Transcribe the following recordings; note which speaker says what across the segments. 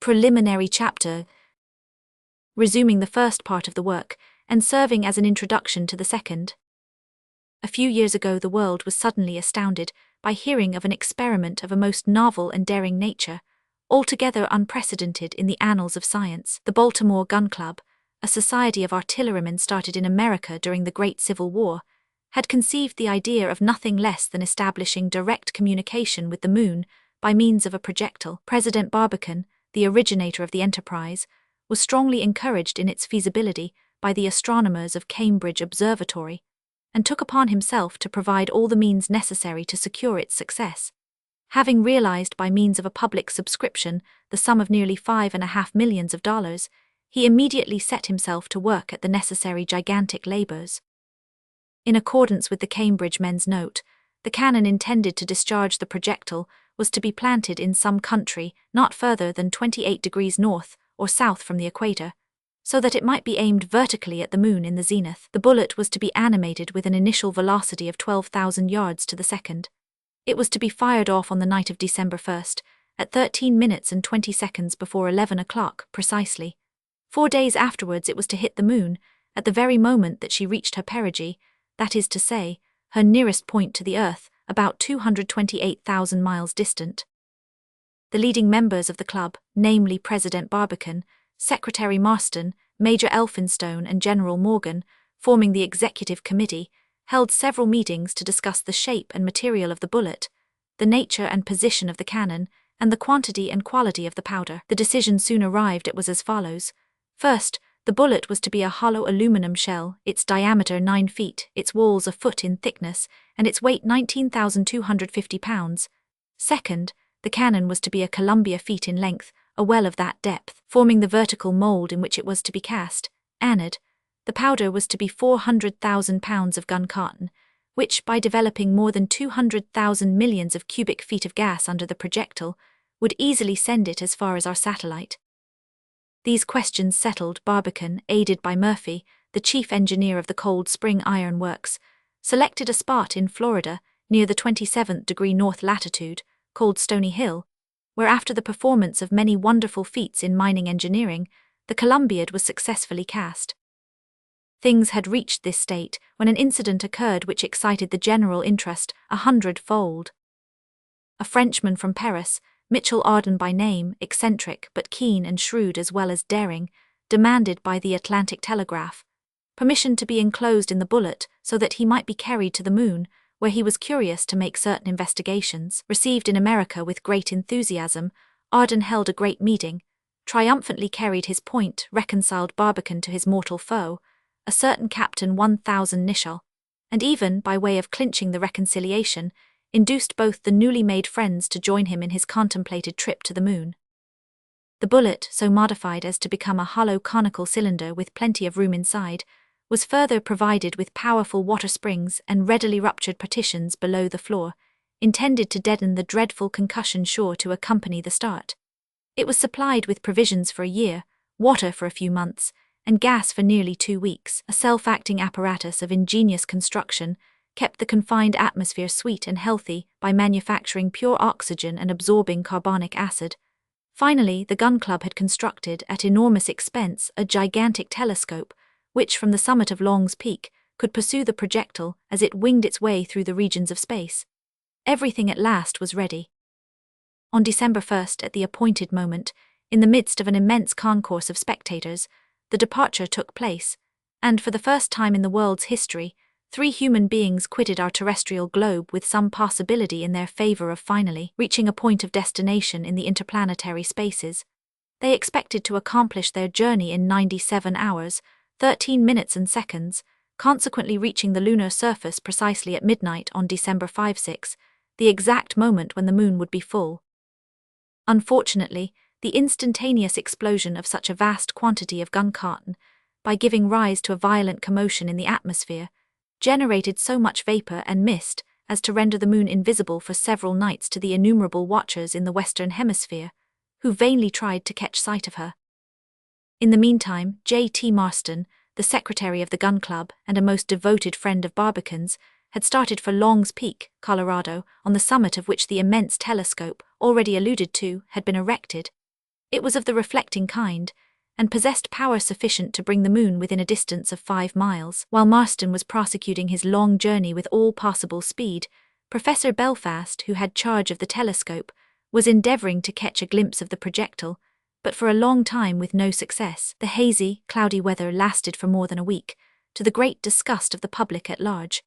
Speaker 1: preliminary chapter, resuming the first part of the work and serving as an introduction to the second. A few years ago the world was suddenly astounded by hearing of an experiment of a most novel and daring nature, altogether unprecedented in the annals of science. The Baltimore Gun Club, a society of artillerymen started in America during the Great Civil War, had conceived the idea of nothing less than establishing direct communication with the moon by means of a projectile. President Barbicane, the originator of the enterprise, was strongly encouraged in its feasibility by the astronomers of Cambridge Observatory, and took upon himself to provide all the means necessary to secure its success. Having realized by means of a public subscription the sum of nearly $5.5 million, he immediately set himself to work at the necessary gigantic labors. In accordance with the Cambridge men's note, the cannon intended to discharge the projectile was to be planted in some country not further than 28 degrees north or south from the equator, so that it might be aimed vertically at the moon in the zenith. The bullet was to be animated with an initial velocity of 12,000 yards to the second. It was to be fired off on the night of December 1st, at 13 minutes and 20 seconds before 11 o'clock precisely. 4 days afterwards it was to hit the moon, at the very moment that she reached her perigee, that is to say, her nearest point to the Earth, about 228,000 miles distant. The leading members of the club, namely President Barbicane, Secretary Marston, Major Elphinstone and General Morgan, forming the executive committee, held several meetings to discuss the shape and material of the bullet, the nature and position of the cannon, and the quantity and quality of the powder. The decision soon arrived. It was as follows. First, the bullet was to be a hollow aluminum shell, its diameter 9 feet, its walls a foot in thickness, and its weight 19,250 pounds. Second, the cannon was to be a Columbia feet in length, a well of that depth, forming the vertical mold in which it was to be cast. Anode, the powder was to be 400,000 pounds of gun cotton, which, by developing more than 200,000 millions of cubic feet of gas under the projectile, would easily send it as far as our satellite. These questions settled, Barbicane, aided by Murphy, the chief engineer of the Cold Spring Iron Works, selected a spot in Florida, near the 27th degree north latitude, called Stony Hill, where after the performance of many wonderful feats in mining engineering, the Columbiad was successfully cast. Things had reached this state when an incident occurred which excited the general interest 100-fold. A Frenchman from Paris, Michel Ardan by name, eccentric but keen and shrewd as well as daring, demanded by the Atlantic Telegraph permission to be enclosed in the bullet so that he might be carried to the moon, where he was curious to make certain investigations. Received in America with great enthusiasm, Ardan held a great meeting, triumphantly carried his point, reconciled Barbicane to his mortal foe, a certain Captain 1000 Nicholl, and even, by way of clinching the reconciliation, induced both the newly made friends to join him in his contemplated trip to the moon. The bullet, so modified as to become a hollow conical cylinder with plenty of room inside, was further provided with powerful water springs and readily ruptured partitions below the floor, intended to deaden the dreadful concussion sure to accompany the start. It was supplied with provisions for a year, water for a few months, and gas for nearly 2 weeks. A self-acting apparatus of ingenious construction kept the confined atmosphere sweet and healthy by manufacturing pure oxygen and absorbing carbonic acid. Finally, the Gun Club had constructed, at enormous expense, a gigantic telescope, which from the summit of Long's Peak could pursue the projectile as it winged its way through the regions of space. Everything at last was ready. On December 1st, at the appointed moment, in the midst of an immense concourse of spectators, the departure took place, and for the first time in the world's history, 3 human beings quitted our terrestrial globe with some possibility in their favor of finally reaching a point of destination in the interplanetary spaces. They expected to accomplish their journey in 97 hours, 13 minutes and seconds, consequently reaching the lunar surface precisely at midnight on December 5-6, the exact moment when the moon would be full. Unfortunately, the instantaneous explosion of such a vast quantity of gun cotton, by giving rise to a violent commotion in the atmosphere, generated so much vapor and mist as to render the moon invisible for several nights to the innumerable watchers in the Western Hemisphere, who vainly tried to catch sight of her. In the meantime, J.T. Marston, the secretary of the Gun Club and a most devoted friend of Barbicane's, had started for Long's Peak, Colorado, on the summit of which the immense telescope, already alluded to, had been erected. It was of the reflecting kind, and possessed power sufficient to bring the moon within a distance of 5 miles. While Marston was prosecuting his long journey with all possible speed, Professor Belfast, who had charge of the telescope, was endeavoring to catch a glimpse of the projectile, but for a long time with no success. The hazy, cloudy weather lasted for more than a week, to the great disgust of the public at large.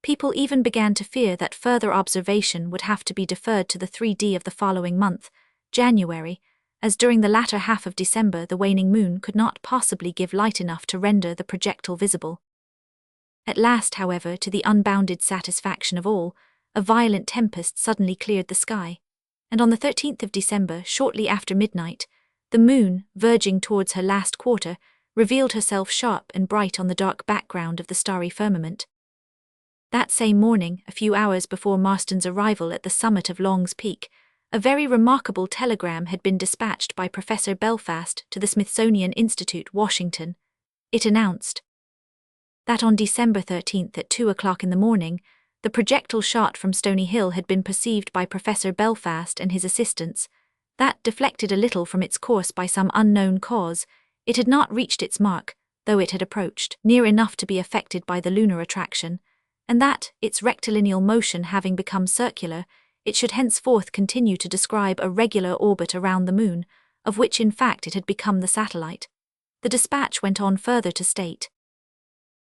Speaker 1: People even began to fear that further observation would have to be deferred to the 3D of the following month, January, as during the latter half of December the waning moon could not possibly give light enough to render the projectile visible. At last, however, to the unbounded satisfaction of all, a violent tempest suddenly cleared the sky, and on the 13th of December, shortly after midnight, the moon, verging towards her last quarter, revealed herself sharp and bright on the dark background of the starry firmament. That same morning, a few hours before Marston's arrival at the summit of Long's Peak, a very remarkable telegram had been dispatched by Professor Belfast to the Smithsonian Institute, Washington. It announced that on December 13th at 2 o'clock in the morning, the projectile shot from Stony Hill had been perceived by Professor Belfast and his assistants. That, deflected a little from its course by some unknown cause, it had not reached its mark, though it had approached near enough to be affected by the lunar attraction, and that, its rectilineal motion having become circular, it should henceforth continue to describe a regular orbit around the moon, of which in fact it had become the satellite. The dispatch went on further to state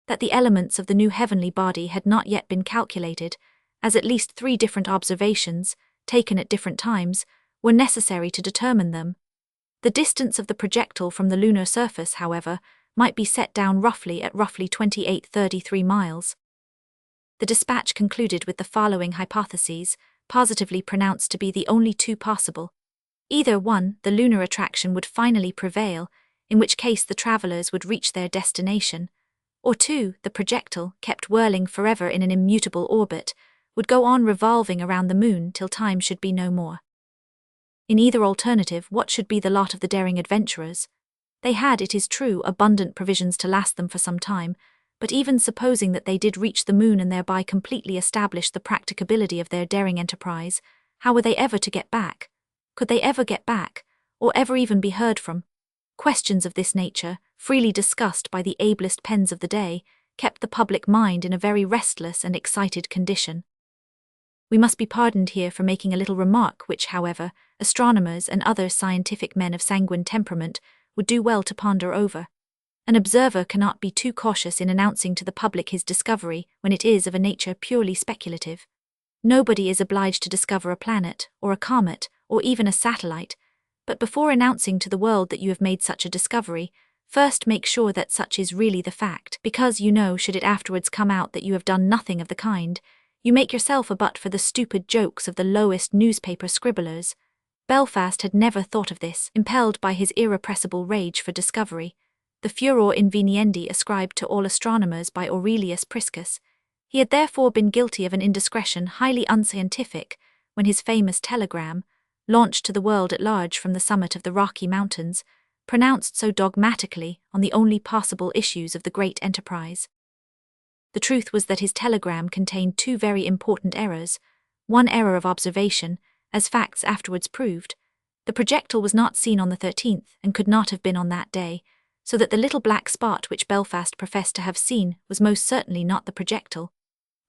Speaker 1: that the elements of the new heavenly body had not yet been calculated, as at least 3 different observations, taken at different times, were necessary to determine them. The distance of the projectile from the lunar surface, however, might be set down roughly at 2833 miles. The dispatch concluded with the following hypotheses, positively pronounced to be the only 2 possible. Either 1, the lunar attraction would finally prevail, in which case the travelers would reach their destination, or 2, the projectile, kept whirling forever in an immutable orbit, would go on revolving around the moon till time should be no more. In either alternative, what should be the lot of the daring adventurers? They had, it is true, abundant provisions to last them for some time, but even supposing that they did reach the moon and thereby completely establish the practicability of their daring enterprise, how were they ever to get back? Could they ever get back, or ever even be heard from? Questions of this nature, freely discussed by the ablest pens of the day, kept the public mind in a very restless and excited condition. We must be pardoned here for making a little remark which, however, astronomers and other scientific men of sanguine temperament would do well to ponder over. An observer cannot be too cautious in announcing to the public his discovery when it is of a nature purely speculative. Nobody is obliged to discover a planet, or a comet, or even a satellite, but before announcing to the world that you have made such a discovery, first make sure that such is really the fact, because should it afterwards come out that you have done nothing of the kind, you make yourself a butt for the stupid jokes of the lowest newspaper scribblers. Belfast had never thought of this, impelled by his irrepressible rage for discovery, the furor inveniendi ascribed to all astronomers by Aurelius Priscus. He had therefore been guilty of an indiscretion highly unscientific when his famous telegram, launched to the world at large from the summit of the Rocky Mountains, pronounced so dogmatically on the only possible issues of the great enterprise. The truth was that his telegram contained 2 very important errors. 1 error of observation, as facts afterwards proved. The projectile was not seen on the 13th and could not have been on that day, so that the little black spot which Belfast professed to have seen was most certainly not the projectile.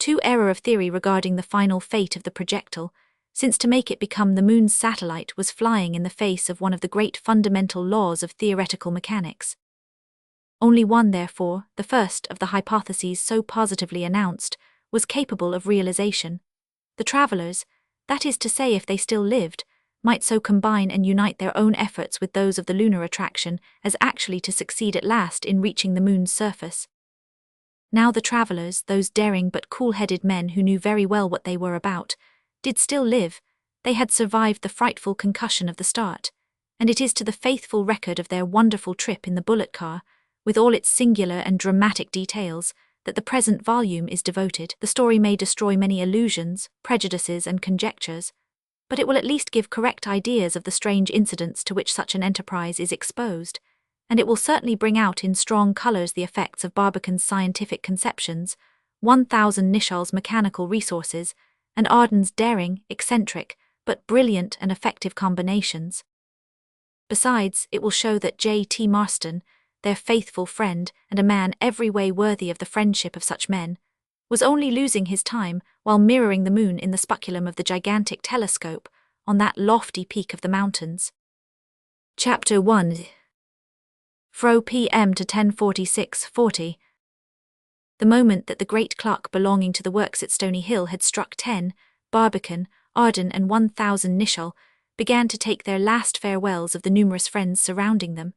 Speaker 1: 2 error of theory regarding the final fate of the projectile, since to make it become the moon's satellite was flying in the face of one of the great fundamental laws of theoretical mechanics. Only one, therefore, the first of the hypotheses so positively announced, was capable of realization. The travelers, that is to say if they still lived, might so combine and unite their own efforts with those of the lunar attraction as actually to succeed at last in reaching the moon's surface. Now the travelers, those daring but cool-headed men who knew very well what they were about, did still live. They had survived the frightful concussion of the start, and it is to the faithful record of their wonderful trip in the bullet car, with all its singular and dramatic details, that the present volume is devoted. The story may destroy many illusions, prejudices, and conjectures, but it will at least give correct ideas of the strange incidents to which such an enterprise is exposed, and it will certainly bring out in strong colours the effects of Barbican's scientific conceptions, 1000 Nicholl's mechanical resources, and Arden's daring, eccentric, but brilliant and effective combinations. Besides, it will show that J.T. Marston, their faithful friend and a man every way worthy of the friendship of such men, was only losing his time while mirroring the moon in the speculum of the gigantic telescope on that lofty peak of the mountains. Chapter 1. Fro p.m. to 10:46:40. The moment that the great clock belonging to the works at Stony Hill had struck 10, Barbican, Arden and 1000 Nicholl began to take their last farewells of the numerous friends surrounding them.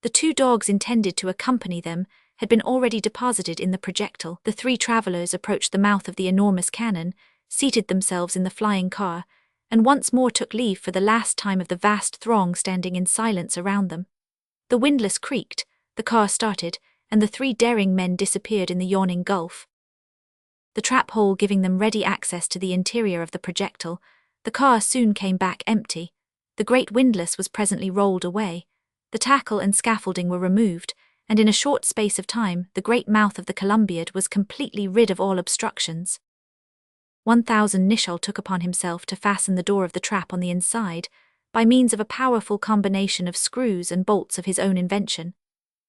Speaker 1: The 2 dogs intended to accompany them had been already deposited in the projectile. The 3 travellers approached the mouth of the enormous cannon, seated themselves in the flying car, and once more took leave for the last time of the vast throng standing in silence around them. The windlass creaked, the car started, and the 3 daring men disappeared in the yawning gulf. The trap hole giving them ready access to the interior of the projectile, the car soon came back empty. The great windlass was presently rolled away. The tackle and scaffolding were removed, and in a short space of time the great mouth of the Columbiad was completely rid of all obstructions. 1000 Nicholl took upon himself to fasten the door of the trap on the inside, by means of a powerful combination of screws and bolts of his own invention.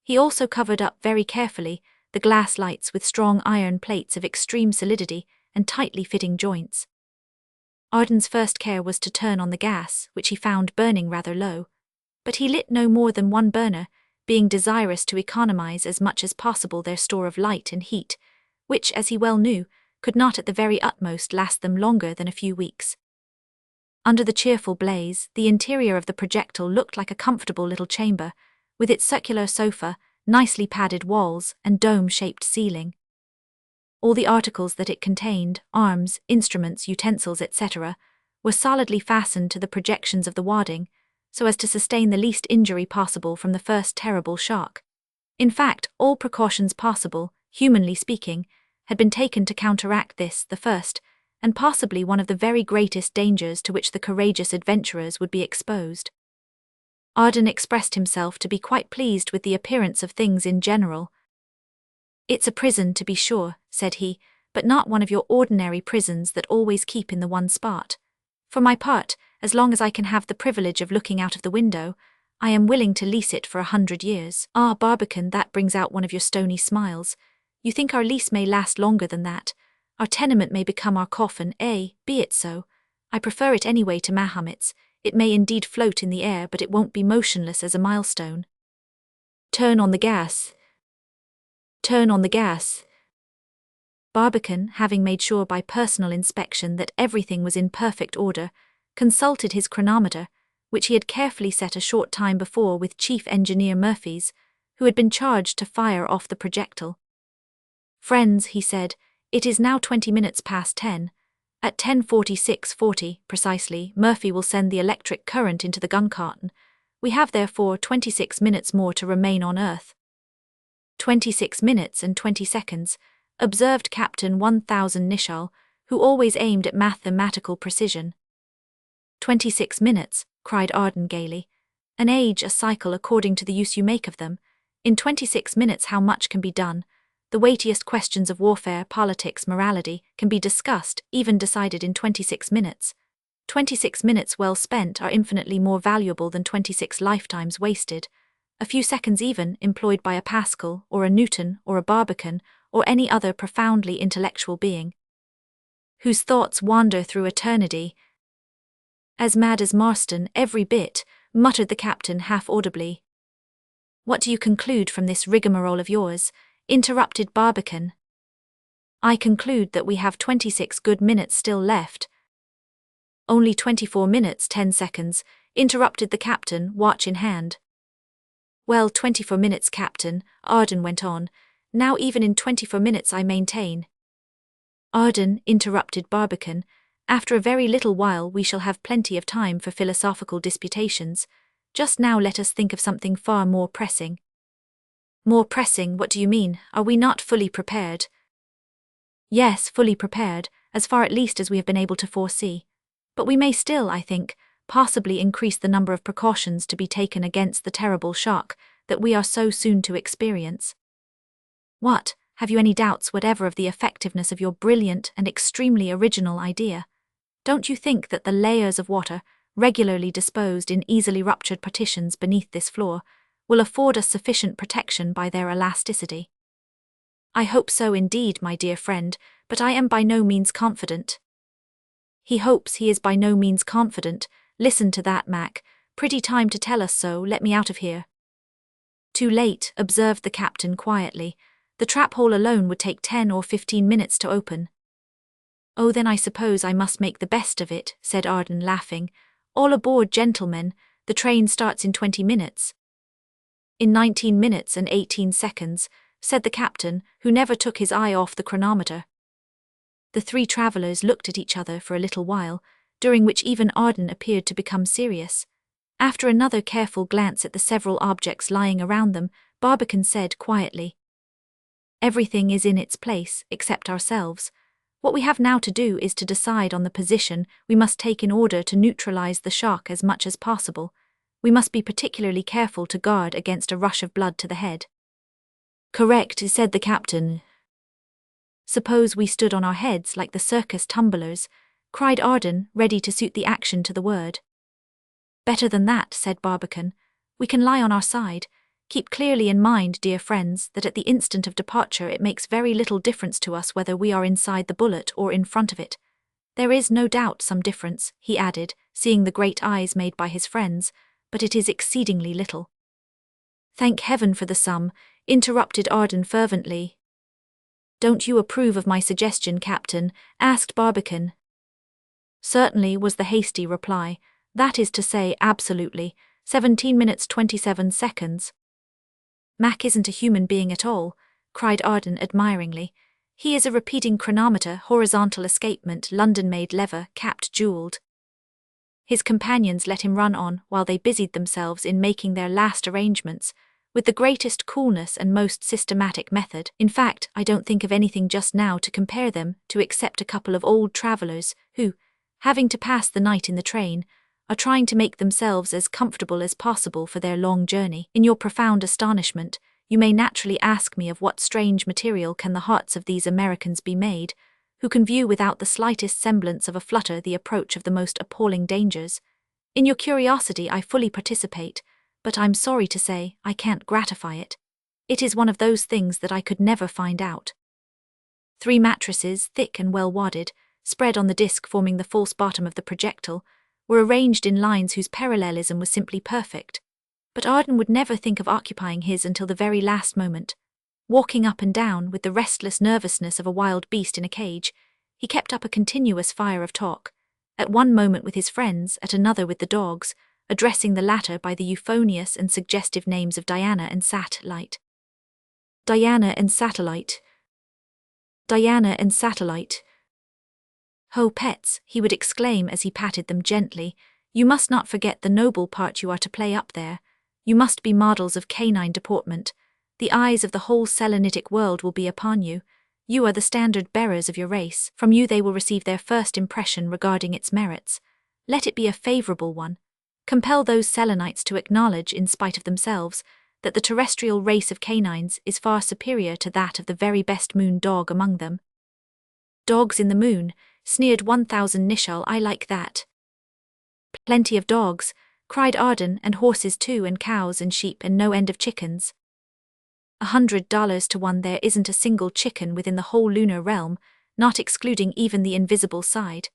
Speaker 1: He also covered up very carefully the glass lights with strong iron plates of extreme solidity and tightly fitting joints. Arden's first care was to turn on the gas, which he found burning rather low. But he lit no more than 1 burner, being desirous to economize as much as possible their store of light and heat, which, as he well knew, could not at the very utmost last them longer than a few weeks. Under the cheerful blaze, the interior of the projectile looked like a comfortable little chamber, with its circular sofa, nicely padded walls, and dome-shaped ceiling. All the articles that it contained, arms, instruments, utensils, etc., were solidly fastened to the projections of the wadding, so as to sustain the least injury possible from the first terrible shock. In fact, all precautions possible, humanly speaking, had been taken to counteract this, the first, and possibly one of the very greatest dangers to which the courageous adventurers would be exposed. Arden expressed himself to be quite pleased with the appearance of things in general. "It's a prison, to be sure," said he, "but not one of your ordinary prisons that always keep in the one spot. For my part, as long as I can have the privilege of looking out of the window, I am willing to lease it for 100 years. Ah, Barbican, that brings out one of your stony smiles. You think our lease may last longer than that. Our tenement may become our coffin, be it so. I prefer it anyway to Mahomet's. It may indeed float in the air, but it won't be motionless as a milestone. Turn on the gas. Turn on the gas." Barbican, having made sure by personal inspection that everything was in perfect order, consulted his chronometer, which he had carefully set a short time before with Chief Engineer Murphy's, who had been charged to fire off the projectile. "Friends," he said, "it is now 20 minutes past 10. At 10:46:40 precisely, Murphy will send the electric current into the gun carton. We have therefore 26 minutes more to remain on Earth." 26 minutes and 20 seconds, observed Captain 1000 Nicholl, who always aimed at mathematical precision. 26 minutes, cried Arden gaily. "An age, a cycle according to the use you make of them. In 26 minutes how much can be done? The weightiest questions of warfare, politics, morality, can be discussed, even decided in 26 minutes. 26 minutes well spent are infinitely more valuable than 26 lifetimes wasted. A few seconds even, employed by a Pascal, or a Newton, or a Barbican, or any other profoundly intellectual being, whose thoughts wander through eternity. As mad as Marston, every bit," muttered the captain half-audibly. "What do you conclude from this rigmarole of yours?" interrupted Barbican. "I conclude that we have 26 good minutes still left." "Only 24 minutes, 10 seconds, interrupted the captain, watch in hand. "Well, 24 minutes, Captain," Arden went on. "Now even in 24 minutes I maintain." "Arden," interrupted Barbican, "after a very little while we shall have plenty of time for philosophical disputations. Just now let us think of something far more pressing." "More pressing, what do you mean? Are we not fully prepared?" "Yes, fully prepared, as far at least as we have been able to foresee. But we may still, I think, possibly increase the number of precautions to be taken against the terrible shock that we are so soon to experience." "What, have you any doubts whatever of the effectiveness of your brilliant and extremely original idea? Don't you think that the layers of water, regularly disposed in easily ruptured partitions beneath this floor, will afford us sufficient protection by their elasticity. I hope so indeed, my dear friend, but I am by no means confident. He hopes he is by no means confident. Listen to that, Mac. Pretty time to tell us so. Let me out of here. Too late, observed the captain quietly. The trap hole alone would take 10 or 15 minutes to open. Oh, then I suppose I must make the best of it, said Arden, laughing. All aboard, gentlemen. The train starts in 20 minutes. In 19 minutes and 18 seconds, said the captain, who never took his eye off the chronometer. The three travellers looked at each other for a little while, during which even Arden appeared to become serious. After another careful glance at the several objects lying around them, Barbicane said quietly, "Everything is in its place, except ourselves. What we have now to do is to decide on the position we must take in order to neutralize the shock as much as possible. We must be particularly careful to guard against a rush of blood to the head." "Correct," said the captain. "Suppose we stood on our heads like the circus tumblers," cried Arden, ready to suit the action to the word. "Better than that," said Barbicane. "We can lie on our side. Keep clearly in mind, dear friends, that at the instant of departure it makes very little difference to us whether we are inside the bullet or in front of it. There is no doubt some difference," he added, seeing the great eyes made by his friends, "but it is exceedingly little." "Thank heaven for the sum," interrupted Arden fervently. "Don't you approve of my suggestion, Captain?" asked Barbicane. "Certainly," was the hasty reply. "That is to say, absolutely. 17 minutes 27 seconds. "Mac isn't a human being at all," cried Arden admiringly. "He is a repeating chronometer, horizontal escapement, London-made lever, capped jeweled." His companions let him run on while they busied themselves in making their last arrangements, with the greatest coolness and most systematic method. In fact, I don't think of anything just now to compare them to except a couple of old travellers who, having to pass the night in the train, are trying to make themselves as comfortable as possible for their long journey. In your profound astonishment, you may naturally ask me of what strange material can the hearts of these Americans be made, who can view without the slightest semblance of a flutter the approach of the most appalling dangers. In your curiosity I fully participate, but I'm sorry to say I can't gratify it. It is one of those things that I could never find out. 3 mattresses, thick and well wadded, spread on the disc forming the false bottom of the projectile, were arranged in lines whose parallelism was simply perfect. But Arden would never think of occupying his until the very last moment. Walking up and down with the restless nervousness of a wild beast in a cage, he kept up a continuous fire of talk, at one moment with his friends, at another with the dogs, addressing the latter by the euphonious and suggestive names of Diana and Satellite. Diana and Satellite. Diana and Satellite. "Ho, pets," he would exclaim as he patted them gently, "you must not forget the noble part you are to play up there. You must be models of canine deportment. The eyes of the whole Selenitic world will be upon you. You are the standard bearers of your race. From you they will receive their first impression regarding its merits. Let it be a favorable one. Compel those Selenites to acknowledge, in spite of themselves, that the terrestrial race of canines is far superior to that of the very best moon dog among them." "Dogs in the moon," sneered 1000 Nicholl, "I like that." "Plenty of dogs," cried Arden, "and horses too, and cows and sheep and no end of chickens." $100 to one there isn't a single chicken within the whole lunar realm, not excluding even the invisible side,"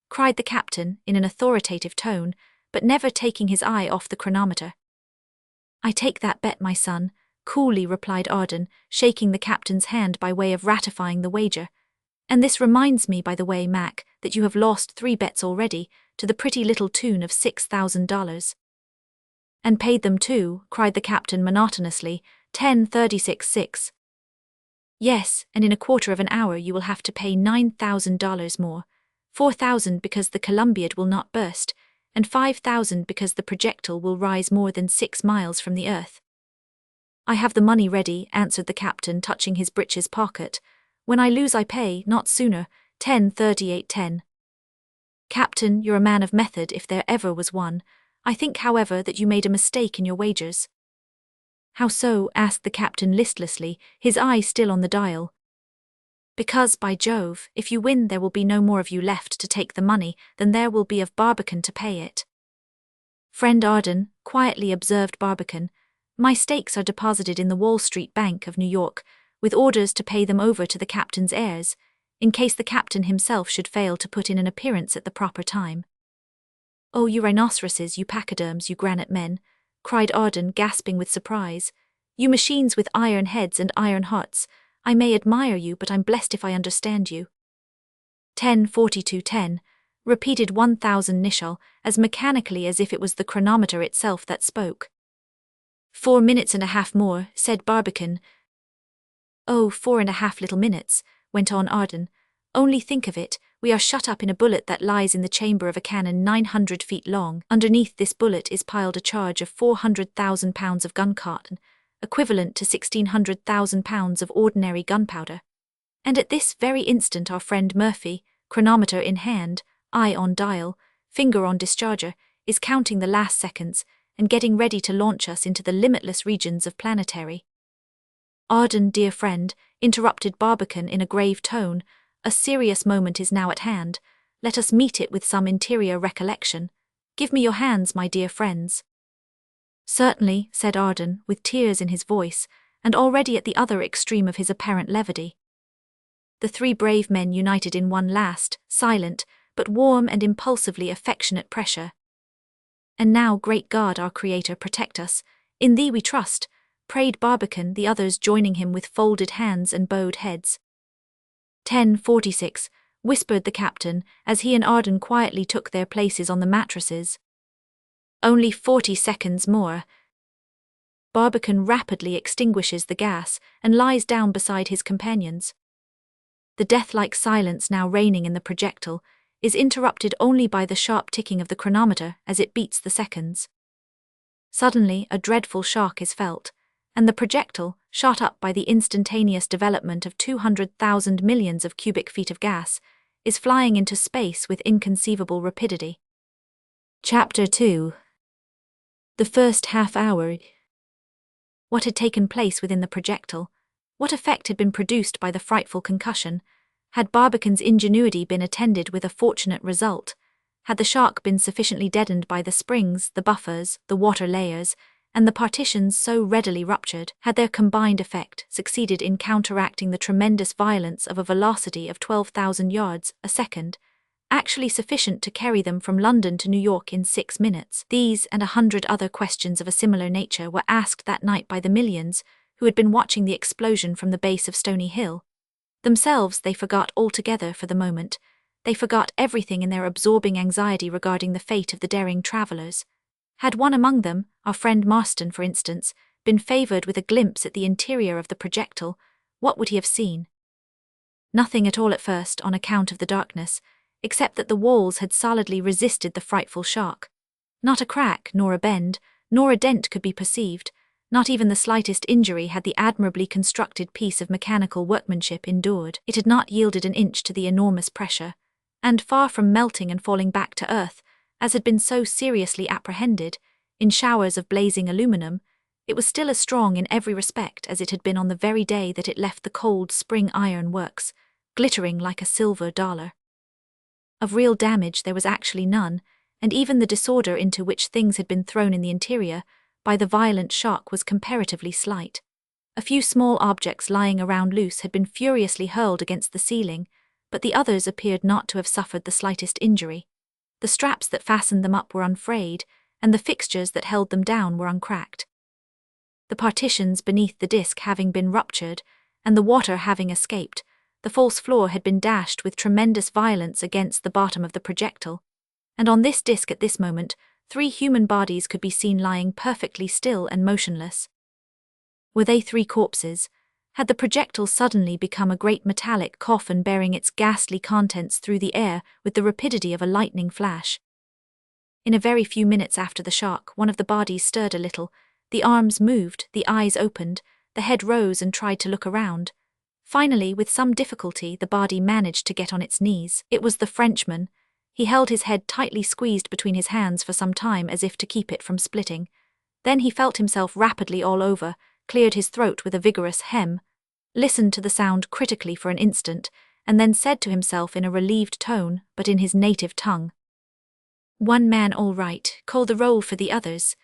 Speaker 1: cried the captain in an authoritative tone, but never taking his eye off the chronometer. "I take that bet, my son," coolly replied Arden, shaking the captain's hand by way of ratifying the wager. "And this reminds me, by the way, Mac, that you have lost 3 bets already, to the pretty little tune of $6,000. "And paid them too," cried the captain monotonously, 10:36:6. "Yes, and in a quarter of an hour you will have to pay $9,000 more, 4,000 because the Columbiad will not burst, and 5,000 because the projectile will rise more than 6 miles from the earth." "I have the money ready," answered the captain, touching his breeches pocket. "When I lose I pay, not sooner, 10:38:10. "Captain, you're a man of method if there ever was one. I think, however, that you made a mistake in your wagers." "How so?" asked the captain listlessly, his eye still on the dial. "Because, by Jove, if you win there will be no more of you left to take the money than there will be of Barbicane to pay it." Friend Arden, quietly observed Barbicane, my stakes are deposited in the Wall Street Bank of New York, with orders to pay them over to the captain's heirs, in case the captain himself should fail to put in an appearance at the proper time. Oh, you rhinoceroses, you pachyderms, you granite men, cried Arden, gasping with surprise. You machines with iron heads and iron hearts, I may admire you, but I'm blessed if I understand you. 10:42:10, repeated 1000 Nicholl, as mechanically as if it was the chronometer itself that spoke. 4 minutes and a half more, said Barbicane. Oh, 4.5 little minutes, went on Arden. Only think of it, we are shut up in a bullet that lies in the chamber of a cannon 900 feet long. Underneath this bullet is piled a charge of 400,000 pounds of gun cotton, equivalent to 1,600,000 pounds of ordinary gunpowder. And at this very instant our friend Murphy, chronometer in hand, eye on dial, finger on discharger, is counting the last seconds and getting ready to launch us into the limitless regions of planetary. Arden, dear friend, interrupted Barbicane in a grave tone, a serious moment is now at hand. Let us meet it with some interior recollection. Give me your hands, my dear friends. Certainly, said Arden, with tears in his voice, and already at the other extreme of his apparent levity. The three brave men united in one last, silent, but warm and impulsively affectionate pressure. And now, great God, our Creator, protect us. In Thee we trust, prayed Barbicane, the others joining him with folded hands and bowed heads. 10:46, whispered the captain, as he and Arden quietly took their places on the mattresses. Only 40 seconds more. Barbicane rapidly extinguishes the gas and lies down beside his companions. The death-like silence now reigning in the projectile is interrupted only by the sharp ticking of the chronometer as it beats the seconds. Suddenly, a dreadful shock is felt, and the projectile, shot up by the instantaneous development of 200,000 millions of cubic feet of gas, is flying into space with inconceivable rapidity. Chapter 2. The first half hour. What had taken place within the projectile? What effect had been produced by the frightful concussion? Had Barbicane's ingenuity been attended with a fortunate result? Had the shock been sufficiently deadened by the springs, the buffers, the water layers, and the partitions so readily ruptured? Had their combined effect succeeded in counteracting the tremendous violence of a velocity of 12,000 yards a second, actually sufficient to carry them from London to New York in 6 minutes? These and 100 other questions of a similar nature were asked that night by the millions who had been watching the explosion from the base of Stony Hill. Themselves they forgot altogether for the moment. They forgot everything in their absorbing anxiety regarding the fate of the daring travellers. Had one among them, our friend Marston for instance, been favoured with a glimpse at the interior of the projectile, what would he have seen? Nothing at all at first on account of the darkness, except that the walls had solidly resisted the frightful shock. Not a crack, nor a bend, nor a dent could be perceived. Not even the slightest injury had the admirably constructed piece of mechanical workmanship endured. It had not yielded an inch to the enormous pressure, and far from melting and falling back to earth, as had been so seriously apprehended, in showers of blazing aluminum, it was still as strong in every respect as it had been on the very day that it left the cold spring iron works, glittering like a silver dollar. Of real damage there was actually none, and even the disorder into which things had been thrown in the interior by the violent shock was comparatively slight. A few small objects lying around loose had been furiously hurled against the ceiling, but the others appeared not to have suffered the slightest injury. The straps that fastened them up were unfrayed, and the fixtures that held them down were uncracked. The partitions beneath the disc having been ruptured, and the water having escaped, the false floor had been dashed with tremendous violence against the bottom of the projectile, and on this disc at this moment 3 human bodies could be seen lying perfectly still and motionless. Were they 3 corpses? Had the projectile suddenly become a great metallic coffin bearing its ghastly contents through the air with the rapidity of a lightning flash? In a very few minutes after the shock, one of the bodies stirred a little, the arms moved, the eyes opened, the head rose and tried to look around. Finally, with some difficulty, the body managed to get on its knees. It was the Frenchman. He held his head tightly squeezed between his hands for some time as if to keep it from splitting. Then he felt himself rapidly all over, cleared his throat with a vigorous hem, listened to the sound critically for an instant, and then said to himself in a relieved tone, but in his native tongue, One man all right, call the roll for the others.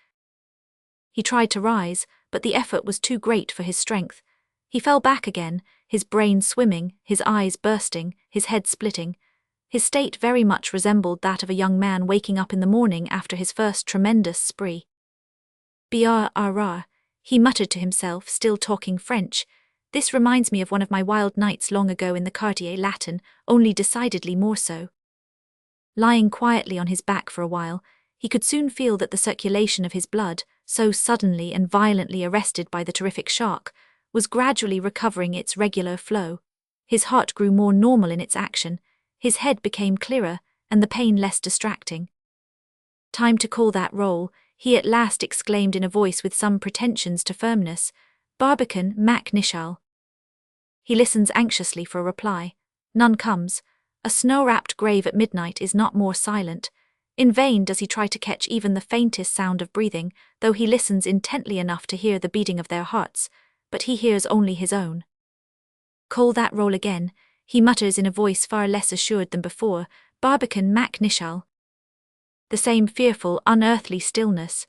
Speaker 1: He tried to rise, but the effort was too great for his strength. He fell back again, his brain swimming, his eyes bursting, his head splitting. His state very much resembled that of a young man waking up in the morning after his first tremendous spree. "Brrr," he muttered to himself, still talking French. "This reminds me of one of my wild nights long ago in the Quartier Latin, only decidedly more so." Lying quietly on his back for a while, he could soon feel that the circulation of his blood, so suddenly and violently arrested by the terrific shock, was gradually recovering its regular flow. His heart grew more normal in its action, his head became clearer, and the pain less distracting. "Time to call that roll," he at last exclaimed in a voice with some pretensions to firmness. "Barbican, Mac Nicholl." He listens anxiously for a reply. None comes. A snow-wrapped grave at midnight is not more silent. In vain does he try to catch even the faintest sound of breathing, though he listens intently enough to hear the beating of their hearts, but he hears only his own. "Call that roll again," he mutters in a voice far less assured than before. "Barbican, Mac Nicholl." The same fearful, unearthly stillness.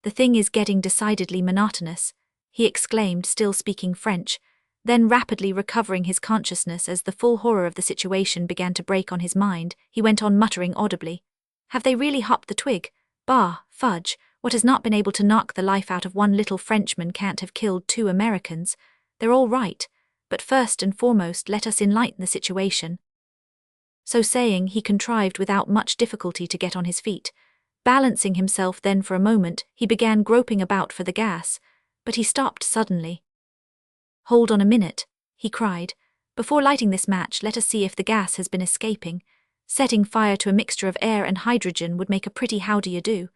Speaker 1: "The thing is getting decidedly monotonous," he exclaimed, still speaking French, then rapidly recovering his consciousness as the full horror of the situation began to break on his mind, he went on muttering audibly. "Have they really hopped the twig? Bah, fudge, what has not been able to knock the life out of one little Frenchman can't have killed 2 Americans. They're all right, but first and foremost let us enlighten the situation." So saying, he contrived without much difficulty to get on his feet. Balancing himself then for a moment, he began groping about for the gas, but he stopped suddenly. "Hold on a minute," he cried. "Before lighting this match, let us see if the gas has been escaping. Setting fire to a mixture of air and hydrogen would make a pretty how-do-you-do.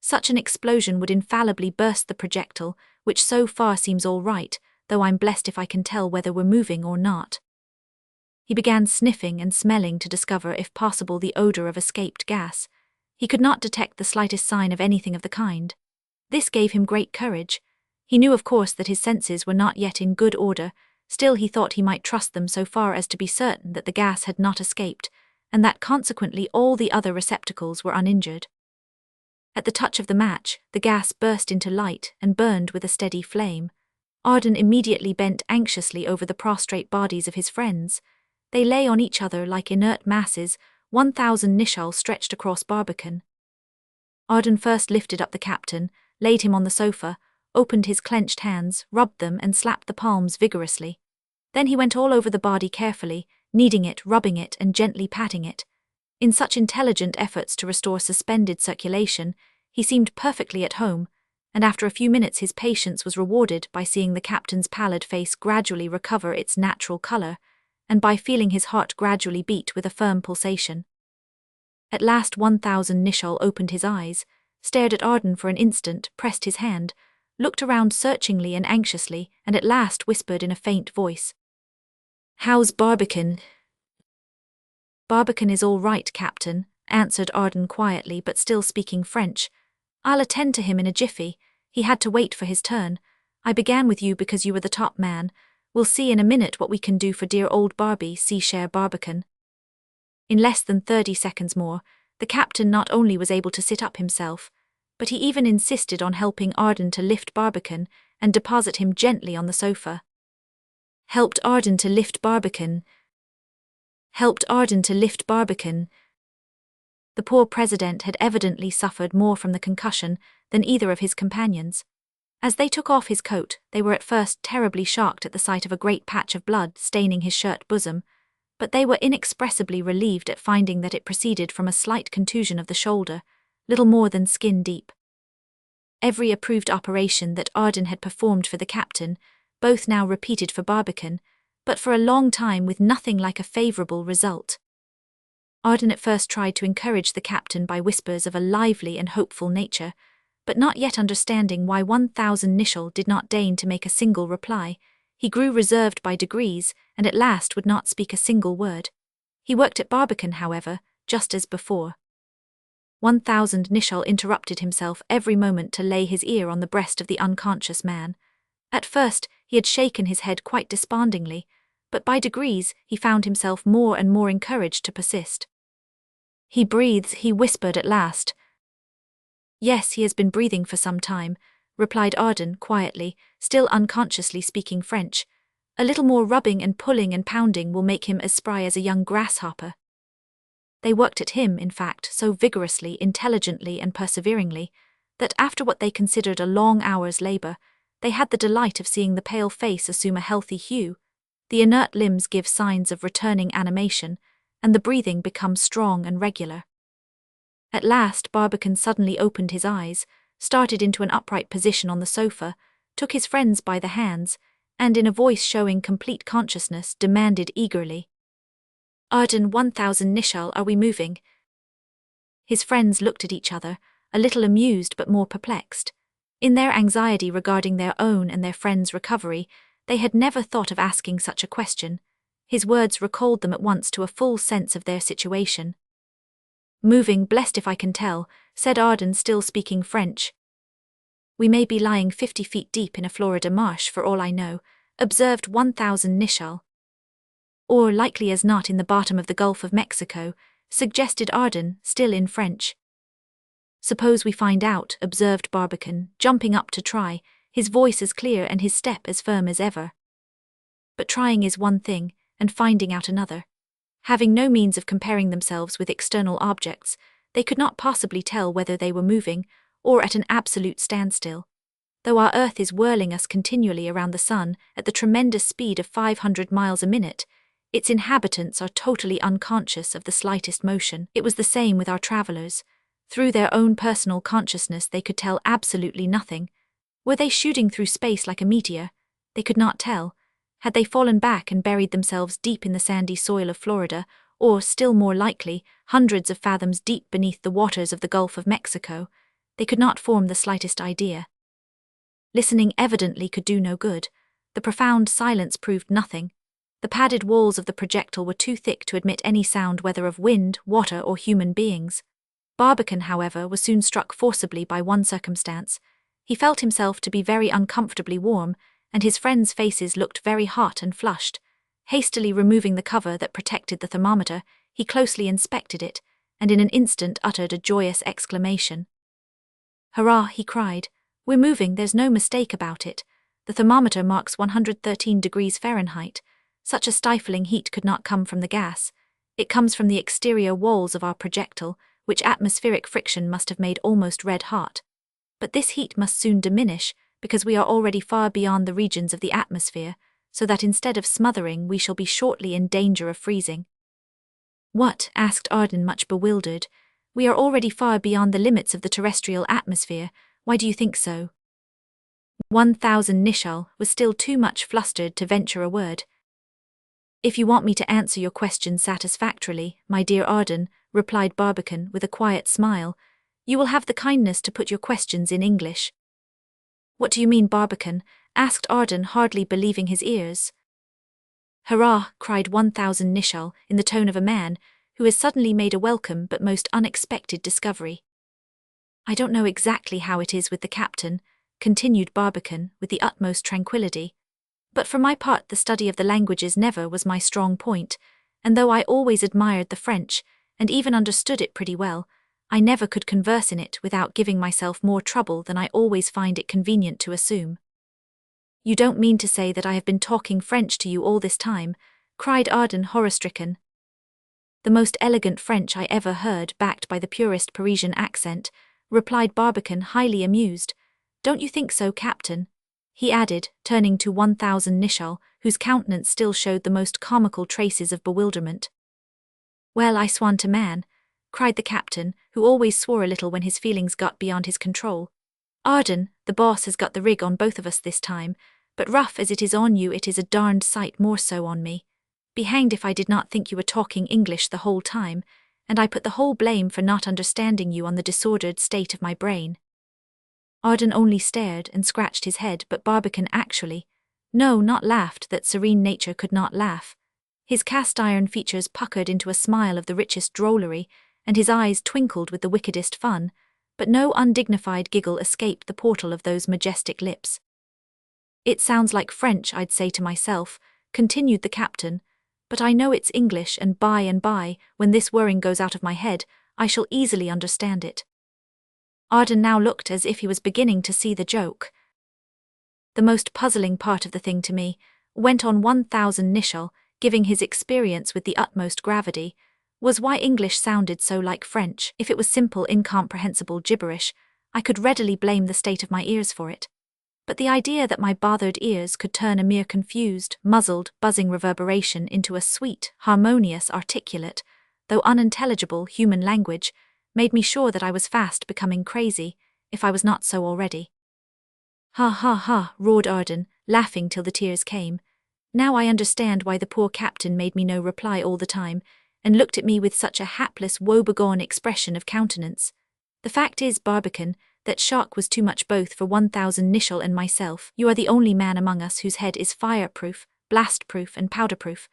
Speaker 1: Such an explosion would infallibly burst the projectile, which so far seems all right, though I'm blessed if I can tell whether we're moving or not." He began sniffing and smelling to discover, if possible, the odor of escaped gas. He could not detect the slightest sign of anything of the kind. This gave him great courage. He knew, of course, that his senses were not yet in good order, still he thought he might trust them so far as to be certain that the gas had not escaped, and that consequently all the other receptacles were uninjured. At the touch of the match, the gas burst into light and burned with a steady flame. Arden immediately bent anxiously over the prostrate bodies of his friends. They lay on each other like inert masses, 1,000 Nicholl stretched across Barbican. Arden first lifted up the captain, laid him on the sofa, opened his clenched hands, rubbed them and slapped the palms vigorously. Then he went all over the body carefully, kneading it, rubbing it and gently patting it. In such intelligent efforts to restore suspended circulation, he seemed perfectly at home, and after a few minutes his patience was rewarded by seeing the captain's pallid face gradually recover its natural color, and by feeling his heart gradually beat with a firm pulsation. At last 1,000 Nicholl opened his eyes, stared at Arden for an instant, pressed his hand, looked around searchingly and anxiously, and at last whispered in a faint voice, "How's Barbican?" "Barbican is all right, Captain," answered Arden quietly but still speaking French. "I'll attend to him in a jiffy. He had to wait for his turn. I began with you because you were the top man. We'll see in a minute what we can do for dear old Barbie, cher Barbican." In less than 30 seconds more, the captain not only was able to sit up himself, but he even insisted on helping Arden to lift Barbican and deposit him gently on the sofa. Helped Arden to lift Barbican. Helped Arden to lift Barbican. The poor president had evidently suffered more from the concussion than either of his companions. As they took off his coat, they were at first terribly shocked at the sight of a great patch of blood staining his shirt bosom, but they were inexpressibly relieved at finding that it proceeded from a slight contusion of the shoulder, little more than skin deep. Every approved operation that Arden had performed for the captain, both now repeated for Barbican, but for a long time with nothing like a favourable result. Arden at first tried to encourage the captain by whispers of a lively and hopeful nature, but not yet understanding why 1,000 Nicholl did not deign to make a single reply, he grew reserved by degrees and at last would not speak a single word. He worked at Barbican, however, just as before. 1,000 Nicholl interrupted himself every moment to lay his ear on the breast of the unconscious man. At first he had shaken his head quite despondingly, but by degrees he found himself more and more encouraged to persist. He breathes, he whispered at last. Yes, he has been breathing for some time, replied Arden quietly, still unconsciously speaking French. A little more rubbing and pulling and pounding will make him as spry as a young grasshopper. They worked at him, in fact, so vigorously, intelligently and perseveringly, that after what they considered a long hour's labour, they had the delight of seeing the pale face assume a healthy hue, the inert limbs give signs of returning animation, and the breathing become strong and regular. At last Barbicane suddenly opened his eyes, started into an upright position on the sofa, took his friends by the hands, and in a voice showing complete consciousness, demanded eagerly, "Arden, 1000 Nicholl, are we moving?" His friends looked at each other, a little amused but more perplexed. In their anxiety regarding their own and their friends' recovery, they had never thought of asking such a question. His words recalled them at once to a full sense of their situation. "Moving, blessed if I can tell," said Arden, still speaking French. "We may be lying 50 feet deep in a Florida marsh for all I know," observed 1000 Nicholl. "Or, likely as not, in the bottom of the Gulf of Mexico," suggested Arden, still in French. "Suppose we find out," observed Barbicane, jumping up to try, his voice as clear and his step as firm as ever. But trying is one thing, and finding out another. Having no means of comparing themselves with external objects, they could not possibly tell whether they were moving, or at an absolute standstill. Though our Earth is whirling us continually around the Sun at the tremendous speed of 500 miles a minute, its inhabitants are totally unconscious of the slightest motion. It was the same with our travelers. Through their own personal consciousness they could tell absolutely nothing. Were they shooting through space like a meteor? They could not tell. Had they fallen back and buried themselves deep in the sandy soil of Florida, or, still more likely, hundreds of fathoms deep beneath the waters of the Gulf of Mexico? They could not form the slightest idea. Listening evidently could do no good. The profound silence proved nothing. The padded walls of the projectile were too thick to admit any sound, whether of wind, water, or human beings. Barbicane, however, was soon struck forcibly by one circumstance. He felt himself to be very uncomfortably warm, and his friends' faces looked very hot and flushed. Hastily removing the cover that protected the thermometer, he closely inspected it, and in an instant uttered a joyous exclamation. "Hurrah!" he cried. "We're moving, there's no mistake about it. The thermometer marks 113 degrees Fahrenheit. Such a stifling heat could not come from the gas. It comes from the exterior walls of our projectile, which atmospheric friction must have made almost red hot. But this heat must soon diminish, because we are already far beyond the regions of the atmosphere, so that instead of smothering we shall be shortly in danger of freezing." "What?" asked Arden, much bewildered. "We are already far beyond the limits of the terrestrial atmosphere. Why do you think so?" 1000 Nicholl was still too much flustered to venture a word. "If you want me to answer your question satisfactorily, my dear Arden," replied Barbicane with a quiet smile, "you will have the kindness to put your questions in English." "What do you mean, Barbicane?" asked Arden, hardly believing his ears. "Hurrah!" cried 1000 Nicholl in the tone of a man who has suddenly made a welcome but most unexpected discovery. "I don't know exactly how it is with the captain," continued Barbicane with the utmost tranquillity, "but for my part the study of the languages never was my strong point, and though I always admired the French, and even understood it pretty well, I never could converse in it without giving myself more trouble than I always find it convenient to assume." "You don't mean to say that I have been talking French to you all this time?" cried Arden, horror-stricken. "The most elegant French I ever heard, backed by the purest Parisian accent," replied Barbicane, highly amused. "Don't you think so, Captain?" he added, turning to 1000 Nicholl, whose countenance still showed the most comical traces of bewilderment. "Well, I swan to man," cried the captain, who always swore a little when his feelings got beyond his control. "Arden, the boss has got the rig on both of us this time, but rough as it is on you, it is a darned sight more so on me. Be hanged if I did not think you were talking English the whole time, and I put the whole blame for not understanding you on the disordered state of my brain." Arden only stared and scratched his head, but Barbicane actually, no, not laughed, that serene nature could not laugh. His cast-iron features puckered into a smile of the richest drollery, and his eyes twinkled with the wickedest fun, but no undignified giggle escaped the portal of those majestic lips. "It sounds like French, I'd say to myself," continued the captain, "but I know it's English, and by, when this whirring goes out of my head, I shall easily understand it. Arden now looked as if he was beginning to see the joke. The most puzzling part of the thing to me, went on 1000 Nicholl, giving his experience with the utmost gravity, was why English sounded so like French. If it was simple, incomprehensible gibberish, I could readily blame the state of my ears for it. But the idea that my bothered ears could turn a mere confused, muzzled, buzzing reverberation into a sweet, harmonious, articulate, though unintelligible human language, made me sure that I was fast becoming crazy, if I was not so already. Ha ha ha, roared Arden, laughing till the tears came. Now I understand why the poor captain made me no reply all the time, and looked at me with such a hapless, woebegone expression of countenance. The fact is, Barbican, that shock was too much both for 1000 Nicholl and myself. You are the only man among us whose head is fireproof, blastproof, and powderproof.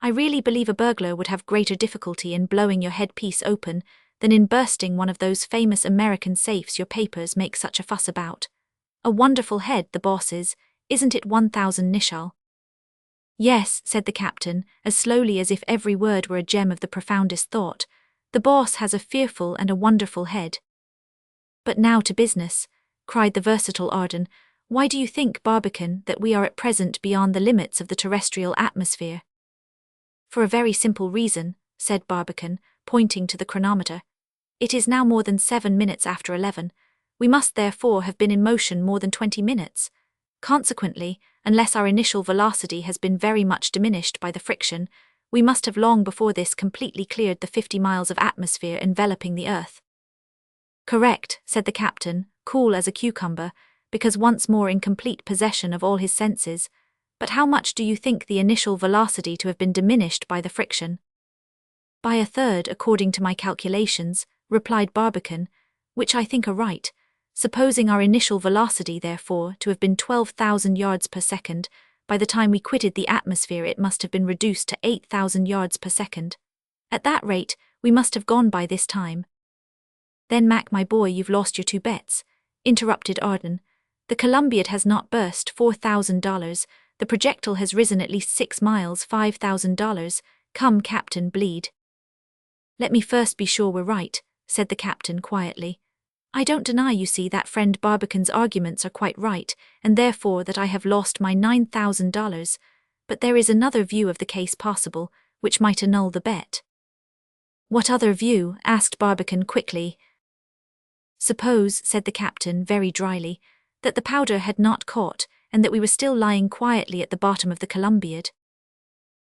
Speaker 1: I really believe a burglar would have greater difficulty in blowing your headpiece open than in bursting one of those famous American safes your papers make such a fuss about. A wonderful head, the boss's, isn't it 1000 Nicholl? Yes, said the captain, as slowly as if every word were a gem of the profoundest thought. The boss has a fearful and a wonderful head. But now to business, cried the versatile Arden. Why do you think, Barbican, that we are at present beyond the limits of the terrestrial atmosphere? For a very simple reason, said Barbican, pointing to the chronometer. It is now more than 7 minutes after 11. We must therefore have been in motion more than 20 minutes. Consequently, unless our initial velocity has been very much diminished by the friction, we must have long before this completely cleared the 50 miles of atmosphere enveloping the Earth. Correct, said the captain, cool as a cucumber, because once more in complete possession of all his senses. But how much do you think the initial velocity to have been diminished by the friction? By a third, according to my calculations, replied Barbican, which I think are right. Supposing our initial velocity, therefore, to have been 12,000 yards per second, by the time we quitted the atmosphere it must have been reduced to 8,000 yards per second. At that rate, we must have gone by this time. Then, Mac, my boy, you've lost your 2 bets, interrupted Arden. The Columbiad has not burst, $4,000. The projectile has risen at least 6 miles, $5,000. Come, Captain, bleed. Let me first be sure we're right, said the captain quietly. I don't deny, you see, that friend Barbican's arguments are quite right, and therefore that I have lost my $9,000, but there is another view of the case possible, which might annul the bet. What other view? Asked Barbican quickly. Suppose, said the captain very dryly, that the powder had not caught, and that we were still lying quietly at the bottom of the Columbiad.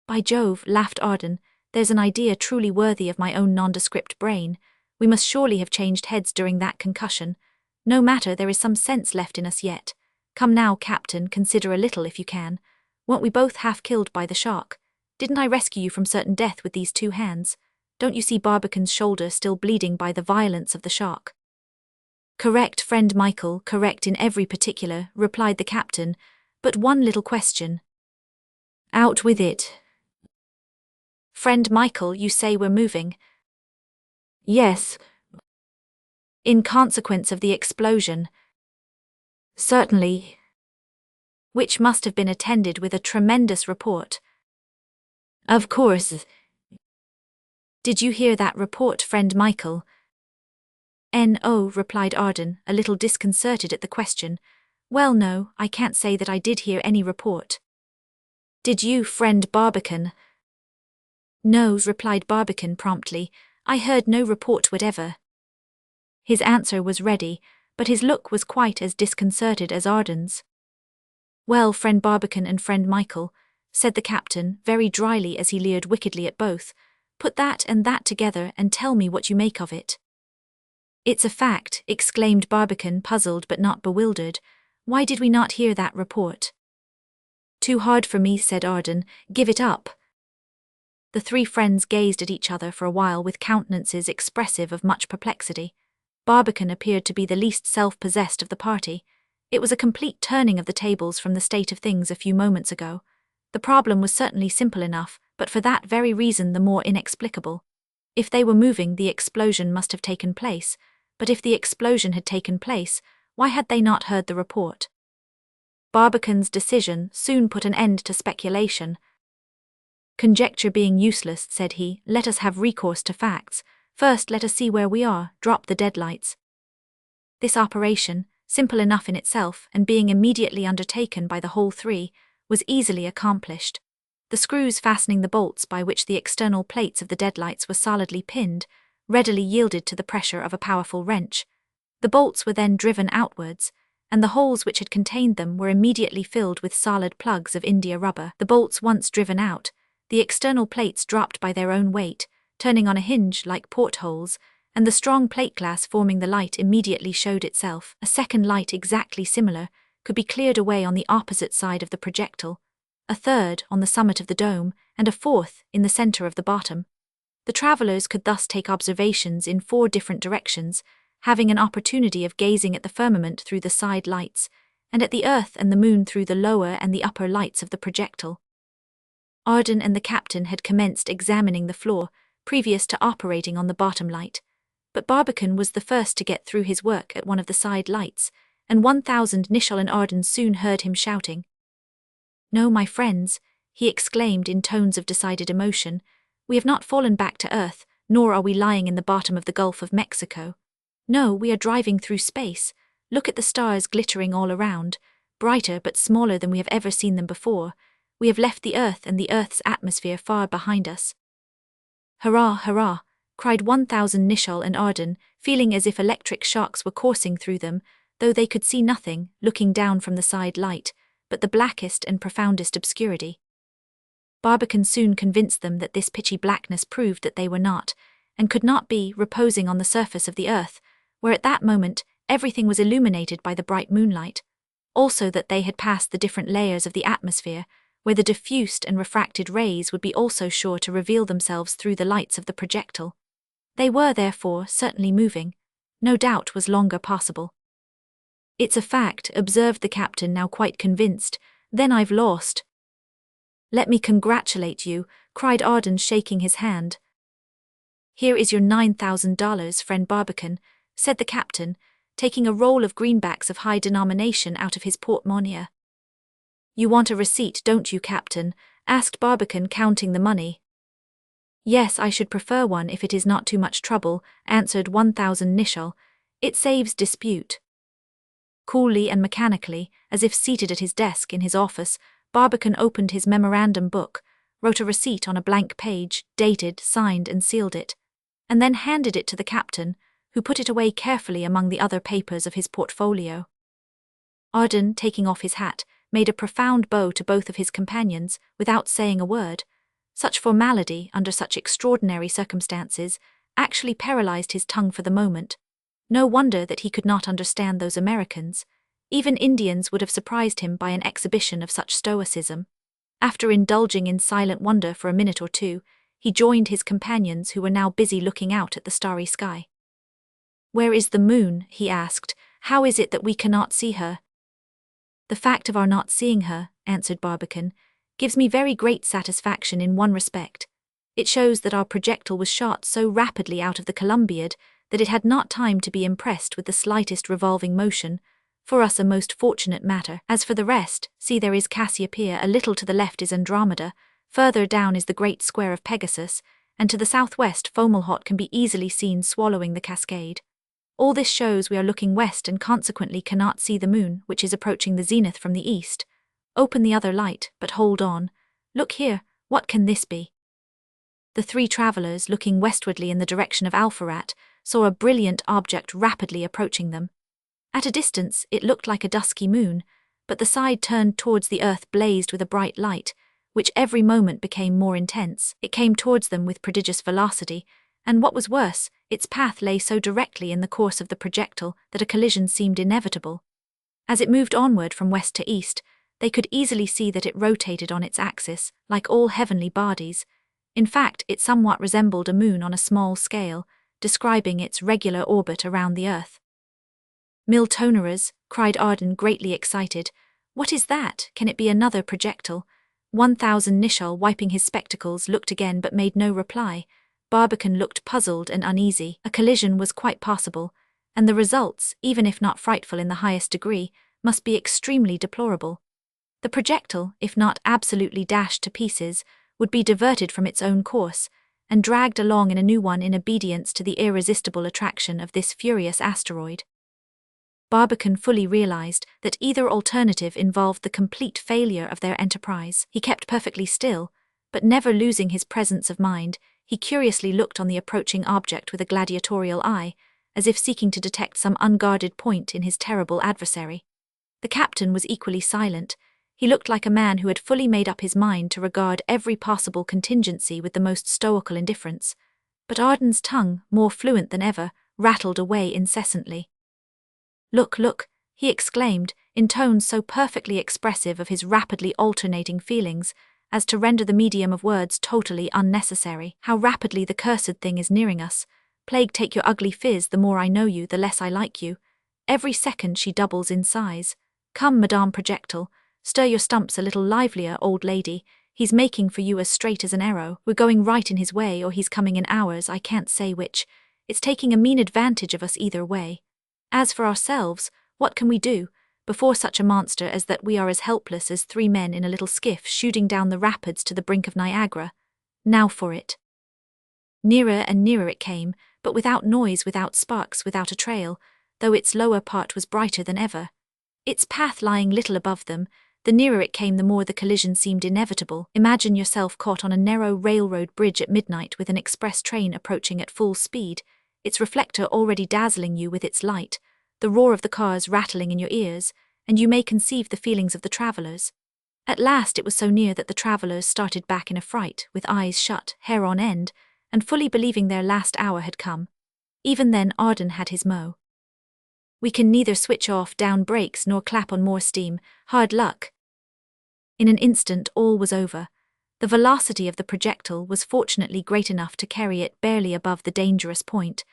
Speaker 1: By Jove, laughed Arden, there's an idea truly worthy of my own nondescript brain. We must surely have changed heads during that concussion. No matter, there is some sense left in us yet. Come now, Captain, consider a little if you can. Weren't we both half killed by the shock? Didn't I rescue you from certain death with these 2 hands? Don't you see Barbican's shoulder still bleeding by the violence of the shock? Correct, friend Michael, correct in every particular, replied the captain, but one little question. Out with it. Friend Michael, you say we're moving? Yes. In consequence of the explosion? Certainly. Which must have been attended with a tremendous report. Of course. Did you hear that report, friend Michael? No, replied Arden, a little disconcerted at the question. Well, no, I can't say that I did hear any report. Did you, friend Barbican? No, replied Barbican promptly. I heard no report whatever. His answer was ready, but his look was quite as disconcerted as Arden's. Well, friend Barbican and friend Michael, said the captain, very dryly as he leered wickedly at both, put that and that together and tell me what you make of it. It's a fact, exclaimed Barbican, puzzled but not bewildered. Why did we not hear that report? Too hard for me, said Arden. Give it up. The 3 friends gazed at each other for a while with countenances expressive of much perplexity. Barbican appeared to be the least self-possessed of the party. It was a complete turning of the tables from the state of things a few moments ago. The problem was certainly simple enough, but for that very reason the more inexplicable. If they were moving, the explosion must have taken place, but if the explosion had taken place, why had they not heard the report? Barbican's decision soon put an end to speculation. Conjecture being useless, said he, let us have recourse to facts. First, let us see where we are. Drop the deadlights. This operation, simple enough in itself and being immediately undertaken by the whole three, was easily accomplished. The screws fastening the bolts by which the external plates of the deadlights were solidly pinned readily yielded to the pressure of a powerful wrench. The bolts were then driven outwards, and the holes which had contained them were immediately filled with solid plugs of India rubber. The bolts once driven out, the external plates dropped by their own weight, turning on a hinge like portholes, and the strong plate glass forming the light immediately showed itself. A second light exactly similar could be cleared away on the opposite side of the projectile, a third on the summit of the dome, and a fourth in the center of the bottom. The travelers could thus take observations in 4 different directions, having an opportunity of gazing at the firmament through the side lights, and at the earth and the moon through the lower and the upper lights of the projectile. Arden and the captain had commenced examining the floor, previous to operating on the bottom light, but Barbicane was the first to get through his work at one of the side lights, and 1,000 Nicholl and Arden soon heard him shouting. "No, my friends," he exclaimed in tones of decided emotion, "we have not fallen back to Earth, nor are we lying in the bottom of the Gulf of Mexico. No, we are driving through space. Look at the stars glittering all around, brighter but smaller than we have ever seen them before. We have left the Earth and the Earth's atmosphere far behind us." "Hurrah, hurrah!" cried 1,000 Nicholl and Arden, feeling as if electric shocks were coursing through them, though they could see nothing, looking down from the side light, but the blackest and profoundest obscurity. Barbicane soon convinced them that this pitchy blackness proved that they were not, and could not be, reposing on the surface of the earth, where at that moment everything was illuminated by the bright moonlight, also that they had passed the different layers of the atmosphere, where the diffused and refracted rays would be also sure to reveal themselves through the lights of the projectile. They were, therefore, certainly moving. No doubt was longer possible. "It's a fact," observed the captain, now quite convinced. "Then I've lost." "Let me congratulate you," cried Arden, shaking his hand. "Here is your $9,000, friend Barbicane," said the captain, taking a roll of greenbacks of high denomination out of his porte-monnaie. "You want a receipt, don't you, Captain?" asked Barbicane, counting the money. "Yes, I should prefer one if it is not too much trouble," answered 1,000 Nicholl. "It saves dispute." Coolly and mechanically, as if seated at his desk in his office, Barbicane opened his memorandum book, wrote a receipt on a blank page, dated, signed and sealed it, and then handed it to the captain, who put it away carefully among the other papers of his portfolio. Arden, taking off his hat, made a profound bow to both of his companions, without saying a word. Such formality, under such extraordinary circumstances, actually paralyzed his tongue for the moment. No wonder that he could not understand those Americans. Even Indians would have surprised him by an exhibition of such stoicism. After indulging in silent wonder for a minute or two, he joined his companions, who were now busy looking out at the starry sky. "Where is the moon?" he asked. "How is it that we cannot see her?" "The fact of our not seeing her," answered Barbicane, "gives me very great satisfaction in one respect. It shows that our projectile was shot so rapidly out of the Columbiad that it had not time to be impressed with the slightest revolving motion, for us a most fortunate matter. As for the rest, see, there is Cassiopeia, a little to the left is Andromeda, further down is the great square of Pegasus, and to the southwest Fomalhaut can be easily seen swallowing the cascade. All this shows we are looking west and consequently cannot see the moon, which is approaching the zenith from the east. Open the other light, but hold on. Look here, what can this be?" The 3 travelers, looking westwardly in the direction of Alpharat, saw a brilliant object rapidly approaching them. At a distance, it looked like a dusky moon, but the side turned towards the earth blazed with a bright light, which every moment became more intense. It came towards them with prodigious velocity, and what was worse, its path lay so directly in the course of the projectile that a collision seemed inevitable. As it moved onward from west to east, they could easily see that it rotated on its axis, like all heavenly bodies. In fact, it somewhat resembled a moon on a small scale, describing its regular orbit around the earth. "Miltoneras," cried Arden, greatly excited. "What is that? Can it be another projectile?" 1,000 Nicholl, wiping his spectacles, looked again but made no reply. Barbicane looked puzzled and uneasy. A collision was quite possible, and the results, even if not frightful in the highest degree, must be extremely deplorable. The projectile, if not absolutely dashed to pieces, would be diverted from its own course, and dragged along in a new one in obedience to the irresistible attraction of this furious asteroid. Barbicane fully realized that either alternative involved the complete failure of their enterprise. He kept perfectly still, but never losing his presence of mind, he curiously looked on the approaching object with a gladiatorial eye, as if seeking to detect some unguarded point in his terrible adversary. The captain was equally silent. He looked like a man who had fully made up his mind to regard every possible contingency with the most stoical indifference. But Arden's tongue, more fluent than ever, rattled away incessantly. "Look, look," he exclaimed, in tones so perfectly expressive of his rapidly alternating feelings as to render the medium of words totally unnecessary. "How rapidly the cursed thing is nearing us. Plague take your ugly phiz, the more I know you, the less I like you. Every second she doubles in size. Come, Madame Projectile, stir your stumps a little livelier, old lady. He's making for you as straight as an arrow. We're going right in his way, or he's coming in ours, I can't say which. It's taking a mean advantage of us either way. As for ourselves, what can we do? Before such a monster as that we are as helpless as three men in a little skiff shooting down the rapids to the brink of Niagara. Now for it." Nearer and nearer it came, but without noise, without sparks, without a trail, though its lower part was brighter than ever. Its path lying little above them, the nearer it came the more the collision seemed inevitable. Imagine yourself caught on a narrow railroad bridge at midnight with an express train approaching at full speed, its reflector already dazzling you with its light, the roar of the cars rattling in your ears, and you may conceive the feelings of the travellers. At last it was so near that the travellers started back in a fright, with eyes shut, hair on end, and fully believing their last hour had come. Even then Arden had his mow. "We can neither switch off down brakes nor clap on more steam, hard luck." In an instant all was over. The velocity of the projectile was fortunately great enough to carry it barely above the dangerous point,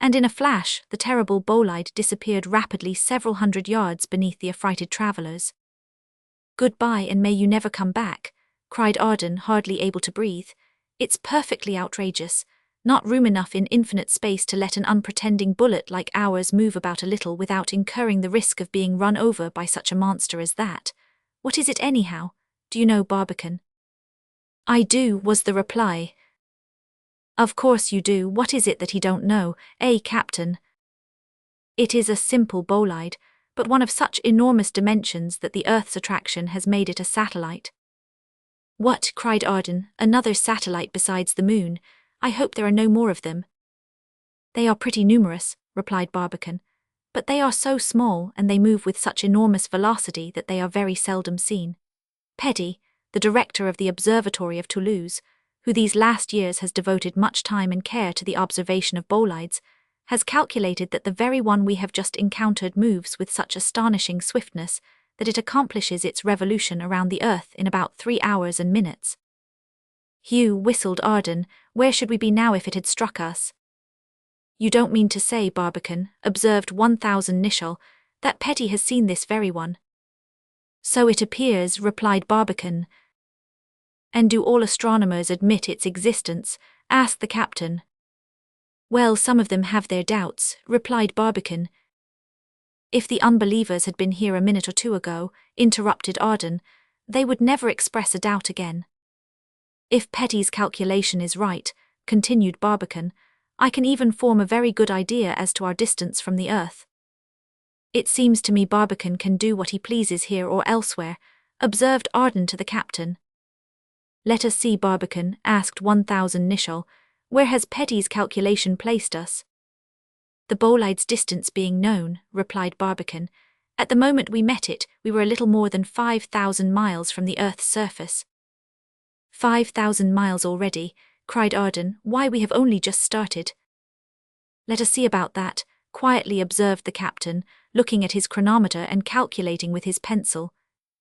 Speaker 1: and in a flash the terrible bolide disappeared rapidly several hundred yards beneath the affrighted travellers. "Goodbye, and may you never come back," cried Arden, hardly able to breathe. "It's perfectly outrageous. Not room enough in infinite space to let an unpretending bullet like ours move about a little without incurring the risk of being run over by such a monster as that. What is it anyhow? Do you know, Barbicane?" "I do," was the reply. "Of course you do. What is it that he don't know, eh, Captain?" "It is a simple bolide, but one of such enormous dimensions that the Earth's attraction has made it a satellite." "What?" cried Arden. "Another satellite besides the moon? I hope there are no more of them." "They are pretty numerous," replied Barbicane, "but they are so small and they move with such enormous velocity that they are very seldom seen. Petit, the director of the Observatory of Toulouse, who these last years has devoted much time and care to the observation of bolides, has calculated that the very one we have just encountered moves with such astonishing swiftness that it accomplishes its revolution around the Earth in about 3 hours and minutes." "Hugh," whistled Arden, "where should we be now if it had struck us?" "You don't mean to say, Barbicane," observed 1000 Nicholl, "that Petit has seen this very one?" "So it appears," replied Barbicane. "And do all astronomers admit its existence?" asked the captain. "Well, some of them have their doubts," replied Barbicane. "If the unbelievers had been here a minute or two ago," interrupted Arden, "they would never express a doubt again." "If Petty's calculation is right," continued Barbicane, "I can even form a very good idea as to our distance from the Earth." "It seems to me Barbicane can do what he pleases here or elsewhere," observed Arden to the captain. "Let us see, Barbicane," asked 1000 Nicholl, "where has Petty's calculation placed us?" "The bolide's distance being known," replied Barbicane, "at the moment we met it, we were a little more than 5000 miles from the Earth's surface." 5000 miles already," cried Arden. "Why, we have only just started." "Let us see about that," quietly observed the captain, looking at his chronometer and calculating with his pencil.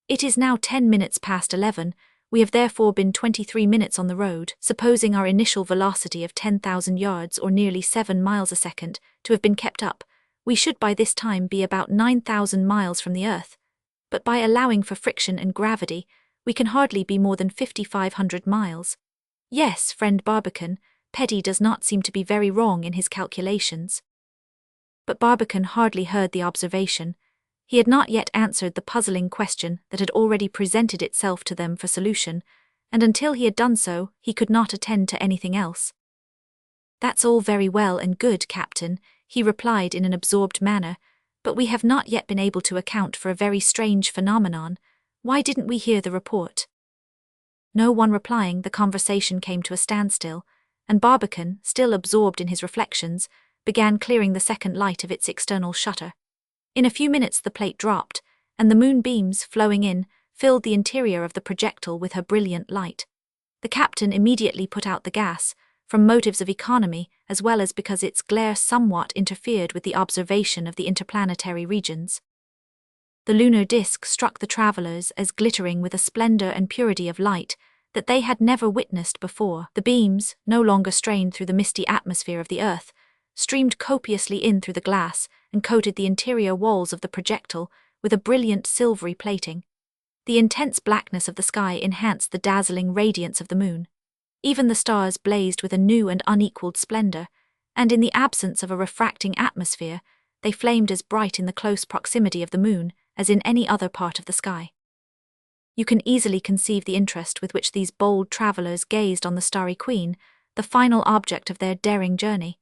Speaker 1: "It is now 10 minutes past 11. We have therefore been 23 minutes on the road. Supposing our initial velocity of 10,000 yards or nearly 7 miles a second to have been kept up, we should by this time be about 9,000 miles from the Earth. But by allowing for friction and gravity, we can hardly be more than 5,500 miles. Yes, friend Barbicane, Petty does not seem to be very wrong in his calculations." But Barbicane hardly heard the observation. He had not yet answered the puzzling question that had already presented itself to them for solution, and until he had done so, he could not attend to anything else. "That's all very well and good, Captain," he replied in an absorbed manner, "but we have not yet been able to account for a very strange phenomenon. Why didn't we hear the report?" No one replying, the conversation came to a standstill, and Barbicane, still absorbed in his reflections, began clearing the second light of its external shutter. In a few minutes the plate dropped, and the moonbeams, flowing in, filled the interior of the projectile with her brilliant light. The captain immediately put out the gas, from motives of economy as well as because its glare somewhat interfered with the observation of the interplanetary regions. The lunar disk struck the travelers as glittering with a splendor and purity of light that they had never witnessed before. The beams, no longer strained through the misty atmosphere of the Earth, streamed copiously in through the glass and coated the interior walls of the projectile with a brilliant silvery plating. The intense blackness of the sky enhanced the dazzling radiance of the moon. Even the stars blazed with a new and unequaled splendor, and in the absence of a refracting atmosphere, they flamed as bright in the close proximity of the moon as in any other part of the sky. You can easily conceive the interest with which these bold travelers gazed on the Starry Queen, the final object of their daring journey.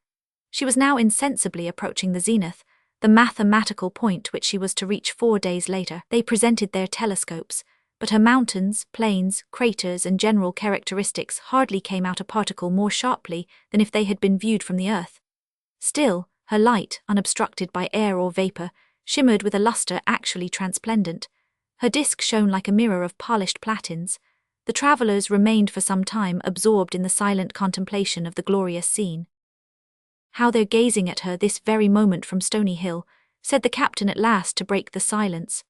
Speaker 1: She was now insensibly approaching the zenith, the mathematical point which she was to reach 4 days later. They presented their telescopes, but her mountains, plains, craters, and general characteristics hardly came out a particle more sharply than if they had been viewed from the Earth. Still, her light, unobstructed by air or vapor, shimmered with a luster actually transplendent. Her disk shone like a mirror of polished platins. The travelers remained for some time absorbed in the silent contemplation of the glorious scene. "How they're gazing at her this very moment from Stony Hill," said the captain at last to break the silence.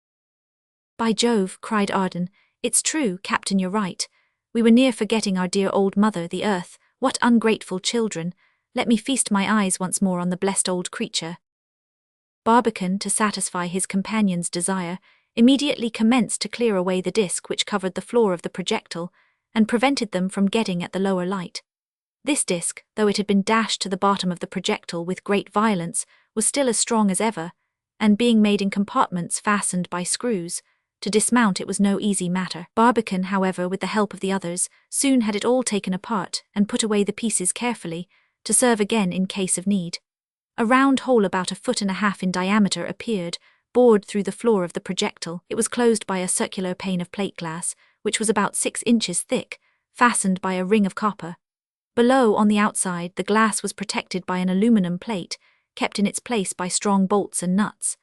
Speaker 1: "By Jove," cried Arden, "it's true, Captain, you're right. We were near forgetting our dear old mother, the Earth. What ungrateful children! Let me feast my eyes once more on the blessed old creature." Barbicane, to satisfy his companion's desire, immediately commenced to clear away the disk which covered the floor of the projectile and prevented them from getting at the lower light. This disk, though it had been dashed to the bottom of the projectile with great violence, was still as strong as ever, and being made in compartments fastened by screws, to dismount it was no easy matter. Barbicane, however, with the help of the others, soon had it all taken apart and put away the pieces carefully, to serve again in case of need. A round hole about 1.5 feet in diameter appeared, bored through the floor of the projectile. It was closed by a circular pane of plate glass, which was about 6 inches thick, fastened by a ring of copper. Below, on the outside, the glass was protected by an aluminum plate, kept in its place by strong bolts and nuts.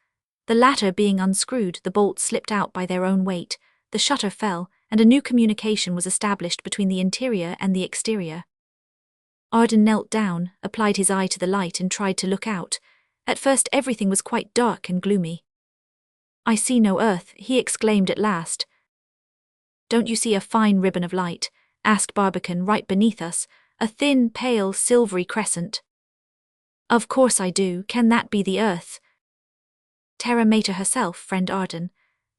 Speaker 1: The latter being unscrewed, the bolts slipped out by their own weight, the shutter fell, and a new communication was established between the interior and the exterior. Arden knelt down, applied his eye to the light and tried to look out. At first everything was quite dark and gloomy. "I see no Earth," he exclaimed at last. "Don't you see a fine ribbon of light?" asked Barbicane, "right beneath us, a thin, pale, silvery crescent?" "Of course I do. Can that be the Earth?" "Terra Mater herself, friend Arden.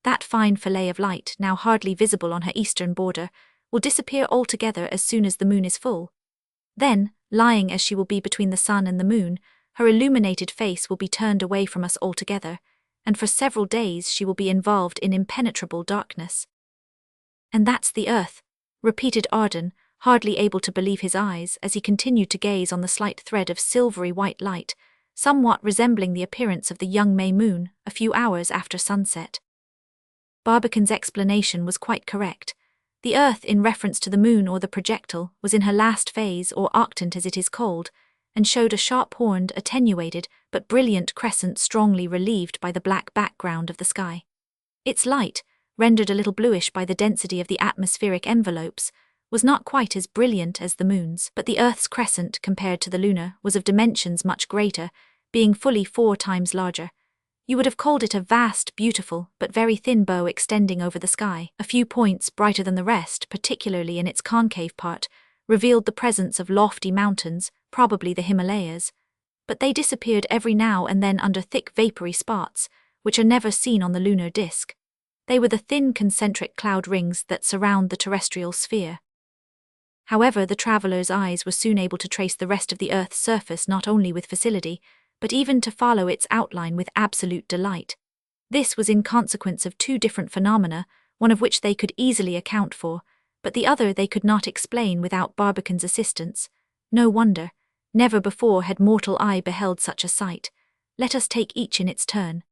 Speaker 1: That fine fillet of light, now hardly visible on her eastern border, will disappear altogether as soon as the moon is full. Then, lying as she will be between the sun and the moon, her illuminated face will be turned away from us altogether, and for several days she will be involved in impenetrable darkness." "And that's the Earth," repeated Arden, hardly able to believe his eyes as he continued to gaze on the slight thread of silvery white light, somewhat resembling the appearance of the young May moon a few hours after sunset. Barbicane's explanation was quite correct. The Earth, in reference to the moon or the projectile, was in her last phase, or octant as it is called, and showed a sharp-horned, attenuated, but brilliant crescent strongly relieved by the black background of the sky. Its light, rendered a little bluish by the density of the atmospheric envelopes, was not quite as brilliant as the moon's, but the Earth's crescent, compared to the lunar, was of dimensions much greater, being fully 4 times larger. You would have called it a vast, beautiful, but very thin bow extending over the sky. A few points, brighter than the rest, particularly in its concave part, revealed the presence of lofty mountains, probably the Himalayas, but they disappeared every now and then under thick vapory spots, which are never seen on the lunar disk. They were the thin concentric cloud rings that surround the terrestrial sphere. However, the travelers' eyes were soon able to trace the rest of the Earth's surface not only with facility, but even to follow its outline with absolute delight. This was in consequence of 2 different phenomena, one of which they could easily account for, but the other they could not explain without Barbicane's assistance. No wonder. Never before had mortal eye beheld such a sight. Let us take each in its turn.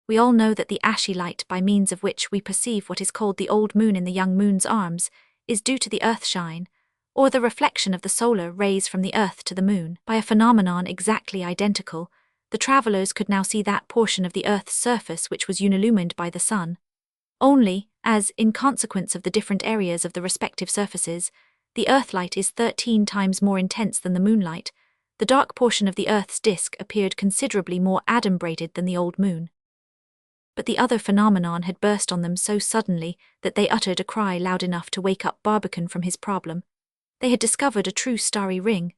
Speaker 1: We all know that the ashy light by means of which we perceive what is called the old moon in the young moon's arms is due to the earth shine, or the reflection of the solar rays from the earth to the moon. By a phenomenon exactly identical, the travellers could now see that portion of the earth's surface which was unilumined by the sun. Only, as, in consequence of the different areas of the respective surfaces, the earthlight is 13 times more intense than the moonlight, the dark portion of the earth's disk appeared considerably more adumbrated than the old moon. But the other phenomenon had burst on them so suddenly that they uttered a cry loud enough to wake up Barbicane from his problem. They had discovered a true starry ring.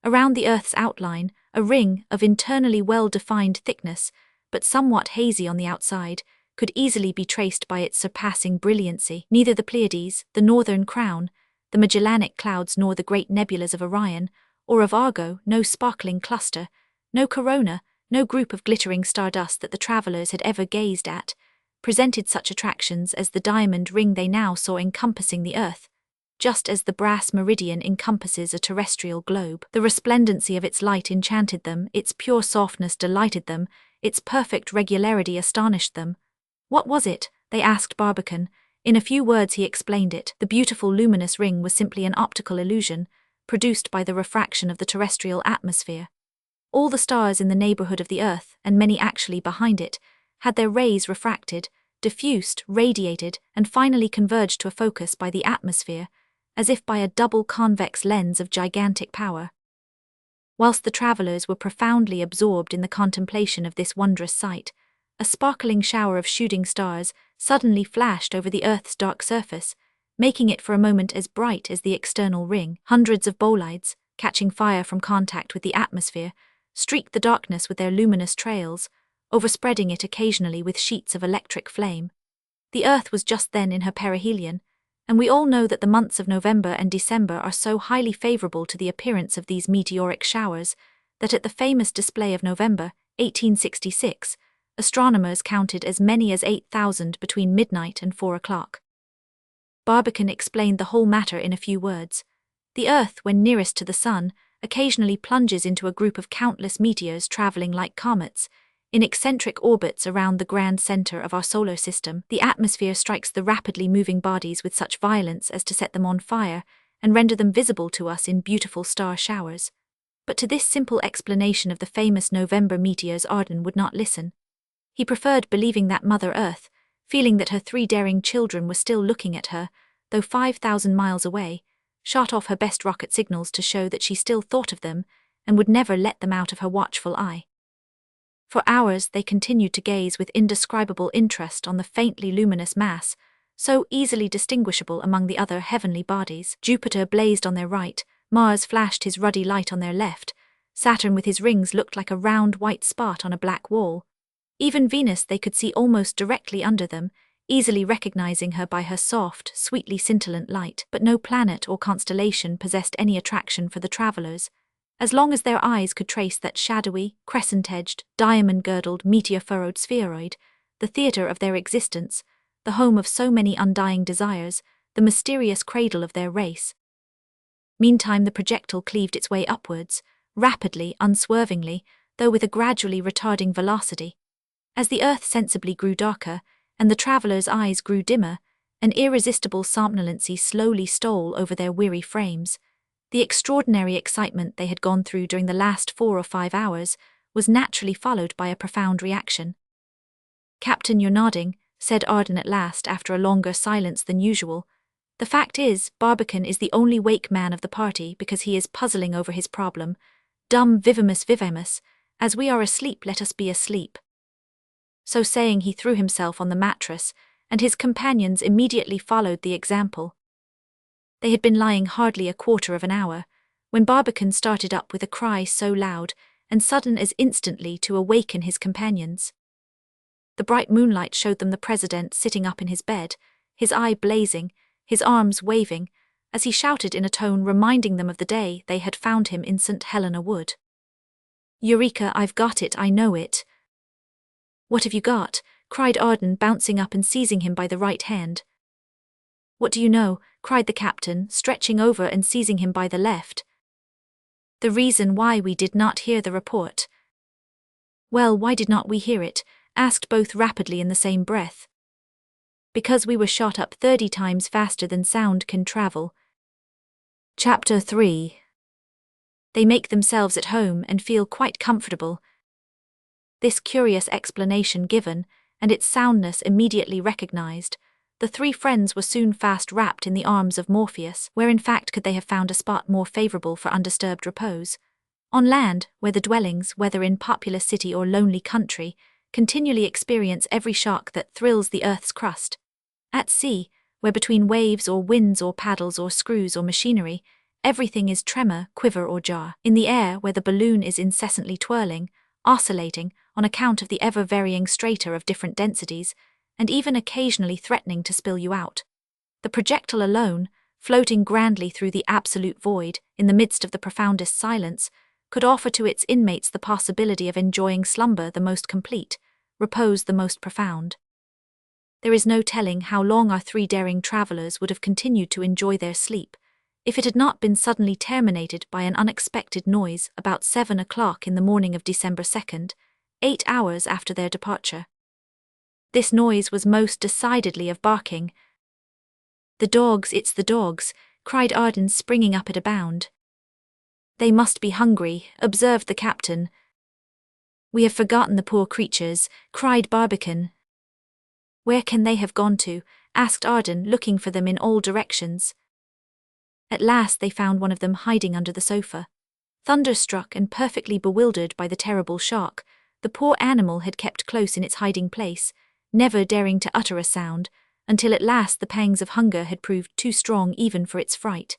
Speaker 1: Around the earth's outline, a ring of internally well-defined thickness, but somewhat hazy on the outside, could easily be traced by its surpassing brilliancy. Neither the Pleiades, the Northern Crown, the Magellanic Clouds nor the great nebulas of Orion, or of Argo, no sparkling cluster, no corona, no group of glittering stardust that the travellers had ever gazed at, presented such attractions as the diamond ring they now saw encompassing the earth, just as the brass meridian encompasses a terrestrial globe. The resplendency of its light enchanted them, its pure softness delighted them, its perfect regularity astonished them. What was it? They asked Barbicane. In a few words he explained it. The beautiful luminous ring was simply an optical illusion, produced by the refraction of the terrestrial atmosphere. All the stars in the neighborhood of the Earth, and many actually behind it, had their rays refracted, diffused, radiated, and finally converged to a focus by the atmosphere, as if by a double convex lens of gigantic power. Whilst the travellers were profoundly absorbed in the contemplation of this wondrous sight, a sparkling shower of shooting stars suddenly flashed over the Earth's dark surface, making it for a moment as bright as the external ring. Hundreds of bolides, catching fire from contact with the atmosphere, streaked the darkness with their luminous trails, overspreading it occasionally with sheets of electric flame. The Earth was just then in her perihelion, and we all know that the months of November and December are so highly favorable to the appearance of these meteoric showers that at the famous display of November, 1866, astronomers counted as many as 8,000 between midnight and 4 o'clock. Barbicane explained the whole matter in a few words. The Earth, when nearest to the Sun, occasionally plunges into a group of countless meteors traveling like comets, in eccentric orbits around the grand center of our solar system. The atmosphere strikes the rapidly moving bodies with such violence as to set them on fire and render them visible to us in beautiful star showers. But to this simple explanation of the famous November meteors Arden would not listen. He preferred believing that Mother Earth, feeling that her 3 daring children were still looking at her, though 5,000 miles away, shot off her best rocket signals to show that she still thought of them and would never let them out of her watchful eye. For hours they continued to gaze with indescribable interest on the faintly luminous mass, so easily distinguishable among the other heavenly bodies. Jupiter blazed on their right, Mars flashed his ruddy light on their left, Saturn with his rings looked like a round white spot on a black wall. Even Venus they could see almost directly under them, easily recognizing her by her soft, sweetly scintillant light. But no planet or constellation possessed any attraction for the travellers. As long as their eyes could trace that shadowy, crescent-edged, diamond-girdled, meteor-furrowed spheroid, the theatre of their existence, the home of so many undying desires, the mysterious cradle of their race. Meantime the projectile cleaved its way upwards, rapidly, unswervingly, though with a gradually retarding velocity. As the earth sensibly grew darker, and the travellers' eyes grew dimmer, an irresistible somnolency slowly stole over their weary frames. The extraordinary excitement they had gone through during the last 4 or 5 hours was naturally followed by a profound reaction. "Captain, you're nodding," said Arden at last after a longer silence than usual. "The fact is, Barbicane is the only wake man of the party because he is puzzling over his problem. Dum vivimus vivemus, as we are asleep let us be asleep." So saying he threw himself on the mattress, and his companions immediately followed the example. They had been lying hardly a quarter of an hour, when Barbicane started up with a cry so loud and sudden as instantly to awaken his companions. The bright moonlight showed them the president sitting up in his bed, his eye blazing, his arms waving, as he shouted in a tone reminding them of the day they had found him in St. Helena Wood. "Eureka, I've got it, I know it." "What have you got?" cried Arden, bouncing up and seizing him by the right hand. "What do you know?" cried the captain, stretching over and seizing him by the left. The reason why we did not hear the report. Well, why did not we hear it? Asked both rapidly in the same breath. Because we were shot up 30 times faster than sound can travel. Chapter 3. They make themselves at home and feel quite comfortable. This curious explanation given, and its soundness immediately recognized, the three friends were soon fast wrapped in the arms of Morpheus, where in fact could they have found a spot more favorable for undisturbed repose? On land, where the dwellings, whether in populous city or lonely country, continually experience every shock that thrills the earth's crust. At sea, where between waves or winds or paddles or screws or machinery, everything is tremor, quiver or jar. In the air, where the balloon is incessantly twirling, oscillating, on account of the ever-varying strata of different densities, and even occasionally threatening to spill you out. The projectile alone, floating grandly through the absolute void, in the midst of the profoundest silence, could offer to its inmates the possibility of enjoying slumber the most complete, repose the most profound. There is no telling how long our three daring travelers would have continued to enjoy their sleep, if it had not been suddenly terminated by an unexpected noise about 7 o'clock in the morning of December 2nd, 8 hours after their departure. This noise was most decidedly of barking. "The dogs, it's the dogs," cried Arden, springing up at a bound. "They must be hungry," observed the captain. "We have forgotten the poor creatures," cried Barbican. "Where can they have gone to?" asked Arden, looking for them in all directions. At last they found one of them hiding under the sofa. Thunderstruck and perfectly bewildered by the terrible shock, the poor animal had kept close in its hiding place, never daring to utter a sound, until at last the pangs of hunger had proved too strong even for its fright.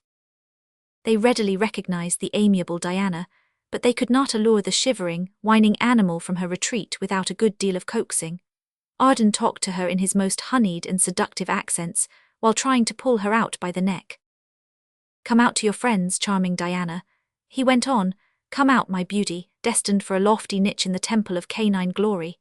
Speaker 1: They readily recognized the amiable Diana, but they could not allure the shivering, whining animal from her retreat without a good deal of coaxing. Arden talked to her in his most honeyed and seductive accents, while trying to pull her out by the neck. "Come out to your friends, charming Diana," he went on. "Come out, my beauty, destined for a lofty niche in the temple of canine glory.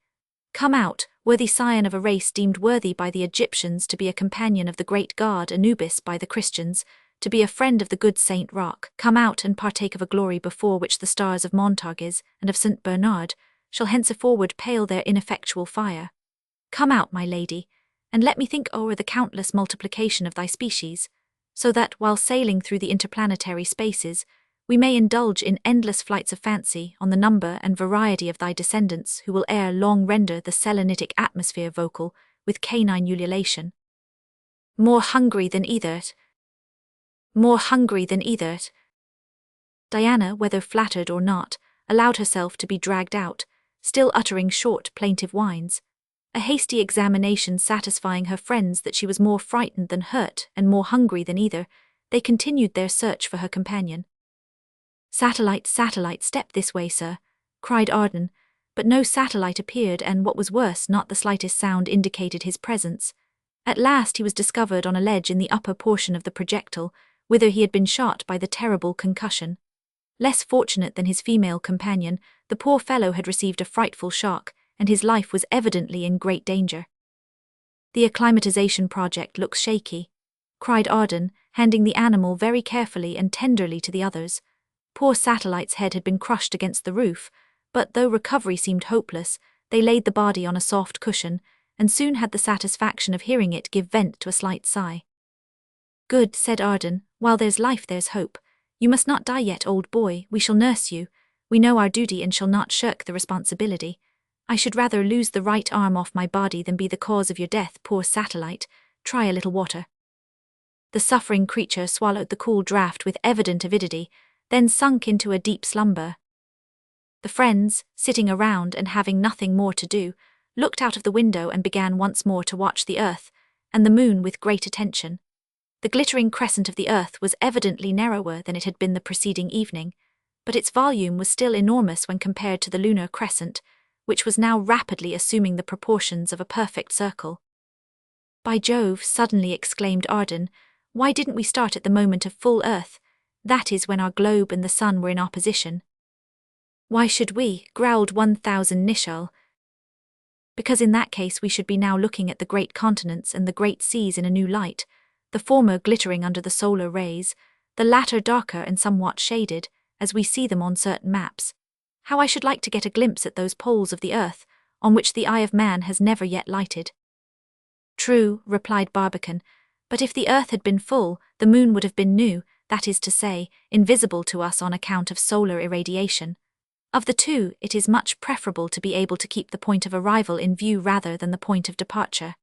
Speaker 1: Come out, worthy scion of a race deemed worthy by the Egyptians to be a companion of the great god Anubis by the Christians, to be a friend of the good Saint Roch. Come out and partake of a glory before which the stars of Montargis and of St. Bernard shall henceforward pale their ineffectual fire. Come out, my lady, and let me think o'er the countless multiplication of thy species, so that, while sailing through the interplanetary spaces, we may indulge in endless flights of fancy on the number and variety of thy descendants who will ere long render the selenitic atmosphere vocal with canine ululation. More hungry than either. More hungry than either." Diana, whether flattered or not, allowed herself to be dragged out, still uttering short, plaintive whines. A hasty examination satisfying her friends that she was more frightened than hurt and more hungry than either, they continued their search for her companion. "Satellite, satellite, step this way, sir," cried Arden, but no satellite appeared, and what was worse, not the slightest sound indicated his presence. At last he was discovered on a ledge in the upper portion of the projectile, whither he had been shot by the terrible concussion. Less fortunate than his female companion, the poor fellow had received a frightful shock, and his life was evidently in great danger. "The acclimatization project looks shaky," cried Arden, handing the animal very carefully and tenderly to the others. Poor Satellite's head had been crushed against the roof, but though recovery seemed hopeless, they laid the body on a soft cushion, and soon had the satisfaction of hearing it give vent to a slight sigh. "Good," said Arden, "while there's life there's hope. You must not die yet, old boy, we shall nurse you. We know our duty and shall not shirk the responsibility. I should rather lose the right arm off my body than be the cause of your death, poor Satellite. Try a little water." The suffering creature swallowed the cool draught with evident avidity, then sunk into a deep slumber. The friends, sitting around and having nothing more to do, looked out of the window and began once more to watch the earth and the moon with great attention. The glittering crescent of the earth was evidently narrower than it had been the preceding evening, but its volume was still enormous when compared to the lunar crescent, which was now rapidly assuming the proportions of a perfect circle. "By Jove," suddenly exclaimed Arden, "why didn't we start at the moment of full earth? That is, when our globe and the sun were in opposition." "Why should we?" growled 1,000 Nicholl. "Because in that case we should be now looking at the great continents and the great seas in a new light, the former glittering under the solar rays, the latter darker and somewhat shaded, as we see them on certain maps. How I should like to get a glimpse at those poles of the earth, on which the eye of man has never yet lighted. True, replied Barbicane, but if the earth had been full, the moon would have been new, that is to say, invisible to us on account of solar irradiation. Of the two, it is much preferable to be able to keep the point of arrival in view rather than the point of departure.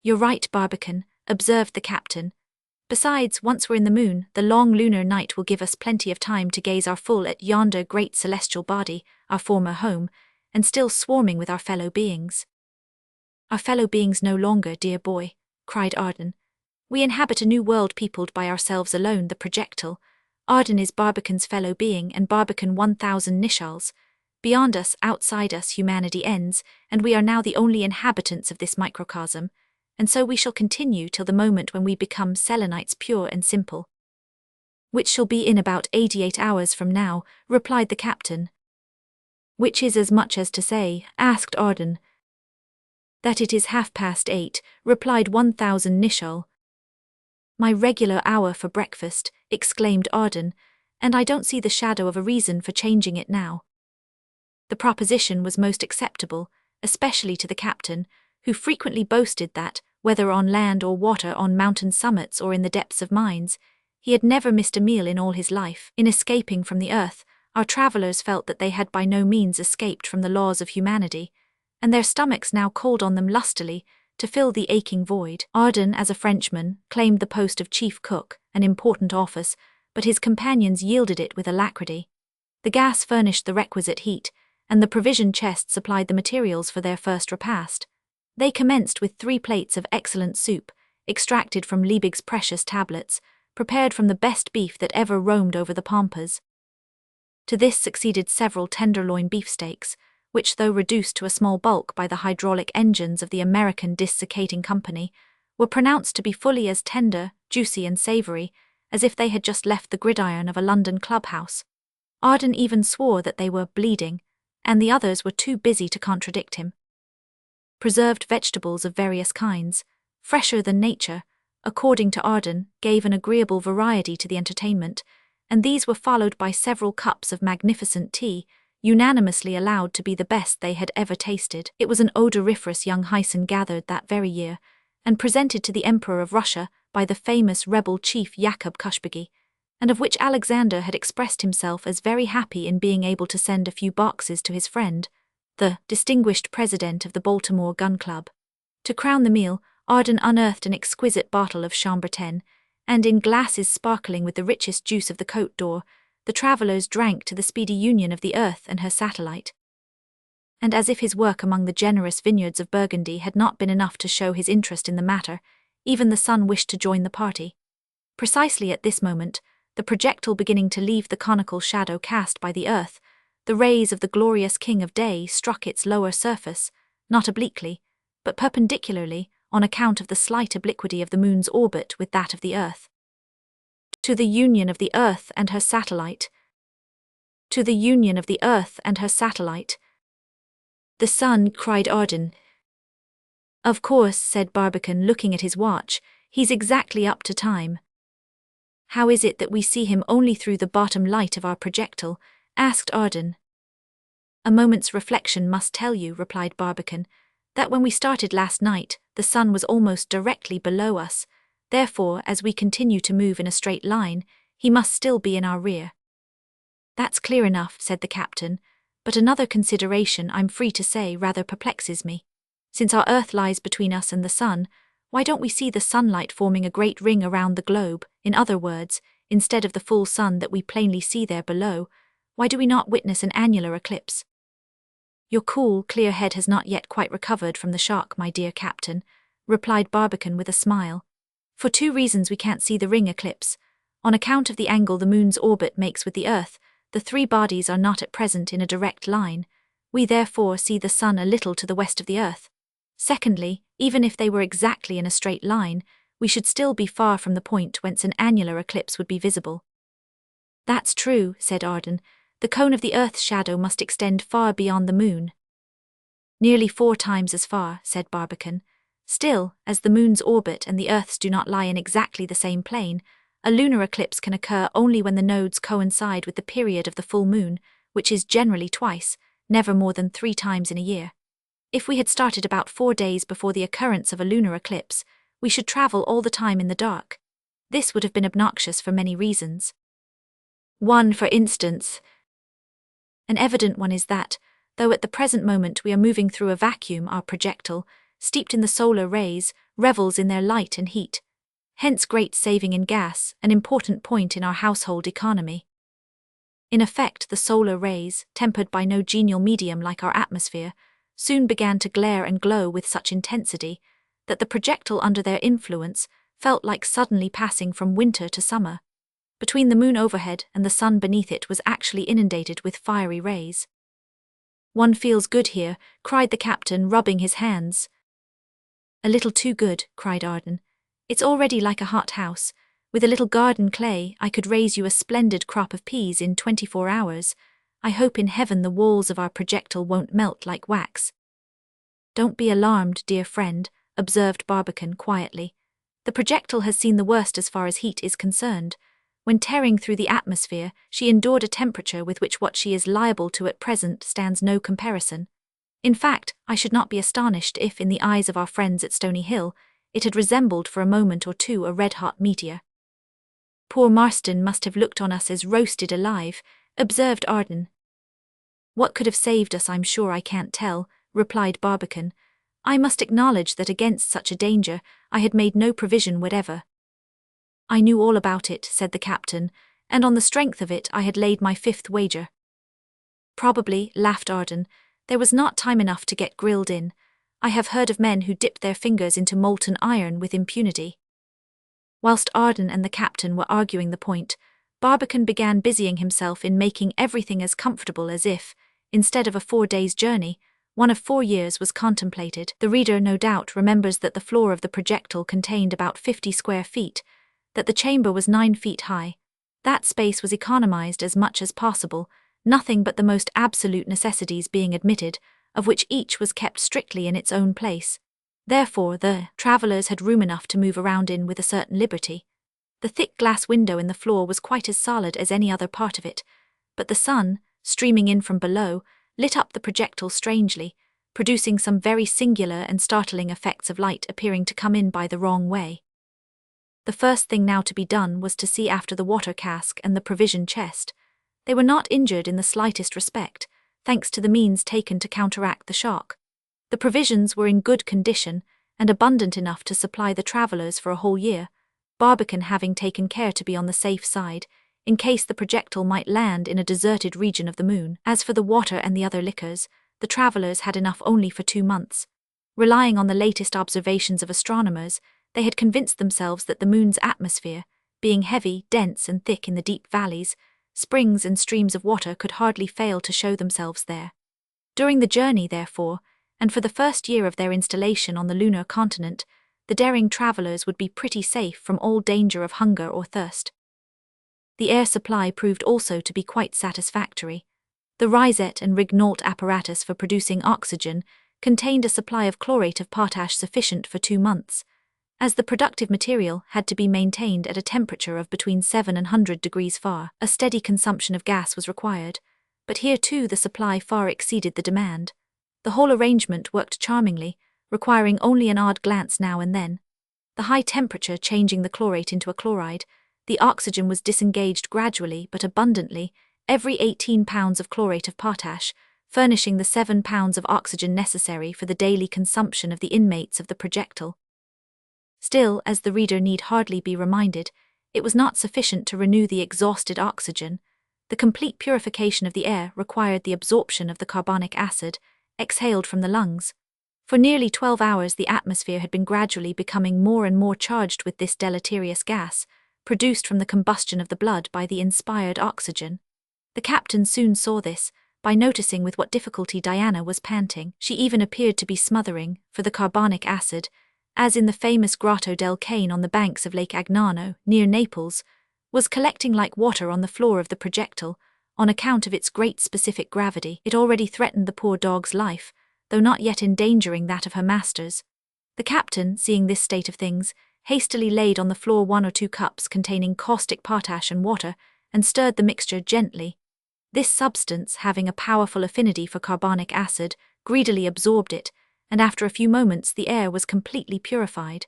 Speaker 1: You're right, Barbicane, observed the captain. Besides, once we're in the moon, the long lunar night will give us plenty of time to gaze our full at yonder great celestial body, our former home, and still swarming with our fellow beings. Our fellow beings no longer, dear boy, cried Arden. We inhabit a new world peopled by ourselves alone, the projectile. Arden is Barbicane's fellow being, and Barbicane 1,000 Nicholls. Beyond us, outside us, humanity ends, and we are now the only inhabitants of this microcosm, and so we shall continue till the moment when we become Selenites pure and simple. Which shall be in about 88 hours from now, replied the captain. Which is as much as to say, asked Arden. That it is 8:30, replied 1,000 Nicholl. My regular hour for breakfast, exclaimed Arden, and I don't see the shadow of a reason for changing it now. The proposition was most acceptable, especially to the captain, who frequently boasted that, whether on land or water, on mountain summits or in the depths of mines, he had never missed a meal in all his life. In escaping from the earth, our travellers felt that they had by no means escaped from the laws of humanity, and their stomachs now called on them lustily to fill the aching void. Arden, as a Frenchman, claimed the post of chief cook, an important office, but his companions yielded it with alacrity. The gas furnished the requisite heat, and the provision chest supplied the materials for their first repast. They commenced with 3 plates of excellent soup, extracted from Liebig's precious tablets, prepared from the best beef that ever roamed over the pampas. To this succeeded several tenderloin beefsteaks, which, though reduced to a small bulk by the hydraulic engines of the American Desiccating Company, were pronounced to be fully as tender, juicy and savoury, as if they had just left the gridiron of a London clubhouse. Arden even swore that they were bleeding, and the others were too busy to contradict him. Preserved vegetables of various kinds, fresher than nature, according to Arden, gave an agreeable variety to the entertainment, and these were followed by several cups of magnificent tea, unanimously allowed to be the best they had ever tasted. It was an odoriferous young hyson gathered that very year, and presented to the Emperor of Russia by the famous rebel chief Yakub Kushbegi, and of which Alexander had expressed himself as very happy in being able to send a few boxes to his friend, the distinguished president of the Baltimore Gun Club. To crown the meal, Arden unearthed an exquisite bottle of Chambertin, and in glasses sparkling with the richest juice of the Côte d'Or, the travellers drank to the speedy union of the earth and her satellite. And as if his work among the generous vineyards of Burgundy had not been enough to show his interest in the matter, even the sun wished to join the party. Precisely at this moment, the projectile beginning to leave the conical shadow cast by the earth, the rays of the glorious king of day struck its lower surface, not obliquely, but perpendicularly, on account of the slight obliquity of the moon's orbit with that of the earth. To the union of the earth and her satellite. To the union of the earth and her satellite. The sun, cried Arden. Of course, said Barbicane, looking at his watch, he's exactly up to time. How is it that we see him only through the bottom light of our projectile? Asked Arden. A moment's reflection must tell you, replied Barbicane, that when we started last night, the sun was almost directly below us. Therefore, as we continue to move in a straight line, he must still be in our rear. That's clear enough, said the captain, but another consideration, I'm free to say, rather perplexes me. Since our earth lies between us and the sun, why don't we see the sunlight forming a great ring around the globe? In other words, instead of the full sun that we plainly see there below, why do we not witness an annular eclipse? Your cool, clear head has not yet quite recovered from the shock, my dear captain, replied Barbicane with a smile. For 2 reasons we can't see the ring eclipse. On account of the angle the moon's orbit makes with the earth, the 3 bodies are not at present in a direct line. We therefore see the sun a little to the west of the earth. Secondly, even if they were exactly in a straight line, we should still be far from the point whence an annular eclipse would be visible. That's true, said Arden. The cone of the earth's shadow must extend far beyond the moon. Nearly 4 times as far, said Barbicane. Still, as the moon's orbit and the earth's do not lie in exactly the same plane, A lunar eclipse can occur only when the nodes coincide with the period of the full moon, which is generally twice, never more than 3 times in a year. If we had started about 4 days before the occurrence of a lunar eclipse, we should travel all the time in the dark. This would have been obnoxious for many reasons. One, for instance, an evident one is that, though at the present moment we are moving through a vacuum, our projectile, steeped in the solar rays, revels in their light and heat. Hence great saving in gas, an important point in our household economy. In effect, the solar rays, tempered by no genial medium like our atmosphere, soon began to glare and glow with such intensity that the projectile under their influence felt like suddenly passing from winter to summer. Between the moon overhead and the sun beneath it was actually inundated with fiery rays. "One feels good here," cried the captain, rubbing his hands. "A little too good," cried Arden. "It's already like a hot house. With a little garden clay, I could raise you a splendid crop of peas in 24 hours. I hope in heaven the walls of our projectile won't melt like wax." "Don't be alarmed, dear friend," observed Barbicane quietly. "The projectile has seen the worst as far as heat is concerned. When tearing through the atmosphere, she endured a temperature with which what she is liable to at present stands no comparison. In fact, I should not be astonished if, in the eyes of our friends at Stony Hill, it had resembled for a moment or two a red-hot meteor." "Poor Marston must have looked on us as roasted alive," observed Arden. "What could have saved us, I'm sure I can't tell," replied Barbicane. "I must acknowledge that against such a danger I had made no provision whatever." "I knew all about it," said the captain, "and on the strength of it I had laid my 5th wager." "Probably," laughed Arden, "there was not time enough to get grilled in. I have heard of men who dipped their fingers into molten iron with impunity." Whilst Arden and the captain were arguing the point, Barbicane began busying himself in making everything as comfortable as if, instead of a 4 days' journey, one of 4 years was contemplated. The reader no doubt remembers that the floor of the projectile contained about 50 square feet, that the chamber was 9 feet high. That space was economized as much as possible, nothing but the most absolute necessities being admitted, of which each was kept strictly in its own place. Therefore, the travelers had room enough to move around in with a certain liberty. The thick glass window in the floor was quite as solid as any other part of it, but the sun, streaming in from below, lit up the projectile strangely, producing some very singular and startling effects of light appearing to come in by the wrong way. The first thing now to be done was to see after the water cask and the provision chest. They were not injured in the slightest respect, thanks to the means taken to counteract the shock. The provisions were in good condition, and abundant enough to supply the travellers for a whole year, Barbicane having taken care to be on the safe side, in case the projectile might land in a deserted region of the moon. As for the water and the other liquors, the travellers had enough only for 2 months. Relying on the latest observations of astronomers, they had convinced themselves that the moon's atmosphere, being heavy, dense, and thick in the deep valleys, springs and streams of water could hardly fail to show themselves there. During the journey, therefore, and for the first year of their installation on the lunar continent, the daring travellers would be pretty safe from all danger of hunger or thirst. The air supply proved also to be quite satisfactory. The Rysette and Rignault apparatus for producing oxygen contained a supply of chlorate of potash sufficient for 2 months, as the productive material had to be maintained at a temperature of between 7 and 100 degrees Fahr. A steady consumption of gas was required, but here too the supply far exceeded the demand. The whole arrangement worked charmingly, requiring only an odd glance now and then. The high temperature changing the chlorate into a chloride, the oxygen was disengaged gradually but abundantly, every 18 pounds of chlorate of potash, furnishing the 7 pounds of oxygen necessary for the daily consumption of the inmates of the projectile. Still, as the reader need hardly be reminded, it was not sufficient to renew the exhausted oxygen. The complete purification of the air required the absorption of the carbonic acid, exhaled from the lungs. For nearly 12 hours the atmosphere had been gradually becoming more and more charged with this deleterious gas, produced from the combustion of the blood by the inspired oxygen. The captain soon saw this, by noticing with what difficulty Diana was panting. She even appeared to be smothering, for the carbonic acid, as in the famous Grotto del Cane on the banks of Lake Agnano, near Naples, was collecting like water on the floor of the projectile, on account of its great specific gravity. It already threatened the poor dog's life, though not yet endangering that of her master's. The captain, seeing this state of things, hastily laid on the floor 1 or 2 cups containing caustic potash and water, and stirred the mixture gently. This substance, having a powerful affinity for carbonic acid, greedily absorbed it, and after a few moments the air was completely purified.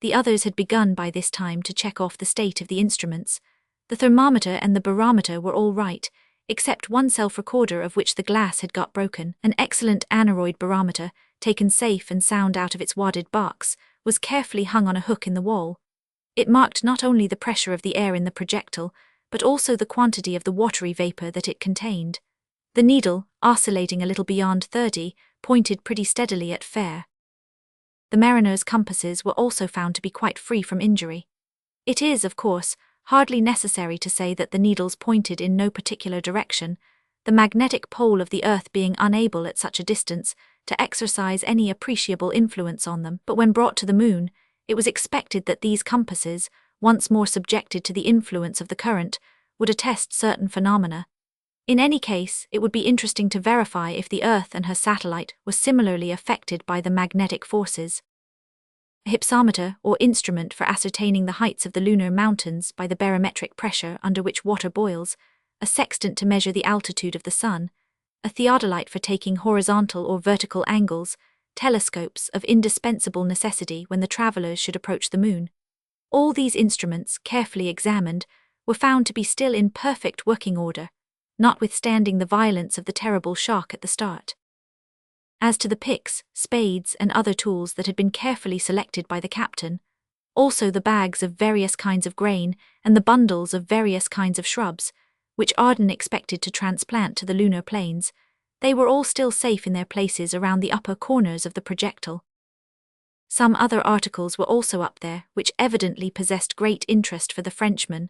Speaker 1: The others had begun by this time to check off the state of the instruments. The thermometer and the barometer were all right, except one self-recorder of which the glass had got broken. An excellent aneroid barometer, taken safe and sound out of its wadded box, was carefully hung on a hook in the wall. It marked not only the pressure of the air in the projectile, but also the quantity of the watery vapor that it contained. The needle, oscillating a little beyond 30, pointed pretty steadily at fair. The mariners' compasses were also found to be quite free from injury. It is, of course, hardly necessary to say that the needles pointed in no particular direction, the magnetic pole of the earth being unable at such a distance to exercise any appreciable influence on them. But when brought to the moon, it was expected that these compasses, once more subjected to the influence of the current, would attest certain phenomena. In any case, it would be interesting to verify if the Earth and her satellite were similarly affected by the magnetic forces. A hypsometer, or instrument for ascertaining the heights of the lunar mountains by the barometric pressure under which water boils, a sextant to measure the altitude of the sun, a theodolite for taking horizontal or vertical angles, telescopes of indispensable necessity when the travelers should approach the moon. All these instruments, carefully examined, were found to be still in perfect working order, notwithstanding the violence of the terrible shock at the start. As to the picks, spades, and other tools that had been carefully selected by the captain, also the bags of various kinds of grain and the bundles of various kinds of shrubs, which Arden expected to transplant to the lunar plains, they were all still safe in their places around the upper corners of the projectile. Some other articles were also up there, which evidently possessed great interest for the Frenchman.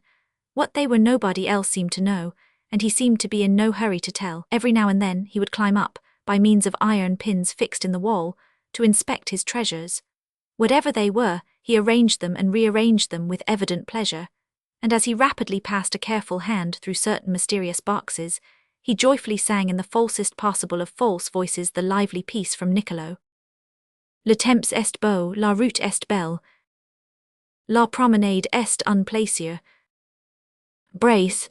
Speaker 1: What they were nobody else seemed to know, and he seemed to be in no hurry to tell. Every now and then he would climb up, by means of iron pins fixed in the wall, to inspect his treasures. Whatever they were, he arranged them and rearranged them with evident pleasure, and as he rapidly passed a careful hand through certain mysterious boxes, he joyfully sang in the falsest possible of false voices the lively piece from Nicholl. Le temps est beau, la route est belle, la promenade est un plaisir. Brace.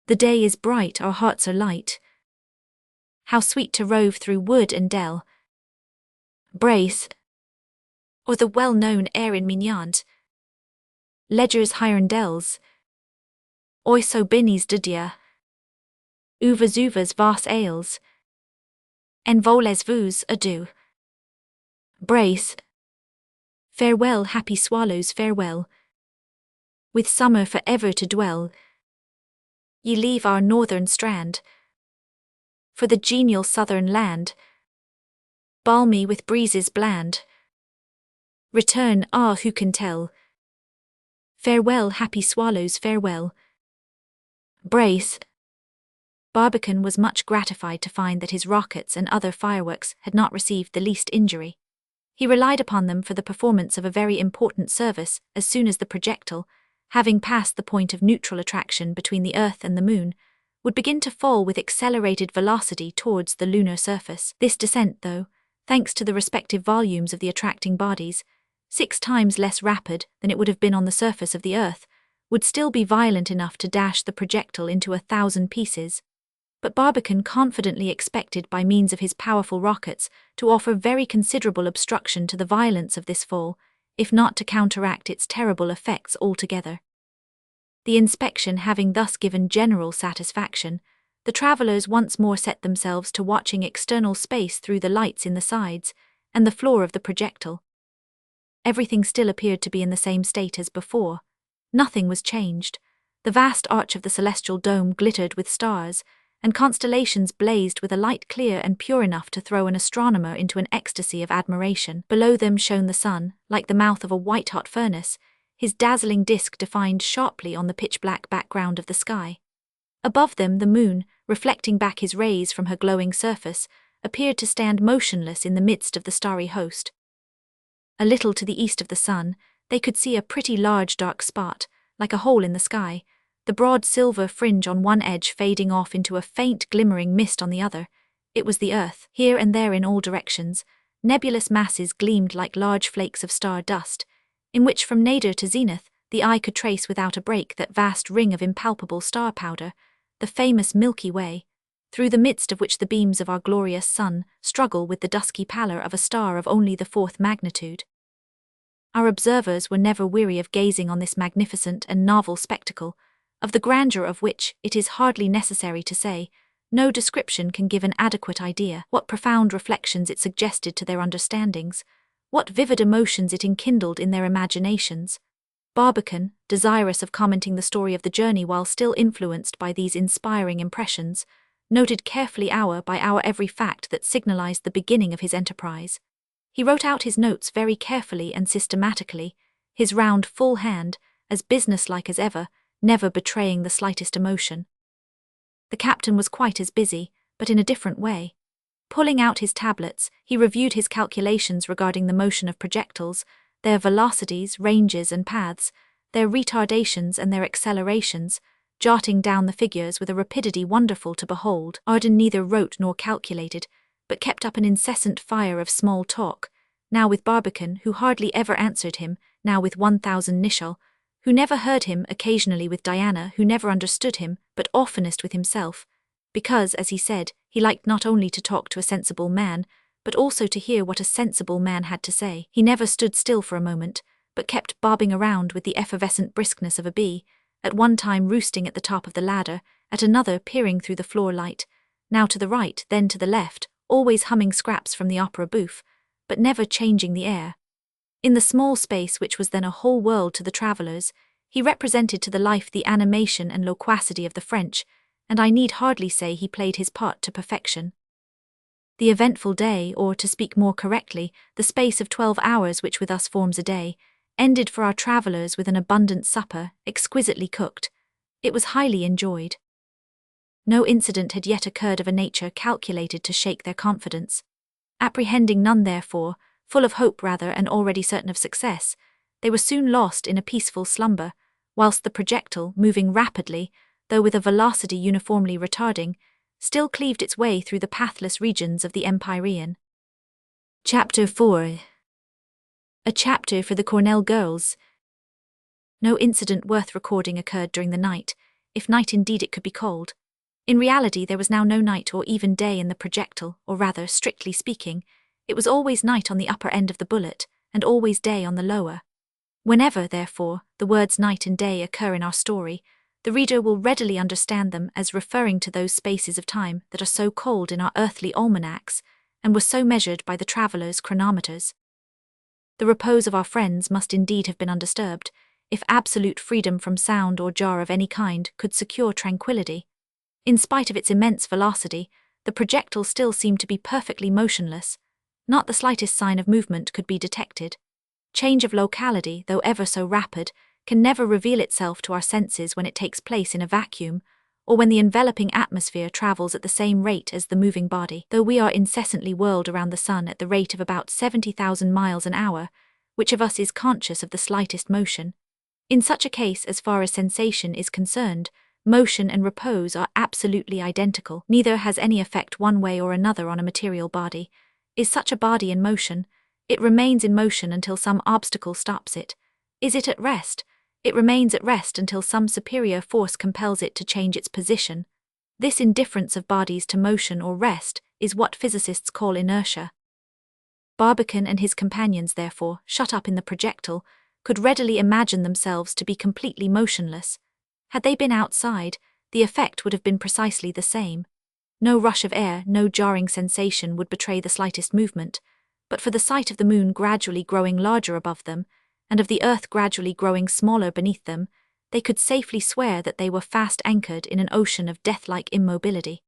Speaker 1: The day is bright, our hearts are light. How sweet to rove through wood and dell. Brace. Or the well-known air in Mignonde. Ledger's Hirondelles. Oiseau Binny's de Dieu. Uvas uvas vas ales. Envolez-vous, adieu. Brace. Farewell, happy swallows, farewell. With summer for ever to dwell. Ye leave our northern strand for the genial southern land, balmy with breezes bland. Return, ah, who can tell? Farewell, happy swallows, farewell. Brace. Barbicane was much gratified to find that his rockets and other fireworks had not received the least injury. He relied upon them for the performance of a very important service as soon as the projectile, having passed the point of neutral attraction between the Earth and the Moon, would begin to fall with accelerated velocity towards the lunar surface. This descent, though, thanks to the respective volumes of the attracting bodies, 6 times less rapid than it would have been on the surface of the Earth, would still be violent enough to dash the projectile into 1,000 pieces. But Barbicane confidently expected by means of his powerful rockets to offer very considerable obstruction to the violence of this fall, if not to counteract its terrible effects altogether. The inspection having thus given general satisfaction, the travellers once more set themselves to watching external space through the lights in the sides and the floor of the projectile. Everything still appeared to be in the same state as before. Nothing was changed. The vast arch of the celestial dome glittered with stars, and constellations blazed with a light clear and pure enough to throw an astronomer into an ecstasy of admiration. Below them shone the sun, like the mouth of a white-hot furnace, his dazzling disk defined sharply on the pitch-black background of the sky. Above them the moon, reflecting back his rays from her glowing surface, appeared to stand motionless in the midst of the starry host. A little to the east of the sun, they could see a pretty large dark spot, like a hole in the sky, the broad silver fringe on one edge fading off into a faint glimmering mist on the other. It was the Earth. Here and there in all directions, nebulous masses gleamed like large flakes of star dust, in which from nadir to zenith, the eye could trace without a break that vast ring of impalpable star powder, the famous Milky Way, through the midst of which the beams of our glorious sun struggle with the dusky pallor of a star of only the fourth magnitude. Our observers were never weary of gazing on this magnificent and novel spectacle, of the grandeur of which, it is hardly necessary to say, no description can give an adequate idea. What profound reflections it suggested to their understandings, what vivid emotions it enkindled in their imaginations. Barbicane, desirous of commenting the story of the journey while still influenced by these inspiring impressions, noted carefully hour by hour every fact that signalized the beginning of his enterprise. He wrote out his notes very carefully and systematically, his round, full hand, as businesslike as ever, never betraying the slightest emotion. The captain was quite as busy, but in a different way. Pulling out his tablets, he reviewed his calculations regarding the motion of projectiles, their velocities, ranges, and paths, their retardations and their accelerations, jotting down the figures with a rapidity wonderful to behold. Arden neither wrote nor calculated, but kept up an incessant fire of small talk, now with Barbicane, who hardly ever answered him, now with 1,000 Nicholl, who never heard him, occasionally with Diana, who never understood him, but oftenest with himself, because, as he said, he liked not only to talk to a sensible man, but also to hear what a sensible man had to say. He never stood still for a moment, but kept bobbing around with the effervescent briskness of a bee, at one time roosting at the top of the ladder, at another peering through the floor light, now to the right, then to the left, always humming scraps from the opera bouffe, but never changing the air. In the small space which was then a whole world to the travellers, he represented to the life the animation and loquacity of the French, and I need hardly say he played his part to perfection. The eventful day, or to speak more correctly, the space of 12 hours which with us forms a day, ended for our travellers with an abundant supper, exquisitely cooked. It was highly enjoyed. No incident had yet occurred of a nature calculated to shake their confidence. Apprehending none, therefore, full of hope rather and already certain of success, they were soon lost in a peaceful slumber, whilst the projectile, moving rapidly, though with a velocity uniformly retarding, still cleaved its way through the pathless regions of the Empyrean. Chapter 4. A chapter for the Cornell girls. No incident worth recording occurred during the night, if night indeed it could be called. In reality there was now no night or even day in the projectile, or rather, strictly speaking, it was always night on the upper end of the bullet, and always day on the lower. Whenever, therefore, the words night and day occur in our story, the reader will readily understand them as referring to those spaces of time that are so called in our earthly almanacs, and were so measured by the travellers' chronometers. The repose of our friends must indeed have been undisturbed, if absolute freedom from sound or jar of any kind could secure tranquillity. In spite of its immense velocity, the projectile still seemed to be perfectly motionless. Not the slightest sign of movement could be detected. Change of locality, though ever so rapid, can never reveal itself to our senses when it takes place in a vacuum, or when the enveloping atmosphere travels at the same rate as the moving body. Though we are incessantly whirled around the sun at the rate of about 70,000 miles an hour, which of us is conscious of the slightest motion? In such a case, as far as sensation is concerned, motion and repose are absolutely identical. Neither has any effect one way or another on a material body. Is such a body in motion? It remains in motion until some obstacle stops it. Is it at rest? It remains at rest until some superior force compels it to change its position. This indifference of bodies to motion or rest is what physicists call inertia. Barbicane and his companions, therefore, shut up in the projectile, could readily imagine themselves to be completely motionless. Had they been outside, the effect would have been precisely the same. No rush of air, no jarring sensation would betray the slightest movement, but for the sight of the moon gradually growing larger above them, and of the earth gradually growing smaller beneath them, they could safely swear that they were fast anchored in an ocean of death-like immobility.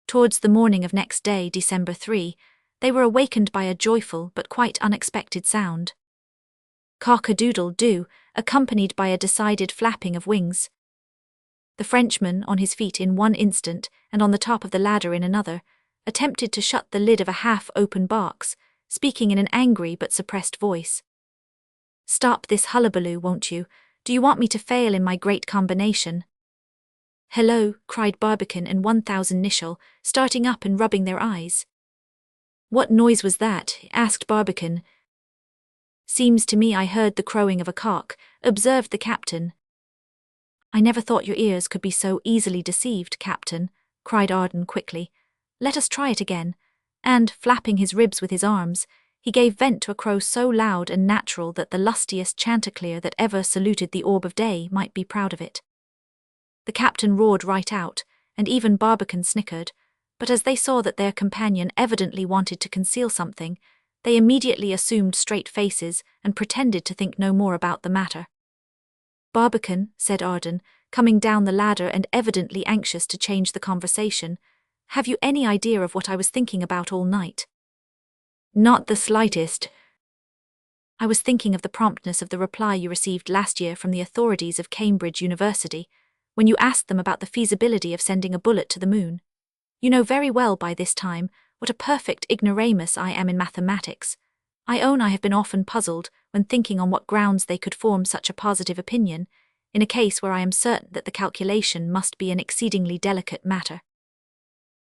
Speaker 1: Towards the morning of next day, December 3, they were awakened by a joyful but quite unexpected sound. Cock-a-doodle-doo, accompanied by a decided flapping of wings. The Frenchman, on his feet in one instant, and on the top of the ladder in another, attempted to shut the lid of a half-open box, speaking in an angry but suppressed voice. "Stop this hullabaloo, won't you? Do you want me to fail in my great combination?" "Hello," cried Barbicane and 1,000 Nicholl, starting up and rubbing their eyes. "What noise was that?" asked Barbicane. Seems to me I heard the crowing of a cock, observed the captain. I never thought your ears could be so easily deceived, Captain, cried Arden quickly. Let us try it again. And, flapping his ribs with his arms, he gave vent to a crow so loud and natural that the lustiest chanticleer that ever saluted the orb of day might be proud of it. The captain roared right out, and even Barbicane snickered, but as they saw that their companion evidently wanted to conceal something, they immediately assumed straight faces and pretended to think no more about the matter. Barbicane, said Arden, coming down the ladder and evidently anxious to change the conversation, have you any idea of what I was thinking about all night? Not the slightest. I was thinking of the promptness of the reply you received last year from the authorities of Cambridge University, when you asked them about the feasibility of sending a bullet to the moon. You know very well by this time what a perfect ignoramus I am in mathematics. I own I have been often puzzled when thinking on what grounds they could form such a positive opinion, in a case where I am certain that the calculation must be an exceedingly delicate matter.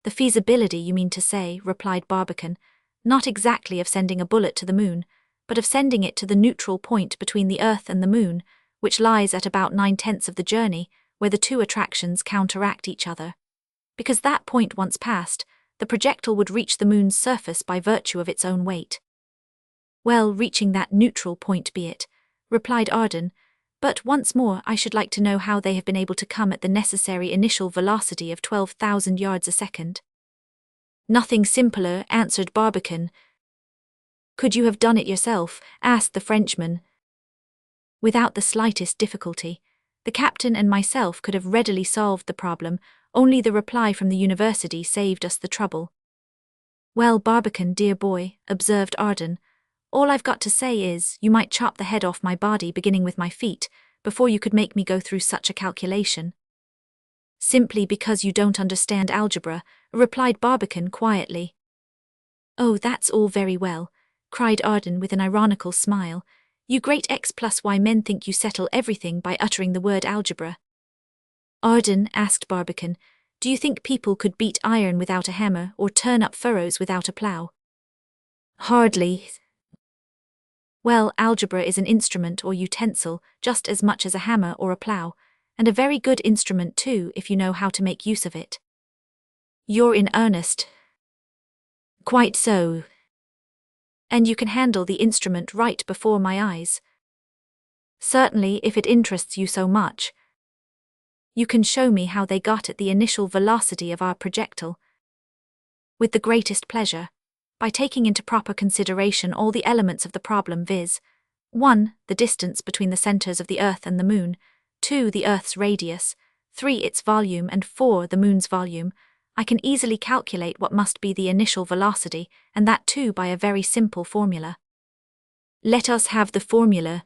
Speaker 1: The feasibility, you mean to say, replied Barbicane, not exactly of sending a bullet to the moon, but of sending it to the neutral point between the Earth and the moon, which lies at about 9/10 of the journey, where the two attractions counteract each other. Because that point once passed, the projectile would reach the moon's surface by virtue of its own weight. Well, reaching that neutral point be it, replied Arden, but once more I should like to know how they have been able to come at the necessary initial velocity of 12,000 yards a second. Nothing simpler, answered Barbicane. Could you have done it yourself? Asked the Frenchman. Without the slightest difficulty. The captain and myself could have readily solved the problem, only the reply from the university saved us the trouble. Well, Barbicane, dear boy, observed Arden, all I've got to say is, you might chop the head off my body beginning with my feet, before you could make me go through such a calculation. Simply because you don't understand algebra, replied Barbicane quietly. Oh, that's all very well, cried Arden with an ironical smile. You great X plus Y men think you settle everything by uttering the word algebra. Arden, asked Barbicane, do you think people could beat iron without a hammer or turn up furrows without a plough? Hardly. Well, algebra is an instrument or utensil just as much as a hammer or a plough, and a very good instrument too if you know how to make use of it. You're in earnest. Quite so. And you can handle the instrument right before my eyes. Certainly, if it interests you so much. You can show me how they got at the initial velocity of our projectile. With the greatest pleasure, by taking into proper consideration all the elements of the problem, viz. 1. The distance between the centers of the Earth and the Moon, 2. The Earth's radius, 3. Its volume, and 4. The Moon's volume, I can easily calculate what must be the initial velocity, and that too by a very simple formula. Let us have the formula.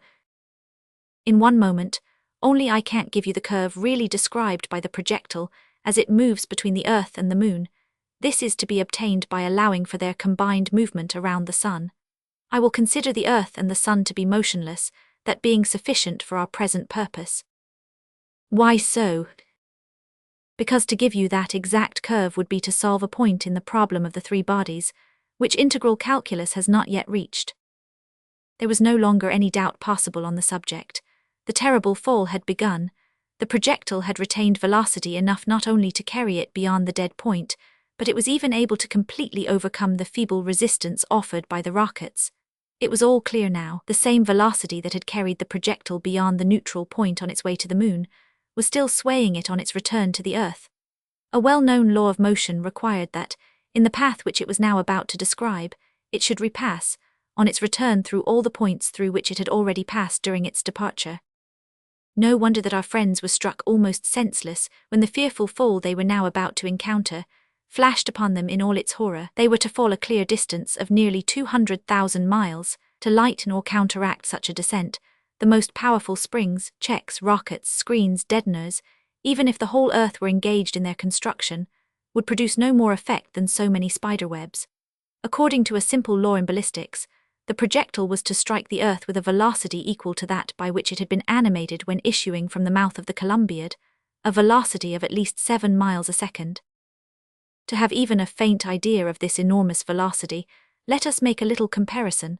Speaker 1: In one moment, only I can't give you the curve really described by the projectile as it moves between the Earth and the Moon. This is to be obtained by allowing for their combined movement around the Sun. I will consider the Earth and the Sun to be motionless, that being sufficient for our present purpose. Why so? Because to give you that exact curve would be to solve a point in the problem of the three bodies, which integral calculus has not yet reached. There was no longer any doubt possible on the subject. The terrible fall had begun. The projectile had retained velocity enough not only to carry it beyond the dead point, but it was even able to completely overcome the feeble resistance offered by the rockets. It was all clear now. The same velocity that had carried the projectile beyond the neutral point on its way to the Moon was still swaying it on its return to the Earth. A well-known law of motion required that, in the path which it was now about to describe, it should repass, on its return through all the points through which it had already passed during its departure. No wonder that our friends were struck almost senseless when the fearful fall they were now about to encounter flashed upon them in all its horror. They were to fall a clear distance of nearly 200,000 miles. To lighten or counteract such a descent, the most powerful springs, checks, rockets, screens, deadeners, even if the whole Earth were engaged in their construction, would produce no more effect than so many spiderwebs. According to a simple law in ballistics, the projectile was to strike the Earth with a velocity equal to that by which it had been animated when issuing from the mouth of the Columbiad, a velocity of at least 7 miles a second. To have even a faint idea of this enormous velocity, let us make a little comparison.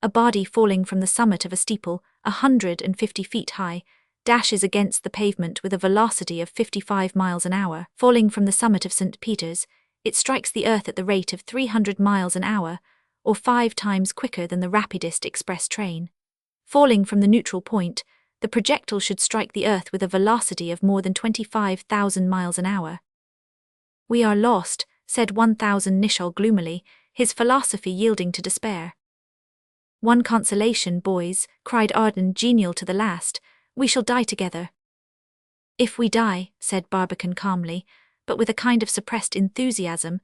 Speaker 1: A body falling from the summit of a steeple, 150 feet high, dashes against the pavement with a velocity of 55 miles an hour. Falling from the summit of St. Peter's, it strikes the earth at the rate of 300 miles an hour, or 5 times quicker than the rapidest express train. Falling from the neutral point, the projectile should strike the earth with a velocity of more than 25,000 miles an hour. "We are lost," said 1000 Nicholl gloomily, his philosophy yielding to despair. "One consolation, boys," cried Arden, genial to the last, "we shall die together." "If we die," said Barbicane calmly, but with a kind of suppressed enthusiasm,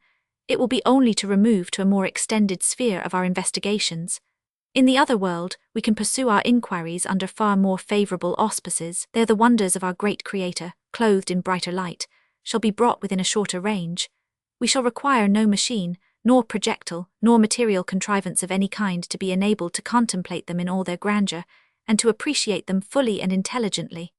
Speaker 1: "it will be only to remove to a more extended sphere of our investigations. In the other world, we can pursue our inquiries under far more favorable auspices. There the wonders of our great Creator, clothed in brighter light, shall be brought within a shorter range. We shall require no machine, nor projectile, nor material contrivance of any kind to be enabled to contemplate them in all their grandeur, and to appreciate them fully and intelligently.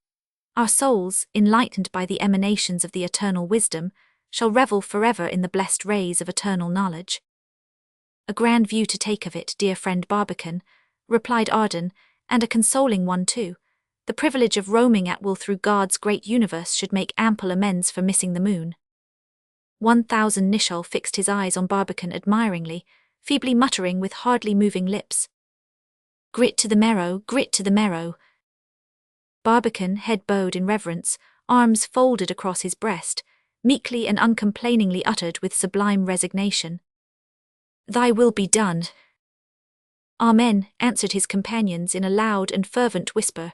Speaker 1: Our souls, enlightened by the emanations of the eternal wisdom, shall revel forever in the blessed rays of eternal knowledge." "A grand view to take of it, dear friend Barbicane," replied Arden, "and a consoling one too. The privilege of roaming at will through God's great universe should make ample amends for missing the moon." 1000 Nicholl fixed his eyes on Barbicane admiringly, feebly muttering with hardly moving lips, "Grit to the marrow, grit to the marrow." Barbicane, head bowed in reverence, arms folded across his breast, meekly and uncomplainingly uttered with sublime resignation, "Thy will be done." "Amen," answered his companions in a loud and fervent whisper.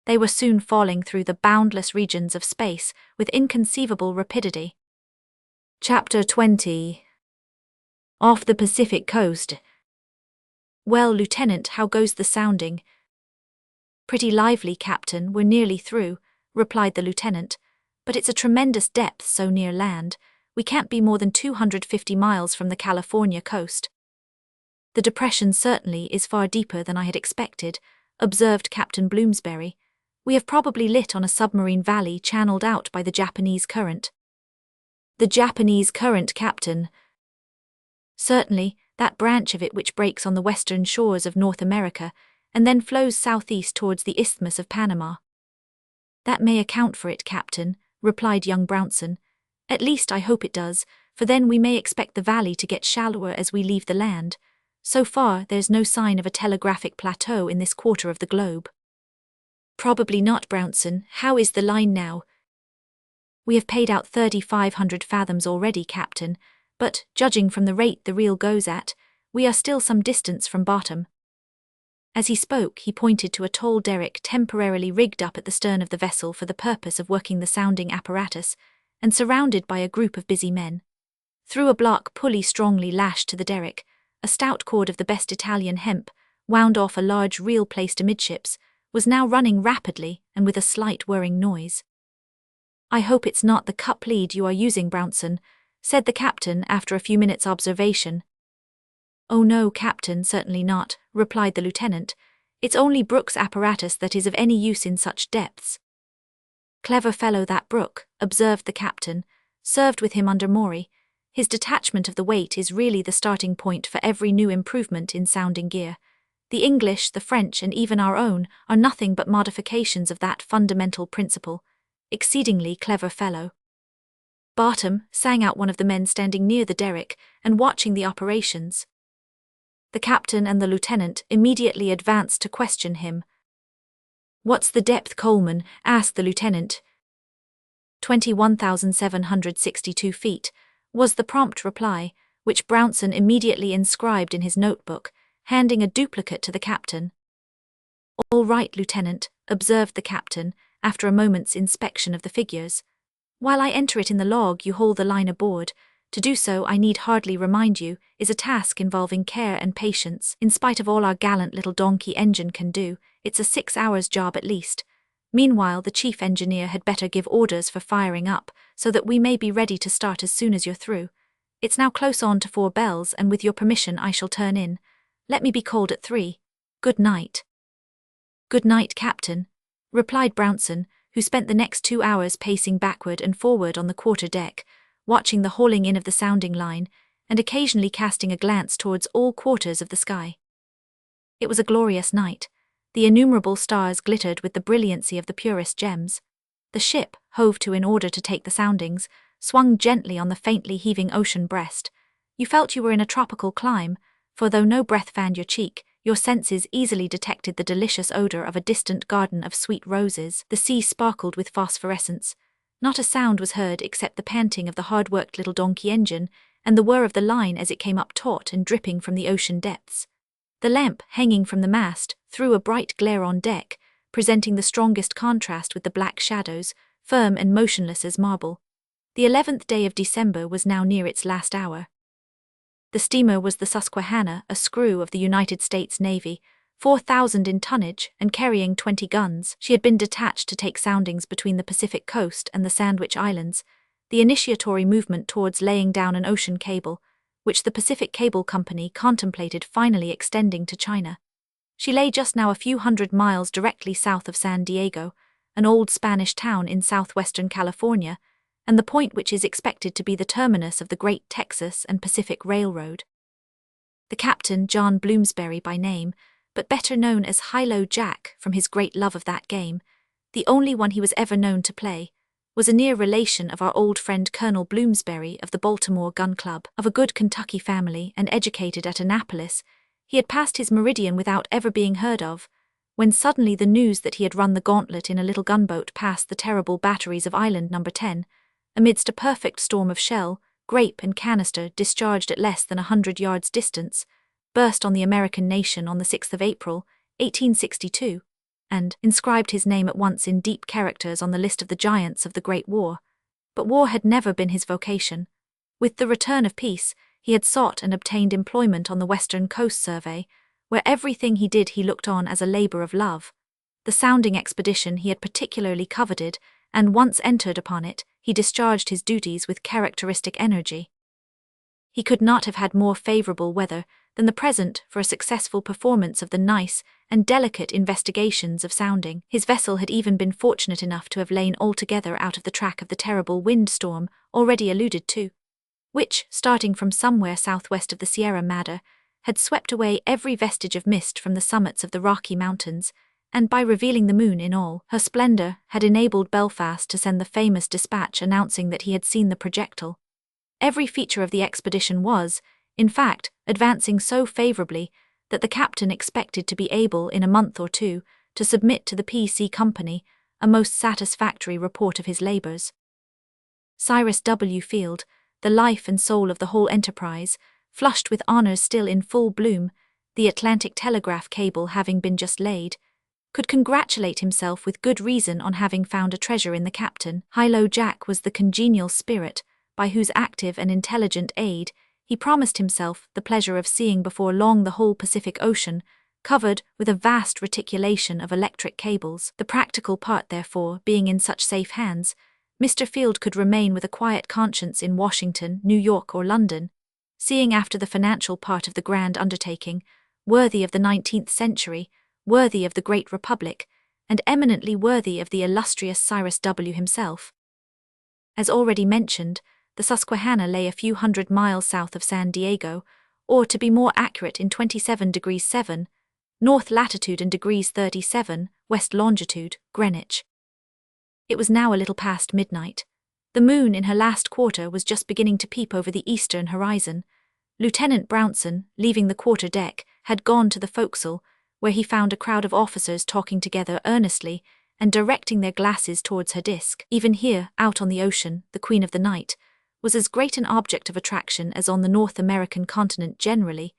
Speaker 1: They were soon falling through the boundless regions of space with inconceivable rapidity. Chapter 20. Off the Pacific coast. "Well, Lieutenant, how goes the sounding?" "Pretty lively, Captain, we're nearly through," replied the lieutenant, "but it's a tremendous depth so near land. We can't be more than 250 miles from the California coast." "The depression certainly is far deeper than I had expected," observed Captain Bloomsbury. "We have probably lit on a submarine valley channeled out by the Japanese current." "The Japanese current, Captain?" "Certainly, that branch of it which breaks on the western shores of North America, and then flows southeast towards the Isthmus of Panama." "That may account for it, Captain," replied young Brownson. "At least I hope it does, for then we may expect the valley to get shallower as we leave the land. So far, there's no sign of a telegraphic plateau in this quarter of the globe." "Probably not, Brownson. How is the line now?" "We have paid out 3,500 fathoms already, Captain, but, judging from the rate the reel goes at, we are still some distance from bottom." As he spoke, he pointed to a tall derrick temporarily rigged up at the stern of the vessel for the purpose of working the sounding apparatus, and surrounded by a group of busy men. Through a block pulley strongly lashed to the derrick, a stout cord of the best Italian hemp, wound off a large reel placed amidships, was now running rapidly and with a slight whirring noise. "I hope it's not the cup lead you are using, Brownson," said the captain after a few minutes' observation. "Oh no, Captain, certainly not," replied the lieutenant. "It's only Brooke's apparatus that is of any use in such depths." "Clever fellow that Brooke," observed the captain, "served with him under Maury. His detachment of the weight is really the starting point for every new improvement in sounding gear. The English, the French, and even our own are nothing but modifications of that fundamental principle. Exceedingly clever fellow." "Bottom," sang out one of the men standing near the derrick and watching the operations. The captain and the lieutenant immediately advanced to question him. "What's the depth, Coleman?" asked the lieutenant. 21,762 feet, was the prompt reply, which Brownson immediately inscribed in his notebook, handing a duplicate to the captain. "All right, Lieutenant," observed the captain, after a moment's inspection of the figures. "While I enter it in the log, you haul the line aboard. To do so, I need hardly remind you, is a task involving care and patience. In spite of all our gallant little donkey engine can do, it's a 6 hours job at least. Meanwhile, the chief engineer had better give orders for firing up, so that we may be ready to start as soon as you're through. It's now close on to 4 bells, and with your permission I shall turn in. Let me be called at 3. Good night." "Good night, Captain," replied Brownson, who spent the next 2 hours pacing backward and forward on the quarter deck, watching the hauling in of the sounding line, and occasionally casting a glance towards all quarters of the sky. It was a glorious night. The innumerable stars glittered with the brilliancy of the purest gems. The ship, hove to in order to take the soundings, swung gently on the faintly heaving ocean breast. You felt you were in a tropical clime, for though no breath fanned your cheek, your senses easily detected the delicious odor of a distant garden of sweet roses. The sea sparkled with phosphorescence. Not a sound was heard except the panting of the hard-worked little donkey engine and the whir of the line as it came up taut and dripping from the ocean depths. The lamp, hanging from the mast, threw a bright glare on deck, presenting the strongest contrast with the black shadows, firm and motionless as marble. The 11th day of December was now near its last hour. The steamer was the Susquehanna, a screw of the United States Navy, 4,000 in tonnage and carrying 20 guns. She had been detached to take soundings between the Pacific coast and the Sandwich Islands, the initiatory movement towards laying down an ocean cable, which the Pacific Cable Company contemplated finally extending to China. She lay just now a few hundred miles directly south of San Diego, an old Spanish town in southwestern California, and the point which is expected to be the terminus of the Great Texas and Pacific Railroad. The captain, John Bloomsbury by name, but better known as High-Low Jack from his great love of that game, the only one he was ever known to play, was a near relation of our old friend Colonel Bloomsbury of the Baltimore Gun Club. Of a good Kentucky family and educated at Annapolis, he had passed his meridian without ever being heard of, when suddenly the news that he had run the gauntlet in a little gunboat past the terrible batteries of Island No. 10, amidst a perfect storm of shell, grape and canister discharged at less than 100 yards distance, burst on the American nation on the 6th of April, 1862, and inscribed his name at once in deep characters on the list of the giants of the Great War. But war had never been his vocation. With the return of peace, he had sought and obtained employment on the Western Coast Survey, where everything he did he looked on as a labor of love. The sounding expedition he had particularly coveted, and once entered upon it, he discharged his duties with characteristic energy. He could not have had more favorable weather than the present for a successful performance of the nice and delicate investigations of sounding. His vessel had even been fortunate enough to have lain altogether out of the track of the terrible windstorm already alluded to, which, starting from somewhere southwest of the Sierra Madre, had swept away every vestige of mist from the summits of the Rocky Mountains, and by revealing the moon in all her splendor had enabled Belfast to send the famous dispatch announcing that he had seen the projectile. Every feature of the expedition was, in fact, advancing so favorably that the captain expected to be able in a month or two to submit to the P.C. Company a most satisfactory report of his labors. Cyrus W. Field, the life and soul of the whole enterprise, flushed with honors still in full bloom, the Atlantic telegraph cable having been just laid, could congratulate himself with good reason on having found a treasure in the captain. High-Low Jack was the congenial spirit by whose active and intelligent aid he promised himself the pleasure of seeing before long the whole Pacific Ocean, covered with a vast reticulation of electric cables. The practical part, therefore, being in such safe hands, Mr. Field could remain with a quiet conscience in Washington, New York, or London, seeing after the financial part of the grand undertaking, worthy of the 19th century, worthy of the great republic, and eminently worthy of the illustrious Cyrus W. himself. As already mentioned, the Susquehanna lay a few hundred miles south of San Diego, or to be more accurate in 27 degrees 7, north latitude and degrees 37, west longitude, Greenwich. It was now a little past midnight. The moon in her last quarter was just beginning to peep over the eastern horizon. Lieutenant Brownson, leaving the quarter-deck, had gone to the forecastle, where he found a crowd of officers talking together earnestly and directing their glasses towards her disk. Even here, out on the ocean, the queen of the night was as great an object of attraction as on the North American continent generally,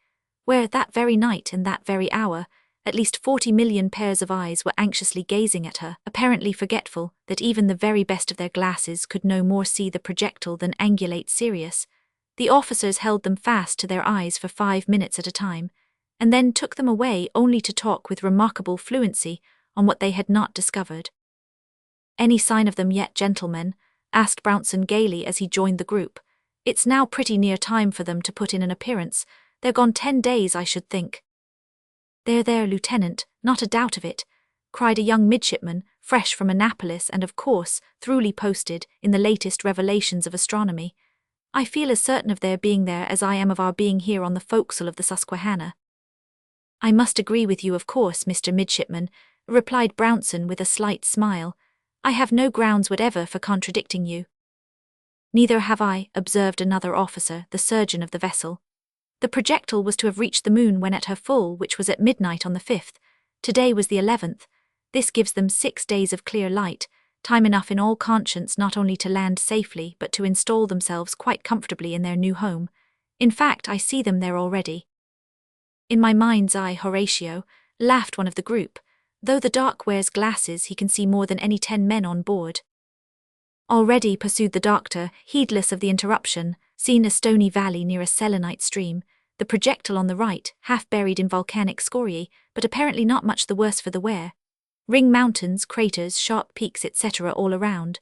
Speaker 1: where that very night and that very hour, at least 40 million pairs of eyes were anxiously gazing at her, apparently forgetful that even the very best of their glasses could no more see the projectile than angulate Sirius. The officers held them fast to their eyes for 5 minutes at a time, and then took them away only to talk with remarkable fluency on what they had not discovered. "Any sign of them yet, gentlemen?" asked Brownson gaily as he joined the group. "It's now pretty near time for them to put in an appearance. They're gone 10 days, I should think." There, Lieutenant, not a doubt of it," cried a young midshipman, fresh from Annapolis and of course thoroughly posted in the latest revelations of astronomy. "I feel as certain of their being there as I am of our being here on the forecastle of the Susquehanna." I must agree with you, of course, Mr. Midshipman, replied Brownson with a slight smile. I have no grounds whatever for contradicting you. Neither have I, observed another officer, the surgeon of the vessel. The projectile was to have reached the moon when at her full, which was at midnight on the 5th. Today was the 11th. This gives them 6 days of clear light, time enough in all conscience not only to land safely but to install themselves quite comfortably in their new home. In fact, I see them there already. In my mind's eye, Horatio, laughed one of the group. Though the Doc wears glasses, he can see more than any 10 men on board. Already, pursued the doctor, heedless of the interruption, seen a stony valley near a selenite stream, the projectile on the right, half buried in volcanic scoriae, but apparently not much the worse for the wear. Ring mountains, craters, sharp peaks, etc. all around.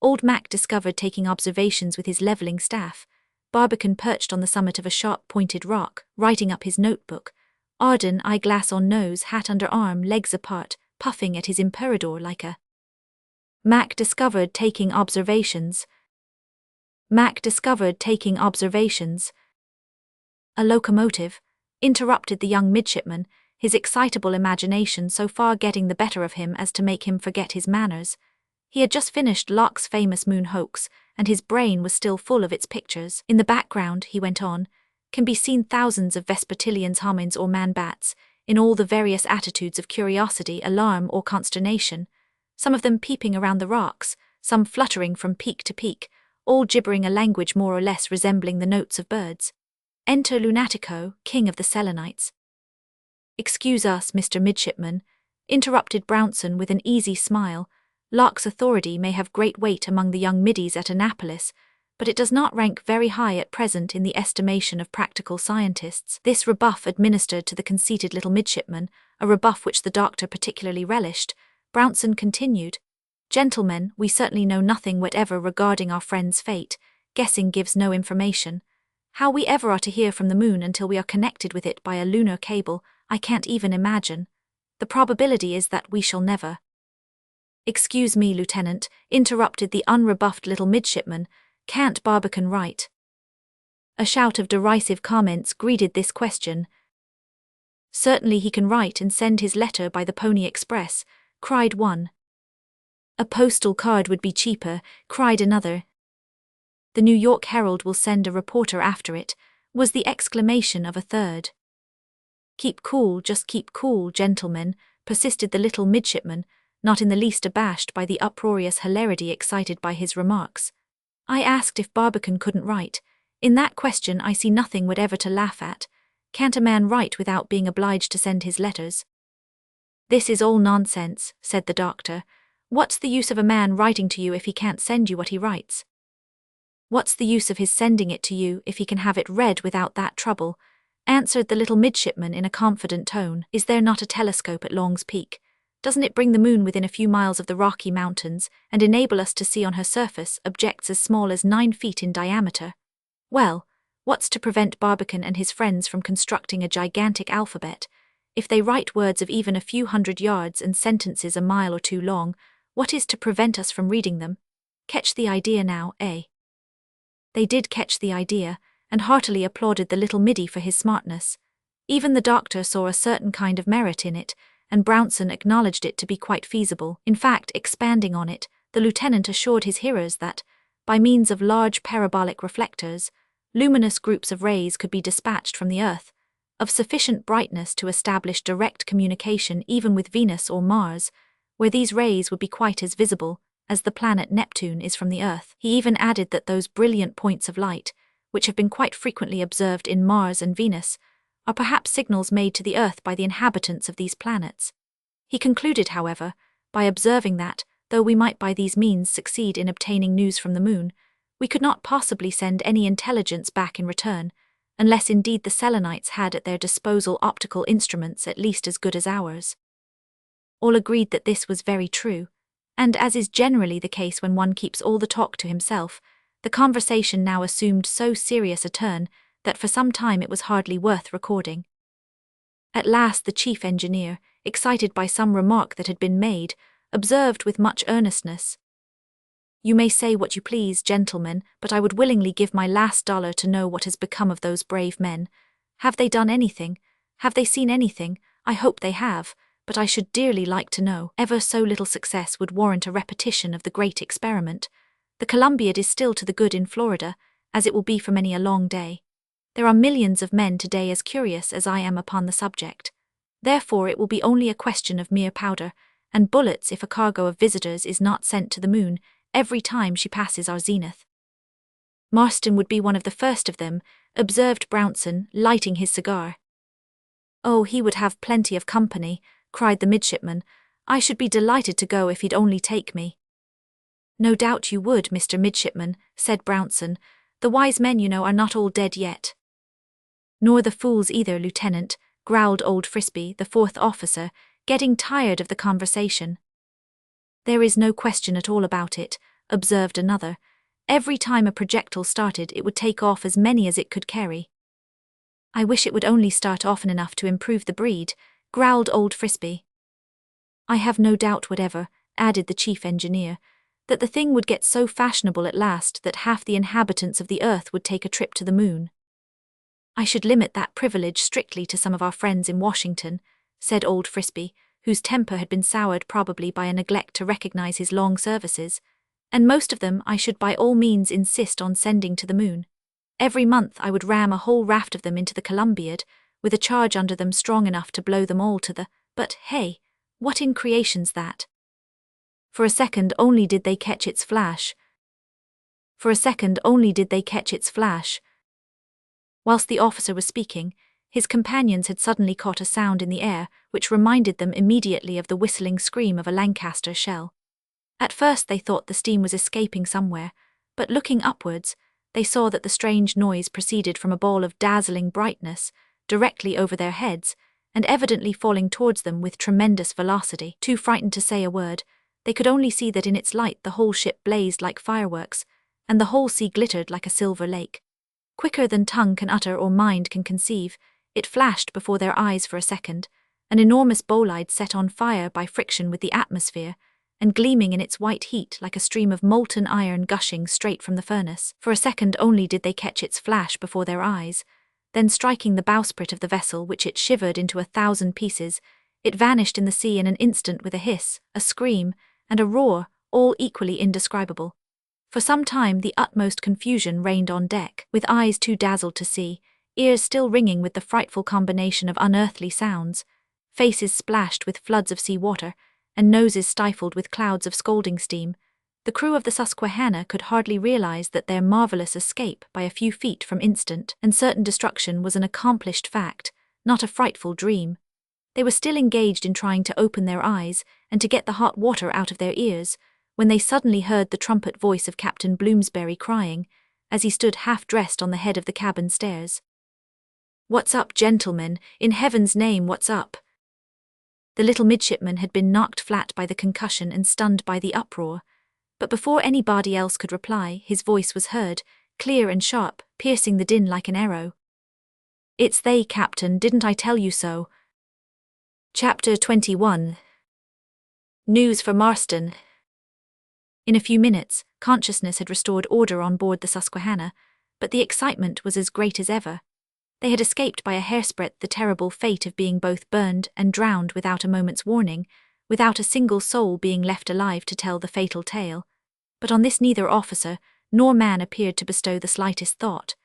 Speaker 1: Old Mac discovered taking observations with his levelling staff. Barbicane perched on the summit of a sharp-pointed rock, writing up his notebook. Arden, eyeglass on nose, hat under arm, legs apart, puffing at his imperador like a... Mac discovered taking observations. Mac discovered taking observations. A locomotive, interrupted the young midshipman, his excitable imagination so far getting the better of him as to make him forget his manners. He had just finished Locke's famous moon hoax, and his brain was still full of its pictures. In the background, he went on, can be seen thousands of Vespertilians, homines or man-bats, in all the various attitudes of curiosity, alarm or consternation, some of them peeping around the rocks, some fluttering from peak to peak, all gibbering a language more or less resembling the notes of birds. Enter Lunatico, king of the Selenites. Excuse us, Mr. Midshipman, interrupted Brownson with an easy smile. Locke's authority may have great weight among the young middies at Annapolis, but it does not rank very high at present in the estimation of practical scientists. This rebuff administered to the conceited little midshipman, a rebuff which the doctor particularly relished, Brownson continued, Gentlemen, we certainly know nothing whatever regarding our friend's fate. Guessing gives no information. How we ever are to hear from the moon until we are connected with it by a lunar cable, I can't even imagine. The probability is that we shall never. Excuse me, Lieutenant, interrupted the unrebuffed little midshipman, can't Barbicane write? A shout of derisive comments greeted this question. Certainly he can write and send his letter by the Pony Express, cried one. A postal card would be cheaper, cried another. The New York Herald will send a reporter after it, was the exclamation of a third. Keep cool, just keep cool, gentlemen, persisted the little midshipman, not in the least abashed by the uproarious hilarity excited by his remarks. I asked if Barbicane couldn't write. In that question I see nothing whatever to laugh at. Can't a man write without being obliged to send his letters? This is all nonsense, said the doctor. What's the use of a man writing to you if he can't send you what he writes? What's the use of his sending it to you if he can have it read without that trouble? Answered the little midshipman in a confident tone. Is there not a telescope at Long's Peak? Doesn't it bring the moon within a few miles of the Rocky Mountains and enable us to see on her surface objects as small as 9 feet in diameter? Well, what's to prevent Barbicane and his friends from constructing a gigantic alphabet? If they write words of even a few hundred yards and sentences a mile or two long, what is to prevent us from reading them? Catch the idea now, eh? They did catch the idea, and heartily applauded the little middy for his smartness. Even the doctor saw a certain kind of merit in it, and Brownson acknowledged it to be quite feasible. In fact, expanding on it, the lieutenant assured his hearers that, by means of large parabolic reflectors, luminous groups of rays could be dispatched from the Earth, of sufficient brightness to establish direct communication even with Venus or Mars, where these rays would be quite as visible as the planet Neptune is from the Earth. He even added that those brilliant points of light, which have been quite frequently observed in Mars and Venus, are perhaps signals made to the Earth by the inhabitants of these planets. He concluded, however, by observing that, though we might by these means succeed in obtaining news from the moon, we could not possibly send any intelligence back in return, unless indeed the Selenites had at their disposal optical instruments at least as good as ours. All agreed that this was very true, and as is generally the case when one keeps all the talk to himself, the conversation now assumed so serious a turn that for some time it was hardly worth recording. At last the chief engineer, excited by some remark that had been made, observed with much earnestness, "You may say what you please, gentlemen, but I would willingly give my last dollar to know what has become of those brave men. Have they done anything? Have they seen anything? I hope they have, but I should dearly like to know. Ever so little success would warrant a repetition of the great experiment. The Columbiad is still to the good in Florida, as it will be for many a long day. There are millions of men today as curious as I am upon the subject. Therefore it will be only a question of mere powder and bullets if a cargo of visitors is not sent to the moon every time she passes our zenith. Marston would be one of the first of them, observed Brownson, lighting his cigar. Oh, he would have plenty of company, cried the midshipman. I should be delighted to go if he'd only take me. No doubt you would, Mr. Midshipman, said Brownson. The wise men, you know, are not all dead yet. Nor the fools either, Lieutenant, growled old Frisbee, the fourth officer, getting tired of the conversation. There is no question at all about it, observed another. Every time a projectile started it would take off as many as it could carry. I wish it would only start often enough to improve the breed, growled old Frisbee. I have no doubt whatever, added the chief engineer, that the thing would get so fashionable at last that half the inhabitants of the earth would take a trip to the moon. I should limit that privilege strictly to some of our friends in Washington, said old Frisbee, whose temper had been soured probably by a neglect to recognize his long services, and most of them I should by all means insist on sending to the moon. Every month I would ram a whole raft of them into the Columbiad, with a charge under them strong enough to blow them all to the— but, hey, what in creation's that? For a second only did they catch its flash. Whilst the officer was speaking, his companions had suddenly caught a sound in the air which reminded them immediately of the whistling scream of a Lancaster shell. At first they thought the steam was escaping somewhere, but looking upwards, they saw that the strange noise proceeded from a ball of dazzling brightness, directly over their heads, and evidently falling towards them with tremendous velocity. Too frightened to say a word, they could only see that in its light the whole ship blazed like fireworks, and the whole sea glittered like a silver lake. Quicker than tongue can utter or mind can conceive, it flashed before their eyes for a second, an enormous bolide set on fire by friction with the atmosphere, and gleaming in its white heat like a stream of molten iron gushing straight from the furnace. For a second only did they catch its flash before their eyes, then striking the bowsprit of the vessel which it shivered into 1,000 pieces, it vanished in the sea in an instant with a hiss, a scream, and a roar, all equally indescribable. For some time the utmost confusion reigned on deck, with eyes too dazzled to see, ears still ringing with the frightful combination of unearthly sounds, faces splashed with floods of sea water, and noses stifled with clouds of scalding steam. The crew of the Susquehanna could hardly realize that their marvelous escape by a few feet from instant and certain destruction was an accomplished fact, not a frightful dream. They were still engaged in trying to open their eyes and to get the hot water out of their ears, when they suddenly heard the trumpet voice of Captain Bloomsbury crying, as he stood half-dressed on the head of the cabin stairs. "What's up, gentlemen? In heaven's name, what's up?" The little midshipman had been knocked flat by the concussion and stunned by the uproar, but before anybody else could reply, his voice was heard, clear and sharp, piercing the din like an arrow. "It's they, Captain, didn't I tell you so?" Chapter 21. News for Marston. In a few minutes, consciousness had restored order on board the Susquehanna, but the excitement was as great as ever. They had escaped by a hairsbreadth the terrible fate of being both burned and drowned without a moment's warning, without a single soul being left alive to tell the fatal tale. But on this neither officer nor man appeared to bestow the slightest thought.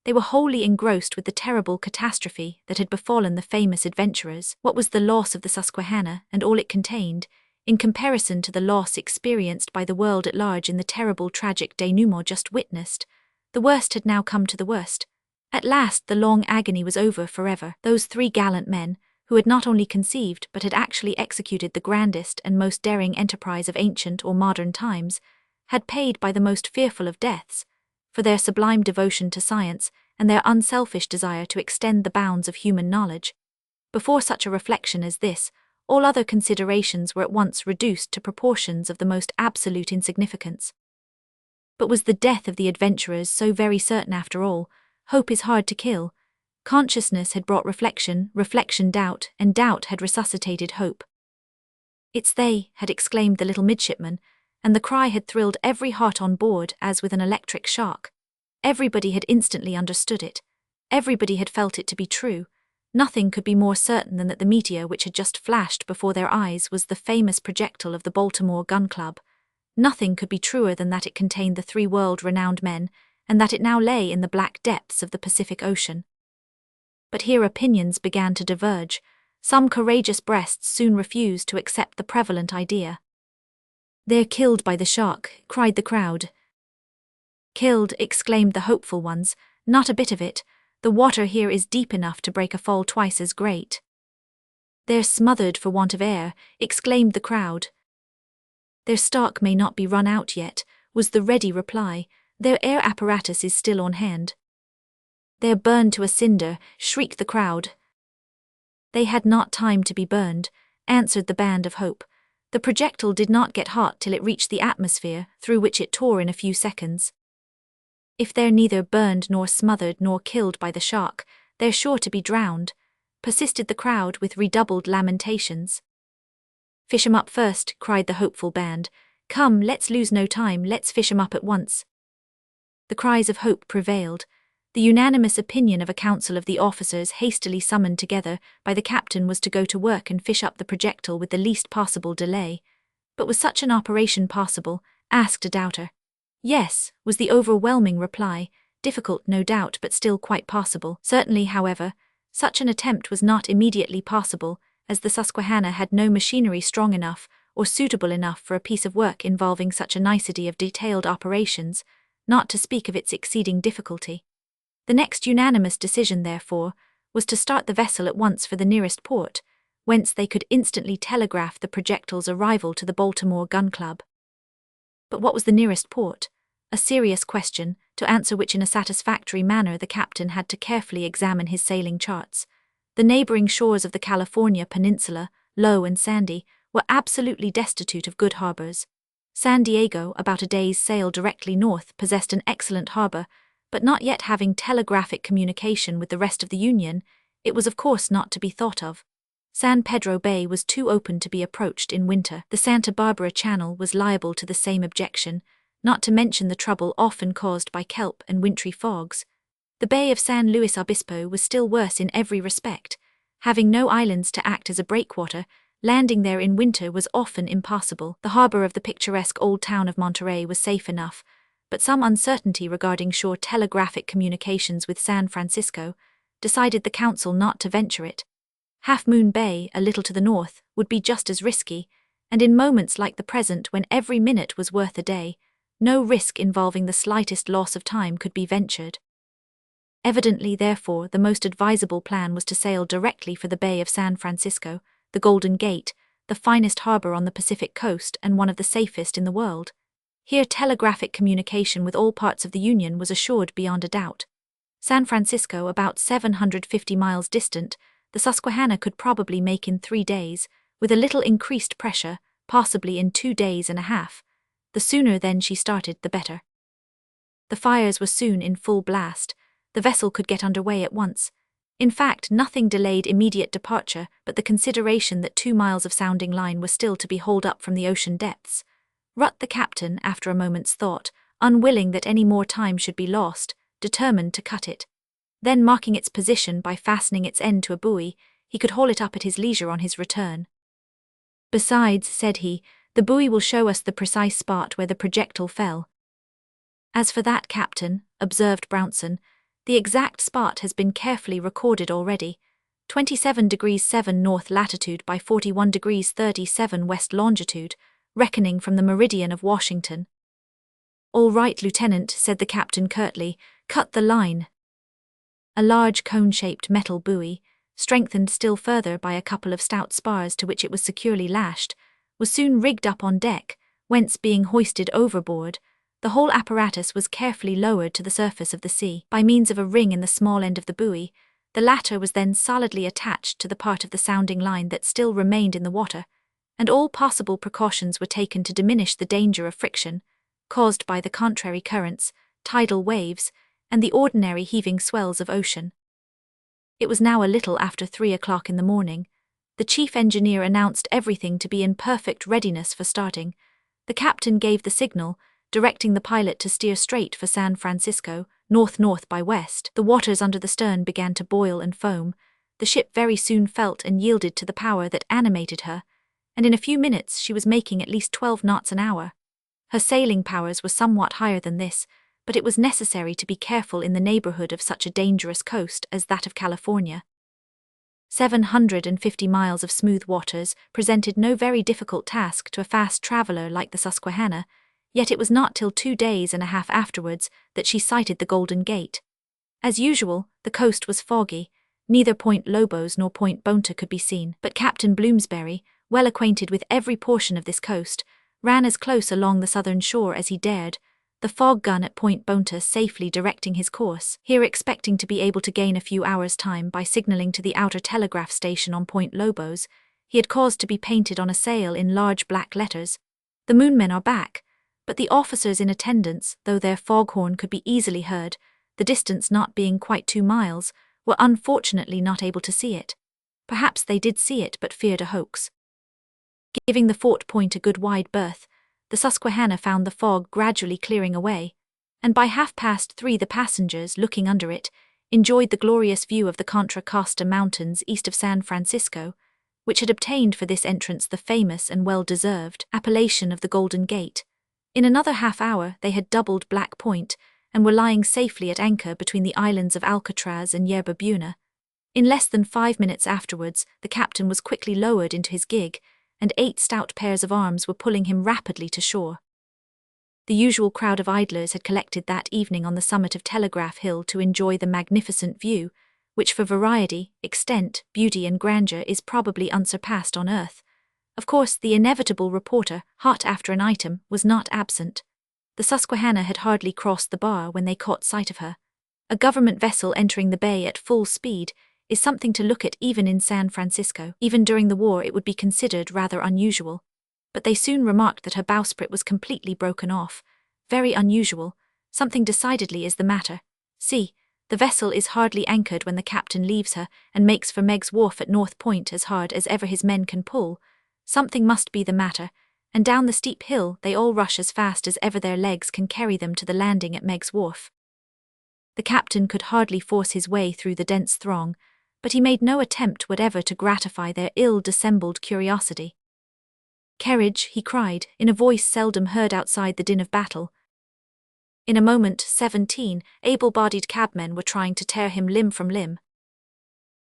Speaker 1: They were wholly engrossed with the terrible catastrophe that had befallen the famous adventurers. What was the loss of the Susquehanna and all it contained, in comparison to the loss experienced by the world at large in the terrible tragic denouement just witnessed? The worst had now come to the worst. At last the long agony was over forever. Those 3 gallant men, who had not only conceived but had actually executed the grandest and most daring enterprise of ancient or modern times, had paid by the most fearful of deaths, for their sublime devotion to science and their unselfish desire to extend the bounds of human knowledge. Before such a reflection as this, all other considerations were at once reduced to proportions of the most absolute insignificance. But was the death of the adventurers so very certain after all? Hope is hard to kill. Consciousness had brought reflection, reflection doubt, and doubt had resuscitated hope. "It's they," had exclaimed the little midshipman, and the cry had thrilled every heart on board as with an electric shock. Everybody had instantly understood it. Everybody had felt it to be true. Nothing could be more certain than that the meteor which had just flashed before their eyes was the famous projectile of the Baltimore Gun Club. Nothing could be truer than that it contained the three world-renowned men, and that it now lay in the black depths of the Pacific Ocean. But here opinions began to diverge. Some courageous breasts soon refused to accept the prevalent idea. "They're killed by the shark," cried the crowd. "Killed," exclaimed the hopeful ones, "not a bit of it. The water here is deep enough to break a fall twice as great." "They're smothered for want of air," exclaimed the crowd. "Their stock may not be run out yet," was the ready reply. "Their air apparatus is still on hand." "They're burned to a cinder," shrieked the crowd. "They had not time to be burned," answered the band of hope. "The projectile did not get hot till it reached the atmosphere, through which it tore in a few seconds." "If they're neither burned nor smothered nor killed by the shark, they're sure to be drowned," persisted the crowd with redoubled lamentations. "Fish 'em up first," cried the hopeful band. "Come, let's lose no time, let's fish 'em up at once." The cries of hope prevailed. The unanimous opinion of a council of the officers hastily summoned together by the captain was to go to work and fish up the projectile with the least possible delay. But was such an operation possible? Asked a doubter. "Yes," was the overwhelming reply. "Difficult, no doubt, but still quite possible." Certainly, however, such an attempt was not immediately possible, as the Susquehanna had no machinery strong enough or suitable enough for a piece of work involving such a nicety of detailed operations, not to speak of its exceeding difficulty. The next unanimous decision, therefore, was to start the vessel at once for the nearest port, whence they could instantly telegraph the projectile's arrival to the Baltimore Gun Club. But what was the nearest port? A serious question, to answer which in a satisfactory manner the captain had to carefully examine his sailing charts. The neighboring shores of the California peninsula, low and sandy, were absolutely destitute of good harbors. San Diego, about a day's sail directly north, possessed an excellent harbor, but not yet having telegraphic communication with the rest of the Union, it was of course not to be thought of. San Pedro Bay was too open to be approached in winter. The Santa Barbara Channel was liable to the same objection, not to mention the trouble often caused by kelp and wintry fogs. The Bay of San Luis Obispo was still worse in every respect. Having no islands to act as a breakwater, landing there in winter was often impossible. The harbor of the picturesque old town of Monterey was safe enough, but some uncertainty regarding shore telegraphic communications with San Francisco decided the council not to venture it. Half Moon Bay, a little to the north, would be just as risky, and in moments like the present when every minute was worth a day, no risk involving the slightest loss of time could be ventured. Evidently, therefore, the most advisable plan was to sail directly for the Bay of San Francisco, the Golden Gate, the finest harbor on the Pacific coast and one of the safest in the world. Here telegraphic communication with all parts of the Union was assured beyond a doubt. San Francisco, about 750 miles distant, the Susquehanna could probably make in 3 days, with a little increased pressure, possibly in 2 days and a half. The sooner then she started, the better. The fires were soon in full blast. The vessel could get under way at once. In fact, nothing delayed immediate departure but the consideration that 2 miles of sounding line were still to be hauled up from the ocean depths. Rutt, the captain, after a moment's thought, unwilling that any more time should be lost, determined to cut it. Then, marking its position by fastening its end to a buoy, he could haul it up at his leisure on his return. "Besides," said he, "the buoy will show us the precise spot where the projectile fell." "As for that, Captain," observed Brownson, "the exact spot has been carefully recorded already, 27 degrees 7 north latitude by 41 degrees 37 west longitude, reckoning from the meridian of Washington." "All right, Lieutenant," said the captain curtly, "cut the line." A large cone-shaped metal buoy, strengthened still further by a couple of stout spars to which it was securely lashed, was soon rigged up on deck, whence, being hoisted overboard, the whole apparatus was carefully lowered to the surface of the sea. By means of a ring in the small end of the buoy, the latter was then solidly attached to the part of the sounding line that still remained in the water, and all possible precautions were taken to diminish the danger of friction, caused by the contrary currents, tidal waves, and the ordinary heaving swells of ocean. It was now a little after 3 o'clock in the morning. The chief engineer announced everything to be in perfect readiness for starting. The captain gave the signal, directing the pilot to steer straight for San Francisco, north-north by west. The waters under the stern began to boil and foam. the ship very soon felt and yielded to the power that animated her, and in a few minutes she was making at least 12 knots an hour. Her sailing powers were somewhat higher than this, but it was necessary to be careful in the neighborhood of such a dangerous coast as that of California. 750 miles of smooth waters presented no very difficult task to a fast traveler like the Susquehanna, yet it was not till 2 days and a half afterwards that she sighted the Golden Gate. As usual, the coast was foggy. Neither Point Lobos nor Point Bonta could be seen, but Captain Bloomsbury, well acquainted with every portion of this coast, ran as close along the southern shore as he dared, the fog gun at Point Bonta safely directing his course, here expecting to be able to gain a few hours' time by signalling to the outer telegraph station on Point Lobos. He had caused to be painted on a sail in large black letters, "The Moonmen are back," but the officers in attendance, though their foghorn could be easily heard, the distance not being quite 2 miles, were unfortunately not able to see it. Perhaps they did see it but feared a hoax. Giving the Fort Point a good wide berth, the Susquehanna found the fog gradually clearing away, and by 3:30 the passengers, looking under it, enjoyed the glorious view of the Contra Costa Mountains east of San Francisco, which had obtained for this entrance the famous and well-deserved appellation of the Golden Gate. In another half-hour they had doubled Black Point, and were lying safely at anchor between the islands of Alcatraz and Yerba Buena. In less than 5 minutes afterwards, the captain was quickly lowered into his gig, and 8 stout pairs of arms were pulling him rapidly to shore. The usual crowd of idlers had collected that evening on the summit of Telegraph Hill to enjoy the magnificent view, which for variety, extent, beauty and grandeur is probably unsurpassed on earth. Of course, the inevitable reporter, hot after an item, was not absent. The Susquehanna had hardly crossed the bar when they caught sight of her. A government vessel entering the bay at full speed is something to look at even in San Francisco. Even during the war it would be considered rather unusual, but they soon remarked that her bowsprit was completely broken off. Very unusual. Something decidedly is the matter. See, the vessel is hardly anchored when the captain leaves her and makes for Meg's Wharf at North Point as hard as ever his men can pull. Something must be the matter, and down the steep hill they all rush as fast as ever their legs can carry them to the landing at Meg's Wharf. The captain could hardly force his way through the dense throng, but he made no attempt whatever to gratify their ill-dissembled curiosity. "Carriage," he cried, in a voice seldom heard outside the din of battle. In a moment 17 able-bodied cabmen were trying to tear him limb from limb.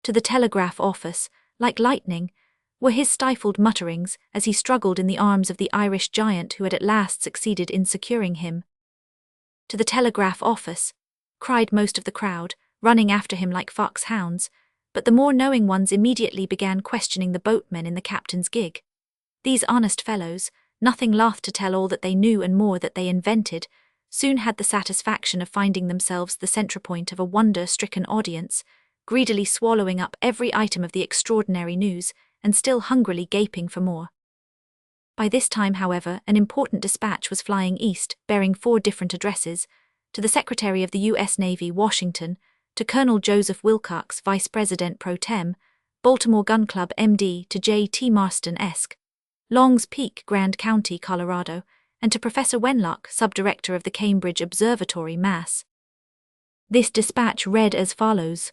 Speaker 1: To the telegraph office, like lightning, were his stifled mutterings as he struggled in the arms of the Irish giant who had at last succeeded in securing him. "To the telegraph office," cried most of the crowd, running after him like foxhounds, but the more knowing ones immediately began questioning the boatmen in the captain's gig. These honest fellows, nothing loth to tell all that they knew and more that they invented, soon had the satisfaction of finding themselves the centre point of a wonder-stricken audience, greedily swallowing up every item of the extraordinary news, and still hungrily gaping for more. By this time, however, an important dispatch was flying east, bearing 4 different addresses: to the Secretary of the U.S. Navy, Washington; to Colonel Joseph Wilcox, Vice President Pro Tem, Baltimore Gun Club, M.D., to J.T. Marston, Esq., Long's Peak, Grand County, Colorado, and to Professor Wenlock, Subdirector of the Cambridge Observatory, Mass. This dispatch read as follows: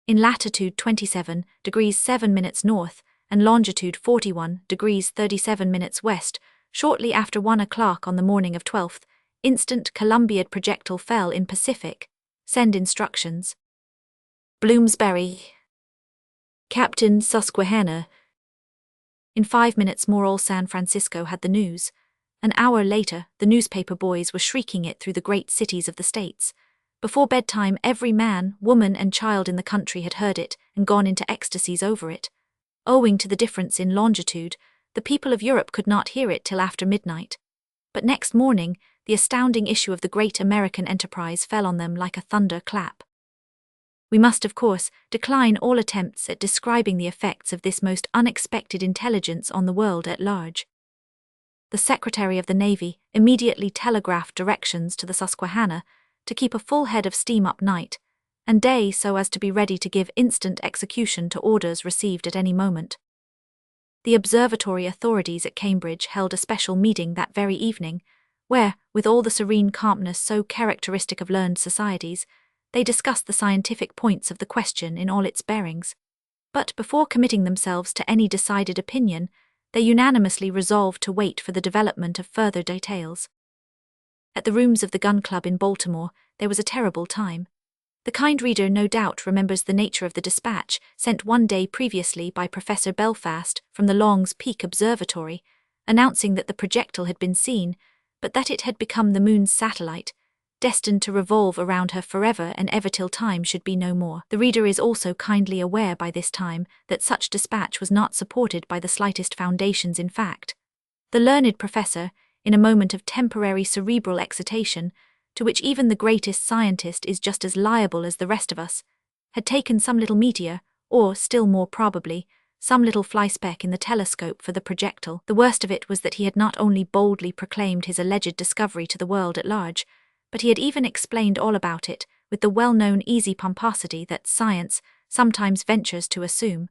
Speaker 1: in latitude 27 degrees 7 minutes north and longitude 41 degrees 37 minutes west, shortly after 1 o'clock on the morning of 12th, instant Columbiad projectile fell in Pacific. Send instructions. Bloomsbury. Captain Susquehanna. In 5 minutes more all San Francisco had the news. An hour later, the newspaper boys were shrieking it through the great cities of the States. Before bedtime, every man, woman and child in the country had heard it and gone into ecstasies over it. Owing to the difference in longitude, the people of Europe could not hear it till after midnight. But next morning, the astounding issue of the great American enterprise fell on them like a thunder clap. We must, of course, decline all attempts at describing the effects of this most unexpected intelligence on the world at large. The Secretary of the Navy immediately telegraphed directions to the Susquehanna to keep a full head of steam up night and day so as to be ready to give instant execution to orders received at any moment. The observatory authorities at Cambridge held a special meeting that very evening, where, with all the serene calmness so characteristic of learned societies, They discussed the scientific points of the question in all its bearings. But before committing themselves to any decided opinion, they unanimously resolved to wait for the development of further details. At the rooms of the Gun Club in Baltimore, there was a terrible time. The kind reader no doubt remembers the nature of the dispatch sent one day previously by Professor Belfast from the Long's Peak Observatory, announcing that the projectile had been seen, but that it had become the moon's satellite, destined to revolve around her forever and ever till time should be no more. The reader is also kindly aware by this time that such dispatch was not supported by the slightest foundations in fact. The learned professor, in a moment of temporary cerebral excitation, to which even the greatest scientist is just as liable as the rest of us, had taken some little meteor, or, still more probably, some little fly speck in the telescope for the projectile. The worst of it was that he had not only boldly proclaimed his alleged discovery to the world at large, but he had even explained all about it with the well-known easy pomposity that science sometimes ventures to assume.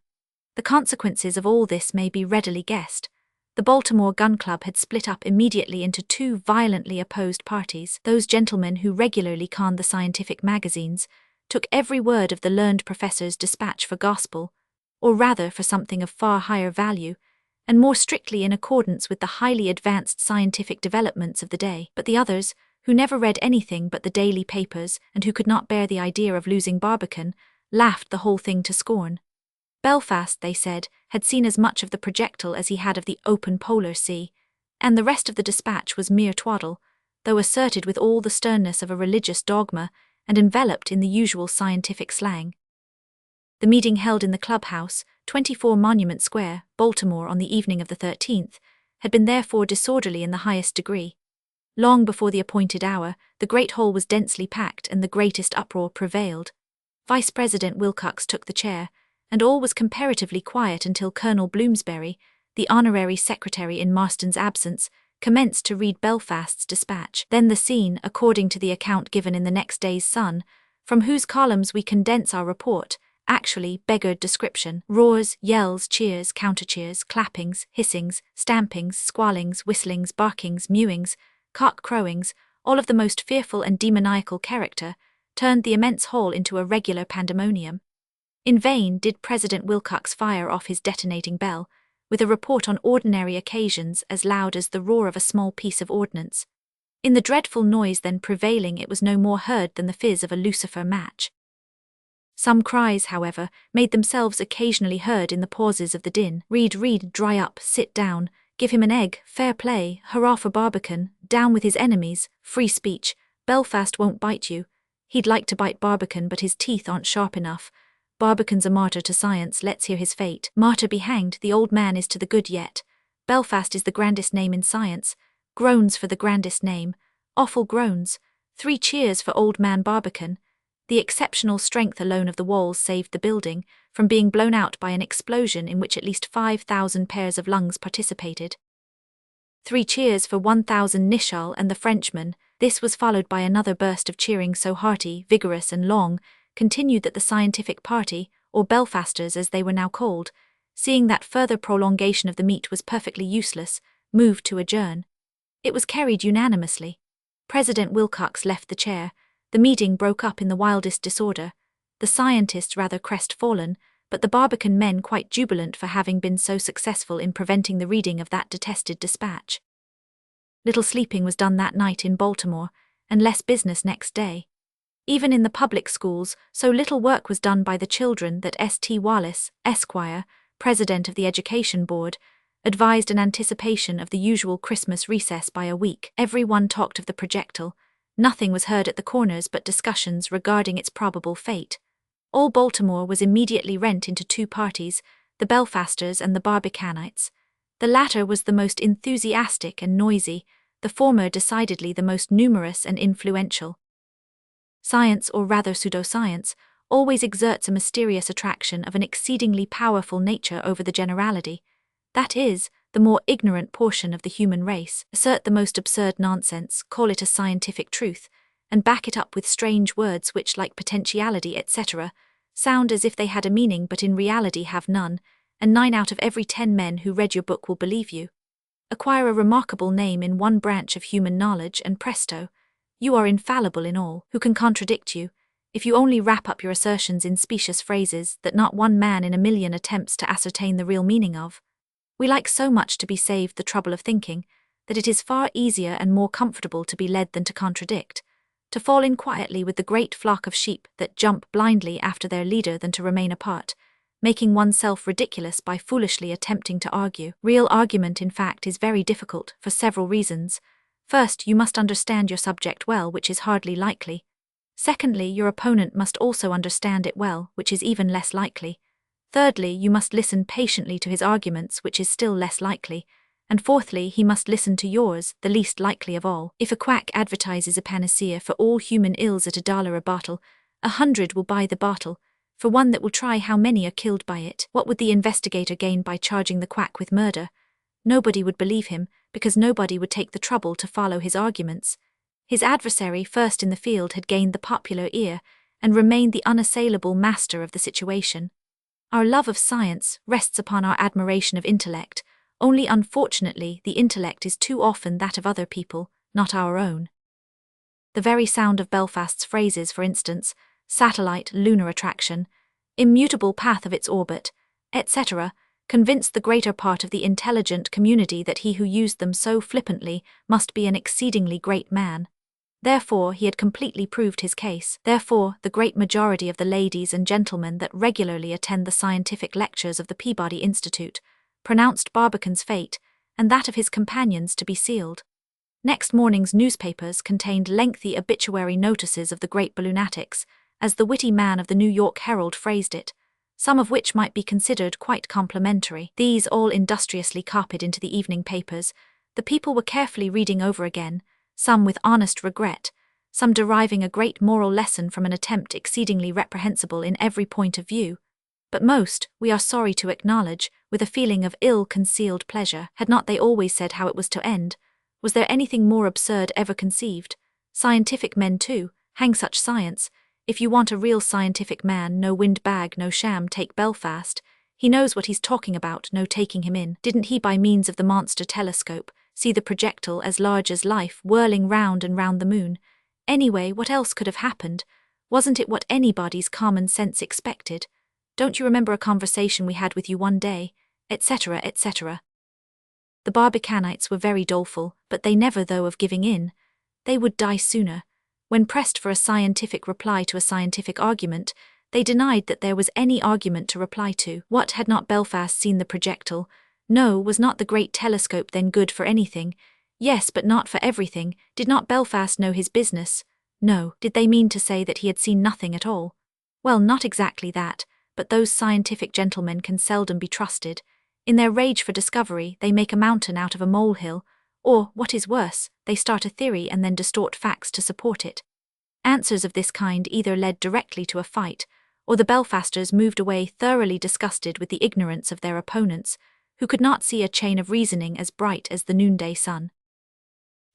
Speaker 1: The consequences of all this may be readily guessed. The Baltimore Gun Club had split up immediately into two violently opposed parties. Those gentlemen who regularly conned the scientific magazines took every word of the learned professor's dispatch for gospel, or rather for something of far higher value, and more strictly in accordance with the highly advanced scientific developments of the day. But the others, who never read anything but the daily papers and who could not bear the idea of losing Barbicane, laughed the whole thing to scorn. Belfast, they said, had seen as much of the projectile as he had of the open polar sea, and the rest of the dispatch was mere twaddle, though asserted with all the sternness of a religious dogma and enveloped in the usual scientific slang. The meeting held in the clubhouse, 24 Monument Square, Baltimore, on the evening of the 13th, had been therefore disorderly in the highest degree. Long before the appointed hour, the great hall was densely packed and the greatest uproar prevailed. Vice President Wilcox took the chair, and all was comparatively quiet until Colonel Bloomsbury, the honorary secretary in Marston's absence, commenced to read Belfast's dispatch. Then the scene, according to the account given in the next day's Sun, from whose columns we condense our report, actually beggared description. Roars, yells, cheers, countercheers, clappings, hissings, stampings, squallings, whistlings, barkings, mewings, cock crowings, all of the most fearful and demoniacal character, turned the immense hall into a regular pandemonium. In vain did President Wilcox fire off his detonating bell, with a report on ordinary occasions as loud as the roar of a small piece of ordnance. In the dreadful noise then prevailing it was no more heard than the fizz of a lucifer match. Some cries, however, made themselves occasionally heard in the pauses of the din. Read, read, dry up, sit down, give him an egg, fair play, hurrah for Barbicane, down with his enemies, free speech, Belfast won't bite you. He'd like to bite Barbicane but his teeth aren't sharp enough. Barbicane's a martyr to science, let's hear his fate. Martyr be hanged, the old man is to the good yet. Belfast is the grandest name in science. Groans for the grandest name. Awful groans. 3 cheers for old man Barbicane. The exceptional strength alone of the walls saved the building from being blown out by an explosion in which at least 5,000 pairs of lungs participated. 3 cheers for 1,000 Nicholl and the Frenchman. This was followed by another burst of cheering so hearty, vigorous and long, continued that the scientific party, or Belfasters as they were now called, seeing that further prolongation of the meet was perfectly useless, moved to adjourn. It was carried unanimously. President Wilcox left the chair. The meeting broke up in the wildest disorder, the scientists rather crestfallen, but the Barbicane men quite jubilant for having been so successful in preventing the reading of that detested dispatch. Little sleeping was done that night in Baltimore, and less business next day. Even in the public schools, so little work was done by the children that St. Wallace, Esquire, President of the Education Board, advised an anticipation of the usual Christmas recess by a week. Every one talked of the projectile. Nothing was heard at the corners but discussions regarding its probable fate. All Baltimore was immediately rent into 2 parties, the Belfasters and the Barbicanites. The latter was the most enthusiastic and noisy, the former decidedly the most numerous and influential. Science, or rather pseudoscience, always exerts a mysterious attraction of an exceedingly powerful nature over the generality, that is, the more ignorant portion of the human race, assert the most absurd nonsense, call it a scientific truth, and back it up with strange words which, like potentiality, etc., sound as if they had a meaning but in reality have none, and 9 out of every 10 men who read your book will believe you. Acquire a remarkable name in one branch of human knowledge and presto, you are infallible in all. Who can contradict you? if you only wrap up your assertions in specious phrases that not one man in a million attempts to ascertain the real meaning of. We like so much to be saved the trouble of thinking, that it is far easier and more comfortable to be led than to contradict, to fall in quietly with the great flock of sheep that jump blindly after their leader than to remain apart, making oneself ridiculous by foolishly attempting to argue. Real argument, in fact, is very difficult, for several reasons. First, you must understand your subject well, which is hardly likely. Secondly, your opponent must also understand it well, which is even less likely. Thirdly, you must listen patiently to his arguments, which is still less likely. And fourthly, he must listen to yours, the least likely of all. If a quack advertises a panacea for all human ills at $1 a bottle, 100 will buy the bottle. For one that will try, how many are killed by it? What would the investigator gain by charging the quack with murder? Nobody would believe him, because nobody would take the trouble to follow his arguments. His adversary, first in the field, had gained the popular ear, and remained the unassailable master of the situation. Our love of science rests upon our admiration of intellect, only unfortunately the intellect is too often that of other people, not our own. The very sound of Belfast's phrases, for instance, satellite, lunar attraction, immutable path of its orbit, etc., convinced the greater part of the intelligent community that he who used them so flippantly must be an exceedingly great man. Therefore, he had completely proved his case. Therefore, the great majority of the ladies and gentlemen that regularly attend the scientific lectures of the Peabody Institute pronounced Barbican's fate, and that of his companions, to be sealed. Next morning's newspapers contained lengthy obituary notices of the great balloonatics, as the witty man of the New York Herald phrased it, some of which might be considered quite complimentary. These all industriously copied into the evening papers. The people were carefully reading over again, some with honest regret, some deriving a great moral lesson from an attempt exceedingly reprehensible in every point of view, but most, we are sorry to acknowledge, with a feeling of ill-concealed pleasure. Had not they always said how it was to end? Was there anything more absurd ever conceived? Scientific men too, hang such science. If you want a real scientific man, no windbag, no sham, take Belfast. He knows what he's talking about, no taking him in. Didn't he, by means of the monster telescope, see the projectile as large as life whirling round and round the moon? Anyway, what else could have happened? Wasn't it what anybody's common sense expected? Don't you remember a conversation we had with you one day, etc., etc. The Barbicanites were very doleful, but they never thought of giving in. They would die sooner. When pressed for a scientific reply to a scientific argument, they denied that there was any argument to reply to. What, had not Belfast seen the projectile? No, was not the great telescope then good for anything? Yes, but not for everything. Did not Belfast know his business? No. Did they mean to say that he had seen nothing at all? Well, not exactly that, but those scientific gentlemen can seldom be trusted. In their rage for discovery, they make a mountain out of a molehill, or, what is worse, they start a theory and then distort facts to support it. Answers of this kind either led directly to a fight, or the Belfasters moved away thoroughly disgusted with the ignorance of their opponents, who could not see a chain of reasoning as bright as the noonday sun.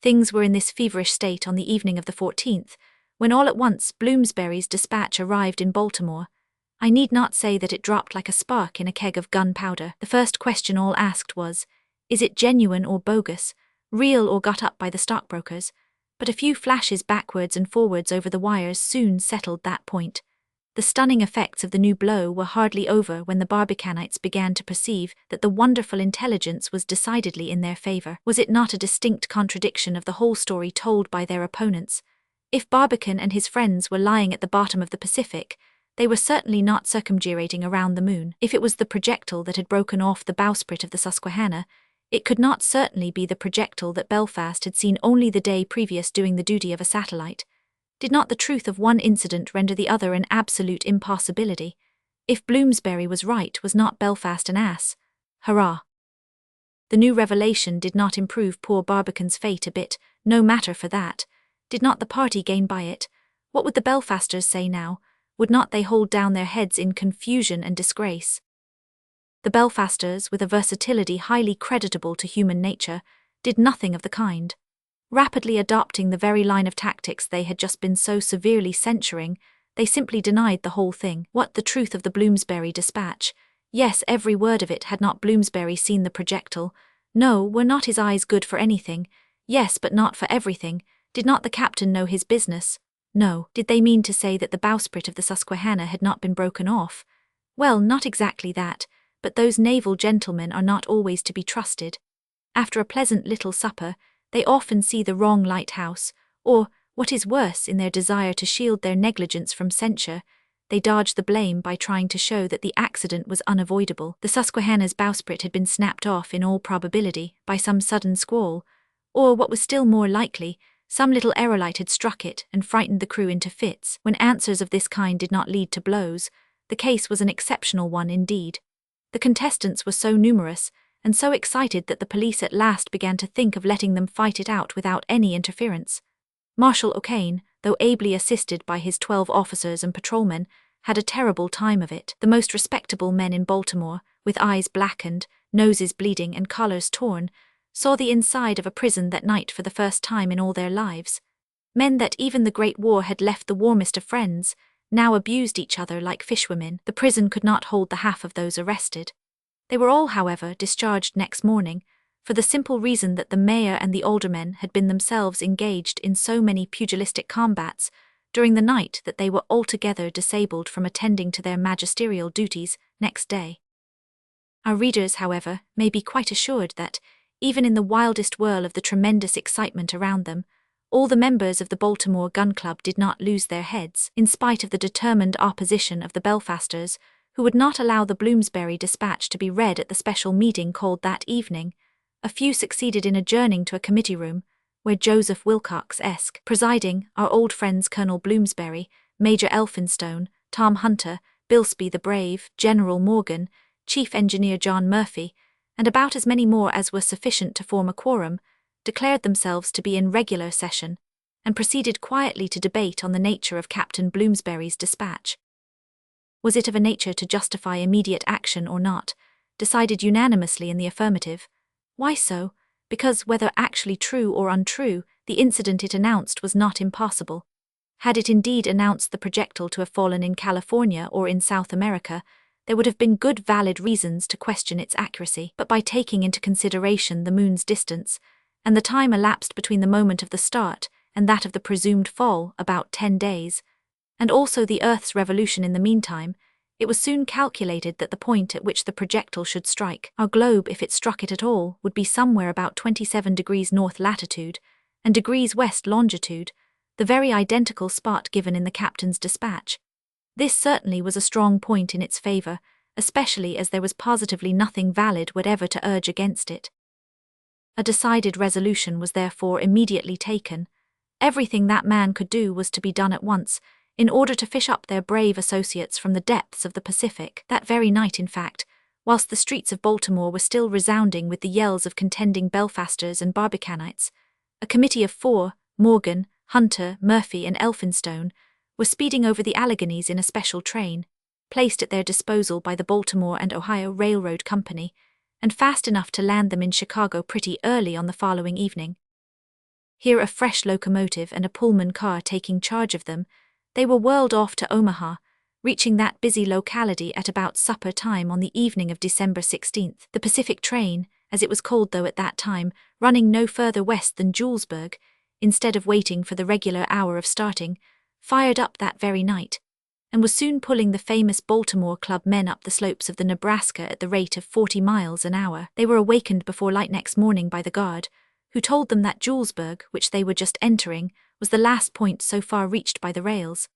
Speaker 1: Things were in this feverish state on the evening of the 14th, when all at once Bloomsbury's dispatch arrived in Baltimore. I need not say that it dropped like a spark in a keg of gunpowder. The first question all asked was, is it genuine or bogus, real or got up by the stockbrokers? But a few flashes backwards and forwards over the wires soon settled that point. The stunning effects of the new blow were hardly over when the Barbicanites began to perceive that the wonderful intelligence was decidedly in their favor. Was it not a distinct contradiction of the whole story told by their opponents? If Barbican and his friends were lying at the bottom of the Pacific, they were certainly not circumambulating around the moon. If it was the projectile that had broken off the bowsprit of the Susquehanna, it could not certainly be the projectile that Belfast had seen only the day previous doing the duty of a satellite. Did not the truth of one incident render the other an absolute impossibility? If Bloomsbury was right, was not Belfast an ass? Hurrah! The new revelation did not improve poor Barbican's fate a bit, no matter for that. Did not the party gain by it? What would the Belfasters say now? Would not they hold down their heads in confusion and disgrace? The Belfasters, with a versatility highly creditable to human nature, did nothing of the kind. Rapidly adopting the very line of tactics they had just been so severely censuring, they simply denied the whole thing. What, the truth of the Bloomsbury dispatch? Yes, every word of it. Had not Bloomsbury seen the projectile? No, were not his eyes good for anything? Yes, but not for everything. Did not the captain know his business? No, did they mean to say that the bowsprit of the Susquehanna had not been broken off? Well, not exactly that, but those naval gentlemen are not always to be trusted. After a pleasant little supper, they often see the wrong lighthouse, or, what is worse, in their desire to shield their negligence from censure, they dodge the blame by trying to show that the accident was unavoidable. The Susquehanna's bowsprit had been snapped off in all probability by some sudden squall, or, what was still more likely, some little aerolite had struck it and frightened the crew into fits. When answers of this kind did not lead to blows, the case was an exceptional one indeed. The contestants were so numerous and so excited that the police at last began to think of letting them fight it out without any interference. Marshal O'Kane, though ably assisted by his 12 officers and patrolmen, had a terrible time of it. The most respectable men in Baltimore, with eyes blackened, noses bleeding and collars torn, saw the inside of a prison that night for the first time in all their lives. Men that even the Great War had left the warmest of friends, now abused each other like fishwomen. The prison could not hold the half of those arrested. They were all, however, discharged next morning, for the simple reason that the mayor and the aldermen had been themselves engaged in so many pugilistic combats during the night that they were altogether disabled from attending to their magisterial duties next day. Our readers, however, may be quite assured that, even in the wildest whirl of the tremendous excitement around them, all the members of the Baltimore Gun Club did not lose their heads, in spite of the determined opposition of the Belfasters, who would not allow the Bloomsbury dispatch to be read at the special meeting called that evening. A few succeeded in adjourning to a committee room, where Joseph Wilcox-esque, presiding, our old friends Colonel Bloomsbury, Major Elphinstone, Tom Hunter, Bilsby the Brave, General Morgan, Chief Engineer John Murphy, and about as many more as were sufficient to form a quorum, declared themselves to be in regular session, and proceeded quietly to debate on the nature of Captain Bloomsbury's dispatch. Was it of a nature to justify immediate action or not? Decided unanimously in the affirmative. Why so? Because, whether actually true or untrue, the incident it announced was not impossible. Had it indeed announced the projectile to have fallen in California or in South America, there would have been good valid reasons to question its accuracy. But by taking into consideration the moon's distance, and the time elapsed between the moment of the start and that of the presumed fall, about 10 days, and also the Earth's revolution in the meantime, it was soon calculated that the point at which the projectile should strike our globe, if it struck it at all, would be somewhere about 27 degrees north latitude and degrees west longitude, the very identical spot given in the captain's dispatch. This certainly was a strong point in its favor, especially as there was positively nothing valid whatever to urge against it. A decided resolution was therefore immediately taken. Everything that man could do was to be done at once, in order to fish up their brave associates from the depths of the Pacific. That very night, in fact, whilst the streets of Baltimore were still resounding with the yells of contending Belfasters and Barbicanites, a committee of 4, Morgan, Hunter, Murphy and Elphinstone, were speeding over the Alleghanies in a special train, placed at their disposal by the Baltimore and Ohio Railroad Company, and fast enough to land them in Chicago pretty early on the following evening. Here, a fresh locomotive and a Pullman car taking charge of them, they were whirled off to Omaha, reaching that busy locality at about supper time on the evening of December 16th. The Pacific train, as it was called though at that time, running no further west than Julesburg, instead of waiting for the regular hour of starting, fired up that very night, and was soon pulling the famous Baltimore Club men up the slopes of the Nebraska at the rate of 40 miles an hour. They were awakened before light next morning by the guard, who told them that Julesburg, which they were just entering, was the last point so far reached by the rails.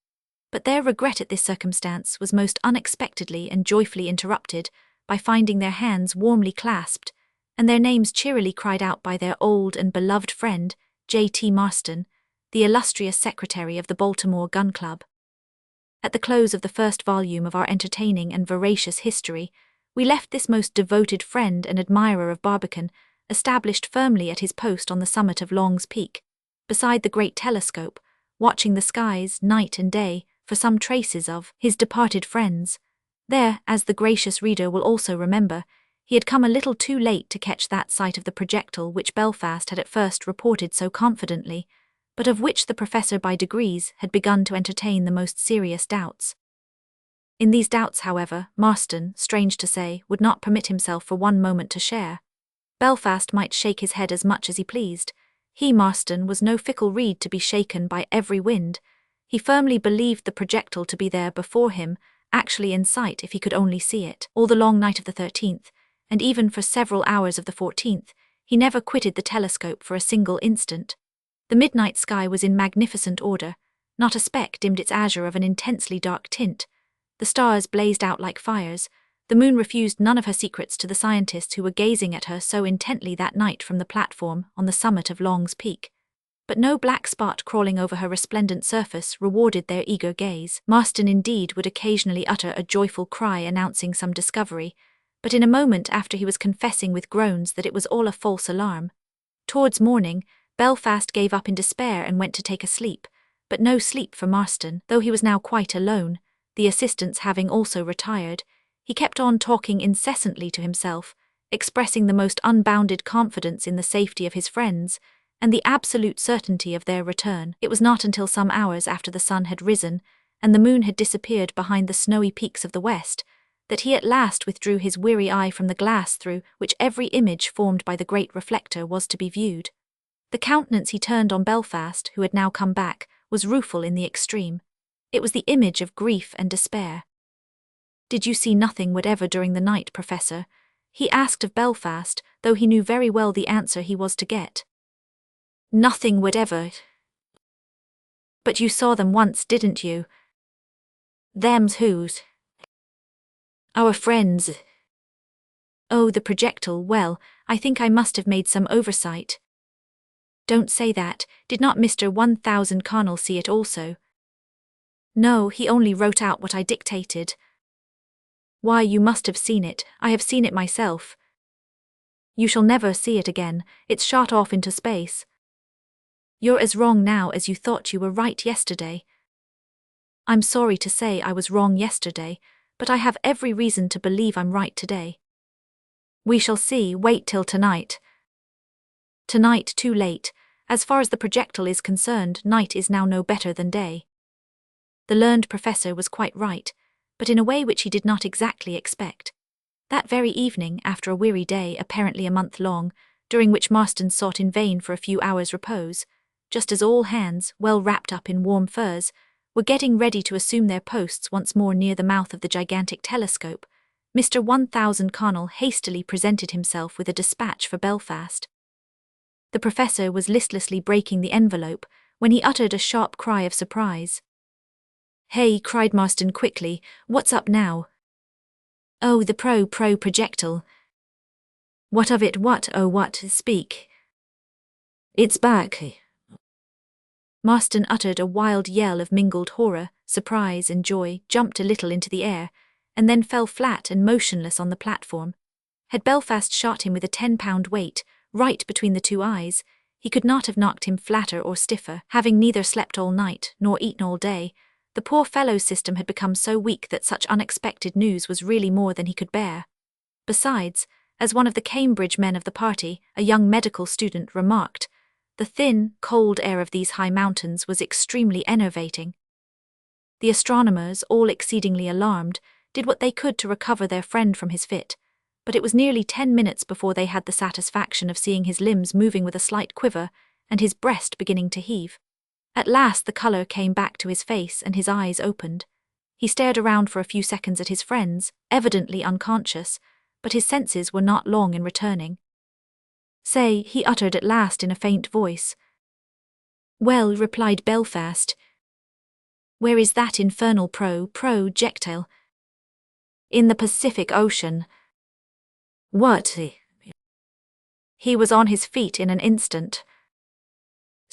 Speaker 1: But their regret at this circumstance was most unexpectedly and joyfully interrupted by finding their hands warmly clasped, and their names cheerily cried out by their old and beloved friend, J.T. Marston, the illustrious secretary of the Baltimore Gun Club. At the close of the first volume of our entertaining and veracious history, we left this most devoted friend and admirer of Barbican established firmly at his post on the summit of Long's Peak, beside the great telescope, watching the skies night and day for some traces of his departed friends. There, as the gracious reader will also remember, he had come a little too late to catch that sight of the projectile which Belfast had at first reported so confidently, but of which the professor by degrees had begun to entertain the most serious doubts. In these doubts, however, Marston, strange to say, would not permit himself for one moment to share. Belfast might shake his head as much as he pleased. He, Marston, was no fickle reed to be shaken by every wind. He firmly believed the projectile to be there before him, actually in sight if he could only see it. All the long night of the 13th, and even for several hours of the 14th, he never quitted the telescope for a single instant. The midnight sky was in magnificent order. Not a speck dimmed its azure of an intensely dark tint. The stars blazed out like fires. The moon refused none of her secrets to the scientists who were gazing at her so intently that night from the platform on the summit of Long's Peak. But no black spot crawling over her resplendent surface rewarded their eager gaze. Marston indeed would occasionally utter a joyful cry announcing some discovery, but in a moment after he was confessing with groans that it was all a false alarm. Towards morning, Belfast gave up in despair and went to take a sleep, but no sleep for Marston, though he was now quite alone, the assistants having also retired. He kept on talking incessantly to himself, expressing the most unbounded confidence in the safety of his friends, and the absolute certainty of their return. It was not until some hours after the sun had risen, and the moon had disappeared behind the snowy peaks of the west, that he at last withdrew his weary eye from the glass through which every image formed by the great reflector was to be viewed. The countenance he turned on Belfast, who had now come back, was rueful in the extreme. It was the image of grief and despair. "Did you see nothing whatever during the night, Professor?" he asked of Belfast, though he knew very well the answer he was to get. "Nothing whatever." "But you saw them once, didn't you?" "Them's whose?" "Our friends." "Oh, the projectile, well, I think I must have made some oversight." "Don't say that. Did not Mr. 1000 Connell see it also?" "No, he only wrote out what I dictated." "Why, you must have seen it. I have seen it myself." "You shall never see it again. It's shot off into space." "You're as wrong now as you thought you were right yesterday." "I'm sorry to say I was wrong yesterday, but I have every reason to believe I'm right today." "We shall see. Wait till tonight." "Tonight too late. As far as the projectile is concerned, night is now no better than day." The learned professor was quite right, but in a way which he did not exactly expect. That very evening, after a weary day, apparently a month long, during which Marston sought in vain for a few hours' repose, just as all hands, well wrapped up in warm furs, were getting ready to assume their posts once more near the mouth of the gigantic telescope, Mr. 1000 Connell hastily presented himself with a dispatch for Belfast. The professor was listlessly breaking the envelope when he uttered a sharp cry of surprise. "Hey," cried Marston quickly, "what's up now?" "Oh, the projectile." "What of it? What? Oh, what? Speak." "It's back." Marston uttered a wild yell of mingled horror, surprise and joy, jumped a little into the air, and then fell flat and motionless on the platform. Had Belfast shot him with a 10-pound weight, right between the two eyes, he could not have knocked him flatter or stiffer. Having neither slept all night, nor eaten all day, the poor fellow's system had become so weak that such unexpected news was really more than he could bear. Besides, as one of the Cambridge men of the party, a young medical student, remarked, the thin, cold air of these high mountains was extremely enervating. The astronomers, all exceedingly alarmed, did what they could to recover their friend from his fit, but it was nearly 10 minutes before they had the satisfaction of seeing his limbs moving with a slight quiver and his breast beginning to heave. At last the colour came back to his face and his eyes opened. He stared around for a few seconds at his friends, evidently unconscious, but his senses were not long in returning. "Say," he uttered at last in a faint voice. "Well," replied Belfast. "Where is that infernal projectile?" "In the Pacific Ocean." "What?" He was on his feet in an instant.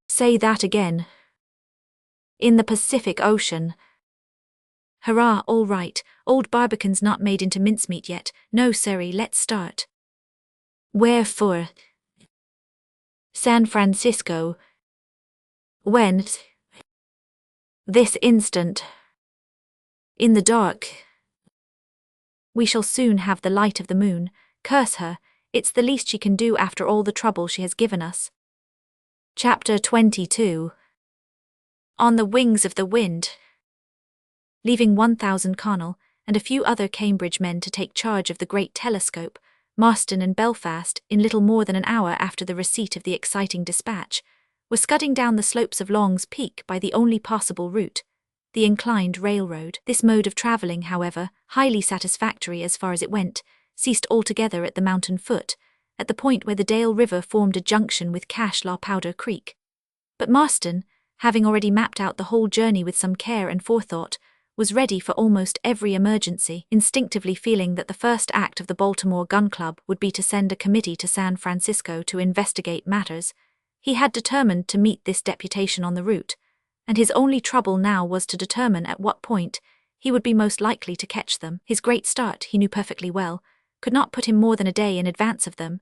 Speaker 1: "Say that again." "In the Pacific Ocean." "Hurrah, all right. Old Barbican's not made into mincemeat yet. No, sirree, let's start." "Where for?" "San Francisco." "When?" "This instant." "In the dark." "We shall soon have the light of the moon. Curse her, it's the least she can do after all the trouble she has given us." Chapter 22. On the Wings of the Wind. Leaving 1000 Connell and a few other Cambridge men to take charge of the great telescope, Marston and Belfast, in little more than an hour after the receipt of the exciting dispatch, were scudding down the slopes of Long's Peak by the only possible route, the inclined railroad. This mode of travelling, however, highly satisfactory as far as it went, ceased altogether at the mountain foot, at the point where the Dale River formed a junction with Cache La Powder Creek. But Marston, having already mapped out the whole journey with some care and forethought, was ready for almost every emergency, instinctively feeling that the first act of the Baltimore Gun Club would be to send a committee to San Francisco to investigate matters. He had determined to meet this deputation on the route, and his only trouble now was to determine at what point he would be most likely to catch them. His great start, he knew perfectly well, could not put him more than a day in advance of them,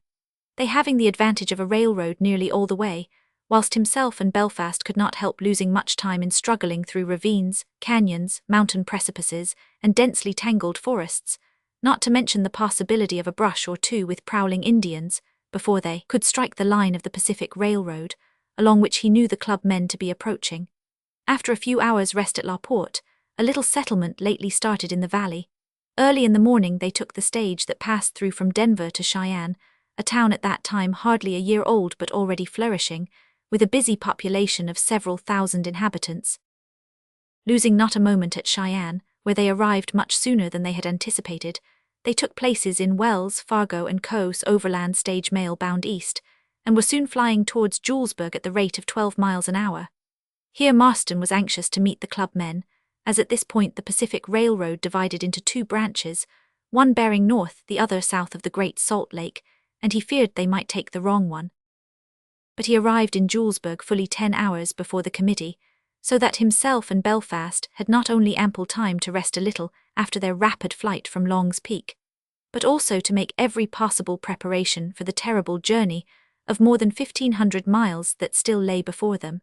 Speaker 1: they having the advantage of a railroad nearly all the way, whilst himself and Belfast could not help losing much time in struggling through ravines, canyons, mountain precipices, and densely tangled forests, not to mention the possibility of a brush or two with prowling Indians, before they could strike the line of the Pacific Railroad, along which he knew the club men to be approaching. After a few hours' rest at La Porte, a little settlement lately started in the valley. Early in the morning they took the stage that passed through from Denver to Cheyenne, a town at that time hardly a year old but already flourishing, with a busy population of several thousand inhabitants. Losing not a moment at Cheyenne, where they arrived much sooner than they had anticipated, they took places in Wells, Fargo and Coe's overland stage mail bound east, and were soon flying towards Julesburg at the rate of 12 miles an hour. Here Marston was anxious to meet the club men, as at this point the Pacific Railroad divided into two branches, one bearing north, the other south of the Great Salt Lake, and he feared they might take the wrong one. But he arrived in Julesburg fully 10 hours before the committee, so that himself and Belfast had not only ample time to rest a little after their rapid flight from Long's Peak, but also to make every possible preparation for the terrible journey of more than 1,500 miles that still lay before them.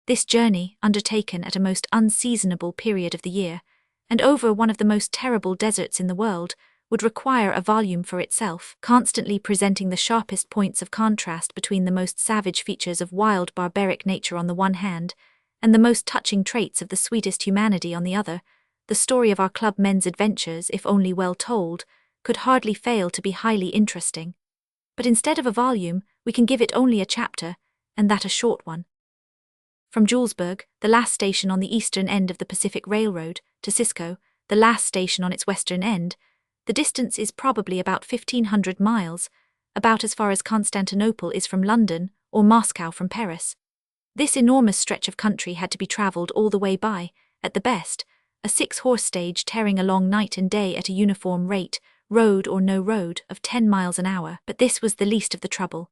Speaker 1: This journey, undertaken at a most unseasonable period of the year, and over one of the most terrible deserts in the world, would require a volume for itself, constantly presenting the sharpest points of contrast between the most savage features of wild barbaric nature on the one hand, and the most touching traits of the sweetest humanity on the other. The story of our club men's adventures, if only well told, could hardly fail to be highly interesting. But instead of a volume, we can give it only a chapter, and that a short one. From Julesburg, the last station on the eastern end of the Pacific Railroad, to Cisco, the last station on its western end, the distance is probably about 1,500 miles, about as far as Constantinople is from London, or Moscow from Paris. This enormous stretch of country had to be travelled all the way by, at the best, a 6-horse stage tearing along night and day at a uniform rate, road or no road, of 10 miles an hour. But this was the least of the trouble.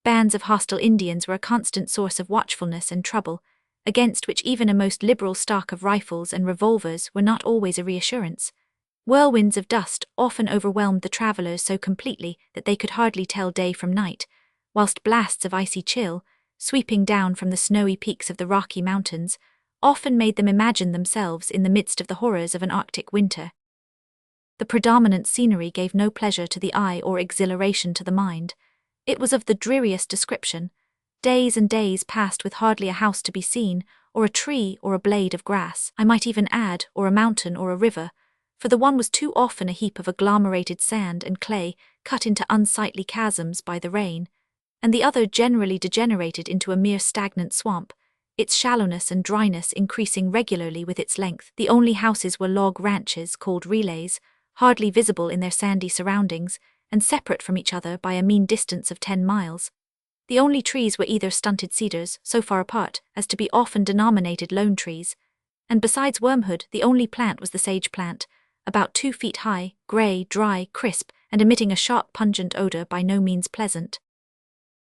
Speaker 1: Bands of hostile Indians were a constant source of watchfulness and trouble, against which even a most liberal stock of rifles and revolvers were not always a reassurance. Whirlwinds of dust often overwhelmed the travellers so completely that they could hardly tell day from night, whilst blasts of icy chill, sweeping down from the snowy peaks of the Rocky Mountains, often made them imagine themselves in the midst of the horrors of an Arctic winter. The predominant scenery gave no pleasure to the eye or exhilaration to the mind. It was of the dreariest description. Days and days passed with hardly a house to be seen, or a tree or a blade of grass, I might even add, or a mountain or a river, for the one was too often a heap of agglomerated sand and clay cut into unsightly chasms by the rain, and the other generally degenerated into a mere stagnant swamp, its shallowness and dryness increasing regularly with its length. The only houses were log ranches called relays, hardly visible in their sandy surroundings, and separate from each other by a mean distance of 10 miles. The only trees were either stunted cedars, so far apart as to be often denominated lone trees, and besides wormwood the only plant was the sage plant, about 2 feet high, grey, dry, crisp, and emitting a sharp pungent odour by no means pleasant.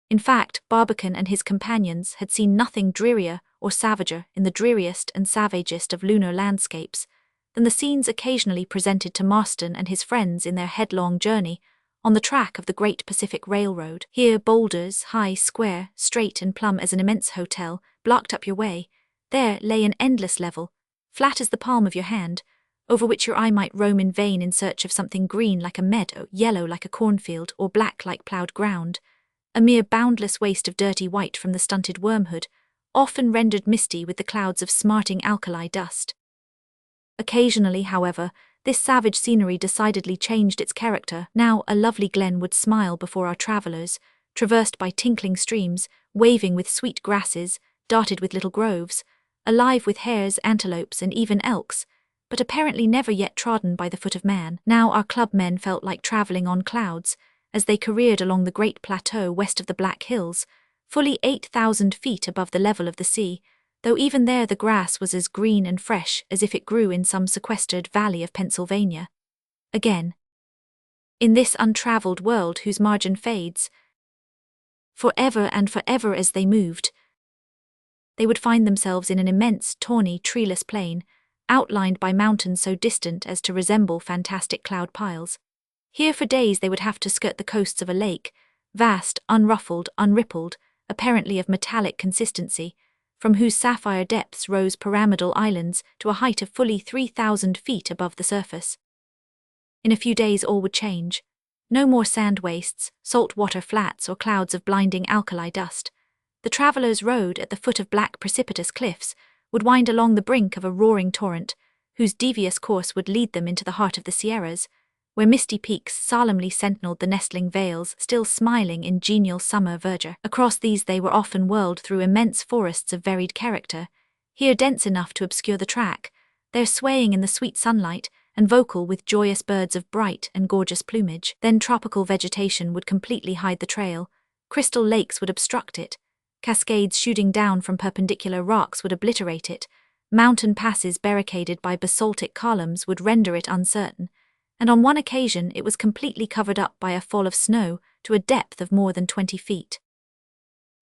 Speaker 1: In fact, Barbicane and his companions had seen nothing drearier or savager in the dreariest and savagest of lunar landscapes than the scenes occasionally presented to Marston and his friends in their headlong journey on the track of the Great Pacific Railroad. Here boulders, high, square, straight and plumb as an immense hotel, blocked up your way. There lay an endless level, flat as the palm of your hand, over which your eye might roam in vain in search of something green like a meadow, yellow like a cornfield, or black like ploughed ground, a mere boundless waste of dirty white from the stunted wormwood, often rendered misty with the clouds of smarting alkali dust. Occasionally, however, this savage scenery decidedly changed its character. Now a lovely glen would smile before our travellers, traversed by tinkling streams, waving with sweet grasses, dotted with little groves, alive with hares, antelopes, and even elks, but apparently never yet trodden by the foot of man. Now our clubmen felt like traveling on clouds, as they careered along the great plateau west of the Black Hills, fully 8,000 feet above the level of the sea, though even there the grass was as green and fresh as if it grew in some sequestered valley of Pennsylvania. Again, in this untraveled world whose margin fades, forever and forever as they moved, they would find themselves in an immense, tawny, treeless plain, outlined by mountains so distant as to resemble fantastic cloud piles. Here for days they would have to skirt the coasts of a lake, vast, unruffled, unrippled, apparently of metallic consistency, from whose sapphire depths rose pyramidal islands to a height of fully 3,000 feet above the surface. In a few days all would change. No more sand wastes, salt-water flats, or clouds of blinding alkali dust. The traveller's road at the foot of black precipitous cliffs would wind along the brink of a roaring torrent, whose devious course would lead them into the heart of the Sierras, where misty peaks solemnly sentineled the nestling vales still smiling in genial summer verdure. Across these they were often whirled through immense forests of varied character, here dense enough to obscure the track, there swaying in the sweet sunlight, and vocal with joyous birds of bright and gorgeous plumage. Then tropical vegetation would completely hide the trail, crystal lakes would obstruct it, cascades shooting down from perpendicular rocks would obliterate it, mountain passes barricaded by basaltic columns would render it uncertain, and on one occasion it was completely covered up by a fall of snow to a depth of more than 20 feet.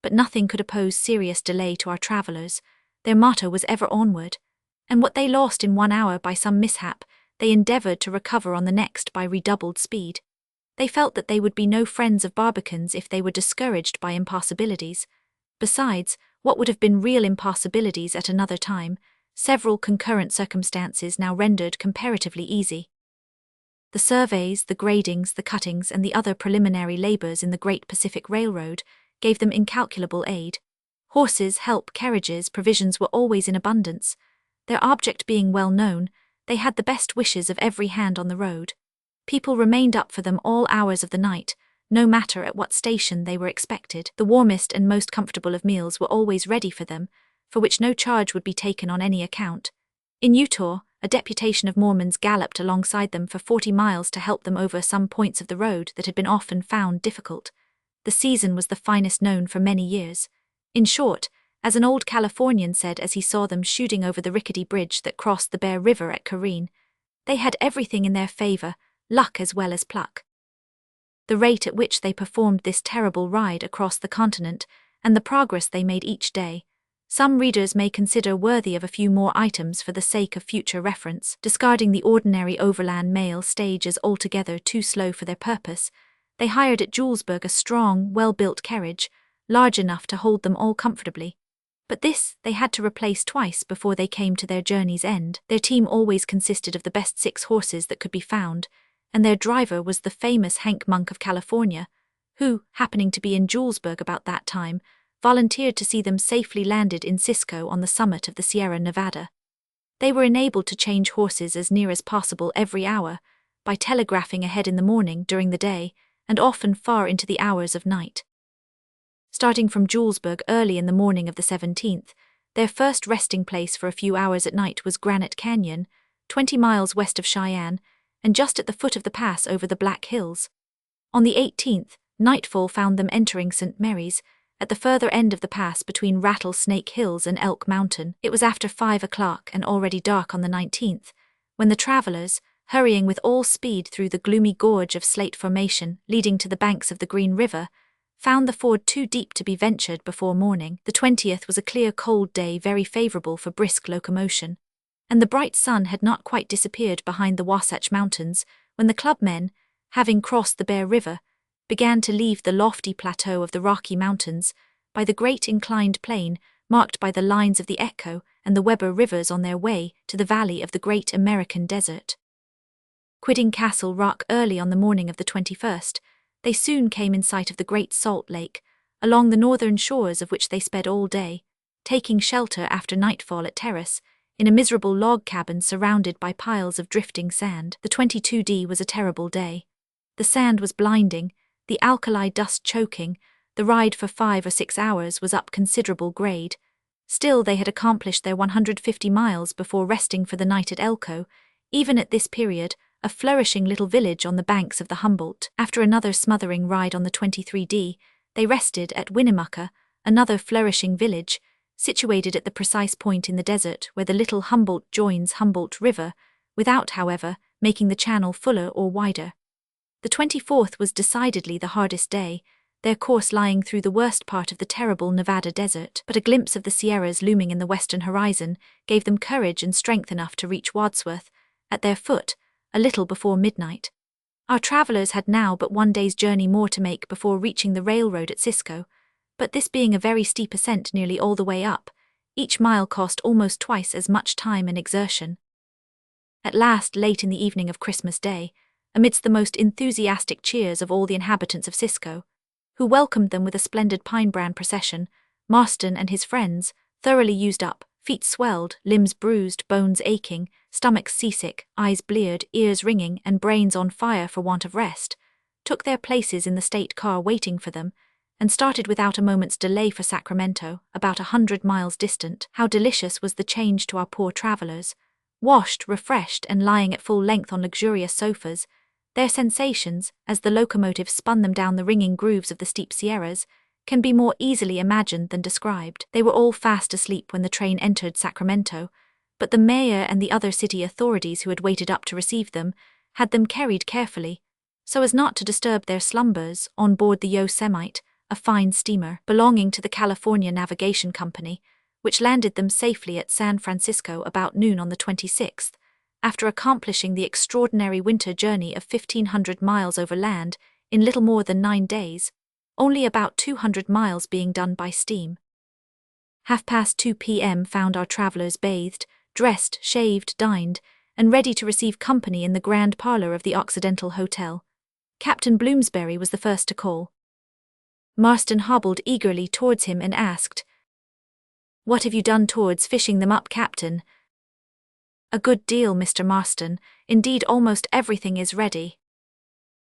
Speaker 1: But nothing could oppose serious delay to our travellers. Their motto was ever onward, and what they lost in 1 hour by some mishap, they endeavoured to recover on the next by redoubled speed. They felt that they would be no friends of barbicans if they were discouraged by impossibilities. Besides, what would have been real impossibilities at another time, several concurrent circumstances now rendered comparatively easy. The surveys, the gradings, the cuttings, and the other preliminary labours in the Great Pacific Railroad gave them incalculable aid. Horses, help, carriages, provisions were always in abundance. Their object being well known, they had the best wishes of every hand on the road. People remained up for them all hours of the night, no matter at what station they were expected. The warmest and most comfortable of meals were always ready for them, for which no charge would be taken on any account. In Utah, a deputation of Mormons galloped alongside them for 40 miles to help them over some points of the road that had been often found difficult. The season was the finest known for many years. In short, as an old Californian said as he saw them shooting over the rickety bridge that crossed the Bear River at Careen, they had everything in their favor, luck as well as pluck. The rate at which they performed this terrible ride across the continent, and the progress they made each day, some readers may consider worthy of a few more items for the sake of future reference. Discarding the ordinary overland mail stage as altogether too slow for their purpose, they hired at Julesburg a strong, well-built carriage, large enough to hold them all comfortably. But this they had to replace twice before they came to their journey's end. Their team always consisted of the best 6 horses that could be found, and their driver was the famous Hank Monk of California, who, happening to be in Julesburg about that time, volunteered to see them safely landed in Cisco on the summit of the Sierra Nevada. They were enabled to change horses as near as possible every hour, by telegraphing ahead in the morning, during the day, and often far into the hours of night. Starting from Julesburg early in the morning of the 17th, their first resting place for a few hours at night was Granite Canyon, 20 miles west of Cheyenne, and just at the foot of the pass over the Black Hills. On the 18th, nightfall found them entering St. Mary's, at the further end of the pass between Rattlesnake Hills and Elk Mountain. It was after 5 o'clock and already dark on the 19th, when the travelers, hurrying with all speed through the gloomy gorge of slate formation leading to the banks of the Green River, found the ford too deep to be ventured before morning. The 20th was a clear cold day very favourable for brisk locomotion, and the bright sun had not quite disappeared behind the Wasatch Mountains when the clubmen, having crossed the Bear River, began to leave the lofty plateau of the Rocky Mountains by the great inclined plane marked by the lines of the Echo and the Weber rivers on their way to the valley of the Great American Desert. Quitting Castle Rock early on the morning of the 21st, they soon came in sight of the Great Salt Lake, along the northern shores of which they sped all day, taking shelter after nightfall at Terrace, in a miserable log cabin surrounded by piles of drifting sand. The 22D was a terrible day. The sand was blinding, the alkali dust choking, The ride for 5 or 6 hours was up considerable grade. Still, they had accomplished their 150 miles before resting for the night at Elko, even at this period, a flourishing little village on the banks of the Humboldt. After another smothering ride on the 23D, they rested at Winnemucca, another flourishing village, situated at the precise point in the desert where the little Humboldt joins Humboldt River, without, however, making the channel fuller or wider. The 24th was decidedly the hardest day, their course lying through the worst part of the terrible Nevada desert, but a glimpse of the Sierras looming in the western horizon gave them courage and strength enough to reach Wadsworth, at their foot, a little before midnight. Our travelers had now but one day's journey more to make before reaching the railroad at Cisco, but this being a very steep ascent nearly all the way up, each mile cost almost twice as much time and exertion. At last, late in the evening of Christmas Day, amidst the most enthusiastic cheers of all the inhabitants of Cisco, who welcomed them with a splendid pine-brand procession, Marston and his friends, thoroughly used up, feet swelled, limbs bruised, bones aching, stomachs seasick, eyes bleared, ears ringing, and brains on fire for want of rest, took their places in the state car waiting for them, and started without a moment's delay for Sacramento, about 100 miles distant. How delicious was the change to our poor travelers! Washed, refreshed, and lying at full length on luxurious sofas, their sensations, as the locomotive spun them down the ringing grooves of the steep Sierras, can be more easily imagined than described. They were all fast asleep when the train entered Sacramento, but the mayor and the other city authorities who had waited up to receive them had them carried carefully, so as not to disturb their slumbers, on board the Yosemite, a fine steamer belonging to the California Navigation Company, which landed them safely at San Francisco about noon on the 26th, after accomplishing the extraordinary winter journey of 1,500 miles over land in little more than 9 days, only about 200 miles being done by steam. 2:30 p.m. found our travelers bathed, dressed, shaved, dined, and ready to receive company in the grand parlor of the Occidental Hotel. Captain Bloomsbury was the first to call. Marston hobbled eagerly towards him and asked, "What have you done towards fishing them up, Captain?" "A good deal, Mr. Marston. Indeed, almost everything is ready."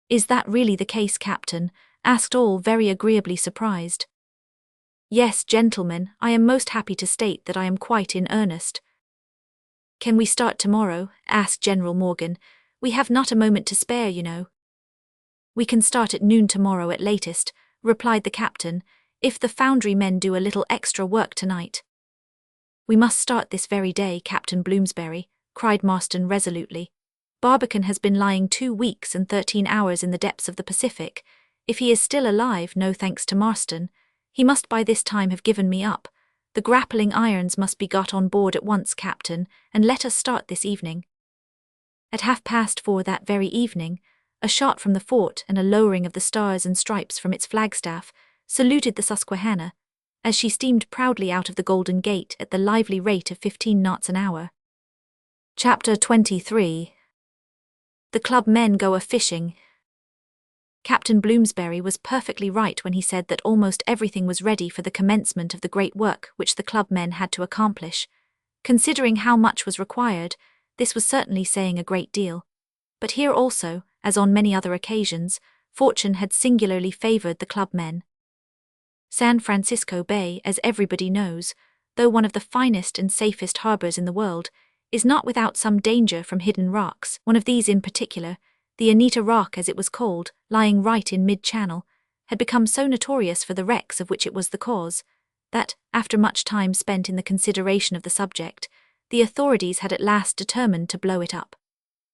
Speaker 1: "Is that really the case, Captain?" asked all, very agreeably surprised. "Yes, gentlemen, I am most happy to state that I am quite in earnest." "Can we start tomorrow?" asked General Morgan. "We have not a moment to spare, you know." "We can start at noon tomorrow at latest," replied the captain, "if the foundry men do a little extra work tonight." "We must start this very day, Captain Bloomsbury," cried Marston resolutely. "Barbicane has been lying 2 weeks and 13 hours in the depths of the Pacific. If he is still alive, no thanks to Marston, he must by this time have given me up. The grappling irons must be got on board at once, Captain, and let us start this evening." At 4:30 that very evening, a shot from the fort and a lowering of the stars and stripes from its flagstaff saluted the Susquehanna, as she steamed proudly out of the Golden Gate at the lively rate of 15 knots an hour. Chapter 23. The club men go a-fishing. Captain Bloomsbury was perfectly right when he said that almost everything was ready for the commencement of the great work which the club men had to accomplish. Considering how much was required, this was certainly saying a great deal. But here also, as on many other occasions, fortune had singularly favored the club men. San Francisco Bay, as everybody knows, though one of the finest and safest harbors in the world, is not without some danger from hidden rocks. One of these in particular, the Anita Rock as it was called, lying right in mid-channel, had become so notorious for the wrecks of which it was the cause, that, after much time spent in the consideration of the subject, the authorities had at last determined to blow it up.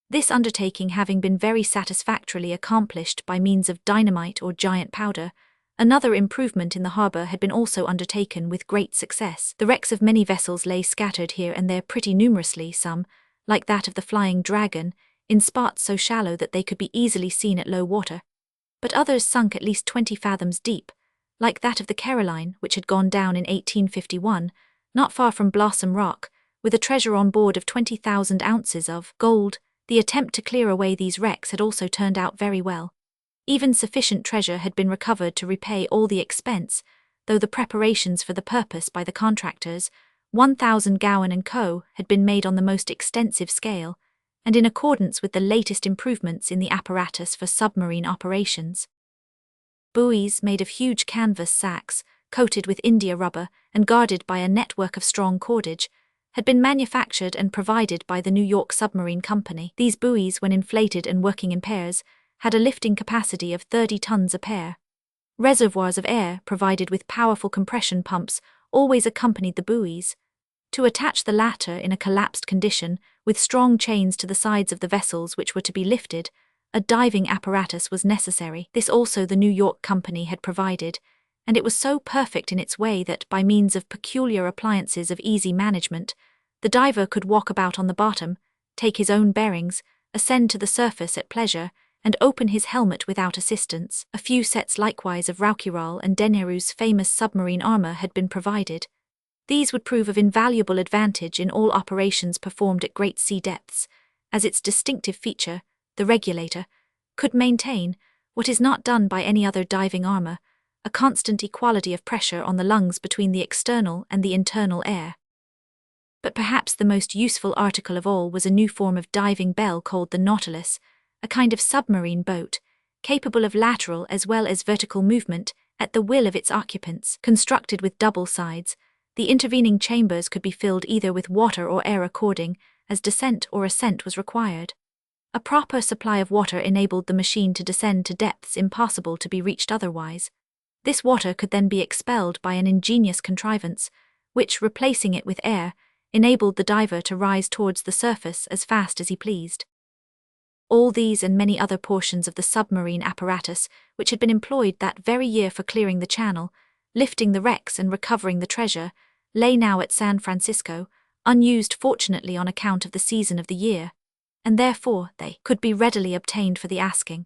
Speaker 1: This undertaking having been very satisfactorily accomplished by means of dynamite or giant powder, another improvement in the harbour had been also undertaken with great success. The wrecks of many vessels lay scattered here and there pretty numerously, some, like that of the Flying Dragon, in spots so shallow that they could be easily seen at low water, but others sunk at least 20 fathoms deep, like that of the Caroline, which had gone down in 1851, not far from Blossom Rock, with a treasure on board of 20,000 ounces of gold. The attempt to clear away these wrecks had also turned out very well. Even sufficient treasure had been recovered to repay all the expense, though the preparations for the purpose by the contractors, 1,000 Gowan & Co., had been made on the most extensive scale, and in accordance with the latest improvements in the apparatus for submarine operations. buoys made of huge canvas sacks, coated with India rubber and guarded by a network of strong cordage, had been manufactured and provided by the New York Submarine Company. These buoys, when inflated and working in pairs, had a lifting capacity of 30 tons a pair. Reservoirs of air, provided with powerful compression pumps, always accompanied the buoys. To attach the latter in a collapsed condition, with strong chains to the sides of the vessels which were to be lifted, a diving apparatus was necessary. This also the New York Company had provided, and it was so perfect in its way that, by means of peculiar appliances of easy management, the diver could walk about on the bottom, take his own bearings, ascend to the surface at pleasure, and open his helmet without assistance. A few sets likewise of Rouquayrol and Denerou's famous submarine armor had been provided. These would prove of invaluable advantage in all operations performed at great sea depths, as its distinctive feature, the regulator, could maintain, what is not done by any other diving armor, a constant equality of pressure on the lungs between the external and the internal air. But perhaps the most useful article of all was a new form of diving bell called the Nautilus, a kind of submarine boat, capable of lateral as well as vertical movement at the will of its occupants. Constructed with double sides, the intervening chambers could be filled either with water or air according as descent or ascent was required. A proper supply of water enabled the machine to descend to depths impossible to be reached otherwise. This water could then be expelled by an ingenious contrivance, which, replacing it with air, enabled the diver to rise towards the surface as fast as he pleased. All these and many other portions of the submarine apparatus, which had been employed that very year for clearing the channel, lifting the wrecks and recovering the treasure, lay now at San Francisco, unused fortunately on account of the season of the year, and therefore they could be readily obtained for the asking.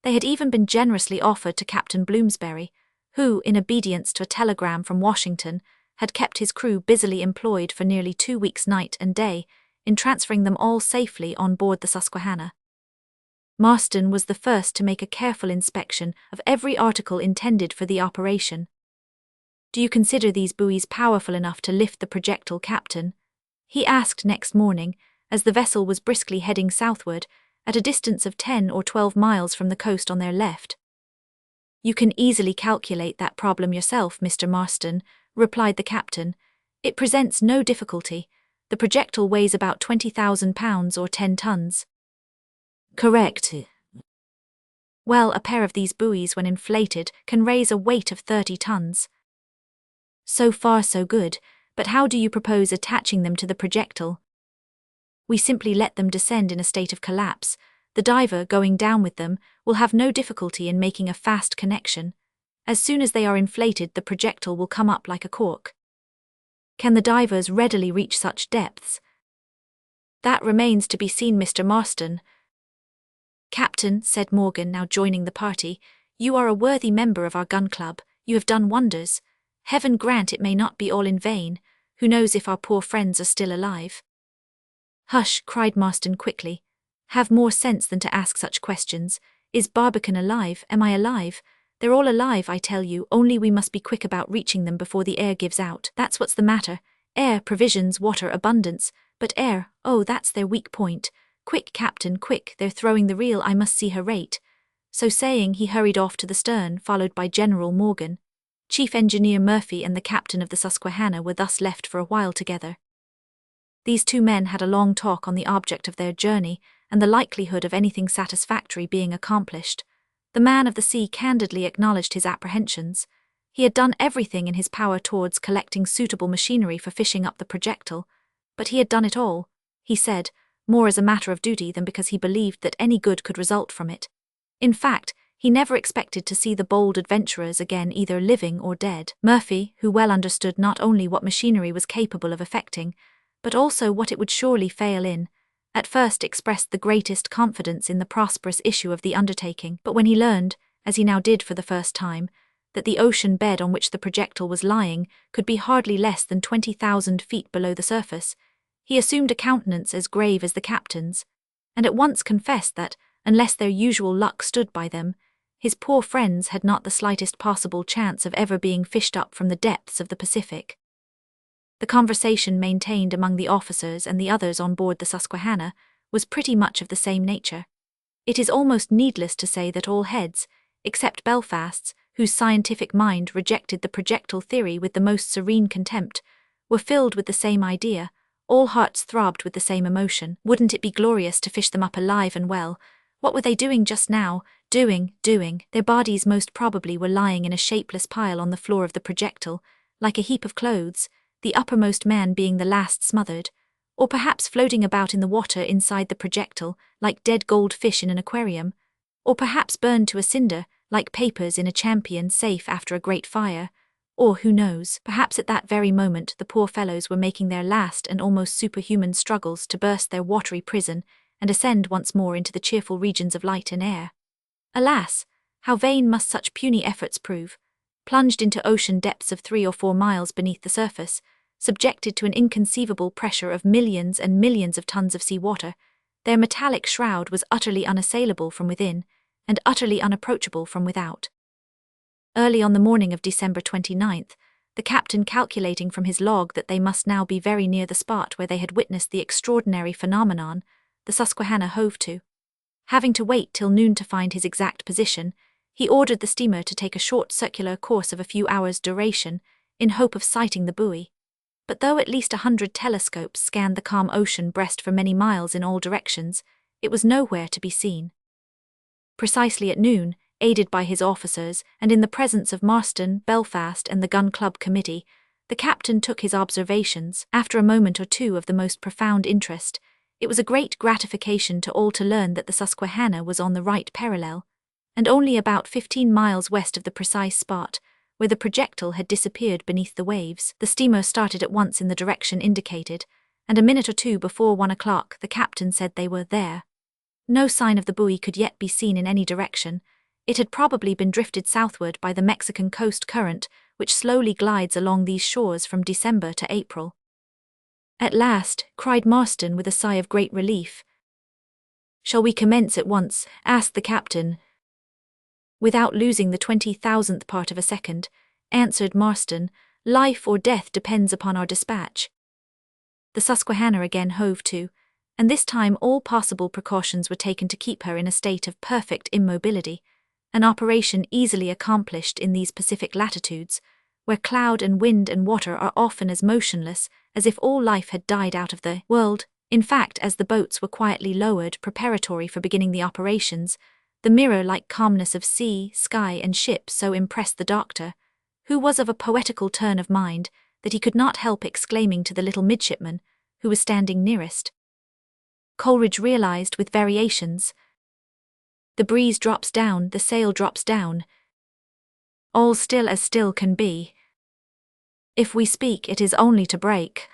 Speaker 1: They had even been generously offered to Captain Bloomsbury, who, in obedience to a telegram from Washington, had kept his crew busily employed for nearly 2 weeks night and day in transferring them all safely on board the Susquehanna. Marston was the first to make a careful inspection of every article intended for the operation. "Do you consider these buoys powerful enough to lift the projectile, Captain?" he asked next morning, as the vessel was briskly heading southward, at a distance of 10 or 12 miles from the coast on their left. "You can easily calculate that problem yourself, Mr. Marston," replied the captain. "It presents no difficulty. The projectile weighs about 20,000 pounds or 10 tons. "Correct." "Well, a pair of these buoys, when inflated, can raise a weight of 30 tons. "So far so good, but how do you propose attaching them to the projectile?" "We simply let them descend in a state of collapse. The diver, going down with them, will have no difficulty in making a fast connection. As soon as they are inflated, the projectile will come up like a cork." "Can the divers readily reach such depths?" "That remains to be seen, Mr. Marston." "Captain," said Morgan, now joining the party, "you are a worthy member of our gun club. You have done wonders. Heaven grant it may not be all in vain. Who knows if our poor friends are still alive?" "Hush," cried Marston quickly. "Have more sense than to ask such questions. Is Barbican alive? Am I alive? They're all alive, I tell you, only we must be quick about reaching them before the air gives out. That's what's the matter. Air, provisions, water, abundance. But air, oh, that's their weak point. Quick, Captain, quick, they're throwing the reel, I must see her rate." So saying, he hurried off to the stern, followed by General Morgan. Chief Engineer Murphy and the captain of the Susquehanna were thus left for a while together. These two men had a long talk on the object of their journey and the likelihood of anything satisfactory being accomplished. The man of the sea candidly acknowledged his apprehensions. He had done everything in his power towards collecting suitable machinery for fishing up the projectile, but he had done it all, he said, more as a matter of duty than because he believed that any good could result from it. In fact, he never expected to see the bold adventurers again, either living or dead. Murphy, who well understood not only what machinery was capable of effecting, but also what it would surely fail in, at first expressed the greatest confidence in the prosperous issue of the undertaking. But when he learned, as he now did for the first time, that the ocean bed on which the projectile was lying could be hardly less than 20,000 feet below the surface, he assumed a countenance as grave as the captain's, and at once confessed that, unless their usual luck stood by them, his poor friends had not the slightest possible chance of ever being fished up from the depths of the Pacific. The conversation maintained among the officers and the others on board the Susquehanna was pretty much of the same nature. It is almost needless to say that all heads, except Belfast's, whose scientific mind rejected the projectile theory with the most serene contempt, were filled with the same idea. All hearts throbbed with the same emotion. Wouldn't it be glorious to fish them up alive and well? What were they doing just now? Doing. Their bodies most probably were lying in a shapeless pile on the floor of the projectile, like a heap of clothes, the uppermost man being the last smothered, or perhaps floating about in the water inside the projectile, like dead goldfish in an aquarium, or perhaps burned to a cinder, like papers in a champion safe after a great fire, or, who knows, perhaps at that very moment the poor fellows were making their last and almost superhuman struggles to burst their watery prison and ascend once more into the cheerful regions of light and air. Alas, how vain must such puny efforts prove, plunged into ocean depths of 3 or 4 miles beneath the surface, subjected to an inconceivable pressure of millions and millions of tons of sea water. Their metallic shroud was utterly unassailable from within, and utterly unapproachable from without. Early on the morning of December 29th, the captain, calculating from his log that they must now be very near the spot where they had witnessed the extraordinary phenomenon, the Susquehanna hove to. Having to wait till noon to find his exact position, he ordered the steamer to take a short circular course of a few hours' duration, in hope of sighting the buoy. But though at least 100 telescopes scanned the calm ocean breast for many miles in all directions, it was nowhere to be seen. Precisely at noon, aided by his officers, and in the presence of Marston, Belfast, and the Gun Club Committee, the captain took his observations. After a moment or two of the most profound interest, it was a great gratification to all to learn that the Susquehanna was on the right parallel, and only about 15 miles west of the precise spot where the projectile had disappeared beneath the waves. The steamer started at once in the direction indicated, and a minute or two before 1 o'clock the captain said they were there. No sign of the buoy could yet be seen in any direction. It had probably been drifted southward by the Mexican coast current, which slowly glides along these shores from December to April. At last, cried Marston with a sigh of great relief. "Shall we commence at once?" asked the captain. "Without losing the 20,000th part of a second," answered Marston. "Life or death depends upon our dispatch." The Susquehanna again hove to, and this time all possible precautions were taken to keep her in a state of perfect immobility, an operation easily accomplished in these Pacific latitudes, where cloud and wind and water are often as motionless as if all life had died out of the world. In fact, as the boats were quietly lowered preparatory for beginning the operations, the mirror-like calmness of sea, sky, and ship so impressed the doctor, who was of a poetical turn of mind, that he could not help exclaiming to the little midshipman, who was standing nearest. Coleridge realized with variations. The breeze drops down, the sail drops down. All still as still can be. If we speak, it is only to break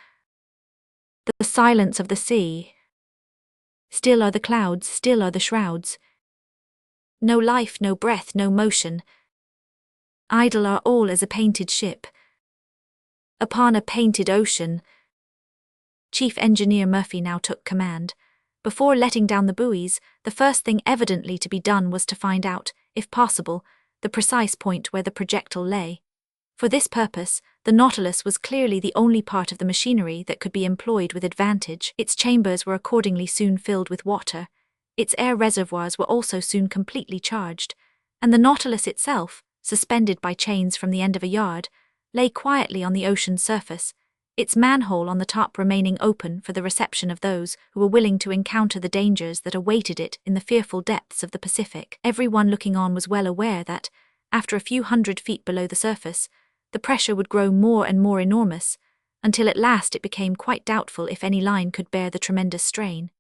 Speaker 1: the silence of the sea. Still are the clouds, still are the shrouds. No life, no breath, no motion. Idle are all as a painted ship upon a painted ocean. Chief Engineer Murphy now took command. Before letting down the buoys, the first thing evidently to be done was to find out, if possible, the precise point where the projectile lay. For this purpose, the Nautilus was clearly the only part of the machinery that could be employed with advantage. Its chambers were accordingly soon filled with water, its air reservoirs were also soon completely charged, and the Nautilus itself, suspended by chains from the end of a yard, lay quietly on the ocean's surface, its manhole on the top remaining open for the reception of those who were willing to encounter the dangers that awaited it in the fearful depths of the Pacific. Everyone looking on was well aware that, after a few hundred feet below the surface, the pressure would grow more and more enormous, until at last it became quite doubtful if any line could bear the tremendous strain.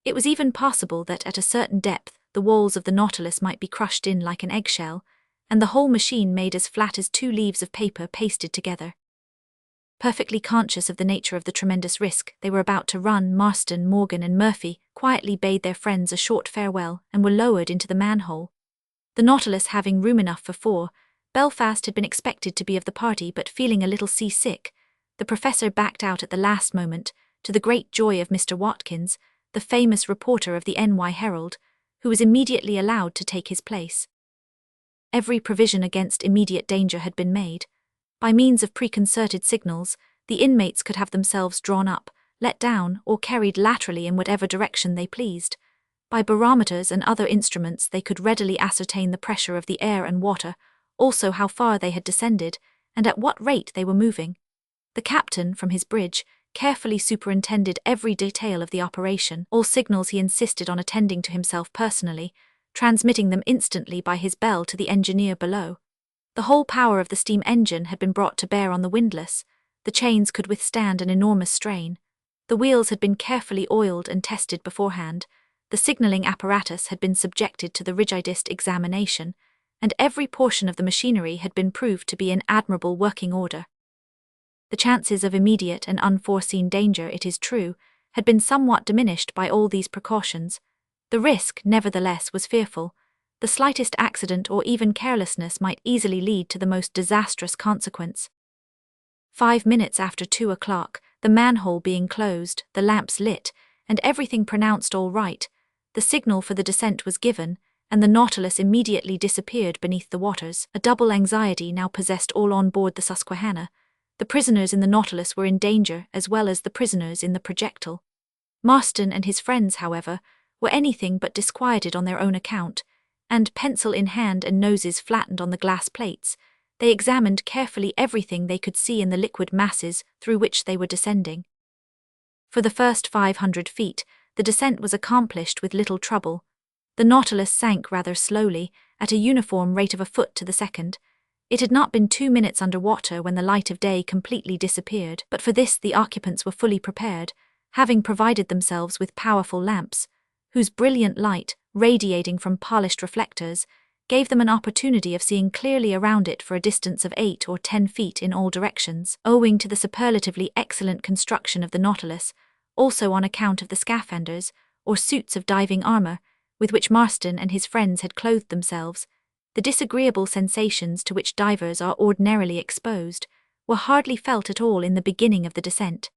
Speaker 1: It was even possible that at a certain depth the walls of the Nautilus might be crushed in like an eggshell, and the whole machine made as flat as 2 leaves of paper pasted together. Perfectly conscious of the nature of the tremendous risk they were about to run, Marston, Morgan, and Murphy quietly bade their friends a short farewell and were lowered into the manhole. The Nautilus having room enough for 4, Belfast had been expected to be of the party, but feeling a little seasick, the professor backed out at the last moment, to the great joy of Mr. Watkins, the famous reporter of the N.Y. Herald, who was immediately allowed to take his place. Every provision against immediate danger had been made. By means of preconcerted signals, the inmates could have themselves drawn up, let down, or carried laterally in whatever direction they pleased. By barometers and other instruments they could readily ascertain the pressure of the air and water, also how far they had descended, and at what rate they were moving. The captain, from his bridge, carefully superintended every detail of the operation. All signals he insisted on attending to himself personally, transmitting them instantly by his bell to the engineer below. The whole power of the steam engine had been brought to bear on the windlass. The chains could withstand an enormous strain. The wheels had been carefully oiled and tested beforehand. The signalling apparatus had been subjected to the rigidest examination, and every portion of the machinery had been proved to be in admirable working order. The chances of immediate and unforeseen danger, it is true, had been somewhat diminished by all these precautions. The risk, nevertheless, was fearful. The slightest accident or even carelessness might easily lead to the most disastrous consequence. 5 minutes after 2 o'clock, the manhole being closed, the lamps lit, and everything pronounced all right, the signal for the descent was given, and the Nautilus immediately disappeared beneath the waters. A double anxiety now possessed all on board the Susquehanna. The prisoners in the Nautilus were in danger, as well as the prisoners in the projectile. Marston and his friends, however, were anything but disquieted on their own account, and, pencil in hand and noses flattened on the glass plates, they examined carefully everything they could see in the liquid masses through which they were descending. For the first 500 feet, the descent was accomplished with little trouble. The Nautilus sank rather slowly, at a uniform rate of a foot to the second. It had not been 2 minutes under water when the light of day completely disappeared, but for this the occupants were fully prepared, having provided themselves with powerful lamps, whose brilliant light, radiating from polished reflectors, gave them an opportunity of seeing clearly around it for a distance of 8 or 10 feet in all directions. Owing to the superlatively excellent construction of the Nautilus, also on account of the scaphanders, or suits of diving armor, with which Marston and his friends had clothed themselves, the disagreeable sensations to which divers are ordinarily exposed were hardly felt at all in the beginning of the descent.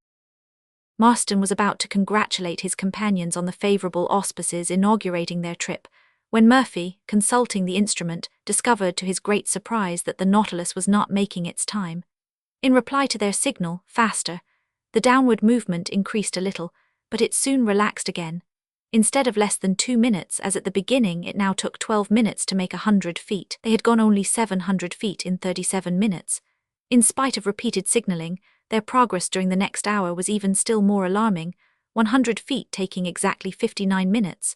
Speaker 1: Marston was about to congratulate his companions on the favourable auspices inaugurating their trip, when Murphy, consulting the instrument, discovered to his great surprise that the Nautilus was not making its time. In reply to their signal, faster, the downward movement increased a little, but it soon relaxed again. Instead of less than 2 minutes as at the beginning, it now took 12 minutes to make 100 feet. They had gone only 700 feet in 37 minutes. In spite of repeated signalling, their progress during the next hour was even still more alarming, 100 feet taking exactly 59 minutes.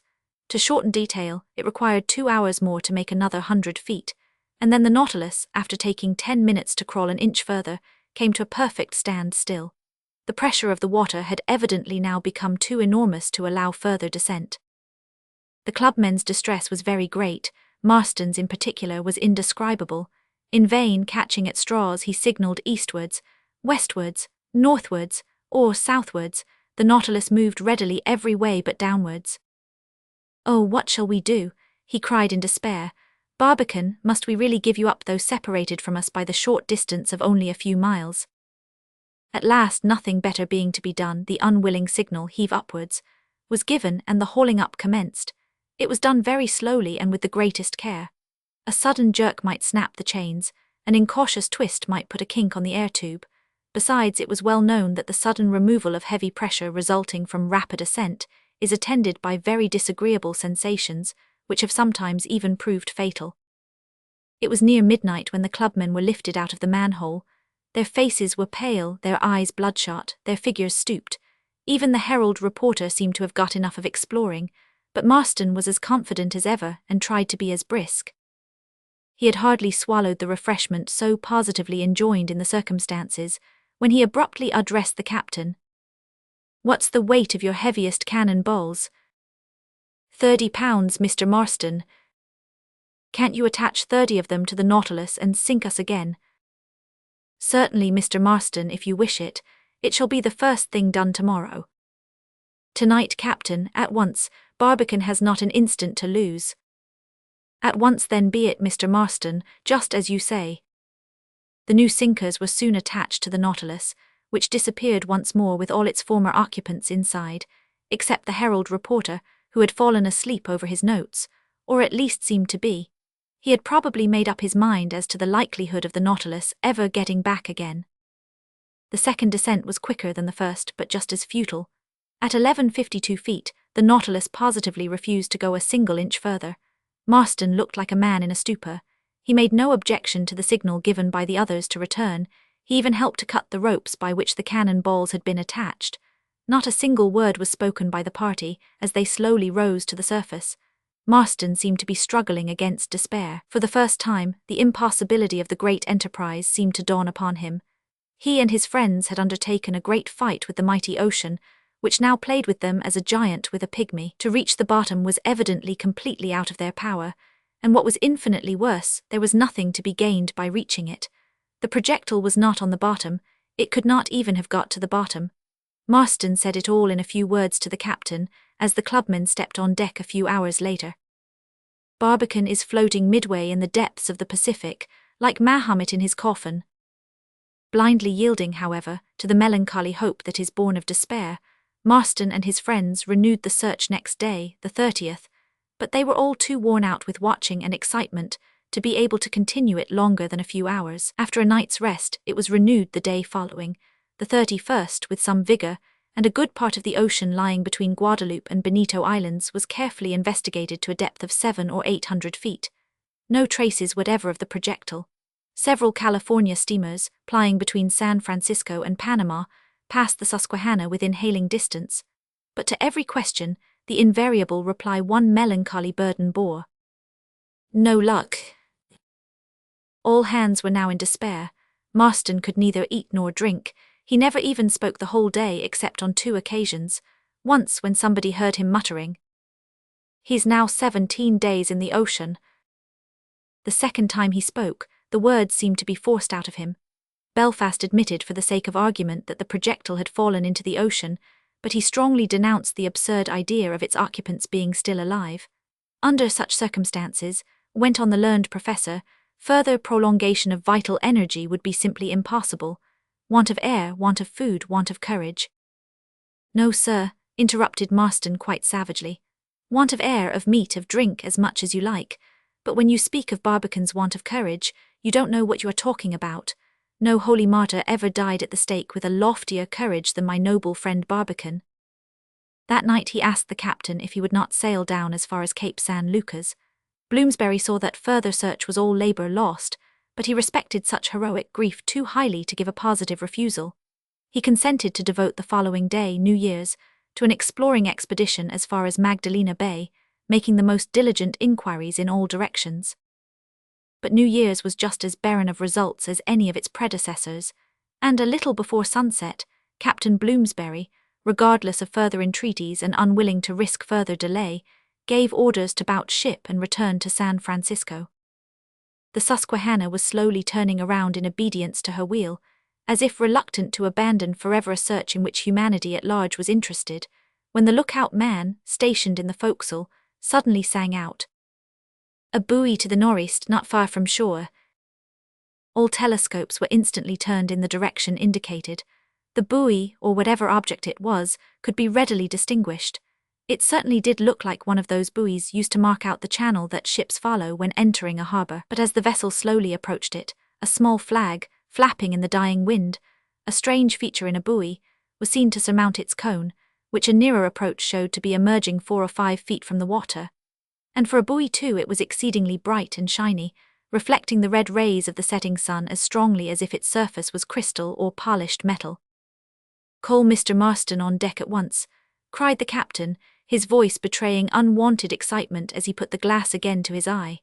Speaker 1: To shorten detail, it required 2 hours more to make another 100 feet, and then the Nautilus, after taking 10 minutes to crawl an inch further, came to a perfect standstill. The pressure of the water had evidently now become too enormous to allow further descent. The clubmen's distress was very great. Marston's in particular was indescribable. In vain catching at straws, he signalled eastwards, westwards, northwards, or southwards. The Nautilus moved readily every way but downwards. "Oh, what shall we do?" he cried in despair. "Barbicane, must we really give you up, though separated from us by the short distance of only a few miles?" At last, nothing better being to be done, the unwilling signal, "Heave upwards," was given, and the hauling up commenced. It was done very slowly and with the greatest care. A sudden jerk might snap the chains, an incautious twist might put a kink on the air tube. Besides, it was well known that the sudden removal of heavy pressure resulting from rapid ascent is attended by very disagreeable sensations, which have sometimes even proved fatal. It was near midnight when the clubmen were lifted out of the manhole. Their faces were pale, their eyes bloodshot, their figures stooped. Even the Herald reporter seemed to have got enough of exploring, but Marston was as confident as ever and tried to be as brisk. He had hardly swallowed the refreshment so positively enjoined in the circumstances, when he abruptly addressed the captain. "What's the weight of your heaviest cannon balls?" "30 pounds, Mr. Marston." "Can't you attach 30 of them to the Nautilus and sink us again?" "Certainly, Mr. Marston, if you wish it. It shall be the first thing done tomorrow." "Tonight, Captain, at once. Barbicane has not an instant to lose." "At once then be it, Mr. Marston, just as you say." The new sinkers were soon attached to the Nautilus, which disappeared once more with all its former occupants inside, except the Herald reporter, who had fallen asleep over his notes, or at least seemed to be. He had probably made up his mind as to the likelihood of the Nautilus ever getting back again. The second descent was quicker than the first, but just as futile. At 1152 feet, the Nautilus positively refused to go a single inch further. Marston looked like a man in a stupor. He made no objection to the signal given by the others to return. He even helped to cut the ropes by which the cannon balls had been attached. Not a single word was spoken by the party as they slowly rose to the surface. Marston seemed to be struggling against despair. For the first time, the impossibility of the great enterprise seemed to dawn upon him. He and his friends had undertaken a great fight with the mighty ocean, which now played with them as a giant with a pygmy. To reach the bottom was evidently completely out of their power, and what was infinitely worse, there was nothing to be gained by reaching it. The projectile was not on the bottom, it could not even have got to the bottom. Marston said it all in a few words to the captain, as the clubmen stepped on deck a few hours later. Barbicane is floating midway in the depths of the Pacific, like Mahomet in his coffin. Blindly yielding, however, to the melancholy hope that is born of despair, Marston and his friends renewed the search next day, the 30th, but they were all too worn out with watching and excitement to be able to continue it longer than a few hours. After a night's rest, it was renewed the day following, the 31st, with some vigor, and a good part of the ocean lying between Guadeloupe and Bonito Islands was carefully investigated to a depth of 700 or 800 feet. No traces whatever of the projectile. Several California steamers, plying between San Francisco and Panama, passed the Susquehanna within hailing distance, but to every question, the invariable reply one melancholy burden bore: no luck. All hands were now in despair. Marston could neither eat nor drink. He never even spoke the whole day except on 2 occasions, once when somebody heard him muttering, "He's now 17 days in the ocean." The second time he spoke, the words seemed to be forced out of him. Belfast admitted for the sake of argument that the projectile had fallen into the ocean, but he strongly denounced the absurd idea of its occupants being still alive. Under such circumstances, went on the learned professor, further prolongation of vital energy would be simply impossible. Want of air, want of food, want of courage. "No, sir," interrupted Marston quite savagely. "Want of air, of meat, of drink, as much as you like. But when you speak of Barbicane's want of courage, you don't know what you are talking about. No holy martyr ever died at the stake with a loftier courage than my noble friend Barbicane." That night he asked the captain if he would not sail down as far as Cape San Lucas. Bloomsbury saw that further search was all labour lost, but he respected such heroic grief too highly to give a positive refusal. He consented to devote the following day, New Year's, to an exploring expedition as far as Magdalena Bay, making the most diligent inquiries in all directions. But New Year's was just as barren of results as any of its predecessors, and a little before sunset, Captain Bloomsbury, regardless of further entreaties and unwilling to risk further delay, gave orders to bout ship and return to San Francisco. The Susquehanna was slowly turning around in obedience to her wheel, as if reluctant to abandon forever a search in which humanity at large was interested, when the lookout man, stationed in the forecastle, suddenly sang out, "A buoy to the northeast, not far from shore." All telescopes were instantly turned in the direction indicated. The buoy, or whatever object it was, could be readily distinguished. It certainly did look like one of those buoys used to mark out the channel that ships follow when entering a harbour. But as the vessel slowly approached it, a small flag, flapping in the dying wind, a strange feature in a buoy, was seen to surmount its cone, which a nearer approach showed to be emerging 4 or 5 feet from the water. And for a buoy too, it was exceedingly bright and shiny, reflecting the red rays of the setting sun as strongly as if its surface was crystal or polished metal. "Call Mr. Marston on deck at once," cried the captain, his voice betraying unwanted excitement as he put the glass again to his eye.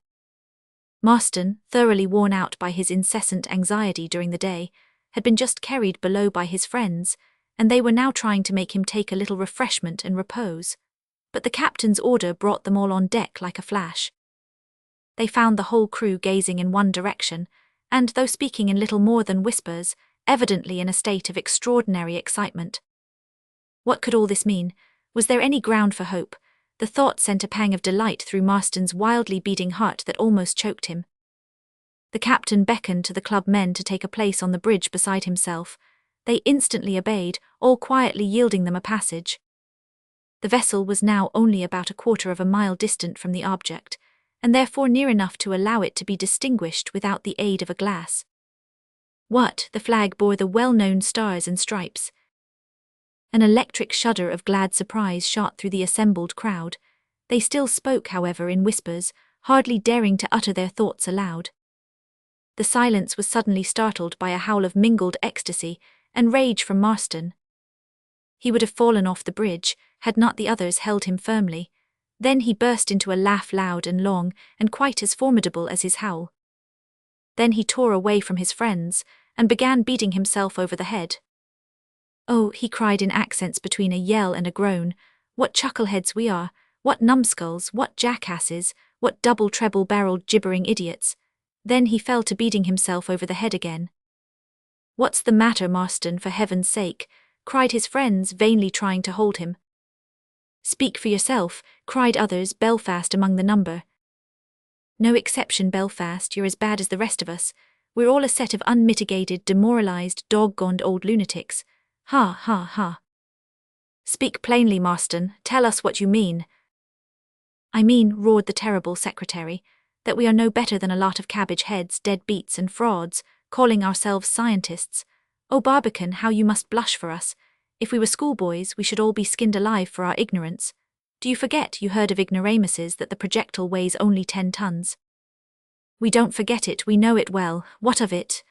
Speaker 1: Marston, thoroughly worn out by his incessant anxiety during the day, had been just carried below by his friends, and they were now trying to make him take a little refreshment and repose. But the captain's order brought them all on deck like a flash. They found the whole crew gazing in one direction, and, though speaking in little more than whispers, evidently in a state of extraordinary excitement. What could all this mean? Was there any ground for hope? The thought sent a pang of delight through Marston's wildly beating heart that almost choked him. The captain beckoned to the club men to take a place on the bridge beside himself. They instantly obeyed, all quietly yielding them a passage. The vessel was now only about 1/4 of a mile distant from the object, and therefore near enough to allow it to be distinguished without the aid of a glass. What? The flag bore the well-known stars and stripes. An electric shudder of glad surprise shot through the assembled crowd. They still spoke, however, in whispers, hardly daring to utter their thoughts aloud. The silence was suddenly startled by a howl of mingled ecstasy and rage from Marston. He would have fallen off the bridge, had not the others held him firmly. Then he burst into a laugh loud and long, and quite as formidable as his howl. Then he tore away from his friends, and began beating himself over the head. "Oh," he cried in accents between a yell and a groan, "what chuckleheads we are, what numbskulls, what jackasses, what double-treble-barreled gibbering idiots." Then he fell to beating himself over the head again. "What's the matter, Marston, for heaven's sake?" cried his friends, vainly trying to hold him. "Speak for yourself," cried others, Belfast among the number. "No exception, Belfast, you're as bad as the rest of us. We're all a set of unmitigated, demoralized, dog-goned old lunatics. Ha, ha, ha." "Speak plainly, Marston, tell us what you mean." "I mean," roared the terrible secretary, "that we are no better than a lot of cabbage heads, dead beats and frauds, calling ourselves scientists. Oh, Barbican, how you must blush for us. If we were schoolboys, we should all be skinned alive for our ignorance. Do you forget you heard of ignoramuses that the projectile weighs only 10 tons? "We don't forget it, we know it well. What of it?"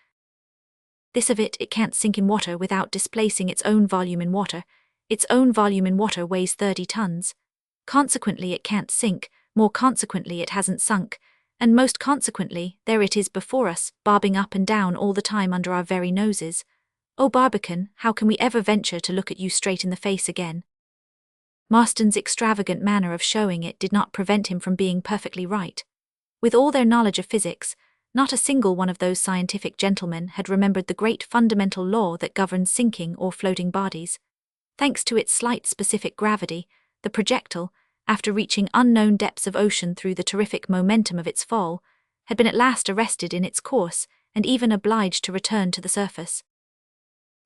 Speaker 1: "This of it can't sink in water without displacing its own volume in water. Its own volume in water weighs 30 tons. Consequently it can't sink, more consequently it hasn't sunk, and most consequently there it is before us, bobbing up and down all the time under our very noses. Oh, Barbican, how can we ever venture to look at you straight in the face again?" Marston's extravagant manner of showing it did not prevent him from being perfectly right. With all their knowledge of physics, not a single one of those scientific gentlemen had remembered the great fundamental law that governs sinking or floating bodies. Thanks to its slight specific gravity, the projectile, after reaching unknown depths of ocean through the terrific momentum of its fall, had been at last arrested in its course and even obliged to return to the surface.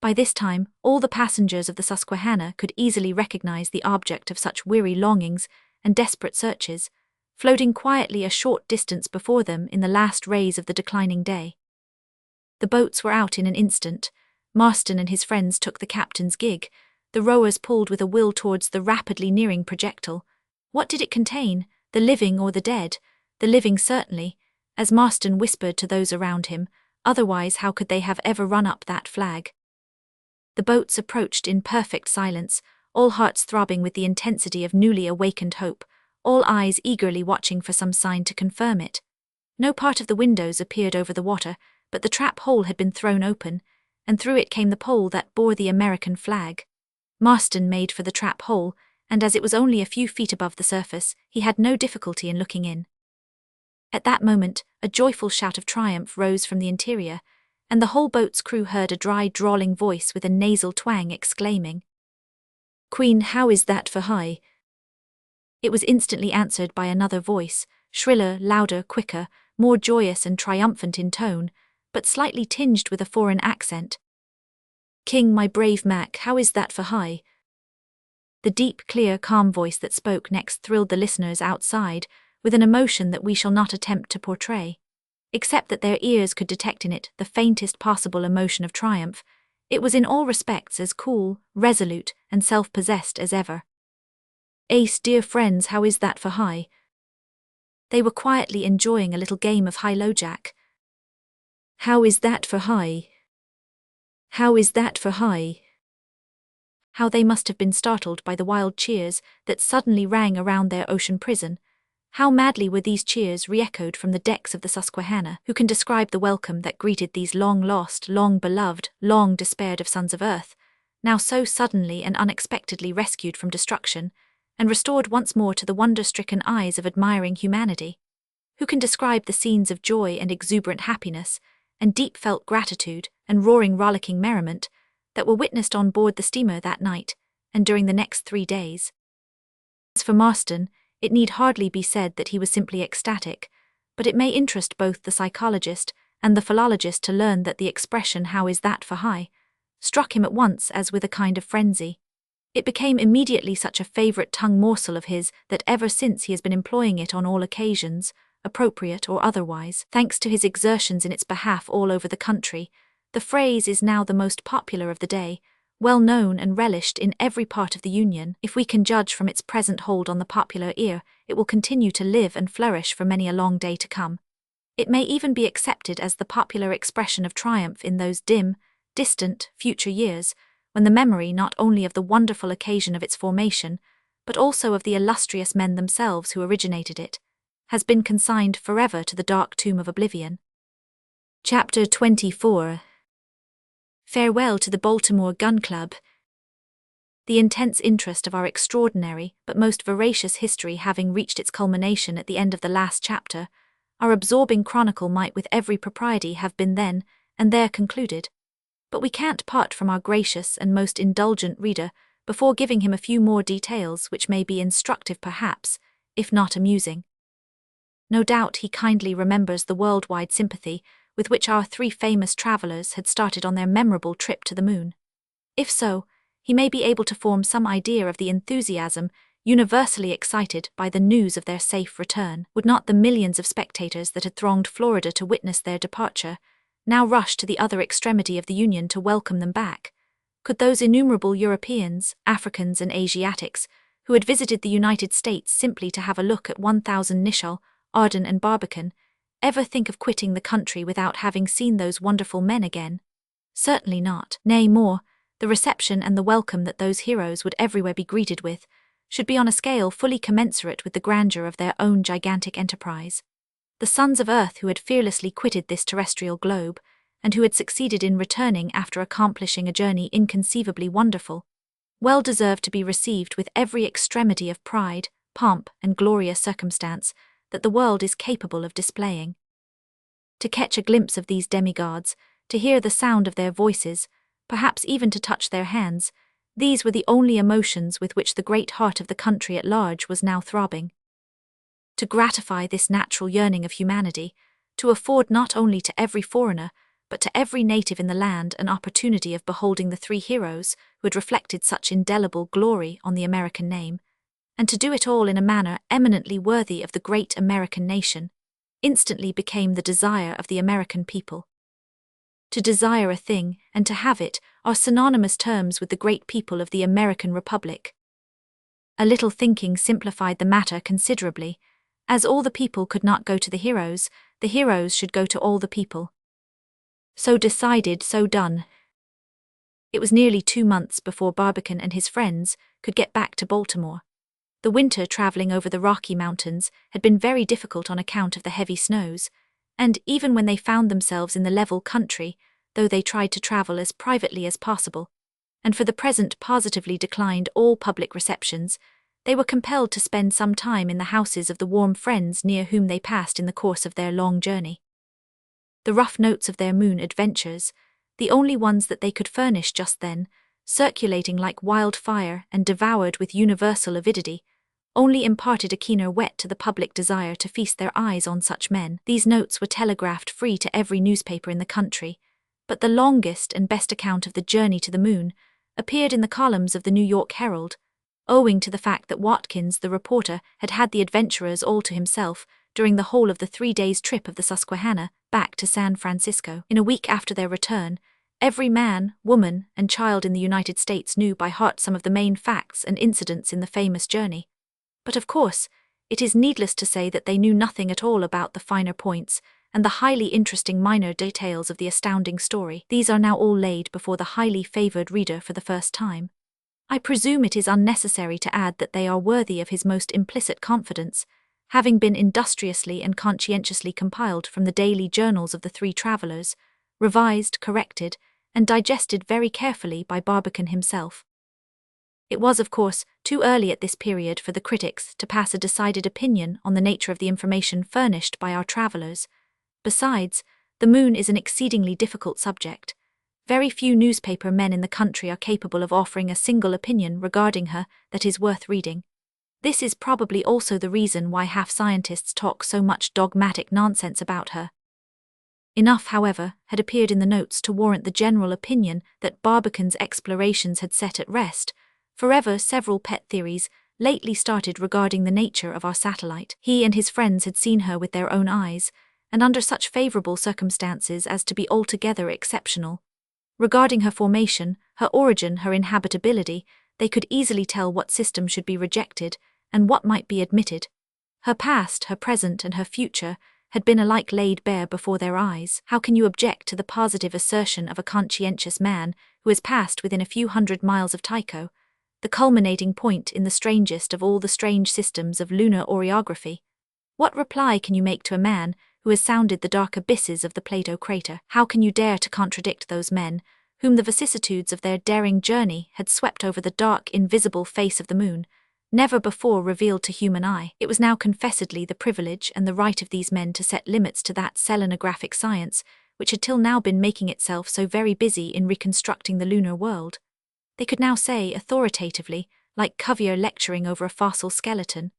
Speaker 1: By this time, all the passengers of the Susquehanna could easily recognize the object of such weary longings and desperate searches, floating quietly a short distance before them in the last rays of the declining day. The boats were out in an instant. Marston and his friends took the captain's gig. The rowers pulled with a will towards the rapidly nearing projectile. What did it contain, the living or the dead? The living certainly, as Marston whispered to those around him, otherwise how could they have ever run up that flag? The boats approached in perfect silence, all hearts throbbing with the intensity of newly awakened hope, all eyes eagerly watching for some sign to confirm it. No part of the windows appeared over the water, but the trap hole had been thrown open, and through it came the pole that bore the American flag. Marston made for the trap hole, and as it was only a few feet above the surface, he had no difficulty in looking in. At that moment, a joyful shout of triumph rose from the interior, and the whole boat's crew heard a dry, drawling voice with a nasal twang exclaiming, "Queen, how is that for high?" It was instantly answered by another voice, shriller, louder, quicker, more joyous and triumphant in tone, but slightly tinged with a foreign accent. "King, my brave Mac, how is that for high?" The deep, clear, calm voice that spoke next thrilled the listeners outside with an emotion that we shall not attempt to portray. Except that their ears could detect in it the faintest possible emotion of triumph, it was in all respects as cool, resolute, and self-possessed as ever. "Ace, dear friends, how is that for high?" They were quietly enjoying a little game of high-low jack. "How is that for high? How is that for high?" How they must have been startled by the wild cheers that suddenly rang around their ocean prison. How madly were these cheers re-echoed from the decks of the Susquehanna. Who can describe the welcome that greeted these long-lost, long-beloved, long-despaired-of sons of earth, now so suddenly and unexpectedly rescued from destruction, and restored once more to the wonder-stricken eyes of admiring humanity? Who can describe the scenes of joy and exuberant happiness, and deep-felt gratitude, and roaring rollicking merriment, that were witnessed on board the steamer that night, and during the next 3 days? As for Marston, it need hardly be said that he was simply ecstatic, but it may interest both the psychologist and the philologist to learn that the expression "how is that for high" struck him at once as with a kind of frenzy. It became immediately such a favourite tongue morsel of his that ever since he has been employing it on all occasions, appropriate or otherwise, thanks to his exertions in its behalf all over the country. The phrase is now the most popular of the day, well known and relished in every part of the Union. If we can judge from its present hold on the popular ear, it will continue to live and flourish for many a long day to come. It may even be accepted as the popular expression of triumph in those dim, distant, future years, when the memory not only of the wonderful occasion of its formation, but also of the illustrious men themselves who originated it, has been consigned forever to the dark tomb of oblivion. Chapter 24. Farewell to the Baltimore Gun Club. The intense interest of our extraordinary but most veracious history having reached its culmination at the end of the last chapter, our absorbing chronicle might with every propriety have been then and there concluded. But we can't part from our gracious and most indulgent reader before giving him a few more details which may be instructive perhaps, if not amusing. No doubt he kindly remembers the worldwide sympathy with which our three famous travelers had started on their memorable trip to the moon. If so, he may be able to form some idea of the enthusiasm universally excited by the news of their safe return. Would not the millions of spectators that had thronged Florida to witness their departure now rush to the other extremity of the Union to welcome them back? Could those innumerable Europeans, Africans and Asiatics, who had visited the United States simply to have a look at 1,000 Nicholl, Arden and Barbicane, ever think of quitting the country without having seen those wonderful men again? Certainly not. Nay, more, the reception and the welcome that those heroes would everywhere be greeted with should be on a scale fully commensurate with the grandeur of their own gigantic enterprise. The sons of Earth who had fearlessly quitted this terrestrial globe, and who had succeeded in returning after accomplishing a journey inconceivably wonderful, well deserved to be received with every extremity of pride, pomp, and glorious circumstance that the world is capable of displaying. To catch a glimpse of these demigods, to hear the sound of their voices, perhaps even to touch their hands, these were the only emotions with which the great heart of the country at large was now throbbing. To gratify this natural yearning of humanity, to afford not only to every foreigner, but to every native in the land an opportunity of beholding the three heroes who had reflected such indelible glory on the American name, and to do it all in a manner eminently worthy of the great American nation, instantly became the desire of the American people. To desire a thing and to have it are synonymous terms with the great people of the American Republic. A little thinking simplified the matter considerably. As all the people could not go to the heroes should go to all the people. So decided, so done. It was nearly 2 months before Barbicane and his friends could get back to Baltimore. The winter traveling over the Rocky Mountains had been very difficult on account of the heavy snows, and even when they found themselves in the level country, though they tried to travel as privately as possible, and for the present positively declined all public receptions, they were compelled to spend some time in the houses of the warm friends near whom they passed in the course of their long journey. The rough notes of their moon adventures, the only ones that they could furnish just then, circulating like wildfire and devoured with universal avidity, only imparted a keener whet to the public desire to feast their eyes on such men. These notes were telegraphed free to every newspaper in the country, but the longest and best account of the journey to the moon appeared in the columns of the New York Herald, owing to the fact that Watkins, the reporter, had had the adventurers all to himself during the whole of the 3 days' trip of the Susquehanna back to San Francisco. In a week after their return, every man, woman, and child in the United States knew by heart some of the main facts and incidents in the famous journey. But of course, it is needless to say that they knew nothing at all about the finer points and the highly interesting minor details of the astounding story. These are now all laid before the highly favored reader for the first time. I presume it is unnecessary to add that they are worthy of his most implicit confidence, having been industriously and conscientiously compiled from the daily journals of the three travelers, revised, corrected, and digested very carefully by Barbicane himself. It was, of course, too early at this period for the critics to pass a decided opinion on the nature of the information furnished by our travelers. Besides, the moon is an exceedingly difficult subject. Very few newspaper men in the country are capable of offering a single opinion regarding her that is worth reading. This is probably also the reason why half scientists talk so much dogmatic nonsense about her. Enough, however, had appeared in the notes to warrant the general opinion that Barbicane's explorations had set at rest forever several pet theories lately started regarding the nature of our satellite. He and his friends had seen her with their own eyes, and under such favorable circumstances as to be altogether exceptional. Regarding her formation, her origin, her inhabitability, they could easily tell what system should be rejected and what might be admitted. Her past, her present, and her future had been alike laid bare before their eyes. How can you object to the positive assertion of a conscientious man who has passed within a few 100 miles of Tycho, the culminating point in the strangest of all the strange systems of lunar orography? What reply can you make to a man who has sounded the dark abysses of the Plato crater? How can you dare to contradict those men whom the vicissitudes of their daring journey had swept over the dark, invisible face of the moon, never before revealed to human eye? It was now confessedly the privilege and the right of these men to set limits to that selenographic science which had till now been making itself so very busy in reconstructing the lunar world. They could now say authoritatively, like Cuvier lecturing over a fossil skeleton,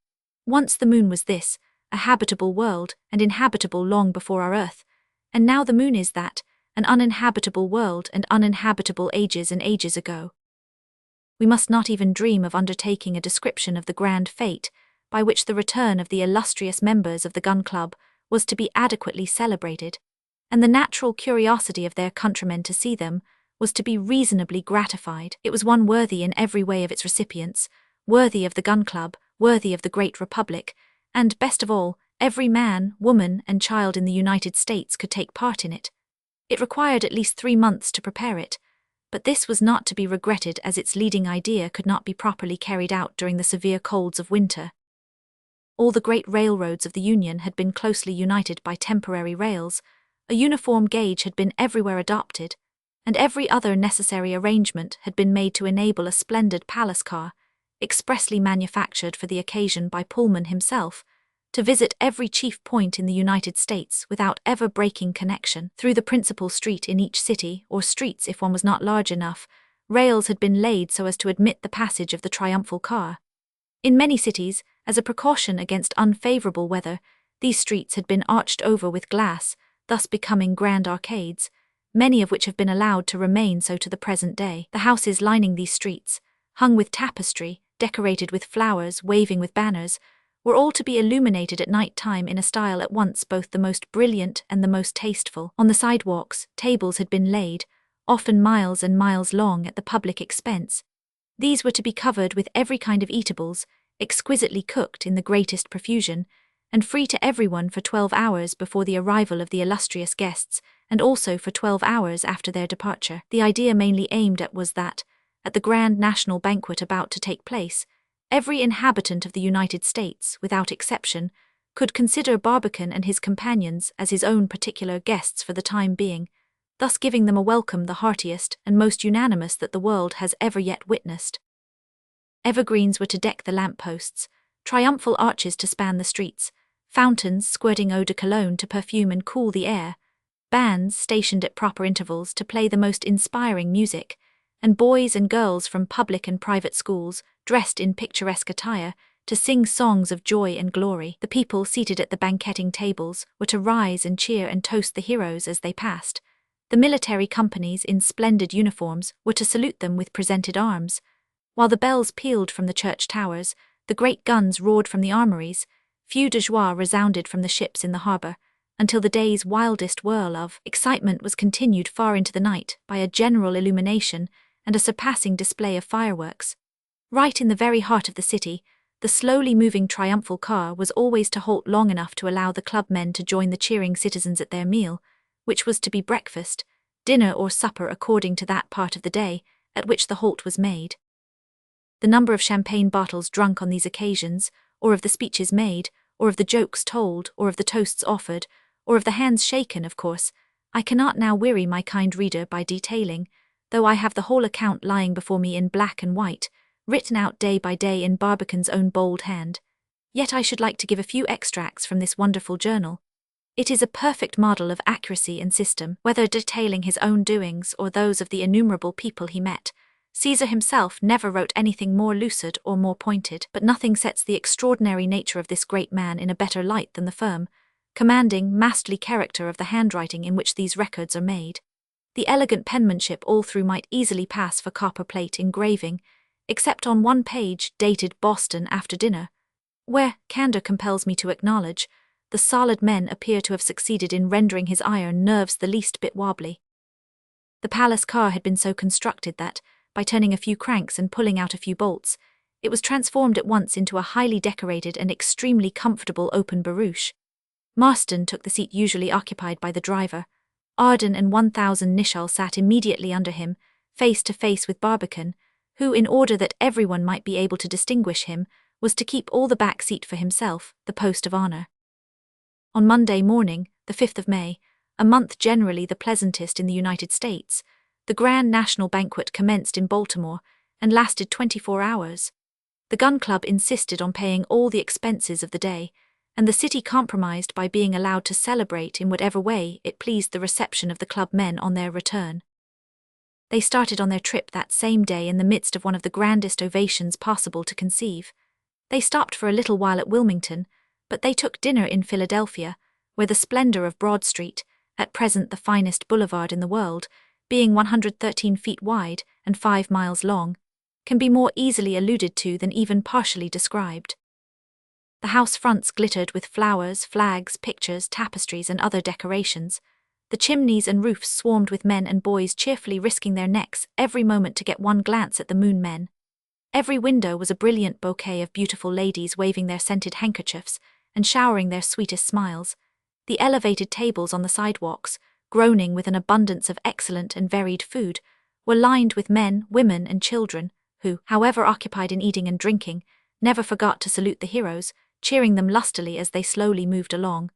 Speaker 1: "Once the moon was this, a habitable world, and inhabitable long before our Earth, and now the moon is that, an uninhabitable world and uninhabitable ages and ages ago." We must not even dream of undertaking a description of the grand fete by which the return of the illustrious members of the Gun Club was to be adequately celebrated, and the natural curiosity of their countrymen to see them was to be reasonably gratified. It was one worthy in every way of its recipients, worthy of the Gun Club, worthy of the great Republic, and, best of all, every man, woman, and child in the United States could take part in it. It required at least 3 months to prepare it, but this was not to be regretted, as its leading idea could not be properly carried out during the severe colds of winter. All the great railroads of the Union had been closely united by temporary rails, a uniform gauge had been everywhere adopted, and every other necessary arrangement had been made to enable a splendid palace car, expressly manufactured for the occasion by Pullman himself, to visit every chief point in the United States without ever breaking connection. Through the principal street in each city, or streets if one was not large enough, rails had been laid so as to admit the passage of the triumphal car. In many cities, as a precaution against unfavorable weather, these streets had been arched over with glass, thus becoming grand arcades, many of which have been allowed to remain so to the present day. The houses lining these streets, hung with tapestry, decorated with flowers, waving with banners, were all to be illuminated at night time in a style at once both the most brilliant and the most tasteful. On the sidewalks, tables had been laid, often miles and miles long at the public expense. These were to be covered with every kind of eatables, exquisitely cooked in the greatest profusion, and free to everyone for 12 hours before the arrival of the illustrious guests, and also for 12 hours after their departure. The idea mainly aimed at was that, at the grand national banquet about to take place, every inhabitant of the United States, without exception, could consider Barbicane and his companions as his own particular guests for the time being, thus giving them a welcome the heartiest and most unanimous that the world has ever yet witnessed. Evergreens were to deck the lamp-posts, triumphal arches to span the streets, fountains squirting eau de cologne to perfume and cool the air, bands stationed at proper intervals to play the most inspiring music, and boys and girls from public and private schools, dressed in picturesque attire, to sing songs of joy and glory. The people seated at the banqueting tables were to rise and cheer and toast the heroes as they passed. The military companies in splendid uniforms were to salute them with presented arms. While the bells pealed from the church towers, the great guns roared from the armories, feux de joie resounded from the ships in the harbour, until the day's wildest whirl of excitement was continued far into the night by a general illumination and a surpassing display of fireworks. Right in the very heart of the city, the slowly moving triumphal car was always to halt long enough to allow the club men to join the cheering citizens at their meal, which was to be breakfast, dinner or supper according to that part of the day at which the halt was made. The number of champagne bottles drunk on these occasions, or of the speeches made, or of the jokes told, or of the toasts offered, or of the hands shaken, of course, I cannot now weary my kind reader by detailing, though I have the whole account lying before me in black and white, written out day by day in Barbicane's own bold hand. Yet I should like to give a few extracts from this wonderful journal. It is a perfect model of accuracy and system, whether detailing his own doings or those of the innumerable people he met. Caesar himself never wrote anything more lucid or more pointed, but nothing sets the extraordinary nature of this great man in a better light than the firm, commanding, masterly character of the handwriting in which these records are made. The elegant penmanship all through might easily pass for copperplate engraving, except on one page dated Boston after dinner, where, candour compels me to acknowledge, the solid men appear to have succeeded in rendering his iron nerves the least bit wobbly. The palace car had been so constructed that, by turning a few cranks and pulling out a few bolts, it was transformed at once into a highly decorated and extremely comfortable open barouche. Marston took the seat usually occupied by the driver. Arden and 1000 Nicholl sat immediately under him, face to face with Barbicane, who, in order that everyone might be able to distinguish him, was to keep all the back seat for himself, the post of honor. On Monday morning, the 5th of May, a month generally the pleasantest in the United States, the grand national banquet commenced in Baltimore and lasted 24 hours. The Gun Club insisted on paying all the expenses of the day, and the city compromised by being allowed to celebrate in whatever way it pleased the reception of the club men on their return. They started on their trip that same day in the midst of one of the grandest ovations possible to conceive. They stopped for a little while at Wilmington, but they took dinner in Philadelphia, where the splendor of Broad Street, at present the finest boulevard in the world, being 113 feet wide and 5 miles long, can be more easily alluded to than even partially described. The house fronts glittered with flowers, flags, pictures, tapestries, and other decorations. The chimneys and roofs swarmed with men and boys cheerfully risking their necks every moment to get one glance at the moon men. Every window was a brilliant bouquet of beautiful ladies waving their scented handkerchiefs and showering their sweetest smiles. The elevated tables on the sidewalks, groaning with an abundance of excellent and varied food, were lined with men, women, and children, who, however occupied in eating and drinking, never forgot to salute the heroes, cheering them lustily as they slowly moved along.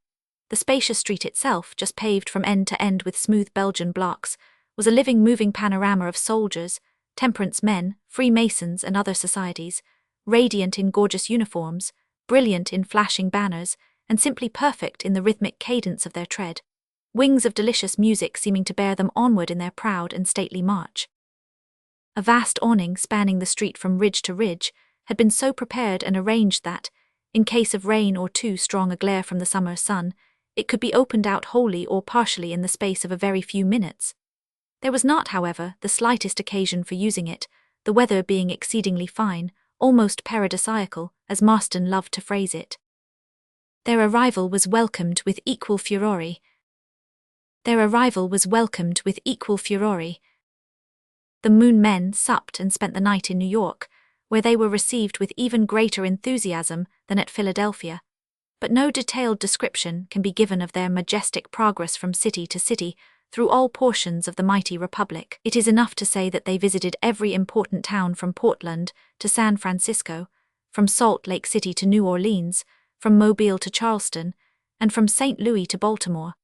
Speaker 1: The spacious street itself, just paved from end to end with smooth Belgian blocks, was a living, moving panorama of soldiers, temperance men, Freemasons, and other societies, radiant in gorgeous uniforms, brilliant in flashing banners, and simply perfect in the rhythmic cadence of their tread, wings of delicious music seeming to bear them onward in their proud and stately march. A vast awning spanning the street from ridge to ridge had been so prepared and arranged that, in case of rain or too strong a glare from the summer sun, it could be opened out wholly or partially in the space of a very few minutes. There was not, however, the slightest occasion for using it, the weather being exceedingly fine, almost paradisiacal, as Marston loved to phrase it. Their arrival was welcomed with equal furore. The moon men supped and spent the night in New York, where they were received with even greater enthusiasm than at Philadelphia. But no detailed description can be given of their majestic progress from city to city through all portions of the mighty republic. It is enough to say that they visited every important town from Portland to San Francisco, from Salt Lake City to New Orleans, from Mobile to Charleston, and from St. Louis to Baltimore.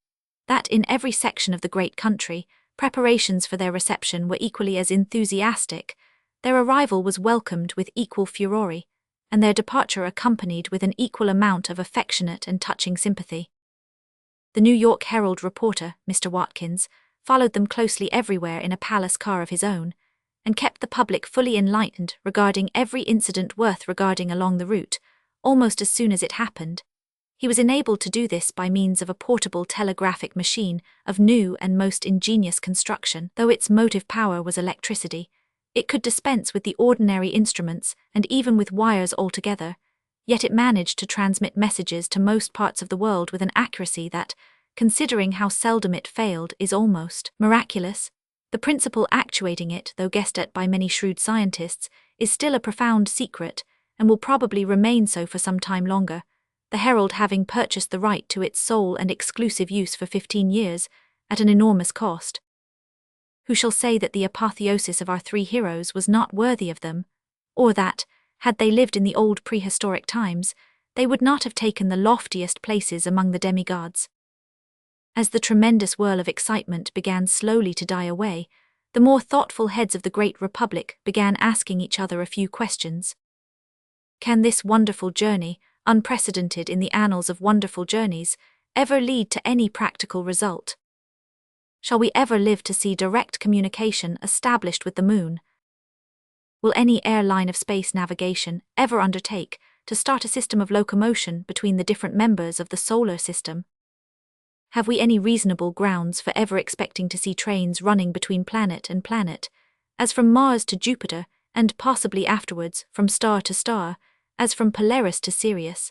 Speaker 1: That in every section of the great country, preparations for their reception were equally as enthusiastic, their arrival was welcomed with equal furore, and their departure accompanied with an equal amount of affectionate and touching sympathy. The New York Herald reporter, Mr. Watkins, followed them closely everywhere in a palace car of his own, and kept the public fully enlightened regarding every incident worth regarding along the route, almost as soon as it happened. He was enabled to do this by means of a portable telegraphic machine of new and most ingenious construction. Though its motive power was electricity, it could dispense with the ordinary instruments and even with wires altogether, yet it managed to transmit messages to most parts of the world with an accuracy that, considering how seldom it failed, is almost miraculous. The principle actuating it, though guessed at by many shrewd scientists, is still a profound secret, and will probably remain so for some time longer, the Herald having purchased the right to its sole and exclusive use for 15 years, at an enormous cost. Who shall say that the apotheosis of our three heroes was not worthy of them, or that, had they lived in the old prehistoric times, they would not have taken the loftiest places among the demigods? As the tremendous whirl of excitement began slowly to die away, the more thoughtful heads of the great republic began asking each other a few questions. Can this wonderful journey, unprecedented in the annals of wonderful journeys, ever lead to any practical result? Shall we ever live to see direct communication established with the moon? Will any airline of space navigation ever undertake to start a system of locomotion between the different members of the solar system? Have we any reasonable grounds for ever expecting to see trains running between planet and planet, as from Mars to Jupiter, and possibly afterwards from star to star, as from Polaris to Sirius?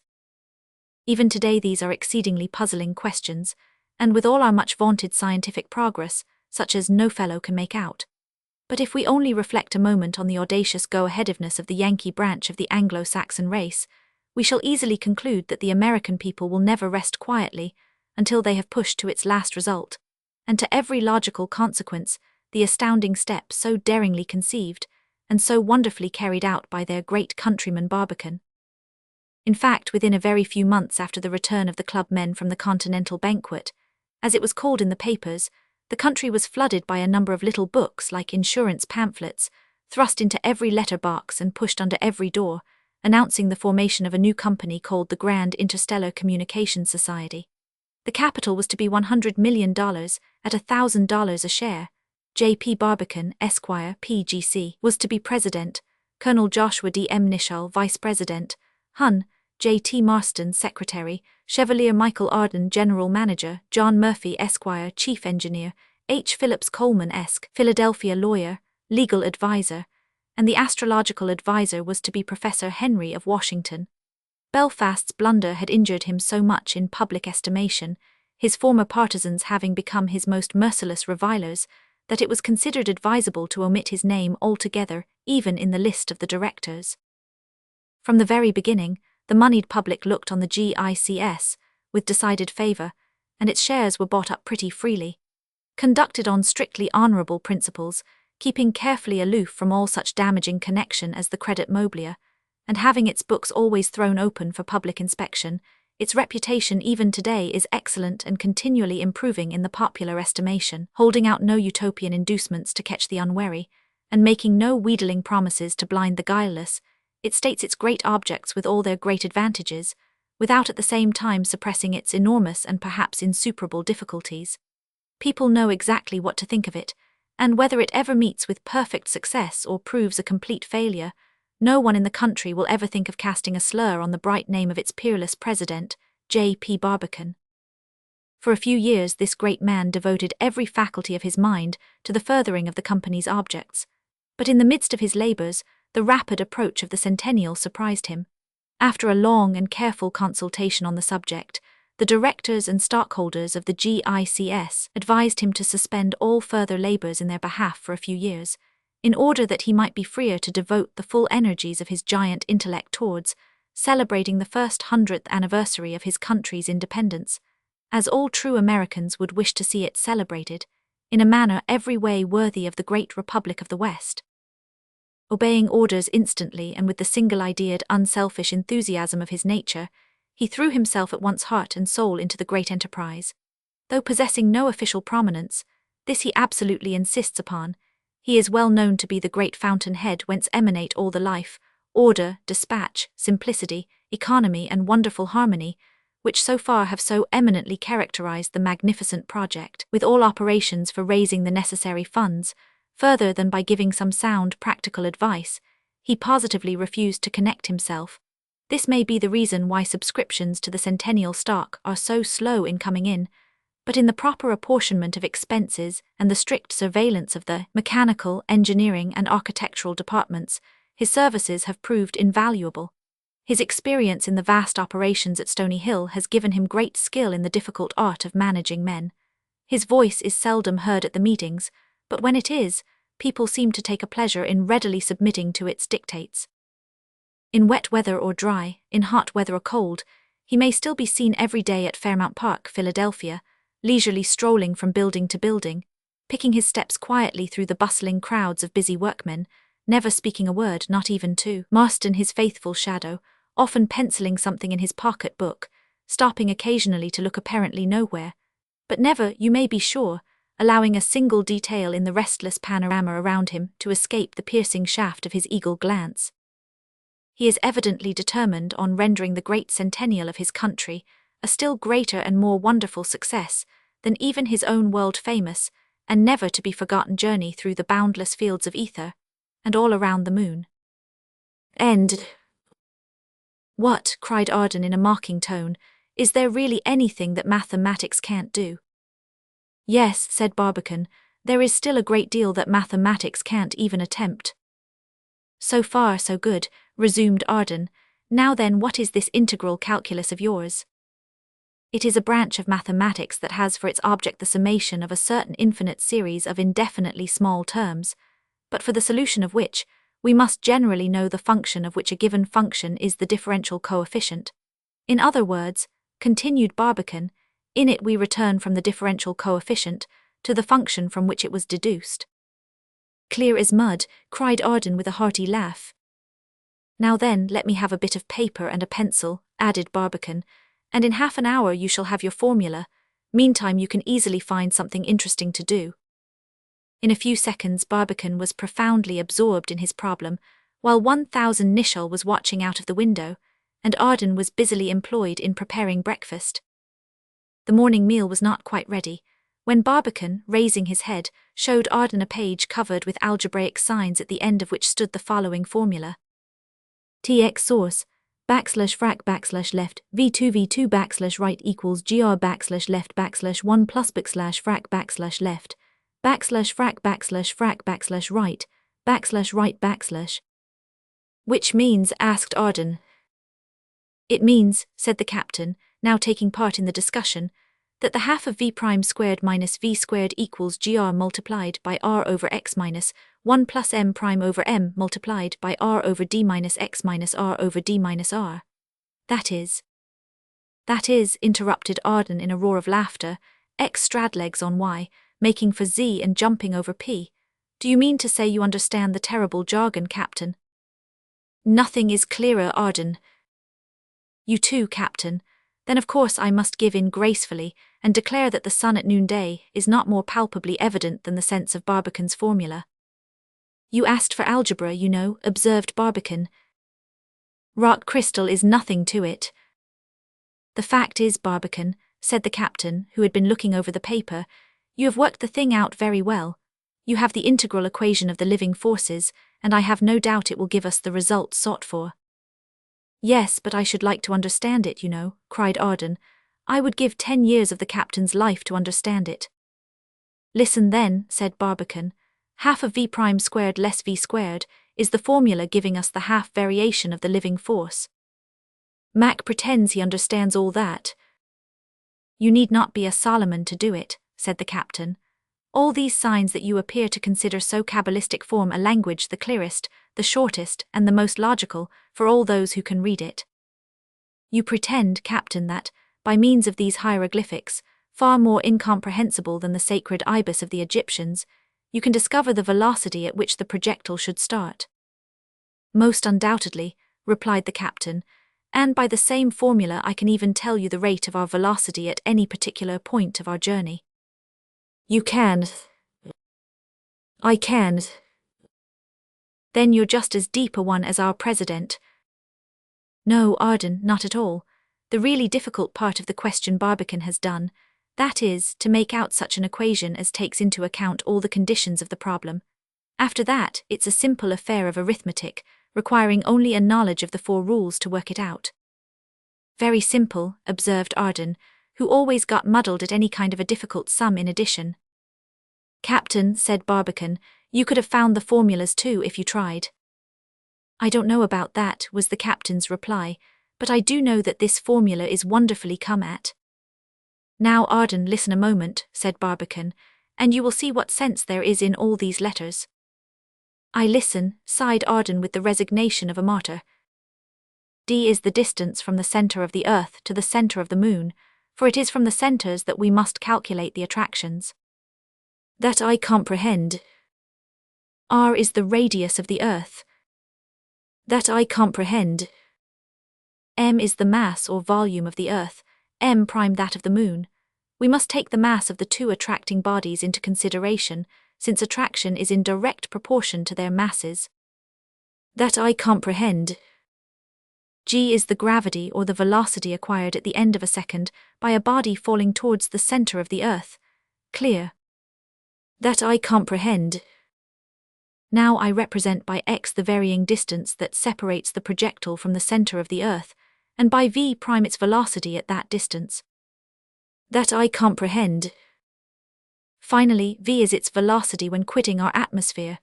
Speaker 1: Even today these are exceedingly puzzling questions, and with all our much vaunted scientific progress, such as no fellow can make out. But if we only reflect a moment on the audacious go-aheadiveness of the Yankee branch of the Anglo-Saxon race, we shall easily conclude that the American people will never rest quietly until they have pushed to its last result, and to every logical consequence, the astounding step so daringly conceived and so wonderfully carried out by their great countryman Barbicane. In fact, within a very few months after the return of the club men from the Continental Banquet, as it was called in the papers, the country was flooded by a number of little books like insurance pamphlets, thrust into every letter-box and pushed under every door, announcing the formation of a new company called the Grand Interstellar Communications Society. The capital was to be $100 million at $1,000 a share. J.P. Barbicane, Esquire, P.G.C., was to be president, Colonel Joshua D. M. Nicholl, vice president, Hun, J.T. Marston, secretary, Chevalier Michael Arden, general manager, John Murphy, Esquire, chief engineer, H. Phillips Coleman, Esq., Philadelphia lawyer, legal advisor, and the astrological advisor was to be Professor Henry of Washington. Belfast's blunder had injured him so much in public estimation, his former partisans having become his most merciless revilers, that it was considered advisable to omit his name altogether, even in the list of the directors. From the very beginning, the moneyed public looked on the GICS with decided favor, and its shares were bought up pretty freely. Conducted on strictly honorable principles, keeping carefully aloof from all such damaging connection as the credit mobilier, and having its books always thrown open for public inspection, its reputation even today is excellent and continually improving in the popular estimation, holding out no utopian inducements to catch the unwary, and making no wheedling promises to blind the guileless. It states its great objects with all their great advantages, without at the same time suppressing its enormous and perhaps insuperable difficulties. People know exactly what to think of it, and whether it ever meets with perfect success or proves a complete failure, no one in the country will ever think of casting a slur on the bright name of its peerless president, J.P. Barbicane. For a few years this great man devoted every faculty of his mind to the furthering of the company's objects, but in the midst of his labors, the rapid approach of the centennial surprised him. After a long and careful consultation on the subject, the directors and stockholders of the GICS advised him to suspend all further labors in their behalf for a few years, in order that he might be freer to devote the full energies of his giant intellect towards celebrating the first 100th anniversary of his country's independence, as all true Americans would wish to see it celebrated, in a manner every way worthy of the great Republic of the West. Obeying orders instantly and with the single-ideaed, unselfish enthusiasm of his nature, he threw himself at once heart and soul into the great enterprise. Though possessing no official prominence, this he absolutely insists upon, he is well known to be the great fountain-head whence emanate all the life, order, dispatch, simplicity, economy and wonderful harmony, which so far have so eminently characterized the magnificent project, with all operations for raising the necessary funds. Further than by giving some sound practical advice, he positively refused to connect himself. This may be the reason why subscriptions to the centennial stock are so slow in coming in, but in the proper apportionment of expenses and the strict surveillance of the mechanical, engineering and architectural departments, his services have proved invaluable. His experience in the vast operations at Stony Hill has given him great skill in the difficult art of managing men. His voice is seldom heard at the meetings, but when it is, people seem to take a pleasure in readily submitting to its dictates. In wet weather or dry, in hot weather or cold, he may still be seen every day at Fairmount Park, Philadelphia, leisurely strolling from building to building, picking his steps quietly through the bustling crowds of busy workmen, never speaking a word, not even to Marston, his faithful shadow, often penciling something in his pocket-book, stopping occasionally to look apparently nowhere, but never, you may be sure, allowing a single detail in the restless panorama around him to escape the piercing shaft of his eagle glance. He is evidently determined on rendering the great centennial of his country a still greater and more wonderful success than even his own world-famous and never-to-be-forgotten journey through the boundless fields of ether, and all around the moon. "And what," cried Arden in a mocking tone, "is there really anything that mathematics can't do?" "Yes," said Barbicane, "there is still a great deal that mathematics can't even attempt." "So far, so good," resumed Arden. "Now then, what is this integral calculus of yours?" "It is a branch of mathematics that has for its object the summation of a certain infinite series of indefinitely small terms, but for the solution of which we must generally know the function of which a given function is the differential coefficient. In other words, continued Barbicane, in it we return from the differential coefficient to the function from which it was deduced. Clear as mud, cried Arden with a hearty laugh. Now then, let me have a bit of paper and a pencil, added Barbicane, and in half an hour you shall have your formula. Meantime you can easily find something interesting to do. In a few seconds Barbicane was profoundly absorbed in his problem, while 1000 Nicholl was watching out of the window, and Arden was busily employed in preparing breakfast. The morning meal was not quite ready, when Barbicane, raising his head, showed Arden a page covered with algebraic signs at the end of which stood the following formula. Tx source, \frac left, v2 right equals gr left 1 plus \frac left, \frac right, Which means, asked Arden. It means, said the captain, now taking part in the discussion, that the half of v prime squared minus v squared equals gr multiplied by r over x minus 1 plus m prime over m multiplied by r over d minus x minus r over d minus r. That is, interrupted Arden in a roar of laughter, x stradlegs on y, making for z and jumping over p. Do you mean to say you understand the terrible jargon, Captain? Nothing is clearer, Arden. You too, Captain. Then of course I must give in gracefully, and declare that the sun at noonday is not more palpably evident than the sense of Barbicane's formula. You asked for algebra, you know, observed Barbicane. Rock crystal is nothing to it. The fact is, Barbicane, said the captain, who had been looking over the paper, you have worked the thing out very well. You have the integral equation of the living forces, and I have no doubt it will give us the result sought for. Yes, but I should like to understand it, you know, cried Arden. I would give 10 years of the captain's life to understand it. Listen then, said Barbicane. Half of v prime squared less v squared is the formula giving us the half variation of the living force. Mac pretends he understands all that. You need not be a Solomon to do it, said the captain. All these signs that you appear to consider so cabalistic form a language the clearest, the shortest, and the most logical for all those who can read it. You pretend, Captain, that, by means of these hieroglyphics, far more incomprehensible than the sacred ibis of the Egyptians, you can discover the velocity at which the projectile should start. Most undoubtedly, replied the captain, and by the same formula I can even tell you the rate of our velocity at any particular point of our journey. You can. I can. Then you're just as deep a one as our president. No, Arden, not at all. The really difficult part of the question Barbicane has done, that is, to make out such an equation as takes into account all the conditions of the problem. After that, it's a simple affair of arithmetic, requiring only a knowledge of the 4 rules to work it out. Very simple, observed Arden, who always got muddled at any kind of a difficult sum in addition. Captain, said Barbicane, you could have found the formulas too if you tried. I don't know about that, was the captain's reply, but I do know that this formula is wonderfully come at. Now, Arden, listen a moment, said Barbicane, and you will see what sense there is in all these letters. I listen, sighed Arden with the resignation of a martyr. D is the distance from the center of the earth to the center of the moon, for it is from the centers that we must calculate the attractions. That I comprehend. R is the radius of the earth. That I comprehend. M is the mass or volume of the earth, m prime that of the moon. We must take the mass of the 2 attracting bodies into consideration, since attraction is in direct proportion to their masses. That I comprehend. G is the gravity or the velocity acquired at the end of a second by a body falling towards the center of the earth. Clear. That I comprehend. Now I represent by x the varying distance that separates the projectile from the center of the earth, and by v prime its velocity at that distance. That I comprehend. Finally, v is its velocity when quitting our atmosphere.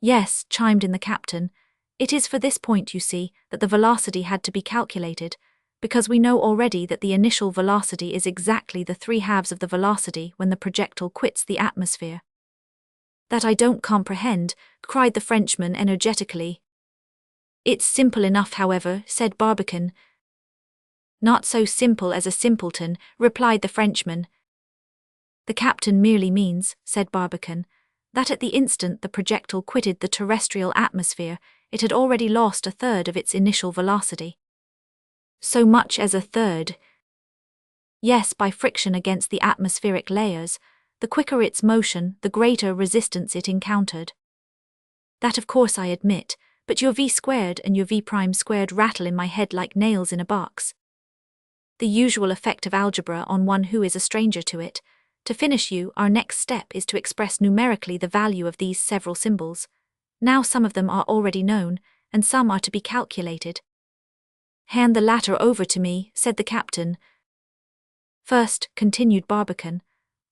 Speaker 1: Yes, chimed in the captain. It is for this point, you see, that the velocity had to be calculated, because we know already that the initial velocity is exactly the 3/2 of the velocity when the projectile quits the atmosphere. "That I don't comprehend," cried the Frenchman energetically. "It's simple enough, however," said Barbicane. "Not so simple as a simpleton," replied the Frenchman. "The captain merely means," said Barbicane, "that at the instant the projectile quitted the terrestrial atmosphere, it had already lost a third of its initial velocity." "So much as a third?" "Yes, by friction against the atmospheric layers. The quicker its motion, the greater resistance it encountered." "That of course I admit, but your v squared and your v prime squared rattle in my head like nails in a box." "The usual effect of algebra on one who is a stranger to it. To finish you, our next step is to express numerically the value of these several symbols. Now some of them are already known, and some are to be calculated." "Hand the latter over to me," said the captain. "First," continued Barbicane,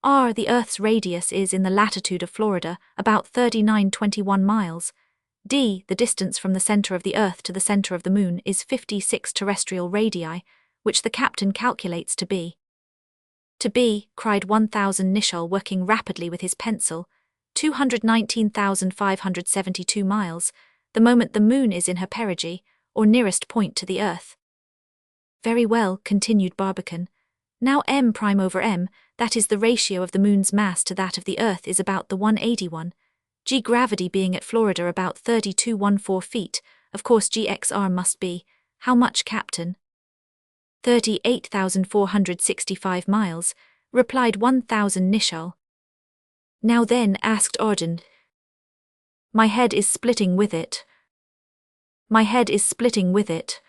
Speaker 1: "R, the Earth's radius, is in the latitude of Florida, about 3921 miles. D, the distance from the center of the Earth to the center of the Moon, is 56 terrestrial radii, which the captain calculates to be—" "To be," cried 1000 Nicholl, working rapidly with his pencil, "219,572 miles, the moment the Moon is in her perigee, or nearest point to the Earth." "Very well," continued Barbicane. "Now m prime over m, that is the ratio of the Moon's mass to that of the Earth, is about the 181. G gravity being at Florida about 3214 feet, of course GXR must be, how much, Captain?" 38,465 miles, replied 1000 Nicholl. "Now then," asked Arden. "My head is splitting with it. My head is splitting with it."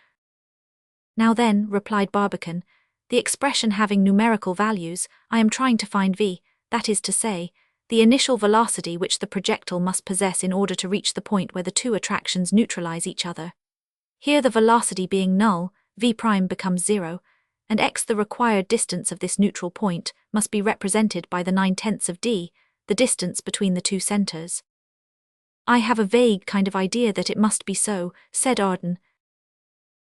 Speaker 1: "Now then," replied Barbicane, "the expression having numerical values, I am trying to find v, that is to say, the initial velocity which the projectile must possess in order to reach the point where the two attractions neutralize each other. Here the velocity being null, v prime becomes 0, and x, the required distance of this neutral point, must be represented by the 9/10 of d, the distance between the two centers." "I have a vague kind of idea that it must be so," said Arden.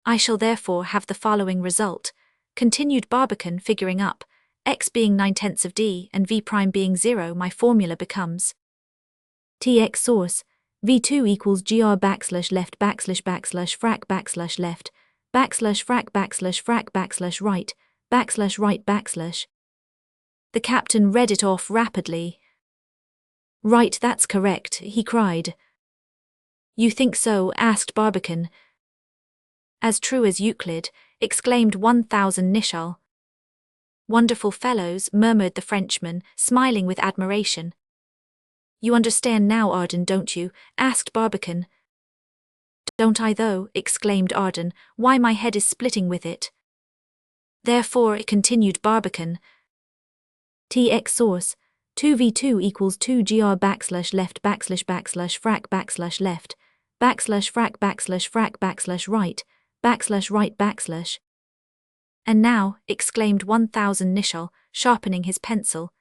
Speaker 1: "I shall therefore have the following result," continued Barbicane, figuring up. "X being 9/10 of d and v prime being 0, my formula becomes Tx source v2 equals gr backslash left backslash backslash frac backslash left backslash frac backslash frac backslash right backslash right backslash." The captain read it off rapidly. "Right, that's correct," he cried. "You think so?" asked Barbicane. "As true as Euclid," exclaimed 1000 Nicholl. "Wonderful fellows," murmured the Frenchman, smiling with admiration. "You understand now, Arden, don't you?" asked Barbicane. "Don't I though?" exclaimed Arden. "Why, my head is splitting with it." "Therefore," continued Barbicane, "Tx source 2v2 equals 2gr backslash left backslash backslash frac backslash left backslash frac backslash frac backslash right backslash." "And now," exclaimed 1000 Nicholl, sharpening his pencil,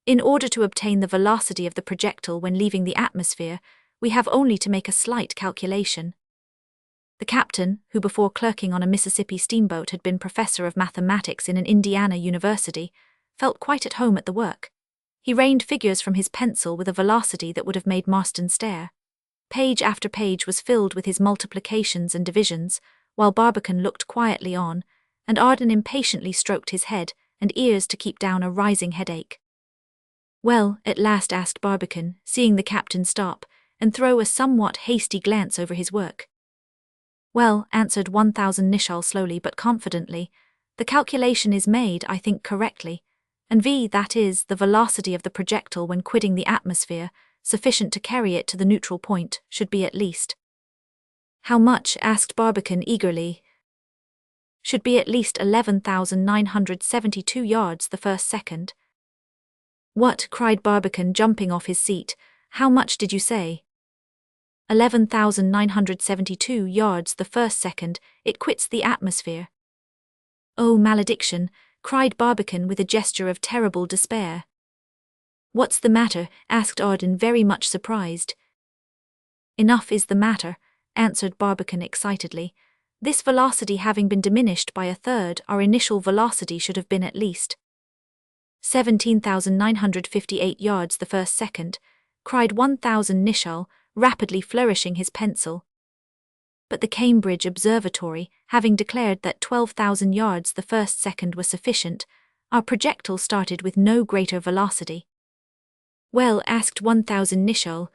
Speaker 1: "in order to obtain the velocity of the projectile when leaving the atmosphere, we have only to make a slight calculation." The captain, who before clerking on a Mississippi steamboat had been professor of mathematics in an Indiana university, felt quite at home at the work. He rained figures from his pencil with a velocity that would have made Marston stare. Page after page was filled with his multiplications and divisions, while Barbicane looked quietly on, and Arden impatiently stroked his head and ears to keep down a rising headache. "Well," at last asked Barbicane, seeing the captain stop and throw a somewhat hasty glance over his work. "Well," answered 1000 Nicholl slowly but confidently, "the calculation is made, I think, correctly, and v, that is, the velocity of the projectile when quitting the atmosphere, sufficient to carry it to the neutral point, should be at least—" "How much?" asked Barbicane eagerly. "Should be at least 11,972 yards the first second." "What?" cried Barbicane, jumping off his seat. "How much did you say?" 11,972 yards the first second it quits the atmosphere." "Oh, malediction!" cried Barbicane with a gesture of terrible despair. "What's the matter?" asked Arden, very much surprised. "Enough is the matter," answered Barbicane excitedly. "This velocity having been diminished by a third, our initial velocity should have been at least 17,958 yards the first second. cried 1000 Nicholl, rapidly flourishing his pencil. But the Cambridge Observatory, having declared that 12,000 yards the first second was sufficient, our projectile started with no greater velocity. Well, asked 1000 Nicholl.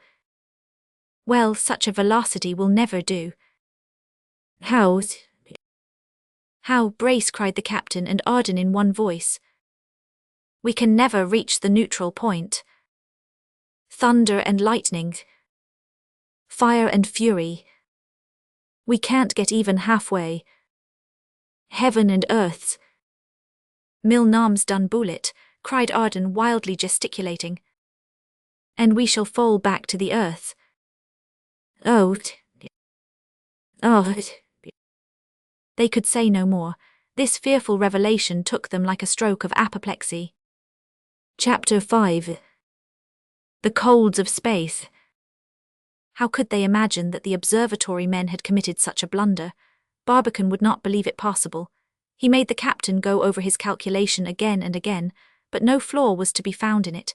Speaker 1: Well, such a velocity will never do. How? How, brace, cried the captain and Arden in one voice. We can never reach the neutral point. Thunder and lightning. Fire and fury. We can't get even halfway. Heaven and earths. Mil nams done bullet, cried Arden wildly gesticulating. And we shall fall back to the earth. Oh. They could say no more. This fearful revelation took them like a stroke of apoplexy. Chapter 5. The Colds of Space. How could they imagine that the observatory men had committed such a blunder? Barbicane would not believe it possible. He made the captain go over his calculation again and again, but no flaw was to be found in it.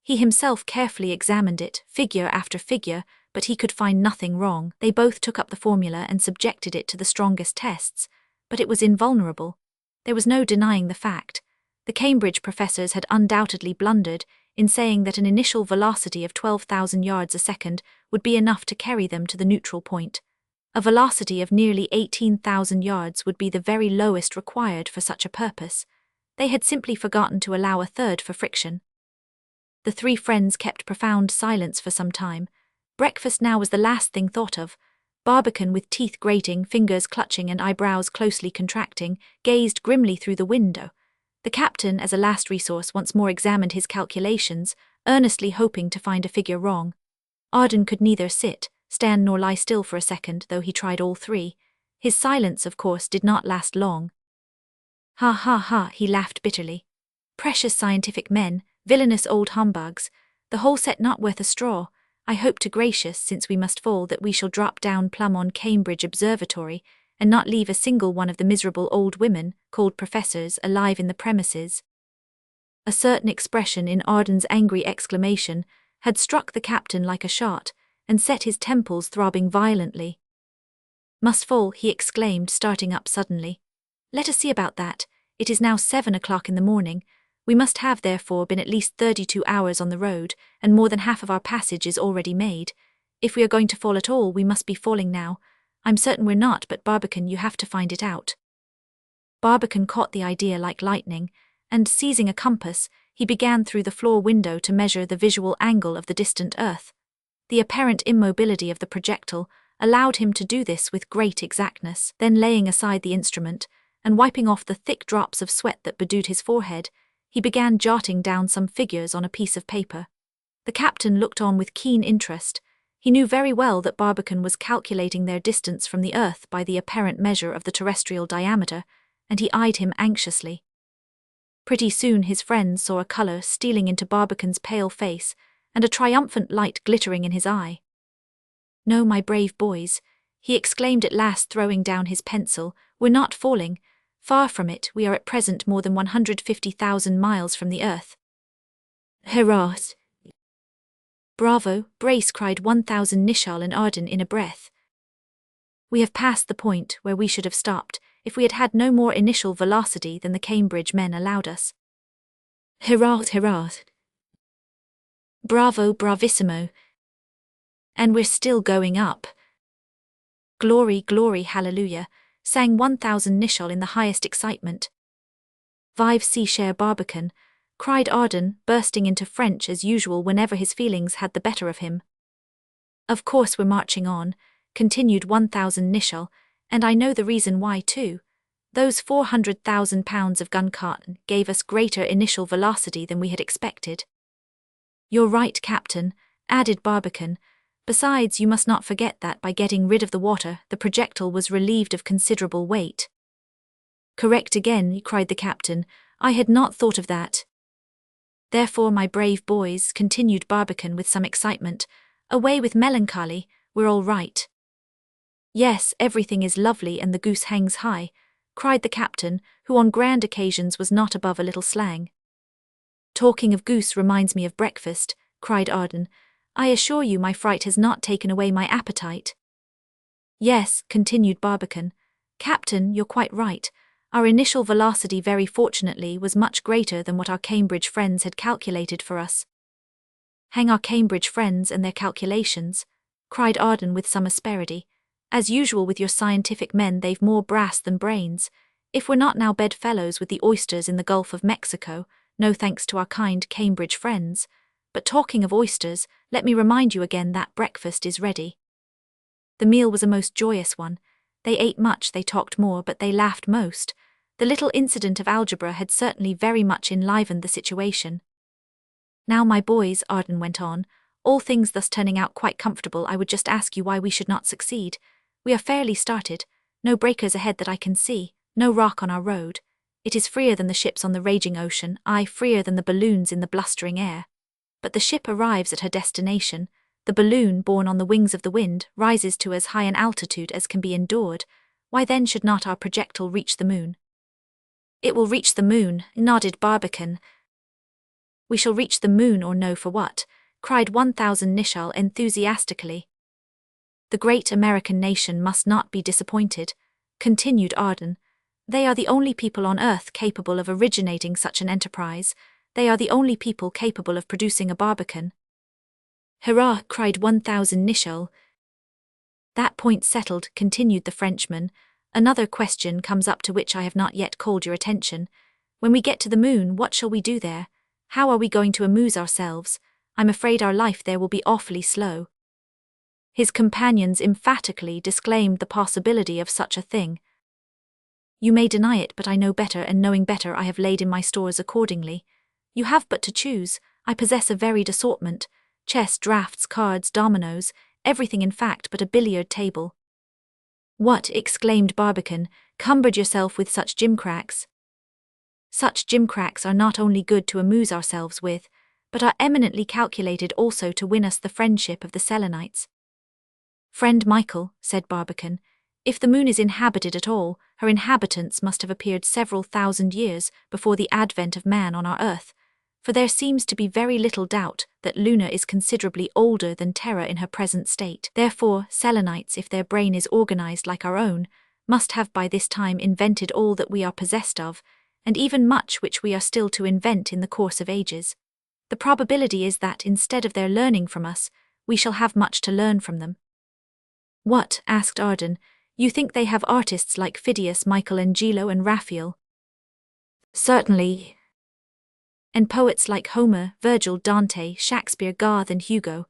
Speaker 1: He himself carefully examined it, figure after figure, but he could find nothing wrong. They both took up the formula and subjected it to the strongest tests, but it was invulnerable. There was no denying the fact. The Cambridge professors had undoubtedly blundered in saying that an initial velocity of 12,000 yards a second would be enough to carry them to the neutral point. A velocity of nearly 18,000 yards would be the very lowest required for such a purpose. They had simply forgotten to allow a third for friction. The three friends kept profound silence for some time. Breakfast now was the last thing thought of. Barbicane, with teeth grating, fingers clutching and eyebrows closely contracting, gazed grimly through the window. The captain, as a last resource, once more examined his calculations, earnestly hoping to find a figure wrong. Arden could neither sit, stand nor lie still for a second, though he tried all three. His silence, of course, did not last long. Ha ha ha, he laughed bitterly. Precious scientific men, villainous old humbugs, the whole set not worth a straw. I hope to gracious, since we must fall, that we shall drop down plumb on Cambridge Observatory, and not leave a single one of the miserable old women, called professors, alive in the premises. A certain expression in Arden's angry exclamation had struck the captain like a shot, and set his temples throbbing violently. Must fall, he exclaimed, starting up suddenly. Let us see about that. It is now 7 o'clock in the morning. We must have, therefore, been at least 32 hours on the road, and more than half of our passage is already made. If we are going to fall at all, we must be falling now. I'm certain we're not, but Barbicane, you have to find it out. Barbicane caught the idea like lightning, and seizing a compass, he began through the floor window to measure the visual angle of the distant earth. The apparent immobility of the projectile allowed him to do this with great exactness. Then, laying aside the instrument, and wiping off the thick drops of sweat that bedewed his forehead, he began jotting down some figures on a piece of paper. The captain looked on with keen interest. He knew very well that Barbicane was calculating their distance from the earth by the apparent measure of the terrestrial diameter, and he eyed him anxiously. Pretty soon his friends saw a colour stealing into Barbicane's pale face, and a triumphant light glittering in his eye. No, my brave boys, he exclaimed at last, throwing down his pencil, we're not falling. Far from it, we are at present more than 150,000 miles from the earth. Hurrah! Bravo, brace, cried 1000 Nicholl and Arden in a breath. We have passed the point where we should have stopped if we had had no more initial velocity than the Cambridge men allowed us. Hurrah, hurrah! Bravo, bravissimo! And we're still going up. Glory, glory, hallelujah, sang 1000 Nicholl in the highest excitement. Vive si cher Barbicane, cried Arden, bursting into French as usual whenever his feelings had the better of him. Of course we're marching on, continued 1000 Nicholl, and I know the reason why too. Those 400,000 pounds of gun cotton gave us greater initial velocity than we had expected. You're right, Captain, added Barbicane. Besides, you must not forget that by getting rid of the water, the projectile was relieved of considerable weight. Correct again, cried the captain. I had not thought of that. Therefore, my brave boys, continued Barbicane with some excitement, away with melancholy, we're all right. Yes, everything is lovely and the goose hangs high, cried the captain, who on grand occasions was not above a little slang. Talking of goose reminds me of breakfast, cried Arden. I assure you my fright has not taken away my appetite. Yes, continued Barbicane. Captain, you're quite right. Our initial velocity very fortunately was much greater than what our Cambridge friends had calculated for us. Hang our Cambridge friends and their calculations, cried Arden with some asperity. As usual with your scientific men, they've more brass than brains. If we're not now bedfellows with the oysters in the Gulf of Mexico, no thanks to our kind Cambridge friends. But talking of oysters, let me remind you again that breakfast is ready. The meal was a most joyous one. They ate much, they talked more, but they laughed most. The little incident of algebra had certainly very much enlivened the situation. Now, my boys, Arden went on, all things thus turning out quite comfortable, I would just ask you why we should not succeed. We are fairly started, no breakers ahead that I can see, no rock on our road. It is freer than the ships on the raging ocean, aye, freer than the balloons in the blustering air. But the ship arrives at her destination. The balloon, borne on the wings of the wind, rises to as high an altitude as can be endured. Why then should not our projectile reach the moon? It will reach the moon, nodded Barbicane. We shall reach the moon or no for what? Cried 1000 Nicholl enthusiastically. The great American nation must not be disappointed, continued Arden. They are the only people on earth capable of originating such an enterprise. They are the only people capable of producing a Barbicane. Hurrah, cried 1000 Nicholl. That point settled, continued the Frenchman, another question comes up to which I have not yet called your attention. When we get to the moon, what shall we do there? How are we going to amuse ourselves? I'm afraid our life there will be awfully slow. His companions emphatically disclaimed the possibility of such a thing. You may deny it, but I know better, and knowing better I have laid in my stores accordingly. You have but to choose. I possess a varied assortment, chess, draughts, cards, dominoes, everything in fact but a billiard table. What, exclaimed Barbicane, cumbered yourself with such gimcracks? Such gimcracks are not only good to amuse ourselves with, but are eminently calculated also to win us the friendship of the Selenites. Friend Michael, said Barbicane, if the moon is inhabited at all, her inhabitants must have appeared several thousand years before the advent of man on our earth, for there seems to be very little doubt that Luna is considerably older than Terra in her present state. Therefore, Selenites, if their brain is organized like our own, must have by this time invented all that we are possessed of, and even much which we are still to invent in the course of ages. The probability is that, instead of their learning from us, we shall have much to learn from them. What, asked Arden, you think they have artists like Phidias, Michelangelo and Raphael? Certainly. And poets like Homer, Virgil, Dante, Shakespeare, Garth and Hugo?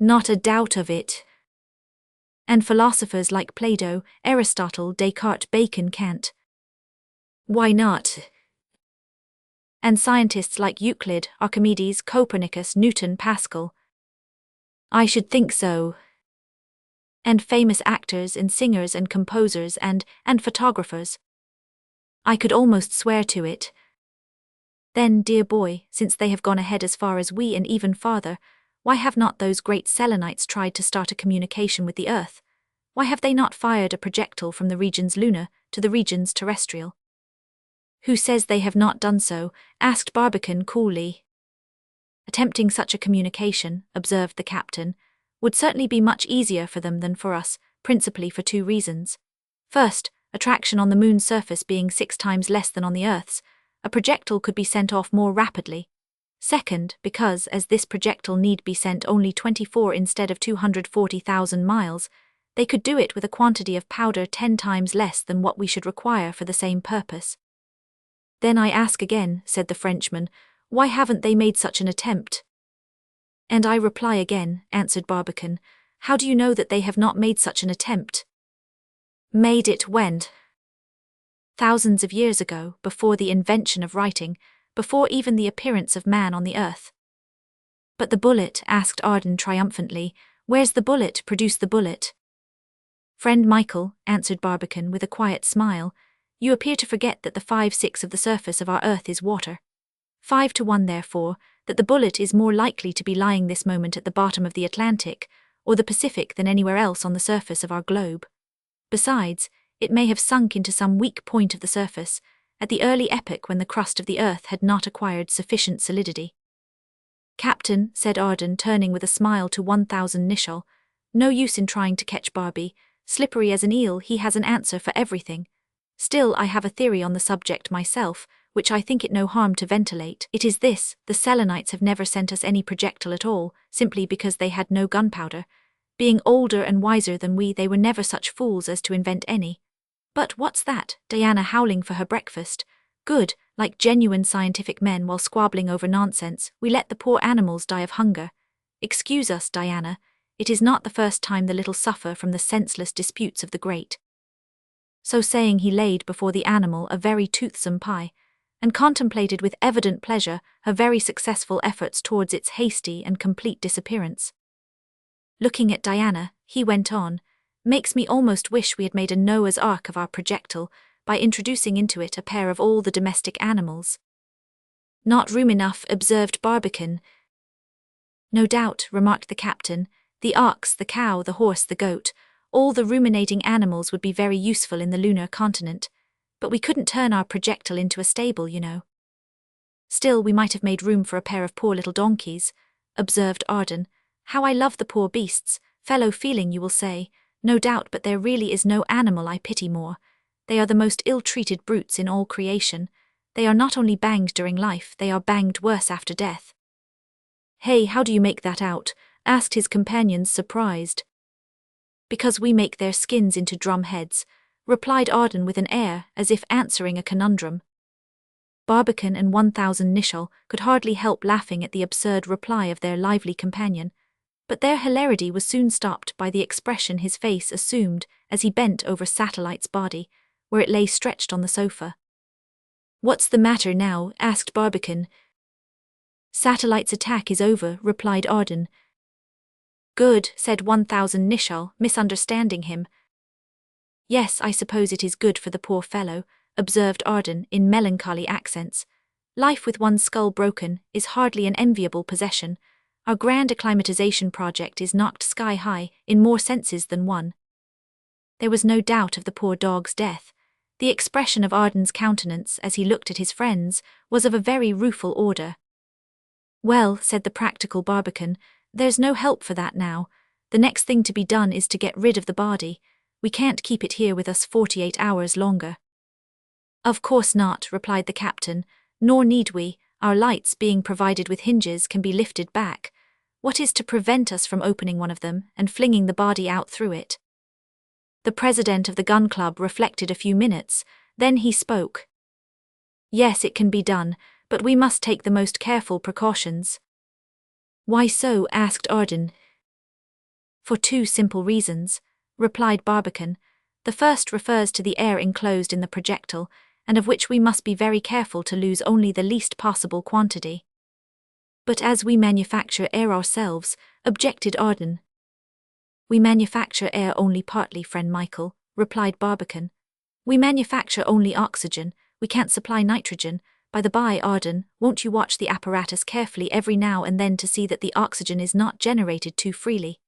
Speaker 1: Not a doubt of it. And philosophers like Plato, Aristotle, Descartes, Bacon, Kant? Why not? And scientists like Euclid, Archimedes, Copernicus, Newton, Pascal? I should think so. And famous actors and singers and composers and photographers? I could almost swear to it. Then, dear boy, since they have gone ahead as far as we and even farther, why have not those great Selenites tried to start a communication with the Earth? Why have they not fired a projectile from the regions lunar to the regions terrestrial? Who says they have not done so? Asked Barbicane coolly. Attempting such a communication, observed the captain, would certainly be much easier for them than for us, principally for two reasons. First, attraction on the moon's surface being 6 times less than on the Earth's, a projectile could be sent off more rapidly. Second, because, as this projectile need be sent only 24 instead of 240,000 miles, they could do it with a quantity of powder 10 times less than what we should require for the same purpose. Then I ask again, said the Frenchman, why haven't they made such an attempt? And I reply again, answered Barbicane, how do you know that they have not made such an attempt? Made it when? Thousands of years ago, before the invention of writing, before even the appearance of man on the earth. But the bullet, asked Arden triumphantly, where's the bullet? Produce the bullet. Friend Michael, answered Barbicane with a quiet smile, you appear to forget that the 5/6 of the surface of our earth is water. 5 to 1, therefore, that the bullet is more likely to be lying this moment at the bottom of the Atlantic or the Pacific than anywhere else on the surface of our globe. Besides, it may have sunk into some weak point of the surface, at the early epoch when the crust of the earth had not acquired sufficient solidity. Captain, said Arden, turning with a smile to 1000 Nicholl. No use in trying to catch Barbie. Slippery as an eel, he has an answer for everything. Still, I have a theory on the subject myself, which I think it no harm to ventilate. It is this: the Selenites have never sent us any projectile at all, simply because they had no gunpowder. Being older and wiser than we, they were never such fools as to invent any. But what's that? Diana howling for her breakfast. Good, like genuine scientific men while squabbling over nonsense, we let the poor animals die of hunger. Excuse us, Diana, it is not the first time the little suffer from the senseless disputes of the great. So saying, he laid before the animal a very toothsome pie, and contemplated with evident pleasure her very successful efforts towards its hasty and complete disappearance. Looking at Diana, he went on, makes me almost wish we had made a Noah's Ark of our projectile, by introducing into it a pair of all the domestic animals. Not room enough, observed Barbicane. No doubt, remarked the captain, the ox, the cow, the horse, the goat, all the ruminating animals would be very useful in the lunar continent, but we couldn't turn our projectile into a stable, you know. Still, we might have made room for a pair of poor little donkeys, observed Arden. How I love the poor beasts, fellow feeling, you will say, no doubt, but there really is no animal I pity more. They are the most ill-treated brutes in all creation. They are not only banged during life, they are banged worse after death. Hey, how do you make that out? Asked his companions, surprised. Because we make their skins into drum heads, replied Arden with an air, as if answering a conundrum. Barbicane and 1000 Nicholl could hardly help laughing at the absurd reply of their lively companion, but their hilarity was soon stopped by the expression his face assumed as he bent over Satellite's body, where it lay stretched on the sofa. What's the matter now? Asked Barbicane. Satellite's attack is over, replied Arden. Good, said 1000 Nicholl, misunderstanding him. Yes, I suppose it is good for the poor fellow, observed Arden in melancholy accents. Life with one's skull broken is hardly an enviable possession. Our grand acclimatization project is knocked sky high in more senses than one. There was no doubt of the poor dog's death. The expression of Arden's countenance as he looked at his friends was of a very rueful order. Well, said the practical Barbicane, there's no help for that now. The next thing to be done is to get rid of the body. We can't keep it here with us 48 hours longer. Of course not, replied the captain, nor need we. Our lights, being provided with hinges, can be lifted back. What is to prevent us from opening one of them and flinging the body out through it? The president of the Gun Club reflected a few minutes, then he spoke. Yes, it can be done, but we must take the most careful precautions. Why so? Asked Arden. For two simple reasons, replied Barbicane. The first refers to the air enclosed in the projectile, and of which we must be very careful to lose only the least possible quantity. But as we manufacture air ourselves, objected Arden. We manufacture air only partly, friend Michael, replied Barbicane. We manufacture only oxygen, we can't supply nitrogen. By the by, Arden, won't you watch the apparatus carefully every now and then to see that the oxygen is not generated too freely?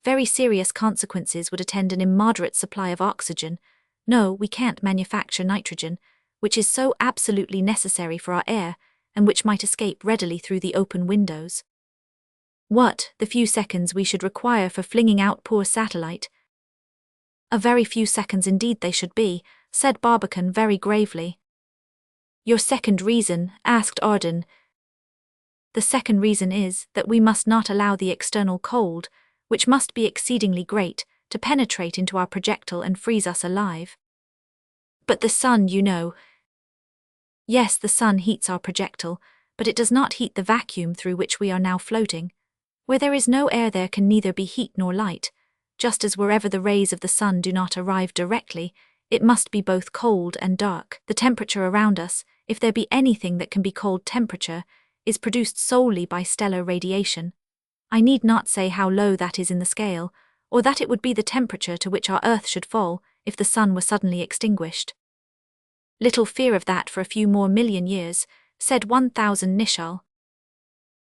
Speaker 1: Very serious consequences would attend an immoderate supply of oxygen. No, we can't manufacture nitrogen, which is so absolutely necessary for our air, and which might escape readily through the open windows. What, the few seconds we should require for flinging out poor Satellite? A very few seconds indeed they should be, said Barbicane very gravely. Your second reason? Asked Arden. The second reason is that we must not allow the external cold, which must be exceedingly great, to penetrate into our projectile and freeze us alive. But the sun, you know. Yes, the sun heats our projectile, but it does not heat the vacuum through which we are now floating. Where there is no air there can neither be heat nor light, just as wherever the rays of the sun do not arrive directly, it must be both cold and dark. The temperature around us, if there be anything that can be called temperature, is produced solely by stellar radiation. I need not say how low that is in the scale, or that it would be the temperature to which our Earth should fall if the sun were suddenly extinguished. Little fear of that for a few more million years, said 1000 Nicholl.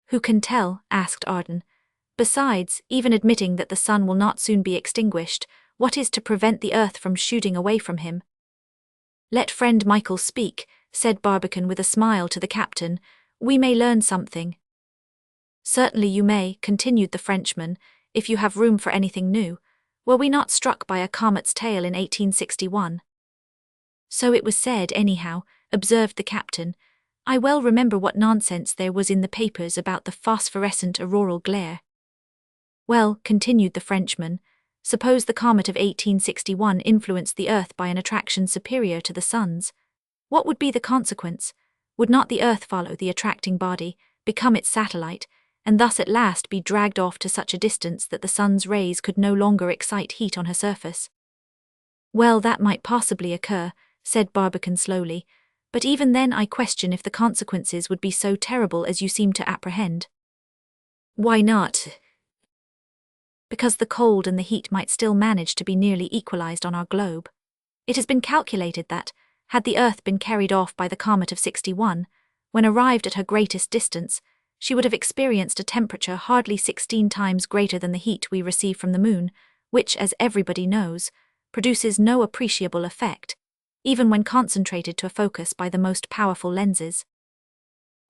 Speaker 1: Who can tell? Asked Arden. Besides, even admitting that the sun will not soon be extinguished, what is to prevent the Earth from shooting away from him? Let friend Michael speak, said Barbicane with a smile to the captain. We may learn something. Certainly you may, continued the Frenchman, if you have room for anything new. Were we not struck by a comet's tail in 1861? So it was said, anyhow, observed the captain. I well remember what nonsense there was in the papers about the phosphorescent auroral glare. Well, continued the Frenchman, suppose the comet of 1861 influenced the Earth by an attraction superior to the Sun's. What would be the consequence? Would not the Earth follow the attracting body, become its satellite, and thus at last be dragged off to such a distance that the Sun's rays could no longer excite heat on her surface? Well, that might possibly occur, said Barbicane slowly, but even then I question if the consequences would be so terrible as you seem to apprehend. Why not? Because the cold and the heat might still manage to be nearly equalized on our globe. It has been calculated that, had the Earth been carried off by the comet of 61, when arrived at her greatest distance, she would have experienced a temperature hardly 16 times greater than the heat we receive from the Moon, which, as everybody knows, produces no appreciable effect, even when concentrated to a focus by the most powerful lenses.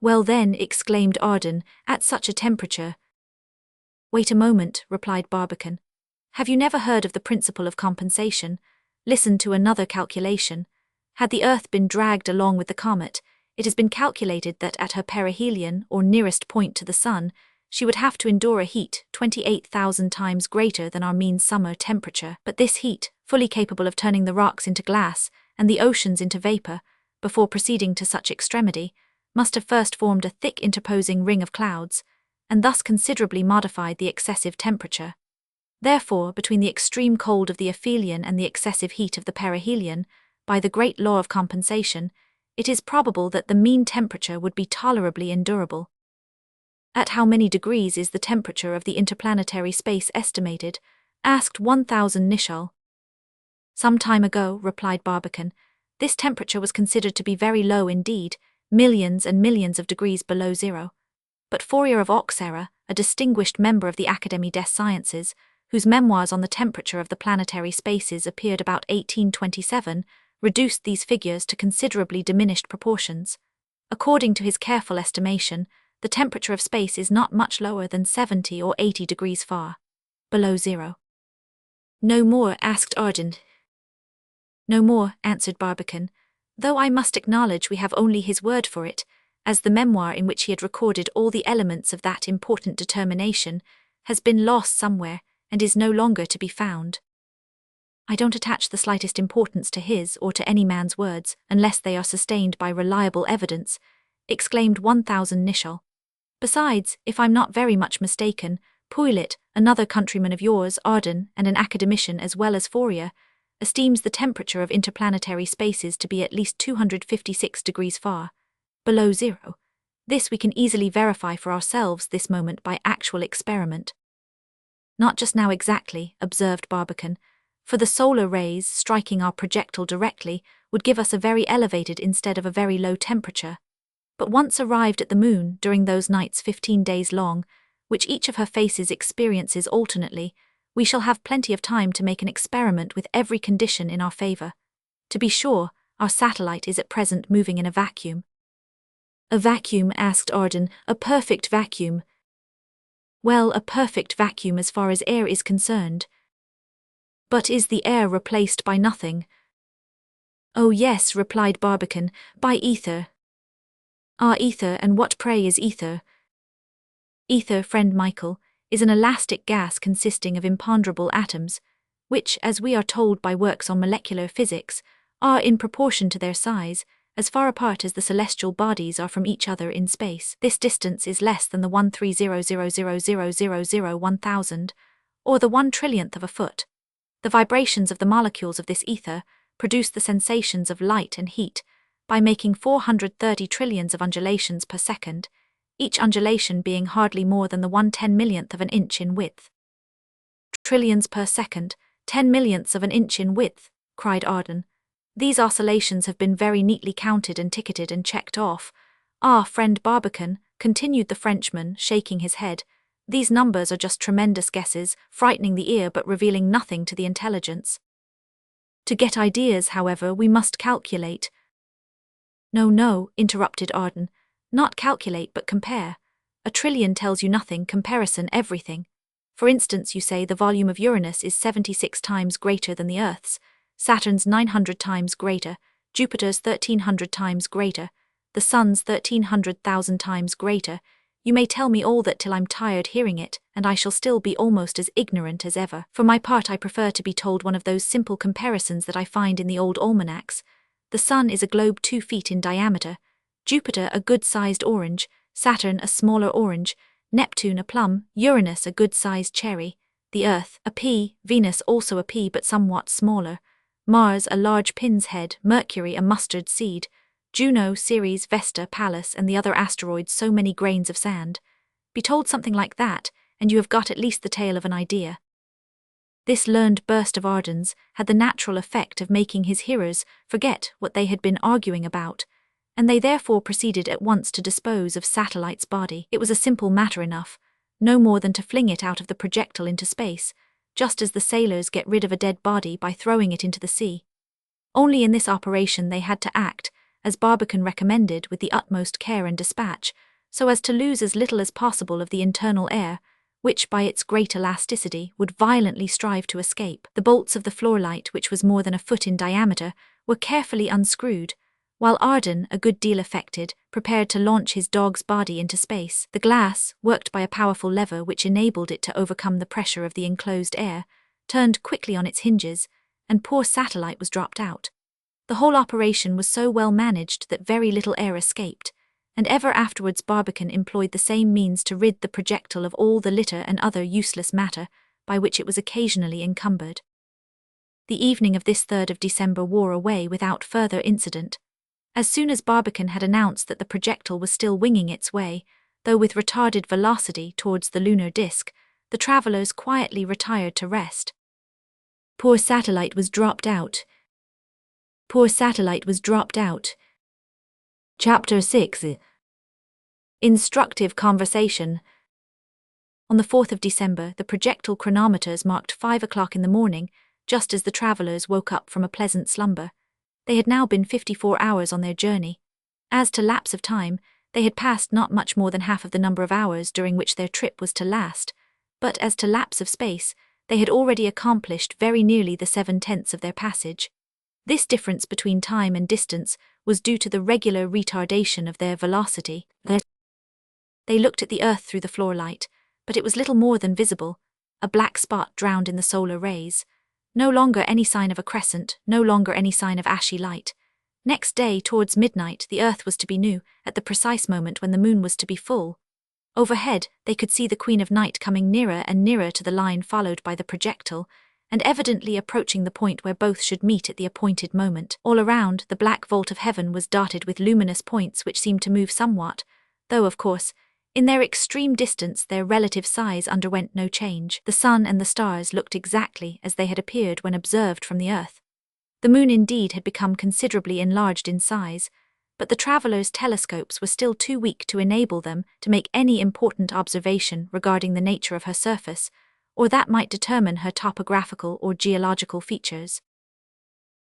Speaker 1: Well then, exclaimed Arden, at such a temperature. Wait a moment, replied Barbicane. Have you never heard of the principle of compensation? Listen to another calculation. Had the Earth been dragged along with the comet, it has been calculated that at her perihelion, or nearest point to the Sun, she would have to endure a heat 28,000 times greater than our mean summer temperature. But this heat, fully capable of turning the rocks into glass and the oceans into vapor, before proceeding to such extremity, must have first formed a thick interposing ring of clouds, and thus considerably modified the excessive temperature. Therefore, between the extreme cold of the aphelion and the excessive heat of the perihelion, by the great law of compensation, it is probable that the mean temperature would be tolerably endurable. At how many degrees is the temperature of the interplanetary space estimated? Asked 1000 Nicholl. Some time ago, replied Barbicane, this temperature was considered to be very low indeed, millions and millions of degrees below zero. But Fourier of Auxerre, a distinguished member of the Académie des Sciences, whose memoirs on the temperature of the planetary spaces appeared about 1827, reduced these figures to considerably diminished proportions. According to his careful estimation, the temperature of space is not much lower than 70 or 80 degrees far below zero. No more, asked Arden. No more, answered Barbicane, though I must acknowledge we have only his word for it, as the memoir in which he had recorded all the elements of that important determination has been lost somewhere and is no longer to be found. I don't attach the slightest importance to his or to any man's words unless they are sustained by reliable evidence, exclaimed 1000 Nicholl. Besides, if I'm not very much mistaken, Pouillet, another countryman of yours, Arden, and an academician as well as Fourier, esteems the temperature of interplanetary spaces to be at least 256 degrees far below zero. This we can easily verify for ourselves this moment by actual experiment. Not just now exactly, observed Barbicane, for the solar rays striking our projectile directly would give us a very elevated instead of a very low temperature. But once arrived at the Moon during those nights 15 days long, which each of her faces experiences alternately, we shall have plenty of time to make an experiment with every condition in our favor. To be sure, our satellite is at present moving in a vacuum. A vacuum, asked Arden, a perfect vacuum. Well, a perfect vacuum as far as air is concerned. But is the air replaced by nothing? Oh yes, replied Barbicane, by ether. Ah, ether, and what pray is ether? Ether, friend Michael, is an elastic gas consisting of imponderable atoms, which, as we are told by works on molecular physics, are, in proportion to their size, as far apart as the celestial bodies are from each other in space. This distance is less than the 130,000,000,000,000, or the 1/1,000,000,000th of a foot. The vibrations of the molecules of this ether produce the sensations of light and heat by making 430 trillions of undulations per second, each undulation being hardly more than the 1/10,000,000th of an inch in width. Trillions per second, 10 millionths of an inch in width, cried Arden. These oscillations have been very neatly counted and ticketed and checked off. Ah, friend Barbicane, continued the Frenchman, shaking his head, these numbers are just tremendous guesses, frightening the ear but revealing nothing to the intelligence. To get ideas, however, we must calculate. No, interrupted Arden, not calculate but compare. A A trillion tells you nothing, comparison everything. For instance, you say the volume of Uranus is 76 times greater than the Earth's, Saturn's 900 times greater, Jupiter's 1300 times greater, the Sun's 1300,000 times greater. You may tell me all that till I'm tired hearing it, and I shall still be almost as ignorant as ever. For my part, I prefer to be told one of those simple comparisons that I find in the old almanacs. The Sun is a globe 2 feet in diameter, Jupiter a good-sized orange, Saturn a smaller orange, Neptune a plum, Uranus a good-sized cherry, the Earth a pea, Venus also a pea but somewhat smaller, Mars a large pin's head, Mercury a mustard seed, Juno, Ceres, Vesta, Pallas, and the other asteroids so many grains of sand. Be told something like that, and you have got at least the tail of an idea. This learned burst of Arden's had the natural effect of making his hearers forget what they had been arguing about, and they therefore proceeded at once to dispose of Satellite's body. It was a simple matter enough, no more than to fling it out of the projectile into space, just as the sailors get rid of a dead body by throwing it into the sea. Only in this operation they had to act, as Barbicane recommended, with the utmost care and dispatch, so as to lose as little as possible of the internal air, which by its great elasticity would violently strive to escape. The bolts of the floor light, which was more than a foot in diameter, were carefully unscrewed, while Arden, a good deal affected, prepared to launch his dog's body into space. The glass, worked by a powerful lever which enabled it to overcome the pressure of the enclosed air, turned quickly on its hinges, and poor Satellite was dropped out. The whole operation was so well managed that very little air escaped, and ever afterwards Barbicane employed the same means to rid the projectile of all the litter and other useless matter by which it was occasionally encumbered. The evening of this 3rd of December wore away without further incident. As soon as Barbicane had announced that the projectile was still winging its way, though with retarded velocity, towards the lunar disk, the travellers quietly retired to rest. Poor Satellite was dropped out. Poor Satellite was dropped out. Chapter 6. Instructive Conversation. On the 4th of December, the projectile chronometers marked 5 o'clock in the morning, just as the travellers woke up from a pleasant slumber. They had now been 54 hours on their journey. As to lapse of time, they had passed not much more than half of the number of hours during which their trip was to last, but as to lapse of space, they had already accomplished very nearly the 7/10 of their passage. This difference between time and distance was due to the regular retardation of their velocity. They looked at the Earth through the floor light, but it was little more than visible, a black spot drowned in the solar rays. No longer any sign of a crescent, no longer any sign of ashy light. Next day, towards midnight, the Earth was to be new, at the precise moment when the moon was to be full. Overhead, they could see the Queen of Night coming nearer and nearer to the line followed by the projectile, and evidently approaching the point where both should meet at the appointed moment. All around, the black vault of heaven was dotted with luminous points which seemed to move somewhat, though, of course, in their extreme distance their relative size underwent no change. The sun and the stars looked exactly as they had appeared when observed from the Earth. The moon indeed had become considerably enlarged in size, but the travellers' telescopes were still too weak to enable them to make any important observation regarding the nature of her surface, or that might determine her topographical or geological features.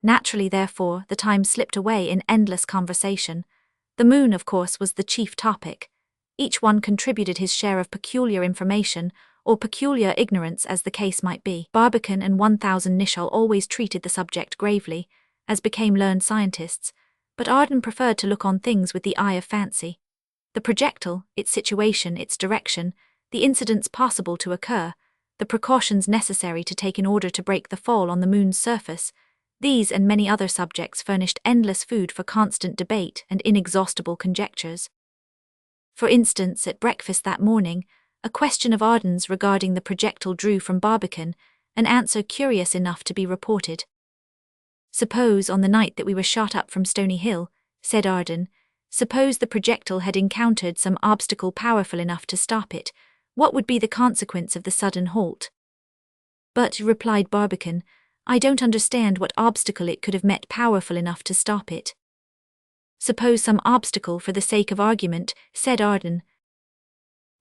Speaker 1: Naturally, therefore, the time slipped away in endless conversation. The moon, of course, was the chief topic. Each one contributed his share of peculiar information, or peculiar ignorance as the case might be. Barbicane and 1000 Nicholl always treated the subject gravely, as became learned scientists, but Arden preferred to look on things with the eye of fancy. The projectile, its situation, its direction, the incidents possible to occur, the precautions necessary to take in order to break the fall on the moon's surface, these and many other subjects furnished endless food for constant debate and inexhaustible conjectures. For instance, at breakfast that morning, a question of Arden's regarding the projectile drew from Barbicane an answer curious enough to be reported. "Suppose, on the night that we were shot up from Stony Hill," said Arden, "suppose the projectile had encountered some obstacle powerful enough to stop it, what would be the consequence of the sudden halt?" "But," replied Barbicane, "I don't understand what obstacle it could have met powerful enough to stop it." "Suppose some obstacle for the sake of argument," said Arden.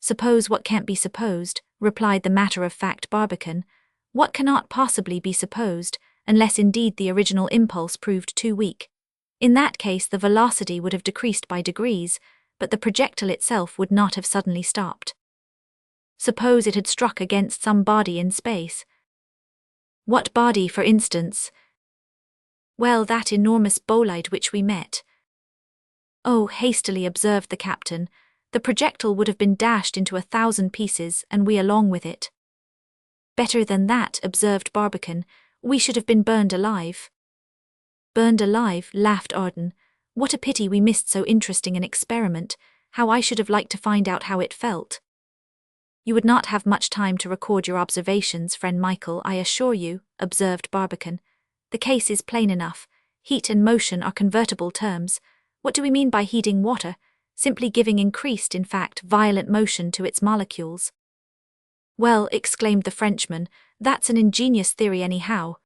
Speaker 1: "Suppose what can't be supposed," replied the matter-of-fact Barbicane. "What cannot possibly be supposed, unless indeed the original impulse proved too weak? In that case the velocity would have decreased by degrees, but the projectile itself would not have suddenly stopped. Suppose it had struck against some body in space. What body, for instance? Well, that enormous bolide which we met. Oh, hastily observed the captain, the projectile would have been dashed into 1,000 pieces, and we along with it. Better than that, observed Barbicane, we should have been burned alive. Burned alive, laughed Arden. What a pity we missed so interesting an experiment. How I should have liked to find out how it felt. You would not have much time to record your observations, friend Michael, I assure you, observed Barbicane. The case is plain enough. Heat and motion are convertible terms. What do we mean by heating water? Simply giving increased, in fact, violent motion to its molecules. Well, exclaimed the Frenchman, that's an ingenious theory anyhow.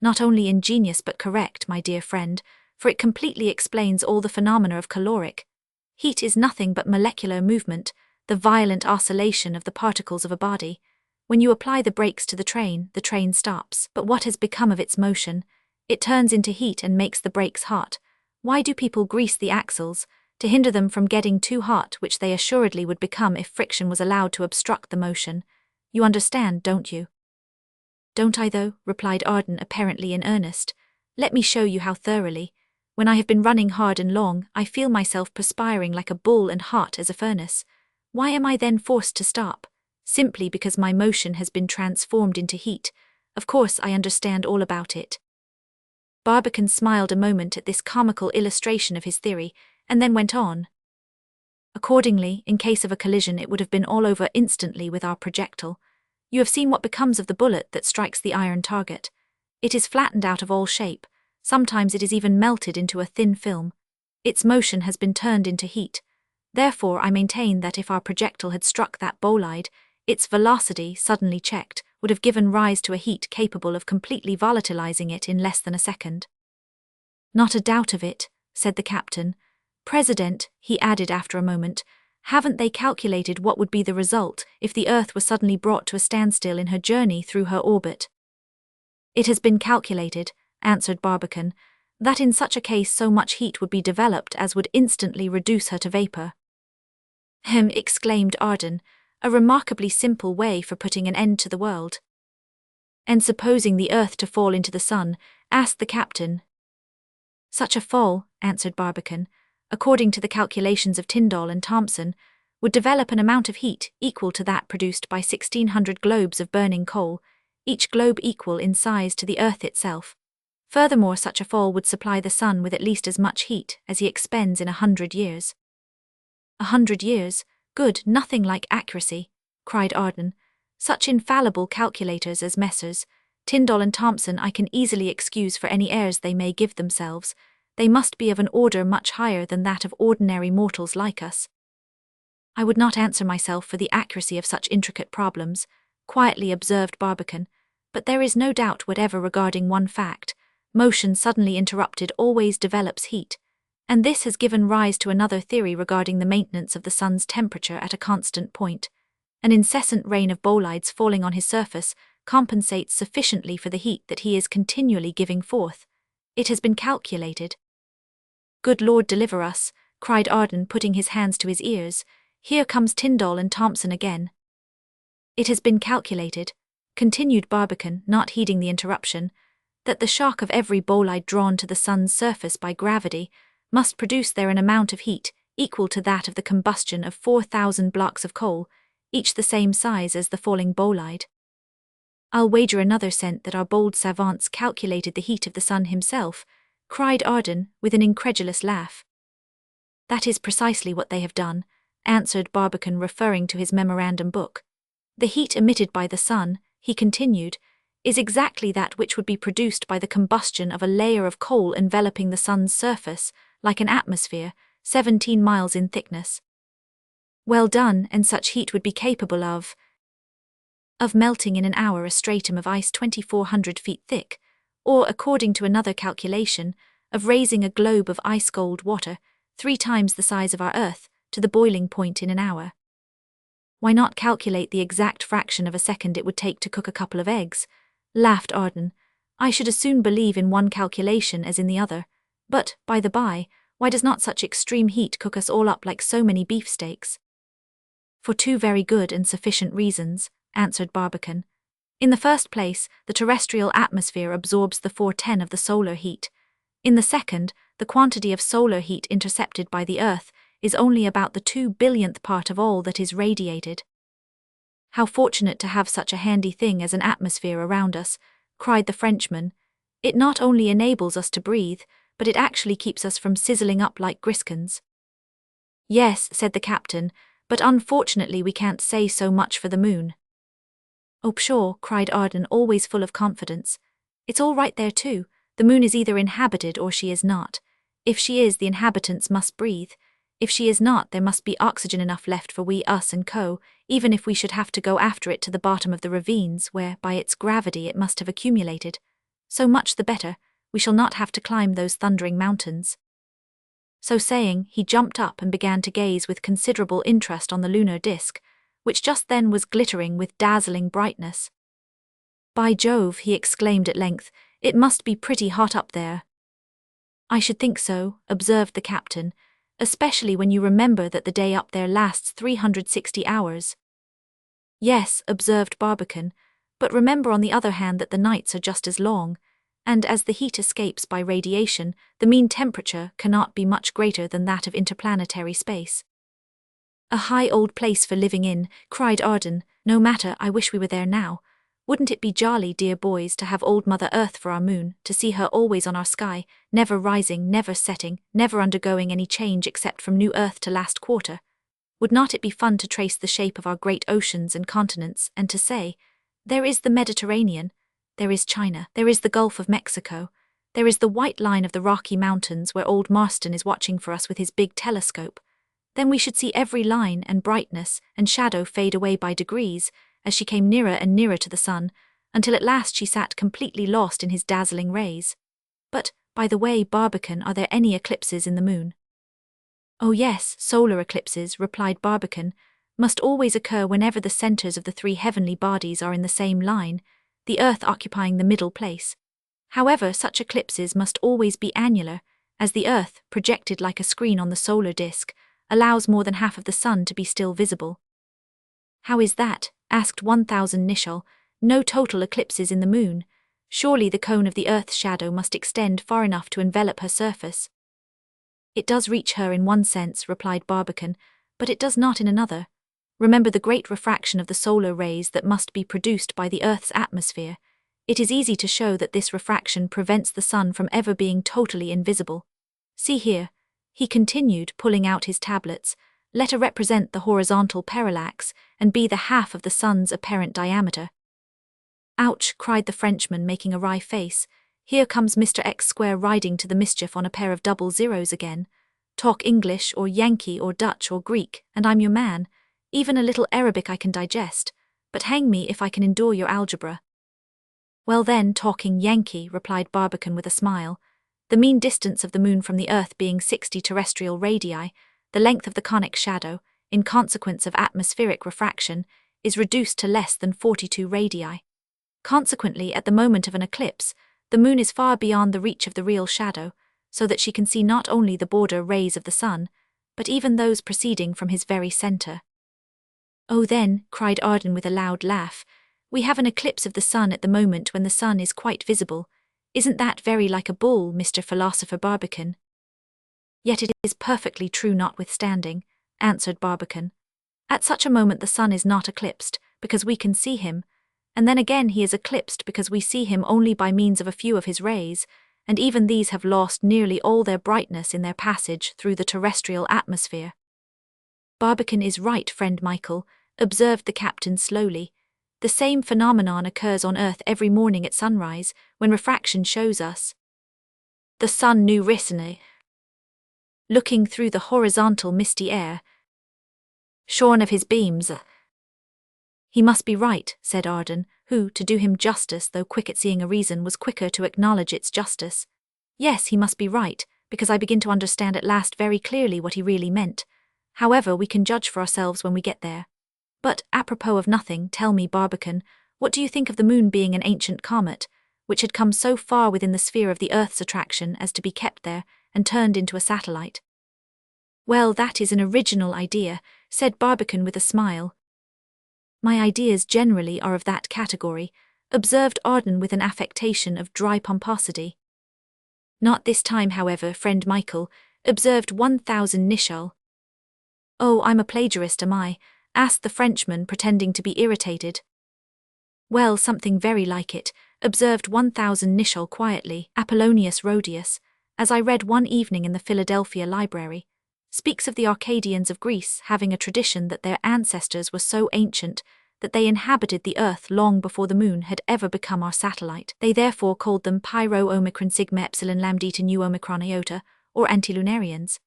Speaker 1: Not only ingenious but correct, my dear friend, for it completely explains all the phenomena of caloric. Heat is nothing but molecular movement, the violent oscillation of the particles of a body. When you apply the brakes to the train stops. But what has become of its motion? It turns into heat and makes the brakes hot. Why do people grease the axles? To hinder them from getting too hot, which they assuredly would become if friction was allowed to obstruct the motion. You understand, don't you? Don't I though? Replied Arden, apparently in earnest. Let me show you how thoroughly. When I have been running hard and long, I feel myself perspiring like a bull and hot as a furnace. Why am I then forced to stop? Simply because my motion has been transformed into heat. Of course I understand all about it. Barbicane smiled a moment at this comical illustration of his theory, and then went on. Accordingly, in case of a collision it would have been all over instantly with our projectile. You have seen what becomes of the bullet that strikes the iron target. It is flattened out of all shape. Sometimes it is even melted into a thin film. Its motion has been turned into heat. Therefore I maintain that if our projectile had struck that bolide, its velocity, suddenly checked, would have given rise to a heat capable of completely volatilizing it in less than a second. Not a doubt of it, said the captain. President, he added after a moment, haven't they calculated what would be the result if the Earth were suddenly brought to a standstill in her journey through her orbit? It has been calculated, answered Barbicane, that in such a case so much heat would be developed as would instantly reduce her to vapor. Exclaimed Arden, a remarkably simple way for putting an end to the world. And supposing the Earth to fall into the sun, asked the captain. Such a fall, answered Barbicane, according to the calculations of Tyndall and Thomson, would develop an amount of heat equal to that produced by 1,600 globes of burning coal, each globe equal in size to the Earth itself. Furthermore, such a fall would supply the sun with at least as much heat as he expends in 100 years. 100 years? Good, nothing like accuracy, cried Arden. Such infallible calculators as Messrs. Tyndall and Thomson I can easily excuse for any airs they may give themselves. They must be of an order much higher than that of ordinary mortals like us. I would not answer myself for the accuracy of such intricate problems, quietly observed Barbicane, but there is no doubt whatever regarding one fact. Motion suddenly interrupted always develops heat, and this has given rise to another theory regarding the maintenance of the sun's temperature at a constant point. An incessant rain of bolides falling on his surface compensates sufficiently for the heat that he is continually giving forth. It has been calculated. Good Lord deliver us, cried Arden, putting his hands to his ears. Here comes Tyndall and Thomson again. It has been calculated, continued Barbicane, not heeding the interruption, that the shock of every bolide drawn to the sun's surface by gravity must produce there an amount of heat equal to that of the combustion of 4,000 blocks of coal, each the same size as the falling bolide. I'll wager another cent that our bold savants calculated the heat of the sun himself, cried Arden, with an incredulous laugh. That is precisely what they have done, answered Barbicane, referring to his memorandum book. The heat emitted by the sun, he continued, is exactly that which would be produced by the combustion of a layer of coal enveloping the sun's surface, like an atmosphere, 17 miles in thickness. Well done, and such heat would be capable of melting in an hour a stratum of ice 2,400 feet thick, or, according to another calculation, of raising a globe of ice-cold water, 3 times the size of our Earth, to the boiling point in an hour. Why not calculate the exact fraction of a second it would take to cook a couple of eggs? Laughed Arden. I should as soon believe in one calculation as in the other. But, by the by, Why does not such extreme heat cook us all up like so many beefsteaks? For two very good and sufficient reasons, answered Barbicane. In the first place, the terrestrial atmosphere absorbs the 4/10 of the solar heat. In the second, the quantity of solar heat intercepted by the Earth is only about the 2 billionth part of all that is radiated. How fortunate to have such a handy thing as an atmosphere around us, cried the Frenchman. It not only enables us to breathe, but it actually keeps us from sizzling up like griscons. Yes, said the captain, but unfortunately we can't say so much for the moon. Oh pshaw, cried Arden, always full of confidence. It's all right there too. The moon is either inhabited or she is not. If she is, the inhabitants must breathe. If she is not, there must be oxygen enough left for we, us and co., even if we should have to go after it to the bottom of the ravines where, by its gravity, it must have accumulated. So much the better, we shall not have to climb those thundering mountains. So saying, he jumped up and began to gaze with considerable interest on the lunar disk, which just then was glittering with dazzling brightness. By Jove, he exclaimed at length, it must be pretty hot up there. I should think so, observed the captain, especially when you remember that the day up there lasts 360 hours. Yes, observed Barbicane, but remember on the other hand that the nights are just as long, and as the heat escapes by radiation, the mean temperature cannot be much greater than that of interplanetary space. A high old place for living in, cried Arden. No matter, I wish we were there now. Wouldn't it be jolly, dear boys, to have old Mother Earth for our moon, to see her always on our sky, never rising, never setting, never undergoing any change except from new Earth to last quarter? Would not it be fun to trace the shape of our great oceans and continents, and to say, there is the Mediterranean, there is China, there is the Gulf of Mexico, there is the white line of the Rocky Mountains where old Marston is watching for us with his big telescope. Then we should see every line and brightness and shadow fade away by degrees, as she came nearer and nearer to the sun, until at last she sat completely lost in his dazzling rays. But, by the way, Barbicane, are there any eclipses in the moon? Oh yes, solar eclipses, replied Barbicane, must always occur whenever the centres of the three heavenly bodies are in the same line, the Earth occupying the middle place. However, such eclipses must always be annular, as the Earth, projected like a screen on the solar disk, allows more than half of the sun to be still visible. How is that? Asked 1000 Nicholl. No total eclipses in the moon. Surely the cone of the Earth's shadow must extend far enough to envelop her surface. It does reach her in one sense, replied Barbicane, but it does not in another. Remember the great refraction of the solar rays that must be produced by the Earth's atmosphere. It is easy to show that this refraction prevents the sun from ever being totally invisible. See here, he continued, pulling out his tablets. Let A represent the horizontal parallax, and B the half of the sun's apparent diameter. Ouch, cried the Frenchman, making a wry face. Here comes Mr. X Square riding to the mischief on a pair of double zeros again. Talk English or Yankee or Dutch or Greek, and I'm your man. Even a little Arabic I can digest, but hang me if I can endure your algebra. Well then, talking Yankee, replied Barbicane with a smile. The mean distance of the moon from the Earth being 60 terrestrial radii, the length of the conic shadow, in consequence of atmospheric refraction, is reduced to less than 42 radii. Consequently, at the moment of an eclipse, the moon is far beyond the reach of the real shadow, so that she can see not only the border rays of the sun, but even those proceeding from his very centre. Oh then, cried Arden with a loud laugh, we have an eclipse of the sun at the moment when the sun is quite visible. Isn't that very like a bull, Mr. Philosopher Barbicane? Yet it is perfectly true notwithstanding, answered Barbicane. At such a moment the sun is not eclipsed, because we can see him, and then again he is eclipsed because we see him only by means of a few of his rays, and even these have lost nearly all their brightness in their passage through the terrestrial atmosphere. Barbicane is right, friend Michael, observed the captain slowly. The same phenomenon occurs on Earth every morning at sunrise, when refraction shows us the sun new risen, looking through the horizontal misty air, shorn of his beams. He must be right, said Arden, who, to do him justice though quick at seeing a reason, was quicker to acknowledge its justice. Yes, he must be right, because I begin to understand at last very clearly what he really meant. However, we can judge for ourselves when we get there. But, apropos of nothing, tell me, Barbicane, what do you think of the moon being an ancient comet, which had come so far within the sphere of the Earth's attraction as to be kept there, and turned into a satellite. Well, that is an original idea, said Barbicane with a smile. My ideas generally are of that category, observed Arden with an affectation of dry pomposity. Not this time, however, friend Michael, observed 1000 Nicholl. Oh, I'm a plagiarist, am I? Asked the Frenchman, pretending to be irritated. Well, something very like it, observed 1000 Nicholl quietly. Apollonius Rhodius, as I read one evening in the Philadelphia Library, speaks of the Arcadians of Greece having a tradition that their ancestors were so ancient that they inhabited the earth long before the moon had ever become our satellite. They therefore called them Pyro Omicron Sigma Epsilon Lambdita Nu Omicron Iota, or antilunarians.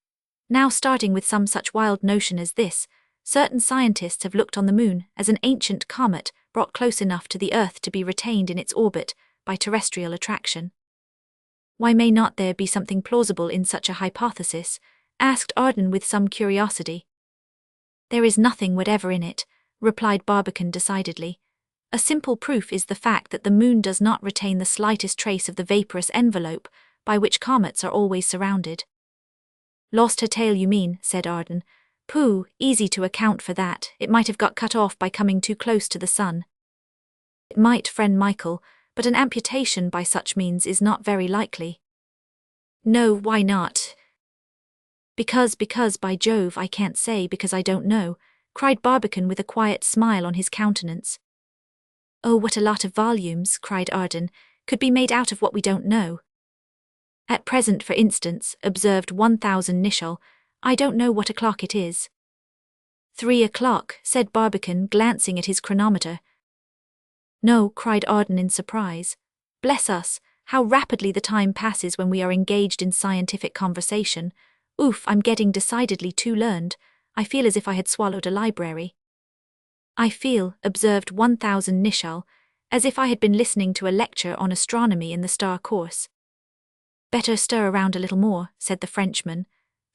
Speaker 1: Now, starting with some such wild notion as this, certain scientists have looked on the moon as an ancient comet brought close enough to the earth to be retained in its orbit by terrestrial attraction. Why may not there be something plausible in such a hypothesis? Asked Arden with some curiosity. There is nothing whatever in it, replied Barbicane decidedly. A simple proof is the fact that the moon does not retain the slightest trace of the vaporous envelope by which comets are always surrounded. Lost her tail, you mean, said Arden. Pooh, easy to account for that. It might have got cut off by coming too close to the sun. It might, friend Michael, but an amputation by such means is not very likely. No, why not? Because by Jove, I can't say because I don't know, cried Barbicane with a quiet smile on his countenance. Oh, what a lot of volumes, cried Arden, could be made out of what we don't know. At present, for instance, observed 1000 Nicholl, I don't know what o'clock it is. 3 o'clock, said Barbicane, glancing at his chronometer. No, cried Arden in surprise. Bless us, how rapidly the time passes when we are engaged in scientific conversation. Oof, I'm getting decidedly too learned. I feel as if I had swallowed a library. I feel, observed 1000 Nicholl, as if I had been listening to a lecture on astronomy in the star course. Better stir around a little more, said the Frenchman.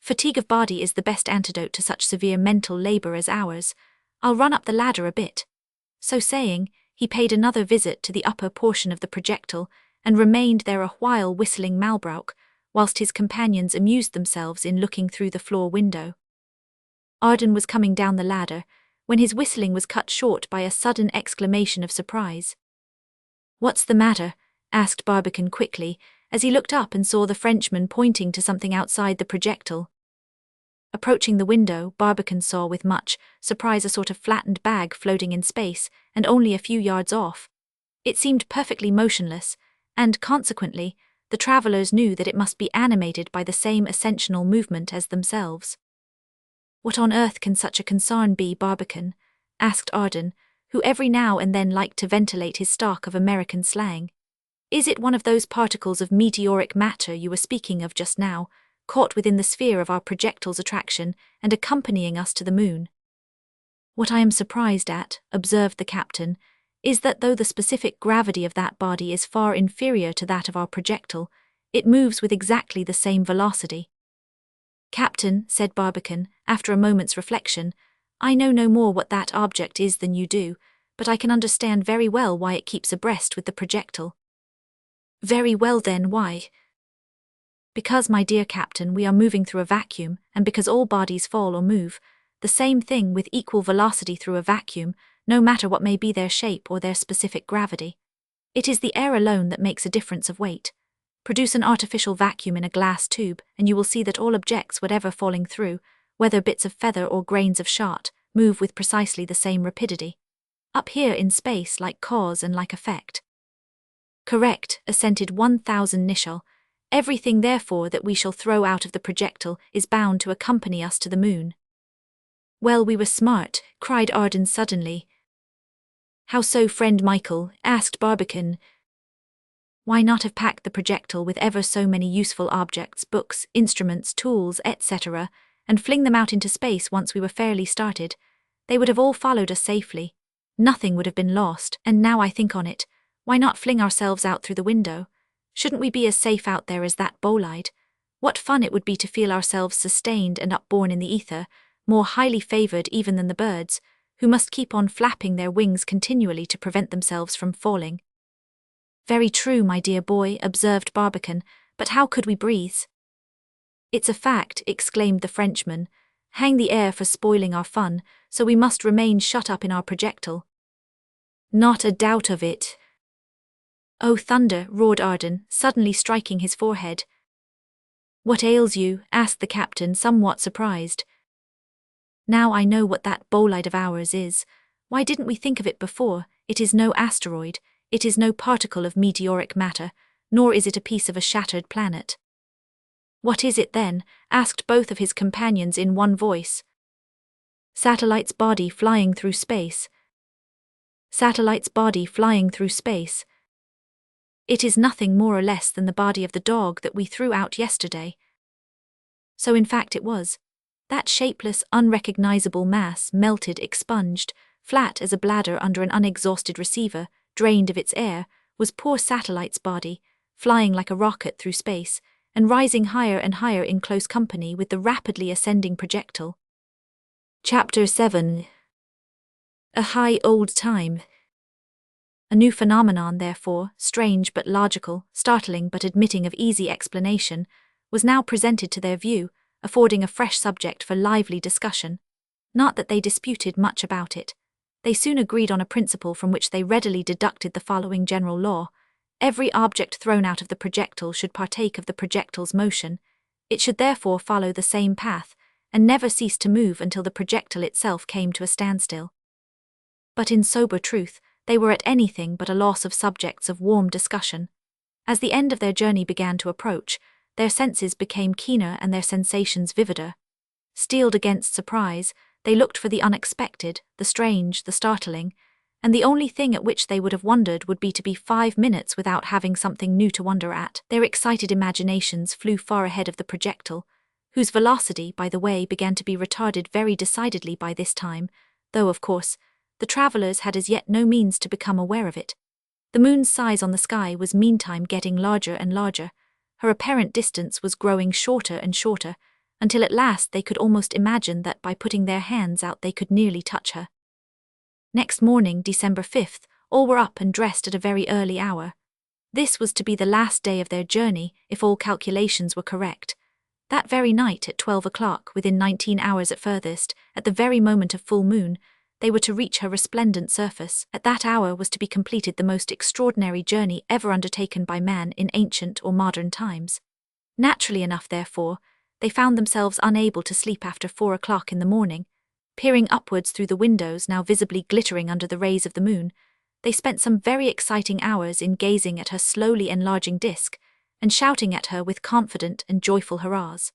Speaker 1: Fatigue of body is the best antidote to such severe mental labor as ours. I'll run up the ladder a bit. So saying, he paid another visit to the upper portion of the projectile and remained there a while whistling Malbrouck, whilst his companions amused themselves in looking through the floor window. Arden was coming down the ladder, when his whistling was cut short by a sudden exclamation of surprise. What's the matter? Asked Barbicane quickly, as he looked up and saw the Frenchman pointing to something outside the projectile. Approaching the window, Barbicane saw with much surprise a sort of flattened bag floating in space, and only a few yards off. It seemed perfectly motionless, and, consequently, the travellers knew that it must be animated by the same ascensional movement as themselves. What on earth can such a concern be, Barbicane? Asked Arden, who every now and then liked to ventilate his stock of American slang. Is it one of those particles of meteoric matter you were speaking of just now, caught within the sphere of our projectile's attraction and accompanying us to the moon? What I am surprised at, observed the captain, is that though the specific gravity of that body is far inferior to that of our projectile, it moves with exactly the same velocity. Captain, said Barbicane, after a moment's reflection, I know no more what that object is than you do, but I can understand very well why it keeps abreast with the projectile. Very well then, why? Because, my dear Captain, we are moving through a vacuum, and because all bodies fall or move, the same thing with equal velocity through a vacuum, no matter what may be their shape or their specific gravity. It is the air alone that makes a difference of weight. Produce an artificial vacuum in a glass tube, and you will see that all objects whatever falling through, whether bits of feather or grains of shot, move with precisely the same rapidity. Up here in space, like cause and like effect. Correct, assented 1000 Nicholl. Everything, therefore, that we shall throw out of the projectile is bound to accompany us to the moon. Well, we were smart, cried Arden suddenly. How so, friend Michael? Asked Barbicane. Why not have packed the projectile with ever so many useful objects, books, instruments, tools, etc., and fling them out into space once we were fairly started? They would have all followed us safely. Nothing would have been lost, and now I think on it, why not fling ourselves out through the window? Shouldn't we be as safe out there as that bolide? What fun it would be to feel ourselves sustained and upborne in the ether, more highly favoured even than the birds, who must keep on flapping their wings continually to prevent themselves from falling. Very true, my dear boy, observed Barbicane, but how could we breathe? "It's a fact," exclaimed the Frenchman. "Hang the air for spoiling our fun, so we must remain shut up in our projectile." "Not a doubt of it." "Oh, thunder," roared Arden, suddenly striking his forehead. "What ails you?" asked the captain, somewhat surprised. "Now I know what that bolide of ours is. Why didn't we think of it before? It is no asteroid, it is no particle of meteoric matter, nor is it a piece of a shattered planet." "What is it then?" asked both of his companions in one voice. "Satellite's body flying through space." "Satellite's body flying through space." "It is nothing more or less than the body of the dog that we threw out yesterday." So in fact it was. That shapeless, unrecognizable mass, melted, expunged, flat as a bladder under an unexhausted receiver, drained of its air, was poor Satellite's body, flying like a rocket through space, and rising higher and higher in close company with the rapidly ascending projectile. Chapter 7. A High Old Time. A new phenomenon, therefore, strange but logical, startling but admitting of easy explanation, was now presented to their view, affording a fresh subject for lively discussion. Not that they disputed much about it. They soon agreed on a principle from which they readily deducted the following general law: every object thrown out of the projectile should partake of the projectile's motion. It should therefore follow the same path, and never cease to move until the projectile itself came to a standstill. But in sober truth, they were at anything but a loss of subjects of warm discussion. As the end of their journey began to approach, their senses became keener and their sensations vivider. Steeled against surprise, they looked for the unexpected, the strange, the startling, and the only thing at which they would have wondered would be to be 5 minutes without having something new to wonder at. Their excited imaginations flew far ahead of the projectile, whose velocity, by the way, began to be retarded very decidedly by this time, though, of course, the travellers had as yet no means to become aware of it. The moon's size on the sky was meantime getting larger and larger. Her apparent distance was growing shorter and shorter, until at last they could almost imagine that by putting their hands out they could nearly touch her. Next morning, December 5th, all were up and dressed at a very early hour. This was to be the last day of their journey, if all calculations were correct. That very night at 12 o'clock, within 19 hours at furthest, at the very moment of full moon, they were to reach her resplendent surface. At that hour was to be completed the most extraordinary journey ever undertaken by man in ancient or modern times. Naturally enough, therefore, they found themselves unable to sleep after 4 o'clock in the morning. Peering upwards through the windows, now visibly glittering under the rays of the moon, they spent some very exciting hours in gazing at her slowly enlarging disk, and shouting at her with confident and joyful hurrahs.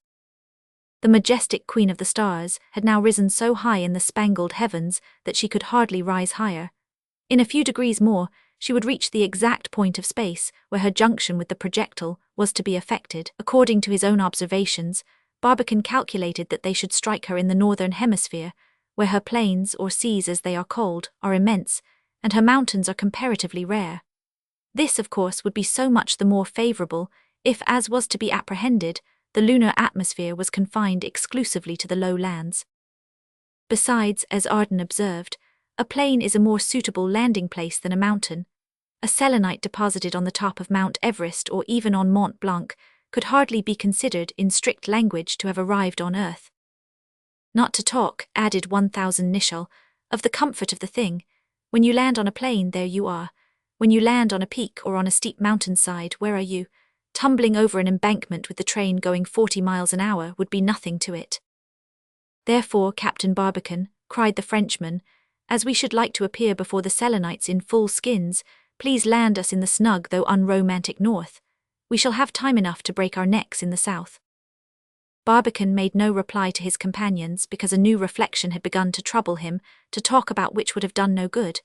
Speaker 1: The majestic Queen of the Stars had now risen so high in the spangled heavens that she could hardly rise higher. In a few degrees more, she would reach the exact point of space where her junction with the projectile was to be effected. According to his own observations, Barbicane calculated that they should strike her in the northern hemisphere, where her plains, or seas as they are called, are immense, and her mountains are comparatively rare. This, of course, would be so much the more favourable if, as was to be apprehended, the lunar atmosphere was confined exclusively to the low lands. Besides, as Arden observed, a plain is a more suitable landing place than a mountain. A selenite deposited on the top of Mount Everest or even on Mont Blanc could hardly be considered in strict language to have arrived on Earth. Not to talk, added 1000 Nicholl, of the comfort of the thing. When you land on a plain, there you are. When you land on a peak or on a steep mountainside, where are you? Tumbling over an embankment with the train going 40 miles an hour would be nothing to it. Therefore, Captain Barbicane, cried the Frenchman, as we should like to appear before the Selenites in full skins, please land us in the snug though unromantic north. We shall have time enough to break our necks in the south. Barbicane made no reply to his companions because a new reflection had begun to trouble him, to talk about which would have done no good.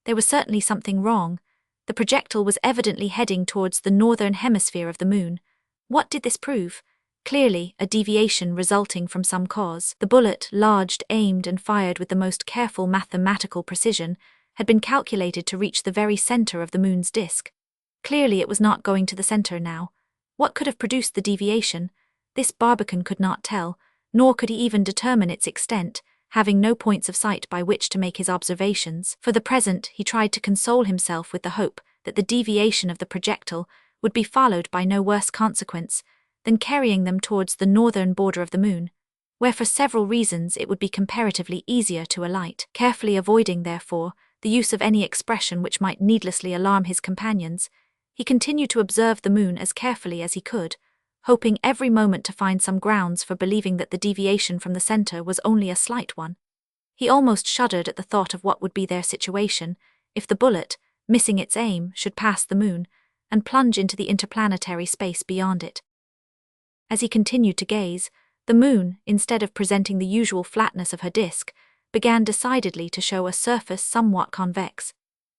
Speaker 1: There was certainly something wrong. The projectile was evidently heading towards the northern hemisphere of the moon. What did this prove? Clearly, a deviation resulting from some cause. The bullet, lodged, aimed, and fired with the most careful mathematical precision, had been calculated to reach the very center of the moon's disk. Clearly it was not going to the center now. What could have produced the deviation? This Barbicane could not tell, nor could he even determine its extent, having no points of sight by which to make his observations. For the present, he tried to console himself with the hope that the deviation of the projectile would be followed by no worse consequence, then carrying them towards the northern border of the moon, where for several reasons it would be comparatively easier to alight. Carefully avoiding, therefore, the use of any expression which might needlessly alarm his companions, he continued to observe the moon as carefully as he could, hoping every moment to find some grounds for believing that the deviation from the center was only a slight one. He almost shuddered at the thought of what would be their situation if the bullet, missing its aim, should pass the moon and plunge into the interplanetary space beyond it. As he continued to gaze, the moon, instead of presenting the usual flatness of her disk, began decidedly to show a surface somewhat convex.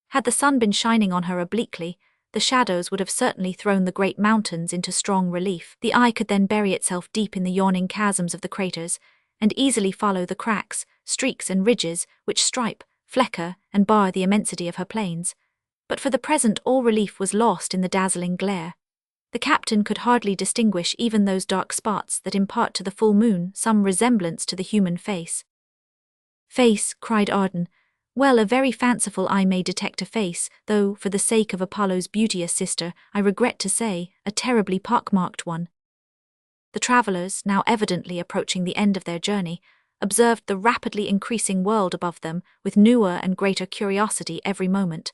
Speaker 1: Had the sun been shining on her obliquely, the shadows would have certainly thrown the great mountains into strong relief. The eye could then bury itself deep in the yawning chasms of the craters, and easily follow the cracks, streaks and ridges which stripe, flecker, and bar the immensity of her plains. But for the present all relief was lost in the dazzling glare. The captain could hardly distinguish even those dark spots that impart to the full moon some resemblance to the human face. "Face," cried Arden. "Well, a very fanciful eye may detect a face, though, for the sake of Apollo's beauteous sister, I regret to say, a terribly pockmarked one." The travellers, now evidently approaching the end of their journey, observed the rapidly increasing world above them with newer and greater curiosity every moment,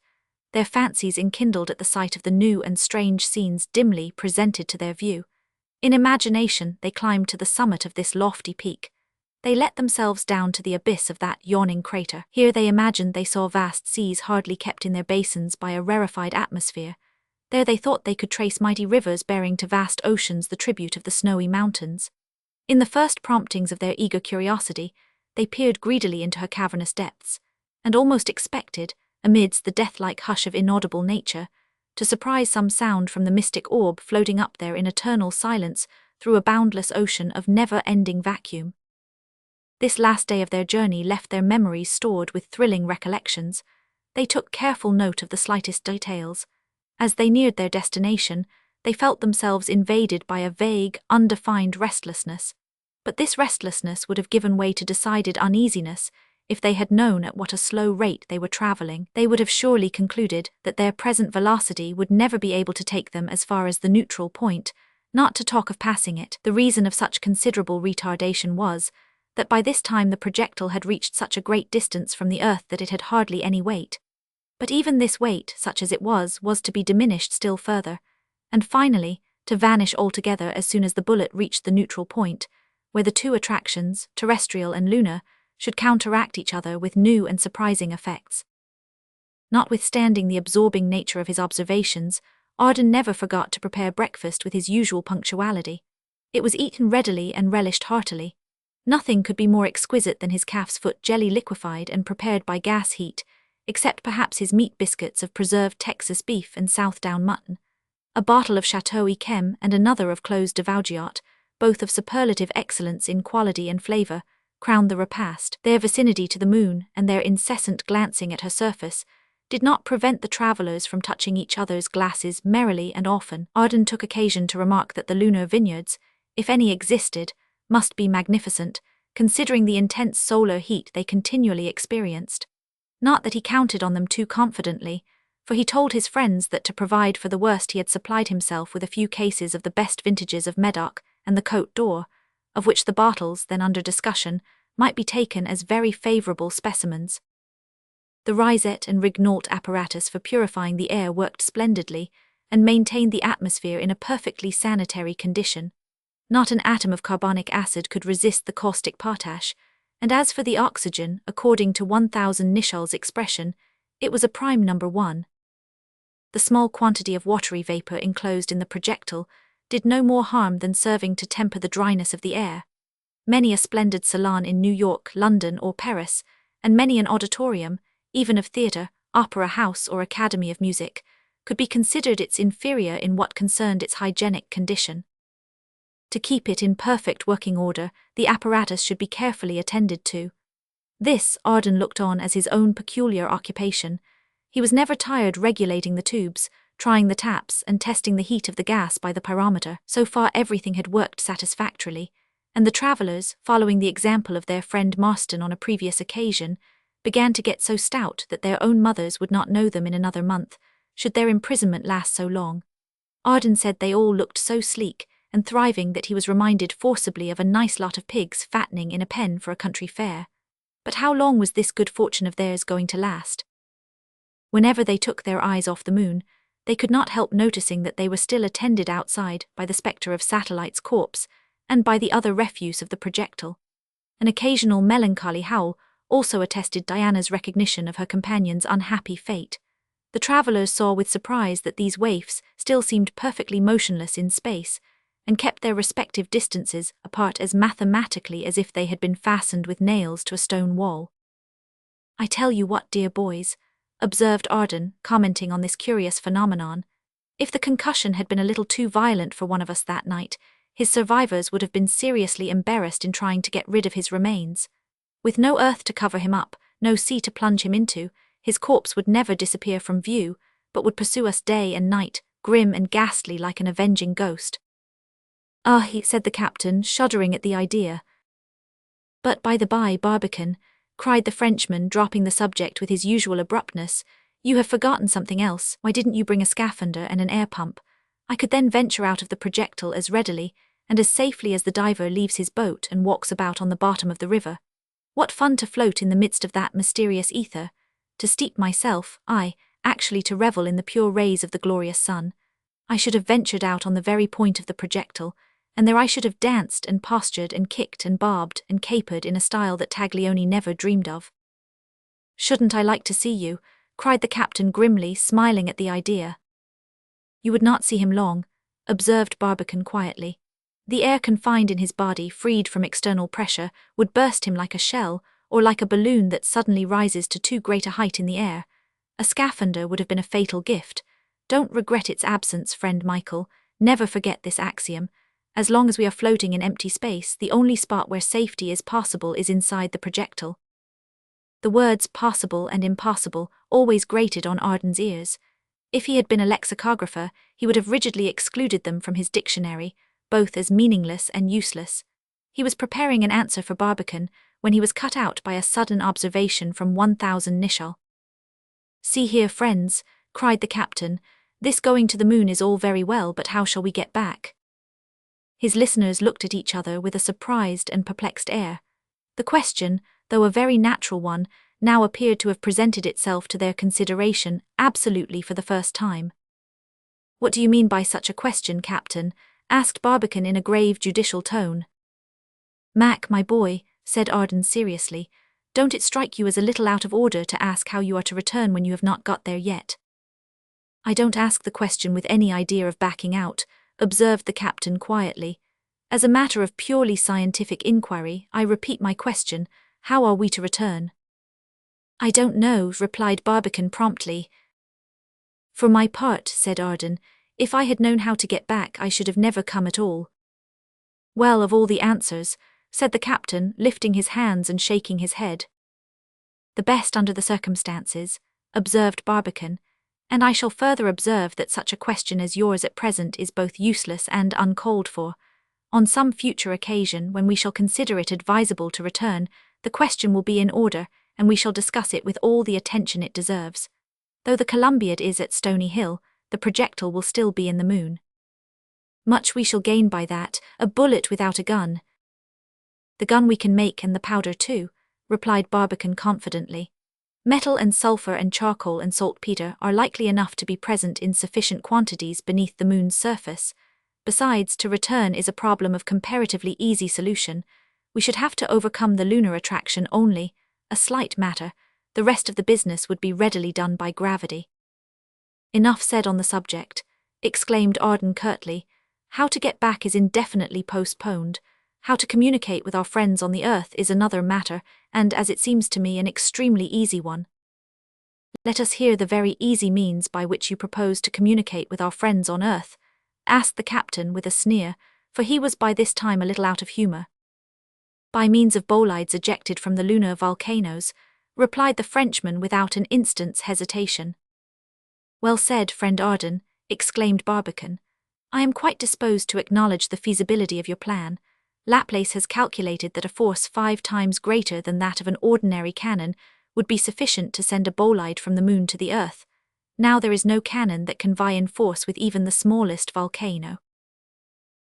Speaker 1: their fancies enkindled at the sight of the new and strange scenes dimly presented to their view. In imagination they climbed to the summit of this lofty peak. They let themselves down to the abyss of that yawning crater. Here they imagined they saw vast seas hardly kept in their basins by a rarefied atmosphere. There they thought they could trace mighty rivers bearing to vast oceans the tribute of the snowy mountains. In the first promptings of their eager curiosity, they peered greedily into her cavernous depths, and almost expected, amidst the death-like hush of inaudible nature, to surprise some sound from the mystic orb floating up there in eternal silence through a boundless ocean of never-ending vacuum. This last day of their journey left their memories stored with thrilling recollections. They took careful note of the slightest details. As they neared their destination, they felt themselves invaded by a vague, undefined restlessness. But this restlessness would have given way to decided uneasiness if they had known at what a slow rate they were traveling. They would have surely concluded that their present velocity would never be able to take them as far as the neutral point, not to talk of passing it. The reason of such considerable retardation was that by this time the projectile had reached such a great distance from the earth that it had hardly any weight. But even this weight, such as it was to be diminished still further, and finally to vanish altogether as soon as the bullet reached the neutral point, where the two attractions, terrestrial and lunar, should counteract each other with new and surprising effects. Notwithstanding the absorbing nature of his observations, Arden never forgot to prepare breakfast with his usual punctuality. It was eaten readily and relished heartily. Nothing could be more exquisite than his calf's foot jelly liquefied and prepared by gas heat, except perhaps his meat biscuits of preserved Texas beef and Southdown mutton. A bottle of Chateau Yquem and another of Clos de Vaugeot, both of superlative excellence in quality and flavour, crowned the repast. Their vicinity to the moon and their incessant glancing at her surface did not prevent the travellers from touching each other's glasses merrily and often. Arden took occasion to remark that the lunar vineyards, if any existed, must be magnificent, considering the intense solar heat they continually experienced. Not that he counted on them too confidently, for he told his friends that to provide for the worst he had supplied himself with a few cases of the best vintages of Medoc and the Côte d'Or, of which the bottles, then under discussion, might be taken as very favourable specimens. The Risette and Rignault apparatus for purifying the air worked splendidly, and maintained the atmosphere in a perfectly sanitary condition. Not an atom of carbonic acid could resist the caustic potash, and as for the oxygen, according to 1000 Nicholl's expression, it was a prime number 1. The small quantity of watery vapour enclosed in the projectile did no more harm than serving to temper the dryness of the air. Many a splendid salon in New York, London, or Paris, and many an auditorium, even of theatre, opera house, or academy of music, could be considered its inferior in what concerned its hygienic condition. To keep it in perfect working order, the apparatus should be carefully attended to. This Arden looked on as his own peculiar occupation. He was never tired regulating the tubes, trying the taps, and testing the heat of the gas by the pyrometer. So far everything had worked satisfactorily, and the travellers, following the example of their friend Marston on a previous occasion, began to get so stout that their own mothers would not know them in another month, should their imprisonment last so long. Arden said they all looked so sleek, and thriving that he was reminded forcibly of a nice lot of pigs fattening in a pen for a country fair. But how long was this good fortune of theirs going to last? Whenever they took their eyes off the moon, they could not help noticing that they were still attended outside by the spectre of Satellite's corpse and by the other refuse of the projectile. An occasional melancholy howl also attested Diana's recognition of her companion's unhappy fate. The travellers saw with surprise that these waifs still seemed perfectly motionless in space, and kept their respective distances apart as mathematically as if they had been fastened with nails to a stone wall. "I tell you what, dear boys," observed Arden, commenting on this curious phenomenon, "if the concussion had been a little too violent for one of us that night, his survivors would have been seriously embarrassed in trying to get rid of his remains. With no earth to cover him up, no sea to plunge him into, his corpse would never disappear from view, but would pursue us day and night, grim and ghastly like an avenging ghost." "Ah," said the captain, shuddering at the idea. "But by the by, Barbican," cried the Frenchman, dropping the subject with his usual abruptness, "you have forgotten something else. Why didn't you bring a scaphander and an air pump? I could then venture out of the projectile as readily and as safely as the diver leaves his boat and walks about on the bottom of the river. What fun to float in the midst of that mysterious ether, to steep myself, aye, actually to revel in the pure rays of the glorious sun. I should have ventured out on the very point of the projectile, and there I should have danced and postured and kicked and barbed and capered in a style that Taglioni never dreamed of." "Shouldn't I like to see you?" cried the captain grimly, smiling at the idea. "You would not see him long," observed Barbican quietly. "The air confined in his body, freed from external pressure, would burst him like a shell, or like a balloon that suddenly rises to too great a height in the air. A scaphander would have been a fatal gift. Don't regret its absence, friend Michael. Never forget this axiom. As long as we are floating in empty space, the only spot where safety is possible is inside the projectile." The words possible and impossible always grated on Arden's ears. If he had been a lexicographer, he would have rigidly excluded them from his dictionary, both as meaningless and useless. He was preparing an answer for Barbican when he was cut out by a sudden observation from 1000 Nicholl. "See here, friends," cried the captain, "this going to the moon is all very well, but how shall we get back?" His listeners looked at each other with a surprised and perplexed air. The question, though a very natural one, now appeared to have presented itself to their consideration absolutely for the first time. "What do you mean by such a question, Captain?" asked Barbican in a grave, judicial tone. "Mac, my boy," said Arden seriously, "don't it strike you as a little out of order to ask how you are to return when you have not got there yet?" "I don't ask the question with any idea of backing out," observed the captain quietly. "As a matter of purely scientific inquiry, I repeat my question, how are we to return?" "I don't know," replied Barbican promptly. "For my part," said Arden, "if I had known how to get back, I should have never come at all." "Well, of all the answers," said the captain, lifting his hands and shaking his head. "The best under the circumstances," observed Barbican, "and I shall further observe that such a question as yours at present is both useless and uncalled for. On some future occasion, when we shall consider it advisable to return, the question will be in order, and we shall discuss it with all the attention it deserves. Though the Columbiad is at Stony Hill, the projectile will still be in the moon. Much we shall gain by that, a bullet without a gun." "The gun we can make, and the powder too," replied Barbican confidently. "Metal and sulphur and charcoal and saltpeter are likely enough to be present in sufficient quantities beneath the moon's surface. Besides, to return is a problem of comparatively easy solution. We should have to overcome the lunar attraction only, a slight matter. The rest of the business would be readily done by gravity." "Enough said on the subject," exclaimed Arden curtly. "How to get back is indefinitely postponed. How to communicate with our friends on the earth is another matter, and, as it seems to me, an extremely easy one." "Let us hear the very easy means by which you propose to communicate with our friends on earth," asked the captain with a sneer, for he was by this time a little out of humour. "By means of bolides ejected from the lunar volcanoes," replied the Frenchman without an instant's hesitation. "Well said, friend Arden," exclaimed Barbican. "I am quite disposed to acknowledge the feasibility of your plan. Laplace has calculated that a force 5 times greater than that of an ordinary cannon would be sufficient to send a bolide from the moon to the earth. Now there is no cannon that can vie in force with even the smallest volcano."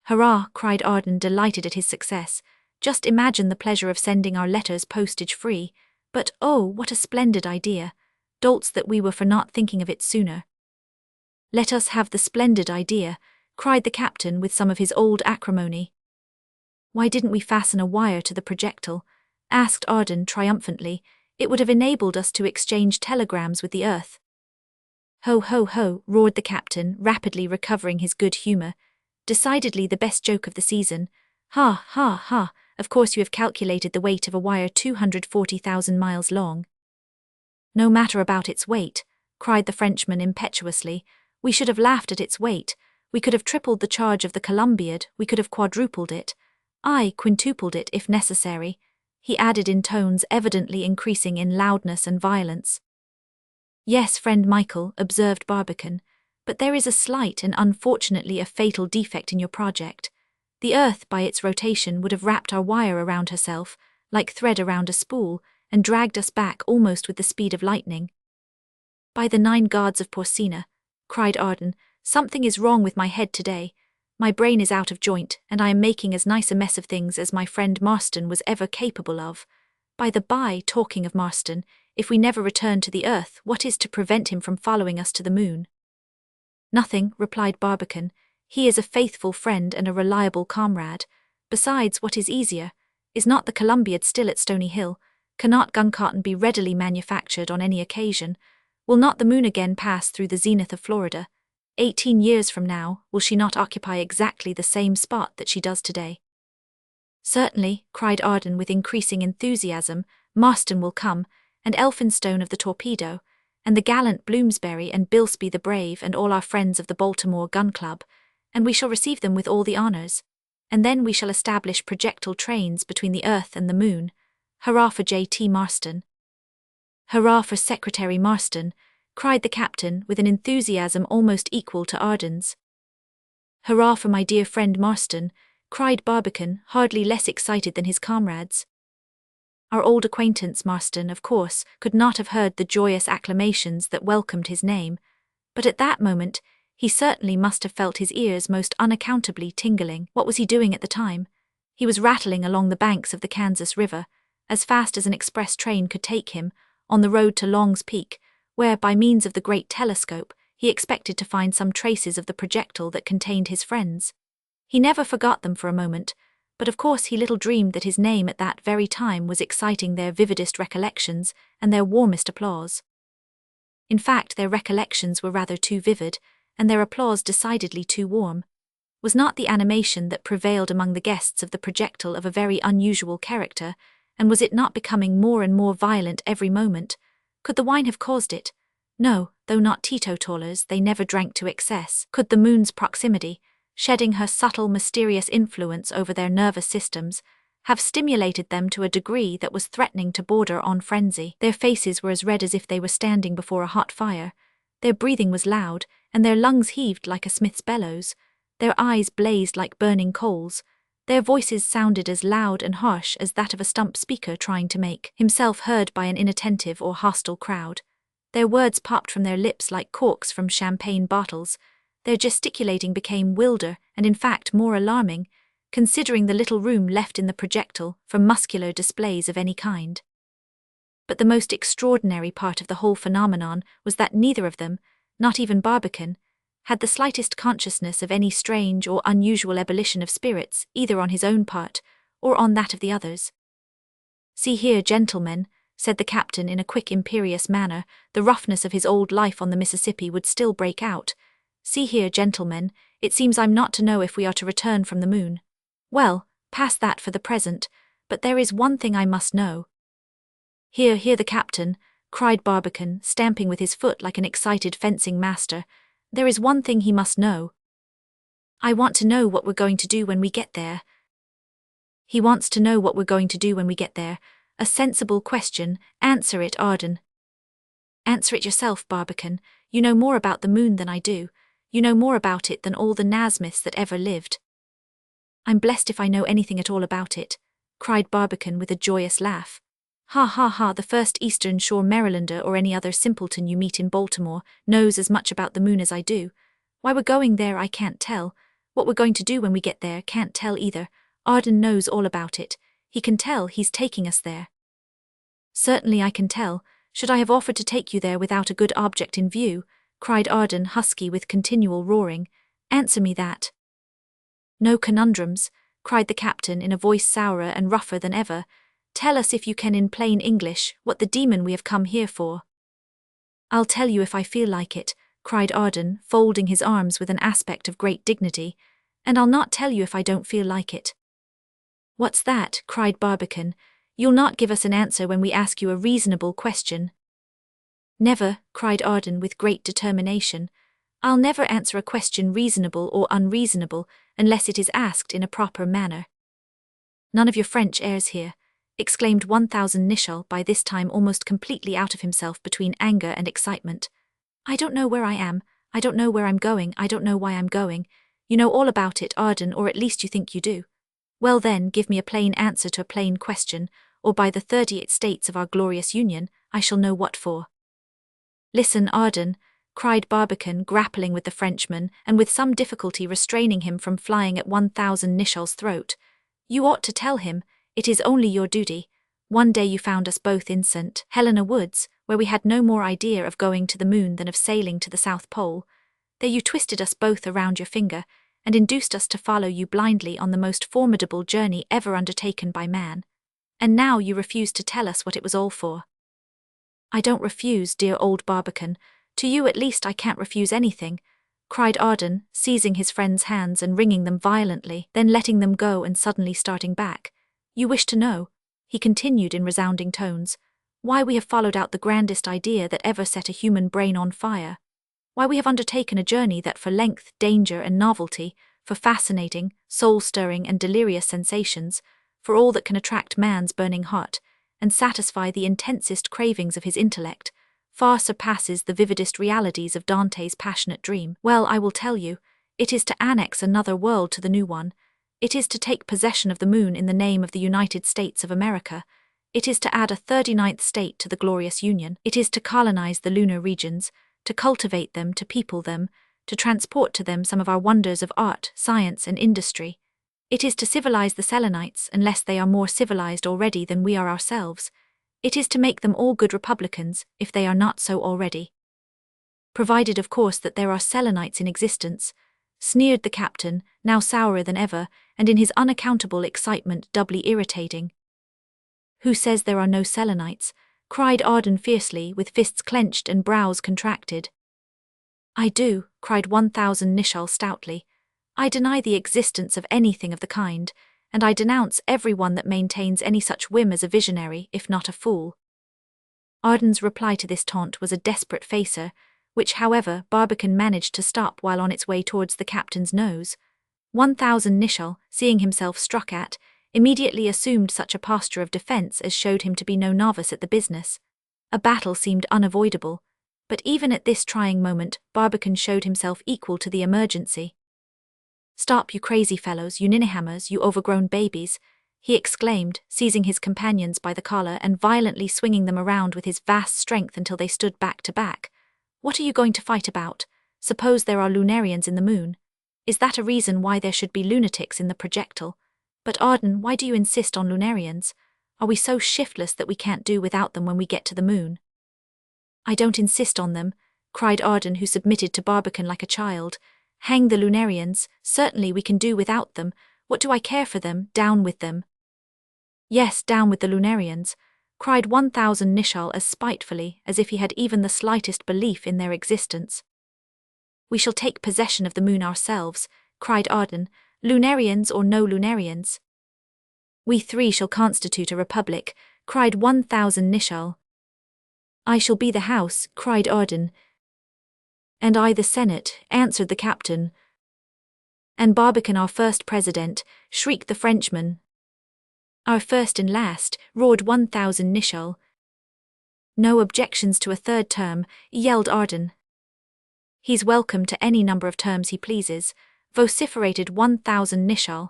Speaker 1: Hurrah, cried Arden, delighted at his success. Just imagine the pleasure of sending our letters postage-free. But oh, what a splendid idea. Dolts that we were for not thinking of it sooner. Let us have the splendid idea, cried the captain with some of his old acrimony. Why didn't we fasten a wire to the projectile? Asked Arden triumphantly. It would have enabled us to exchange telegrams with the Earth. Ho ho ho, roared the captain, rapidly recovering his good humour. Decidedly the best joke of the season. Ha ha ha, of course you have calculated the weight of a wire 240,000 miles long. No matter about its weight, cried the Frenchman impetuously. We should have laughed at its weight. We could have tripled the charge of the Columbiad, we could have quadrupled it. Aye, quintupled it if necessary, he added in tones evidently increasing in loudness and violence. Yes, friend Michael, observed Barbicane, but there is a slight and unfortunately a fatal defect in your project. The Earth, by its rotation, would have wrapped our wire around herself, like thread around a spool, and dragged us back almost with the speed of lightning. By the 9 gods of Porcina, cried Arden, something is wrong with my head today. My brain is out of joint, and I am making as nice a mess of things as my friend Marston was ever capable of. By the by, talking of Marston, if we never return to the Earth, what is to prevent him from following us to the moon? Nothing, replied Barbicane. He is a faithful friend and a reliable comrade. Besides, what is easier? Is not the Columbiad still at Stony Hill? Cannot gun-cotton be readily manufactured on any occasion? Will not the moon again pass through the zenith of Florida? 18 years from now, will she not occupy exactly the same spot that she does today? Certainly, cried Arden with increasing enthusiasm, Marston will come, and Elphinstone of the Torpedo, and the gallant Bloomsbury and Bilsby the Brave and all our friends of the Baltimore Gun Club, and we shall receive them with all the honours. And then we shall establish projectile trains between the Earth and the Moon. Hurrah for J.T. Marston. Hurrah for Secretary Marston, cried the captain with an enthusiasm almost equal to Arden's. Hurrah for my dear friend Marston, cried Barbicane, hardly less excited than his comrades. Our old acquaintance Marston, of course, could not have heard the joyous acclamations that welcomed his name, but at that moment he certainly must have felt his ears most unaccountably tingling. What was he doing at the time? He was rattling along the banks of the Kansas River, as fast as an express train could take him, on the road to Long's Peak, where, by means of the great telescope, he expected to find some traces of the projectile that contained his friends. He never forgot them for a moment, but of course he little dreamed that his name at that very time was exciting their vividest recollections and their warmest applause. In fact, their recollections were rather too vivid, and their applause decidedly too warm. Was not the animation that prevailed among the guests of the projectile of a very unusual character, and was it not becoming more and more violent every moment? Could the wine have caused it? No, though not teetotalers, they never drank to excess. Could the moon's proximity, shedding her subtle, mysterious influence over their nervous systems, have stimulated them to a degree that was threatening to border on frenzy? Their faces were as red as if they were standing before a hot fire. Their breathing was loud, and their lungs heaved like a smith's bellows. Their eyes blazed like burning coals. Their voices sounded as loud and harsh as that of a stump speaker trying to make himself heard by an inattentive or hostile crowd. Their words popped from their lips like corks from champagne bottles. Their gesticulating became wilder and in fact more alarming, considering the little room left in the projectile for muscular displays of any kind. But the most extraordinary part of the whole phenomenon was that neither of them, not even Barbicane, had the slightest consciousness of any strange or unusual ebullition of spirits either on his own part or on that of the others. See here, gentlemen, said the captain in a quick, imperious manner. The roughness of his old life on the Mississippi would still break out. See here, gentlemen, it seems I'm not to know if we are to return from the moon. Well, past that for the present, but there is one thing I must know. Hear the captain, cried Barbicane, stamping with his foot like an excited fencing master. There is one thing he must know. I want to know what we're going to do when we get there. He wants to know what we're going to do when we get there. A sensible question. Answer it, Arden. Answer it yourself, Barbicane. You know more about the moon than I do. You know more about it than all the Nasmyths that ever lived. I'm blessed if I know anything at all about it, cried Barbicane with a joyous laugh. Ha ha ha, the first Eastern Shore Marylander or any other simpleton you meet in Baltimore knows as much about the moon as I do. Why we're going there I can't tell. What we're going to do when we get there, can't tell either. Arden knows all about it. He can tell he's taking us there. Certainly I can tell. Should I have offered to take you there without a good object in view? Cried Arden, husky with continual roaring. Answer me that. No conundrums, cried the captain in a voice sourer and rougher than ever. Tell us if you can in plain English what the demon we have come here for. I'll tell you if I feel like it, cried Arden, folding his arms with an aspect of great dignity, and I'll not tell you if I don't feel like it. What's that? Cried Barbicane. You'll not give us an answer when we ask you a reasonable question. Never, cried Arden with great determination. I'll never answer a question reasonable or unreasonable unless it is asked in a proper manner. None of your French airs here, exclaimed 1000 Nicholl, by this time almost completely out of himself between anger and excitement. I don't know where I am, I don't know where I'm going, I don't know why I'm going. You know all about it, Arden, or at least you think you do. Well then, give me a plain answer to a plain question, or by the 38 states of our glorious union, I shall know what for. Listen, Arden, cried Barbicane, grappling with the Frenchman, and with some difficulty restraining him from flying at 1000 Nicholl's throat. You ought to tell him, it is only your duty. One day you found us both in St. Helena Woods, where we had no more idea of going to the moon than of sailing to the South Pole. There you twisted us both around your finger, and induced us to follow you blindly on the most formidable journey ever undertaken by man. And now you refuse to tell us what it was all for. I don't refuse, dear old Barbicane. To you at least I can't refuse anything, cried Arden, seizing his friend's hands and wringing them violently, then letting them go and suddenly starting back. You wish to know, he continued in resounding tones, why we have followed out the grandest idea that ever set a human brain on fire. Why we have undertaken a journey that for length, danger, and novelty, for fascinating, soul-stirring, and delirious sensations, for all that can attract man's burning heart, and satisfy the intensest cravings of his intellect, far surpasses the vividest realities of Dante's passionate dream. Well, I will tell you, it is to annex another world to the new one. It is to take possession of the moon in the name of the United States of America. It is to add a 39th state to the glorious union. It is to colonize the lunar regions, to cultivate them, to people them, to transport to them some of our wonders of art, science, and industry. It is to civilize the Selenites, unless they are more civilized already than we are ourselves. It is to make them all good republicans, if they are not so already. Provided, of course, that there are Selenites in existence, sneered the captain, now sourer than ever, and in his unaccountable excitement doubly irritating. Who says there are no Selenites? Cried Arden fiercely, with fists clenched and brows contracted. I do, cried 1000 Nicholl stoutly. I deny the existence of anything of the kind, and I denounce everyone that maintains any such whim as a visionary, if not a fool. Arden's reply to this taunt was a desperate facer, which, however, Barbicane managed to stop while on its way towards the captain's nose. 1000 Nicholl, seeing himself struck at, immediately assumed such a posture of defense as showed him to be no novice at the business. A battle seemed unavoidable, but even at this trying moment Barbicane showed himself equal to the emergency. Stop, you crazy fellows, you ninnyhammers, you overgrown babies, he exclaimed, seizing his companions by the collar and violently swinging them around with his vast strength until they stood back to back. What are you going to fight about? Suppose there are lunarians in the moon. Is that a reason why there should be lunatics in the projectile? But Arden, why do you insist on lunarians? Are we so shiftless that we can't do without them when we get to the moon? I don't insist on them, cried Arden, who submitted to Barbicane like a child. Hang the lunarians, certainly we can do without them. What do I care for them? Down with them. Yes, down with the lunarians, cried 1000 Nicholl as spitefully as if he had even the slightest belief in their existence. We shall take possession of the moon ourselves, cried Arden, lunarians or no lunarians. We three shall constitute a republic, cried 1000 Nicholl. I shall be the House, cried Arden. And I the Senate, answered the captain. And Barbicane our first president, shrieked the Frenchman. Our first and last, roared 1000 Nicholl. No objections to a third term, yelled Arden. He's welcome to any number of terms he pleases, vociferated 1000 Nicholl.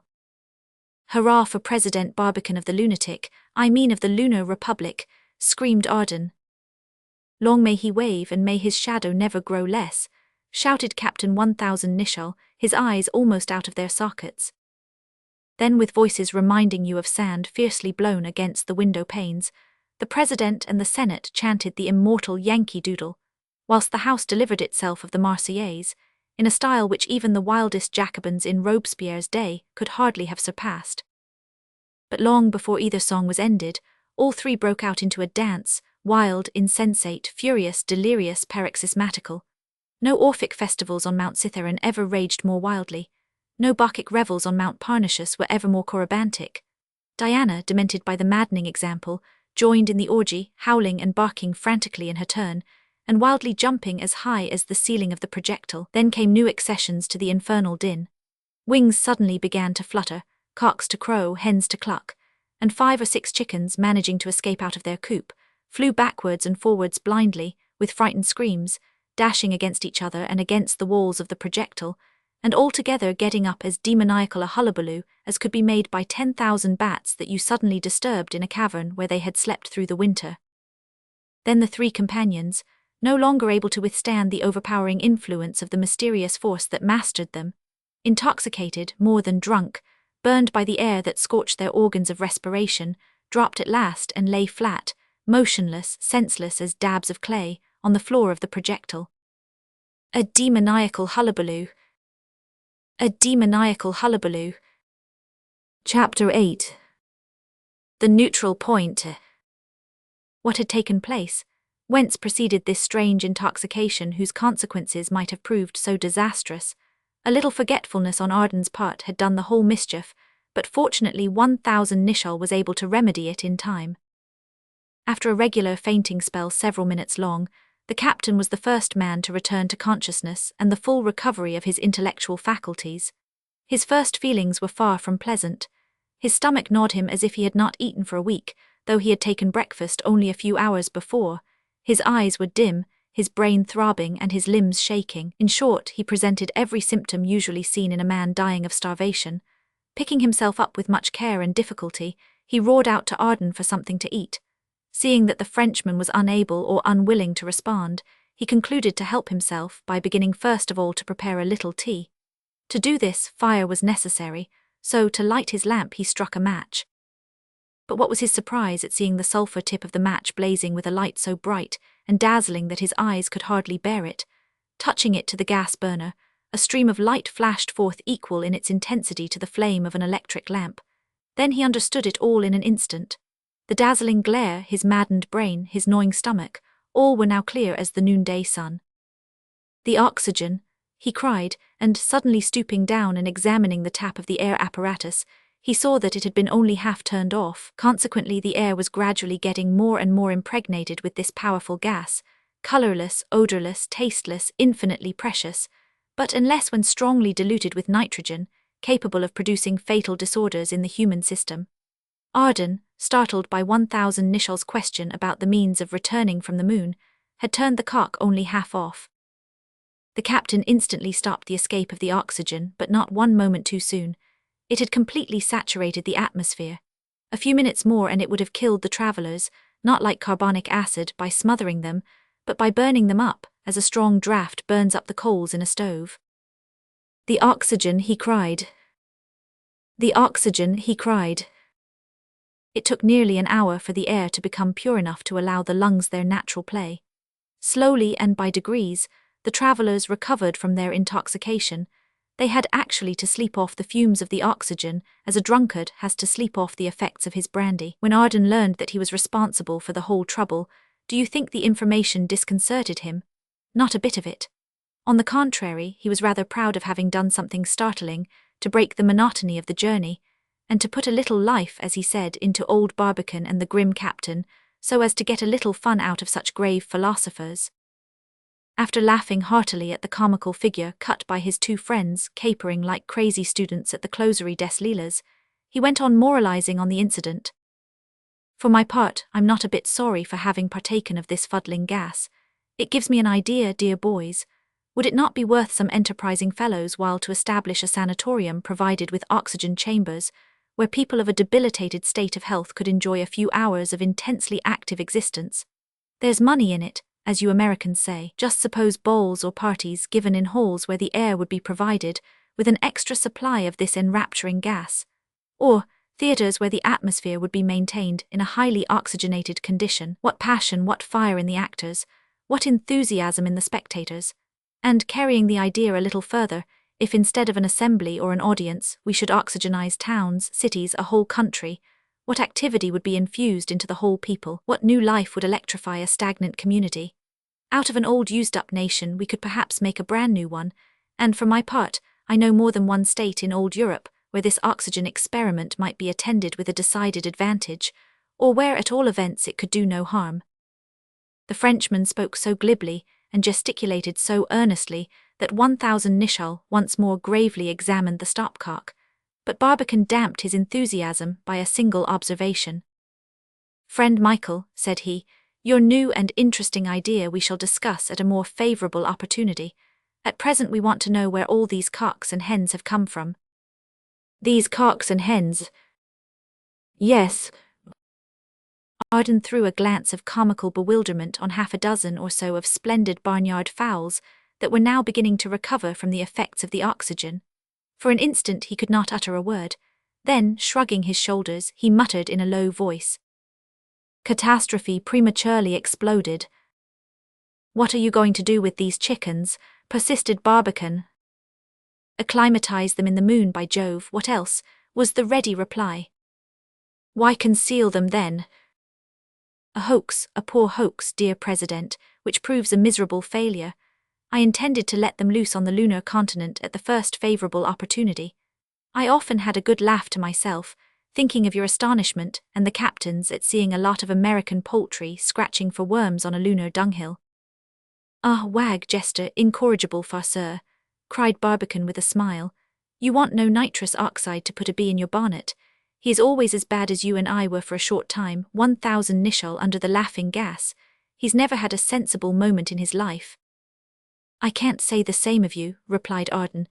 Speaker 1: Hurrah for President Barbicane of the lunatic, I mean of the lunar republic, screamed Arden. Long may he wave and may his shadow never grow less, shouted Captain 1000 Nicholl, his eyes almost out of their sockets. Then, with voices reminding you of sand fiercely blown against the window panes, the President and the Senate chanted the immortal Yankee Doodle, whilst the House delivered itself of the Marseillaise, in a style which even the wildest Jacobins in Robespierre's day could hardly have surpassed. But long before either song was ended, all three broke out into a dance, wild, insensate, furious, delirious, paroxysmatical. No Orphic festivals on Mount Cithaeron ever raged more wildly. No Bacchic revels on Mount Parnassus were ever more corybantic. Diana, demented by the maddening example, joined in the orgy, howling and barking frantically in her turn, and wildly jumping as high as the ceiling of the projectile. Then came new accessions to the infernal din. Wings suddenly began to flutter, cocks to crow, hens to cluck, and 5 or 6 chickens, managing to escape out of their coop, flew backwards and forwards blindly, with frightened screams, dashing against each other and against the walls of the projectile, and altogether getting up as demoniacal a hullabaloo as could be made by 10,000 bats that you suddenly disturbed in a cavern where they had slept through the winter. Then the three companions, no longer able to withstand the overpowering influence of the mysterious force that mastered them, intoxicated, more than drunk, burned by the air that scorched their organs of respiration, dropped at last and lay flat, motionless, senseless as dabs of clay, on the floor of the projectile. A demoniacal hullabaloo. A demoniacal hullabaloo. Chapter 8. The neutral point. What had taken place? Whence proceeded this strange intoxication whose consequences might have proved so disastrous? A little forgetfulness on Arden's part had done the whole mischief, but fortunately 1,000 Nicholl was able to remedy it in time. After a regular fainting spell several minutes long, the captain was the first man to return to consciousness and the full recovery of his intellectual faculties. His first feelings were far from pleasant. His stomach gnawed him as if he had not eaten for a week, though he had taken breakfast only a few hours before. His eyes were dim, his brain throbbing and his limbs shaking. In short, he presented every symptom usually seen in a man dying of starvation. Picking himself up with much care and difficulty, he roared out to Arden for something to eat. Seeing that the Frenchman was unable or unwilling to respond, he concluded to help himself by beginning first of all to prepare a little tea. To do this, fire was necessary, so to light his lamp he struck a match. But what was his surprise at seeing the sulphur tip of the match blazing with a light so bright and dazzling that his eyes could hardly bear it. Touching it to the gas burner, a stream of light flashed forth equal in its intensity to the flame of an electric lamp. Then he understood it all in an instant. The dazzling glare, his maddened brain, his gnawing stomach, all were now clear as the noonday sun. The oxygen, he cried, and suddenly stooping down and examining the tap of the air apparatus, he saw that it had been only half turned off. Consequently, the air was gradually getting more and more impregnated with this powerful gas, colourless, odourless, tasteless, infinitely precious, but unless when strongly diluted with nitrogen, capable of producing fatal disorders in the human system. Arden, startled by 1,000 Nicholl's question about the means of returning from the moon, had turned the cock only half off. The captain instantly stopped the escape of the oxygen, but not one moment too soon. It had completely saturated the atmosphere. A few minutes more and it would have killed the travellers, not like carbonic acid by smothering them, but by burning them up, as a strong draught burns up the coals in a stove. The oxygen, he cried. The oxygen, he cried. It took nearly an hour for the air to become pure enough to allow the lungs their natural play. Slowly and by degrees, the travellers recovered from their intoxication. They had actually to sleep off the fumes of the oxygen, as a drunkard has to sleep off the effects of his brandy. When Arden learned that he was responsible for the whole trouble, do you think the information disconcerted him? Not a bit of it. On the contrary, he was rather proud of having done something startling, to break the monotony of the journey, and to put a little life, as he said, into old Barbicane and the grim captain, so as to get a little fun out of such grave philosophers. After laughing heartily at the comical figure cut by his two friends capering like crazy students at the closerie des Lilas, he went on moralizing on the incident. For my part, I'm not a bit sorry for having partaken of this fuddling gas. It gives me an idea, dear boys. Would it not be worth some enterprising fellows while to establish a sanatorium provided with oxygen chambers, where people of a debilitated state of health could enjoy a few hours of intensely active existence? There's money in it, as you Americans say. Just suppose balls or parties given in halls where the air would be provided, with an extra supply of this enrapturing gas. Or theaters where the atmosphere would be maintained in a highly oxygenated condition. What passion, what fire in the actors, what enthusiasm in the spectators. And carrying the idea a little further, if instead of an assembly or an audience, we should oxygenize towns, cities, a whole country, what activity would be infused into the whole people? What new life would electrify a stagnant community? Out of an old used-up nation we could perhaps make a brand new one, and for my part, I know more than one state in old Europe where this oxygen experiment might be attended with a decided advantage, or where at all events it could do no harm. The Frenchman spoke so glibly and gesticulated so earnestly that 1,000 Nicholl once more gravely examined the stopcock, but Barbicane damped his enthusiasm by a single observation. "Friend Michael," said he, "your new and interesting idea we shall discuss at a more favourable opportunity. At present we want to know where all these cocks and hens have come from." "These cocks and hens? Yes." Arden threw a glance of comical bewilderment on half a dozen or so of splendid barnyard fowls that were now beginning to recover from the effects of the oxygen. For an instant he could not utter a word. Then, shrugging his shoulders, he muttered in a low voice, "Catastrophe prematurely exploded." "What are you going to do with these chickens?" persisted Barbicane. "Acclimatize them in the moon, by Jove, what else?" was the ready reply. "Why conceal them then?" "A hoax, a poor hoax, dear President, which proves a miserable failure. I intended to let them loose on the lunar continent at the first favourable opportunity. I often had a good laugh to myself, thinking of your astonishment and the captain's at seeing a lot of American poultry scratching for worms on a lunar dunghill." "Ah, wag, jester, incorrigible farceur," cried Barbicane with a smile. "You want no nitrous oxide to put a bee in your bonnet. He is always as bad as you and I were for a short time, 1,000 Nicholl under the laughing gas. He's never had a sensible moment in his life." "I can't say the same of you," replied Arden.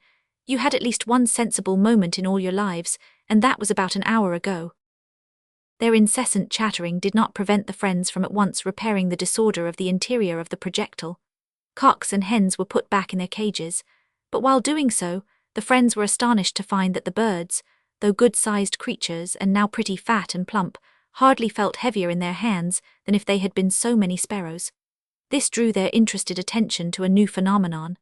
Speaker 1: "You had at least one sensible moment in all your lives, and that was about an hour ago." Their incessant chattering did not prevent the friends from at once repairing the disorder of the interior of the projectile. Cocks and hens were put back in their cages, but while doing so, the friends were astonished to find that the birds, though good-sized creatures and now pretty fat and plump, hardly felt heavier in their hands than if they had been so many sparrows. This drew their interested attention to a new phenomenon.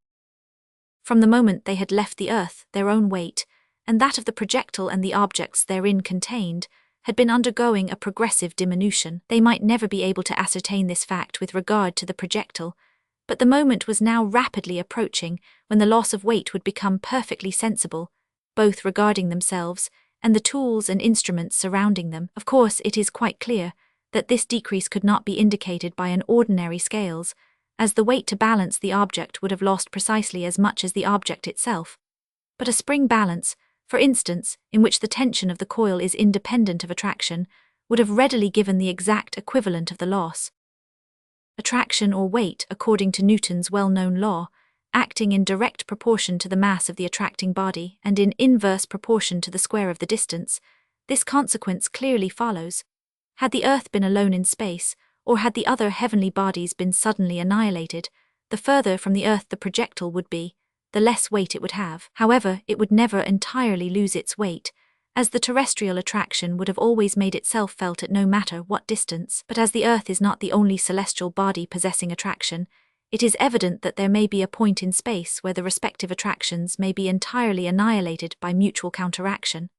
Speaker 1: From the moment they had left the earth, their own weight, and that of the projectile and the objects therein contained, had been undergoing a progressive diminution. They might never be able to ascertain this fact with regard to the projectile, but the moment was now rapidly approaching when the loss of weight would become perfectly sensible, both regarding themselves and the tools and instruments surrounding them. Of course, it is quite clear that this decrease could not be indicated by an ordinary scales, as the weight to balance the object would have lost precisely as much as the object itself. But a spring balance, for instance, in which the tension of the coil is independent of attraction, would have readily given the exact equivalent of the loss. Attraction or weight, according to Newton's well-known law, acting in direct proportion to the mass of the attracting body and in inverse proportion to the square of the distance, this consequence clearly follows. Had the Earth been alone in space, or had the other heavenly bodies been suddenly annihilated, the further from the Earth the projectile would be, the less weight it would have. However, it would never entirely lose its weight, as the terrestrial attraction would have always made itself felt at no matter what distance. But as the Earth is not the only celestial body possessing attraction, it is evident that there may be a point in space where the respective attractions may be entirely annihilated by mutual counteraction.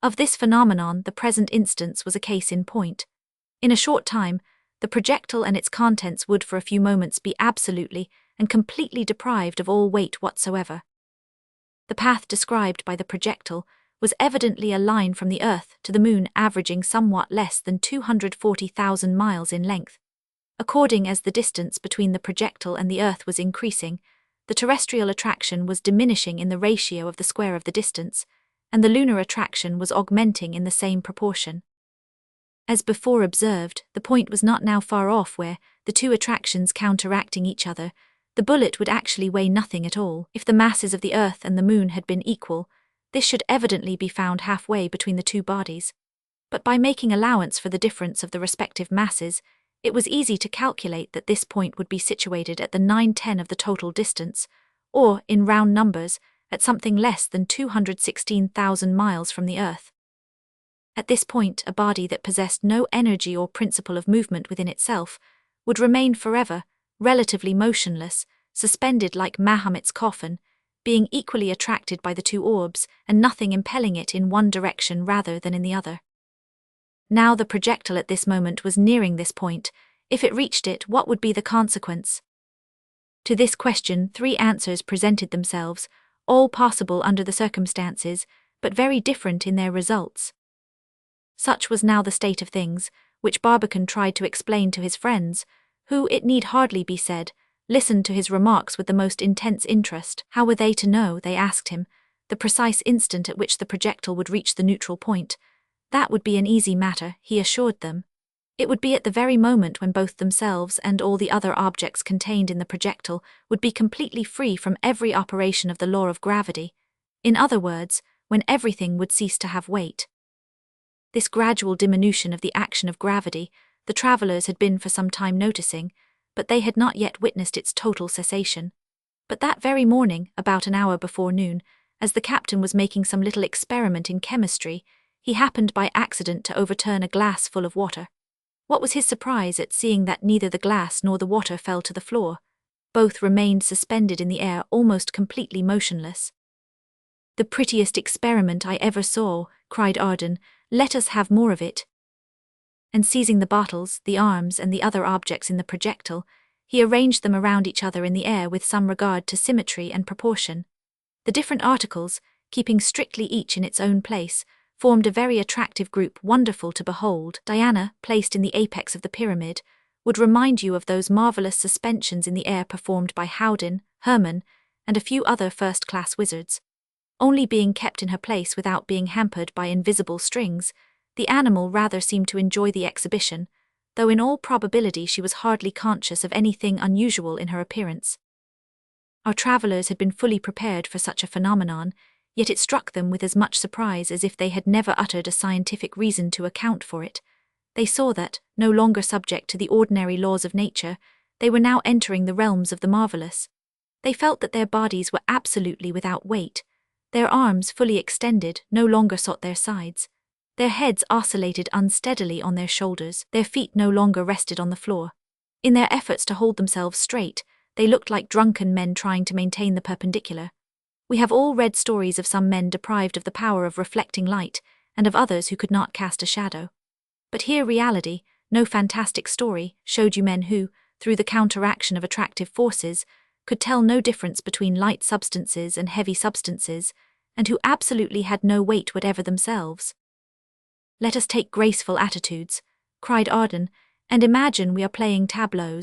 Speaker 1: Of this phenomenon, the present instance was a case in point. In a short time, the projectile and its contents would for a few moments be absolutely and completely deprived of all weight whatsoever. The path described by the projectile was evidently a line from the Earth to the Moon averaging somewhat less than 240,000 miles in length. According as the distance between the projectile and the Earth was increasing, the terrestrial attraction was diminishing in the ratio of the square of the distance, and the lunar attraction was augmenting in the same proportion. As before observed, the point was not now far off where, the two attractions counteracting each other, the bullet would actually weigh nothing at all. If the masses of the Earth and the Moon had been equal, this should evidently be found halfway between the two bodies. But by making allowance for the difference of the respective masses, it was easy to calculate that this point would be situated at the 9/10 of the total distance, or, in round numbers, at something less than 216,000 miles from the Earth. At this point, a body that possessed no energy or principle of movement within itself would remain forever, relatively motionless, suspended like Mahomet's coffin, being equally attracted by the two orbs and nothing impelling it in one direction rather than in the other. Now the projectile at this moment was nearing this point. If it reached it, what would be the consequence? To this question, three answers presented themselves, all possible under the circumstances, but very different in their results. Such was now the state of things, which Barbicane tried to explain to his friends, who, it need hardly be said, listened to his remarks with the most intense interest. How were they to know, they asked him, the precise instant at which the projectile would reach the neutral point? That would be an easy matter, he assured them. It would be at the very moment when both themselves and all the other objects contained in the projectile would be completely free from every operation of the law of gravity. In other words, when everything would cease to have weight. This gradual diminution of the action of gravity the travellers had been for some time noticing, but they had not yet witnessed its total cessation. But that very morning, about an hour before noon, as the captain was making some little experiment in chemistry, he happened by accident to overturn a glass full of water. What was his surprise at seeing that neither the glass nor the water fell to the floor. Both remained suspended in the air, almost completely motionless. "The prettiest experiment I ever saw," cried Arden. "Let us have more of it." And seizing the bottles, the arms, and the other objects in the projectile, he arranged them around each other in the air with some regard to symmetry and proportion. The different articles, keeping strictly each in its own place, formed a very attractive group wonderful to behold. Diana, placed in the apex of the pyramid, would remind you of those marvelous suspensions in the air performed by Howden, Hermann, and a few other first-class wizards. Only being kept in her place without being hampered by invisible strings, the animal rather seemed to enjoy the exhibition, though in all probability she was hardly conscious of anything unusual in her appearance. Our travellers had been fully prepared for such a phenomenon, yet it struck them with as much surprise as if they had never uttered a scientific reason to account for it. They saw that, no longer subject to the ordinary laws of nature, they were now entering the realms of the marvellous. They felt that their bodies were absolutely without weight. Their arms, fully extended, no longer sought their sides. Their heads oscillated unsteadily on their shoulders. Their feet no longer rested on the floor. In their efforts to hold themselves straight, they looked like drunken men trying to maintain the perpendicular. We have all read stories of some men deprived of the power of reflecting light, and of others who could not cast a shadow. But here reality, no fantastic story, showed you men who, through the counteraction of attractive forces, could tell no difference between light substances and heavy substances, and who absolutely had no weight whatever themselves. "Let us take graceful attitudes," cried Arden, "and imagine we are playing tableaux.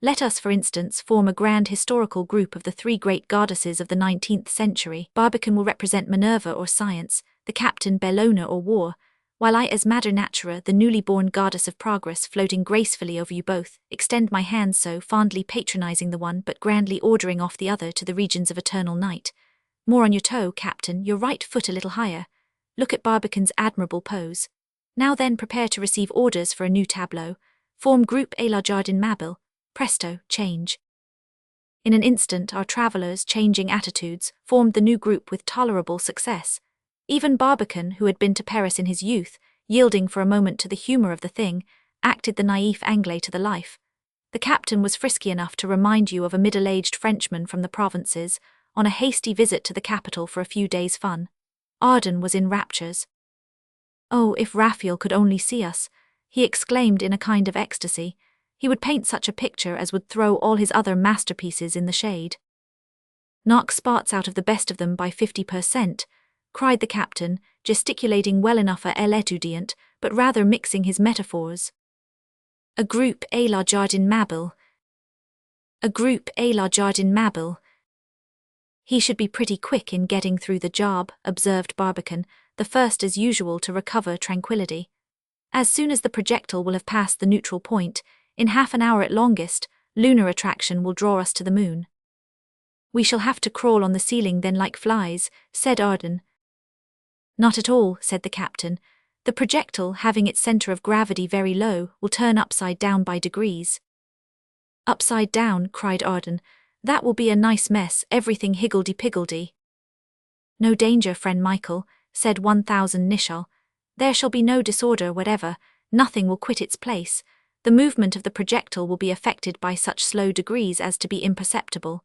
Speaker 1: Let us, for instance, form a grand historical group of the three great goddesses of the 19th century. Barbicane will represent Minerva or science, the captain Bellona or war, while I as Mater Natura, the newly born goddess of progress, floating gracefully over you both, extend my hands so, fondly patronizing the one but grandly ordering off the other to the regions of eternal night. More on your toe, captain, your right foot a little higher. Look at Barbicane's admirable pose. Now then, prepare to receive orders for a new tableau. Form group A la Jardin Mabille. Presto, change." In an instant our travellers, changing attitudes, formed the new group with tolerable success. Even Barbicane, who had been to Paris in his youth, yielding for a moment to the humour of the thing, acted the naïf Anglais to the life. The captain was frisky enough to remind you of a middle-aged Frenchman from the provinces, on a hasty visit to the capital for a few days' fun. Arden was in raptures. "Oh, if Raphael could only see us," he exclaimed in a kind of ecstasy. "He would paint such a picture as would throw all his other masterpieces in the shade." "Knock spots out of the best of them by 50%, cried the captain, gesticulating well enough a l'étudiant, but rather mixing his metaphors. "A group A la Jardin Mabille. A group A la Jardin Mabille." "He should be pretty quick in getting through the job," observed Barbicane, the first as usual to recover tranquillity. "As soon as the projectile will have passed the neutral point, in half an hour at longest, lunar attraction will draw us to the moon." "We shall have to crawl on the ceiling then like flies," said Arden. "Not at all," said the captain. "The projectile, having its centre of gravity very low, will turn upside down by degrees." "Upside down," cried Arden. "That will be a nice mess, everything higgledy-piggledy." No danger, friend Michael, said 1000 Nicholl. There shall be no disorder whatever, nothing will quit its place. The movement of the projectile will be affected by such slow degrees as to be imperceptible.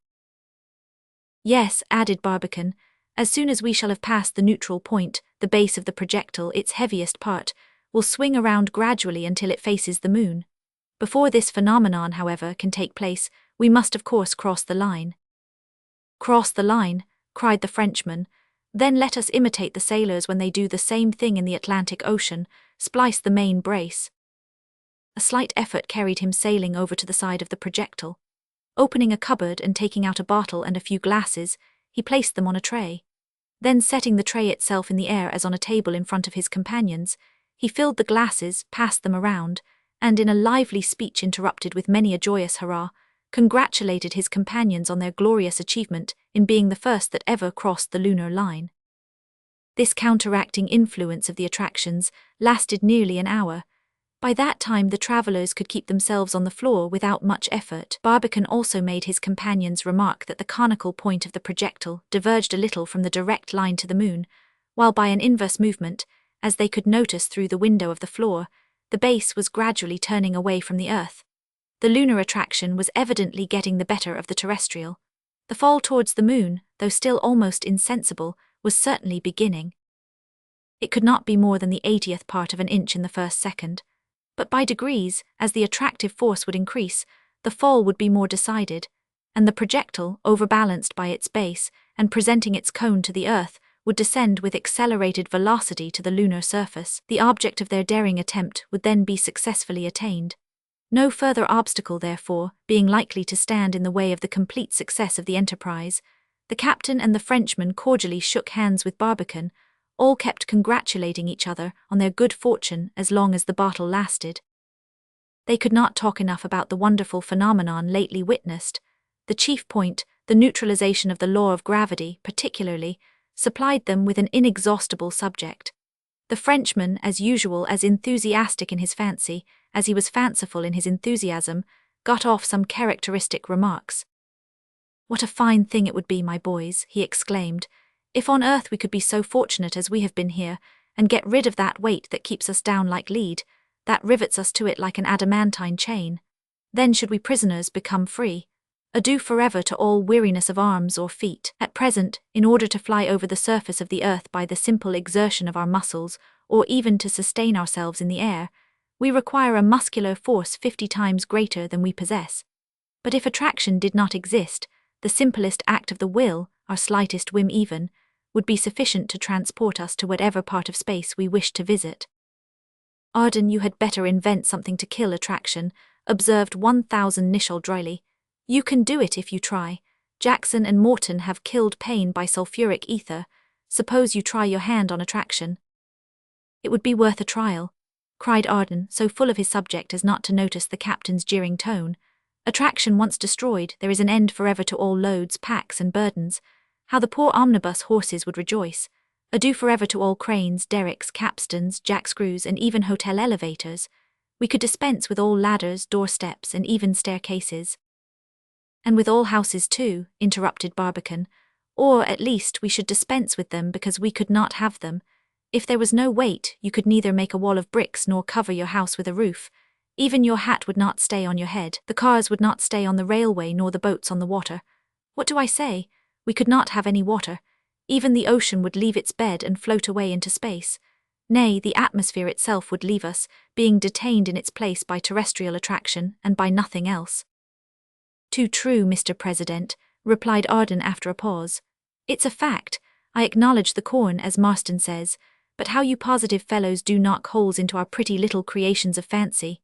Speaker 1: Yes, added Barbicane, as soon as we shall have passed the neutral point, the base of the projectile, its heaviest part, will swing around gradually until it faces the moon. Before this phenomenon, however, can take place, we must of course cross the line. Cross the line, cried the Frenchman. Then let us imitate the sailors when they do the same thing in the Atlantic Ocean, splice the main brace. A slight effort carried him sailing over to the side of the projectile. Opening a cupboard and taking out a bottle and a few glasses, he placed them on a tray. Then setting the tray itself in the air as on a table in front of his companions, he filled the glasses, passed them around, and in a lively speech interrupted with many a joyous hurrah, congratulated his companions on their glorious achievement in being the first that ever crossed the lunar line. This counteracting influence of the attractions lasted nearly an hour. By that time the travellers could keep themselves on the floor without much effort. Barbicane also made his companions remark that the conical point of the projectile diverged a little from the direct line to the moon, while by an inverse movement, as they could notice through the window of the floor, the base was gradually turning away from the earth. The lunar attraction was evidently getting the better of the terrestrial. The fall towards the moon, though still almost insensible, was certainly beginning. It could not be more than the 80th part of an inch in the first second. But by degrees, as the attractive force would increase, the fall would be more decided, and the projectile, overbalanced by its base and presenting its cone to the earth, would descend with accelerated velocity to the lunar surface. The object of their daring attempt would then be successfully attained. No further obstacle, therefore, being likely to stand in the way of the complete success of the enterprise, the captain and the Frenchman cordially shook hands with Barbicane. All kept congratulating each other on their good fortune as long as the battle lasted. They could not talk enough about the wonderful phenomenon lately witnessed. The chief point, the neutralization of the law of gravity, particularly, supplied them with an inexhaustible subject. The Frenchman, as usual, as enthusiastic in his fancy as he was fanciful in his enthusiasm, got off some characteristic remarks. "What a fine thing it would be, my boys," he exclaimed, "if on earth we could be so fortunate as we have been here, and get rid of that weight that keeps us down like lead, that rivets us to it like an adamantine chain. Then should we prisoners become free. Adieu forever to all weariness of arms or feet. At present, in order to fly over the surface of the earth by the simple exertion of our muscles, or even to sustain ourselves in the air, we require a muscular force 50 times greater than we possess. But if attraction did not exist, the simplest act of the will, our slightest whim even, would be sufficient to transport us to whatever part of space we wished to visit." "Arden, you had better invent something to kill attraction," observed 1000 Nicholl dryly. "You can do it if you try. Jackson and Morton have killed pain by sulfuric ether. Suppose you try your hand on attraction." "It would be worth a trial," cried Arden, so full of his subject as not to notice the captain's jeering tone. "Attraction once destroyed, there is an end forever to all loads, packs, and burdens. How the poor omnibus horses would rejoice. Adieu forever to all cranes, derricks, capstans, jackscrews, and even hotel elevators. We could dispense with all ladders, doorsteps, and even staircases." "And with all houses too," interrupted Barbicane. "Or, at least, we should dispense with them because we could not have them. If there was no weight, you could neither make a wall of bricks nor cover your house with a roof. Even your hat would not stay on your head, the cars would not stay on the railway nor the boats on the water. What do I say? We could not have any water. Even the ocean would leave its bed and float away into space. Nay, the atmosphere itself would leave us, being detained in its place by terrestrial attraction and by nothing else." "Too true, Mr. President," replied Arden after a pause. "It's a fact. I acknowledge the corn, as Marston says, but how you positive fellows do knock holes into our pretty little creations of fancy."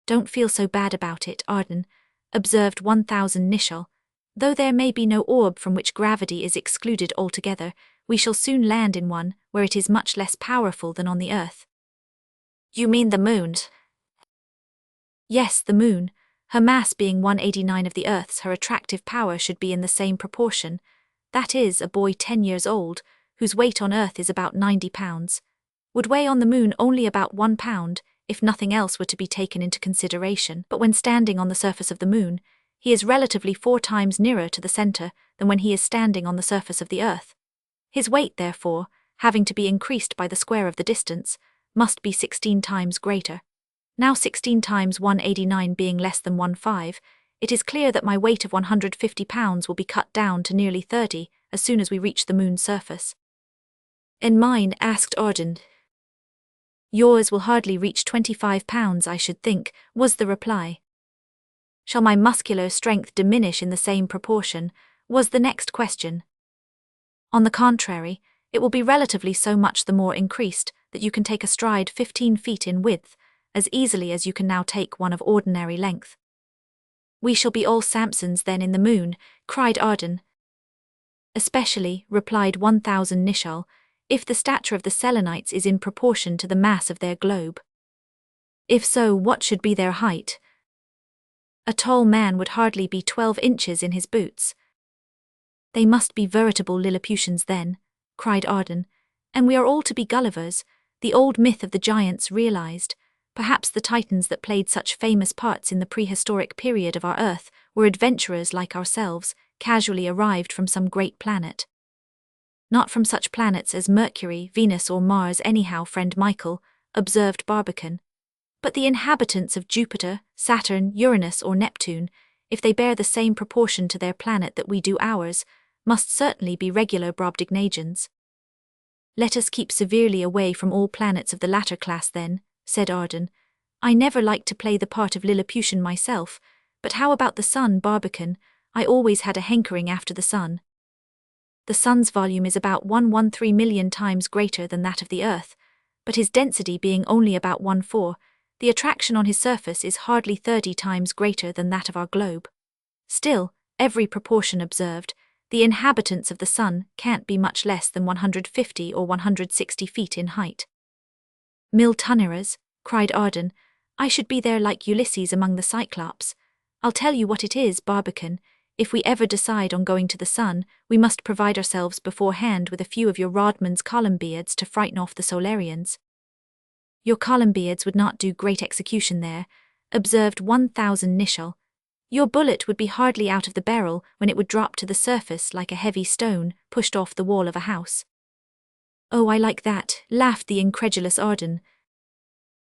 Speaker 1: "Don't feel so bad about it, Arden," observed 1000 Nicholl. "Though there may be no orb from which gravity is excluded altogether, we shall soon land in one where it is much less powerful than on the earth." "You mean the moon?" "Yes, the moon. Her mass being 189 of the earth's, her attractive power should be in the same proportion. That is, a boy 10 years old, whose weight on earth is about 90 pounds, would weigh on the moon only about 1 pound, if nothing else were to be taken into consideration. But when standing on the surface of the moon, he is relatively 4 times nearer to the center than when he is standing on the surface of the earth. His weight, therefore, having to be increased by the square of the distance, must be 16 times greater. Now 16 times 189 being less than 1/5, it is clear that my weight of 150 pounds will be cut down to nearly 30 as soon as we reach the moon's surface. And mine? Asked Arden. Yours will hardly reach 25 pounds, I should think, was the reply. Shall my muscular strength diminish in the same proportion? Was the next question. On the contrary, it will be relatively so much the more increased that you can take a stride 15 feet in width, as easily as you can now take one of ordinary length. We shall be all Samsons then in the moon, cried Arden. Especially, replied 1000 Nicholl, if the stature of the Selenites is in proportion to the mass of their globe. If so, what should be their height? A tall man would hardly be 12 inches in his boots. They must be veritable Lilliputians then, cried Arden, and we are all to be Gullivers, the old myth of the giants realized. Perhaps the Titans that played such famous parts in the prehistoric period of our Earth were adventurers like ourselves, casually arrived from some great planet. Not from such planets as Mercury, Venus or Mars anyhow, friend Michael, observed Barbicane. But the inhabitants of Jupiter, Saturn, Uranus or Neptune, if they bear the same proportion to their planet that we do ours, must certainly be regular Brobdignagians. Let us keep severely away from all planets of the latter class then, said Arden. I never liked to play the part of Lilliputian myself, but how about the sun, Barbicane? I always had a hankering after the sun. The sun's volume is about 113 million times greater than that of the earth, but his density being only about 1/4, the attraction on his surface is hardly 30 times greater than that of our globe. Still, every proportion observed, the inhabitants of the sun can't be much less than 150 or 160 feet in height. Miltoneras, cried Arden, I should be there like Ulysses among the Cyclops. I'll tell you what it is, Barbicane, if we ever decide on going to the sun, we must provide ourselves beforehand with a few of your Rodman's columbiads to frighten off the Solarians. Your columbiads would not do great execution there, observed 1000 Nicholl. Your bullet would be hardly out of the barrel when it would drop to the surface like a heavy stone pushed off the wall of a house. Oh, I like that, laughed the incredulous Arden.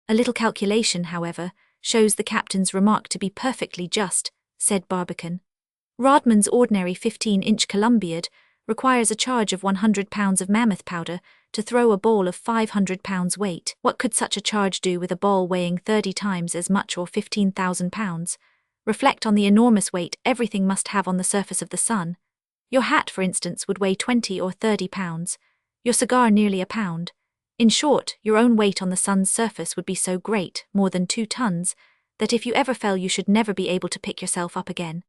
Speaker 1: A little calculation, however, shows the captain's remark to be perfectly just, said Barbicane. Rodman's ordinary 15-inch columbiad requires a charge of 100 pounds of mammoth powder to throw a ball of 500 pounds weight. What could such a charge do with a ball weighing 30 times as much or 15,000 pounds? Reflect on the enormous weight everything must have on the surface of the sun. Your hat, for instance, would weigh 20 or 30 pounds, your cigar nearly a pound. In short, your own weight on the sun's surface would be so great, more than 2 tons, that if you ever fell you should never be able to pick yourself up again.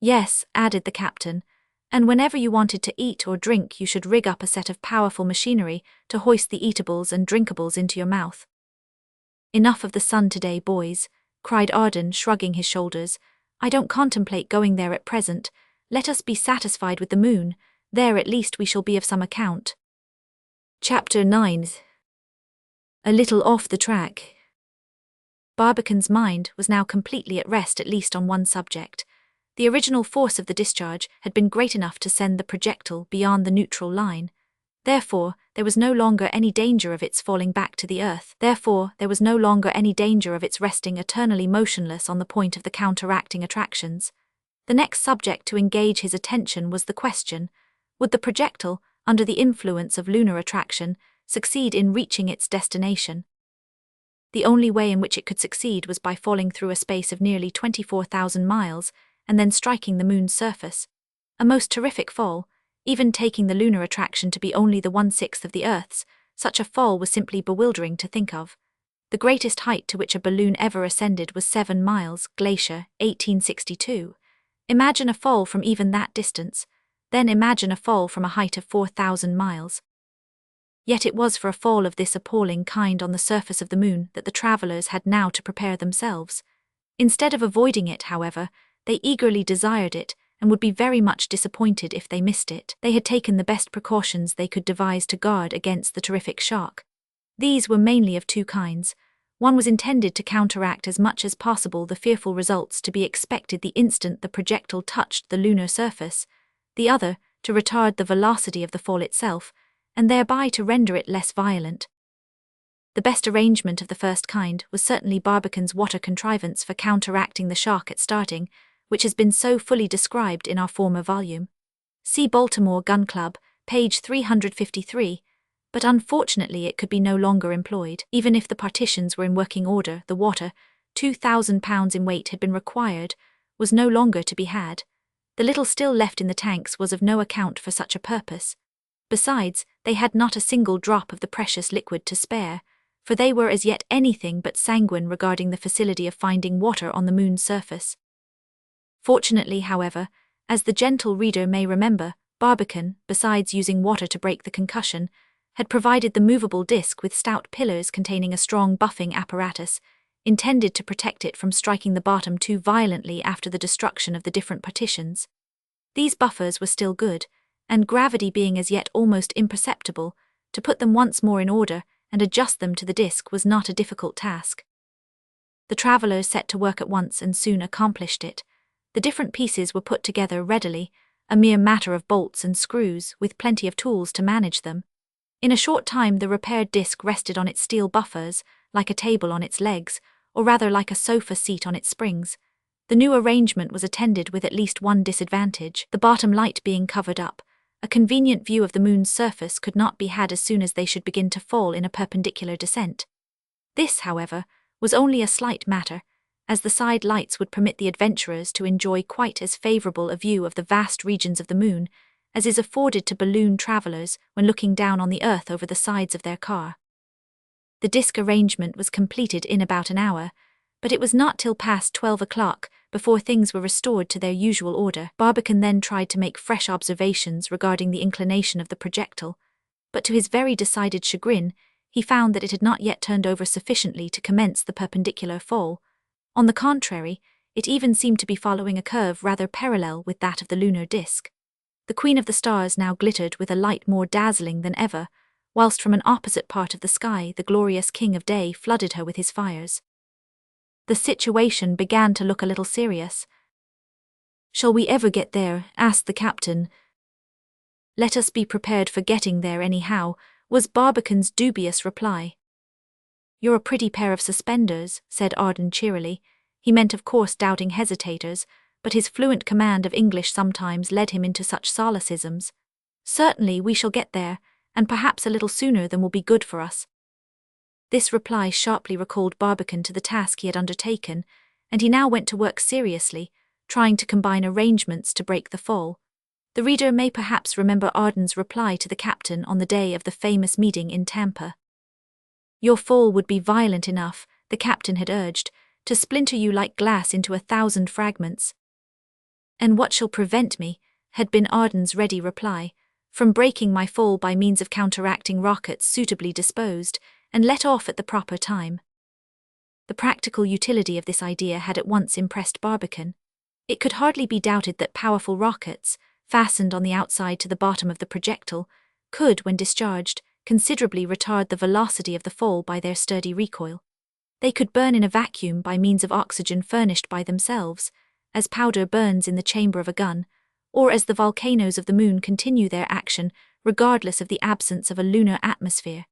Speaker 1: Yes, added the captain, and whenever you wanted to eat or drink you should rig up a set of powerful machinery to hoist the eatables and drinkables into your mouth. Enough of the sun today, boys, cried Arden, shrugging his shoulders. I don't contemplate going there at present. Let us be satisfied with the moon. There at least we shall be of some account. Chapter 9. A little off the track. Barbicane's mind was now completely at rest, at least on one subject. The original force of the discharge had been great enough to send the projectile beyond the neutral line. Therefore, there was no longer any danger of its falling back to the earth. Therefore, there was no longer any danger of its resting eternally motionless on the point of the counteracting attractions. The next subject to engage his attention was the question, would the projectile, under the influence of lunar attraction, succeed in reaching its destination? The only way in which it could succeed was by falling through a space of nearly 24,000 miles, and then striking the moon's surface. A most terrific fall, even taking the lunar attraction to be only the 1/6 of the Earth's. Such a fall was simply bewildering to think of. The greatest height to which a balloon ever ascended was 7 miles, Glacier, 1862. Imagine a fall from even that distance, then imagine a fall from a height of 4,000 miles. Yet it was for a fall of this appalling kind on the surface of the moon that the travellers had now to prepare themselves. Instead of avoiding it, however, they eagerly desired it, and would be very much disappointed if they missed it. They had taken the best precautions they could devise to guard against the terrific shock. These were mainly of 2 kinds. One was intended to counteract as much as possible the fearful results to be expected the instant the projectile touched the lunar surface. The other, to retard the velocity of the fall itself, and thereby to render it less violent. The best arrangement of the first kind was certainly Barbican's water contrivance for counteracting the shock at starting, which has been so fully described in our former volume. See Baltimore Gun Club, page 353, but unfortunately it could be no longer employed. Even if the partitions were in working order, the water, 2,000 pounds in weight had been required, was no longer to be had. The little still left in the tanks was of no account for such a purpose. Besides, they had not a single drop of the precious liquid to spare, for they were as yet anything but sanguine regarding the facility of finding water on the moon's surface. Fortunately, however, as the gentle reader may remember, Barbican, besides using water to break the concussion, had provided the movable disc with stout pillars containing a strong buffing apparatus, intended to protect it from striking the bottom too violently after the destruction of the different partitions. These buffers were still good, and gravity being as yet almost imperceptible, to put them once more in order and adjust them to the disc was not a difficult task. The travellers set to work at once and soon accomplished it. The different pieces were put together readily, a mere matter of bolts and screws, with plenty of tools to manage them. In a short time the repaired disc rested on its steel buffers, like a table on its legs, or rather like a sofa seat on its springs. The new arrangement was attended with at least one disadvantage, the bottom light being covered up. A convenient view of the moon's surface could not be had as soon as they should begin to fall in a perpendicular descent. This, however, was only a slight matter, as the side lights would permit the adventurers to enjoy quite as favourable a view of the vast regions of the moon as is afforded to balloon travellers when looking down on the earth over the sides of their car. The disc arrangement was completed in about an hour, but it was not till past 12 o'clock before things were restored to their usual order. Barbican then tried to make fresh observations regarding the inclination of the projectile, but to his very decided chagrin, he found that it had not yet turned over sufficiently to commence the perpendicular fall. On the contrary, it even seemed to be following a curve rather parallel with that of the lunar disc. The Queen of the Stars now glittered with a light more dazzling than ever, whilst from an opposite part of the sky the glorious King of Day flooded her with his fires. The situation began to look a little serious. "Shall we ever get there?" asked the captain. "Let us be prepared for getting there anyhow," was Barbican's dubious reply. "You're a pretty pair of suspenders," said Arden cheerily. He meant of course doubting hesitators, but his fluent command of English sometimes led him into such solecisms. "Certainly we shall get there, and perhaps a little sooner than will be good for us." This reply sharply recalled Barbican to the task he had undertaken, and he now went to work seriously, trying to combine arrangements to break the fall. The reader may perhaps remember Arden's reply to the captain on the day of the famous meeting in Tampa. "Your fall would be violent enough," the captain had urged, "to splinter you like glass into 1,000 fragments." "And what shall prevent me," had been Arden's ready reply, "from breaking my fall by means of counteracting rockets suitably disposed, and let off at the proper time?" The practical utility of this idea had at once impressed Barbican. It could hardly be doubted that powerful rockets, fastened on the outside to the bottom of the projectile, could, when discharged, considerably retard the velocity of the fall by their sturdy recoil. They could burn in a vacuum by means of oxygen furnished by themselves, as powder burns in the chamber of a gun, or as the volcanoes of the moon continue their action regardless of the absence of a lunar atmosphere.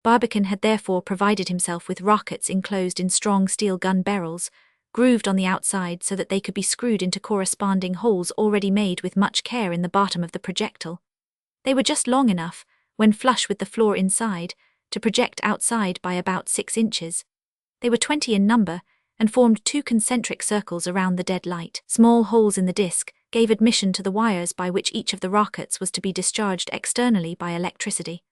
Speaker 1: Barbican had therefore provided himself with rockets enclosed in strong steel gun barrels, grooved on the outside so that they could be screwed into corresponding holes already made with much care in the bottom of the projectile. They were just long enough, when flush with the floor inside, to project outside by about 6 inches. They were 20 in number, and formed 2 concentric circles around the dead light. Small holes in the disc gave admission to the wires by which each of the rockets was to be discharged externally by electricity.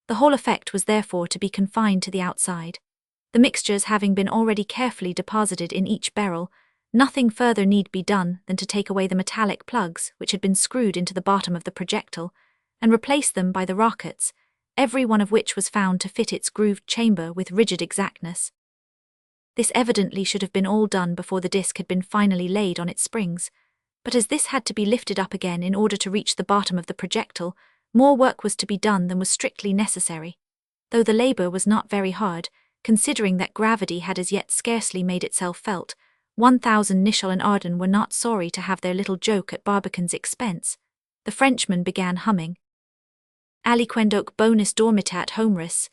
Speaker 1: The whole effect was therefore to be confined to the outside. The mixtures having been already carefully deposited in each barrel, nothing further need be done than to take away the metallic plugs which had been screwed into the bottom of the projectile, and replace them by the rockets, every one of which was found to fit its grooved chamber with rigid exactness. This evidently should have been all done before the disc had been finally laid on its springs, but as this had to be lifted up again in order to reach the bottom of the projectile, more work was to be done than was strictly necessary, though the labour was not very hard, considering that gravity had as yet scarcely made itself felt. 1,000 Nicholl and Arden were not sorry to have their little joke at Barbican's expense. The Frenchman began humming Aliquendoc bonus dormitat humorous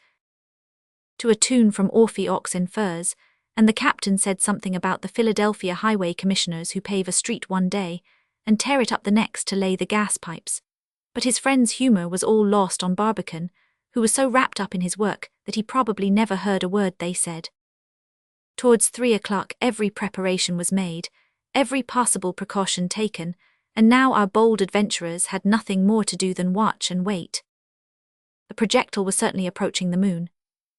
Speaker 1: to a tune from Orphy Ox in Furs, and the captain said something about the Philadelphia highway commissioners who pave a street one day and tear it up the next to lay the gas pipes. But his friend's humour was all lost on Barbicane, who was so wrapped up in his work that he probably never heard a word they said. Towards 3 o'clock every preparation was made, every possible precaution taken, and now our bold adventurers had nothing more to do than watch and wait. The projectile was certainly approaching the moon.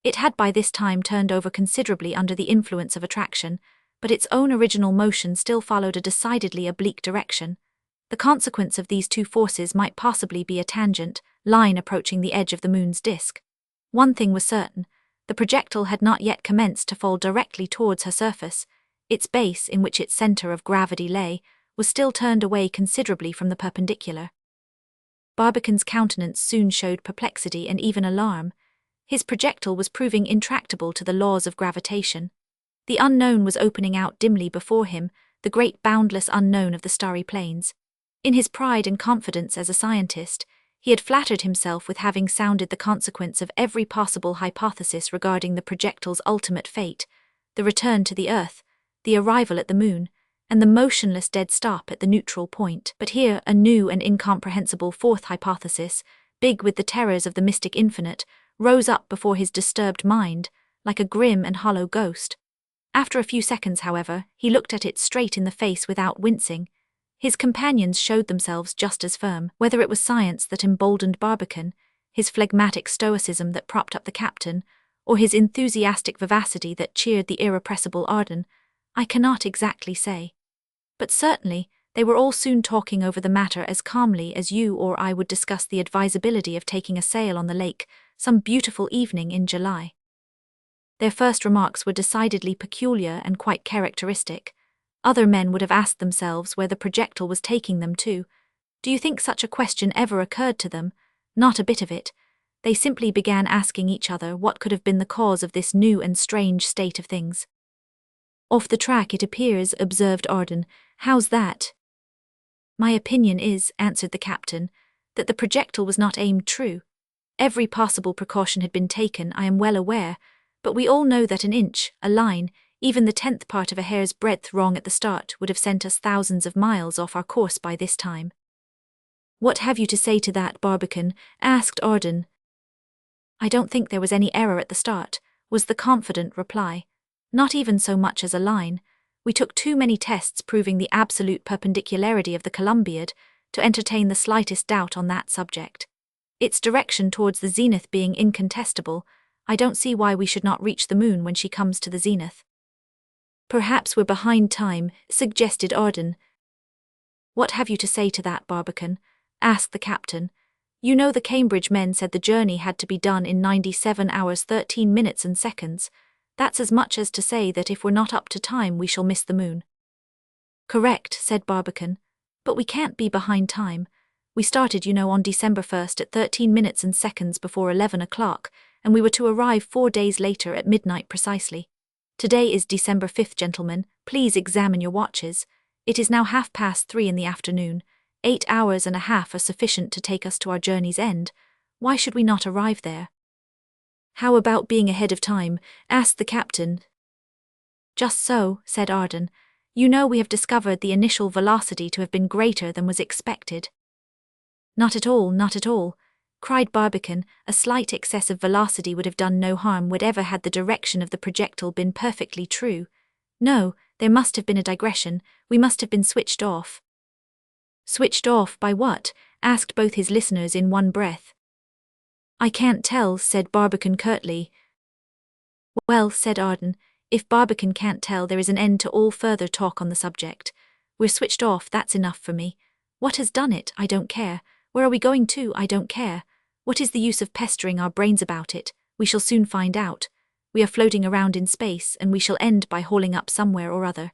Speaker 1: It had by this time turned over considerably under the influence of attraction, but its own original motion still followed a decidedly oblique direction. The consequence of these two forces might possibly be a tangent line approaching the edge of the moon's disk. One thing was certain: the projectile had not yet commenced to fall directly towards her surface. Its base, in which its centre of gravity lay, was still turned away considerably from the perpendicular. Barbicane's countenance soon showed perplexity and even alarm. His projectile was proving intractable to the laws of gravitation. The unknown was opening out dimly before him, the great boundless unknown of the starry plains. In his pride and confidence as a scientist, he had flattered himself with having sounded the consequence of every possible hypothesis regarding the projectile's ultimate fate, the return to the earth, the arrival at the moon, and the motionless dead stop at the neutral point. But here a new and incomprehensible fourth hypothesis, big with the terrors of the mystic infinite, rose up before his disturbed mind, like a grim and hollow ghost. After a few seconds, however, he looked at it straight in the face without wincing. His companions showed themselves just as firm. Whether it was science that emboldened Barbicane, his phlegmatic stoicism that propped up the captain, or his enthusiastic vivacity that cheered the irrepressible Arden, I cannot exactly say. But certainly, they were all soon talking over the matter as calmly as you or I would discuss the advisability of taking a sail on the lake some beautiful evening in July. Their first remarks were decidedly peculiar and quite characteristic. Other men would have asked themselves where the projectile was taking them to. Do you think such a question ever occurred to them? Not a bit of it. They simply began asking each other what could have been the cause of this new and strange state of things. Off the track it appears, observed Arden. How's that? My opinion is, answered the captain, that the projectile was not aimed true. Every possible precaution had been taken, I am well aware, but we all know that an inch, a line, even the 10th part of a hair's breadth wrong at the start would have sent us thousands of miles off our course by this time. What have you to say to that, Barbicane? Asked Arden. I don't think there was any error at the start, was the confident reply. Not even so much as a line. We took too many tests proving the absolute perpendicularity of the Columbiad to entertain the slightest doubt on that subject. Its direction towards the zenith being incontestable, I don't see why we should not reach the moon when she comes to the zenith. Perhaps we're behind time, suggested Arden. What have you to say to that, Barbicane? Asked the captain. You know the Cambridge men said the journey had to be done in 97 hours 13 minutes and seconds. That's as much as to say that if we're not up to time we shall miss the moon. Correct, said Barbicane. But we can't be behind time. We started, on December 1st at 13 minutes and seconds before 11 o'clock, and we were to arrive 4 days later at midnight precisely. Today is December 5th, gentlemen. Please examine your watches. It is now 3:30 in the afternoon. 8 hours and a half are sufficient to take us to our journey's end. Why should we not arrive there? How about being ahead of time? Asked the captain. Just so, said Arden. We have discovered the initial velocity to have been greater than was expected. Not at all, not at all, cried Barbicane. A slight excess of velocity would have done no harm whatever had the direction of the projectile been perfectly true. No, there must have been a digression. We must have been switched off. Switched off by what? Asked both his listeners in one breath. I can't tell, said Barbicane curtly. Well, said Arden, if Barbicane can't tell, there is an end to all further talk on the subject. We're switched off, that's enough for me. What has done it? I don't care. Where are we going to? I don't care. What is the use of pestering our brains about it? We shall soon find out. We are floating around in space, and we shall end by hauling up somewhere or other.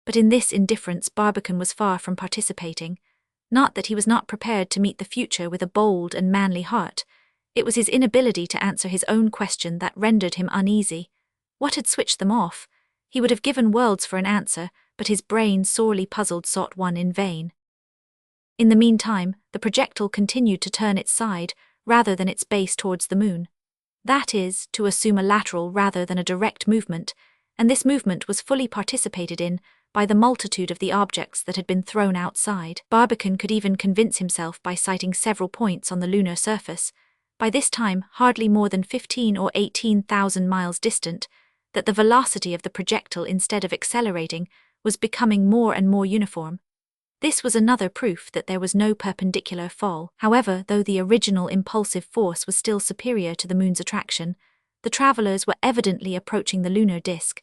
Speaker 1: But in this indifference Barbicane was far from participating. Not that he was not prepared to meet the future with a bold and manly heart. It was his inability to answer his own question that rendered him uneasy. What had switched them off? He would have given worlds for an answer, but his brain, sorely puzzled, sought one in vain. In the meantime, the projectile continued to turn its side, rather than its base towards the moon. That is, to assume a lateral rather than a direct movement, and this movement was fully participated in by the multitude of the objects that had been thrown outside. Barbicane could even convince himself by sighting several points on the lunar surface, by this time hardly more than 15 or 18,000 miles distant, that the velocity of the projectile, instead of accelerating, was becoming more and more uniform. This was another proof that there was no perpendicular fall. However, though the original impulsive force was still superior to the moon's attraction, the travelers were evidently approaching the lunar disk,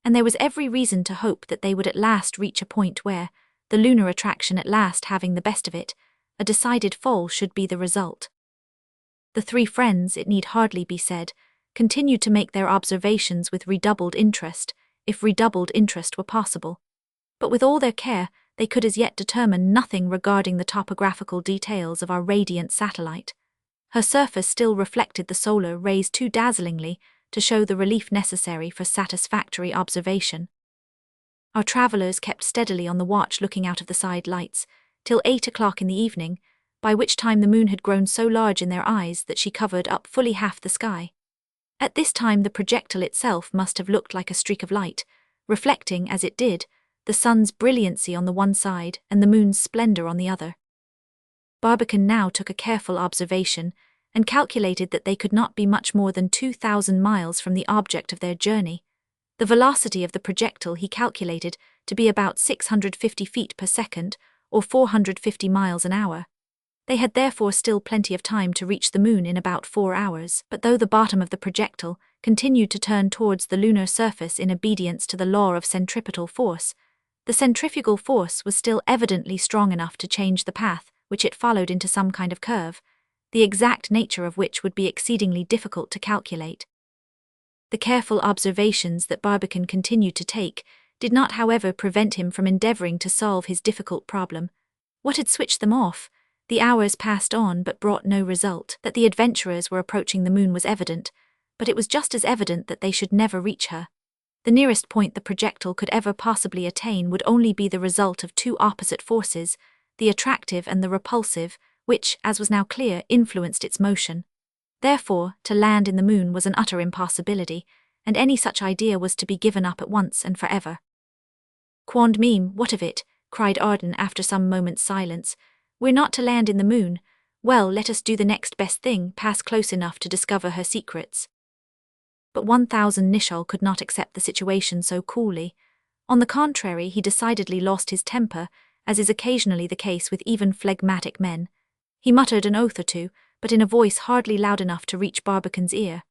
Speaker 1: and there was every reason to hope that they would at last reach a point where, the lunar attraction at last having the best of it, a decided fall should be the result. The three friends, it need hardly be said, continued to make their observations with redoubled interest, if redoubled interest were possible. But with all their care, they could as yet determine nothing regarding the topographical details of our radiant satellite. Her surface still reflected the solar rays too dazzlingly to show the relief necessary for satisfactory observation. Our travellers kept steadily on the watch looking out of the side lights, till 8 o'clock in the evening, by which time the moon had grown so large in their eyes that she covered up fully half the sky. At this time the projectile itself must have looked like a streak of light, reflecting, as it did, the sun's brilliancy on the one side and the moon's splendor on the other. Barbicane now took a careful observation, and calculated that they could not be much more than 2,000 miles from the object of their journey. The velocity of the projectile he calculated to be about 650 feet per second, or 450 miles an hour. They had therefore still plenty of time to reach the moon in about 4 hours, but though the bottom of the projectile continued to turn towards the lunar surface in obedience to the law of centripetal force, the centrifugal force was still evidently strong enough to change the path which it followed into some kind of curve, the exact nature of which would be exceedingly difficult to calculate. The careful observations that Barbicane continued to take did not, however, prevent him from endeavoring to solve his difficult problem. What had switched them off? The hours passed on but brought no result. That the adventurers were approaching the moon was evident, but it was just as evident that they should never reach her. The nearest point the projectile could ever possibly attain would only be the result of two opposite forces, the attractive and the repulsive, which, as was now clear, influenced its motion. Therefore, to land in the moon was an utter impossibility, and any such idea was to be given up at once and forever. "Quond meme, what of it?" cried Arden after some moments' silence. "We're not to land in the moon. Well, let us do the next best thing, pass close enough to discover her secrets." But 1,000 Nicholl could not accept the situation so coolly. On the contrary, he decidedly lost his temper, as is occasionally the case with even phlegmatic men. He muttered an oath or two, but in a voice hardly loud enough to reach Barbicane's ear.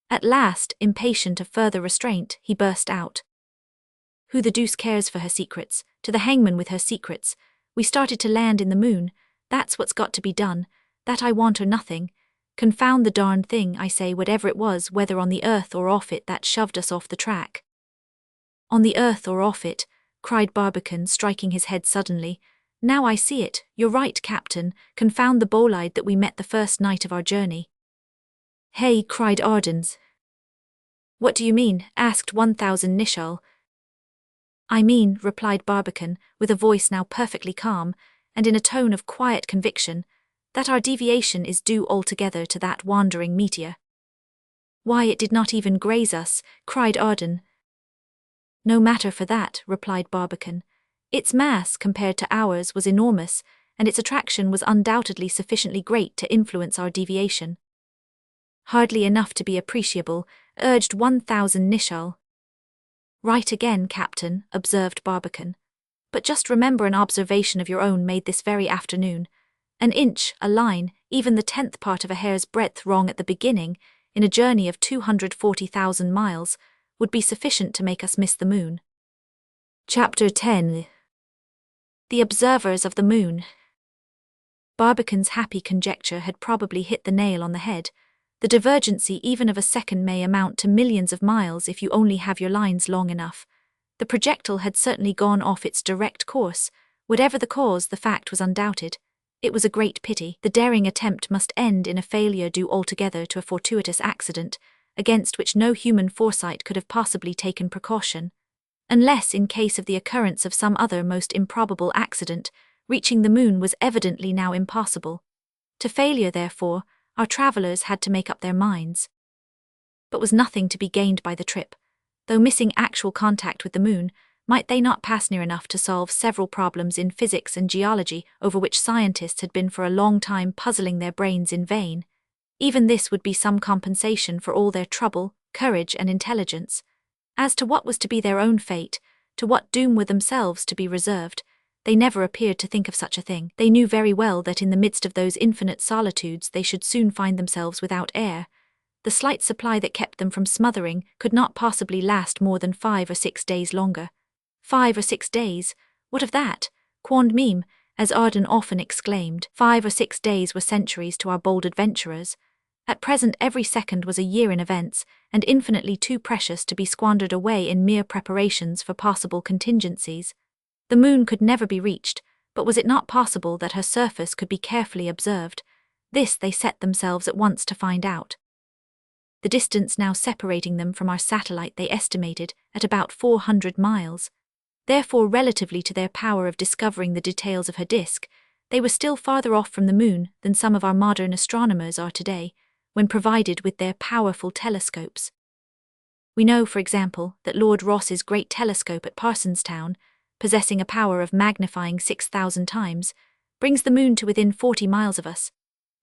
Speaker 1: At last, impatient of further restraint, he burst out. "Who the deuce cares for her secrets? To the hangman with her secrets. We started to land in the moon. That's what's got to be done. That I want or nothing. Confound the darned thing, I say, whatever it was, whether on the earth or off it, that shoved us off the track." "On the earth or off it," cried Barbicane, striking his head suddenly. "Now I see it. You're right, Captain. Confound the bolide that we met the first night of our journey." "Hey," cried Ardens. "What do you mean?" asked 1,000 Nicholl. "I mean," replied Barbicane, with a voice now perfectly calm, and in a tone of quiet conviction, "that our deviation is due altogether to that wandering meteor." "Why, it did not even graze us," cried Arden. "No matter for that," replied Barbicane. "Its mass, compared to ours, was enormous, and its attraction was undoubtedly sufficiently great to influence our deviation." "Hardly enough to be appreciable," urged 1,000 Nicholl. "Right again, Captain," observed Barbicane. "But just remember an observation of your own made this very afternoon. An inch, a line, even the 10th part of a hair's breadth wrong at the beginning, in a journey of 240,000 miles, would be sufficient to make us miss the moon." Chapter 10. The Observers of the Moon. Barbicane's happy conjecture had probably hit the nail on the head. The divergency even of a second may amount to millions of miles if you only have your lines long enough. The projectile had certainly gone off its direct course. Whatever the cause, the fact was undoubted. It was a great pity. The daring attempt must end in a failure due altogether to a fortuitous accident, against which no human foresight could have possibly taken precaution. Unless in case of the occurrence of some other most improbable accident, Reaching the moon was evidently now impossible. To failure, therefore, our travelers had to make up their minds. But was nothing to be gained by the trip? Though missing actual contact with the moon, might they not pass near enough to solve several problems in physics and geology over which scientists had been for a long time puzzling their brains in vain? Even this would be some compensation for all their trouble, courage, and intelligence. As to what was to be their own fate, to what doom were themselves to be reserved, they never appeared to think of such a thing. They knew very well that in the midst of those infinite solitudes they should soon find themselves without air. The slight supply that kept them from smothering could not possibly last more than 5 or 6 days longer. 5 or 6 days? What of that? Quond meme, as Arden often exclaimed. 5 or 6 days were centuries to our bold adventurers. At present every second was a year in events, and infinitely too precious to be squandered away in mere preparations for possible contingencies. The moon could never be reached, but was it not possible that her surface could be carefully observed? This they set themselves at once to find out. The distance now separating them from our satellite they estimated at about 400 miles. Therefore, relatively to their power of discovering the details of her disk, they were still farther off from the moon than some of our modern astronomers are today, when provided with their powerful telescopes. We know, for example, that Lord Rosse's great telescope at Parsonstown, possessing a power of magnifying 6,000 times, brings the moon to within 40 miles of us,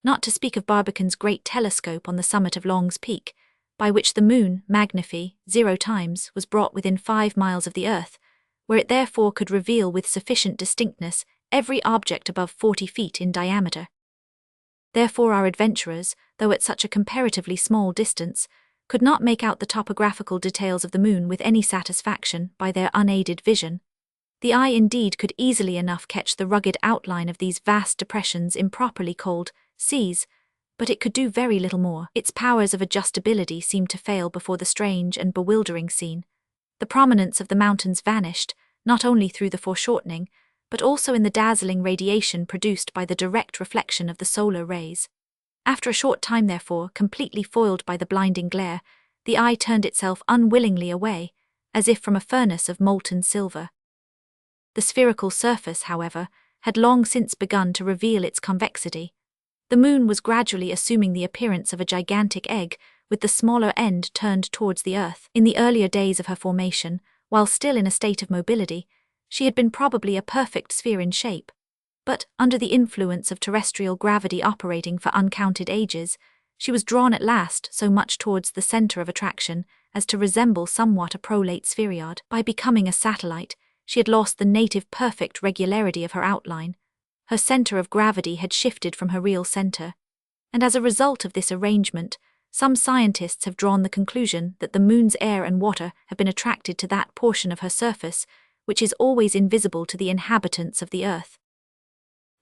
Speaker 1: not to speak of Barbican's great telescope on the summit of Long's Peak, by which the moon, magnify 0 times, was brought within 5 miles of the earth, where it therefore could reveal with sufficient distinctness every object above 40 feet in diameter. Therefore our adventurers, though at such a comparatively small distance, could not make out the topographical details of the moon with any satisfaction by their unaided vision. The eye indeed could easily enough catch the rugged outline of these vast depressions improperly called seas, but it could do very little more. Its powers of adjustability seemed to fail before the strange and bewildering scene. The prominence of the mountains vanished, not only through the foreshortening, but also in the dazzling radiation produced by the direct reflection of the solar rays. After a short time, therefore, completely foiled by the blinding glare, the eye turned itself unwillingly away, as if from a furnace of molten silver. The spherical surface, however, had long since begun to reveal its convexity. The moon was gradually assuming the appearance of a gigantic egg, with the smaller end turned towards the earth. In the earlier days of her formation, while still in a state of mobility, she had been probably a perfect sphere in shape. But, under the influence of terrestrial gravity operating for uncounted ages, she was drawn at last so much towards the center of attraction as to resemble somewhat a prolate spheroid. By becoming a satellite, she had lost the native perfect regularity of her outline. Her center of gravity had shifted from her real center. And as a result of this arrangement, some scientists have drawn the conclusion that the moon's air and water have been attracted to that portion of her surface which is always invisible to the inhabitants of the earth.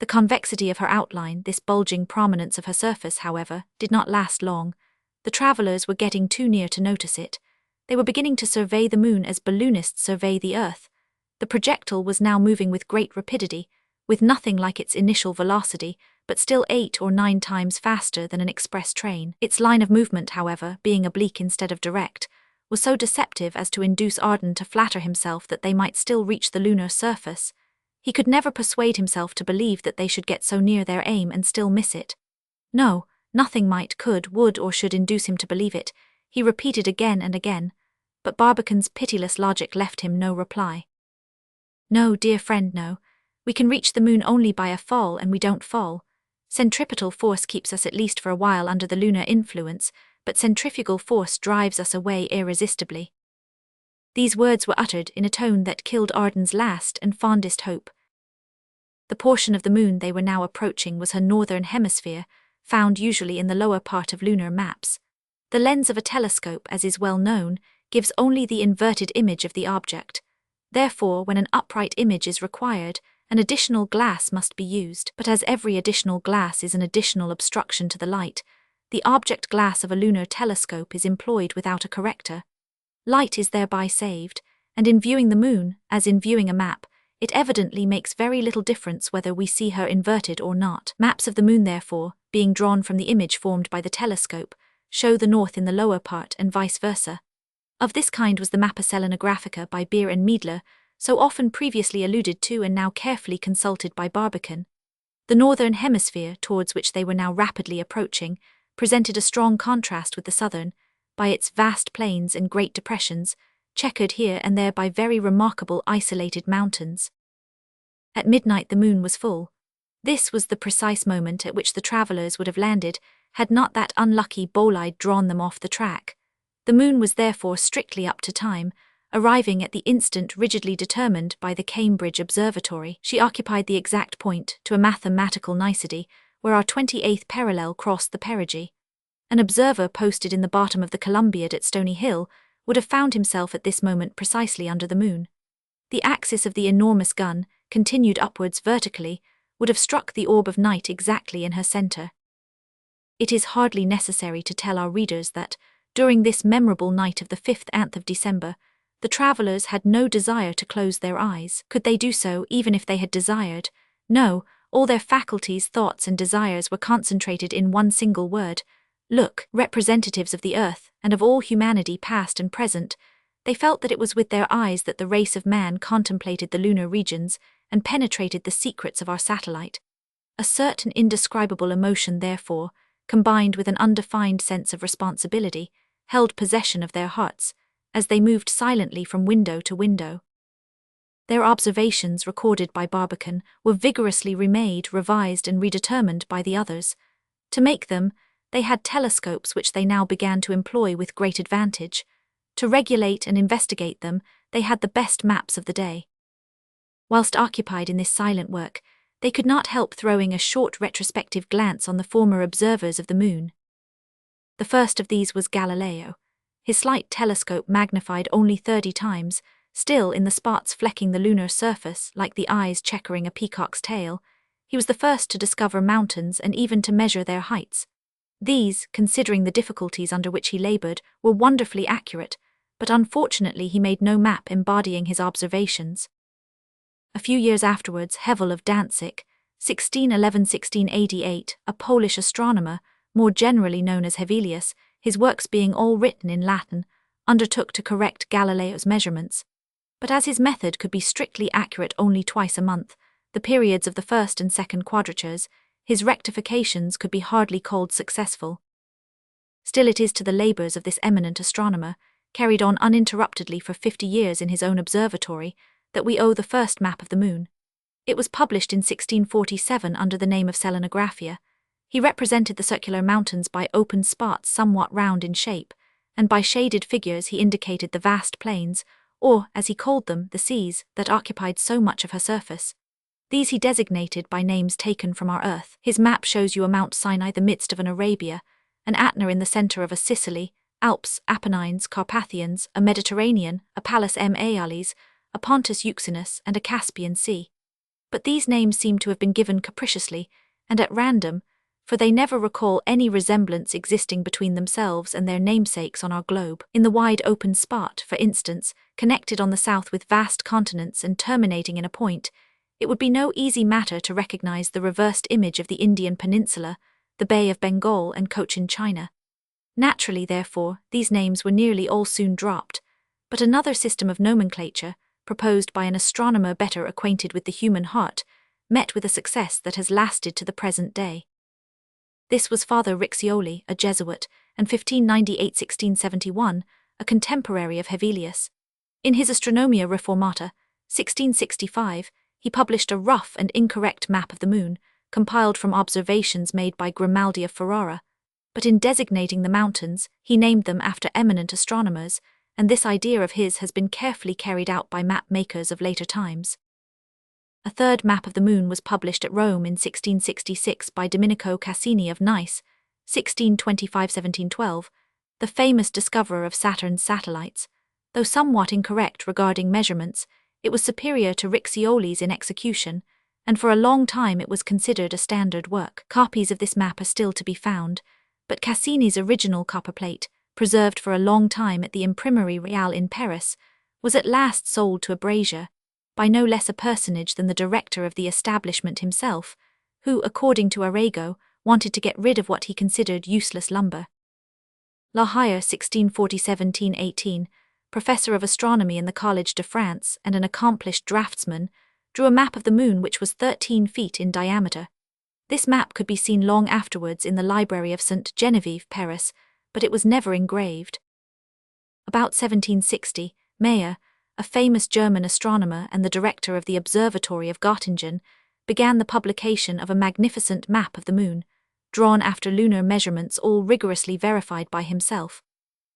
Speaker 1: The convexity of her outline, this bulging prominence of her surface, however, did not last long. The travelers were getting too near to notice it. They were beginning to survey the moon as balloonists survey the earth. The projectile was now moving with great rapidity, with nothing like its initial velocity, but still 8 or 9 times faster than an express train. Its line of movement, however, being oblique instead of direct, was so deceptive as to induce Arden to flatter himself that they might still reach the lunar surface. He could never persuade himself to believe that they should get so near their aim and still miss it. No, nothing might, could, would, or should induce him to believe it. He repeated again and again, but Barbican's pitiless logic left him no reply. No, dear friend, no. We can reach the moon only by a fall, and we don't fall. Centripetal force keeps us at least for a while under the lunar influence, but centrifugal force drives us away irresistibly. These words were uttered in a tone that killed Arden's last and fondest hope. The portion of the moon they were now approaching was her northern hemisphere, found usually in the lower part of lunar maps. The lens of a telescope, as is well known, gives only the inverted image of the object. Therefore, when an upright image is required, an additional glass must be used. But as every additional glass is an additional obstruction to the light, the object glass of a lunar telescope is employed without a corrector. Light is thereby saved, and in viewing the moon, as in viewing a map, it evidently makes very little difference whether we see her inverted or not. Maps of the moon, therefore, being drawn from the image formed by the telescope, show the north in the lower part and vice versa. Of this kind was the Mappa Selenographica by Beer and Meidler, so often previously alluded to and now carefully consulted by Barbicane. The northern hemisphere, towards which they were now rapidly approaching, presented a strong contrast with the southern, by its vast plains and great depressions, checkered here and there by very remarkable isolated mountains. At midnight the moon was full. This was the precise moment at which the travellers would have landed, had not that unlucky bolide drawn them off the track. The moon was therefore strictly up to time, arriving at the instant rigidly determined by the Cambridge Observatory. She occupied the exact point, to a mathematical nicety, where our 28th parallel crossed the perigee. An observer posted in the bottom of the Columbiad at Stony Hill would have found himself at this moment precisely under the moon. The axis of the enormous gun, continued upwards vertically, would have struck the orb of night exactly in her centre. It is hardly necessary to tell our readers that, during this memorable night of the 5th of December, the travellers had no desire to close their eyes. Could they do so, even if they had desired? No, all their faculties, thoughts, and desires were concentrated in one single word: look. Representatives of the earth, and of all humanity past and present, they felt that it was with their eyes that the race of man contemplated the lunar regions and penetrated the secrets of our satellite. A certain indescribable emotion, therefore, combined with an undefined sense of responsibility, held possession of their hearts, as they moved silently from window to window. Their observations, recorded by Barbicane, were vigorously remade, revised, and redetermined by the others. To make them, they had telescopes which they now began to employ with great advantage. To regulate and investigate them, they had the best maps of the day. Whilst occupied in this silent work, they could not help throwing a short retrospective glance on the former observers of the moon. The first of these was Galileo. His slight telescope magnified only 30 times, still in the spots flecking the lunar surface like the eyes checkering a peacock's tail. He was the first to discover mountains and even to measure their heights. These, considering the difficulties under which he laboured, were wonderfully accurate, but unfortunately he made no map embodying his observations. A few years afterwards, Hevel of Danzig, 1611–1688, a Polish astronomer, more generally known as Hevelius, his works being all written in Latin, undertook to correct Galileo's measurements. But as his method could be strictly accurate only twice a month, the periods of the first and second quadratures, his rectifications could be hardly called successful. Still it is to the labours of this eminent astronomer, carried on uninterruptedly for 50 years in his own observatory, that we owe the first map of the moon. It was published in 1647 under the name of Selenographia. He represented the circular mountains by open spots somewhat round in shape, and by shaded figures he indicated the vast plains, or, as he called them, the seas, that occupied so much of her surface. These he designated by names taken from our earth. His map shows you a Mount Sinai the midst of an Arabia, an Atna in the centre of a Sicily, Alps, Apennines, Carpathians, a Mediterranean, a Palus Maales, a Pontus Euxinus, and a Caspian Sea. But these names seem to have been given capriciously, and at random, for they never recall any resemblance existing between themselves and their namesakes on our globe. In the wide open spot, for instance, connected on the south with vast continents and terminating in a point, it would be no easy matter to recognize the reversed image of the Indian peninsula, the Bay of Bengal, and Cochin China. Naturally, therefore, these names were nearly all soon dropped, but another system of nomenclature, proposed by an astronomer better acquainted with the human heart, met with a success that has lasted to the present day. This was Father Riccioli, a Jesuit, and 1598–1671, a contemporary of Hevelius. In his Astronomia Reformata, 1665, he published a rough and incorrect map of the moon, compiled from observations made by Grimaldi of Ferrara, but in designating the mountains, he named them after eminent astronomers, and this idea of his has been carefully carried out by map-makers of later times. A third map of the moon was published at Rome in 1666 by Domenico Cassini of Nice, 1625–1712, the famous discoverer of Saturn's satellites. Though somewhat incorrect regarding measurements, it was superior to Riccioli's in execution, and for a long time it was considered a standard work. Copies of this map are still to be found, but Cassini's original copperplate, preserved for a long time at the Imprimerie Reale in Paris, was at last sold to a brazier, by no less a personage than the director of the establishment himself, who, according to Arago, wanted to get rid of what he considered useless lumber. La Hire, 1640–1718, professor of astronomy in the Collège de France and an accomplished draftsman, drew a map of the moon which was 13 feet in diameter. This map could be seen long afterwards in the library of St. Genevieve, Paris, but it was never engraved. About 1760, Mayer, a famous German astronomer and the director of the Observatory of Göttingen, began the publication of a magnificent map of the moon, drawn after lunar measurements all rigorously verified by himself.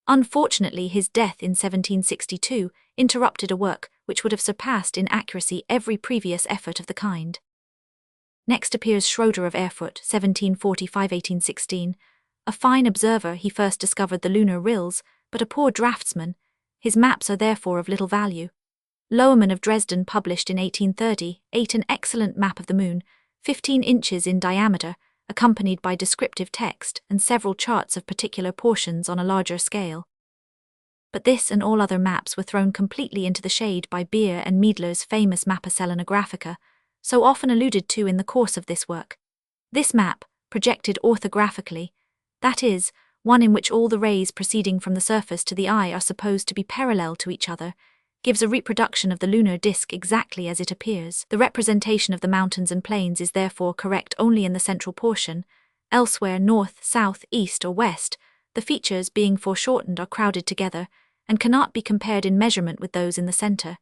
Speaker 1: Unfortunately, his death in 1762 interrupted a work which would have surpassed in accuracy every previous effort of the kind. Next appears Schroeder of Erfurt, 1745–1816. A fine observer, he first discovered the lunar rills, but a poor draftsman. His maps are therefore of little value. Lohrmann of Dresden published in 1838 an excellent map of the moon, 15 inches in diameter, accompanied by descriptive text and several charts of particular portions on a larger scale. But this and all other maps were thrown completely into the shade by Beer and Meidler's famous Mappa Selenographica, so often alluded to in the course of this work. This map, projected orthographically, that is, one in which all the rays proceeding from the surface to the eye are supposed to be parallel to each other, gives a reproduction of the lunar disk exactly as it appears. The representation of the mountains and plains is therefore correct only in the central portion. Elsewhere, north, south, east, or west, the features being foreshortened are crowded together, and cannot be compared in measurement with those in the center.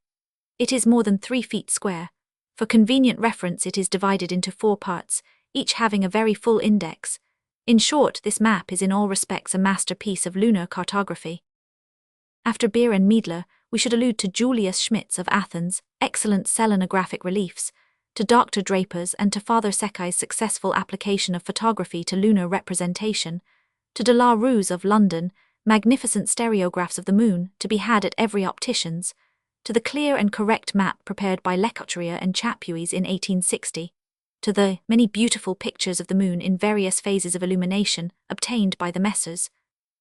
Speaker 1: It is more than 3 feet square. For convenient reference, it is divided into 4 parts, each having a very full index. In short, this map is in all respects a masterpiece of lunar cartography. After Beer and Meidler, we should allude to Julius Schmitz of Athens' excellent selenographic reliefs, to Dr. Draper's and to Father Secchi's successful application of photography to lunar representation, to de la Rue's of London, magnificent stereographs of the moon to be had at every optician's, to the clear and correct map prepared by Lecouturier and Chapuis in 1860, to the many beautiful pictures of the moon in various phases of illumination obtained by the Messrs.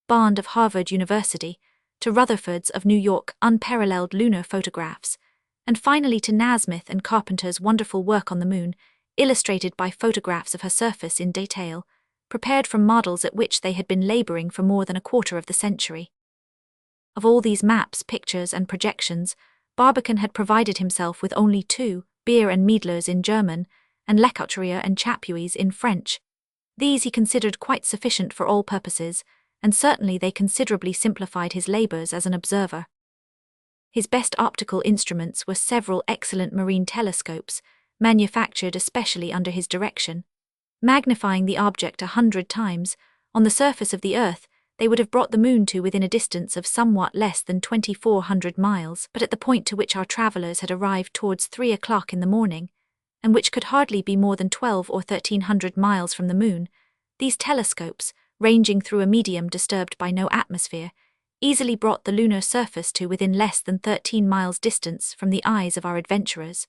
Speaker 1: Bond of Harvard University, to Rutherford's of New York unparalleled lunar photographs, and finally to Nasmyth and Carpenter's wonderful work on the moon, illustrated by photographs of her surface in detail, prepared from models at which they had been laboring for more than a quarter of the century. Of all these maps, pictures, and projections, Barbicane had provided himself with only 2, Beer and Meidler's in German, and Lecouturier and Chapuis in French. These he considered quite sufficient for all purposes, and certainly they considerably simplified his labors as an observer. His best optical instruments were several excellent marine telescopes, manufactured especially under his direction. Magnifying the object 100 times, on the surface of the earth, they would have brought the moon to within a distance of somewhat less than 2,400 miles, but at the point to which our travellers had arrived towards 3 o'clock in the morning, and which could hardly be more than 12 or 1,300 miles from the moon, these telescopes, ranging through a medium disturbed by no atmosphere, easily brought the lunar surface to within less than 13 miles distance from the eyes of our adventurers.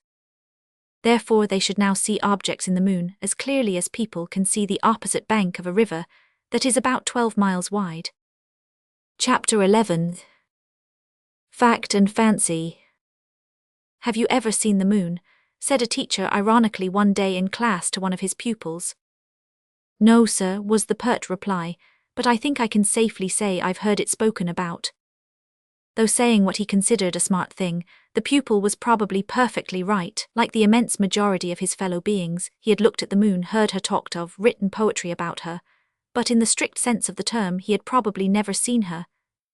Speaker 1: Therefore they should now see objects in the moon as clearly as people can see the opposite bank of a river that is about 12 miles wide. Chapter 11. Fact and Fancy. "Have you ever seen the moon?" said a teacher ironically one day in class to one of his pupils. "No, sir," was the pert reply, "but I think I can safely say I've heard it spoken about." Though saying what he considered a smart thing, the pupil was probably perfectly right. Like the immense majority of his fellow beings, he had looked at the moon, heard her talked of, written poetry about her, but in the strict sense of the term he had probably never seen her.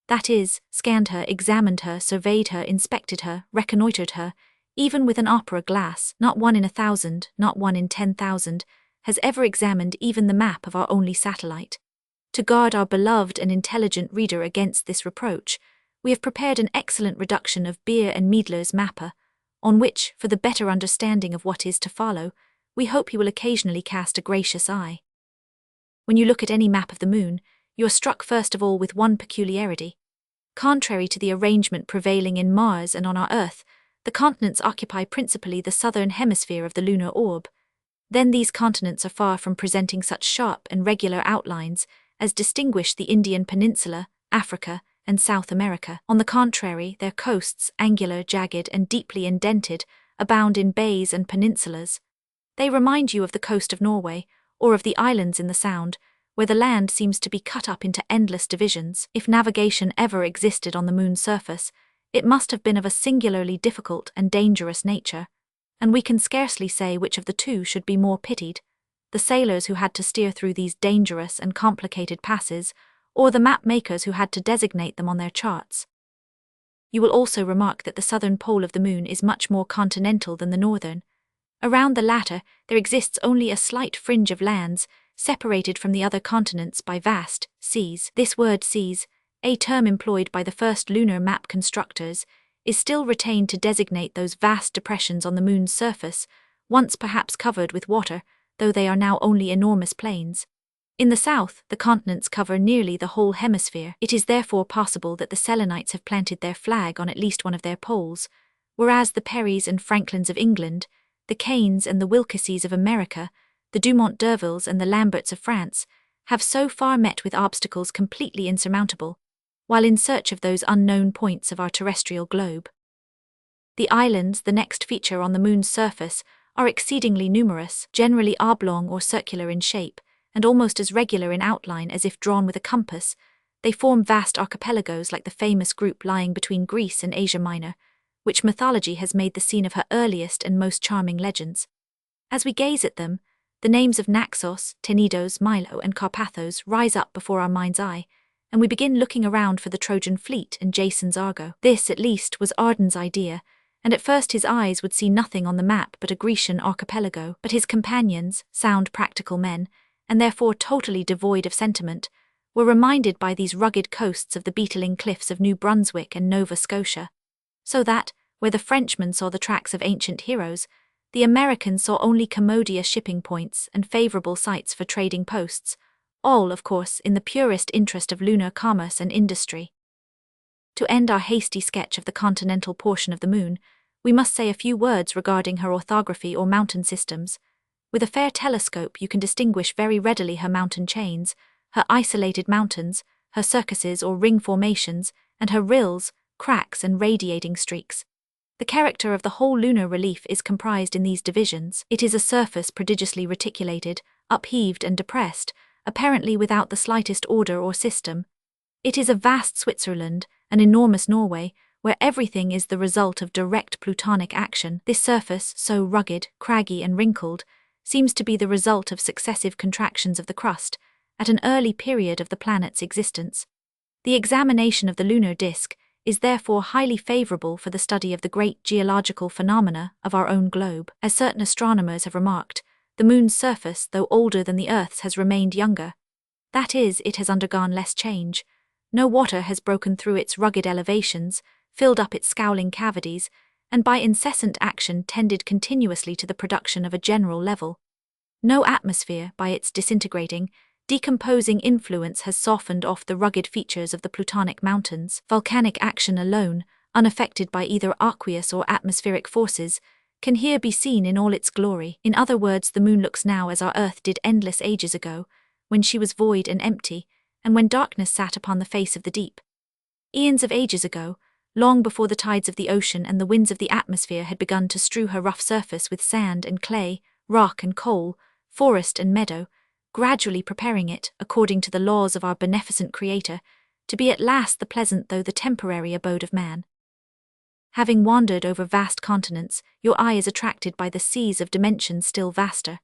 Speaker 1: That is, scanned her, examined her, surveyed her, inspected her, reconnoitred her, even with an opera glass. Not one in 1,000, not one in 10,000, has ever examined even the map of our only satellite. To guard our beloved and intelligent reader against this reproach, we have prepared an excellent reduction of Beer and Meidler's Mappa, on which, for the better understanding of what is to follow, we hope you will occasionally cast a gracious eye. When you look at any map of the moon, you are struck first of all with one peculiarity. Contrary to the arrangement prevailing in Mars and on our Earth, the continents occupy principally the southern hemisphere of the lunar orb. Then these continents are far from presenting such sharp and regular outlines as distinguish the Indian Peninsula, Africa, and South America. On the contrary, their coasts, angular, jagged, and deeply indented, abound in bays and peninsulas. They remind you of the coast of Norway, or of the islands in the Sound, where the land seems to be cut up into endless divisions. If navigation ever existed on the moon's surface, it must have been of a singularly difficult and dangerous nature, and we can scarcely say which of the two should be more pitied, the sailors who had to steer through these dangerous and complicated passes, or the map makers who had to designate them on their charts. You will also remark that the southern pole of the moon is much more continental than the northern. Around the latter, there exists only a slight fringe of lands, separated from the other continents by vast seas. This word seas, a term employed by the first lunar map constructors, is still retained to designate those vast depressions on the moon's surface, once perhaps covered with water, though they are now only enormous plains. In the south, the continents cover nearly the whole hemisphere. It is therefore possible that the Selenites have planted their flag on at least one of their poles, whereas the Perrys and Franklins of England, the Kanes and the Wilkeses of America, the Dumont d'Urvilles and the Lamberts of France, have so far met with obstacles completely insurmountable, while in search of those unknown points of our terrestrial globe. The islands, the next feature on the moon's surface, are exceedingly numerous, generally oblong or circular in shape, and almost as regular in outline as if drawn with a compass. They form vast archipelagos like the famous group lying between Greece and Asia Minor, which mythology has made the scene of her earliest and most charming legends. As we gaze at them, the names of Naxos, Tenedos, Milo, and Carpathos rise up before our mind's eye, and we begin looking around for the Trojan fleet and Jason's Argo. This, at least, was Arden's idea, and at first his eyes would see nothing on the map but a Grecian archipelago, but his companions, sound practical men, and therefore totally devoid of sentiment, were reminded by these rugged coasts of the beetling cliffs of New Brunswick and Nova Scotia. So that, where the Frenchmen saw the tracks of ancient heroes, the Americans saw only commodious shipping points and favorable sites for trading posts, all, of course, in the purest interest of lunar commerce and industry. To end our hasty sketch of the continental portion of the moon, we must say a few words regarding her orthography or mountain systems. With a fair telescope you can distinguish very readily her mountain chains, her isolated mountains, her circuses or ring formations, and her rills, cracks and radiating streaks. The character of the whole lunar relief is comprised in these divisions. It is a surface prodigiously reticulated, upheaved and depressed, apparently without the slightest order or system. It is a vast Switzerland, an enormous Norway, where everything is the result of direct plutonic action. This surface, so rugged, craggy and wrinkled, seems to be the result of successive contractions of the crust, at an early period of the planet's existence. The examination of the lunar disk is therefore highly favorable for the study of the great geological phenomena of our own globe. As certain astronomers have remarked, the moon's surface, though older than the Earth's, has remained younger. That is, it has undergone less change. No water has broken through its rugged elevations, filled up its scowling cavities, and by incessant action tended continuously to the production of a general level. No atmosphere, by its disintegrating, decomposing influence has softened off the rugged features of the plutonic mountains. Volcanic action alone, unaffected by either aqueous or atmospheric forces, can here be seen in all its glory. In other words, the moon looks now as our Earth did endless ages ago, when she was void and empty, and when darkness sat upon the face of the deep. Eons of ages ago, long before the tides of the ocean and the winds of the atmosphere had begun to strew her rough surface with sand and clay, rock and coal, forest and meadow, gradually preparing it, according to the laws of our beneficent Creator, to be at last the pleasant though the temporary abode of man. Having wandered over vast continents, your eye is attracted by the seas of dimensions still vaster.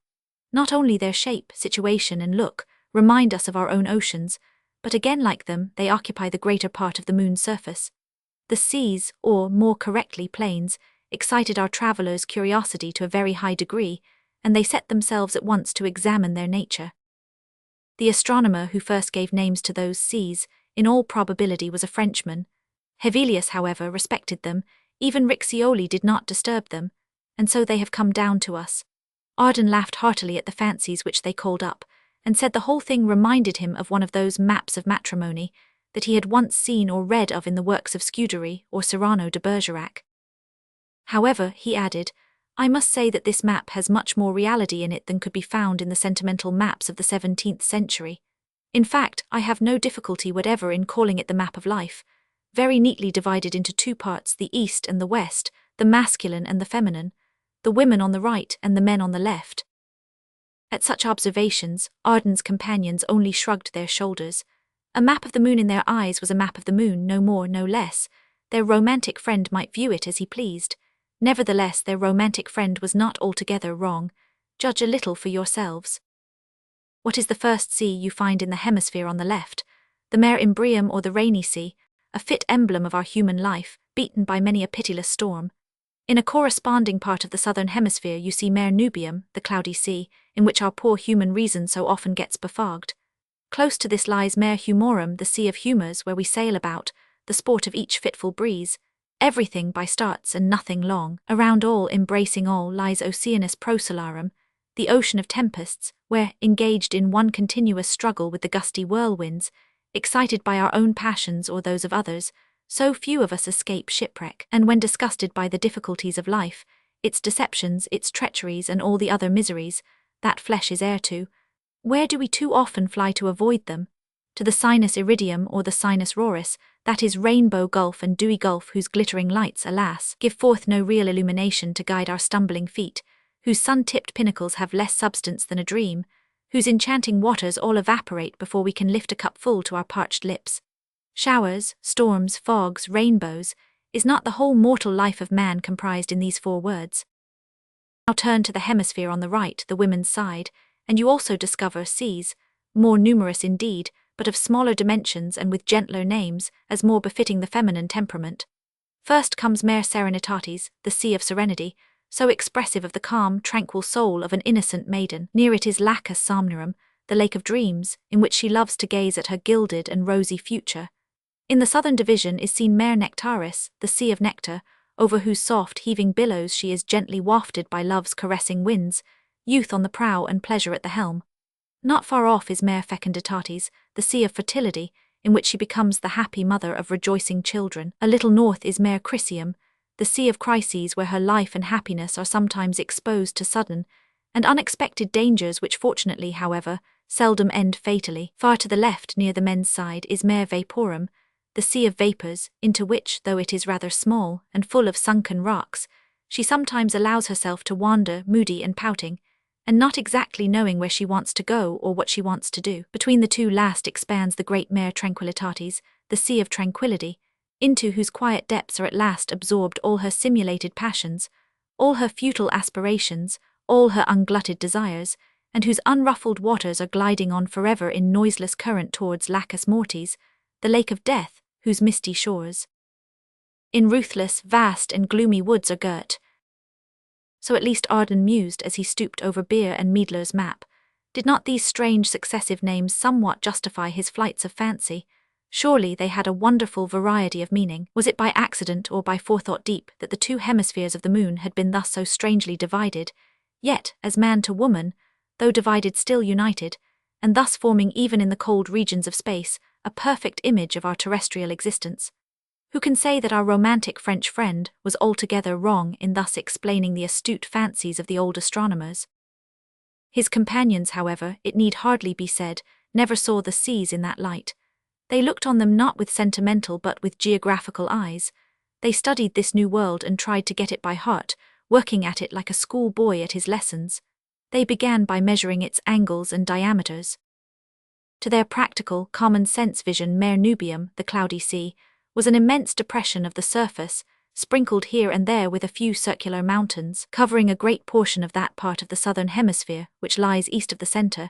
Speaker 1: Not only their shape, situation and look remind us of our own oceans, but again like them, they occupy the greater part of the moon's surface. The seas, or more correctly plains, excited our travellers' curiosity to a very high degree, and they set themselves at once to examine their nature. The astronomer who first gave names to those seas, in all probability was a Frenchman. Hevelius, however, respected them, even Riccioli did not disturb them, and so they have come down to us. Arden laughed heartily at the fancies which they called up, and said the whole thing reminded him of one of those maps of matrimony that he had once seen or read of in the works of Scudery or Cyrano de Bergerac. However, he added, I must say that this map has much more reality in it than could be found in the sentimental maps of the 17th century. In fact, I have no difficulty whatever in calling it the map of life, very neatly divided into two parts, the East and the West, the masculine and the feminine, the women on the right and the men on the left. At such observations, Arden's companions only shrugged their shoulders. A map of the moon in their eyes was a map of the moon, no more, no less. Their romantic friend might view it as he pleased. Nevertheless, their romantic friend was not altogether wrong. Judge a little for yourselves. What is the first sea you find in the hemisphere on the left? The Mare Imbrium, or the rainy sea, a fit emblem of our human life, beaten by many a pitiless storm. In a corresponding part of the southern hemisphere you see Mare Nubium, the cloudy sea, in which our poor human reason so often gets befogged. Close to this lies Mare Humorum, the sea of humours, where we sail about, the sport of each fitful breeze. Everything by starts and nothing long. Around all, embracing all, lies Oceanus Prosolarum, the ocean of tempests, where, engaged in one continuous struggle with the gusty whirlwinds, excited by our own passions or those of others, so few of us escape shipwreck, and when disgusted by the difficulties of life, its deceptions, its treacheries, and all the other miseries that flesh is heir to, where do we too often fly to avoid them? To the Sinus Iridium, or the Sinus Roris, that is rainbow gulf and dewy gulf, whose glittering lights, alas, give forth no real illumination to guide our stumbling feet, whose sun-tipped pinnacles have less substance than a dream, whose enchanting waters all evaporate before we can lift a cup full to our parched lips. Showers, storms, fogs, rainbows, is not the whole mortal life of man comprised in these 4 words? Now turn to the hemisphere on the right, the women's side, and you also discover seas, more numerous indeed, but of smaller dimensions and with gentler names, as more befitting the feminine temperament. First comes Mare Serenitatis, the sea of serenity, so expressive of the calm, tranquil soul of an innocent maiden. Near it is Lacus Somnorum, the lake of dreams, in which she loves to gaze at her gilded and rosy future. In the southern division is seen Mare Nectaris, the sea of nectar, over whose soft, heaving billows she is gently wafted by love's caressing winds, youth on the prow and pleasure at the helm. Not far off is Mare Fecunditatis, the sea of fertility, in which she becomes the happy mother of rejoicing children. A little north is Mare Chrysium, the sea of crises, where her life and happiness are sometimes exposed to sudden and unexpected dangers, which fortunately, however, seldom end fatally. Far to the left, near the men's side, is Mare Vaporum, the sea of vapours, into which, though it is rather small and full of sunken rocks, she sometimes allows herself to wander, moody and pouting, and not exactly knowing where she wants to go or what she wants to do. Between the two last expands the great Mare Tranquillitatis, the sea of tranquillity, into whose quiet depths are at last absorbed all her simulated passions, all her futile aspirations, all her unglutted desires, and whose unruffled waters are gliding on forever in noiseless current towards Lacus Mortis, the lake of death, whose misty shores in ruthless, vast and gloomy woods are girt. So at least Arden mused as he stooped over Beer and Meidler's map. Did not these strange successive names somewhat justify his flights of fancy? Surely they had a wonderful variety of meaning. Was it by accident or by forethought deep that the 2 hemispheres of the moon had been thus so strangely divided, yet, as man to woman, though divided still united, and thus forming even in the cold regions of space, a perfect image of our terrestrial existence? Who can say that our romantic French friend was altogether wrong in thus explaining the astute fancies of the old astronomers? His companions, however, it need hardly be said, never saw the seas in that light. They looked on them not with sentimental but with geographical eyes. They studied this new world and tried to get it by heart, working at it like a schoolboy at his lessons. They began by measuring its angles and diameters. To their practical, common-sense vision, Mare Nubium, the cloudy sea, was an immense depression of the surface, sprinkled here and there with a few circular mountains, covering a great portion of that part of the southern hemisphere which lies east of the centre.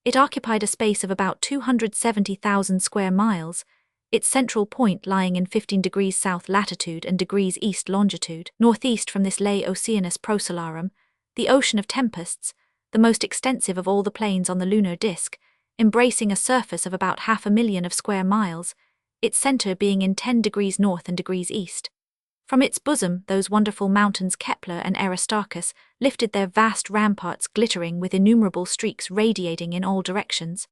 Speaker 1: It occupied a space of about 270,000 square miles, its central point lying in 15 degrees south latitude and degrees east longitude. Northeast from this lay Oceanus Prosolarum, the ocean of tempests, the most extensive of all the plains on the lunar disk, embracing a surface of about 500,000 of square miles, its centre being in 10 degrees north and degrees east. From its bosom those wonderful mountains Kepler and Aristarchus lifted their vast ramparts, glittering with innumerable streaks radiating in all directions.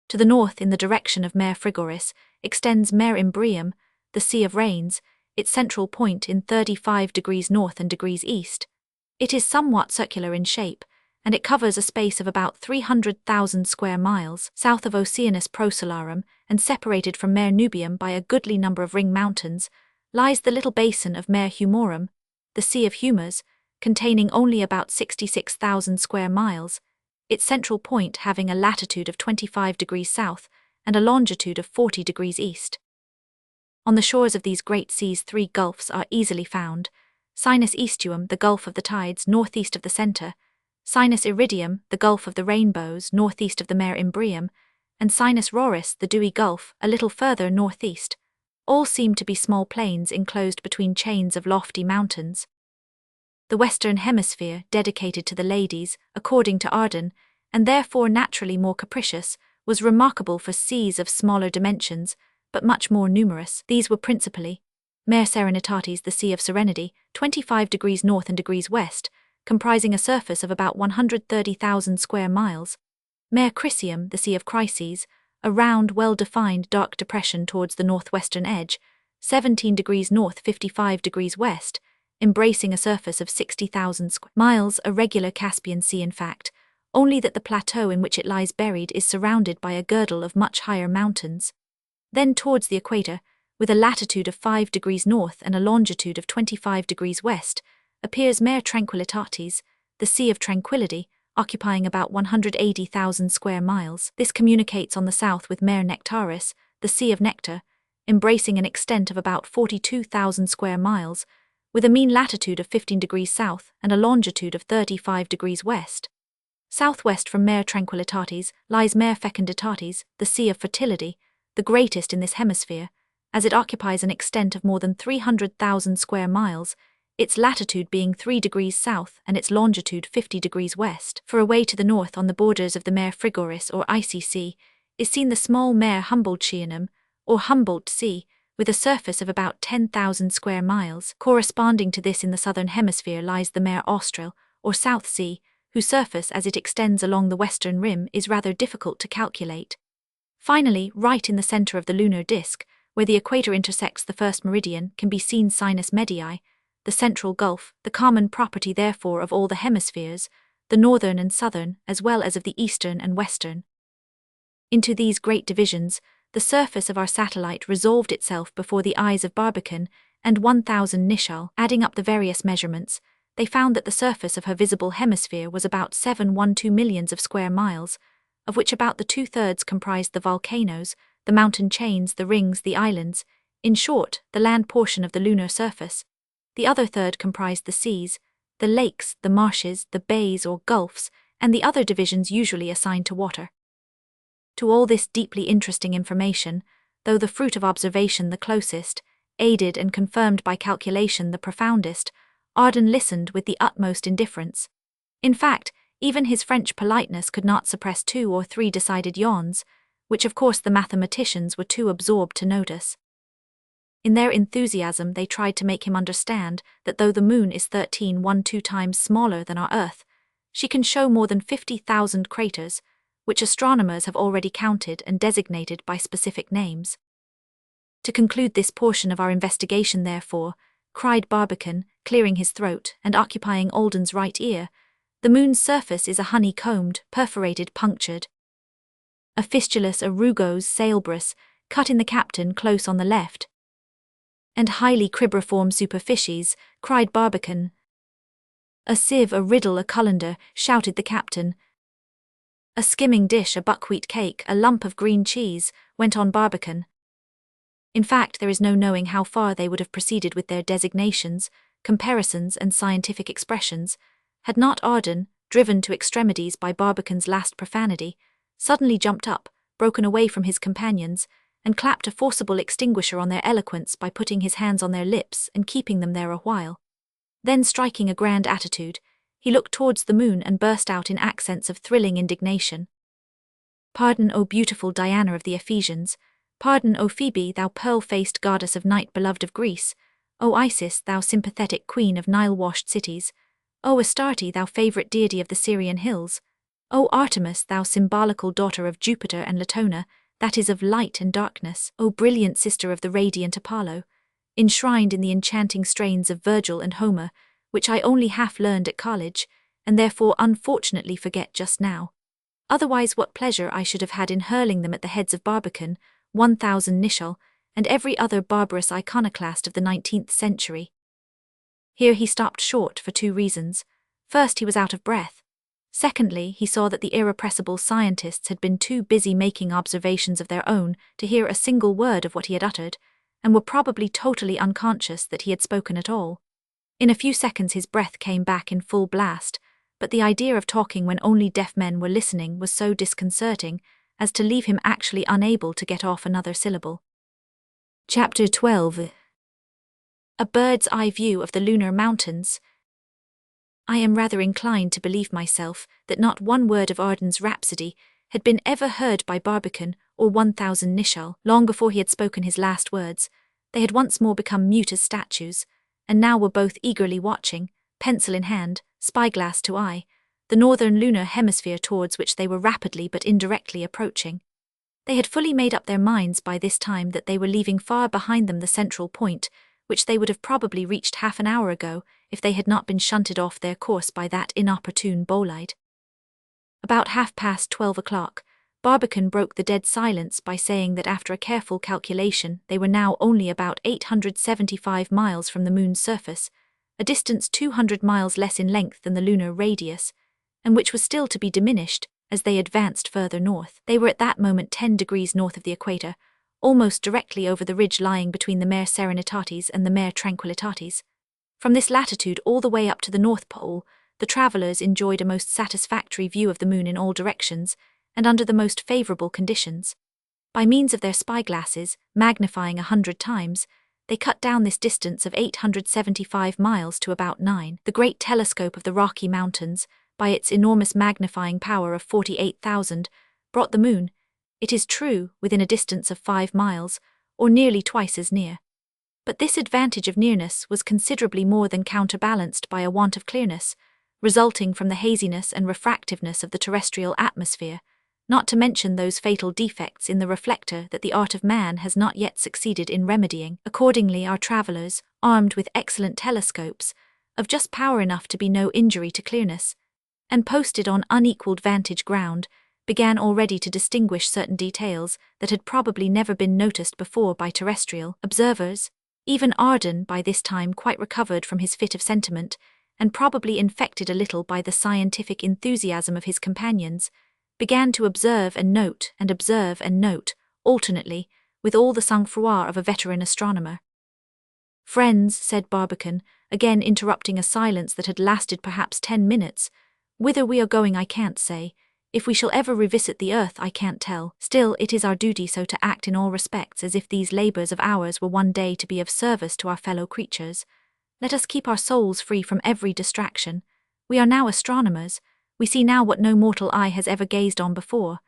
Speaker 1: To the north, in the direction of Mare Frigoris, extends Mare Imbrium, the Sea of Rains, its central point in 35 degrees north and degrees east. It is somewhat circular in shape, and it covers a space of about 300,000 square miles. South of Oceanus Prosolarum, and separated from Mare Nubium by a goodly number of ring mountains, lies the little basin of Mare Humorum, the Sea of Humours, containing only about 66,000 square miles. its central point having a latitude of 25 degrees south and a longitude of 40 degrees east. On the shores of these great seas 3 gulfs are easily found: Sinus Estuum, the Gulf of the Tides, northeast of the center; Sinus Iridium, the Gulf of the Rainbows, northeast of the Mare Imbrium; and Sinus Roris, the Dewy Gulf, a little further northeast. All seem to be small plains enclosed between chains of lofty mountains. The Western Hemisphere, dedicated to the ladies, according to Arden, and therefore naturally more capricious, was remarkable for seas of smaller dimensions, but much more numerous. These were principally Mare Serenitatis, the Sea of Serenity, 25 degrees north and degrees west, comprising a surface of about 130,000 square miles; Mare Crisium, the Sea of Crises, a round, well-defined dark depression towards the northwestern edge, 17 degrees north, 55 degrees west, embracing a surface of 60,000 square miles; a regular Caspian Sea in fact, only that the plateau in which it lies buried is surrounded by a girdle of much higher mountains. Then towards the equator, with a latitude of 5 degrees north and a longitude of 25 degrees west, appears Mare Tranquillitatis, the Sea of Tranquility, occupying about 180,000 square miles. This communicates on the south with Mare Nectaris, the Sea of Nectar, embracing an extent of about 42,000 square miles, with a mean latitude of 15 degrees south and a longitude of 35 degrees west. Southwest from Mare Tranquillitatis lies Mare Fecunditatis, the Sea of Fertility, the greatest in this hemisphere, as it occupies an extent of more than 300,000 square miles, its latitude being 3 degrees south and its longitude 50 degrees west. For away to the north on the borders of the Mare Frigoris or Icy Sea is seen the small Mare Humboldtianum or Humboldt Sea, with a surface of about 10,000 square miles. Corresponding to this in the southern hemisphere lies the Mare Austral or South Sea, whose surface as it extends along the western rim is rather difficult to calculate. Finally, right in the center of the lunar disk, where the equator intersects the first meridian, can be seen Sinus Medii, the central gulf, the common property therefore of all the hemispheres, the northern and southern, as well as of the eastern and western. Into these great divisions, the surface of our satellite resolved itself before the eyes of Barbicane and 1,000 Nicholl. Adding up the various measurements, they found that the surface of her visible hemisphere was about 712 millions of square miles, of which about the 2/3 comprised the volcanoes, the mountain chains, the rings, the islands, in short, the land portion of the lunar surface. The other third comprised the seas, the lakes, the marshes, the bays or gulfs, and the other divisions usually assigned to water. To all this deeply interesting information, though the fruit of observation the closest, aided and confirmed by calculation the profoundest, Arden listened with the utmost indifference. In fact, even his French politeness could not suppress 2 or 3 decided yawns, which of course the mathematicians were too absorbed to notice. In their enthusiasm they tried to make him understand that though the moon is 13.12 times smaller than our Earth, she can show more than 50,000 craters, which astronomers have already counted and designated by specific names. To conclude this portion of our investigation, therefore, cried Barbicane, clearing his throat and occupying Alden's right ear, the moon's surface is a honey-combed, perforated, punctured. A fistulus, a rugose sailbris, cut in the captain close on the left. And highly cribriform superficies, cried Barbicane. A sieve, a riddle, a colander, shouted the captain. A skimming dish, a buckwheat cake, a lump of green cheese, went on Barbicane. In fact, there is no knowing how far they would have proceeded with their designations, comparisons, and scientific expressions, had not Arden, driven to extremities by Barbicane's last profanity, suddenly jumped up, broken away from his companions, and clapped a forcible extinguisher on their eloquence by putting his hands on their lips and keeping them there a while. Then, striking a grand attitude, he looked towards the moon and burst out in accents of thrilling indignation. "Pardon, O beautiful Diana of the Ephesians! Pardon, O Phoebe, thou pearl-faced goddess of night beloved of Greece! O Isis, thou sympathetic queen of Nile-washed cities! O Astarte, thou favourite deity of the Syrian hills! O Artemis, thou symbolical daughter of Jupiter and Latona, that is of light and darkness! O brilliant sister of the radiant Apollo, enshrined in the enchanting strains of Virgil and Homer, which I only half learned at college, and therefore unfortunately forget just now. Otherwise what pleasure I should have had in hurling them at the heads of Barbicane, 1,000 Nicholl, and every other barbarous iconoclast of the 19th century." Here he stopped short for 2 reasons. First, he was out of breath. Secondly, he saw that the irrepressible scientists had been too busy making observations of their own to hear a single word of what he had uttered, and were probably totally unconscious that he had spoken at all. In a few seconds his breath came back in full blast, but the idea of talking when only deaf men were listening was so disconcerting as to leave him actually unable to get off another syllable. Chapter 12. A bird's eye view of the lunar mountains. I am rather inclined to believe myself that not one word of Arden's rhapsody had been ever heard by Barbicane or 1000 Nicholl. Long before he had spoken his last words, they had once more become mute as statues, and now were both eagerly watching, pencil in hand, spyglass to eye, the northern lunar hemisphere towards which they were rapidly but indirectly approaching. They had fully made up their minds by this time that they were leaving far behind them the central point, which they would have probably reached half an hour ago if they had not been shunted off their course by that inopportune bolide. About 12:30 o'clock, Barbicane broke the dead silence by saying that after a careful calculation they were now only about 875 miles from the moon's surface, a distance 200 miles less in length than the lunar radius, and which was still to be diminished as they advanced further north. They were at that moment 10 degrees north of the equator, almost directly over the ridge lying between the Mare Serenitatis and the Mare Tranquillitatis. From this latitude all the way up to the North Pole, the travellers enjoyed a most satisfactory view of the moon in all directions, and under the most favourable conditions. By means of their spyglasses, magnifying 100 times, they cut down this distance of 875 miles to about 9. The great telescope of the Rocky Mountains, by its enormous magnifying power of 48,000, brought the moon, it is true, within a distance of 5 miles, or nearly twice as near. But this advantage of nearness was considerably more than counterbalanced by a want of clearness, resulting from the haziness and refractiveness of the terrestrial atmosphere, not to mention those fatal defects in the reflector that the art of man has not yet succeeded in remedying. Accordingly, our travellers, armed with excellent telescopes, of just power enough to be no injury to clearness, and posted on unequalled vantage ground, began already to distinguish certain details that had probably never been noticed before by terrestrial observers. Even Arden, by this time quite recovered from his fit of sentiment, and probably infected a little by the scientific enthusiasm of his companions, began to observe and note, alternately, with all the sang-froid of a veteran astronomer. "Friends," said Barbicane, again interrupting a silence that had lasted perhaps 10 minutes, "whither we are going I can't say. If we shall ever revisit the earth I can't tell. Still, it is our duty so to act in all respects as if these labours of ours were one day to be of service to our fellow creatures. Let us keep our souls free from every distraction. We are now astronomers. We see now what no mortal eye has ever gazed on before.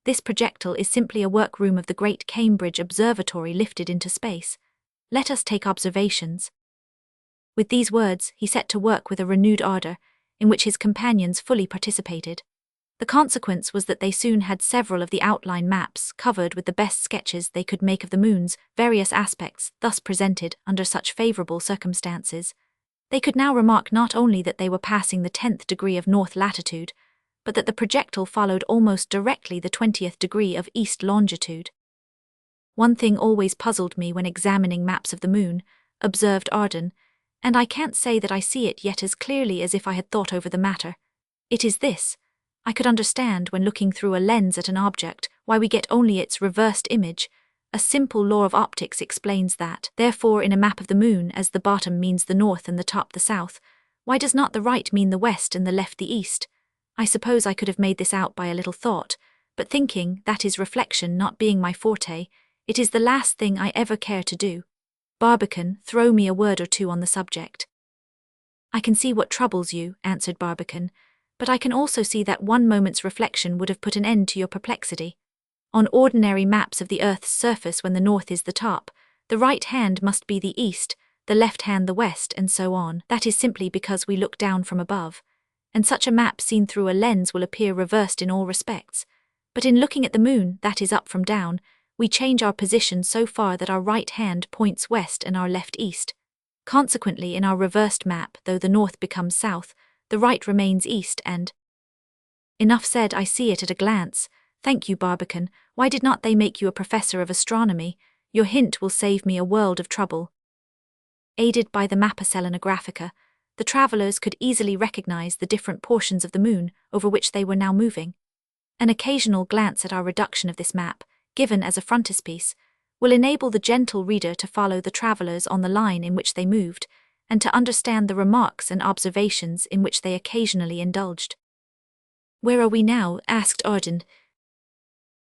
Speaker 1: This projectile is simply a workroom of the great Cambridge Observatory lifted into space. Let us take observations." With these words, he set to work with a renewed ardour, in which his companions fully participated. The consequence was that they soon had several of the outline maps covered with the best sketches they could make of the moon's various aspects thus presented under such favourable circumstances. They could now remark not only that they were passing the 10th degree of north latitude, but that the projectile followed almost directly the 20th degree of east longitude. "One thing always puzzled me when examining maps of the moon," observed Arden, "and I can't say that I see it yet as clearly as if I had thought over the matter. It is this. I could understand, when looking through a lens at an object, why we get only its reversed image. A simple law of optics explains that. Therefore, in a map of the moon, as the bottom means the north and the top the south, why does not the right mean the west and the left the east? I suppose I could have made this out by a little thought, but thinking, that is reflection, not being my forte, it is the last thing I ever care to do. Barbicane, throw me a word or two on the subject." "I can see what troubles you," answered Barbicane, "but I can also see that one moment's reflection would have put an end to your perplexity. On ordinary maps of the Earth's surface, when the north is the top, the right hand must be the east, the left hand the west, and so on. That is simply because we look down from above, and such a map seen through a lens will appear reversed in all respects. But in looking at the moon, that is up from down, we change our position so far that our right hand points west and our left east. Consequently, in our reversed map, though the north becomes south, the right remains east and—" "Enough said, I see it at a glance. Thank you, Barbicane. Why did not they make you a professor of astronomy? Your hint will save me a world of trouble." Aided by the Mappa Selenographica, the travelers could easily recognize the different portions of the moon over which they were now moving. An occasional glance at our reduction of this map, given as a frontispiece, will enable the gentle reader to follow the travelers on the line in which they moved, and to understand the remarks and observations in which they occasionally indulged. "Where are we now?" asked Arden.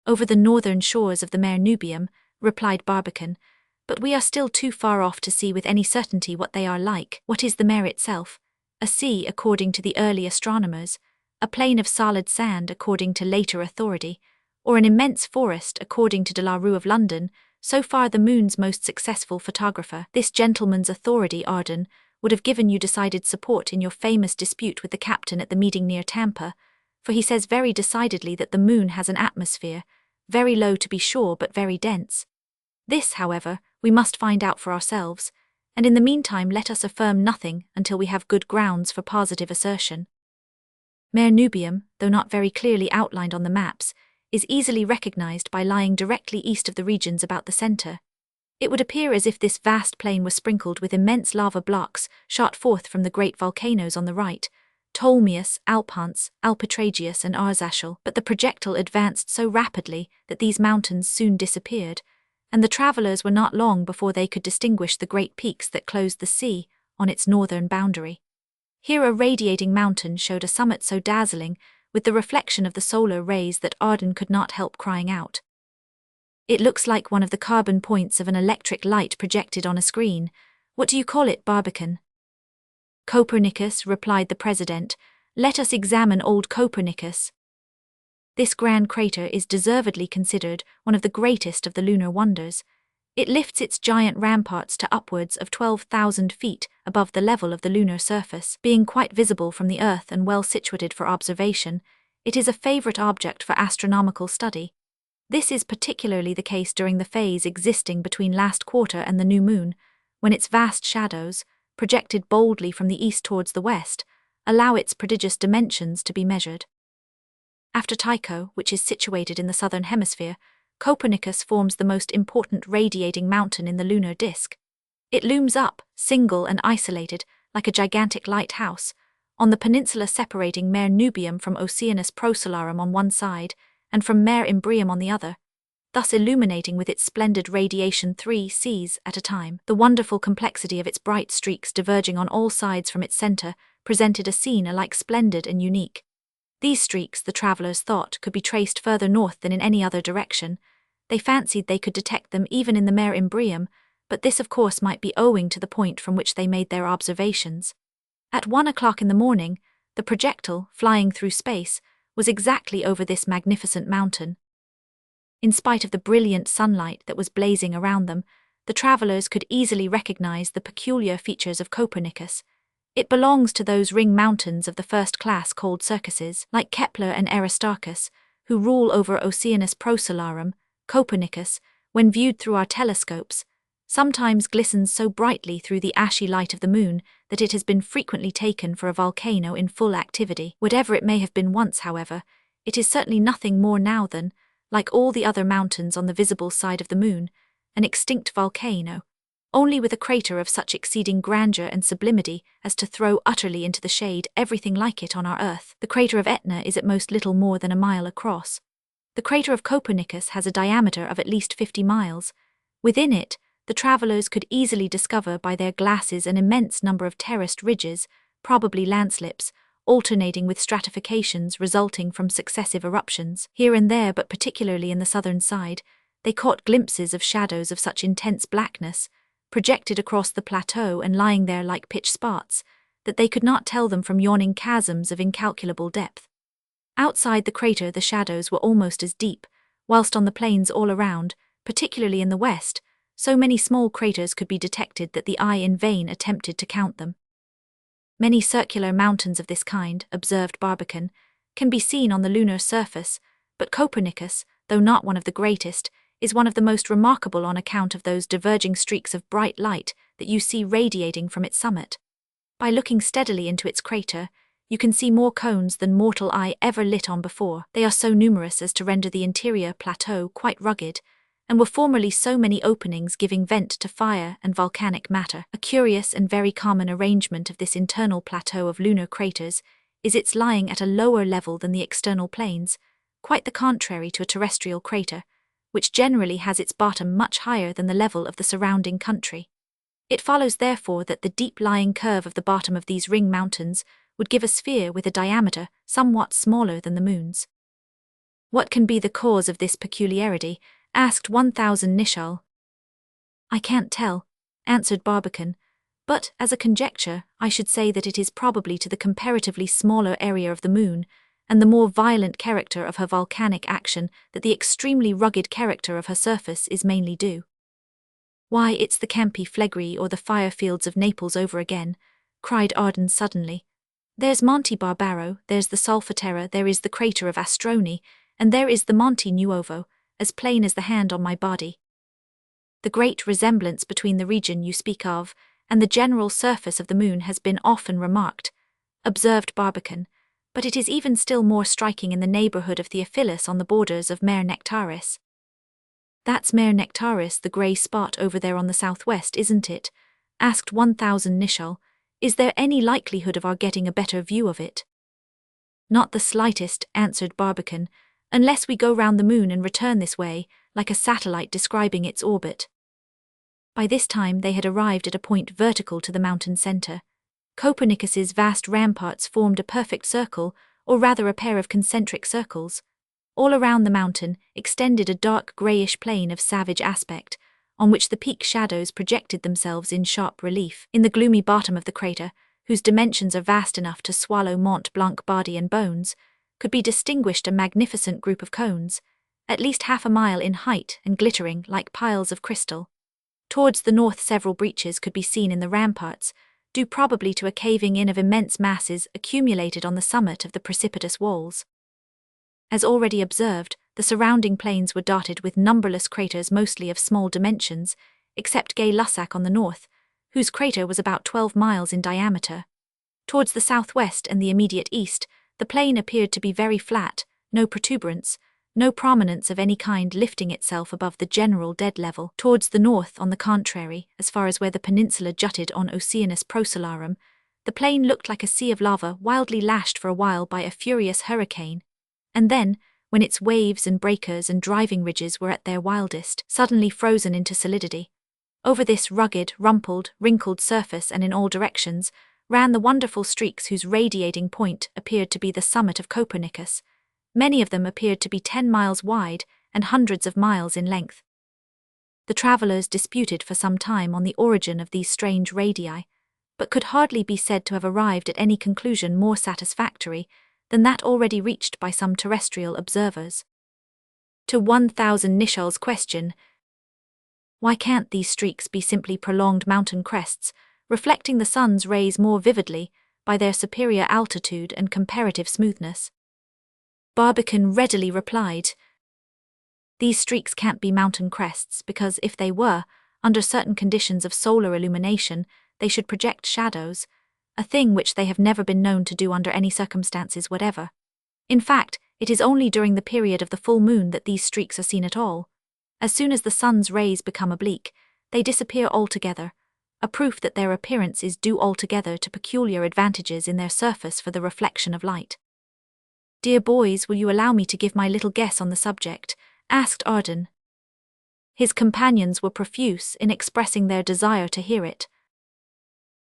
Speaker 1: "Over the northern shores of the Mare Nubium," replied Barbicane, "but we are still too far off to see with any certainty what they are like." What is the mare itself? A sea, according to the early astronomers, a plain of solid sand, according to later authority, or an immense forest, according to de la Rue of London, so far the moon's most successful photographer. This gentleman's authority, Arden, would have given you decided support in your famous dispute with the captain at the meeting near Tampa, for he says very decidedly that the moon has an atmosphere, very low to be sure, but very dense. This, however, we must find out for ourselves, and in the meantime let us affirm nothing until we have good grounds for positive assertion. Mare Nubium, though not very clearly outlined on the maps, is easily recognized by lying directly east of the regions about the center. It would appear as if this vast plain was sprinkled with immense lava blocks shot forth from the great volcanoes on the right, Tolmius, Alphonse, Alpetragius and Arzachel, but the projectile advanced so rapidly that these mountains soon disappeared, and the travelers were not long before they could distinguish the great peaks that closed the sea on its northern boundary. Here a radiating mountain showed a summit so dazzling with the reflection of the solar rays that Arden could not help crying out, "It looks like one of the carbon points of an electric light projected on a screen. What do you call it, Barbicane?" "Copernicus," replied the president. "Let us examine old Copernicus." This grand crater is deservedly considered one of the greatest of the lunar wonders. It lifts its giant ramparts to upwards of 12,000 feet above the level of the lunar surface. Being quite visible from the Earth and well situated for observation, it is a favorite object for astronomical study. This is particularly the case during the phase existing between last quarter and the new moon, when its vast shadows, projected boldly from the east towards the west, allow its prodigious dimensions to be measured. After Tycho, which is situated in the southern hemisphere, Copernicus forms the most important radiating mountain in the lunar disk. It looms up, single and isolated, like a gigantic lighthouse, on the peninsula separating Mare Nubium from Oceanus Procellarum on one side, and from Mare Imbrium on the other, thus illuminating with its splendid radiation 3 seas at a time. The wonderful complexity of its bright streaks diverging on all sides from its center presented a scene alike splendid and unique. These streaks, the travelers thought, could be traced further north than in any other direction. They fancied they could detect them even in the Mare Imbrium, but this of course might be owing to the point from which they made their observations. At 1 o'clock in the morning, the projectile, flying through space, was exactly over this magnificent mountain. In spite of the brilliant sunlight that was blazing around them, the travelers could easily recognize the peculiar features of Copernicus. It belongs to those ring mountains of the first class called circuses, like Kepler and Aristarchus, who rule over Oceanus Procellarum. Copernicus, when viewed through our telescopes, sometimes glistens so brightly through the ashy light of the moon that it has been frequently taken for a volcano in full activity. Whatever it may have been once, however, it is certainly nothing more now than, like all the other mountains on the visible side of the moon, an extinct volcano, only with a crater of such exceeding grandeur and sublimity as to throw utterly into the shade everything like it on our earth. The crater of Etna is at most little more than a mile across. The crater of Copernicus has a diameter of at least 50 miles. Within it, the travelers could easily discover by their glasses an immense number of terraced ridges, probably landslips, alternating with stratifications resulting from successive eruptions. Here and there, but particularly in the southern side, they caught glimpses of shadows of such intense blackness, projected across the plateau and lying there like pitch spots, that they could not tell them from yawning chasms of incalculable depth. Outside the crater the shadows were almost as deep, whilst on the plains all around, particularly in the west, so many small craters could be detected that the eye in vain attempted to count them. Many circular mountains of this kind, observed Barbicane, can be seen on the lunar surface, but Copernicus, though not one of the greatest, is one of the most remarkable on account of those diverging streaks of bright light that you see radiating from its summit. By looking steadily into its crater, you can see more cones than mortal eye ever lit on before. They are so numerous as to render the interior plateau quite rugged, and were formerly so many openings giving vent to fire and volcanic matter. A curious and very common arrangement of this internal plateau of lunar craters is its lying at a lower level than the external planes, quite the contrary to a terrestrial crater, which generally has its bottom much higher than the level of the surrounding country. It follows therefore that the deep-lying curve of the bottom of these ring mountains would give a sphere with a diameter somewhat smaller than the moon's. What can be the cause of this peculiarity? Asked 1000 Nicholl. I can't tell, answered Barbicane, but, as a conjecture, I should say that it is probably to the comparatively smaller area of the moon, and the more violent character of her volcanic action that the extremely rugged character of her surface is mainly due. Why, it's the Campi Flegrei or the fire fields of Naples over again, cried Arden suddenly. There's Monte Barbaro, there's the Solfatara, there is the crater of Astroni, and there is the Monte Nuovo, as plain as the hand on my body. The great resemblance between the region you speak of and the general surface of the moon has been often remarked, observed Barbicane, but it is even still more striking in the neighbourhood of Theophilus on the borders of Mare Nectaris. That's Mare Nectaris, the grey spot over there on the southwest, isn't it? Asked 1000 Nicholl. Is there any likelihood of our getting a better view of it? Not the slightest, answered Barbicane, unless we go round the moon and return this way, like a satellite describing its orbit. By this time they had arrived at a point vertical to the mountain centre. Copernicus's vast ramparts formed a perfect circle, or rather a pair of concentric circles. All around the mountain extended a dark greyish plain of savage aspect, on which the peak shadows projected themselves in sharp relief. In the gloomy bottom of the crater, whose dimensions are vast enough to swallow Mont Blanc body and bones, could be distinguished a magnificent group of cones, at least half a mile in height and glittering like piles of crystal. Towards the north several breaches could be seen in the ramparts, due probably to a caving in of immense masses accumulated on the summit of the precipitous walls. As already observed, the surrounding plains were dotted with numberless craters mostly of small dimensions, except Gay-Lussac on the north, whose crater was about 12 miles in diameter. Towards the southwest and the immediate east, the plain appeared to be very flat, no protuberance, no prominence of any kind lifting itself above the general dead level. Towards the north, on the contrary, as far as where the peninsula jutted on Oceanus Procellarum, the plain looked like a sea of lava wildly lashed for a while by a furious hurricane, and then, when its waves and breakers and driving ridges were at their wildest, suddenly frozen into solidity. Over this rugged, rumpled, wrinkled surface and in all directions ran the wonderful streaks whose radiating point appeared to be the summit of Copernicus. Many of them appeared to be 10 miles wide and hundreds of miles in length. The travellers disputed for some time on the origin of these strange radii, but could hardly be said to have arrived at any conclusion more satisfactory than that already reached by some terrestrial observers. To 1000 Nicholl's question, why can't these streaks be simply prolonged mountain crests, reflecting the sun's rays more vividly by their superior altitude and comparative smoothness? Barbicane readily replied, these streaks can't be mountain crests because if they were, under certain conditions of solar illumination, they should project shadows, a thing which they have never been known to do under any circumstances whatever. In fact, it is only during the period of the full moon that these streaks are seen at all. As soon as the sun's rays become oblique, they disappear altogether, a proof that their appearance is due altogether to peculiar advantages in their surface for the reflection of light. Dear boys, will you allow me to give my little guess on the subject? Asked Arden. His companions were profuse in expressing their desire to hear it.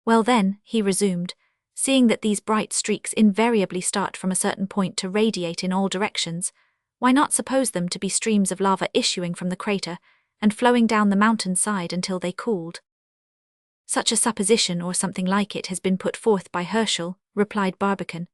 Speaker 1: Well then, he resumed, seeing that these bright streaks invariably start from a certain point to radiate in all directions, why not suppose them to be streams of lava issuing from the crater and flowing down the mountain side until they cooled? Such a supposition or something like it has been put forth by Herschel, replied Barbicane,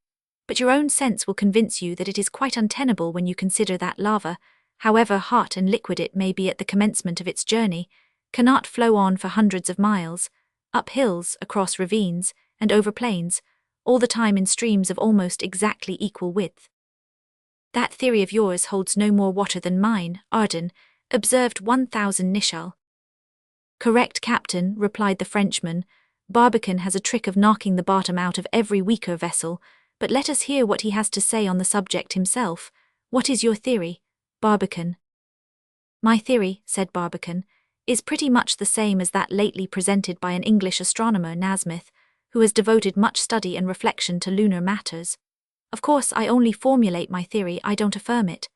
Speaker 1: but your own sense will convince you that it is quite untenable when you consider that lava, however hot and liquid it may be at the commencement of its journey, cannot flow on for hundreds of miles, up hills, across ravines, and over plains, all the time in streams of almost exactly equal width. That theory of yours holds no more water than mine, Arden, observed 1000 Nicholl. Correct, Captain, replied the Frenchman. Barbicane has a trick of knocking the bottom out of every weaker vessel, but let us hear what he has to say on the subject himself. What is your theory, Barbicane? My theory, said Barbicane, is pretty much the same as that lately presented by an English astronomer, Nasmyth, who has devoted much study and reflection to lunar matters. Of course, I only formulate my theory, I don't affirm it.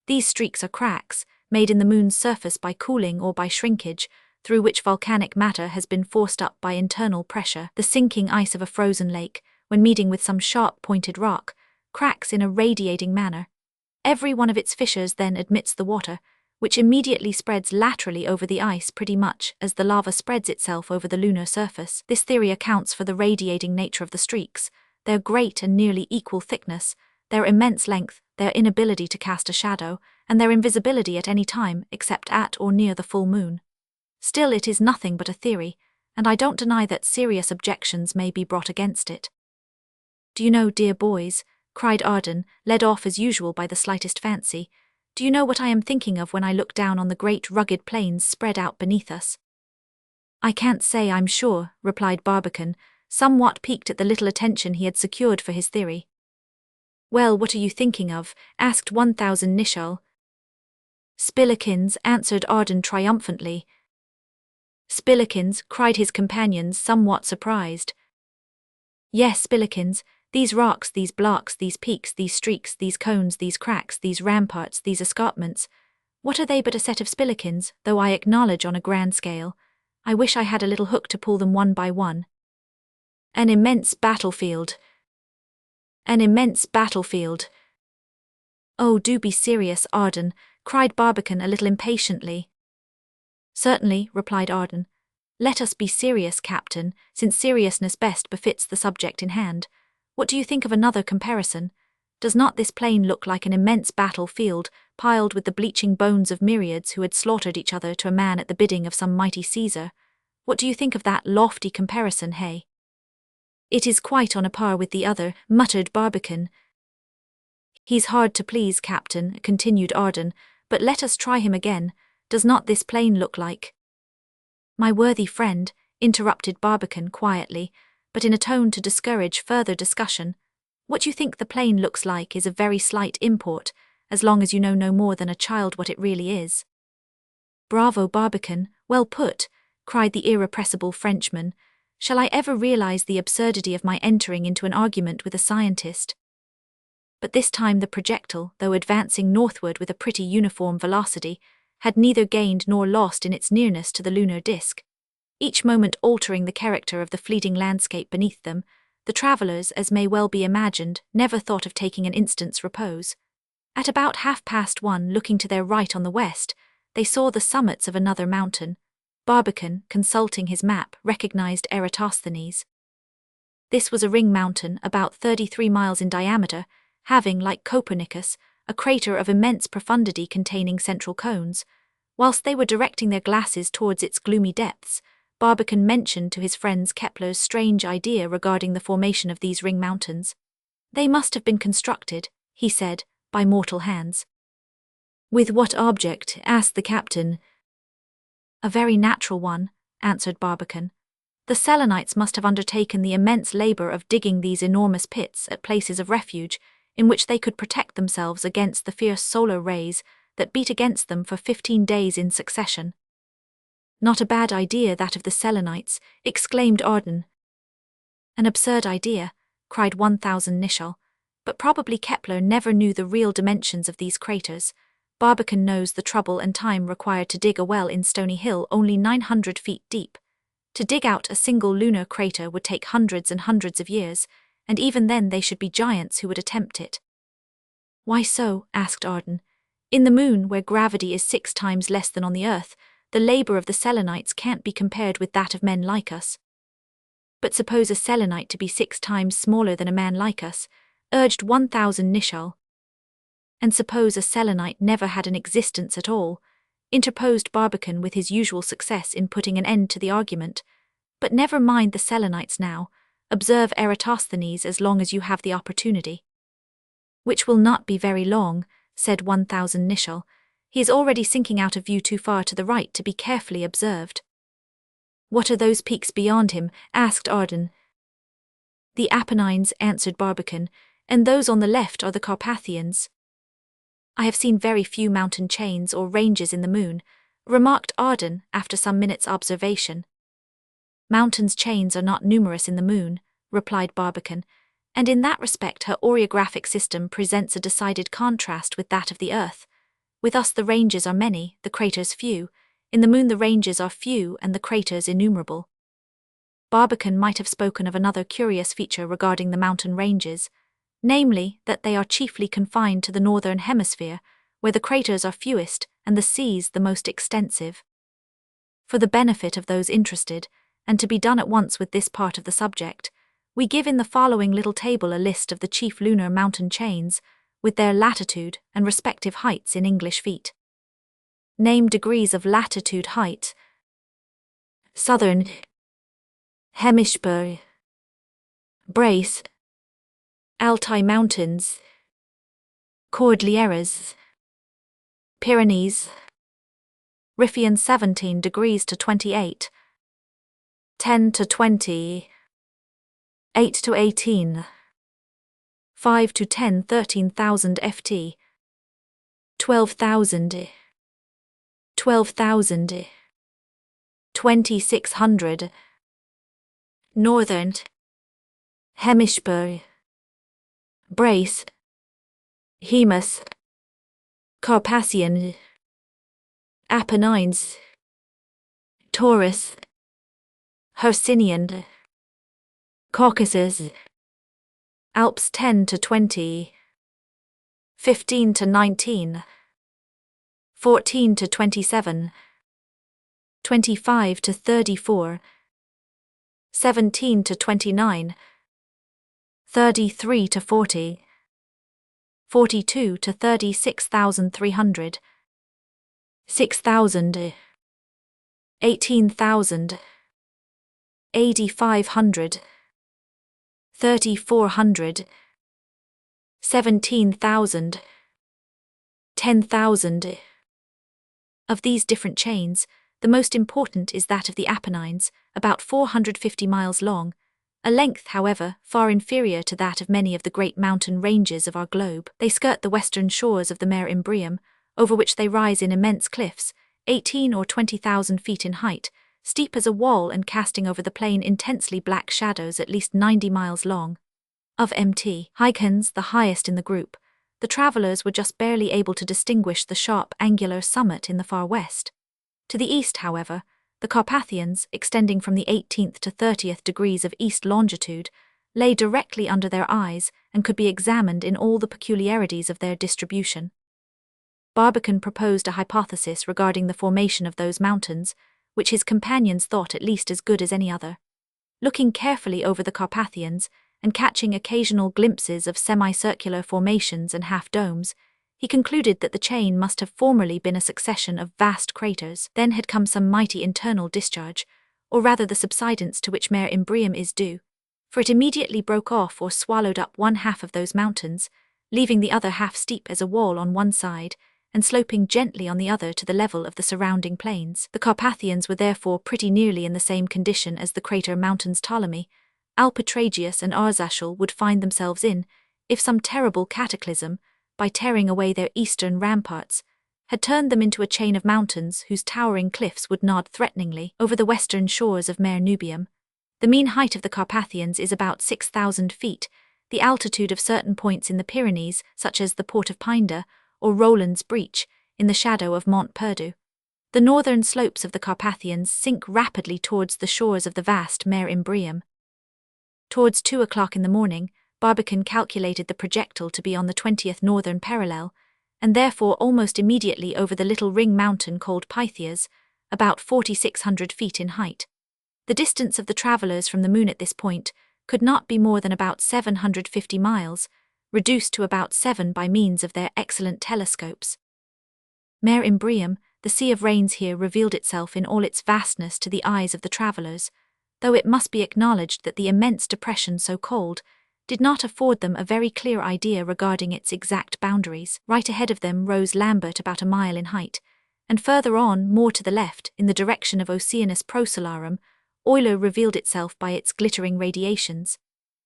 Speaker 1: These streaks are cracks, made in the moon's surface by cooling or by shrinkage, through which volcanic matter has been forced up by internal pressure. The sinking ice of a frozen lake, when meeting with some sharp-pointed rock, cracks in a radiating manner. Every one of its fissures then admits the water, which immediately spreads laterally over the ice pretty much as the lava spreads itself over the lunar surface. This theory accounts for the radiating nature of the streaks, their great and nearly equal thickness, their immense length, their inability to cast a shadow, and their invisibility at any time except at or near the full moon. Still, it is nothing but a theory, and I don't deny that serious objections may be brought against it. Do you know, dear boys, cried Arden, led off as usual by the slightest fancy, do you know what I am thinking of when I look down on the great rugged plains spread out beneath us? I can't say, I'm sure, replied Barbicane, somewhat piqued at the little attention he had secured for his theory. Well, what are you thinking of? Asked 1000 Nicholl. Spillikins, answered Arden triumphantly. Spillikins, cried his companions, somewhat surprised. Yes, spillikins, these rocks, these blocks, these peaks, these streaks, these cones, these cracks, these ramparts, these escarpments, what are they but a set of spillikins, though I acknowledge on a grand scale, I wish I had a little hook to pull them one by one. An immense battlefield. An immense battlefield. Oh, do be serious, Arden, cried Barbicane a little impatiently. Certainly, replied Arden. Let us be serious, Captain, since seriousness best befits the subject in hand. What do you think of another comparison? Does not this plain look like an immense battlefield, piled with the bleaching bones of myriads who had slaughtered each other to a man at the bidding of some mighty Caesar? What do you think of that lofty comparison, hey? It is quite on a par with the other, muttered Barbicane. He's hard to please, Captain, continued Arden, but let us try him again. Does not this plain look like— My worthy friend, interrupted Barbicane quietly, but in a tone to discourage further discussion, what you think the plain looks like is of very slight import, as long as you know no more than a child what it really is. Bravo, Barbicane, well put, cried the irrepressible Frenchman. Shall I ever realize the absurdity of my entering into an argument with a scientist? But this time the projectile, though advancing northward with a pretty uniform velocity, had neither gained nor lost in its nearness to the lunar disk, each moment altering the character of the fleeting landscape beneath them. The travellers, as may well be imagined, never thought of taking an instant's repose. At about 1:30, looking to their right on the west, they saw the summits of another mountain. Barbicane, consulting his map, recognized Eratosthenes. This was a ring mountain about 33 miles in diameter, having, like Copernicus, a crater of immense profundity containing central cones. Whilst they were directing their glasses towards its gloomy depths, Barbicane mentioned to his friends Kepler's strange idea regarding the formation of these ring mountains. They must have been constructed, he said, by mortal hands. With what object? Asked the captain. A very natural one, answered Barbicane. The Selenites must have undertaken the immense labour of digging these enormous pits at places of refuge, in which they could protect themselves against the fierce solar rays that beat against them for 15 days in succession. Not a bad idea, that of the Selenites, exclaimed Arden. An absurd idea, cried 1000 Nicholl, but probably Kepler never knew the real dimensions of these craters. Barbicane knows the trouble and time required to dig a well in Stony Hill only 900 feet deep. To dig out a single lunar crater would take hundreds and hundreds of years, and even then they should be giants who would attempt it. Why so? Asked Arden. In the moon, where gravity is 6 times less than on the Earth, the labour of the Selenites can't be compared with that of men like us. But suppose a Selenite to be 6 times smaller than a man like us, urged 1000 Nicholl. And suppose a Selenite never had an existence at all, interposed Barbicane with his usual success in putting an end to the argument. But never mind the Selenites now. Observe Eratosthenes as long as you have the opportunity. Which will not be very long, said 1000 Nicholl. He is already sinking out of view too far to the right to be carefully observed. What are those peaks beyond him? Asked Arden. The Apennines, answered Barbicane, and those on the left are the Carpathians. "I have seen very few mountain chains or ranges in the moon," remarked Arden after some minutes' observation. "Mountains' chains are not numerous in the moon," replied Barbicane, "and in that respect her orographic system presents a decided contrast with that of the Earth. With us the ranges are many, the craters few. In the moon the ranges are few and the craters innumerable." Barbicane might have spoken of another curious feature regarding the mountain ranges, namely that they are chiefly confined to the northern hemisphere, where the craters are fewest and the seas the most extensive. For the benefit of those interested, and to be done at once with this part of the subject, we give in the following little table a list of the chief lunar mountain chains, with their latitude and respective heights in English feet. Name degrees of latitude height. Southern Hemisphere. Brace. Altai Mountains. Cordilleras. Pyrenees. Riffian 17 degrees to 28. 10 to 20. 8 to 18. 5 to 10 13,000 ft. 12,000. 12,000. 2,600. Northern Hemisphere. Brace. Hemus. Carpathian. Apennines. Taurus. Hercynian. Caucasus. Alps 10 to 20. 15 to 19. 14 to 27. 25 to 34. 17 to 29. 33 to 40. 42 to 36,300. 6,000. 18,000. 8,500. 3,400. 17,000. 10,000. Of these different chains, the most important is that of the Apennines, about 450 miles long, a length, however, far inferior to that of many of the great mountain ranges of our globe. They skirt the western shores of the Mare Imbrium, over which they rise in immense cliffs, 18 or 20,000 feet in height, steep as a wall and casting over the plain intensely black shadows at least 90 miles long. Of Mt. Highkens, the highest in the group, the travellers were just barely able to distinguish the sharp, angular summit in the far west. To the east, however, the Carpathians, extending from the 18th to 30th degrees of east longitude, lay directly under their eyes and could be examined in all the peculiarities of their distribution. Barbicane proposed a hypothesis regarding the formation of those mountains, which his companions thought at least as good as any other. Looking carefully over the Carpathians, and catching occasional glimpses of semicircular formations and half-domes, he concluded that the chain must have formerly been a succession of vast craters. Then had come some mighty internal discharge, or rather the subsidence to which Mare Imbrium is due, for it immediately broke off or swallowed up one half of those mountains, leaving the other half steep as a wall on one side, and sloping gently on the other to the level of the surrounding plains. The Carpathians were therefore pretty nearly in the same condition as the crater mountains Ptolemy, Alpetragius and Arzachel would find themselves in, if some terrible cataclysm, by tearing away their eastern ramparts, had turned them into a chain of mountains whose towering cliffs would nod threateningly over the western shores of Mare Nubium. The mean height of the Carpathians is about 6,000 feet, the altitude of certain points in the Pyrenees, such as the Port of Pinde, or Roland's Breach, in the shadow of Mont Perdu. The northern slopes of the Carpathians sink rapidly towards the shores of the vast Mare Imbrium. Towards 2 o'clock in the morning, Barbicane calculated the projectile to be on the 20th northern parallel, and therefore almost immediately over the little ring mountain called Pythias, about 4,600 feet in height. The distance of the travellers from the moon at this point could not be more than about 750 miles, reduced to about 7 by means of their excellent telescopes. Mare Imbrium, the Sea of Rains, here revealed itself in all its vastness to the eyes of the travellers, though it must be acknowledged that the immense depression so called did not afford them a very clear idea regarding its exact boundaries. Right ahead of them rose Lambert about a mile in height, and further on, more to the left, in the direction of Oceanus Procelarum, Euler revealed itself by its glittering radiations.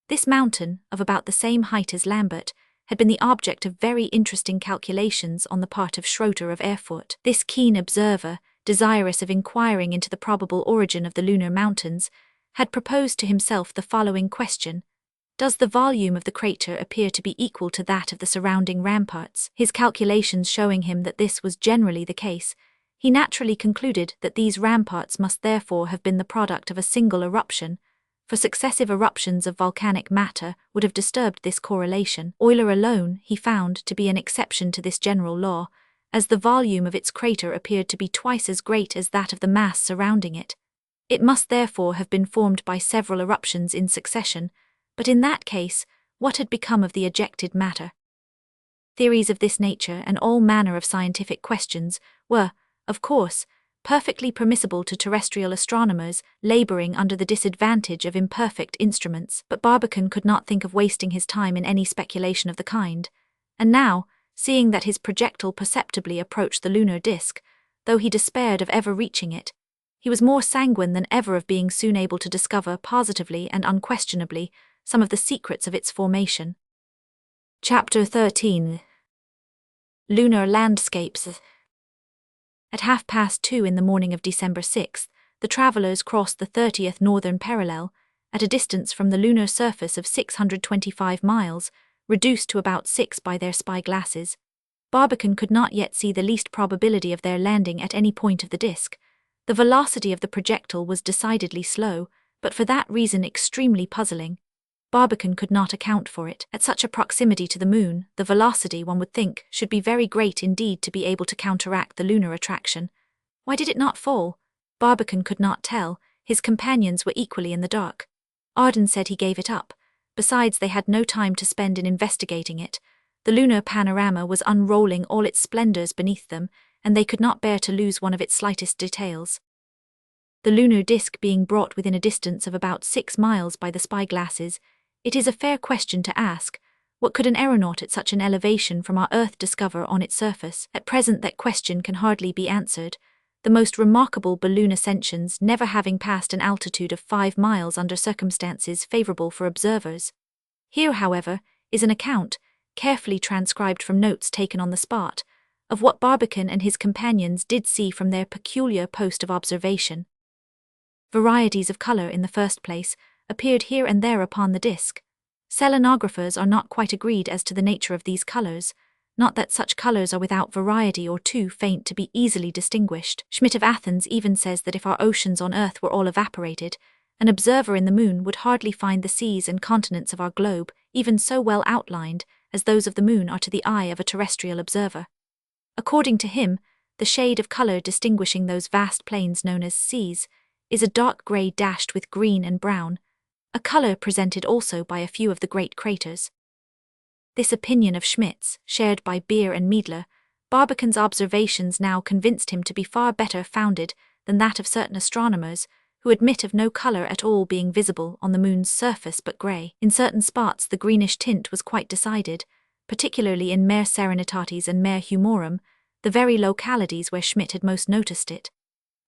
Speaker 1: This mountain, of about the same height as Lambert, had been the object of very interesting calculations on the part of Schroeter of Erfurt. This keen observer, desirous of inquiring into the probable origin of the lunar mountains, had proposed to himself the following question: does the volume of the crater appear to be equal to that of the surrounding ramparts? His calculations showing him that this was generally the case, he naturally concluded that these ramparts must therefore have been the product of a single eruption, for successive eruptions of volcanic matter would have disturbed this correlation. Euler alone he found to be an exception to this general law, as the volume of its crater appeared to be twice as great as that of the mass surrounding it. It must therefore have been formed by several eruptions in succession, but in that case, what had become of the ejected matter? Theories of this nature and all manner of scientific questions were, of course, perfectly permissible to terrestrial astronomers laboring under the disadvantage of imperfect instruments, but Barbicane could not think of wasting his time in any speculation of the kind, and now, seeing that his projectile perceptibly approached the lunar disk, though he despaired of ever reaching it, he was more sanguine than ever of being soon able to discover positively and unquestionably some of the secrets of its formation. Chapter 13. Lunar Landscapes. At 2:30 in the morning of December 6, the travelers crossed the 30th northern parallel, at a distance from the lunar surface of 625 miles, reduced to about 6 by their spyglasses. Barbicane could not yet see the least probability of their landing at any point of the disk. The velocity of the projectile was decidedly slow, but for that reason extremely puzzling. Barbicane could not account for it. At such a proximity to the moon, the velocity, one would think, should be very great indeed to be able to counteract the lunar attraction. Why did it not fall? Barbicane could not tell. His companions were equally in the dark. Ardan said he gave it up. Besides, they had no time to spend in investigating it. The lunar panorama was unrolling all its splendors beneath them, and they could not bear to lose one of its slightest details. The lunar disk being brought within a distance of about 6 miles by the spyglasses, it is a fair question to ask, what could an aeronaut at such an elevation from our Earth discover on its surface? At present that question can hardly be answered, the most remarkable balloon ascensions never having passed an altitude of 5 miles under circumstances favorable for observers. Here, however, is an account, carefully transcribed from notes taken on the spot, of what Barbicane and his companions did see from their peculiar post of observation. Varieties of color, in the first place, appeared here and there upon the disk. Selenographers are not quite agreed as to the nature of these colors, not that such colors are without variety or too faint to be easily distinguished. Schmidt of Athens even says that if our oceans on Earth were all evaporated, an observer in the moon would hardly find the seas and continents of our globe even so well outlined as those of the moon are to the eye of a terrestrial observer. According to him, the shade of color distinguishing those vast plains known as seas is a dark gray dashed with green and brown, a color presented also by a few of the great craters. This opinion of Schmidt's, shared by Beer and Meidler, Barbicane's observations now convinced him to be far better founded than that of certain astronomers, who admit of no color at all being visible on the moon's surface but gray. In certain spots the greenish tint was quite decided, particularly in Mare Serenitatis and Mare Humorum, the very localities where Schmidt had most noticed it.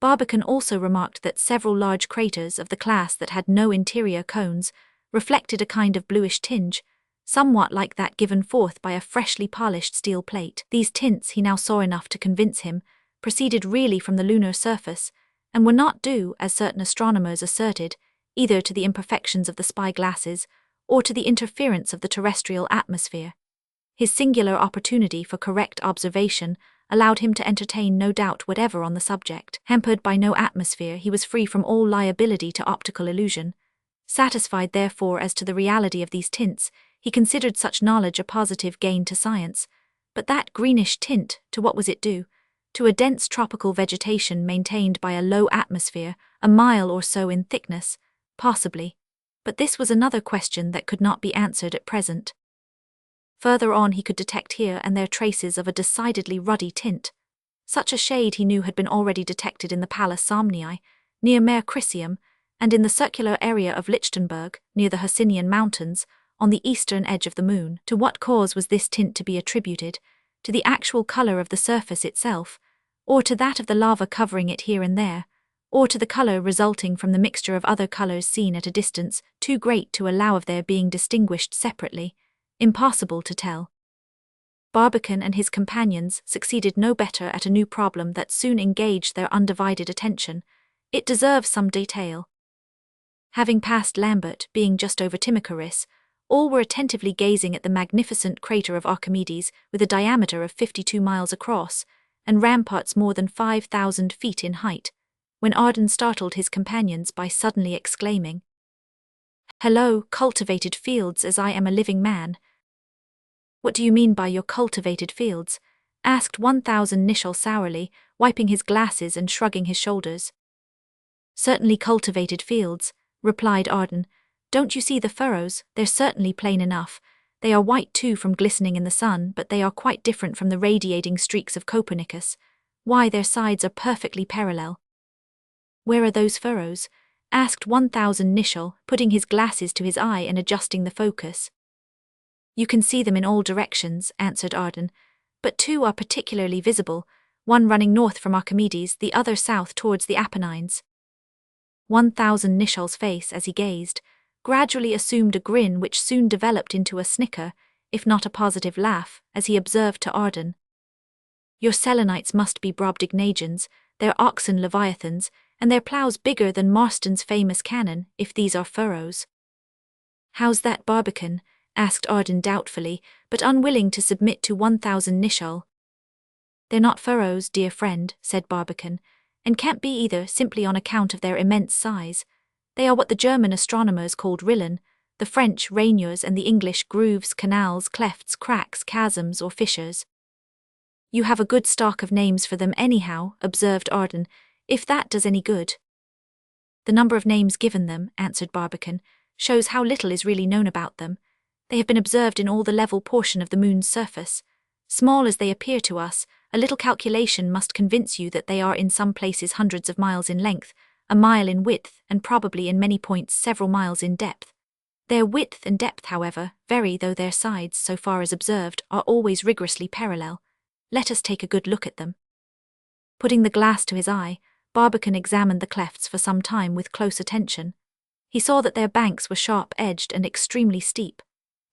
Speaker 1: Barbicane also remarked that several large craters of the class that had no interior cones reflected a kind of bluish tinge, somewhat like that given forth by a freshly polished steel plate. These tints, he now saw enough to convince him, proceeded really from the lunar surface, and were not due, as certain astronomers asserted, either to the imperfections of the spyglasses or to the interference of the terrestrial atmosphere. His singular opportunity for correct observation allowed him to entertain no doubt whatever on the subject. Hampered by no atmosphere, he was free from all liability to optical illusion. Satisfied, therefore, as to the reality of these tints, he considered such knowledge a positive gain to science. But that greenish tint, to what was it due? To a dense tropical vegetation maintained by a low atmosphere, a mile or so in thickness, possibly. But this was another question that could not be answered at present. Further on he could detect here and there traces of a decidedly ruddy tint. Such a shade he knew had been already detected in the Palus Somnii, near Mare Crisium, and in the circular area of Lichtenberg, near the Hercynian Mountains, on the eastern edge of the moon. To what cause was this tint to be attributed? To the actual color of the surface itself, or to that of the lava covering it here and there, or to the color resulting from the mixture of other colors seen at a distance too great to allow of their being distinguished separately? Impossible to tell. Barbicane and his companions succeeded no better at a new problem that soon engaged their undivided attention. It deserves some detail. Having passed Lambert, being just over Timocharus, all were attentively gazing at the magnificent crater of Archimedes with a diameter of 52 miles across and ramparts more than 5,000 feet in height, when Arden startled his companions by suddenly exclaiming, "Hello, cultivated fields, as I am a living man." "What do you mean by your cultivated fields?" asked 1000 Nicholl sourly, wiping his glasses and shrugging his shoulders. "Certainly cultivated fields," replied Arden. "Don't you see the furrows? They're certainly plain enough. They are white too from glistening in the sun, but they are quite different from the radiating streaks of Copernicus. Why, their sides are perfectly parallel." "Where are those furrows?" asked 1000 Nicholl, putting his glasses to his eye and adjusting the focus. "You can see them in all directions," answered Arden, "but two are particularly visible, one running north from Archimedes, the other south towards the Apennines." 1000 Nicholl's face, as he gazed, gradually assumed a grin which soon developed into a snicker, if not a positive laugh, as he observed to Arden, "Your Selenites must be Brobdingnagians, their oxen leviathans, and their ploughs bigger than Marston's famous cannon, if these are furrows." "How's that, Barbicane?" asked Arden doubtfully, but unwilling to submit to 1000 Nicholl. "They're not furrows, dear friend," said Barbicane, "and can't be either simply on account of their immense size. They are what the German astronomers called rillen, the French rainures, and the English grooves, canals, clefts, cracks, chasms, or fissures." "You have a good stock of names for them anyhow," observed Arden, "if that does any good." "The number of names given them," answered Barbicane, "shows how little is really known about them. They have been observed in all the level portion of the moon's surface. Small as they appear to us, a little calculation must convince you that they are in some places hundreds of miles in length, a mile in width, and probably in many points several miles in depth. Their width and depth, however, vary, though their sides, so far as observed, are always rigorously parallel. Let us take a good look at them." Putting the glass to his eye, Barbicane examined the clefts for some time with close attention. He saw that their banks were sharp-edged and extremely steep.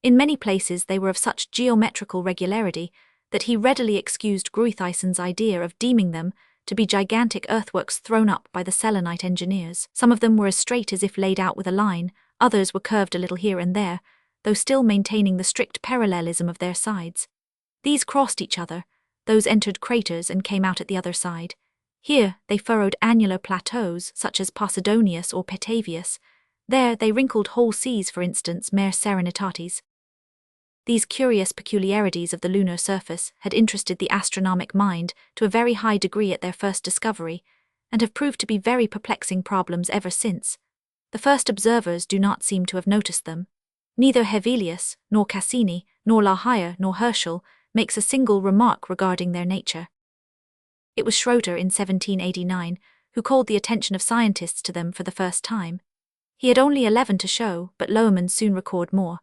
Speaker 1: In many places they were of such geometrical regularity that he readily excused Gruithuissen's idea of deeming them to be gigantic earthworks thrown up by the Selenite engineers. Some of them were as straight as if laid out with a line, others were curved a little here and there, though still maintaining the strict parallelism of their sides. These crossed each other, those entered craters and came out at the other side. Here they furrowed annular plateaus such as Posidonius or Petavius. There they wrinkled whole seas, for instance, Mare Serenitatis. These curious peculiarities of the lunar surface had interested the astronomic mind to a very high degree at their first discovery, and have proved to be very perplexing problems ever since. The first observers do not seem to have noticed them. Neither Hevelius, nor Cassini, nor La Hire, nor Herschel makes a single remark regarding their nature. It was Schroeter in 1789 who called the attention of scientists to them for the first time. He had only 11 to show, but Lohrmann soon recorded more.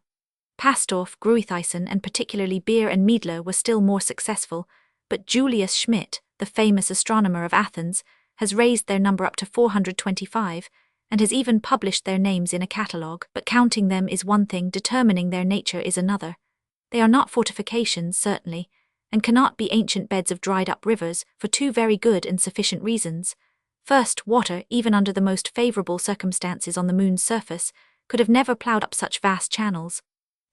Speaker 1: Pastorff, Gruithuisen, and particularly Beer and Meidler were still more successful, but Julius Schmidt, the famous astronomer of Athens, has raised their number up to 425, and has even published their names in a catalogue. But counting them is one thing, determining their nature is another. They are not fortifications, certainly, and cannot be ancient beds of dried-up rivers for two very good and sufficient reasons. First, water, even under the most favourable circumstances on the moon's surface, could have never ploughed up such vast channels.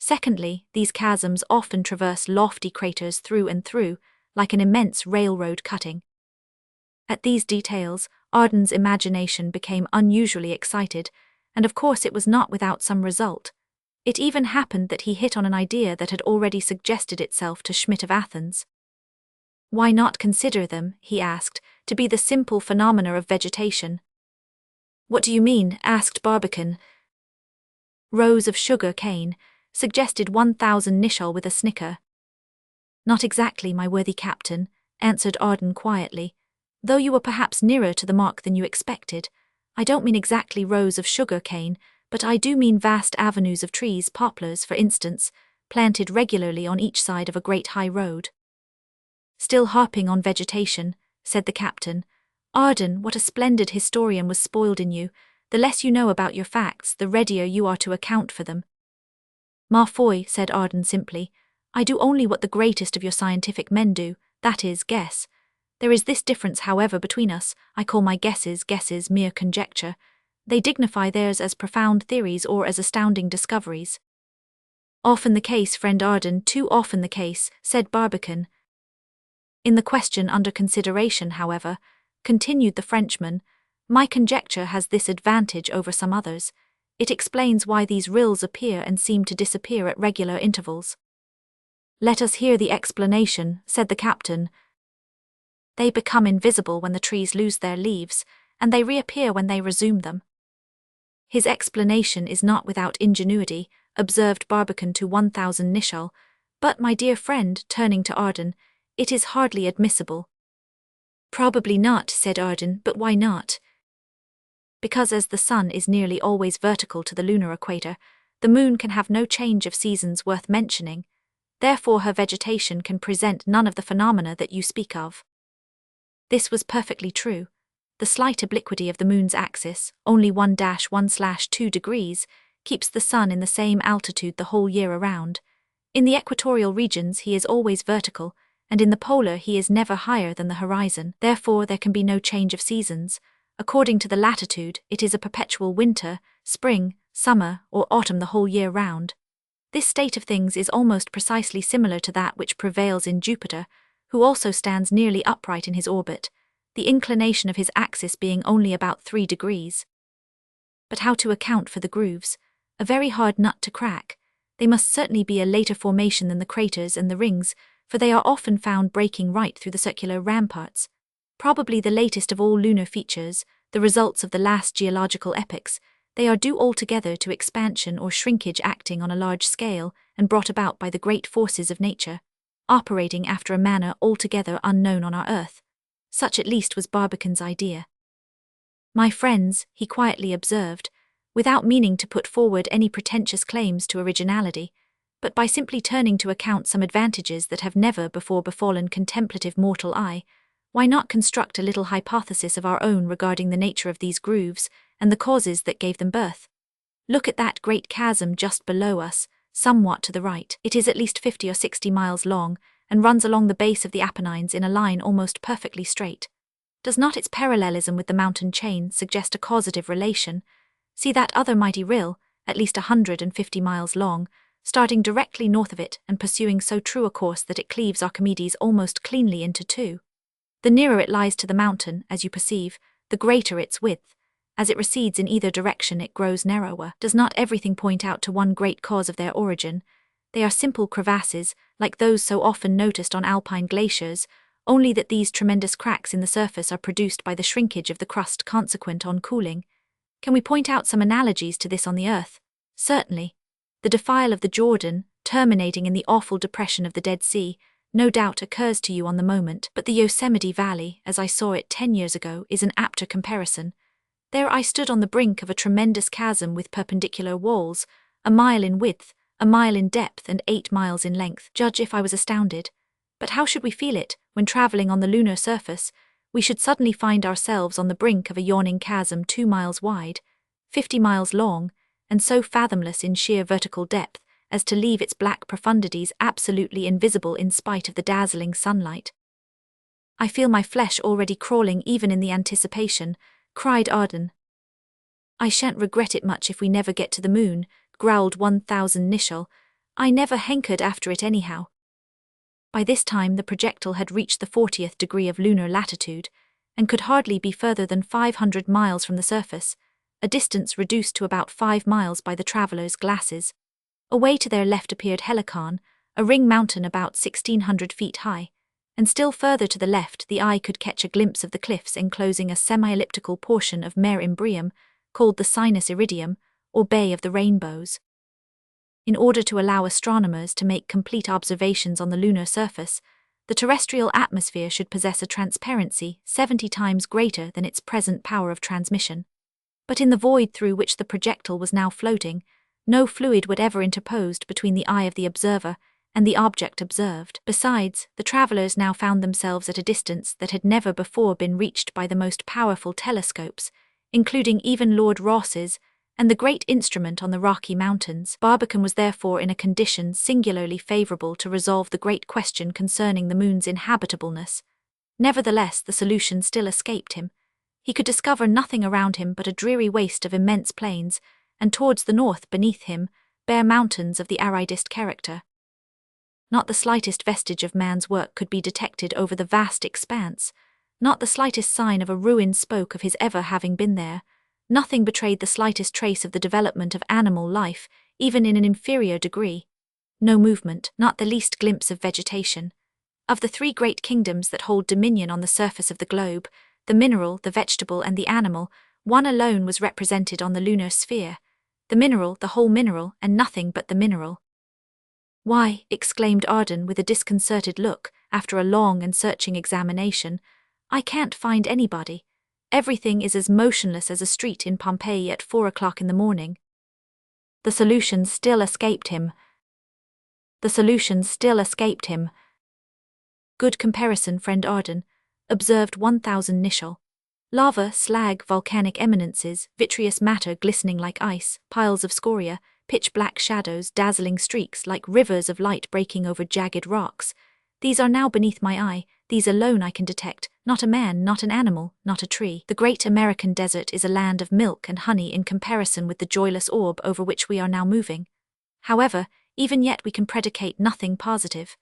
Speaker 1: Secondly, these chasms often traverse lofty craters through and through, like an immense railroad cutting. At these details, Arden's imagination became unusually excited, and of course it was not without some result. It even happened that he hit on an idea that had already suggested itself to Schmidt of Athens. "Why not consider them," he asked, "to be the simple phenomena of vegetation?" "What do you mean?" asked Barbicane. "Rows of sugar cane," suggested 1000 Nicholl with a snicker. "Not exactly, my worthy captain," answered Arden quietly, "though you were perhaps nearer to the mark than you expected. I don't mean exactly rows of sugar cane, but I do mean vast avenues of trees, poplars, for instance, planted regularly on each side of a great high road." "Still harping on vegetation," said the captain. "Arden, what a splendid historian was spoiled in you. The less you know about your facts, the readier you are to account for them." "Ma foi," said Arden simply, "I do only what the greatest of your scientific men do, that is, guess. There is this difference, however, between us: I call my guesses mere conjecture. They dignify theirs as profound theories or as astounding discoveries." "Often the case, friend Arden, too often the case," said Barbicane. "In the question under consideration, however," continued the Frenchman, "my conjecture has this advantage over some others: it explains why these rills appear and seem to disappear at regular intervals." "Let us hear the explanation," said the captain. "They become invisible when the trees lose their leaves, and they reappear when they resume them." "His explanation is not without ingenuity," observed Barbicane to 1000 Nicholl, "but, my dear friend," turning to Arden, "it is hardly admissible." "Probably not," said Arden, "but why not?" "Because as the sun is nearly always vertical to the lunar equator, the moon can have no change of seasons worth mentioning. Therefore her vegetation can present none of the phenomena that you speak of." This was perfectly true. The slight obliquity of the moon's axis, only 1-1/2 degrees, keeps the sun in the same altitude the whole year around. In the equatorial regions he is always vertical, and in the polar he is never higher than the horizon. Therefore there can be no change of seasons. According to the latitude, it is a perpetual winter, spring, summer, or autumn the whole year round. This state of things is almost precisely similar to that which prevails in Jupiter, who also stands nearly upright in his orbit, the inclination of his axis being only about 3 degrees. But how to account for the grooves? A very hard nut to crack. They must certainly be a later formation than the craters and the rings, for they are often found breaking right through the circular ramparts. Probably the latest of all lunar features, the results of the last geological epochs, they are due altogether to expansion or shrinkage acting on a large scale and brought about by the great forces of nature, operating after a manner altogether unknown on our earth. Such at least was Barbicane's idea. "My friends," he quietly observed, without meaning to put forward any pretentious claims to originality, but by simply turning to account some advantages that have never before befallen contemplative mortal eye, why not construct a little hypothesis of our own regarding the nature of these grooves and the causes that gave them birth? Look at that great chasm just below us, somewhat to the right. It is at least 50 or 60 miles long, and runs along the base of the Apennines in a line almost perfectly straight. Does not its parallelism with the mountain chain suggest a causative relation? See that other mighty rill, at least 150 miles long, starting directly north of it and pursuing so true a course that it cleaves Archimedes almost cleanly into two. The nearer it lies to the mountain, as you perceive, the greater its width. As it recedes in either direction it grows narrower. Does not everything point out to one great cause of their origin? They are simple crevasses, like those so often noticed on alpine glaciers, only that these tremendous cracks in the surface are produced by the shrinkage of the crust consequent on cooling. Can we point out some analogies to this on the earth? Certainly. The defile of the Jordan, terminating in the awful depression of the Dead Sea, no doubt occurs to you on the moment, but the Yosemite Valley, as I saw it 10 years ago, is an apter comparison. There I stood on the brink of a tremendous chasm with perpendicular walls, a mile in width, a mile in depth, and 8 miles in length. Judge if I was astounded. But how should we feel it, when traveling on the lunar surface, we should suddenly find ourselves on the brink of a yawning chasm 2 miles wide, 50 miles long, and so fathomless in sheer vertical depth as to leave its black profundities absolutely invisible in spite of the dazzling sunlight? "I feel my flesh already crawling even in the anticipation," cried Arden. "I shan't regret it much if we never get to the moon," growled 1000 Nicholl. "I never hankered after it anyhow." By this time the projectile had reached the 40th degree of lunar latitude, and could hardly be further than 500 miles from the surface, a distance reduced to about 5 miles by the traveller's glasses. Away to their left appeared Helicon, a ring mountain about 1,600 feet high, and still further to the left the eye could catch a glimpse of the cliffs enclosing a semi-elliptical portion of Mare Imbrium, called the Sinus Iridium, or Bay of the Rainbows. In order to allow astronomers to make complete observations on the lunar surface, the terrestrial atmosphere should possess a transparency 70 times greater than its present power of transmission. But in the void through which the projectile was now floating, no fluid whatever interposed between the eye of the observer and the object observed. Besides, the travellers now found themselves at a distance that had never before been reached by the most powerful telescopes, including even Lord Rosse's, and the great instrument on the rocky mountains. Barbicane was therefore in a condition singularly favorable to resolve the great question concerning the moon's inhabitableness. Nevertheless, the solution still escaped him. He could discover nothing around him but a dreary waste of immense plains, and towards the north, beneath him, bare mountains of the aridest character. Not the slightest vestige of man's work could be detected over the vast expanse. Not the slightest sign of a ruin spoke of his ever having been there. Nothing betrayed the slightest trace of the development of animal life, even in an inferior degree. No movement, not the least glimpse of vegetation. Of the three great kingdoms that hold dominion on the surface of the globe, the mineral, the vegetable, and the animal, one alone was represented on the lunar sphere. The mineral, the whole mineral, and nothing but the mineral. "Why," exclaimed Arden with a disconcerted look, after a long and searching examination, "I can't find anybody. Everything is as motionless as a street in Pompeii at 4 o'clock in the morning." The solution still escaped him. "Good comparison, friend Arden," observed 1000 Nicholl. "Lava, slag, volcanic eminences, vitreous matter glistening like ice, piles of scoria, pitch-black shadows, dazzling streaks like rivers of light breaking over jagged rocks. These are now beneath my eye, these alone I can detect, not a man, not an animal, not a tree. The great American desert is a land of milk and honey in comparison with the joyless orb over which we are now moving. However, even yet we can predicate nothing positive.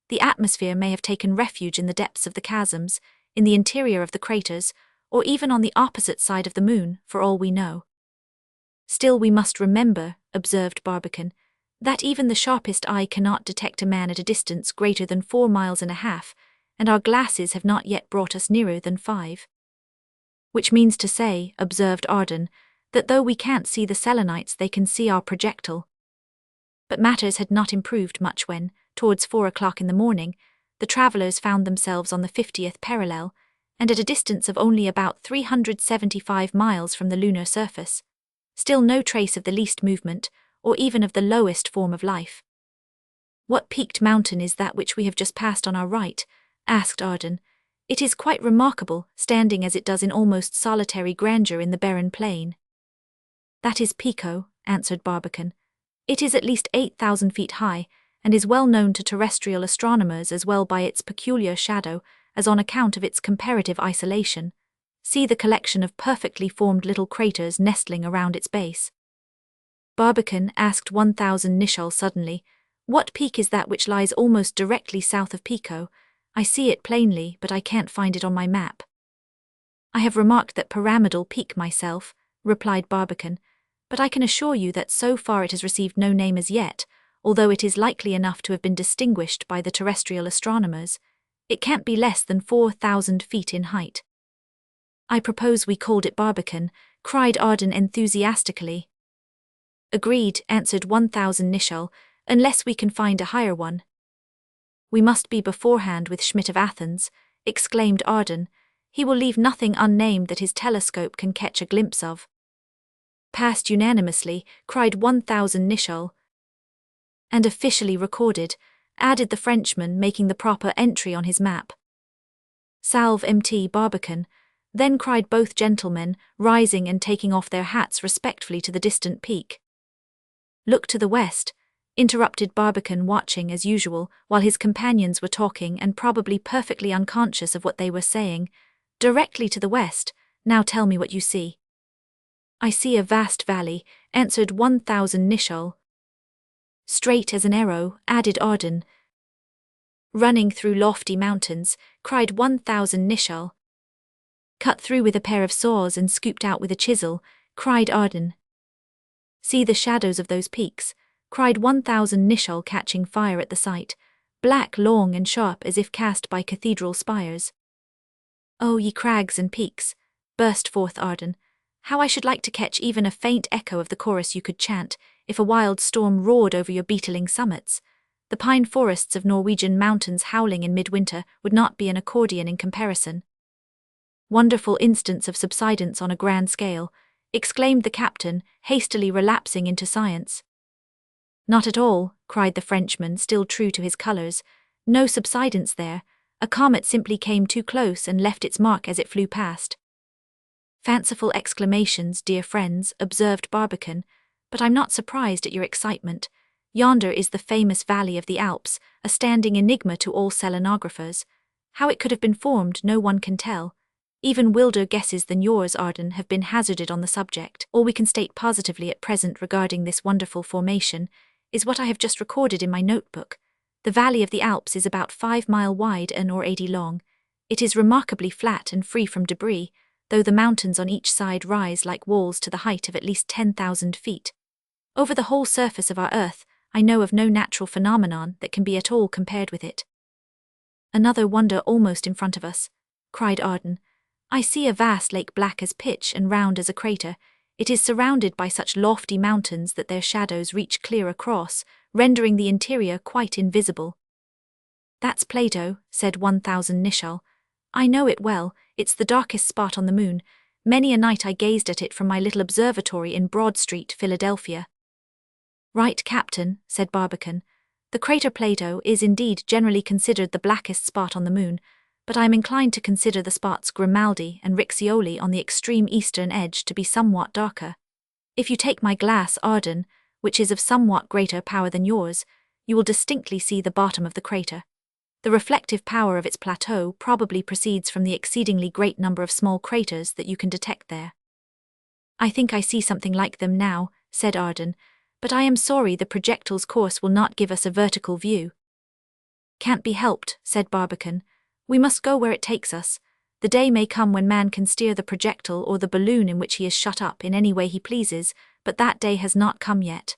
Speaker 1: The atmosphere may have taken refuge in the depths of the chasms, in the interior of the craters, or even on the opposite side of the moon, for all we know." "Still we must remember," observed Barbicane, "that even the sharpest eye cannot detect a man at a distance greater than 4 miles and a half, and our glasses have not yet brought us nearer than 5. "Which means to say," observed Arden, "that though we can't see the Selenites, they can see our projectile." But matters had not improved much when, towards 4 o'clock in the morning, the travellers found themselves on the 50th parallel, and at a distance of only about 375 miles from the lunar surface. Still no trace of the least movement, or even of the lowest form of life. "What peaked mountain is that which we have just passed on our right?" asked Arden. "It is quite remarkable, standing as it does in almost solitary grandeur in the barren plain." "That is Pico," answered Barbicane. "It is at least 8,000 feet high, and is well known to terrestrial astronomers as well by its peculiar shadow as on account of its comparative isolation. See the collection of perfectly formed little craters nestling around its base." Barbicane asked 1000 Nicholl suddenly, "What peak is that which lies almost directly south of Pico? I see it plainly, but I can't find it on my map." "I have remarked that pyramidal peak myself," replied Barbicane, "but I can assure you that so far it has received no name as yet, although it is likely enough to have been distinguished by the terrestrial astronomers. It can't be less than 4,000 feet in height." "I propose we called it Barbicane," cried Arden enthusiastically. "Agreed," answered 1000 Nicholl, "unless we can find a higher one." "We must be beforehand with Schmidt of Athens," exclaimed Arden. "He will leave nothing unnamed that his telescope can catch a glimpse of." "Passed unanimously," cried 1000 Nicholl. "And officially recorded," added the Frenchman, making the proper entry on his map. "Salve Mt. Barbicane," then cried both gentlemen, rising and taking off their hats respectfully to the distant peak. "Look to the west," interrupted Barbicane, watching as usual while his companions were talking and probably perfectly unconscious of what they were saying. "Directly to the west. Now tell me what you see." "I see a vast valley," answered 1000 Nicholl. "Straight as an arrow," added Arden. "Running through lofty mountains," cried 1000 Nicholl. "Cut through with a pair of saws and scooped out with a chisel," cried Arden. "See the shadows of those peaks," cried 1000 Nicholl, catching fire at the sight, "black, long, and sharp as if cast by cathedral spires." "Oh, ye crags and peaks," burst forth Arden, "how I should like to catch even a faint echo of the chorus you could chant, if a wild storm roared over your beetling summits. The pine forests of Norwegian mountains howling in midwinter would not be an accordion in comparison." "Wonderful instance of subsidence on a grand scale," exclaimed the captain, hastily relapsing into science. "Not at all," cried the Frenchman, still true to his colours. "No subsidence there. A comet simply came too close and left its mark as it flew past." Fanciful exclamations, dear friends, observed Barbicane, but I'm not surprised at your excitement. Yonder is the famous Valley of the Alps, a standing enigma to all selenographers. How it could have been formed no one can tell. Even wilder guesses than yours, Arden, have been hazarded on the subject. All we can state positively at present regarding this wonderful formation is what I have just recorded in my notebook. The Valley of the Alps is about 5 miles wide and or 80 long. It is remarkably flat and free from debris, though the mountains on each side rise like walls to the height of at least 10,000 feet. Over the whole surface of our Earth, I know of no natural phenomenon that can be at all compared with it. Another wonder almost in front of us, cried Arden. I see a vast lake black as pitch and round as a crater. It is surrounded by such lofty mountains that their shadows reach clear across, rendering the interior quite invisible. That's Plato, said 1000 Nicholl. I know it well, it's the darkest spot on the moon. Many a night I gazed at it from my little observatory in Broad Street, Philadelphia. Right, Captain, said Barbicane. The crater Plato is indeed generally considered the blackest spot on the moon, but I am inclined to consider the spots Grimaldi and Riccioli on the extreme eastern edge to be somewhat darker. If you take my glass, Arden, which is of somewhat greater power than yours, you will distinctly see the bottom of the crater. The reflective power of its plateau probably proceeds from the exceedingly great number of small craters that you can detect there. I think I see something like them now, said Arden, but I am sorry the projectile's course will not give us a vertical view. Can't be helped, said Barbicane. We must go where it takes us. The day may come when man can steer the projectile or the balloon in which he is shut up in any way he pleases, but that day has not come yet.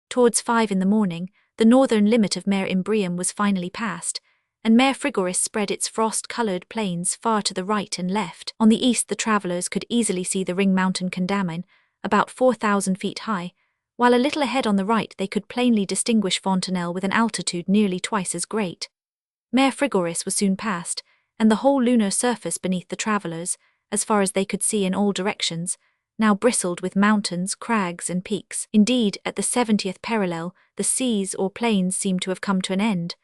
Speaker 1: Towards 5 in the morning, the northern limit of Mare Imbrium was finally passed, and Mare Frigoris spread its frost-coloured plains far to the right and left. On the east the travellers could easily see the ring mountain Condamine, about 4,000 feet high, while a little ahead on the right they could plainly distinguish Fontenelle with an altitude nearly twice as great. Mare Frigoris was soon passed, and the whole lunar surface beneath the travellers, as far as they could see in all directions, now bristled with mountains, crags, and peaks. Indeed, at the 70th parallel, the seas or plains seemed to have come to an end.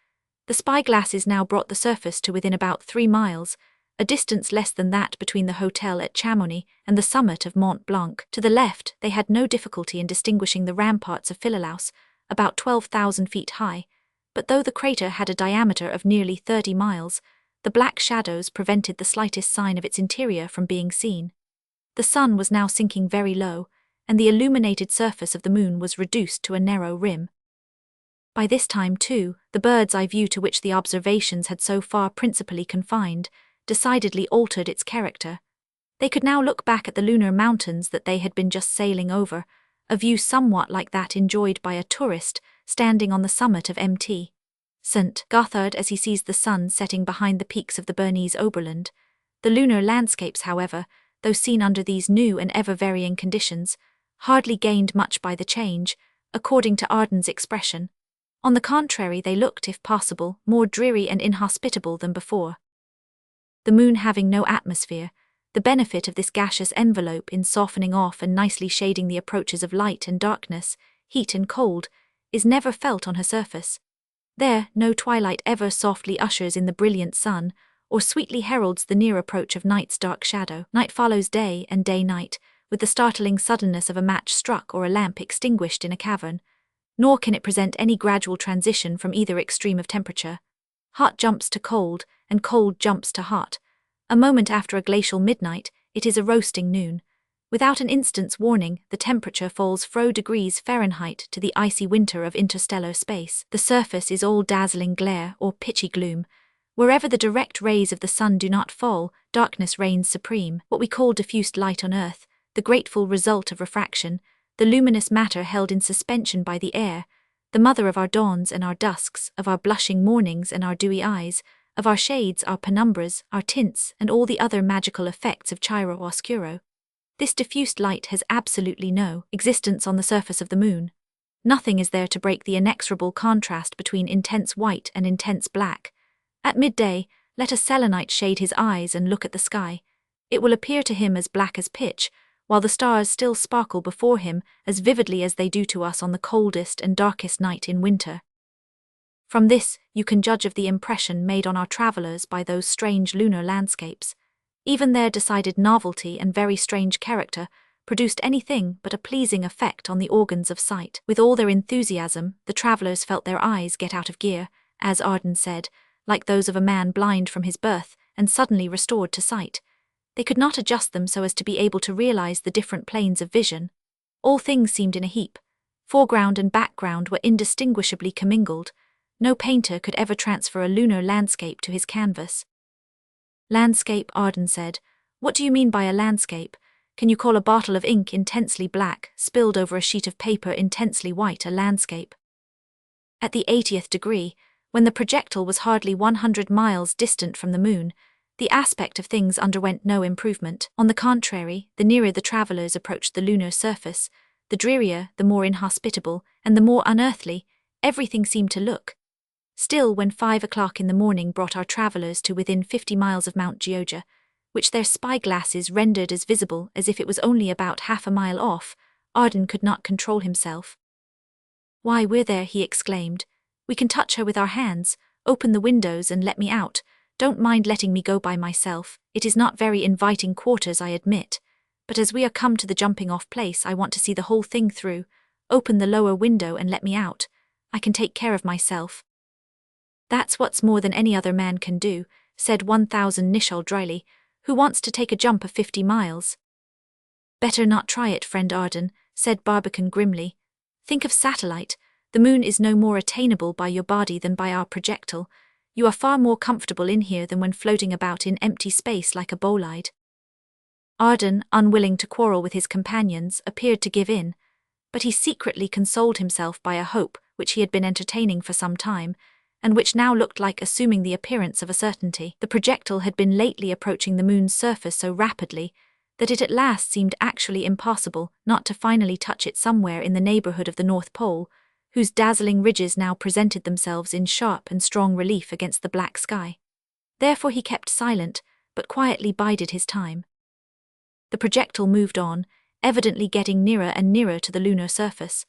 Speaker 1: The spyglasses now brought the surface to within about 3 miles, a distance less than that between the hotel at Chamonix and the summit of Mont Blanc. To the left, they had no difficulty in distinguishing the ramparts of Philolaus, about 12,000 feet high, but though the crater had a diameter of nearly 30 miles, the black shadows prevented the slightest sign of its interior from being seen. The sun was now sinking very low, and the illuminated surface of the moon was reduced to a narrow rim. By this time, too, the bird's-eye view to which the observations had so far principally confined decidedly altered its character. They could now look back at the lunar mountains that they had been just sailing over, a view somewhat like that enjoyed by a tourist standing on the summit of Mt. St. Gothard as he sees the sun setting behind the peaks of the Bernese Oberland. The lunar landscapes, however, though seen under these new and ever-varying conditions, hardly gained much by the change, according to Arden's expression. On the contrary, they looked, if possible, more dreary and inhospitable than before. The moon having no atmosphere, the benefit of this gaseous envelope in softening off and nicely shading the approaches of light and darkness, heat and cold, is never felt on her surface. There, no twilight ever softly ushers in the brilliant sun, or sweetly heralds the near approach of night's dark shadow. Night follows day, and day night, with the startling suddenness of a match struck or a lamp extinguished in a cavern, nor can it present any gradual transition from either extreme of temperature. Hot jumps to cold, and cold jumps to hot. A moment after a glacial midnight, it is a roasting noon. Without an instant's warning, the temperature falls 4 degrees Fahrenheit to the icy winter of interstellar space. The surface is all dazzling glare or pitchy gloom. Wherever the direct rays of the sun do not fall, darkness reigns supreme. What we call diffused light on Earth, the grateful result of refraction, the luminous matter held in suspension by the air, the mother of our dawns and our dusks, of our blushing mornings and our dewy eyes, of our shades, our penumbras, our tints, and all the other magical effects of chiaroscuro. This diffused light has absolutely no existence on the surface of the moon. Nothing is there to break the inexorable contrast between intense white and intense black. At midday, let a selenite shade his eyes and look at the sky. It will appear to him as black as pitch, while the stars still sparkle before him as vividly as they do to us on the coldest and darkest night in winter. From this, you can judge of the impression made on our travellers by those strange lunar landscapes. Even their decided novelty and very strange character produced anything but a pleasing effect on the organs of sight. With all their enthusiasm, the travelers felt their eyes get out of gear, as Arden said, like those of a man blind from his birth and suddenly restored to sight. They could not adjust them so as to be able to realize the different planes of vision. All things seemed in a heap. Foreground and background were indistinguishably commingled. No painter could ever transfer a lunar landscape to his canvas. Landscape, Arden said. What do you mean by a landscape? Can you call a bottle of ink intensely black, spilled over a sheet of paper intensely white, a landscape? At the 80th degree, when the projectile was hardly 100 miles distant from the moon, the aspect of things underwent no improvement. On the contrary, the nearer the travelers approached the lunar surface, the drearier, the more inhospitable, and the more unearthly everything seemed to look. Still, when 5 o'clock in the morning brought our travelers to within 50 miles of Mount Gioja, which their spyglasses rendered as visible as if it was only about half a mile off, Arden could not control himself. "Why, we're there," he exclaimed. "We can touch her with our hands. Open the windows and let me out. Don't mind letting me go by myself. It is not very inviting quarters, I admit. But as we are come to the jumping-off place, I want to see the whole thing through. Open the lower window and let me out. I can take care of myself." "That's what's more than any other man can do," said 1000 Nicholl dryly. "Who wants to take a jump of 50 miles? "Better not try it, friend Arden," said Barbicane grimly. "Think of satellite. The moon is no more attainable by your body than by our projectile. You are far more comfortable in here than when floating about in empty space like a bolide." Arden, unwilling to quarrel with his companions, appeared to give in, but he secretly consoled himself by a hope which he had been entertaining for some time, and which now looked like assuming the appearance of a certainty. The projectile had been lately approaching the moon's surface so rapidly that it at last seemed actually impossible not to finally touch it somewhere in the neighborhood of the North Pole, whose dazzling ridges now presented themselves in sharp and strong relief against the black sky. Therefore he kept silent, but quietly bided his time. The projectile moved on, evidently getting nearer and nearer to the lunar surface.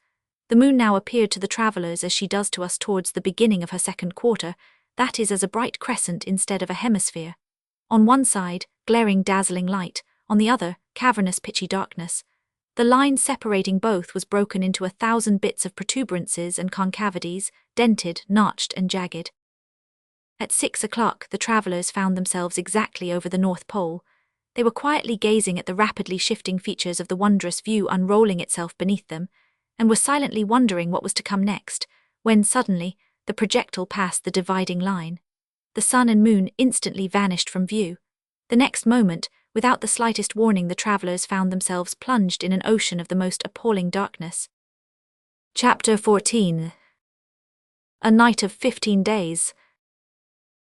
Speaker 1: The moon now appeared to the travelers as she does to us towards the beginning of her second quarter, that is, as a bright crescent instead of a hemisphere. On one side, glaring dazzling light, on the other, cavernous pitchy darkness. The line separating both was broken into 1,000 bits of protuberances and concavities, dented, notched, and jagged. At 6 o'clock, the travelers found themselves exactly over the North Pole. They were quietly gazing at the rapidly shifting features of the wondrous view unrolling itself beneath them, and were silently wondering what was to come next, when suddenly the projectile passed the dividing line. The sun and moon instantly vanished from view. The next moment, without the slightest warning, the travelers found themselves plunged in an ocean of the most appalling darkness. Chapter 14. A night of 15 days.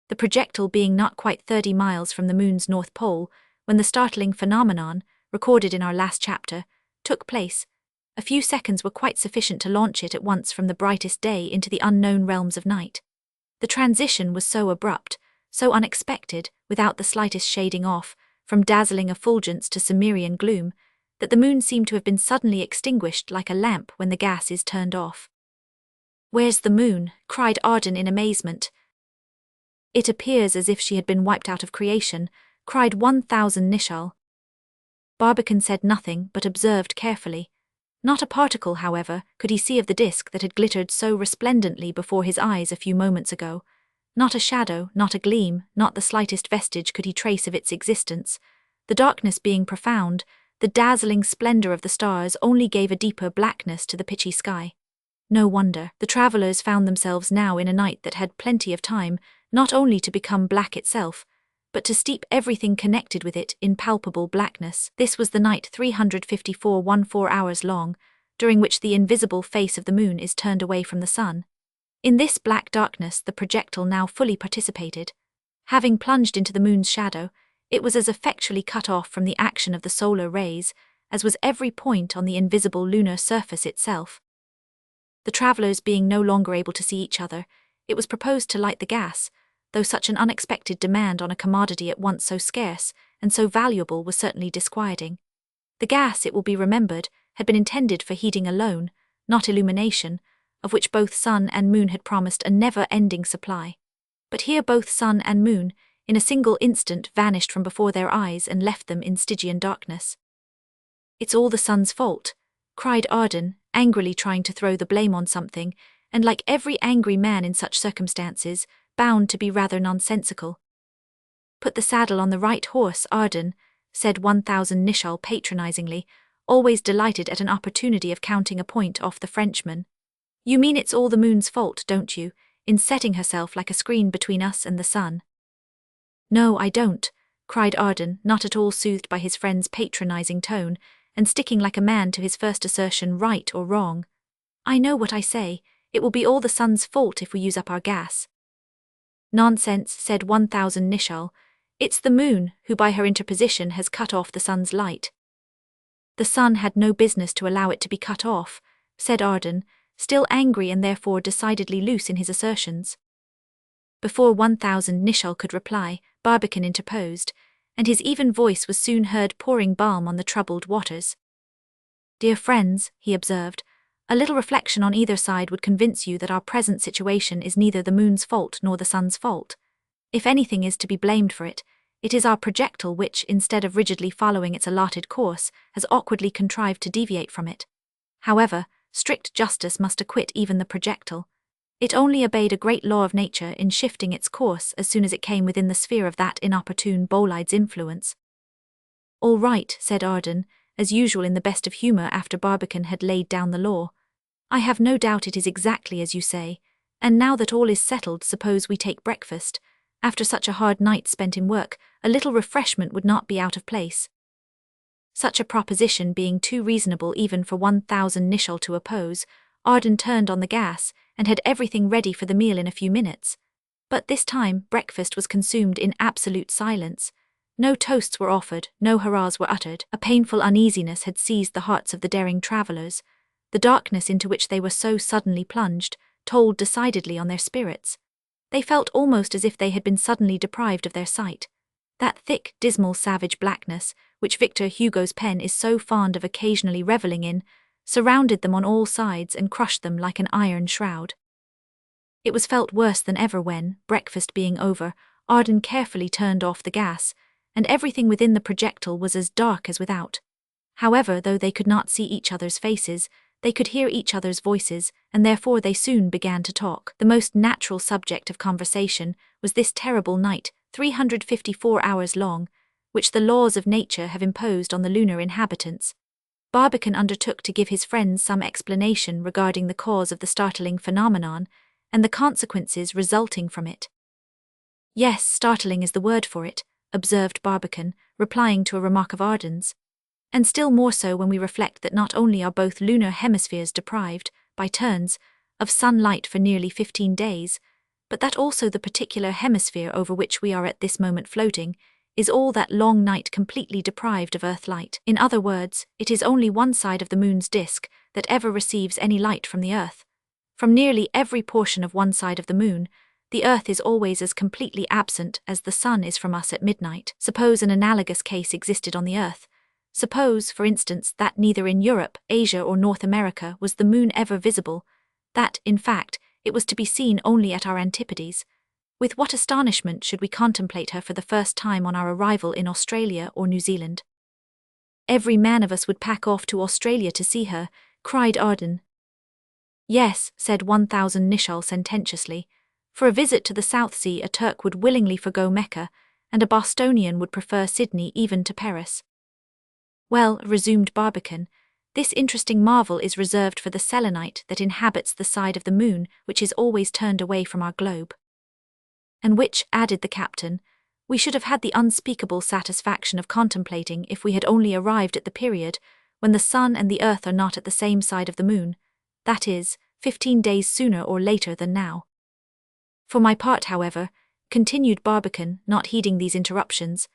Speaker 1: The projectile being not quite 30 miles from the moon's north pole, when the startling phenomenon, recorded in our last chapter, took place, a few seconds were quite sufficient to launch it at once from the brightest day into the unknown realms of night. The transition was so abrupt, so unexpected, without the slightest shading off, from dazzling effulgence to Cimmerian gloom, that the moon seemed to have been suddenly extinguished like a lamp when the gas is turned off. "Where's the moon?" cried Arden in amazement. "It appears as if she had been wiped out of creation," cried 1000 Nicholl. Barbicane said nothing but observed carefully. Not a particle, however, could he see of the disk that had glittered so resplendently before his eyes a few moments ago. Not a shadow, not a gleam, not the slightest vestige could he trace of its existence. The darkness being profound, the dazzling splendor of the stars only gave a deeper blackness to the pitchy sky. No wonder. The travelers found themselves now in a night that had plenty of time, not only to become black itself, but to steep everything connected with it in palpable blackness. This was the night 354 hours long, during which the invisible face of the moon is turned away from the sun. In this black darkness the projectile now fully participated. Having plunged into the moon's shadow, it was as effectually cut off from the action of the solar rays as was every point on the invisible lunar surface itself. The travelers being no longer able to see each other, it was proposed to light the gas, though such an unexpected demand on a commodity at once so scarce and so valuable was certainly disquieting. The gas, it will be remembered, had been intended for heating alone, not illumination, of which both sun and moon had promised a never-ending supply. But here both sun and moon, in a single instant vanished from before their eyes and left them in Stygian darkness. "It's all the sun's fault," cried Arden, angrily trying to throw the blame on something, and like every angry man in such circumstances, bound to be rather nonsensical. "Put the saddle on the right horse, Arden," said 1000 Nicholl patronizingly, always delighted at an opportunity of counting a point off the Frenchman. "You mean it's all the moon's fault, don't you, in setting herself like a screen between us and the sun?" "No, I don't," cried Arden, not at all soothed by his friend's patronizing tone, and sticking like a man to his first assertion, right or wrong. "I know what I say. It will be all the sun's fault if we use up our gas." "Nonsense," said 1000 Nicholl. "It's the moon who by her interposition has cut off the sun's light." "The sun had no business to allow it to be cut off," said Arden, still angry and therefore decidedly loose in his assertions. Before 1000 Nicholl could reply, Barbicane interposed, and his even voice was soon heard pouring balm on the troubled waters. "Dear friends," he observed, "a little reflection on either side would convince you that our present situation is neither the moon's fault nor the sun's fault. If anything is to be blamed for it, it is our projectile which, instead of rigidly following its allotted course, has awkwardly contrived to deviate from it. However, strict justice must acquit even the projectile. It only obeyed a great law of nature in shifting its course as soon as it came within the sphere of that inopportune bolide's influence." "All right," said Arden, as usual in the best of humour after Barbicane had laid down the law. "I have no doubt it is exactly as you say, and now that all is settled, suppose we take breakfast. After such a hard night spent in work, a little refreshment would not be out of place." Such a proposition being too reasonable even for 1000 Nicholl to oppose, Arden turned on the gas, and had everything ready for the meal in a few minutes. But this time breakfast was consumed in absolute silence. No toasts were offered, no hurrahs were uttered. A painful uneasiness had seized the hearts of the daring travellers. The darkness into which they were so suddenly plunged told decidedly on their spirits. They felt almost as if they had been suddenly deprived of their sight. That thick, dismal, savage blackness, which Victor Hugo's pen is so fond of occasionally revelling in, surrounded them on all sides and crushed them like an iron shroud. It was felt worse than ever when, breakfast being over, Arden carefully turned off the gas, and everything within the projectile was as dark as without. However, though they could not see each other's faces, they could hear each other's voices, and therefore they soon began to talk. The most natural subject of conversation was this terrible night, 354 hours long, which the laws of nature have imposed on the lunar inhabitants. Barbicane undertook to give his friends some explanation regarding the cause of the startling phenomenon, and the consequences resulting from it. "Yes, startling is the word for it," observed Barbicane, replying to a remark of Arden's. "And still more so when we reflect that not only are both lunar hemispheres deprived, by turns, of sunlight for nearly 15 days, but that also the particular hemisphere over which we are at this moment floating is all that long night completely deprived of earth-light. In other words, it is only one side of the moon's disk that ever receives any light from the earth. From nearly every portion of one side of the moon, the earth is always as completely absent as the sun is from us at midnight. Suppose an analogous case existed on the earth. Suppose, for instance, that neither in Europe, Asia, or North America was the moon ever visible, that, in fact, it was to be seen only at our antipodes. With what astonishment should we contemplate her for the first time on our arrival in Australia or New Zealand? "Every man of us would pack off to Australia to see her," cried Arden. "Yes," said 1000 Nicholl sententiously. "For a visit to the South Sea a Turk would willingly forgo Mecca, and a Bostonian would prefer Sydney even to Paris." "Well," resumed Barbicane, "this interesting marvel is reserved for the selenite that inhabits the side of the moon which is always turned away from our globe." "And which," added the captain, "we should have had the unspeakable satisfaction of contemplating if we had only arrived at the period when the sun and the earth are not at the same side of the moon, that is, 15 days sooner or later than now. For my part, however," continued Barbicane, not heeding these interruptions,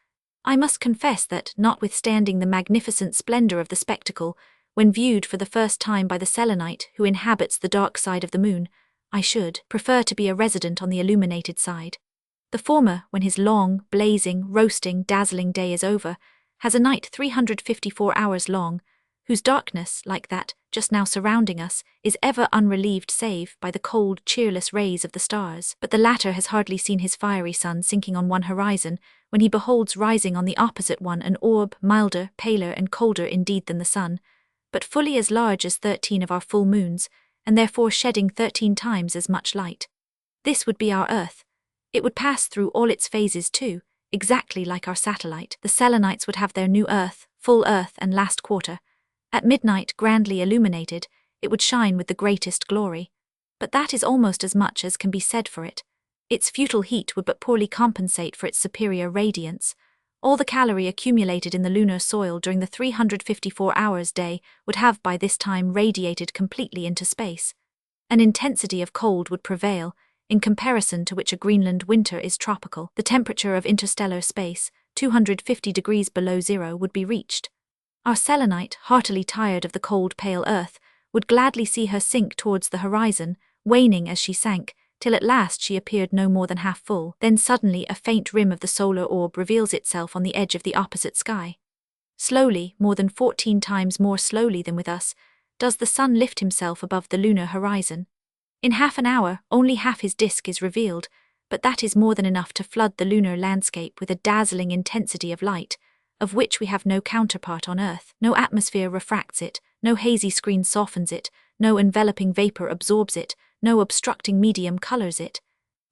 Speaker 1: "I must confess that, notwithstanding the magnificent splendour of the spectacle, when viewed for the first time by the selenite who inhabits the dark side of the moon, I should prefer to be a resident on the illuminated side. The former, when his long, blazing, roasting, dazzling day is over, has a night 354 hours long, whose darkness, like that just now surrounding us, is ever unrelieved save by the cold, cheerless rays of the stars. But the latter has hardly seen his fiery sun sinking on one horizon, when he beholds rising on the opposite one an orb, milder, paler, and colder indeed than the sun, but fully as large as 13 of our full moons, and therefore shedding 13 times as much light. This would be our Earth. It would pass through all its phases too, exactly like our satellite. The Selenites would have their new Earth, full Earth, and last quarter. At midnight, grandly illuminated, it would shine with the greatest glory. But that is almost as much as can be said for it. Its futile heat would but poorly compensate for its superior radiance. All the calorie accumulated in the lunar soil during the 354-hours day would have by this time radiated completely into space. An intensity of cold would prevail, in comparison to which a Greenland winter is tropical. The temperature of interstellar space, 250 degrees below zero, would be reached. Our Selenite, heartily tired of the cold pale Earth, would gladly see her sink towards the horizon, waning as she sank, till at last she appeared no more than half full. Then suddenly a faint rim of the solar orb reveals itself on the edge of the opposite sky. Slowly, more than 14 times more slowly than with us, does the sun lift himself above the lunar horizon. In half an hour, only half his disk is revealed, but that is more than enough to flood the lunar landscape with a dazzling intensity of light, of which we have no counterpart on Earth. No atmosphere refracts it, no hazy screen softens it, no enveloping vapor absorbs it, no obstructing medium colors it.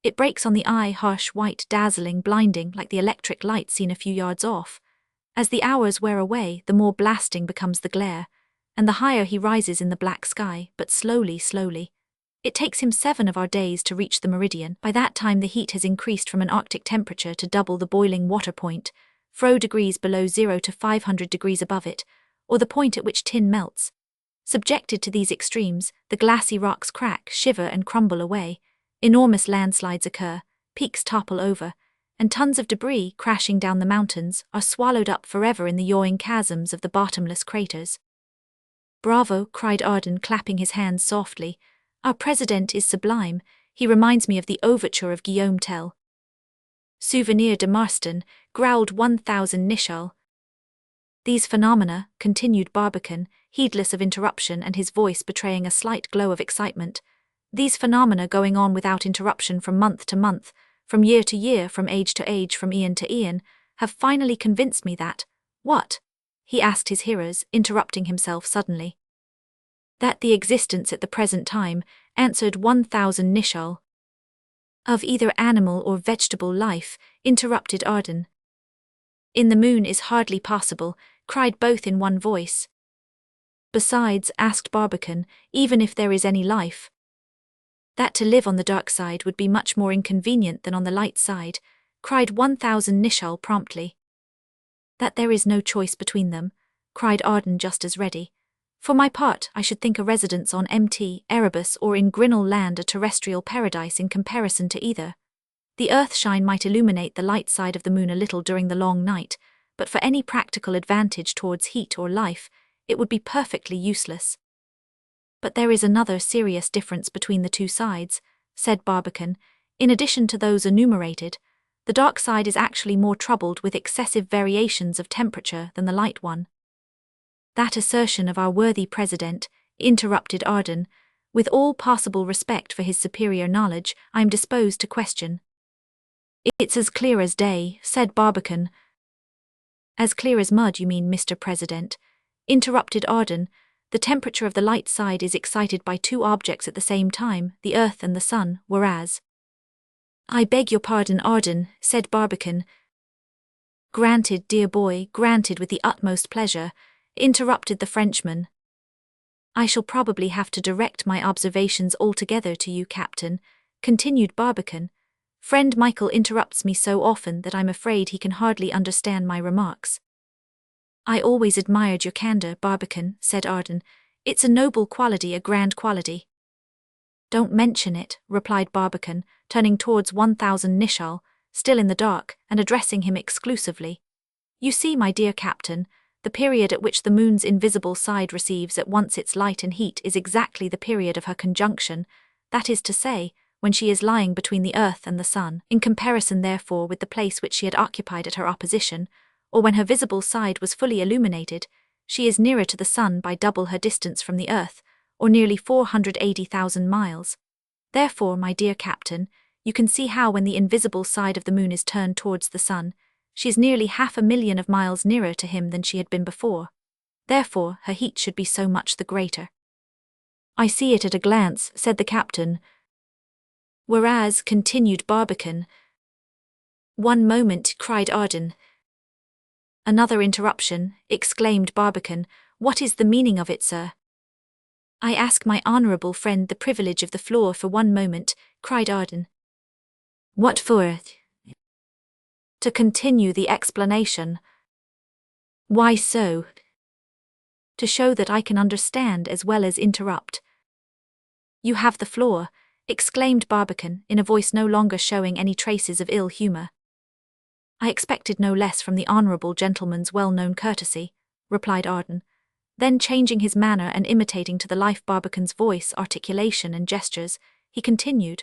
Speaker 1: It breaks on the eye harsh, white, dazzling, blinding, like the electric light seen a few yards off. As the hours wear away, the more blasting becomes the glare, and the higher he rises in the black sky, but slowly. It takes him 7 of our days to reach the meridian. By that time the heat has increased from an Arctic temperature to double the boiling water point, 4 degrees below zero to 500 degrees above it, or the point at which tin melts. Subjected to these extremes, the glassy rocks crack, shiver, and crumble away. Enormous landslides occur, peaks topple over, and tons of debris, crashing down the mountains, are swallowed up forever in the yawing chasms of the bottomless craters. "Bravo," cried Arden, clapping his hands softly. "Our president is sublime. He reminds me of the overture of Guillaume Tell." "Souvenir de Marston," growled 1000 Nicholl. "These phenomena," continued Barbicane, heedless of interruption and his voice betraying a slight glow of excitement, "these phenomena going on without interruption from month to month, from year to year, from age to age, from eon to eon, have finally convinced me that—" "What?" he asked his hearers, interrupting himself suddenly. "That the existence at the present time," answered 1000 Nicholl. "Of either animal or vegetable life," interrupted Arden. "In the moon is hardly possible," cried both in one voice. "Besides," asked Barbicane, "even if there is any life, that to live on the dark side would be much more inconvenient than on the light side," cried 1000 Nicholl promptly. "That there is no choice between them," cried Arden just as ready. "For my part, I should think a residence on Mt. Erebus or in Grinnell Land a terrestrial paradise in comparison to either. The earthshine might illuminate the light side of the moon a little during the long night, but for any practical advantage towards heat or life, it would be perfectly useless." "But there is another serious difference between the two sides," said Barbicane. "In addition to those enumerated, the dark side is actually more troubled with excessive variations of temperature than the light one." "That assertion of our worthy president," interrupted Arden, "with all possible respect for his superior knowledge, I am disposed to question." "It's as clear as day," said Barbicane. "As clear as mud, you mean, Mr. President," interrupted Arden. "The temperature of the light side is excited by 2 objects at the same time, the earth and the sun, whereas—" "I beg your pardon, Arden," said Barbicane. "Granted, dear boy, granted with the utmost pleasure," interrupted the Frenchman. "I shall probably have to direct my observations altogether to you, Captain," continued Barbicane. "Friend Michael interrupts me so often that I'm afraid he can hardly understand my remarks." "I always admired your candor, Barbicane," said Arden. "It's a noble quality, a grand quality." "Don't mention it," replied Barbicane, turning towards 1000 Nicholl, still in the dark, and addressing him exclusively. "You see, my dear Captain, the period at which the moon's invisible side receives at once its light and heat is exactly the period of her conjunction, that is to say, when she is lying between the earth and the sun, in comparison therefore with the place which she had occupied at her opposition, or when her visible side was fully illuminated, she is nearer to the sun by double her distance from the Earth, or nearly 480,000 miles. Therefore, my dear Captain, you can see how when the invisible side of the moon is turned towards the sun, she is nearly 500,000 of miles nearer to him than she had been before. Therefore, her heat should be so much the greater. I see it at a glance, said the captain. Whereas, continued Barbicane. One moment, cried Arden. Another interruption, exclaimed Barbicane. What is the meaning of it, sir? I ask my honourable friend the privilege of the floor for one moment, cried Arden. What for? To continue the explanation. Why so? To show that I can understand as well as interrupt. You have the floor, exclaimed Barbicane in a voice no longer showing any traces of ill humour. I expected no less from the honourable gentleman's well-known courtesy, replied Arden. Then changing his manner and imitating to the life Barbicane's voice, articulation and gestures, he continued.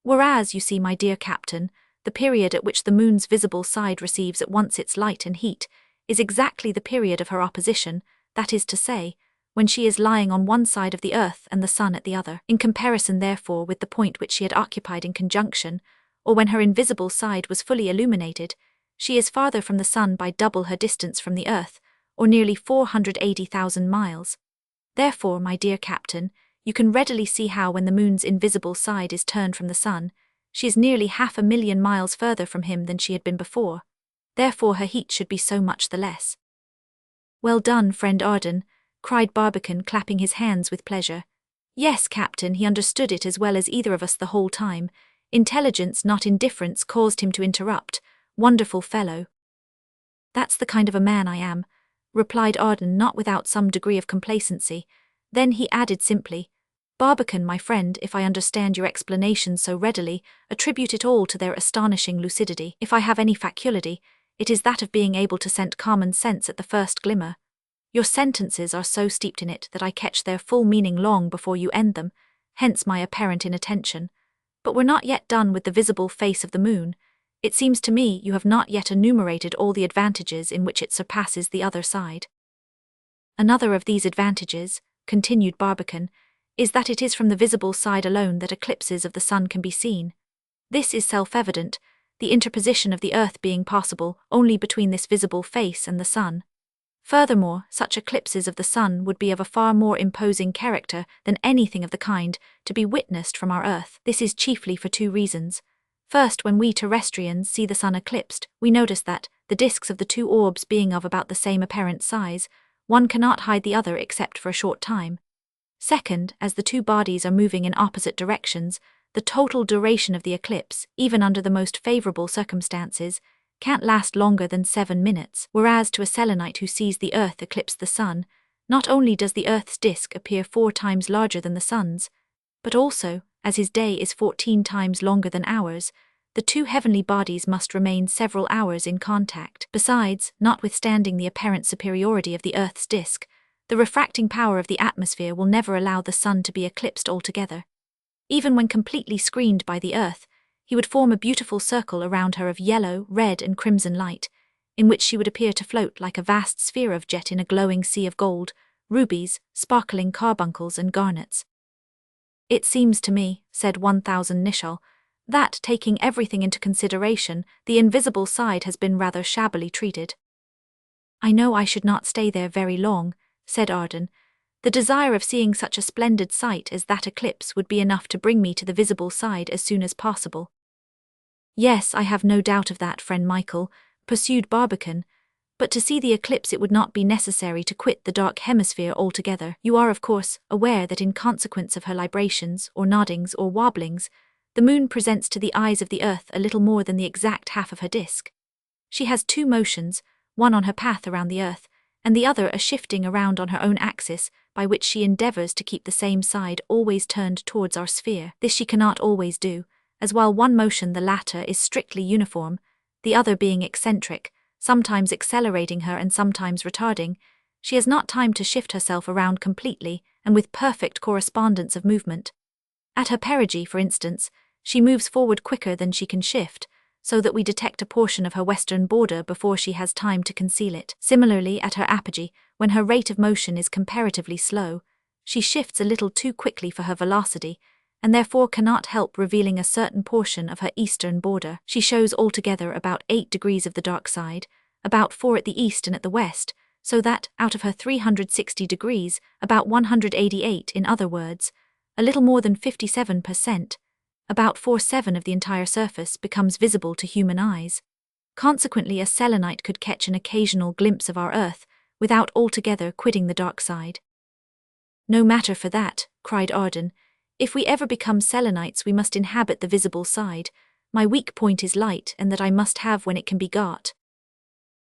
Speaker 1: Whereas, you see, my dear Captain, the period at which the moon's visible side receives at once its light and heat is exactly the period of her opposition, that is to say, when she is lying on one side of the earth and the sun at the other, in comparison therefore with the point which she had occupied in conjunction, or when her invisible side was fully illuminated, she is farther from the sun by double her distance from the earth, or nearly 480,000 miles. Therefore, my dear Captain, you can readily see how when the moon's invisible side is turned from the sun, she is nearly 500,000 miles further from him than she had been before. Therefore her heat should be so much the less. Well done, friend Arden, cried Barbicane, clapping his hands with pleasure. Yes, Captain, he understood it as well as either of us the whole time. Intelligence, not indifference, caused him to interrupt. Wonderful fellow. That's the kind of a man I am, replied Arden, not without some degree of complacency. Then he added simply, Barbicane, my friend, if I understand your explanations so readily, attribute it all to their astonishing lucidity. If I have any faculty, it is that of being able to scent common sense at the first glimmer. Your sentences are so steeped in it that I catch their full meaning long before you end them, hence my apparent inattention. But we're not yet done with the visible face of the moon. It seems to me you have not yet enumerated all the advantages in which it surpasses the other side. Another of these advantages, continued Barbicane, is that it is from the visible side alone that eclipses of the sun can be seen. This is self-evident, the interposition of the earth being possible only between this visible face and the sun. Furthermore, such eclipses of the sun would be of a far more imposing character than anything of the kind to be witnessed from our earth. This is chiefly for two reasons. First, when we terrestrians see the sun eclipsed, we notice that, the discs of the two orbs being of about the same apparent size, one cannot hide the other except for a short time. Second, as the two bodies are moving in opposite directions, the total duration of the eclipse, even under the most favourable circumstances, can't last longer than 7 minutes, whereas to a selenite who sees the earth eclipse the sun, not only does the earth's disk appear 4 times larger than the sun's, but also, as his day is 14 times longer than ours, the two heavenly bodies must remain several hours in contact. Besides, notwithstanding the apparent superiority of the earth's disk, the refracting power of the atmosphere will never allow the sun to be eclipsed altogether. Even when completely screened by the earth, he would form a beautiful circle around her of yellow, red and crimson light, in which she would appear to float like a vast sphere of jet in a glowing sea of gold, rubies, sparkling carbuncles and garnets. It seems to me, said 1000 Nicholl, that, taking everything into consideration, the invisible side has been rather shabbily treated. I know I should not stay there very long, said Arden. The desire of seeing such a splendid sight as that eclipse would be enough to bring me to the visible side as soon as possible. Yes, I have no doubt of that, friend Michael, pursued Barbicane, but to see the eclipse it would not be necessary to quit the dark hemisphere altogether. You are, of course, aware that in consequence of her librations, or noddings, or wobblings, the moon presents to the eyes of the earth a little more than the exact half of her disk. She has 2 motions, one on her path around the earth, and the other a shifting around on her own axis, by which she endeavours to keep the same side always turned towards our sphere. This she cannot always do, as while one motion, the latter, is strictly uniform, the other being eccentric, sometimes accelerating her and sometimes retarding, she has not time to shift herself around completely and with perfect correspondence of movement. At her perigee, for instance, she moves forward quicker than she can shift, so that we detect a portion of her western border before she has time to conceal it. Similarly, at her apogee, when her rate of motion is comparatively slow, she shifts a little too quickly for her velocity, and therefore cannot help revealing a certain portion of her eastern border. She shows altogether about 8 degrees of the dark side, about 4 at the east and at the west, so that, out of her 360 degrees, about 188, in other words, a little more than 57%, about 4/7 of the entire surface becomes visible to human eyes. Consequently, a selenite could catch an occasional glimpse of our Earth without altogether quitting the dark side. "No matter for that," cried Arden. "If we ever become selenites, we must inhabit the visible side. My weak point is light, and that I must have when it can be got."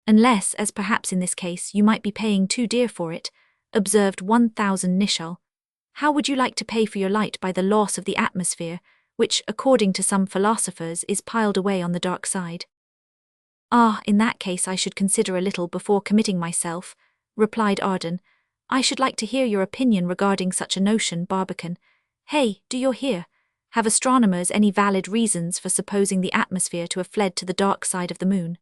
Speaker 1: "Unless, as perhaps in this case, you might be paying too dear for it," observed 1000 Nicholl. "How would you like to pay for your light by the loss of the atmosphere, which, according to some philosophers, is piled away on the dark side?" "Ah, in that case I should consider a little before committing myself," replied Arden. "I should like to hear your opinion regarding such a notion, Barbicane. Hey, do you hear? Have astronomers any valid reasons for supposing the atmosphere to have fled to the dark side of the moon?"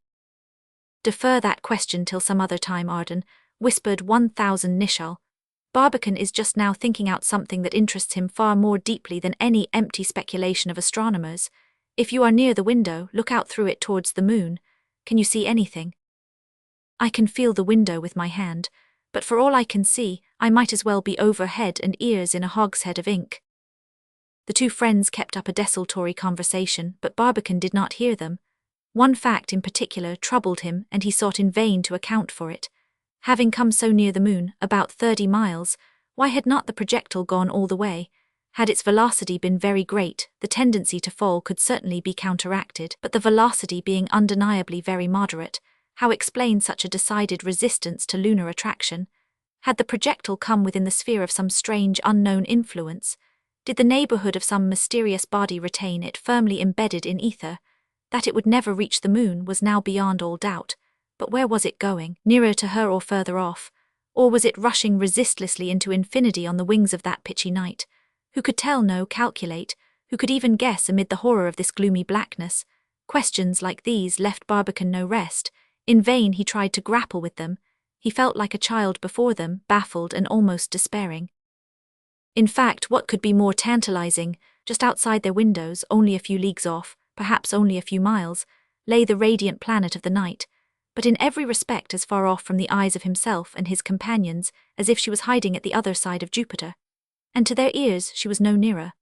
Speaker 1: "Defer that question till some other time, Arden," whispered 1000 Nicholl. "Barbicane is just now thinking out something that interests him far more deeply than any empty speculation of astronomers. If you are near the window, look out through it towards the moon. Can you see anything?" "I can feel the window with my hand, but for all I can see, I might as well be over head and ears in a hogshead of ink." The two friends kept up a desultory conversation, but Barbicane did not hear them. One fact in particular troubled him, and he sought in vain to account for it. Having come so near the moon, about 30 miles, why had not the projectile gone all the way? Had its velocity been very great, the tendency to fall could certainly be counteracted, but the velocity being undeniably very moderate, how explain such a decided resistance to lunar attraction? Had the projectile come within the sphere of some strange unknown influence? Did the neighborhood of some mysterious body retain it firmly embedded in ether? That it would never reach the moon was now beyond all doubt, but where was it going, nearer to her or further off? Or was it rushing resistlessly into infinity on the wings of that pitchy night? Who could tell, no, calculate, who could even guess amid the horror of this gloomy blackness? Questions like these left Barbicane no rest. In vain he tried to grapple with them. He felt like a child before them, baffled and almost despairing. In fact, what could be more tantalizing? Just outside their windows, only a few leagues off, perhaps only a few miles, lay the radiant planet of the night, but in every respect as far off from the eyes of himself and his companions as if she was hiding at the other side of Jupiter. And to their ears she was no nearer.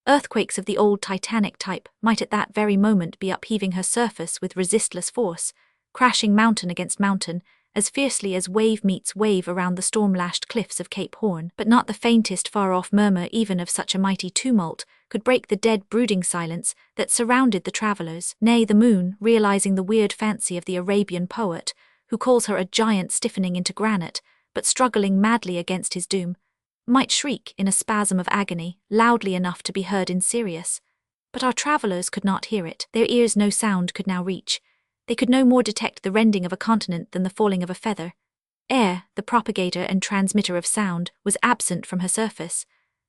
Speaker 1: Earthquakes of the old Titanic type might at that very moment be upheaving her surface with resistless force, crashing mountain against mountain, as fiercely as wave meets wave around the storm-lashed cliffs of Cape Horn, but not the faintest far-off murmur even of such a mighty tumult could break the dead brooding silence that surrounded the travellers. Nay, the moon, realizing the weird fancy of the Arabian poet, who calls her a giant stiffening into granite, but struggling madly against his doom, might shriek in a spasm of agony, loudly enough to be heard in Sirius. But our travellers could not hear it. Their ears no sound could now reach. They could no more detect the rending of a continent than the falling of a feather. Air, the propagator and transmitter of sound, was absent from her surface.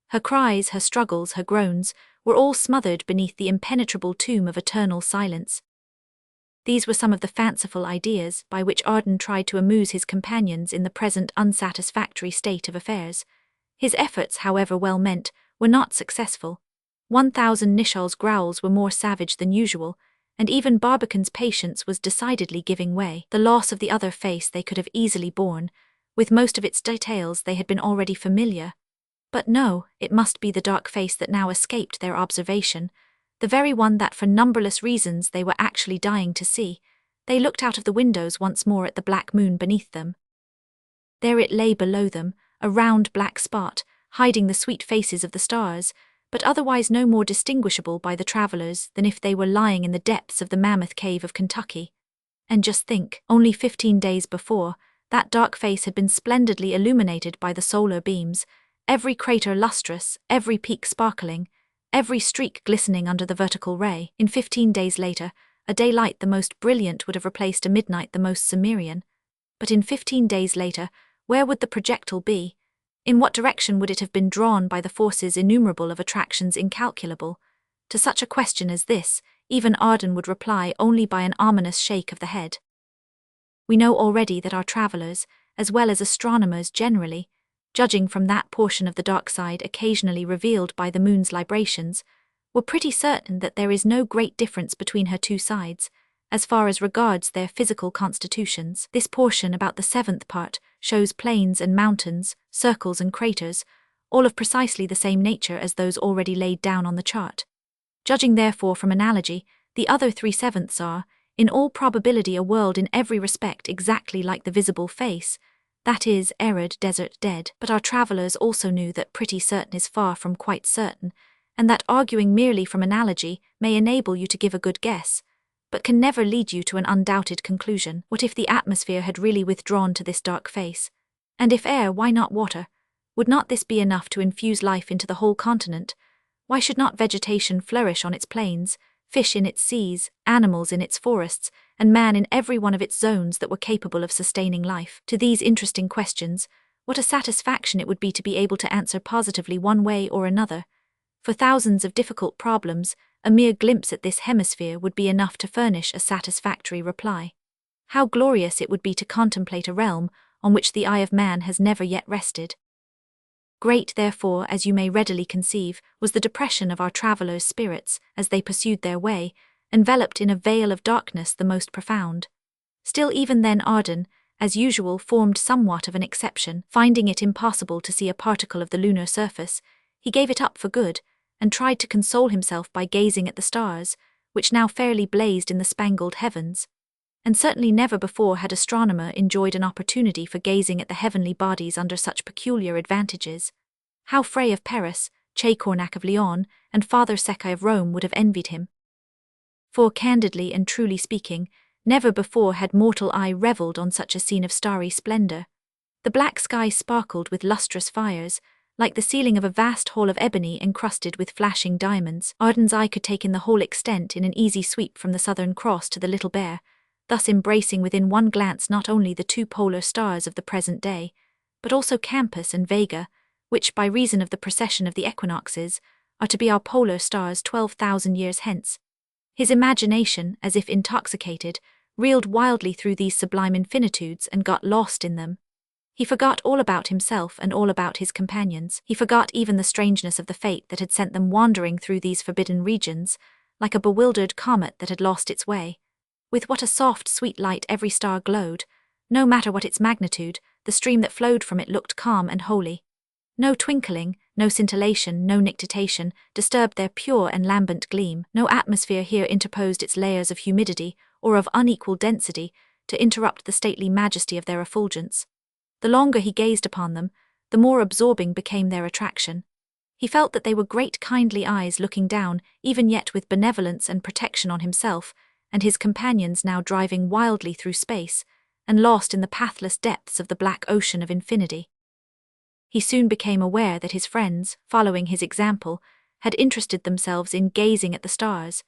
Speaker 1: Her cries, her struggles, her groans, were all smothered beneath the impenetrable tomb of eternal silence. These were some of the fanciful ideas by which Arden tried to amuse his companions in the present unsatisfactory state of affairs. His efforts, however well meant, were not successful. 1000 Nicholl's growls were more savage than usual, and even Barbicane's patience was decidedly giving way. The loss of the other face they could have easily borne. With most of its details they had been already familiar. But no, it must be the dark face that now escaped their observation, the very one that for numberless reasons they were actually dying to see. They looked out of the windows once more at the black moon beneath them. There it lay below them, a round black spot, hiding the sweet faces of the stars, but otherwise no more distinguishable by the travellers than if they were lying in the depths of the Mammoth Cave of Kentucky. And just think, only 15 days before, that dark face had been splendidly illuminated by the solar beams, every crater lustrous, every peak sparkling, every streak glistening under the vertical ray. In 15 days later, a daylight the most brilliant would have replaced a midnight the most Cimmerian. But in 15 days later, where would the projectile be? In what direction would it have been drawn by the forces innumerable of attractions incalculable? To such a question as this, Even Arden would reply only by an ominous shake of the head. We know already that our travellers, as well as astronomers generally, judging from that portion of the dark side occasionally revealed by the moon's librations, were pretty certain that there is no great difference between her two sides, as far as regards their physical constitutions. This portion about the seventh part shows plains and mountains, circles and craters, all of precisely the same nature as those already laid down on the chart. Judging therefore from analogy, the other 3/7 are, in all probability, a world in every respect exactly like the visible face, that is, arid desert dead. But our travellers also knew that pretty certain is far from quite certain, and that arguing merely from analogy may enable you to give a good guess, but can never lead you to an undoubted conclusion. What if the atmosphere had really withdrawn to this dark face? And if air, why not water? Would not this be enough to infuse life into the whole continent? Why should not vegetation flourish on its plains, fish in its seas, animals in its forests, and man in every one of its zones that were capable of sustaining life? To these interesting questions, what a satisfaction it would be to be able to answer positively one way or another. For thousands of difficult problems, a mere glimpse at this hemisphere would be enough to furnish a satisfactory reply. How glorious it would be to contemplate a realm on which the eye of man has never yet rested. Great, therefore, as you may readily conceive, was the depression of our travellers' spirits as they pursued their way, enveloped in a veil of darkness the most profound. Still even then Arden, as usual, formed somewhat of an exception. Finding it impossible to see a particle of the lunar surface, he gave it up for good, and tried to console himself by gazing at the stars, which now fairly blazed in the spangled heavens. And certainly never before had astronomer enjoyed an opportunity for gazing at the heavenly bodies under such peculiar advantages. How Frey of Paris, Chacornac of Lyon, and Father Secchi of Rome would have envied him. For, candidly and truly speaking, never before had mortal eye revelled on such a scene of starry splendour. The black sky sparkled with lustrous fires, like the ceiling of a vast hall of ebony encrusted with flashing diamonds. Arden's eye could take in the whole extent in an easy sweep from the Southern Cross to the Little Bear, thus embracing within one glance not only the two polar stars of the present day, but also Campus and Vega, which, by reason of the precession of the equinoxes, are to be our polar stars 12,000 years hence. His imagination, as if intoxicated, reeled wildly through these sublime infinitudes and got lost in them. He forgot all about himself and all about his companions. He forgot even the strangeness of the fate that had sent them wandering through these forbidden regions, like a bewildered comet that had lost its way. With what a soft, sweet light every star glowed. No matter what its magnitude, the stream that flowed from it looked calm and holy. No twinkling, no scintillation, no nictitation disturbed their pure and lambent gleam. No atmosphere here interposed its layers of humidity or of unequal density to interrupt the stately majesty of their effulgence. The longer he gazed upon them, the more absorbing became their attraction. He felt that they were great kindly eyes looking down, even yet with benevolence and protection on himself, and his companions now driving wildly through space, and lost in the pathless depths of the black ocean of infinity. He soon became aware that his friends, following his example, had interested themselves in gazing at the stars,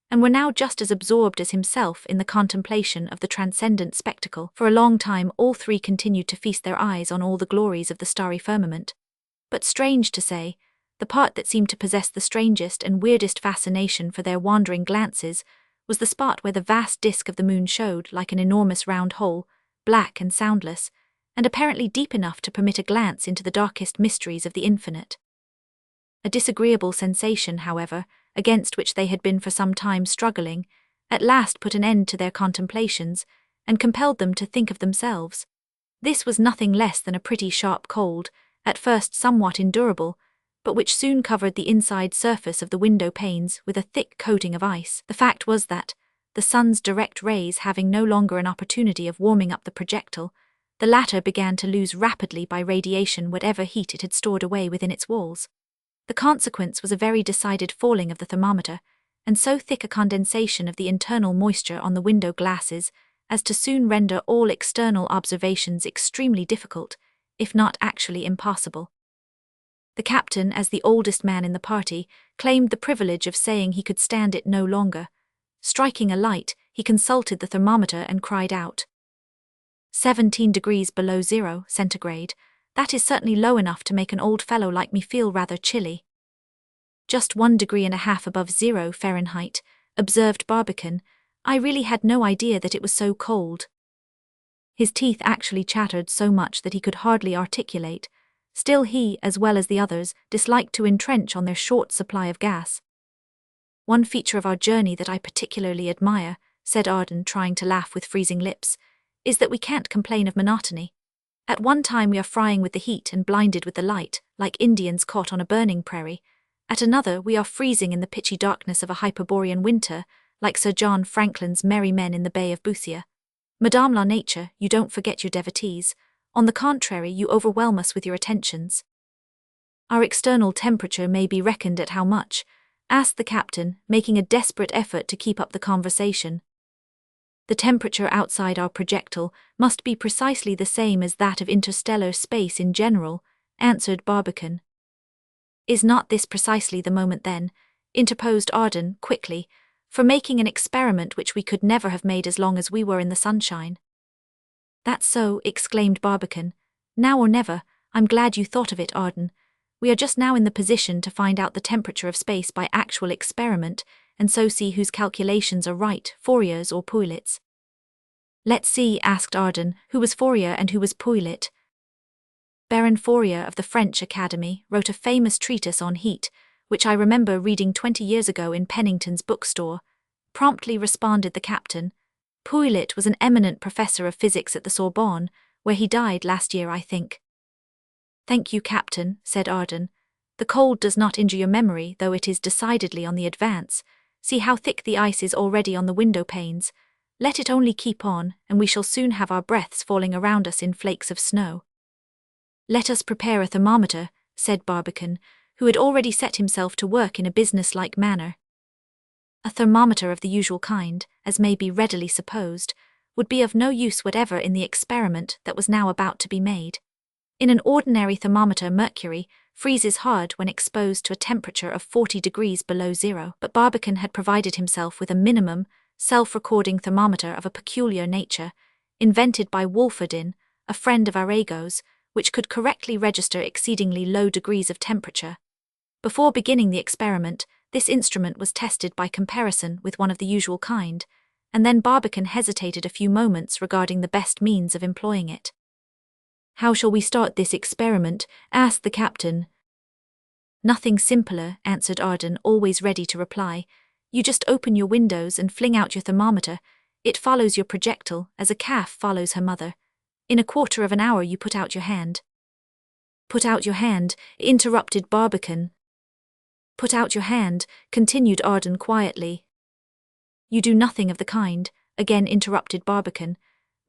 Speaker 1: and were now just as absorbed as himself in the contemplation of the transcendent spectacle. For a long time all three continued to feast their eyes on all the glories of the starry firmament. But strange to say, the part that seemed to possess the strangest and weirdest fascination for their wandering glances was the spot where the vast disk of the moon showed like an enormous round hole, black and soundless, and apparently deep enough to permit a glance into the darkest mysteries of the infinite. A disagreeable sensation, however, against which they had been for some time struggling, at last put an end to their contemplations, and compelled them to think of themselves. This was nothing less than a pretty sharp cold, at first somewhat endurable, but which soon covered the inside surface of the window panes with a thick coating of ice. The fact was that, the sun's direct rays having no longer an opportunity of warming up the projectile, the latter began to lose rapidly by radiation whatever heat it had stored away within its walls. The consequence was a very decided falling of the thermometer, and so thick a condensation of the internal moisture on the window glasses as to soon render all external observations extremely difficult, if not actually impossible. The captain, as the oldest man in the party, claimed the privilege of saying he could stand it no longer. Striking a light, he consulted the thermometer and cried out, 17 degrees below 0 centigrade. That is certainly low enough to make an old fellow like me feel rather chilly. Just 1.5 degrees above 0 Fahrenheit, observed Barbican. I really had no idea that it was so cold. His teeth actually chattered so much that he could hardly articulate. Still he, as well as the others, disliked to entrench on their short supply of gas. One feature of our journey that I particularly admire, said Arden, trying to laugh with freezing lips, is that we can't complain of monotony. At one time we are frying with the heat and blinded with the light, like Indians caught on a burning prairie. At another we are freezing in the pitchy darkness of a Hyperborean winter, like Sir John Franklin's merry men in the Bay of Boothia. Madame la Nature, you don't forget your devotees. On the contrary, you overwhelm us with your attentions. Our external temperature may be reckoned at how much? Asked the captain, making a desperate effort to keep up the conversation. The temperature outside our projectile must be precisely the same as that of interstellar space in general, answered Barbican. Is not this precisely the moment then, interposed Arden, quickly, for making an experiment which we could never have made as long as we were in the sunshine? That's so, exclaimed Barbican. Now or never. I'm glad you thought of it, Arden. We are just now in the position to find out the temperature of space by actual experiment, and so see whose calculations are right, Fourier's or Pouillet's. Let's see, asked Arden, who was Fourier and who was Pouillet. Baron Fourier of the French Academy wrote a famous treatise on heat, which I remember reading 20 years ago in Pennington's bookstore. Promptly responded the captain. Pouillet was an eminent professor of physics at the Sorbonne, where he died last year, I think. Thank you, Captain, said Arden. The cold does not injure your memory, though it is decidedly on the advance. See how thick the ice is already on the window panes. Let it only keep on, and we shall soon have our breaths falling around us in flakes of snow. Let us prepare a thermometer, said Barbican, who had already set himself to work in a business-like manner. A thermometer of the usual kind, as may be readily supposed, would be of no use whatever in the experiment that was now about to be made. In an ordinary thermometer, mercury freezes hard when exposed to a temperature of 40 degrees below zero, but Barbican had provided himself with a minimum, self-recording thermometer of a peculiar nature, invented by Wolferdin, a friend of Arago's, which could correctly register exceedingly low degrees of temperature. Before beginning the experiment, this instrument was tested by comparison with one of the usual kind, and then Barbican hesitated a few moments regarding the best means of employing it. How shall we start this experiment? Asked the captain. Nothing simpler, answered Arden, always ready to reply. You just open your windows and fling out your thermometer. It follows your projectile, as a calf follows her mother. In a quarter of an hour you put out your hand. Put out your hand, interrupted Barbican. Put out your hand, continued Arden quietly. You do nothing of the kind, again interrupted Barbican.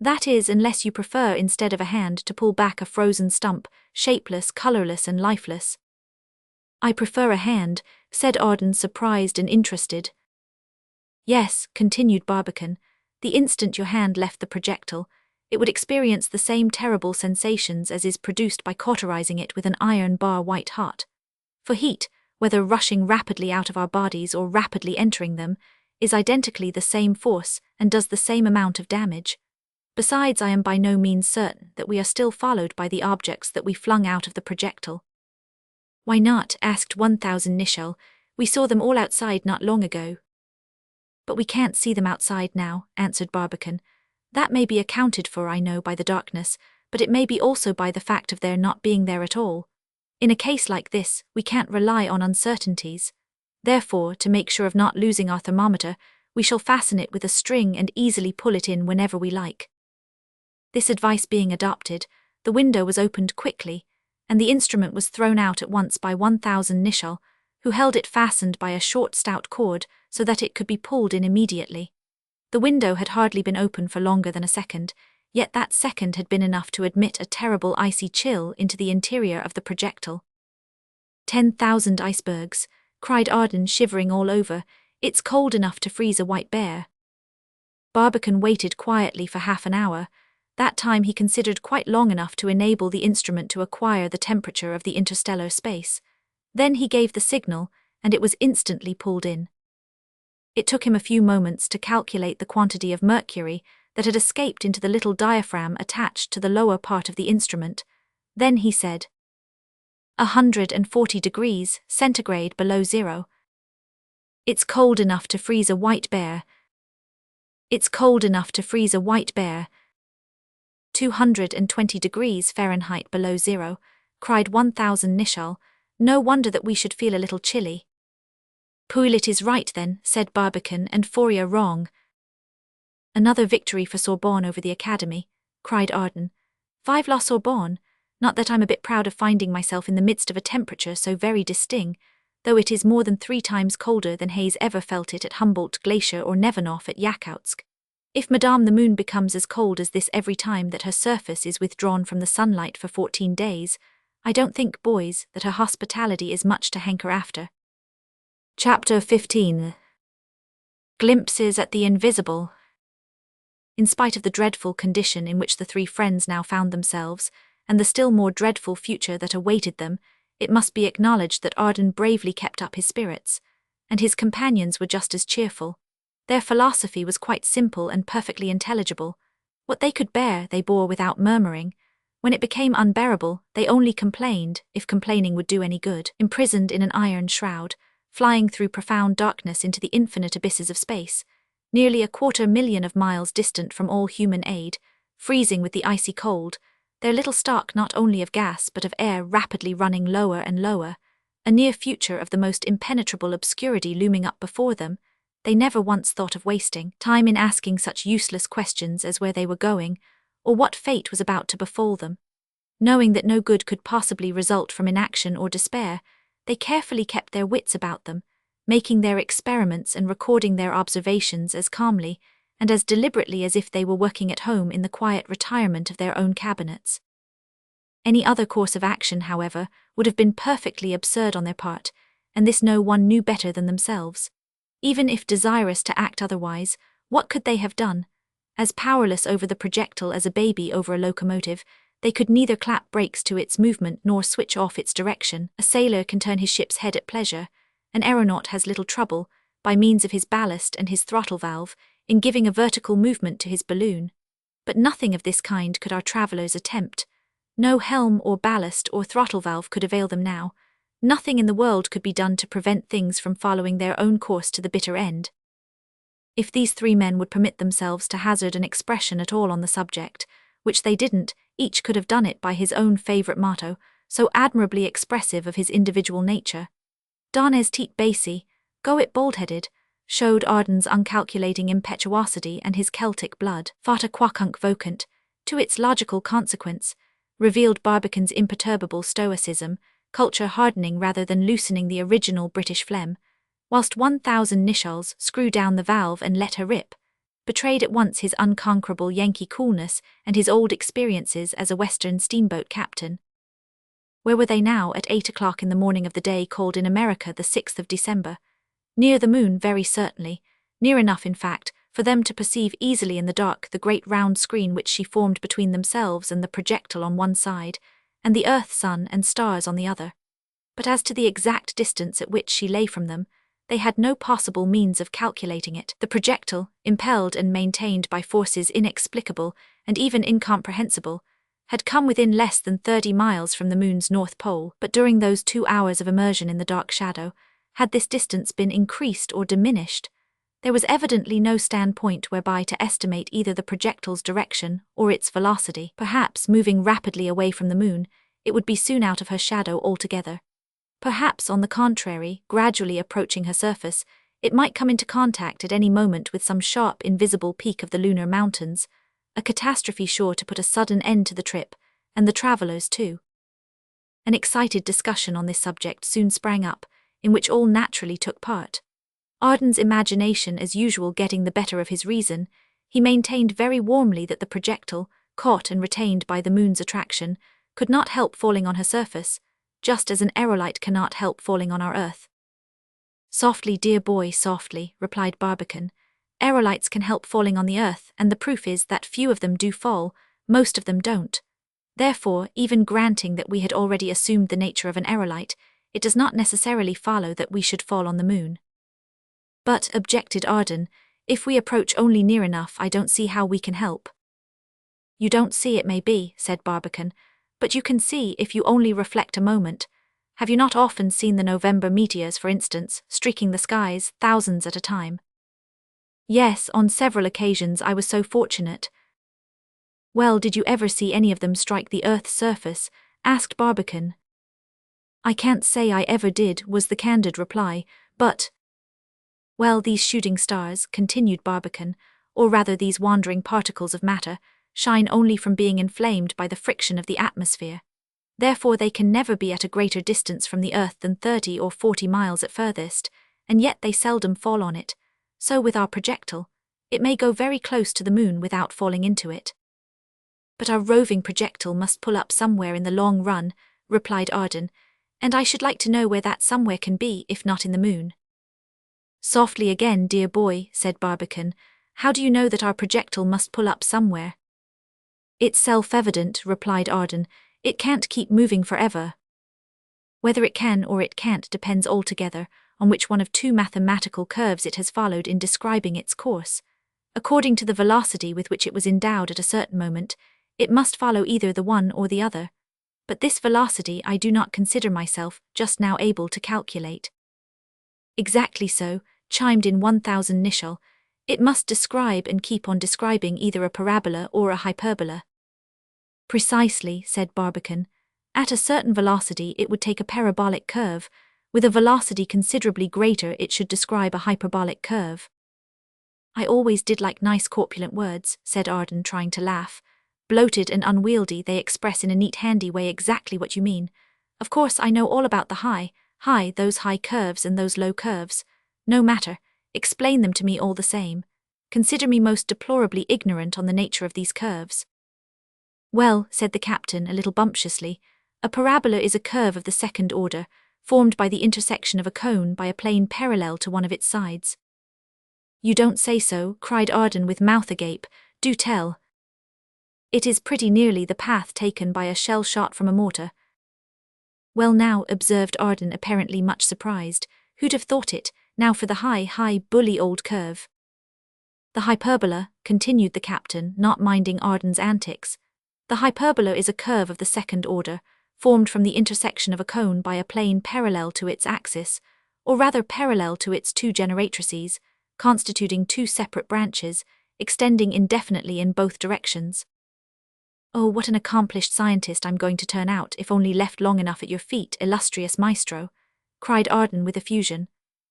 Speaker 1: That is, unless you prefer, instead of a hand, to pull back a frozen stump, shapeless, colourless and lifeless. I prefer a hand, said Arden, surprised and interested. Yes, continued Barbican, the instant your hand left the projectile, it would experience the same terrible sensations as is produced by cauterizing it with an iron bar white hot. For heat, whether rushing rapidly out of our bodies or rapidly entering them, is identically the same force and does the same amount of damage. Besides, I am by no means certain that we are still followed by the objects that we flung out of the projectile. Why not? Asked 1000 Nicholl. We saw them all outside not long ago. But we can't see them outside now, answered Barbican. That may be accounted for, I know, by the darkness, but it may be also by the fact of their not being there at all. In a case like this, we can't rely on uncertainties. Therefore, to make sure of not losing our thermometer, we shall fasten it with a string and easily pull it in whenever we like. This advice being adopted, the window was opened quickly, and the instrument was thrown out at once by 1000 Nicholl, who held it fastened by a short stout cord so that it could be pulled in immediately. The window had hardly been open for longer than a second, yet that second had been enough to admit a terrible icy chill into the interior of the projectile. 10,000 icebergs, cried Arden, shivering all over. It's cold enough to freeze a white bear. Barbican waited quietly for half an hour. That time he considered quite long enough to enable the instrument to acquire the temperature of the interstellar space. Then he gave the signal, and it was instantly pulled in. It took him a few moments to calculate the quantity of mercury that had escaped into the little diaphragm attached to the lower part of the instrument. Then he said, 140 degrees centigrade below zero. It's cold enough to freeze a white bear. It's cold enough to freeze a white bear. 220 degrees Fahrenheit below zero, cried 1000 Nicholl. No wonder that we should feel a little chilly. Pouillet is right then, said Barbicane, and Fourier wrong. Another victory for Sorbonne over the Academy, cried Arden. Vive la Sorbonne! Not that I'm a bit proud of finding myself in the midst of a temperature so very distinct, though it is more than 3 times colder than Hayes ever felt it at Humboldt Glacier or Nevernoff at Yakutsk. If Madame the Moon becomes as cold as this every time that her surface is withdrawn from the sunlight for 14 days, I don't think, boys, that her hospitality is much to hanker after. Chapter 15. Glimpses at the Invisible. In spite of the dreadful condition in which the 3 friends now found themselves, and the still more dreadful future that awaited them, it must be acknowledged that Arden bravely kept up his spirits, and his companions were just as cheerful. Their philosophy was quite simple and perfectly intelligible. What they could bear, they bore without murmuring. When it became unbearable, they only complained, if complaining would do any good, imprisoned in an iron shroud, flying through profound darkness into the infinite abysses of space, nearly 250,000 of miles distant from all human aid, freezing with the icy cold, their little stock not only of gas but of air rapidly running lower and lower, a near future of the most impenetrable obscurity looming up before them. They never once thought of wasting time in asking such useless questions as where they were going, or what fate was about to befall them. Knowing that no good could possibly result from inaction or despair, they carefully kept their wits about them, making their experiments and recording their observations as calmly and as deliberately as if they were working at home in the quiet retirement of their own cabinets. Any other course of action, however, would have been perfectly absurd on their part, and this no one knew better than themselves. Even if desirous to act otherwise, what could they have done? As powerless over the projectile as a baby over a locomotive, they could neither clap brakes to its movement nor switch off its direction. A sailor can turn his ship's head at pleasure. An aeronaut has little trouble, by means of his ballast and his throttle valve, in giving a vertical movement to his balloon. But nothing of this kind could our travellers attempt. No helm or ballast or throttle valve could avail them now. Nothing in the world could be done to prevent things from following their own course to the bitter end. If these 3 men would permit themselves to hazard an expression at all on the subject, which they didn't, each could have done it by his own favourite motto, so admirably expressive of his individual nature. Danes tit baci, go it bald-headed, showed Arden's uncalculating impetuosity and his Celtic blood, fata quacunc vocant, to its logical consequence, revealed Barbicane's imperturbable stoicism, culture hardening rather than loosening the original British phlegm, whilst 1000 Nicholls screw down the valve and let her rip, betrayed at once his unconquerable Yankee coolness and his old experiences as a Western steamboat captain. Where were they now at 8 o'clock in the morning of the day called in America the 6th of December? Near the moon, very certainly, near enough, in fact, for them to perceive easily in the dark the great round screen which she formed between themselves and the projectile on one side, and the earth, sun, and stars on the other. But as to the exact distance at which she lay from them, they had no possible means of calculating it. The projectile, impelled and maintained by forces inexplicable and even incomprehensible, had come within less than 30 miles from the moon's north pole, but during those 2 hours of immersion in the dark shadow, had this distance been increased or diminished, there was evidently no standpoint whereby to estimate either the projectile's direction or its velocity. Perhaps, moving rapidly away from the moon, it would be soon out of her shadow altogether. Perhaps, on the contrary, gradually approaching her surface, it might come into contact at any moment with some sharp, invisible peak of the lunar mountains, a catastrophe sure to put a sudden end to the trip, and the travellers too. An excited discussion on this subject soon sprang up, in which all naturally took part. Arden's imagination as usual getting the better of his reason, he maintained very warmly that the projectile, caught and retained by the moon's attraction, could not help falling on her surface, just as an aerolite cannot help falling on our earth. "Softly, dear boy, softly," replied Barbicane. "Aerolites can help falling on the earth, and the proof is that few of them do fall, most of them don't. Therefore, even granting that we had already assumed the nature of an aerolite, it does not necessarily follow that we should fall on the moon." "But," objected Arden, "if we approach only near enough, I don't see how we can help." "You don't see, it may be," said Barbicane, "but you can see if you only reflect a moment. Have you not often seen the November meteors, for instance, streaking the skies, thousands at a time? Yes, on several occasions I was so fortunate. Well, did you ever see any of them strike the Earth's surface? Asked Barbicane. I can't say I ever did, was the candid reply, but… Well, these shooting stars, continued Barbicane, or rather these wandering particles of matter, shine only from being inflamed by the friction of the atmosphere. Therefore they can never be at a greater distance from the Earth than 30 or 40 miles at furthest, and yet they seldom fall on it. So with our projectile, it may go very close to the moon without falling into it. But our roving projectile must pull up somewhere in the long run, replied Arden, and I should like to know where that somewhere can be, if not in the moon. Softly again, dear boy, said Barbicane. How do you know that our projectile must pull up somewhere? It's self-evident, replied Arden. It can't keep moving forever. Whether it can or it can't depends altogether on which one of two mathematical curves it has followed in describing its course. According to the velocity with which it was endowed at a certain moment, it must follow either the one or the other. But this velocity I do not consider myself just now able to calculate. Exactly so, chimed in 1000 Nicholl. It must describe and keep on describing either a parabola or a hyperbola. Precisely, said Barbicane. At a certain velocity it would take a parabolic curve. With a velocity considerably greater it should describe a hyperbolic curve. I always did like nice corpulent words, said Arden, trying to laugh. Bloated and unwieldy, they express in a neat handy way exactly what you mean. Of course I know all about the those high curves and those low curves. No matter, explain them to me all the same. Consider me most deplorably ignorant on the nature of these curves. Well, said the captain a little bumptiously, a parabola is a curve of the second order, formed by the intersection of a cone by a plane parallel to one of its sides. You don't say so, cried Arden with mouth agape. Do tell. It is pretty nearly the path taken by a shell shot from a mortar. Well now, observed Arden, apparently much surprised, who'd have thought it, now for the high, bully old curve. The hyperbola, continued the captain, not minding Arden's antics. The hyperbola is a curve of the second order, formed from the intersection of a cone by a plane parallel to its axis, or rather parallel to its two generatrices, constituting two separate branches, extending indefinitely in both directions. Oh, what an accomplished scientist I'm going to turn out if only left long enough at your feet, illustrious maestro, cried Arden with effusion.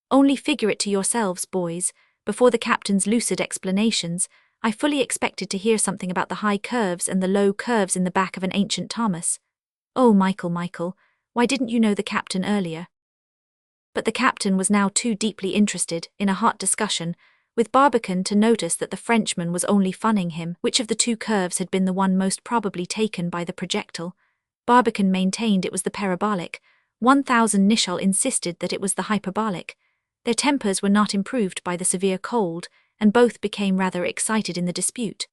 Speaker 1: Only figure it to yourselves, boys. Before the captain's lucid explanations, I fully expected to hear something about the high curves and the low curves in the back of an ancient Thomas. Oh, Michael, why didn't you know the captain earlier? But the captain was now too deeply interested in a hot discussion with Barbicane to notice that the Frenchman was only funning him. Which of the two curves had been the one most probably taken by the projectile? Barbicane maintained it was the parabolic. 1000 Nicholl insisted that it was the hyperbolic. Their tempers were not improved by the severe cold, and both became rather excited in the dispute.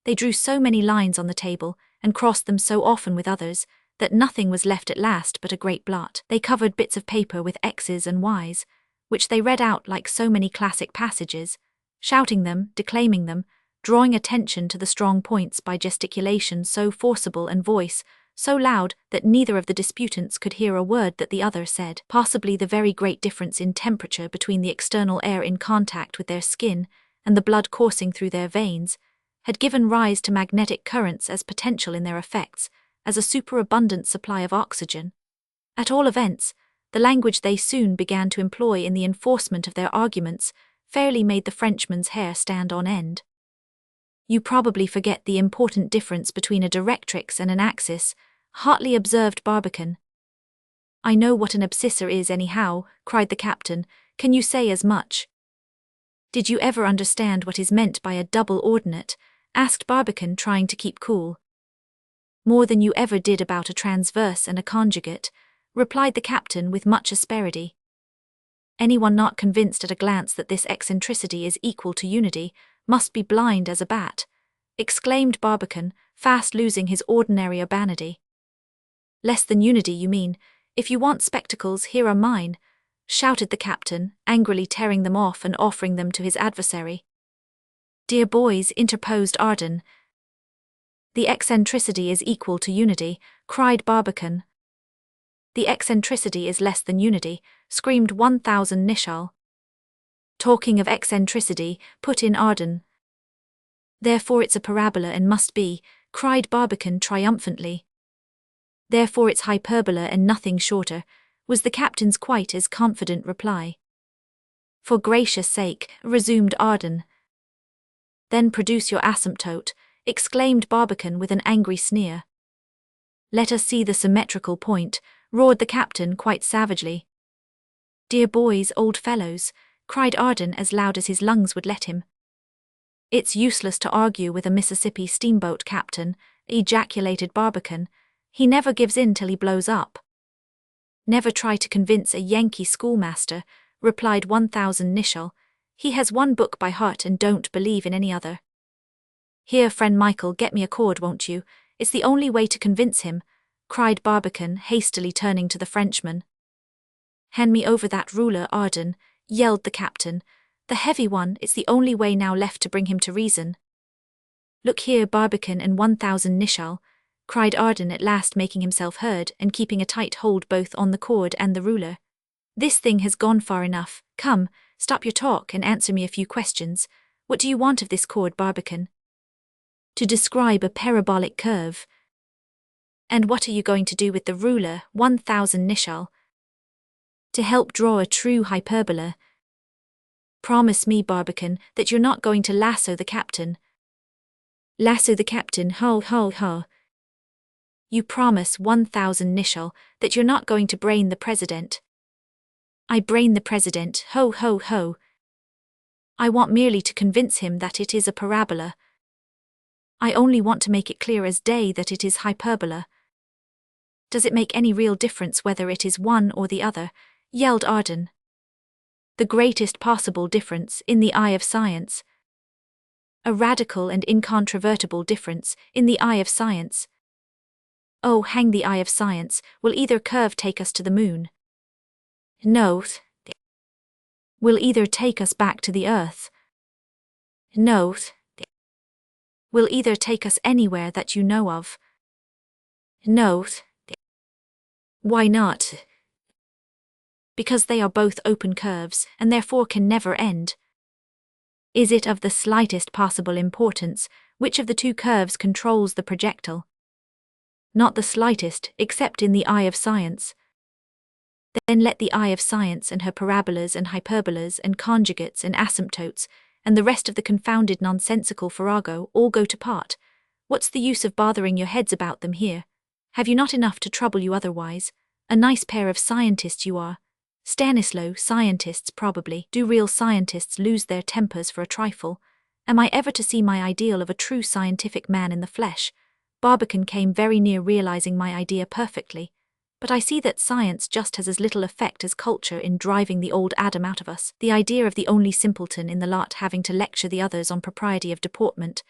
Speaker 1: They drew so many lines on the table, and crossed them so often with others, that nothing was left at last but a great blot. They covered bits of paper with X's and Y's, which they read out like so many classic passages, shouting them, declaiming them, drawing attention to the strong points by gesticulation so forcible and voice so loud that neither of the disputants could hear a word that the other said. Possibly the very great difference in temperature between the external air in contact with their skin and the blood coursing through their veins had given rise to magnetic currents as potential in their effects as a superabundant supply of oxygen. At all events, the language they soon began to employ in the enforcement of their arguments fairly made the Frenchman's hair stand on end. You probably forget the important difference between a directrix and an axis, hotly observed Barbicane. I know what an abscissor is anyhow, cried the captain. Can you say as much? Did you ever understand what is meant by a double ordinate? Asked Barbicane, trying to keep cool. More than you ever did about a transverse and a conjugate, replied the captain with much asperity. Anyone not convinced at a glance that this eccentricity is equal to unity must be blind as a bat, exclaimed Barbicane, fast losing his ordinary urbanity. Less than unity, you mean. If you want spectacles, here are mine, shouted the captain, angrily tearing them off and offering them to his adversary. Dear boys, interposed Arden. The eccentricity is equal to unity, cried Barbicane. The eccentricity is less than unity, screamed 1000 Nicholl. Talking of eccentricity, put in Arden. Therefore it's a parabola and must be, cried Barbicane triumphantly. Therefore it's hyperbola and nothing shorter, was the captain's quite as confident reply. For gracious sake, resumed Arden. Then produce your asymptote, exclaimed Barbicane with an angry sneer. Let us see the symmetrical point, roared the captain quite savagely. Dear boys, old fellows, cried Arden as loud as his lungs would let him. It's useless to argue with a Mississippi steamboat captain, ejaculated Barbicane. He never gives in till he blows up. Never try to convince a Yankee schoolmaster, replied 1000 Nicholl. He has one book by heart and don't believe in any other. Here, friend Michael, get me a cord, won't you? It's the only way to convince him, cried Barbicane, hastily turning to the Frenchman. Hand me over that ruler, Arden, yelled the captain. The heavy one, it's the only way now left to bring him to reason. Look here, Barbicane and 1000 Nicholl, cried Arden at last, making himself heard and keeping a tight hold both on the cord and the ruler. This thing has gone far enough. Come, stop your talk and answer me a few questions. What do you want of this cord, Barbicane? To describe a parabolic curve. And what are you going to do with the ruler, 1000 Nicholl? To help draw a true hyperbola. Promise me, Barbicane, that you're not going to lasso the captain. Lasso the captain, ho ho ho. You promise, 1000 Nicholl, that you're not going to brain the president. I brain the president, ho ho ho. I want merely to convince him that it is a parabola. I only want to make it clear as day that it is hyperbola. Does it make any real difference whether it is one or the other? Yelled Arden. The greatest possible difference in the eye of science. A radical and incontrovertible difference in the eye of science. Oh, hang the eye of science, will either curve take us to the moon? No. Will either take us back to the earth? No. Will either take us anywhere that you know of? No. Why not? Because they are both open curves, and therefore can never end. Is it of the slightest possible importance which of the two curves controls the projectile? Not the slightest, except in the eye of science. Then let the eye of science and her parabolas and hyperbolas and conjugates and asymptotes and the rest of the confounded nonsensical farrago all go to pot. What's the use of bothering your heads about them here? Have you not enough to trouble you otherwise? A nice pair of scientists you are. Stanislaw, scientists probably. Do real scientists lose their tempers for a trifle? Am I ever to see my ideal of a true scientific man in the flesh? Barbicane came very near realizing my idea perfectly. But I see that science just has as little effect as culture in driving the old Adam out of us. The idea of the only simpleton in the lot having to lecture the others on propriety of deportment.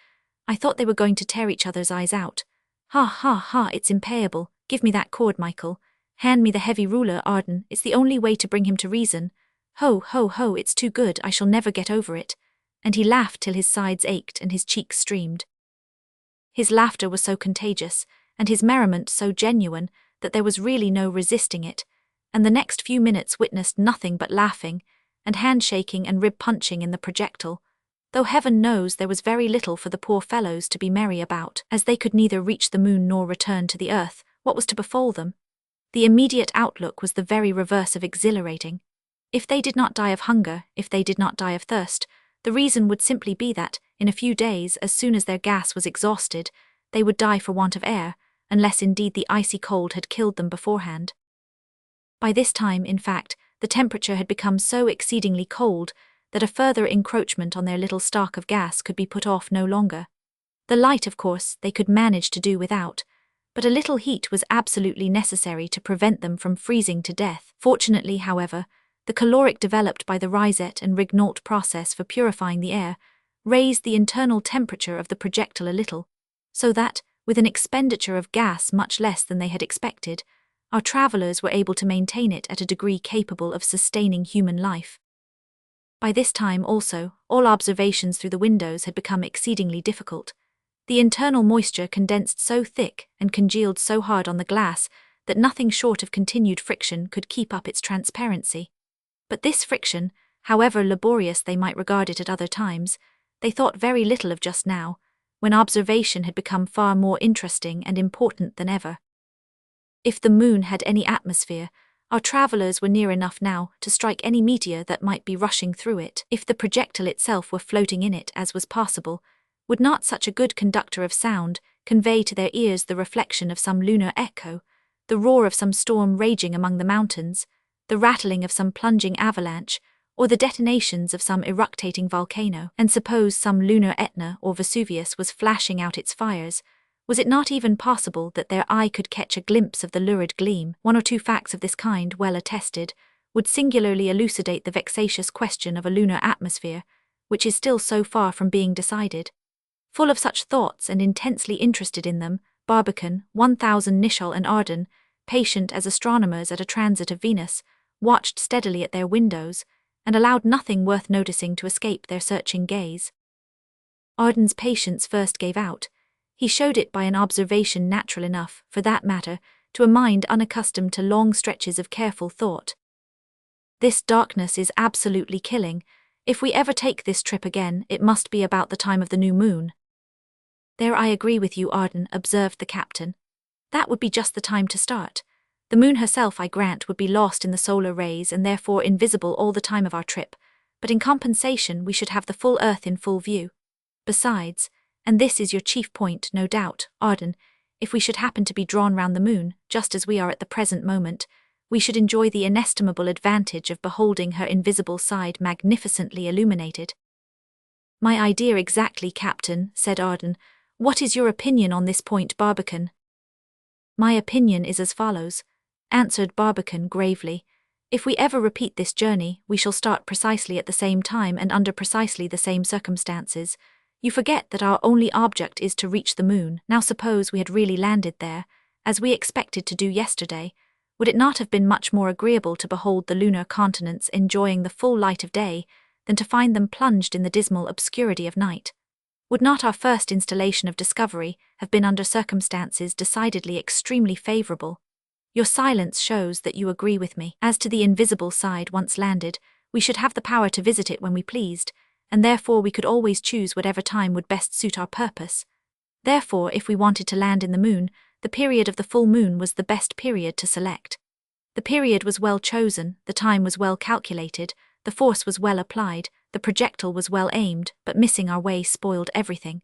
Speaker 1: I thought they were going to tear each other's eyes out. Ha ha ha, it's impayable. Give me that cord, Michael. Hand me the heavy ruler, Arden. It's the only way to bring him to reason. Ho ho ho, it's too good, I shall never get over it. And he laughed till his sides ached and his cheeks streamed. His laughter was so contagious, and his merriment so genuine, that there was really no resisting it, and the next few minutes witnessed nothing but laughing, and handshaking and rib-punching in the projectile, though heaven knows there was very little for the poor fellows to be merry about, as they could neither reach the moon nor return to the earth. What was to befall them? The immediate outlook was the very reverse of exhilarating. If they did not die of hunger, if they did not die of thirst, the reason would simply be that, in a few days, as soon as their gas was exhausted, they would die for want of air, unless indeed the icy cold had killed them beforehand. By this time, in fact, the temperature had become so exceedingly cold that a further encroachment on their little stock of gas could be put off no longer. The light, of course, they could manage to do without, but a little heat was absolutely necessary to prevent them from freezing to death. Fortunately, however, the caloric developed by the Rysette and Regnault process for purifying the air raised the internal temperature of the projectile a little, so that, with an expenditure of gas much less than they had expected, our travellers were able to maintain it at a degree capable of sustaining human life. By this time, also, all observations through the windows had become exceedingly difficult. The internal moisture condensed so thick and congealed so hard on the glass that nothing short of continued friction could keep up its transparency. But this friction, however laborious they might regard it at other times, they thought very little of just now, when observation had become far more interesting and important than ever. If the moon had any atmosphere, our travelers were near enough now to strike any meteor that might be rushing through it. If the projectile itself were floating in it as was possible, would not such a good conductor of sound convey to their ears the reflection of some lunar echo, the roar of some storm raging among the mountains, the rattling of some plunging avalanche, or the detonations of some eructating volcano? And suppose some lunar Etna or Vesuvius was flashing out its fires, was it not even possible that their eye could catch a glimpse of the lurid gleam? One or two facts of this kind, well attested, would singularly elucidate the vexatious question of a lunar atmosphere, which is still so far from being decided. Full of such thoughts and intensely interested in them, Barbicane, 1000 Nicholl and Ardan, patient as astronomers at a transit of Venus, watched steadily at their windows, and allowed nothing worth noticing to escape their searching gaze. Ardan's patience first gave out. He showed it by an observation natural enough, for that matter, to a mind unaccustomed to long stretches of careful thought. This darkness is absolutely killing. If we ever take this trip again, it must be about the time of the new moon. There I agree with you, Ardan, observed the captain. That would be just the time to start. The moon herself, I grant, would be lost in the solar rays and therefore invisible all the time of our trip, but in compensation we should have the full Earth in full view. Besides, and this is your chief point, no doubt, Ardan, if we should happen to be drawn round the moon, just as we are at the present moment, we should enjoy the inestimable advantage of beholding her invisible side magnificently illuminated. My idea exactly, Captain, said Ardan. What is your opinion on this point, Barbicane? My opinion is as follows, answered Barbicane gravely. If we ever repeat this journey, we shall start precisely at the same time and under precisely the same circumstances. You forget that our only object is to reach the moon. Now suppose we had really landed there, as we expected to do yesterday, would it not have been much more agreeable to behold the lunar continents enjoying the full light of day than to find them plunged in the dismal obscurity of night? Would not our first installation of discovery have been under circumstances decidedly extremely favorable? Your silence shows that you agree with me. As to the invisible side, once landed, we should have the power to visit it when we pleased, and therefore we could always choose whatever time would best suit our purpose. Therefore, if we wanted to land in the moon, the period of the full moon was the best period to select. The period was well chosen, the time was well calculated, the force was well applied, the projectile was well aimed, but missing our way spoiled everything.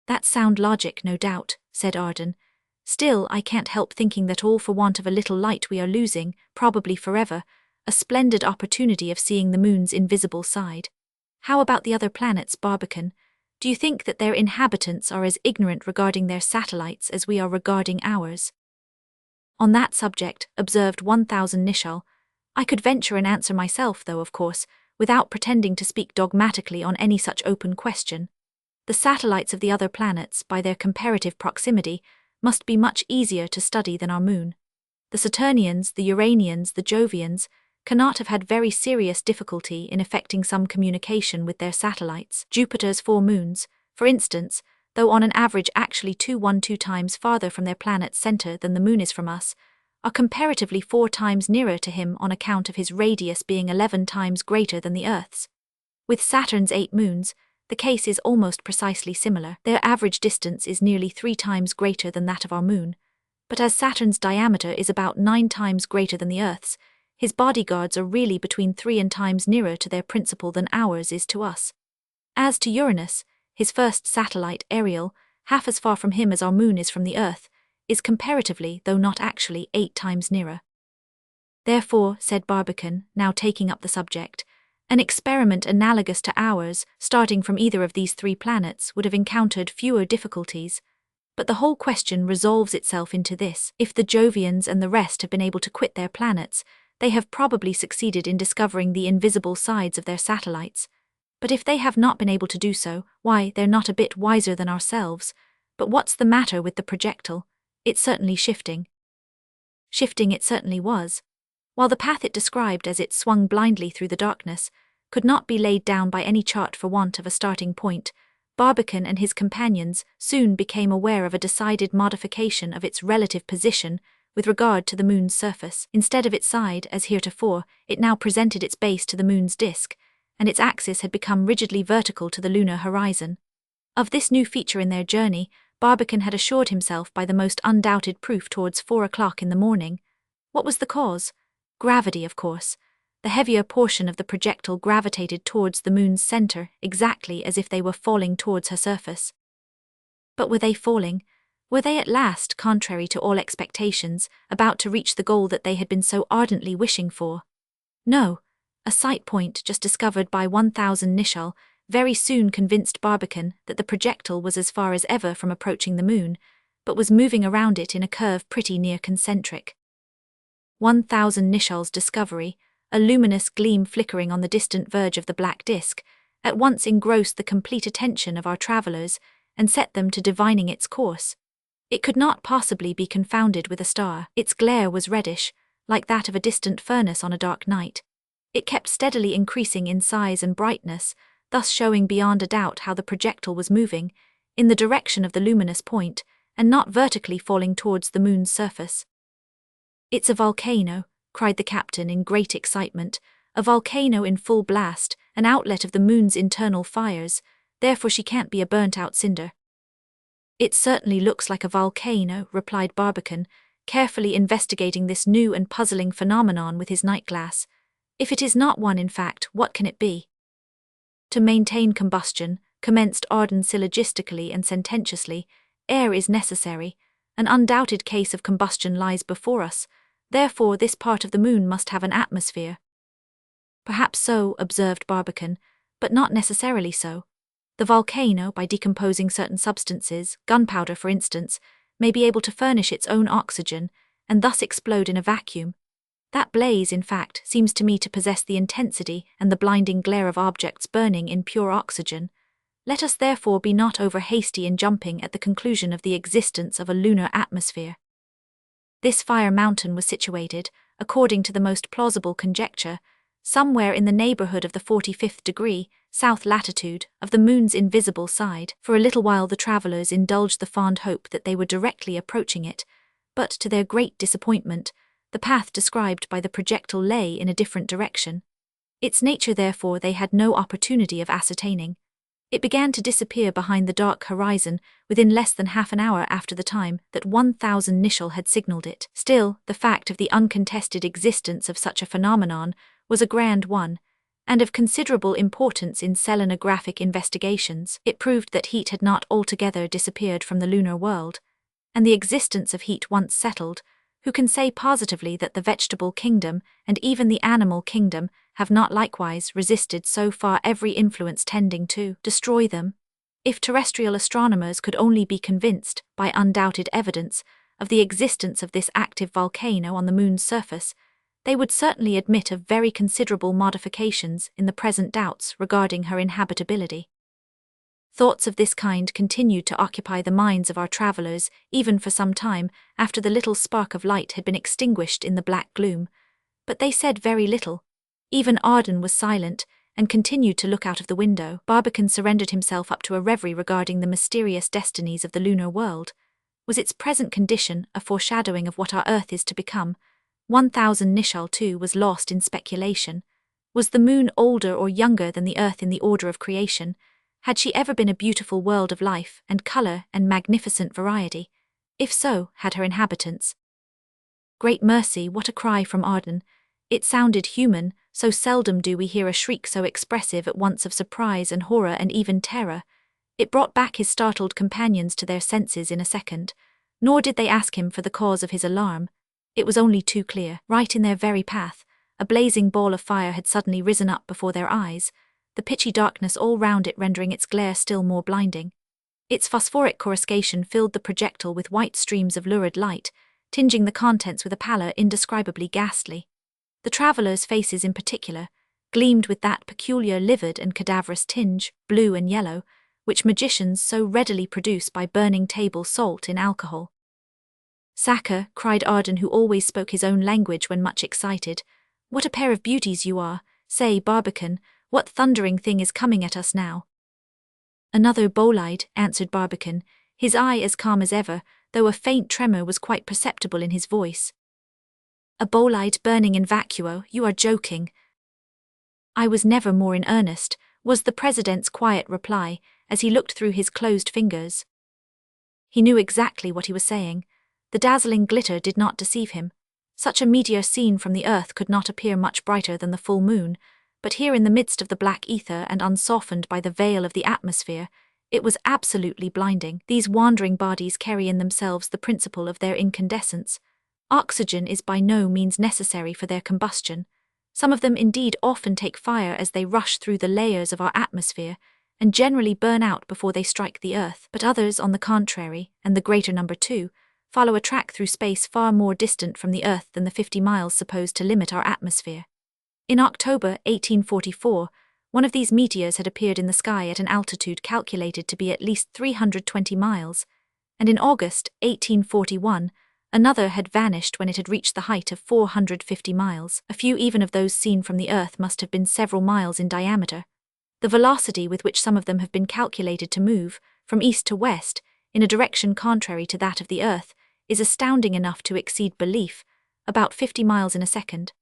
Speaker 1: That's sound logic, no doubt, said Ardan. Still, I can't help thinking that all for want of a little light we are losing, probably forever, a splendid opportunity of seeing the moon's invisible side. How about the other planets, Barbicane? Do you think that their inhabitants are as ignorant regarding their satellites as we are regarding ours? On that subject, observed 1000 Nicholl, I could venture an answer myself, though, of course, without pretending to speak dogmatically on any such open question. The satellites of the other planets, by their comparative proximity, must be much easier to study than our moon. The Saturnians, the Uranians, the Jovians cannot have had very serious difficulty in effecting some communication with their satellites. Jupiter's 4 moons, for instance, though on an average actually 212 times farther from their planet's center than the moon is from us, are comparatively 4 times nearer to him on account of his radius being 11 times greater than the Earth's. With Saturn's 8 moons, the case is almost precisely similar. Their average distance is nearly 3 times greater than that of our moon, but as Saturn's diameter is about 9 times greater than the Earth's, his bodyguards are really between 3 times nearer to their principal than ours is to us. As to Uranus, his first satellite, Ariel, half as far from him as our moon is from the Earth, is comparatively, though not actually, 8 times nearer. Therefore, said Barbicane, now taking up the subject, an experiment analogous to ours, starting from either of these 3 planets, would have encountered fewer difficulties. But the whole question resolves itself into this: if the Jovians and the rest have been able to quit their planets, they have probably succeeded in discovering the invisible sides of their satellites. But if they have not been able to do so, why, they're not a bit wiser than ourselves. But what's the matter with the projectile? It's certainly shifting. Shifting it certainly was. While the path it described as it swung blindly through the darkness could not be laid down by any chart for want of a starting point, Barbicane and his companions soon became aware of a decided modification of its relative position with regard to the moon's surface. Instead of its side, as heretofore, it now presented its base to the moon's disk, and its axis had become rigidly vertical to the lunar horizon. Of this new feature in their journey, Barbicane had assured himself by the most undoubted proof towards 4 o'clock in the morning. What was the cause? Gravity, of course. The heavier portion of the projectile gravitated towards the moon's center, exactly as if they were falling towards her surface. But were they falling? Were they at last, contrary to all expectations, about to reach the goal that they had been so ardently wishing for? No. A sight point just discovered by 1000 Nicholl very soon convinced Barbicane that the projectile was as far as ever from approaching the moon, but was moving around it in a curve pretty near concentric. 1000 Nicholl's discovery, a luminous gleam flickering on the distant verge of the black disk, at once engrossed the complete attention of our travellers and set them to divining its course. It could not possibly be confounded with a star. Its glare was reddish, like that of a distant furnace on a dark night. It kept steadily increasing in size and brightness, thus showing beyond a doubt how the projectile was moving, in the direction of the luminous point, and not vertically falling towards the moon's surface. "It's a volcano," cried the captain in great excitement, "a volcano in full blast, an outlet of the moon's internal fires, therefore she can't be a burnt-out cinder." "It certainly looks like a volcano," replied Barbicane, carefully investigating this new and puzzling phenomenon with his night-glass. "If it is not one, in fact, what can it be?" "To maintain combustion," commenced Arden syllogistically and sententiously, "air is necessary. An undoubted case of combustion lies before us, therefore this part of the moon must have an atmosphere." "Perhaps so," observed Barbicane, "but not necessarily so. The volcano, by decomposing certain substances, gunpowder for instance, may be able to furnish its own oxygen, and thus explode in a vacuum. That blaze, in fact, seems to me to possess the intensity and the blinding glare of objects burning in pure oxygen. Let us therefore be not over hasty in jumping at the conclusion of the existence of a lunar atmosphere. This fire mountain was situated, according to the most plausible conjecture, somewhere in the neighborhood of the 45th degree, south latitude, of the moon's invisible side. For a little while the travelers indulged the fond hope that they were directly approaching it, but to their great disappointment, the path described by the projectile lay in a different direction. Its nature, therefore, they had no opportunity of ascertaining. It began to disappear behind the dark horizon within less than half an hour after the time that 1000 Nicholl had signalled it. Still, the fact of the uncontested existence of such a phenomenon was a grand one, and of considerable importance in selenographic investigations. It proved that heat had not altogether disappeared from the lunar world, and the existence of heat once settled, who can say positively that the vegetable kingdom and even the animal kingdom have not likewise resisted so far every influence tending to destroy them? If terrestrial astronomers could only be convinced, by undoubted evidence, of the existence of this active volcano on the moon's surface, they would certainly admit of very considerable modifications in the present doubts regarding her inhabitability. Thoughts of this kind continued to occupy the minds of our travellers even for some time after the little spark of light had been extinguished in the black gloom, but they said very little. Even Arden was silent, and continued to look out of the window. Barbicane surrendered himself up to a reverie regarding the mysterious destinies of the lunar world. Was its present condition a foreshadowing of what our Earth is to become? 1000 Nicholl, too, was lost in speculation. Was the moon older or younger than the Earth in the order of creation? Had she ever been a beautiful world of life and colour and magnificent variety? If so, had her inhabitants? Great mercy, what a cry from Arden! It sounded human, so seldom do we hear a shriek so expressive at once of surprise and horror and even terror. It brought back his startled companions to their senses in a second, nor did they ask him for the cause of his alarm. It was only too clear. Right in their very path, a blazing ball of fire had suddenly risen up before their eyes, the pitchy darkness all round it rendering its glare still more blinding. Its phosphoric coruscation filled the projectile with white streams of lurid light, tinging the contents with a pallor indescribably ghastly. The travellers' faces in particular gleamed with that peculiar livid and cadaverous tinge, blue and yellow, which magicians so readily produce by burning table salt in alcohol. "Sacre," cried Arden, who always spoke his own language when much excited, "what a pair of beauties you are! Say, Barbicane, what thundering thing is coming at us now?" "Another bolide," answered Barbicane, his eye as calm as ever, though a faint tremor was quite perceptible in his voice. "A bolide burning in vacuo, you are joking." "I was never more in earnest," was the president's quiet reply, as he looked through his closed fingers. He knew exactly what he was saying. The dazzling glitter did not deceive him. Such a meteor seen from the earth could not appear much brighter than the full moon, but here in the midst of the black ether and unsoftened by the veil of the atmosphere, it was absolutely blinding. These wandering bodies carry in themselves the principle of their incandescence. Oxygen is by no means necessary for their combustion. Some of them indeed often take fire as they rush through the layers of our atmosphere, and generally burn out before they strike the earth, but others, on the contrary, and the greater number too, follow a track through space far more distant from the earth than the 50 miles supposed to limit our atmosphere. In October 1844, one of these meteors had appeared in the sky at an altitude calculated to be at least 320 miles, and in August 1841, another had vanished when it had reached the height of 450 miles. A few even of those seen from the earth must have been several miles in diameter. The velocity with which some of them have been calculated to move, from east to west, in a direction contrary to that of the earth, is astounding enough to exceed belief, about 50 miles in a second.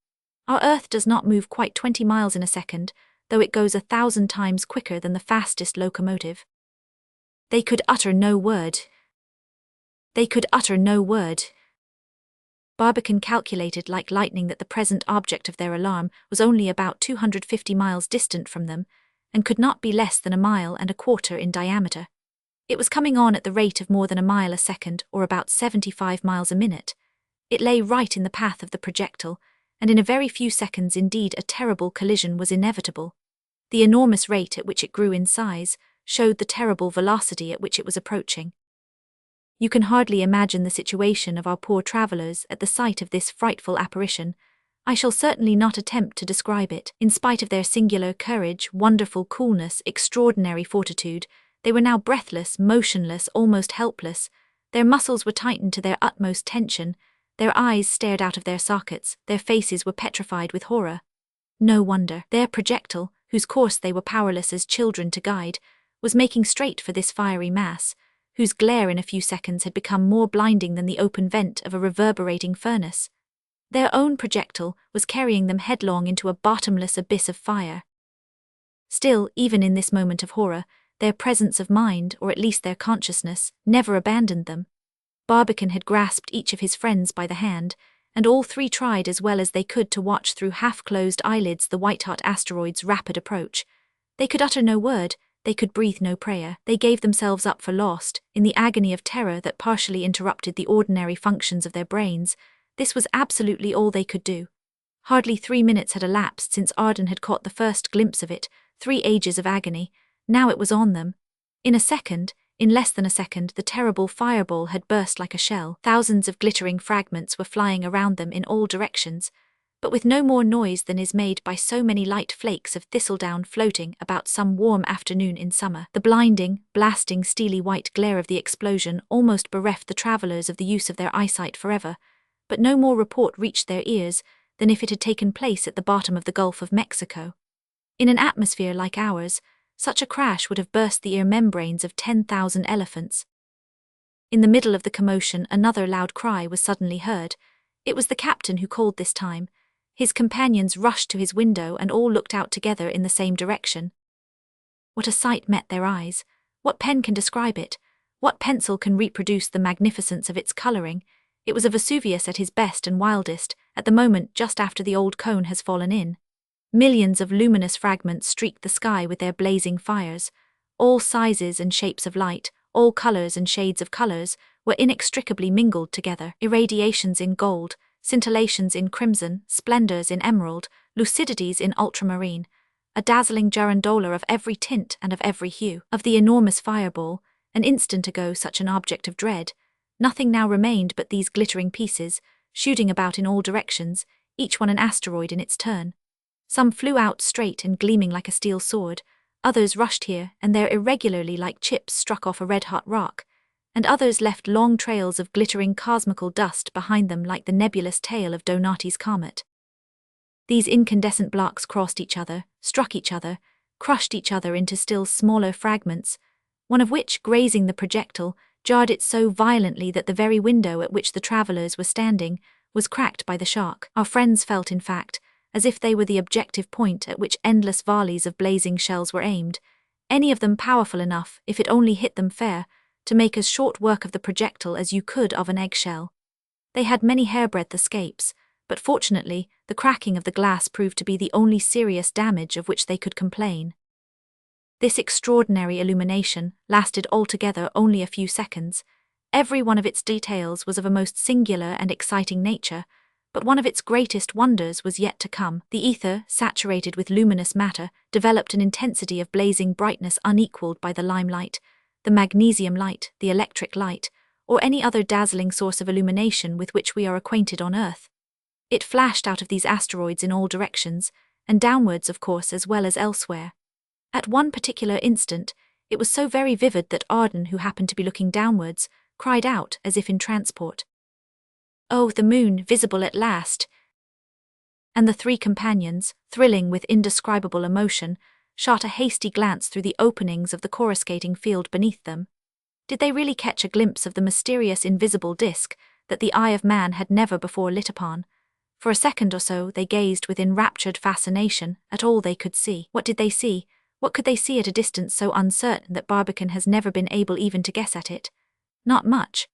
Speaker 1: Our earth does not move quite 20 miles in a second, though it goes 1,000 times quicker than the fastest locomotive. They could utter no word. They could utter no word. Barbicane calculated like lightning that the present object of their alarm was only about 250 miles distant from them, and could not be less than 1.25 miles in diameter. It was coming on at the rate of more than 1 mile a second, or about 75 miles a minute. It lay right in the path of the projectile, and in a very few seconds indeed a terrible collision was inevitable. The enormous rate at which it grew in size showed the terrible velocity at which it was approaching. You can hardly imagine the situation of our poor travellers at the sight of this frightful apparition. I shall certainly not attempt to describe it. In spite of their singular courage, wonderful coolness, extraordinary fortitude, they were now breathless, motionless, almost helpless. Their muscles were tightened to their utmost tension, their eyes stared out of their sockets, their faces were petrified with horror. No wonder. Their projectile, whose course they were powerless as children to guide, was making straight for this fiery mass, whose glare in a few seconds had become more blinding than the open vent of a reverberating furnace. Their own projectile was carrying them headlong into a bottomless abyss of fire. Still, even in this moment of horror, their presence of mind, or at least their consciousness, never abandoned them. Barbicane had grasped each of his friends by the hand, and all three tried as well as they could to watch through half-closed eyelids the white-hot asteroid's rapid approach. They could utter no word, they could breathe no prayer. They gave themselves up for lost, in the agony of terror that partially interrupted the ordinary functions of their brains. This was absolutely all they could do. Hardly 3 minutes had elapsed since Arden had caught the first glimpse of it, 3 ages of agony. Now it was on them. In less than a second, the terrible fireball had burst like a shell. Thousands of glittering fragments were flying around them in all directions, but with no more noise than is made by so many light flakes of thistledown floating about some warm afternoon in summer. The blinding, blasting, steely white glare of the explosion almost bereft the travellers of the use of their eyesight forever, but no more report reached their ears than if it had taken place at the bottom of the Gulf of Mexico. In an atmosphere like ours, such a crash would have burst the ear membranes of 10,000 elephants. In the middle of the commotion, another loud cry was suddenly heard. It was the captain who called this time. His companions rushed to his window and all looked out together in the same direction. What a sight met their eyes! What pen can describe it? What pencil can reproduce the magnificence of its colouring? It was a Vesuvius at his best and wildest, at the moment just after the old cone has fallen in. Millions of luminous fragments streaked the sky with their blazing fires. All sizes and shapes of light, all colours and shades of colours, were inextricably mingled together. Irradiations in gold, scintillations in crimson, splendours in emerald, lucidities in ultramarine, a dazzling girandola of every tint and of every hue. Of the enormous fireball, an instant ago such an object of dread, nothing now remained but these glittering pieces, shooting about in all directions, each one an asteroid in its turn. Some flew out straight and gleaming like a steel sword, others rushed here and there irregularly like chips struck off a red-hot rock, and others left long trails of glittering cosmical dust behind them like the nebulous tail of Donati's comet. These incandescent blocks crossed each other, struck each other, crushed each other into still smaller fragments, one of which, grazing the projectile, jarred it so violently that the very window at which the travelers were standing was cracked by the shark. Our friends felt, in fact, as if they were the objective point at which endless volleys of blazing shells were aimed, any of them powerful enough, if it only hit them fair, to make as short work of the projectile as you could of an eggshell. They had many hairbreadth escapes, but fortunately, the cracking of the glass proved to be the only serious damage of which they could complain. This extraordinary illumination lasted altogether only a few seconds. Every one of its details was of a most singular and exciting nature, but one of its greatest wonders was yet to come. The ether, saturated with luminous matter, developed an intensity of blazing brightness unequaled by the limelight, the magnesium light, the electric light, or any other dazzling source of illumination with which we are acquainted on Earth. It flashed out of these asteroids in all directions, and downwards, of course, as well as elsewhere. At one particular instant, it was so very vivid that Arden, who happened to be looking downwards, cried out as if in transport, "Oh, the moon, visible at last!" And the three companions, thrilling with indescribable emotion, shot a hasty glance through the openings of the coruscating field beneath them. Did they really catch a glimpse of the mysterious invisible disk that the eye of man had never before lit upon? For a second or so they gazed with enraptured fascination at all they could see. What did they see? What could they see at a distance so uncertain that Barbicane has never been able even to guess at it? Not much.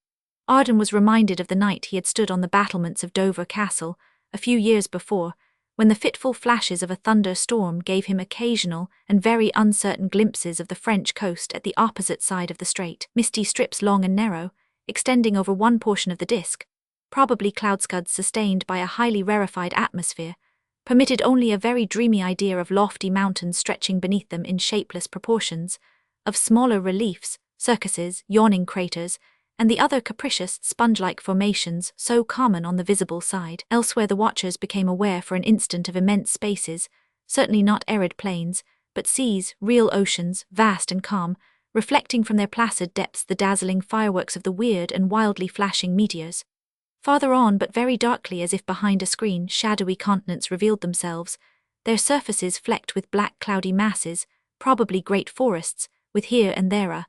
Speaker 1: Arden was reminded of the night he had stood on the battlements of Dover Castle, a few years before, when the fitful flashes of a thunderstorm gave him occasional and very uncertain glimpses of the French coast at the opposite side of the strait, misty strips long and narrow, extending over one portion of the disk, probably cloud scuds sustained by a highly rarefied atmosphere, permitted only a very dreamy idea of lofty mountains stretching beneath them in shapeless proportions, of smaller reliefs, circuses, yawning craters, and the other capricious sponge-like formations so common on the visible side. Elsewhere the watchers became aware for an instant of immense spaces, certainly not arid plains, but seas, real oceans, vast and calm, reflecting from their placid depths the dazzling fireworks of the weird and wildly flashing meteors. Farther on, but very darkly as if behind a screen, shadowy continents revealed themselves, their surfaces flecked with black cloudy masses, probably great forests, with here and there a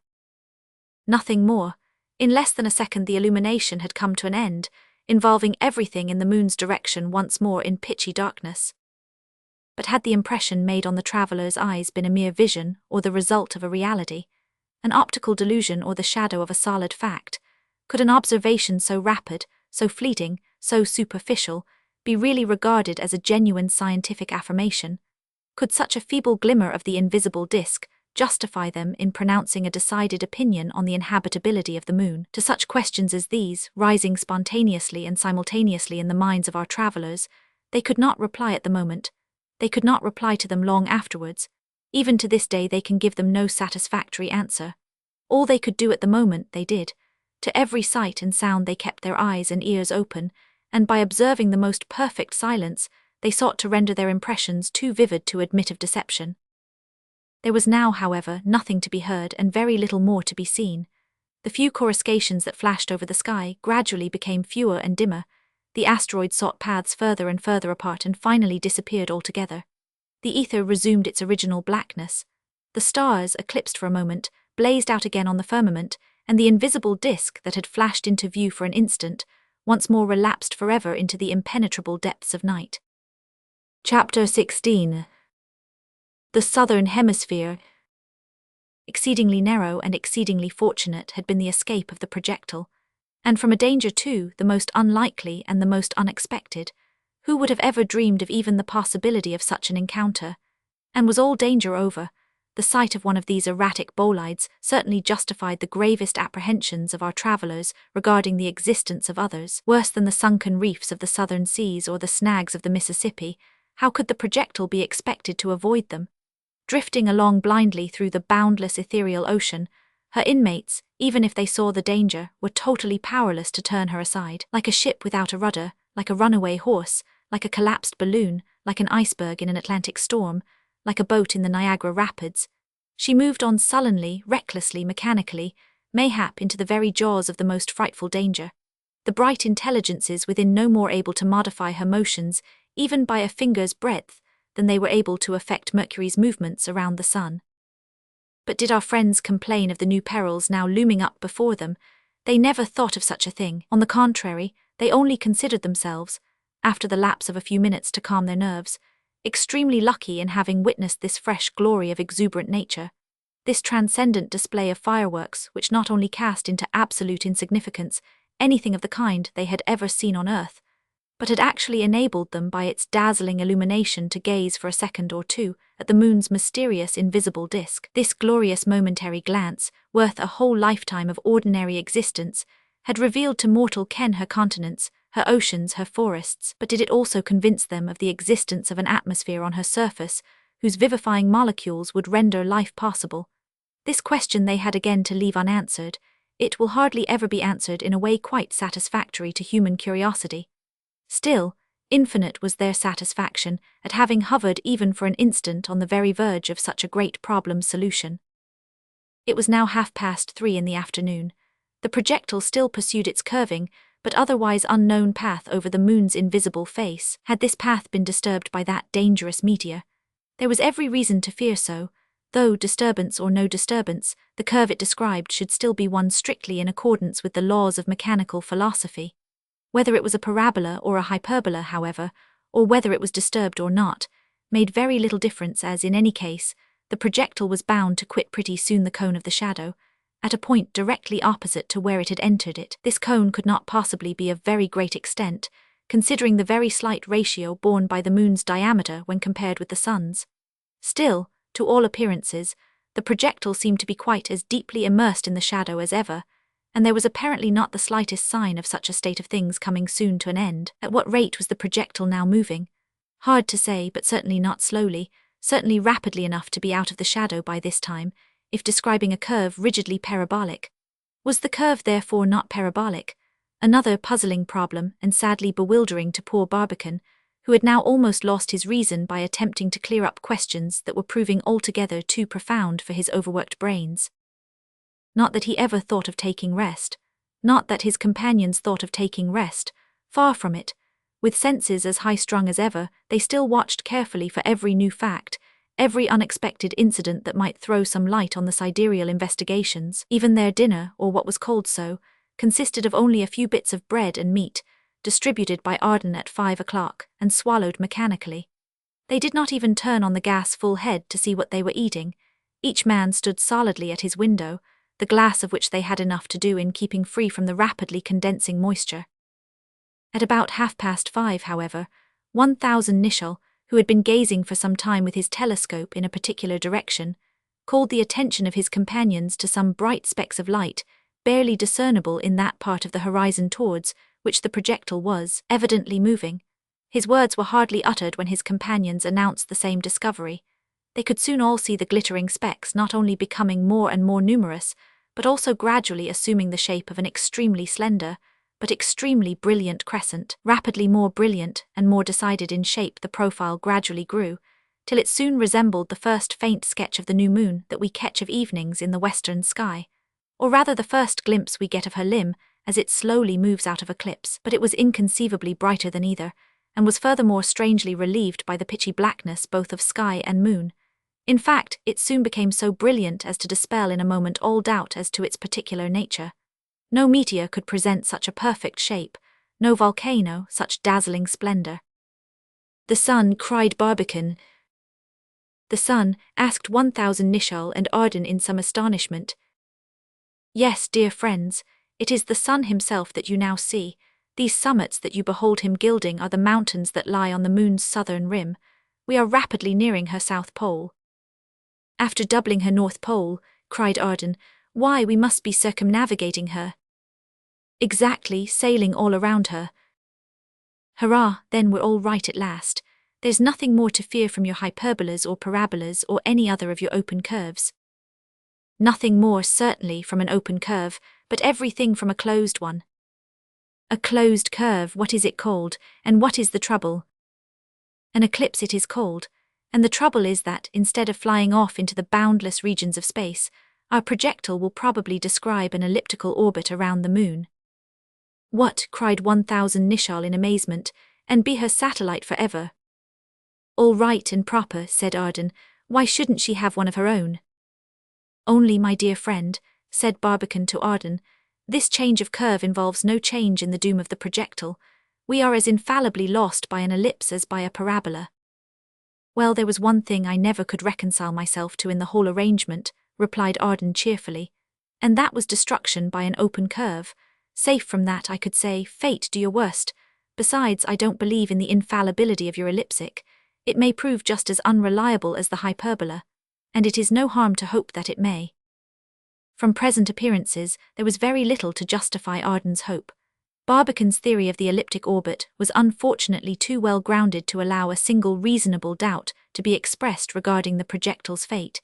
Speaker 1: nothing more. In less than a second the illumination had come to an end, involving everything in the moon's direction once more in pitchy darkness. But had the impression made on the traveller's eyes been a mere vision or the result of a reality, an optical delusion or the shadow of a solid fact? Could an observation so rapid, so fleeting, so superficial, be really regarded as a genuine scientific affirmation? Could such a feeble glimmer of the invisible disk justify them in pronouncing a decided opinion on the inhabitability of the moon? To such questions as these, rising spontaneously and simultaneously in the minds of our travellers, they could not reply at the moment. They could not reply to them long afterwards. Even to this day they can give them no satisfactory answer. All they could do at the moment they did. To every sight and sound they kept their eyes and ears open, and by observing the most perfect silence, they sought to render their impressions too vivid to admit of deception. There was now, however, nothing to be heard and very little more to be seen. The few coruscations that flashed over the sky gradually became fewer and dimmer. The asteroids sought paths further and further apart and finally disappeared altogether. The ether resumed its original blackness. The stars, eclipsed for a moment, blazed out again on the firmament, and the invisible disk that had flashed into view for an instant once more relapsed forever into the impenetrable depths of night. Chapter 16. The Southern Hemisphere. Exceedingly narrow and exceedingly fortunate had been the escape of the projectile, and from a danger too, the most unlikely and the most unexpected. Who would have ever dreamed of even the possibility of such an encounter? And was all danger over? The sight of one of these erratic bolides certainly justified the gravest apprehensions of our travellers regarding the existence of others. Worse than the sunken reefs of the southern seas or the snags of the Mississippi, how could the projectile be expected to avoid them? Drifting along blindly through the boundless ethereal ocean, her inmates, even if they saw the danger, were totally powerless to turn her aside. Like a ship without a rudder, like a runaway horse, like a collapsed balloon, like an iceberg in an Atlantic storm, like a boat in the Niagara Rapids, she moved on sullenly, recklessly, mechanically, mayhap into the very jaws of the most frightful danger. The bright intelligences within no more able to modify her motions, even by a finger's breadth, than they were able to affect Mercury's movements around the sun. But did our friends complain of the new perils now looming up before them, They never thought of such a thing. On the contrary, they only considered themselves, after the lapse of a few minutes to calm their nerves, extremely lucky in having witnessed this fresh glory of exuberant nature, this transcendent display of fireworks which not only cast into absolute insignificance anything of the kind they had ever seen on earth, but had actually enabled them by its dazzling illumination to gaze for a second or two at the moon's mysterious invisible disk. This glorious momentary glance, worth a whole lifetime of ordinary existence, had revealed to mortal ken her continents, her oceans, her forests, but did it also convince them of the existence of an atmosphere on her surface, whose vivifying molecules would render life possible? This question they had again to leave unanswered. It will hardly ever be answered in a way quite satisfactory to human curiosity. Still, infinite was their satisfaction at having hovered even for an instant on the very verge of such a great problem's solution. It was now 3:30 in the afternoon. The projectile still pursued its curving, but otherwise unknown path over the moon's invisible face. Had this path been disturbed by that dangerous meteor? There was every reason to fear so, though, disturbance or no disturbance, the curve it described should still be one strictly in accordance with the laws of mechanical philosophy. Whether it was a parabola or a hyperbola, however, or whether it was disturbed or not, made very little difference, as in any case, the projectile was bound to quit pretty soon the cone of the shadow, at a point directly opposite to where it had entered it. This cone could not possibly be of very great extent, considering the very slight ratio borne by the moon's diameter when compared with the sun's. Still, to all appearances, the projectile seemed to be quite as deeply immersed in the shadow as ever, and there was apparently not the slightest sign of such a state of things coming soon to an end. At what rate was the projectile now moving? Hard to say, but certainly not slowly, certainly rapidly enough to be out of the shadow by this time, if describing a curve rigidly parabolic. Was the curve therefore not parabolic? Another puzzling problem, and sadly bewildering to poor Barbicane, who had now almost lost his reason by attempting to clear up questions that were proving altogether too profound for his overworked brains. Not that he ever thought of taking rest, not that his companions thought of taking rest, far from it. With senses as high-strung as ever, they still watched carefully for every new fact, every unexpected incident that might throw some light on the sidereal investigations. Even their dinner, or what was called so, consisted of only a few bits of bread and meat, distributed by Arden at 5 o'clock, and swallowed mechanically. They did not even turn on the gas full head to see what they were eating. Each man stood solidly at his window, the glass of which they had enough to do in keeping free from the rapidly condensing moisture. At about 5:30, however, 1000 Nicholl, who had been gazing for some time with his telescope in a particular direction, called the attention of his companions to some bright specks of light, barely discernible in that part of the horizon towards which the projectile was evidently moving. His words were hardly uttered when his companions announced the same discovery. They could soon all see the glittering specks not only becoming more and more numerous, but also gradually assuming the shape of an extremely slender, but extremely brilliant crescent. Rapidly more brilliant and more decided in shape the profile gradually grew, till it soon resembled the first faint sketch of the new moon that we catch of evenings in the western sky, or rather the first glimpse we get of her limb as it slowly moves out of eclipse. But it was inconceivably brighter than either, and was furthermore strangely relieved by the pitchy blackness both of sky and moon. In fact, it soon became so brilliant as to dispel in a moment all doubt as to its particular nature. No meteor could present such a perfect shape, no volcano such dazzling splendor. "The sun," cried Barbicane. "The sun?" asked 1000 Nicholl and Arden in some astonishment. "Yes, dear friends, it is the sun himself that you now see. These summits that you behold him gilding are the mountains that lie on the moon's southern rim. We are rapidly nearing her south pole." "After doubling her north pole," cried Arden, "why, we must be circumnavigating her." "Exactly, sailing all around her." "Hurrah, then we're all right at last. There's nothing more to fear from your hyperbolas or parabolas or any other of your open curves." "Nothing more, certainly, from an open curve, but everything from a closed one." "A closed curve, what is it called, and what is the trouble?" "An eclipse it is called, and the trouble is that, instead of flying off into the boundless regions of space, our projectile will probably describe an elliptical orbit around the moon." "What?" cried 1000 Nicholl in amazement, "and be her satellite forever?" "All right and proper," said Arden. "Why shouldn't she have one of her own?" "Only, my dear friend," said Barbicane to Arden, This change of curve involves no change in the doom of the projectile. We are as infallibly lost by an ellipse as by a parabola. Well, there was one thing I never could reconcile myself to in the whole arrangement, replied Arden cheerfully, and that was destruction by an open curve. Safe from that, I could say, fate, do your worst. Besides, I don't believe in the infallibility of your elliptic. It may prove just as unreliable as the hyperbola, and it is no harm to hope that it may. From present appearances, there was very little to justify Arden's hope. Barbican's theory of the elliptic orbit was unfortunately too well grounded to allow a single reasonable doubt to be expressed regarding the projectile's fate.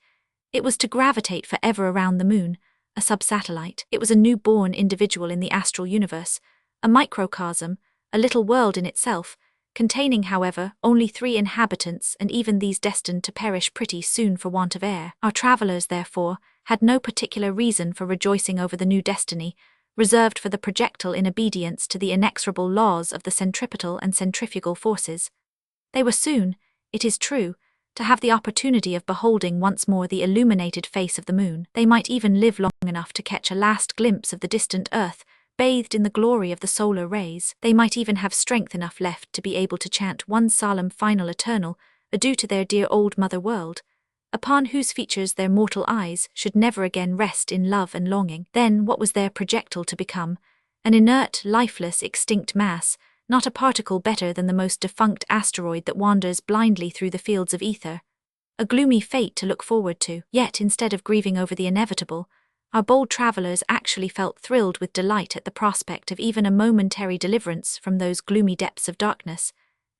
Speaker 1: It was to gravitate forever around the moon, a subsatellite. It was a new-born individual in the astral universe, a microcosm, a little world in itself, containing, however, only 3 inhabitants, and even these destined to perish pretty soon for want of air. Our travellers, therefore, had no particular reason for rejoicing over the new destiny, reserved for the projectile in obedience to the inexorable laws of the centripetal and centrifugal forces. They were soon, it is true, to have the opportunity of beholding once more the illuminated face of the moon. They might even live long enough to catch a last glimpse of the distant earth, bathed in the glory of the solar rays. They might even have strength enough left to be able to chant one solemn final eternal adieu to their dear old mother world, upon whose features their mortal eyes should never again rest in love and longing. Then what was their projectile to become? An inert, lifeless, extinct mass, not a particle better than the most defunct asteroid that wanders blindly through the fields of ether. A gloomy fate to look forward to. Yet, instead of grieving over the inevitable, our bold travellers actually felt thrilled with delight at the prospect of even a momentary deliverance from those gloomy depths of darkness,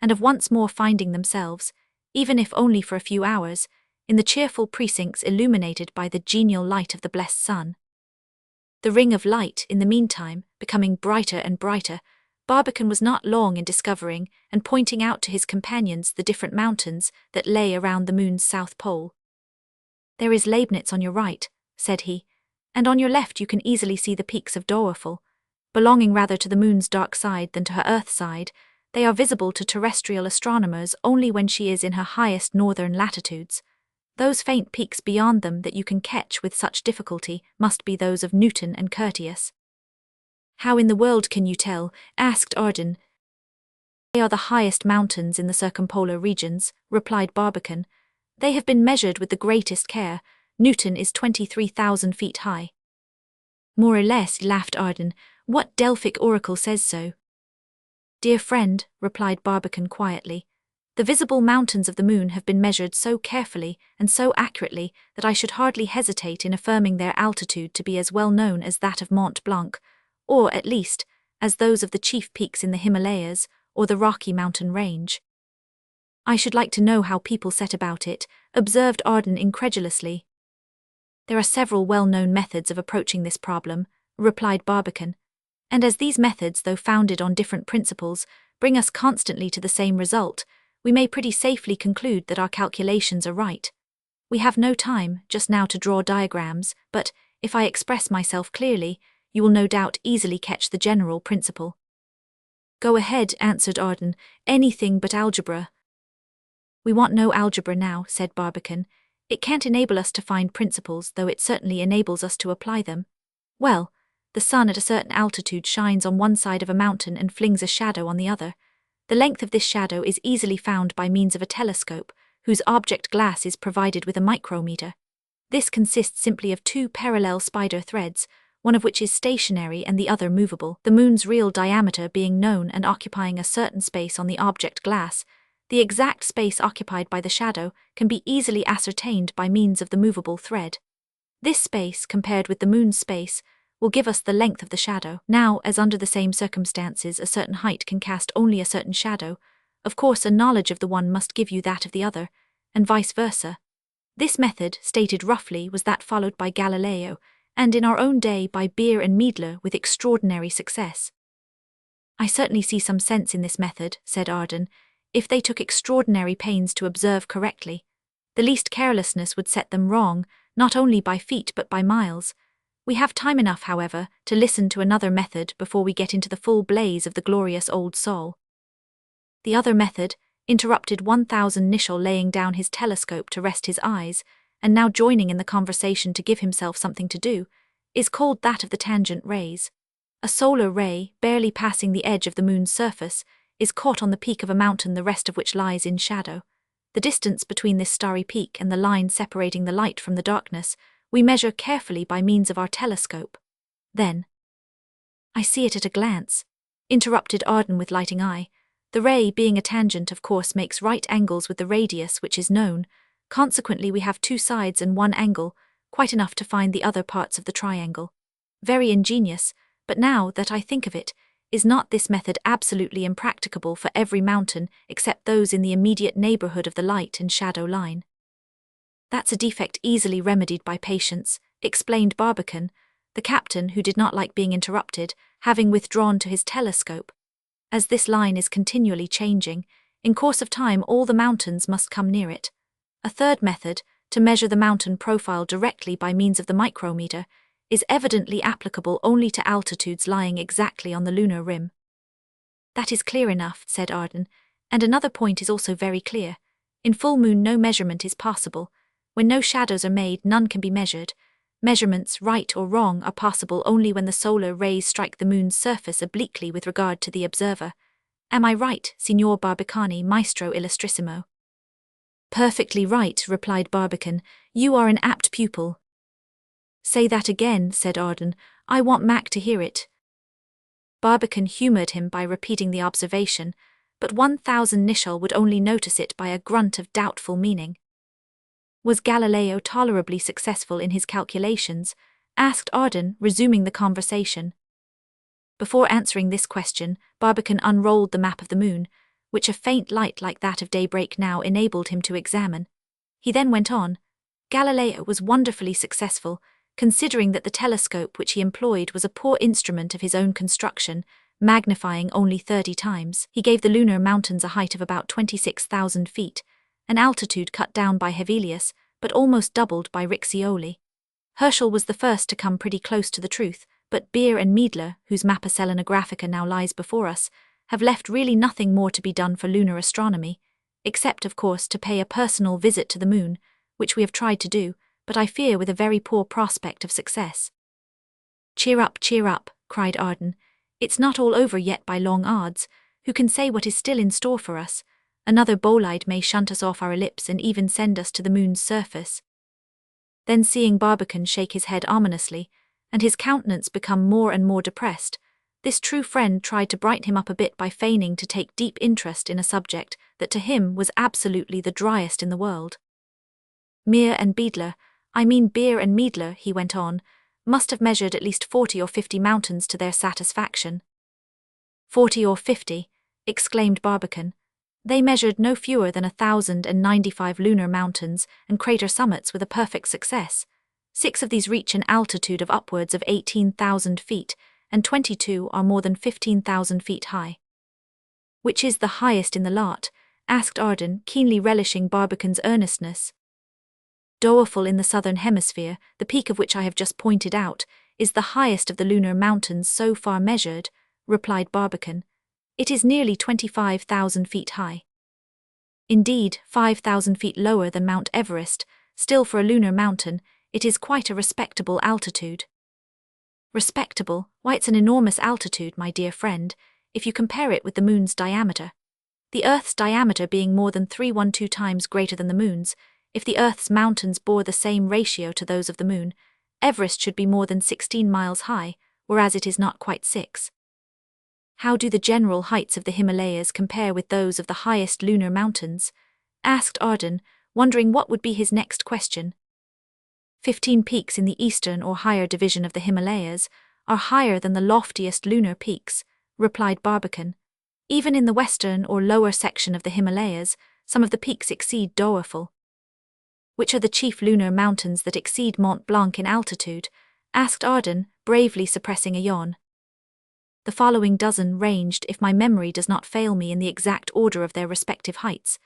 Speaker 1: and of once more finding themselves, even if only for a few hours, in the cheerful precincts illuminated by the genial light of the blessed sun. The ring of light, in the meantime, becoming brighter and brighter, Barbican was not long in discovering and pointing out to his companions the different mountains that lay around the moon's south pole. "There is Leibnitz on your right," said he, "and on your left you can easily see the peaks of Dorwafel. Belonging rather to the moon's dark side than to her earth side, they are visible to terrestrial astronomers only when she is in her highest northern latitudes. Those faint peaks beyond them that you can catch with such difficulty must be those of Newton and Curtius." "How in the world can you tell?" asked Arden. "They are the highest mountains in the circumpolar regions," replied Barbican. "They have been measured with the greatest care. Newton is 23,000 feet high." "More or less," laughed Arden. "What Delphic oracle says so?" "Dear friend," replied Barbican quietly, "the visible mountains of the moon have been measured so carefully and so accurately that I should hardly hesitate in affirming their altitude to be as well known as that of Mont Blanc, or, at least, as those of the chief peaks in the Himalayas or the Rocky Mountain range." "I should like to know how people set about it," observed Arden incredulously. "There are several well-known methods of approaching this problem," replied Barbican, "and as these methods, though founded on different principles, bring us constantly to the same result, we may pretty safely conclude that our calculations are right. We have no time, just now, to draw diagrams, but, if I express myself clearly, you will no doubt easily catch the general principle." "Go ahead," answered Arden. "Anything but algebra." "We want no algebra now," said Barbican. "It can't enable us to find principles, though it certainly enables us to apply them. Well, the sun at a certain altitude shines on one side of a mountain and flings a shadow on the other. The length of this shadow is easily found by means of a telescope, whose object glass is provided with a micrometer. This consists simply of 2 parallel spider threads, one of which is stationary and the other movable. The moon's real diameter being known and occupying a certain space on the object glass, the exact space occupied by the shadow can be easily ascertained by means of the movable thread. This space, compared with the moon's space, will give us the length of the shadow. Now, as under the same circumstances a certain height can cast only a certain shadow, of course a knowledge of the one must give you that of the other, and vice versa. This method, stated roughly, was that followed by Galileo, and in our own day by Beer and Meidler with extraordinary success. "I certainly see some sense in this method," said Arden, "if they took extraordinary pains to observe correctly. The least carelessness would set them wrong, not only by feet but by miles. We have time enough, however, to listen to another method before we get into the full blaze of the glorious old Sol." "The other method," interrupted 1000 Nicholl, laying down his telescope to rest his eyes, and now joining in the conversation to give himself something to do, is called that of the tangent rays. A solar ray, barely passing the edge of the moon's surface, is caught on the peak of a mountain, the rest of which lies in shadow. The distance between this starry peak and the line separating the light from the darkness we measure carefully by means of our telescope. Then, "I see it at a glance," interrupted Arden with lighting eye. "The ray, being a tangent, of course makes right angles with the radius which is known. Consequently we have two sides and one angle, quite enough to find the other parts of the triangle. Very ingenious, but now that I think of it, is not this method absolutely impracticable for every mountain except those in the immediate neighborhood of the light and shadow line?" "That's a defect easily remedied by patience," explained Barbicane, the captain, who did not like being interrupted, having withdrawn to his telescope. "As this line is continually changing, in course of time all the mountains must come near it. A third method, to measure the mountain profile directly by means of the micrometer, is evidently applicable only to altitudes lying exactly on the lunar rim." "That is clear enough," said Arden, "and another point is also very clear. In full moon no measurement is possible. When no shadows are made, none can be measured. Measurements, right or wrong, are possible only when the solar rays strike the moon's surface obliquely with regard to the observer. Am I right, Signor Barbicane, Maestro Illustrissimo?" "Perfectly right," replied Barbicane. "You are an apt pupil." "Say that again," said Arden. "I want Mac to hear it." Barbicane humoured him by repeating the observation, but 1,000 Nicholl would only notice it by a grunt of doubtful meaning. "Was Galileo tolerably successful in his calculations?" asked Arden, resuming the conversation. Before answering this question, Barbicane unrolled the map of the moon, which a faint light like that of daybreak now enabled him to examine. He then went on, "Galileo was wonderfully successful, considering that the telescope which he employed was a poor instrument of his own construction, magnifying only 30 times. He gave the lunar mountains a height of about 26,000 feet, an altitude cut down by Hevelius, but almost doubled by Riccioli. Herschel was the first to come pretty close to the truth, but Beer and Meidler, whose Mappa Selenographica now lies before us, have left really nothing more to be done for lunar astronomy, except, of course, to pay a personal visit to the moon, which we have tried to do, but I fear with a very poor prospect of success." Cheer up," cried Arden. "It's not all over yet by long odds. Who can say what is still in store for us? Another bolide may shunt us off our ellipse and even send us to the moon's surface." Then, seeing Barbicane shake his head ominously, and his countenance become more and more depressed, this true friend tried to brighten him up a bit by feigning to take deep interest in a subject that to him was absolutely the driest in the world. "Beer and Meidler," he went on, "must have measured at least 40 or 50 mountains to their satisfaction." "40 or 50, exclaimed Barbicane. "They measured no fewer than 1,095 lunar mountains and crater summits with a perfect success. 6 of these reach an altitude of upwards of 18,000 feet, and 22 are more than 15,000 feet high." "Which is the highest in the lot?" asked Arden, keenly relishing Barbicane's earnestness. "Doerful in the southern hemisphere, the peak of which I have just pointed out, is the highest of the lunar mountains so far measured," replied Barbicane. "It is nearly 25,000 feet high. Indeed, 5,000 feet lower than Mount Everest. Still, for a lunar mountain, it is quite a respectable altitude." "Respectable? Why, it's an enormous altitude, my dear friend, if you compare it with the moon's diameter. The Earth's diameter being more than 312 times greater than the moon's, if the Earth's mountains bore the same ratio to those of the moon, Everest should be more than 16 miles high, whereas it is not quite 6. "How do the general heights of the Himalayas compare with those of the highest lunar mountains?" asked Arden, wondering what would be his next question. 15 peaks in the eastern or higher division of the Himalayas are higher than the loftiest lunar peaks, replied Barbicane. "Even in the western or lower section of the Himalayas, some of the peaks exceed Doerful." "Which are the chief lunar mountains that exceed Mont Blanc in altitude?" asked Arden, bravely suppressing a yawn. "The following dozen ranged, if my memory does not fail me, in the exact order of their respective heights,"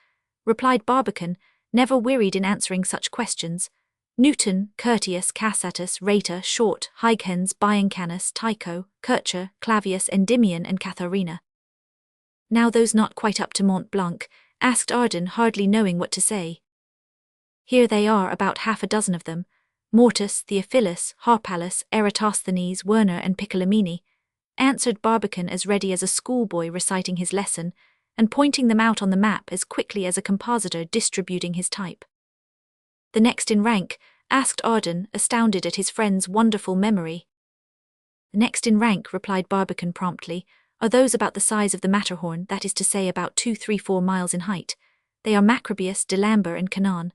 Speaker 1: replied Barbicane, never wearied in answering such questions: Newton, Curtius, Cassatus, Rheita, Short, Huygens, Biancanus, Tycho, Kircher, Clavius, Endymion, and Catharina. "Now those not quite up to Mont Blanc?" asked Arden, hardly knowing what to say. "Here they are, about half a dozen of them. Mortis, Theophilus, Harpalus, Eratosthenes, Werner and Piccolomini, answered Barbicane as ready as a schoolboy reciting his lesson, and pointing them out on the map as quickly as a compositor distributing his type. "The next in rank?" asked Ardan, astounded at his friend's wonderful memory. "The next in rank," replied Barbicane promptly, "are those about the size of the Matterhorn, that is to say about 2-3-4 miles in height. They are Macrobius, Delambre and Canaan.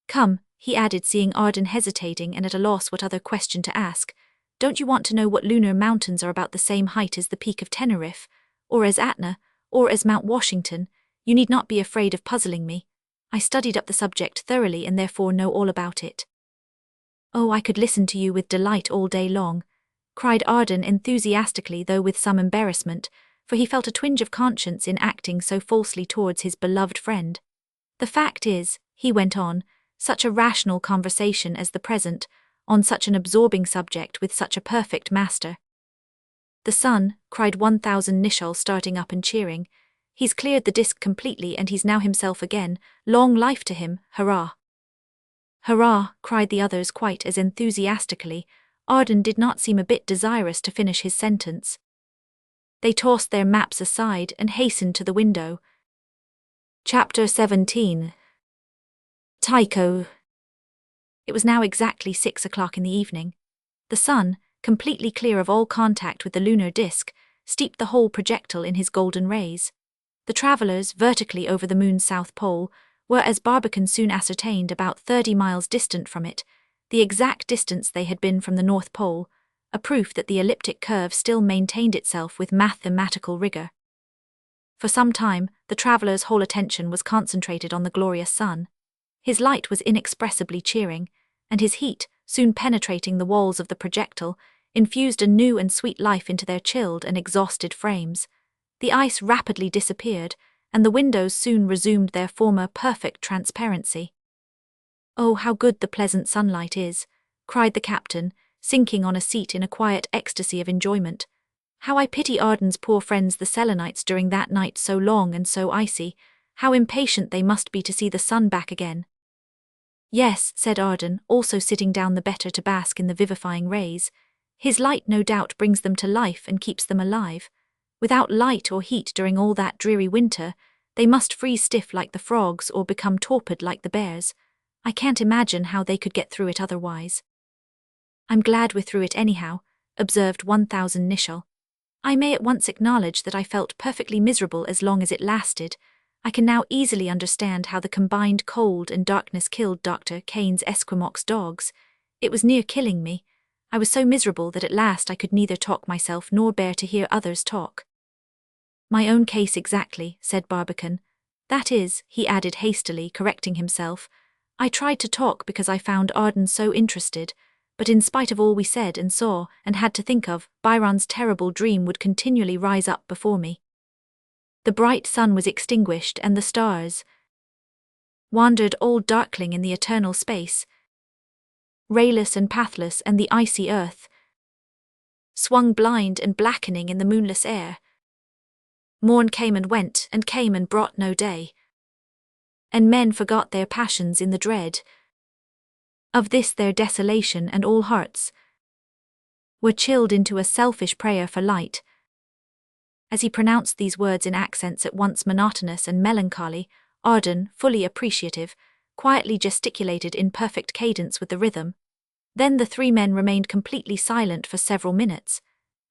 Speaker 1: Come," he added, seeing Ardan hesitating and at a loss what other question to ask, "don't you want to know what lunar mountains are about the same height as the Peak of Teneriffe, or as Etna, or as Mount Washington? You need not be afraid of puzzling me. I studied up the subject thoroughly and therefore know all about it." "Oh, I could listen to you with delight all day long," cried Ardan enthusiastically, though with some embarrassment, for he felt a twinge of conscience in acting so falsely towards his beloved friend. "The fact is," he went on, "such a rational conversation as the present, on such an absorbing subject with such a perfect master." "The sun," cried 1,000 Nicholl, starting up and cheering. "He's cleared the disk completely and he's now himself again. Long life to him, hurrah!" "Hurrah!" cried the others quite as enthusiastically. Ardan did not seem a bit desirous to finish his sentence. They tossed their maps aside and hastened to the window. Chapter 17. Tycho. It was now exactly 6 o'clock in the evening. The sun, completely clear of all contact with the lunar disk, steeped the whole projectile in his golden rays. The travellers, vertically over the moon's south pole, were, as Barbicane soon ascertained, about 30 miles distant from it, the exact distance they had been from the North Pole, a proof that the elliptic curve still maintained itself with mathematical rigor. For some time, the travellers' whole attention was concentrated on the glorious sun. His light was inexpressibly cheering, and his heat, soon penetrating the walls of the projectile, infused a new and sweet life into their chilled and exhausted frames. The ice rapidly disappeared, and the windows soon resumed their former perfect transparency. "Oh, how good the pleasant sunlight is!" cried the captain, sinking on a seat in a quiet ecstasy of enjoyment. "How I pity Ardan's poor friends the Selenites during that night so long and so icy. How impatient they must be to see the sun back again." "Yes," said Ardan, also sitting down the better to bask in the vivifying rays. "His light no doubt brings them to life and keeps them alive. Without light or heat during all that dreary winter, they must freeze stiff like the frogs or become torpid like the bears. I can't imagine how they could get through it otherwise." "I'm glad we're through it anyhow," observed 1,000 Nicholl. "I may at once acknowledge that I felt perfectly miserable as long as it lasted. I can now easily understand how the combined cold and darkness killed Dr. Kane's Esquimaux dogs. It was near killing me. I was so miserable that at last I could neither talk myself nor bear to hear others talk." "My own case exactly," said Barbicane. "That is," he added hastily, correcting himself, "I tried to talk because I found Ardan so interested, but in spite of all we said and saw and had to think of, Byron's terrible dream would continually rise up before me. The bright sun was extinguished and the stars wandered all darkling in the eternal space. Rayless and pathless and the icy earth swung blind and blackening in the moonless air. Morn came and brought no day. And men forgot their passions in the dread of this their desolation, and all hearts were chilled into a selfish prayer for light." As he pronounced these words in accents at once monotonous and melancholy, Ardan, fully appreciative, quietly gesticulated in perfect cadence with the rhythm. Then the three men remained completely silent for several minutes,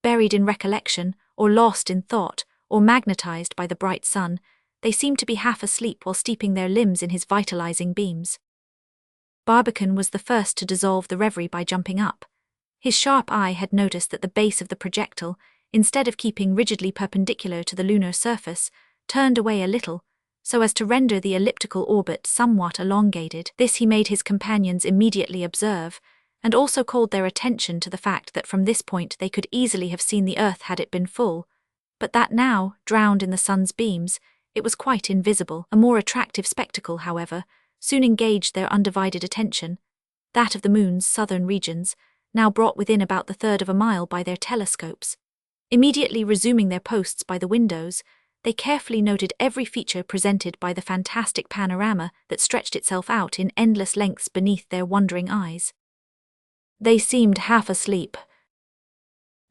Speaker 1: buried in recollection, or lost in thought, or magnetized by the bright sun. They seemed to be half asleep while steeping their limbs in his vitalizing beams. Barbicane was the first to dissolve the reverie by jumping up. His sharp eye had noticed that the base of the projectile, instead of keeping rigidly perpendicular to the lunar surface, turned away a little, so as to render the elliptical orbit somewhat elongated. This he made his companions immediately observe, and also called their attention to the fact that from this point they could easily have seen the earth had it been full, but that now, drowned in the sun's beams, it was quite invisible. A more attractive spectacle, however, soon engaged their undivided attention, that of the moon's southern regions, now brought within about the third of a mile by their telescopes. Immediately resuming their posts by the windows, they carefully noted every feature presented by the fantastic panorama that stretched itself out in endless lengths beneath their wondering eyes. They seemed half asleep.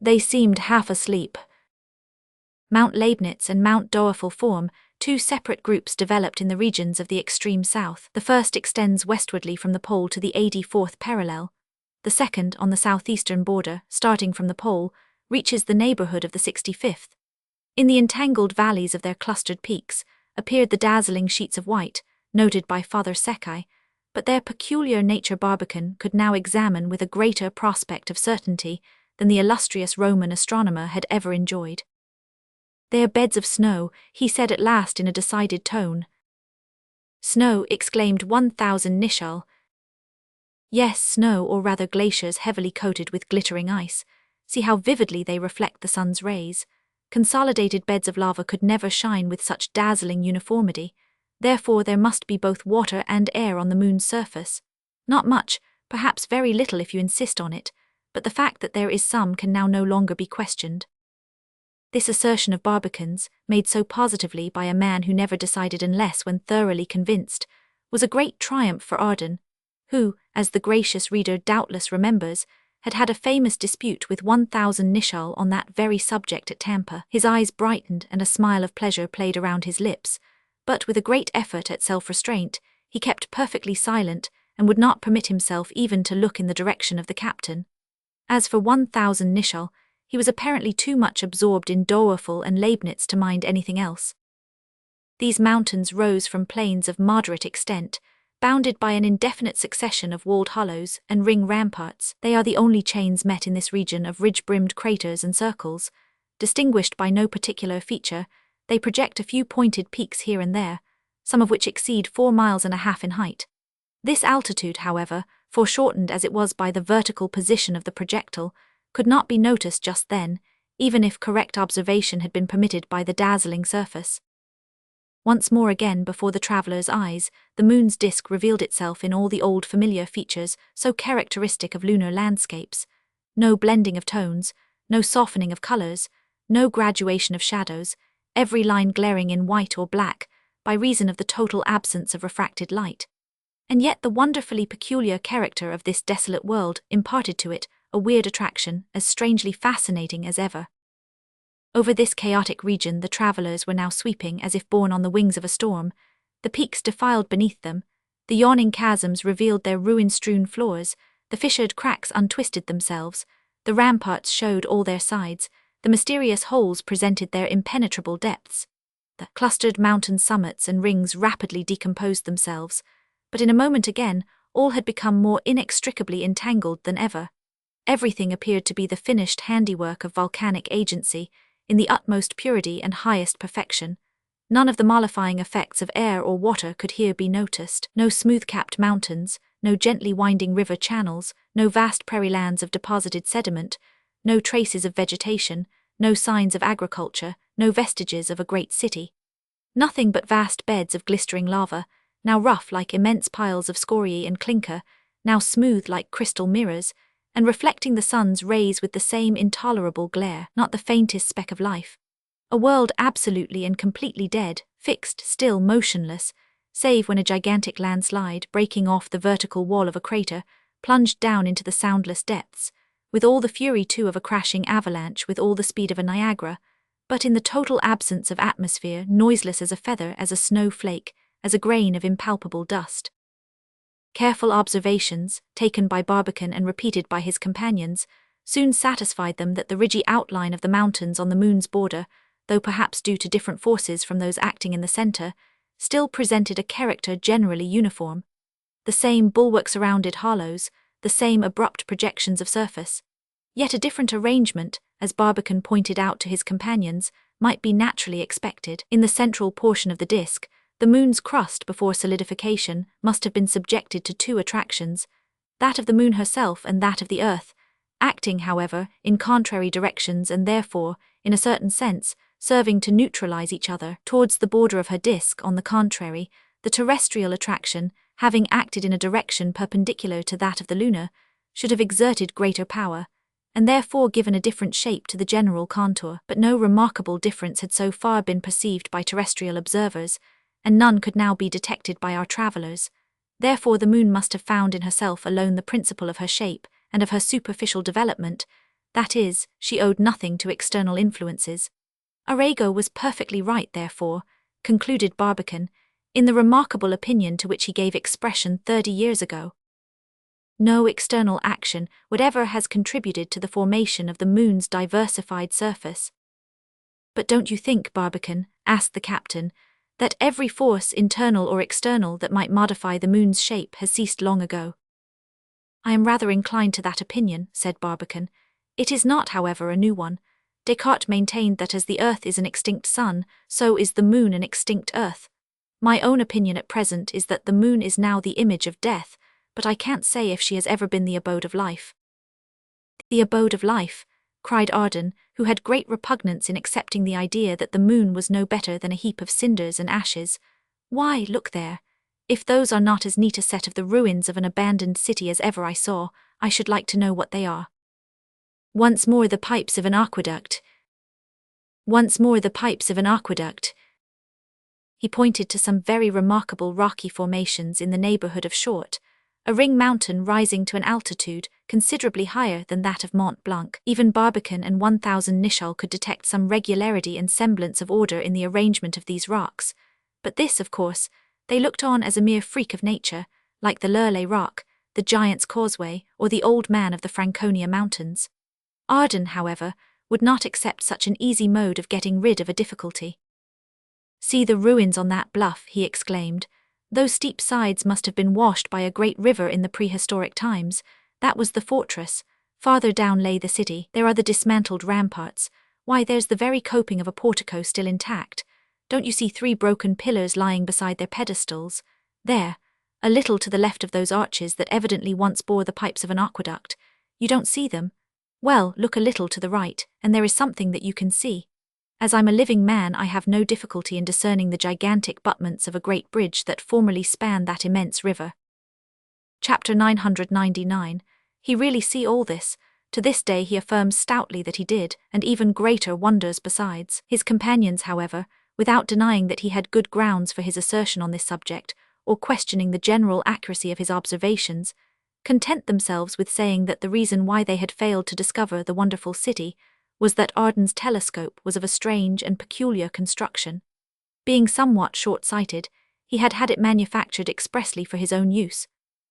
Speaker 1: They seemed half asleep. Mount Leibniz and Mount Doerfel form two separate groups developed in the regions of the extreme south. The first extends westwardly from the pole to the 84th parallel. The second, on the southeastern border, starting from the pole, reaches the neighborhood of the 65th. In the entangled valleys of their clustered peaks appeared the dazzling sheets of white, noted by Father Secchi, but their peculiar nature Barbicane could now examine with a greater prospect of certainty than the illustrious Roman astronomer had ever enjoyed. "They are beds of snow," he said at last in a decided tone. "Snow," exclaimed 1,000 Nicholl. "Yes, snow, or rather glaciers heavily coated with glittering ice. See how vividly they reflect the sun's rays. Consolidated beds of lava could never shine with such dazzling uniformity. Therefore there must be both water and air on the moon's surface. Not much, perhaps very little if you insist on it, but the fact that there is some can now no longer be questioned." This assertion of Barbicane's, made so positively by a man who never decided unless when thoroughly convinced, was a great triumph for Ardan, who, as the gracious reader doubtless remembers, had had a famous dispute with 1,000 Nicholl on that very subject at Tampa. His eyes brightened and a smile of pleasure played around his lips, but with a great effort at self-restraint, he kept perfectly silent and would not permit himself even to look in the direction of the captain. As for 1,000 Nicholl, he was apparently too much absorbed in Doerfel and Leibniz to mind anything else. These mountains rose from plains of moderate extent, bounded by an indefinite succession of walled hollows and ring ramparts. They are the only chains met in this region of ridge-brimmed craters and circles. Distinguished by no particular feature, they project a few pointed peaks here and there, some of which exceed 4.5 miles in height. This altitude, however, foreshortened as it was by the vertical position of the projectile, could not be noticed just then, even if correct observation had been permitted by the dazzling surface. Once more again before the traveller's eyes, the moon's disk revealed itself in all the old familiar features so characteristic of lunar landscapes. No blending of tones, no softening of colours, no graduation of shadows, every line glaring in white or black, by reason of the total absence of refracted light. And yet the wonderfully peculiar character of this desolate world imparted to it a weird attraction, as strangely fascinating as ever. Over this chaotic region the travellers were now sweeping as if borne on the wings of a storm. The peaks defiled beneath them, the yawning chasms revealed their ruin-strewn floors, the fissured cracks untwisted themselves, the ramparts showed all their sides, the mysterious holes presented their impenetrable depths. The clustered mountain summits and rings rapidly decomposed themselves, but in a moment again all had become more inextricably entangled than ever. Everything appeared to be the finished handiwork of volcanic agency, in the utmost purity and highest perfection. None of the mollifying effects of air or water could here be noticed. No smooth-capped mountains, no gently winding river channels, no vast prairie lands of deposited sediment, no traces of vegetation, no signs of agriculture, no vestiges of a great city. Nothing but vast beds of glistering lava, now rough like immense piles of scoriae and clinker, now smooth like crystal mirrors, and reflecting the sun's rays with the same intolerable glare, not the faintest speck of life. A world absolutely and completely dead, fixed, still, motionless, save when a gigantic landslide, breaking off the vertical wall of a crater, plunged down into the soundless depths, with all the fury too of a crashing avalanche, with all the speed of a Niagara, but in the total absence of atmosphere, noiseless as a feather, as a snowflake, as a grain of impalpable dust. Careful observations, taken by Barbicane and repeated by his companions, soon satisfied them that the ridgy outline of the mountains on the moon's border, though perhaps due to different forces from those acting in the centre, still presented a character generally uniform. The same bulwark-surrounded hollows, the same abrupt projections of surface. Yet a different arrangement, as Barbicane pointed out to his companions, might be naturally expected. In the central portion of the disk, the moon's crust before solidification must have been subjected to two attractions, that of the moon herself and that of the earth, acting, however, in contrary directions and therefore, in a certain sense, serving to neutralize each other. Towards the border of her disk, on the contrary, the terrestrial attraction, having acted in a direction perpendicular to that of the lunar, should have exerted greater power, and therefore given a different shape to the general contour. But no remarkable difference had so far been perceived by terrestrial observers, and none could now be detected by our travellers. Therefore the moon must have found in herself alone the principle of her shape and of her superficial development, that is, she owed nothing to external influences. Arago was perfectly right, therefore, concluded Barbicane, in the remarkable opinion to which he gave expression 30 years ago. No external action whatever has contributed to the formation of the moon's diversified surface. But don't you think, Barbicane, asked the captain, that every force, internal or external, that might modify the moon's shape has ceased long ago? I am rather inclined to that opinion, said Barbicane. It is not, however, a new one. Descartes maintained that as the earth is an extinct sun, so is the moon an extinct earth. My own opinion at present is that the moon is now the image of death, but I can't say if she has ever been the abode of life. The abode of life, cried Arden, who had great repugnance in accepting the idea that the moon was no better than a heap of cinders and ashes. Why, look there. If those are not as neat a set of the ruins of an abandoned city as ever I saw, I should like to know what they are. Once more the pipes of an aqueduct. Once more the pipes of an aqueduct. He pointed to some very remarkable rocky formations in the neighborhood of Short, a ring mountain rising to an altitude considerably higher than that of Mont Blanc. Even Barbicane and 1000 Nicholl could detect some regularity and semblance of order in the arrangement of these rocks, but this, of course, they looked on as a mere freak of nature, like the Lurley Rock, the Giant's Causeway, or the Old Man of the Franconia Mountains. Arden, however, would not accept such an easy mode of getting rid of a difficulty. See the ruins on that bluff, he exclaimed. Those steep sides must have been washed by a great river in the prehistoric times. That was the fortress. Farther down lay the city. There are the dismantled ramparts. Why, there's the very coping of a portico still intact. Don't you see 3 broken pillars lying beside their pedestals? There, a little to the left of those arches that evidently once bore the pipes of an aqueduct. You don't see them? Well, look a little to the right, and there is something that you can see. As I'm a living man, I have no difficulty in discerning the gigantic battlements of a great bridge that formerly spanned that immense river. Chapter 999. He really see all this. To this day he affirms stoutly that he did, and even greater wonders besides. His companions, however, without denying that he had good grounds for his assertion on this subject, or questioning the general accuracy of his observations, content themselves with saying that the reason why they had failed to discover the wonderful city was that Arden's telescope was of a strange and peculiar construction. Being somewhat short-sighted, he had had it manufactured expressly for his own use,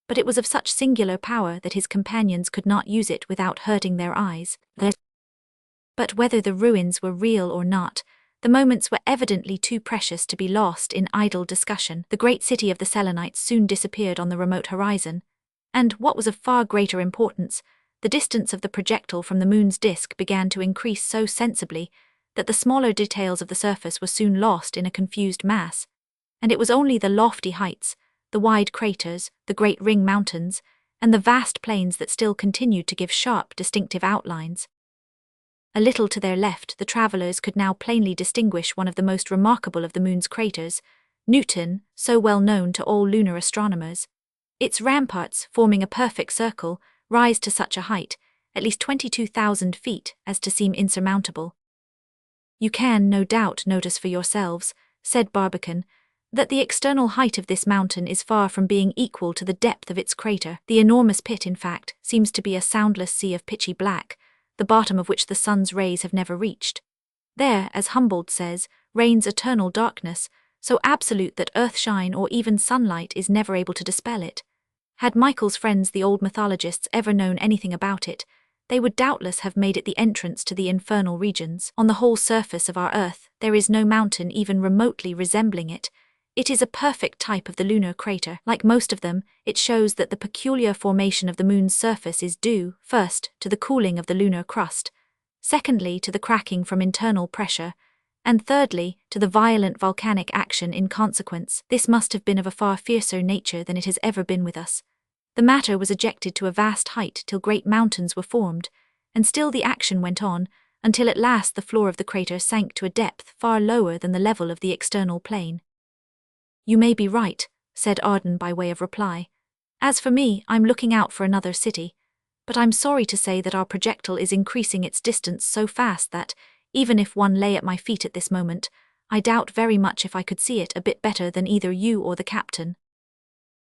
Speaker 1: but it was of such singular power that his companions could not use it without hurting their eyes. But whether the ruins were real or not, the moments were evidently too precious to be lost in idle discussion. The great city of the Selenites soon disappeared on the remote horizon, and, what was of far greater importance, the distance of the projectile from the moon's disk began to increase so sensibly that the smaller details of the surface were soon lost in a confused mass, and it was only the lofty heights, the wide craters, the great ring mountains, and the vast plains that still continued to give sharp, distinctive outlines. A little to their left, the travellers could now plainly distinguish one of the most remarkable of the moon's craters, Newton, so well known to all lunar astronomers. Its ramparts, forming a perfect circle, rise to such a height, at least 22,000 feet, as to seem insurmountable. You can, no doubt, notice for yourselves, said Barbicane, that the external height of this mountain is far from being equal to the depth of its crater. The enormous pit, in fact, seems to be a soundless sea of pitchy black, the bottom of which the sun's rays have never reached. There, as Humboldt says, reigns eternal darkness, so absolute that earthshine or even sunlight is never able to dispel it. Had Michael's friends, the old mythologists, ever known anything about it, they would doubtless have made it the entrance to the infernal regions. On the whole surface of our earth, there is no mountain even remotely resembling it. It is a perfect type of the lunar crater. Like most of them, it shows that the peculiar formation of the moon's surface is due, first, to the cooling of the lunar crust, secondly, to the cracking from internal pressure, and thirdly, to the violent volcanic action in consequence. This must have been of a far fiercer nature than it has ever been with us. The matter was ejected to a vast height till great mountains were formed, and still the action went on, until at last the floor of the crater sank to a depth far lower than the level of the external plane. You may be right, said Arden by way of reply. As for me, I'm looking out for another city, but I'm sorry to say that our projectile is increasing its distance so fast that, even if one lay at my feet at this moment, I doubt very much if I could see it a bit better than either you or the captain.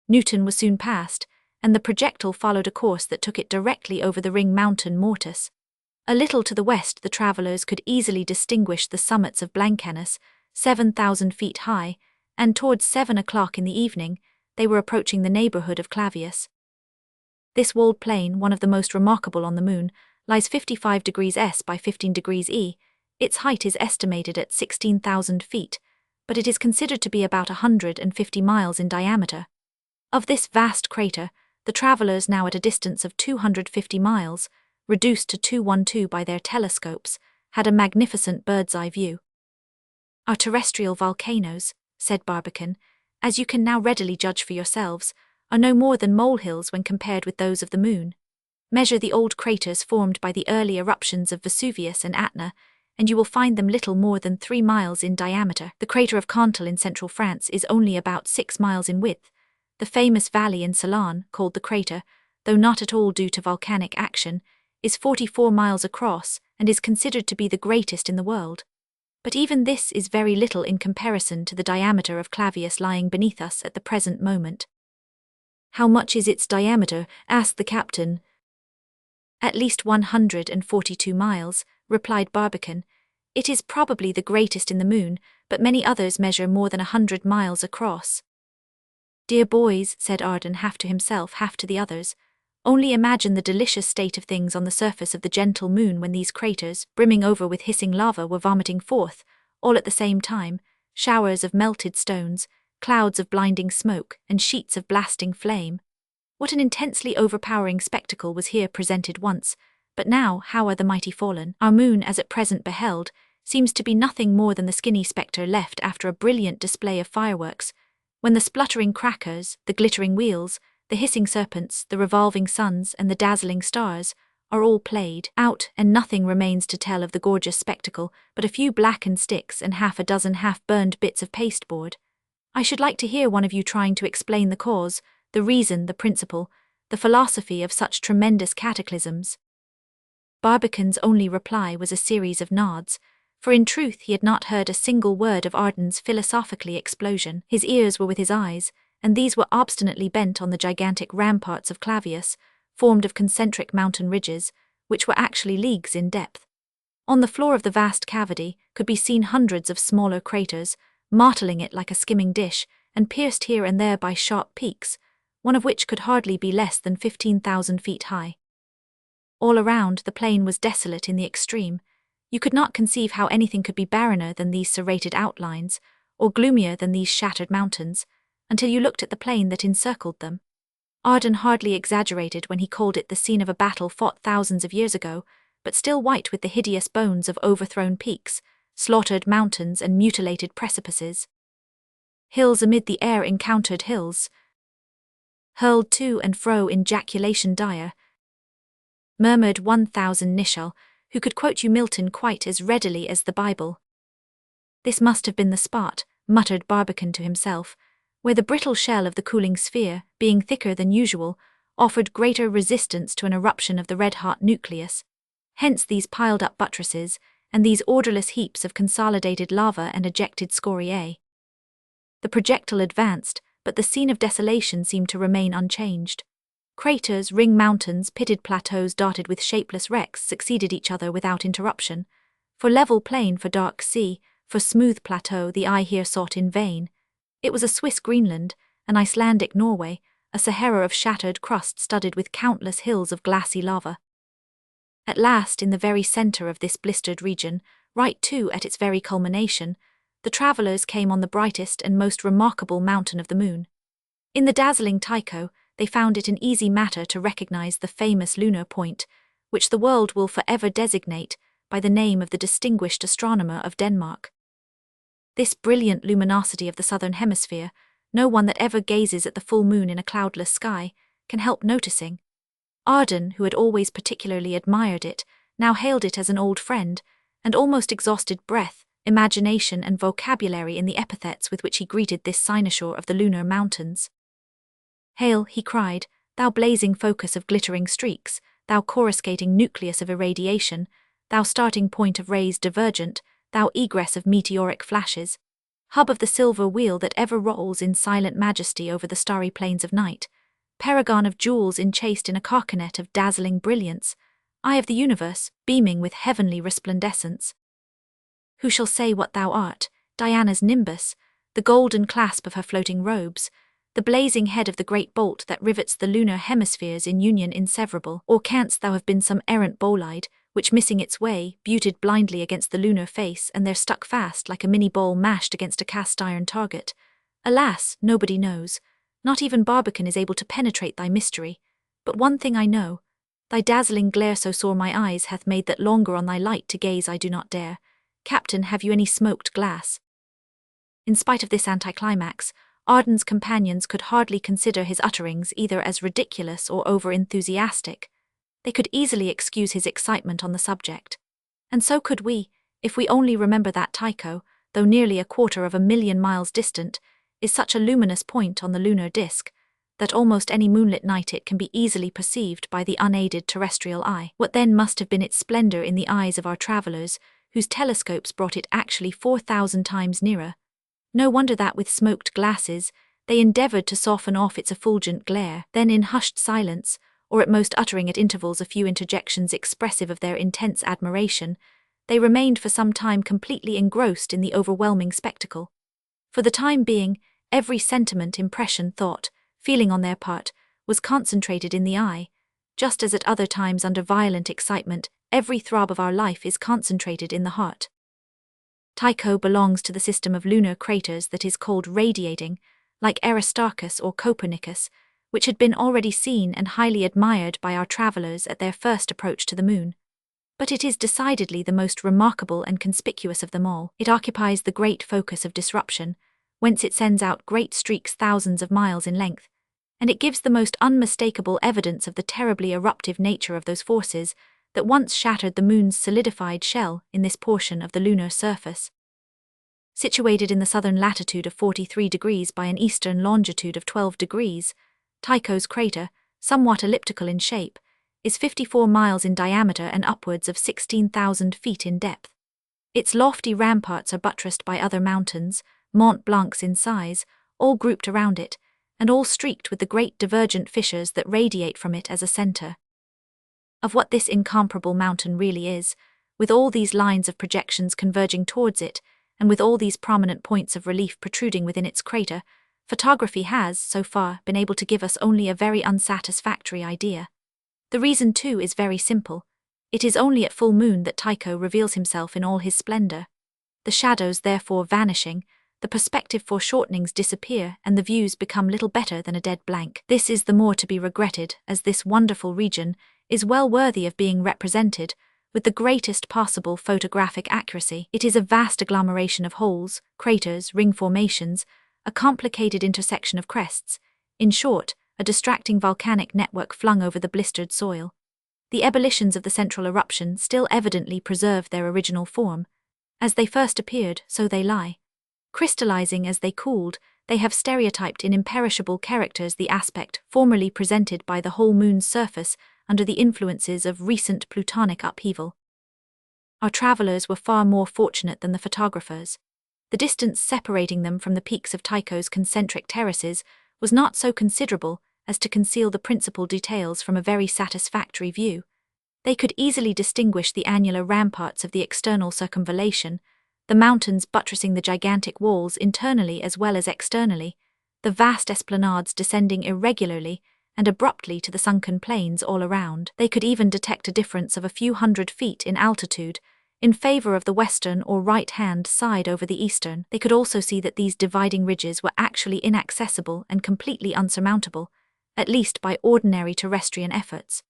Speaker 1: Newton was soon past, and the projectile followed a course that took it directly over the ring mountain Mortis. A little to the west, the travelers could easily distinguish the summits of Blancanus, 7,000 feet high, and towards 7 o'clock in the evening, they were approaching the neighborhood of Clavius. This walled plain, one of the most remarkable on the Moon, lies 55 degrees S by 15 degrees E. Its height is estimated at 16,000 feet, but it is considered to be about 150 miles in diameter. Of this vast crater, the travelers, now at a distance of 250 miles, reduced to 212 by their telescopes, had a magnificent bird's-eye view. Our terrestrial volcanoes, said Barbicane, as you can now readily judge for yourselves, are no more than molehills when compared with those of the Moon. Measure the old craters formed by the early eruptions of Vesuvius and Etna, and you will find them little more than 3 miles in diameter. The crater of Cantal in central France is only about 6 miles in width. The famous valley in Ceylon, called the crater, though not at all due to volcanic action, is 44 miles across and is considered to be the greatest in the world. But even this is very little in comparison to the diameter of Clavius lying beneath us at the present moment. How much is its diameter? Asked the captain. At least 142 miles, replied Barbicane. It is probably the greatest in the Moon, but many others measure more than 100 miles across. Dear boys, said Ardan, half to himself, half to the others, only imagine the delicious state of things on the surface of the gentle Moon when these craters, brimming over with hissing lava, were vomiting forth, all at the same time, showers of melted stones, clouds of blinding smoke, and sheets of blasting flame. What an intensely overpowering spectacle was here presented once, but now how are the mighty fallen? Our Moon, as at present beheld, seems to be nothing more than the skinny spectre left after a brilliant display of fireworks, when the spluttering crackers, the glittering wheels, the hissing serpents, the revolving suns, and the dazzling stars are all played out, and nothing remains to tell of the gorgeous spectacle but a few blackened sticks and half a dozen half-burned bits of pasteboard. I should like to hear one of you trying to explain the cause, the reason, the principle, the philosophy of such tremendous cataclysms. Barbicane's only reply was a series of nods, for in truth he had not heard a single word of Ardan's philosophically explosion. His ears were with his eyes, and these were obstinately bent on the gigantic ramparts of Clavius, formed of concentric mountain ridges, which were actually leagues in depth. On the floor of the vast cavity could be seen hundreds of smaller craters, mottling it like a skimming dish, and pierced here and there by sharp peaks, one of which could hardly be less than 15,000 feet high. All around, the plain was desolate in the extreme. You could not conceive how anything could be barrener than these serrated outlines, or gloomier than these shattered mountains, until you looked at the plain that encircled them. Ardan hardly exaggerated when he called it the scene of a battle fought thousands of years ago, but still white with the hideous bones of overthrown peaks, slaughtered mountains, and mutilated precipices. Hills amid the air encountered hills, hurled to and fro in ejaculation dire, murmured 1,000 Nicholl, who could quote you Milton quite as readily as the Bible. This must have been the spot, muttered Barbicane to himself, where the brittle shell of the cooling sphere, being thicker than usual, offered greater resistance to an eruption of the red-hot nucleus. Hence these piled-up buttresses, and these orderless heaps of consolidated lava and ejected scoriae. The projectile advanced, but the scene of desolation seemed to remain unchanged. Craters, ring mountains, pitted plateaus dotted with shapeless wrecks succeeded each other without interruption. For level plain, for dark sea, for smooth plateau, the eye here sought in vain. It was a Swiss Greenland, an Icelandic Norway, a Sahara of shattered crust studded with countless hills of glassy lava. At last, in the very center of this blistered region, right too at its very culmination, the travelers came on the brightest and most remarkable mountain of the Moon. In the dazzling Tycho, they found it an easy matter to recognize the famous lunar point, which the world will forever designate by the name of the distinguished astronomer of Denmark. This brilliant luminosity of the southern hemisphere, no one that ever gazes at the full moon in a cloudless sky can help noticing. Ardan, who had always particularly admired it, now hailed it as an old friend, and almost exhausted breath, imagination, and vocabulary in the epithets with which he greeted this cynosure of the lunar mountains. "Hail," he cried, "thou blazing focus of glittering streaks, thou coruscating nucleus of irradiation, thou starting point of rays divergent, thou egress of meteoric flashes, hub of the silver wheel that ever rolls in silent majesty over the starry plains of night, paragon of Jules enchased in a carcanet of dazzling brilliance, eye of the universe, beaming with heavenly resplendescence. Who shall say what thou art, Diana's nimbus, the golden clasp of her floating robes, the blazing head of the great bolt that rivets the lunar hemispheres in union inseverable? Or canst thou have been some errant bolide, which missing its way, buted blindly against the lunar face and there stuck fast like a mini ball mashed against a cast-iron target? Alas, nobody knows. Not even Barbican is able to penetrate thy mystery. But one thing I know, thy dazzling glare so sore my eyes hath made that longer on thy light to gaze I do not dare. Captain, have you any smoked glass? In spite of this anticlimax, Arden's companions could hardly consider his utterings either as ridiculous or over-enthusiastic. They could easily excuse his excitement on the subject. And so could we, if we only remember that Tycho, though nearly 250,000 miles distant, is such a luminous point on the lunar disk, that almost any moonlit night it can be easily perceived by the unaided terrestrial eye. What then must have been its splendor in the eyes of our travelers, whose telescopes brought it actually 4,000 times nearer? No wonder that with smoked glasses, they endeavored to soften off its effulgent glare, then in hushed silence, or at most uttering at intervals a few interjections expressive of their intense admiration, they remained for some time completely engrossed in the overwhelming spectacle. For the time being, every sentiment, impression, thought, feeling on their part, was concentrated in the eye, just as at other times under violent excitement, every throb of our life is concentrated in the heart. Tycho belongs to the system of lunar craters that is called radiating, like Aristarchus or Copernicus, which had been already seen and highly admired by our travelers at their first approach to the moon. But it is decidedly the most remarkable and conspicuous of them all. It occupies the great focus of disruption, whence it sends out great streaks thousands of miles in length, and it gives the most unmistakable evidence of the terribly eruptive nature of those forces that once shattered the moon's solidified shell in this portion of the lunar surface. Situated in the southern latitude of 43 degrees by an eastern longitude of 12 degrees, Tycho's crater, somewhat elliptical in shape, is 54 miles in diameter and upwards of 16,000 feet in depth. Its lofty ramparts are buttressed by other mountains, Mont Blancs in size, all grouped around it, and all streaked with the great divergent fissures that radiate from it as a center. Of what this incomparable mountain really is, with all these lines of projections converging towards it, and with all these prominent points of relief protruding within its crater, photography has, so far, been able to give us only a very unsatisfactory idea. The reason, too, is very simple. It is only at full moon that Tycho reveals himself in all his splendor. The shadows therefore vanishing, the perspective foreshortenings disappear and the views become little better than a dead blank. This is the more to be regretted, as this wonderful region is well worthy of being represented with the greatest possible photographic accuracy. It is a vast agglomeration of holes, craters, ring formations, a complicated intersection of crests, in short, a distracting volcanic network flung over the blistered soil. The ebullitions of the central eruption still evidently preserve their original form. As they first appeared, so they lie. Crystallizing as they cooled, they have stereotyped in imperishable characters the aspect formerly presented by the whole moon's surface under the influences of recent plutonic upheaval. Our travelers were far more fortunate than the photographers. The distance separating them from the peaks of Tycho's concentric terraces was not so considerable as to conceal the principal details from a very satisfactory view. They could easily distinguish the annular ramparts of the external circumvallation, the mountains buttressing the gigantic walls internally as well as externally, the vast esplanades descending irregularly and abruptly to the sunken plains all around. They could even detect a difference of a few hundred feet in altitude, in favor of the western or right-hand side over the eastern. They could also see that these dividing ridges were actually inaccessible and completely unsurmountable, at least by ordinary terrestrian efforts.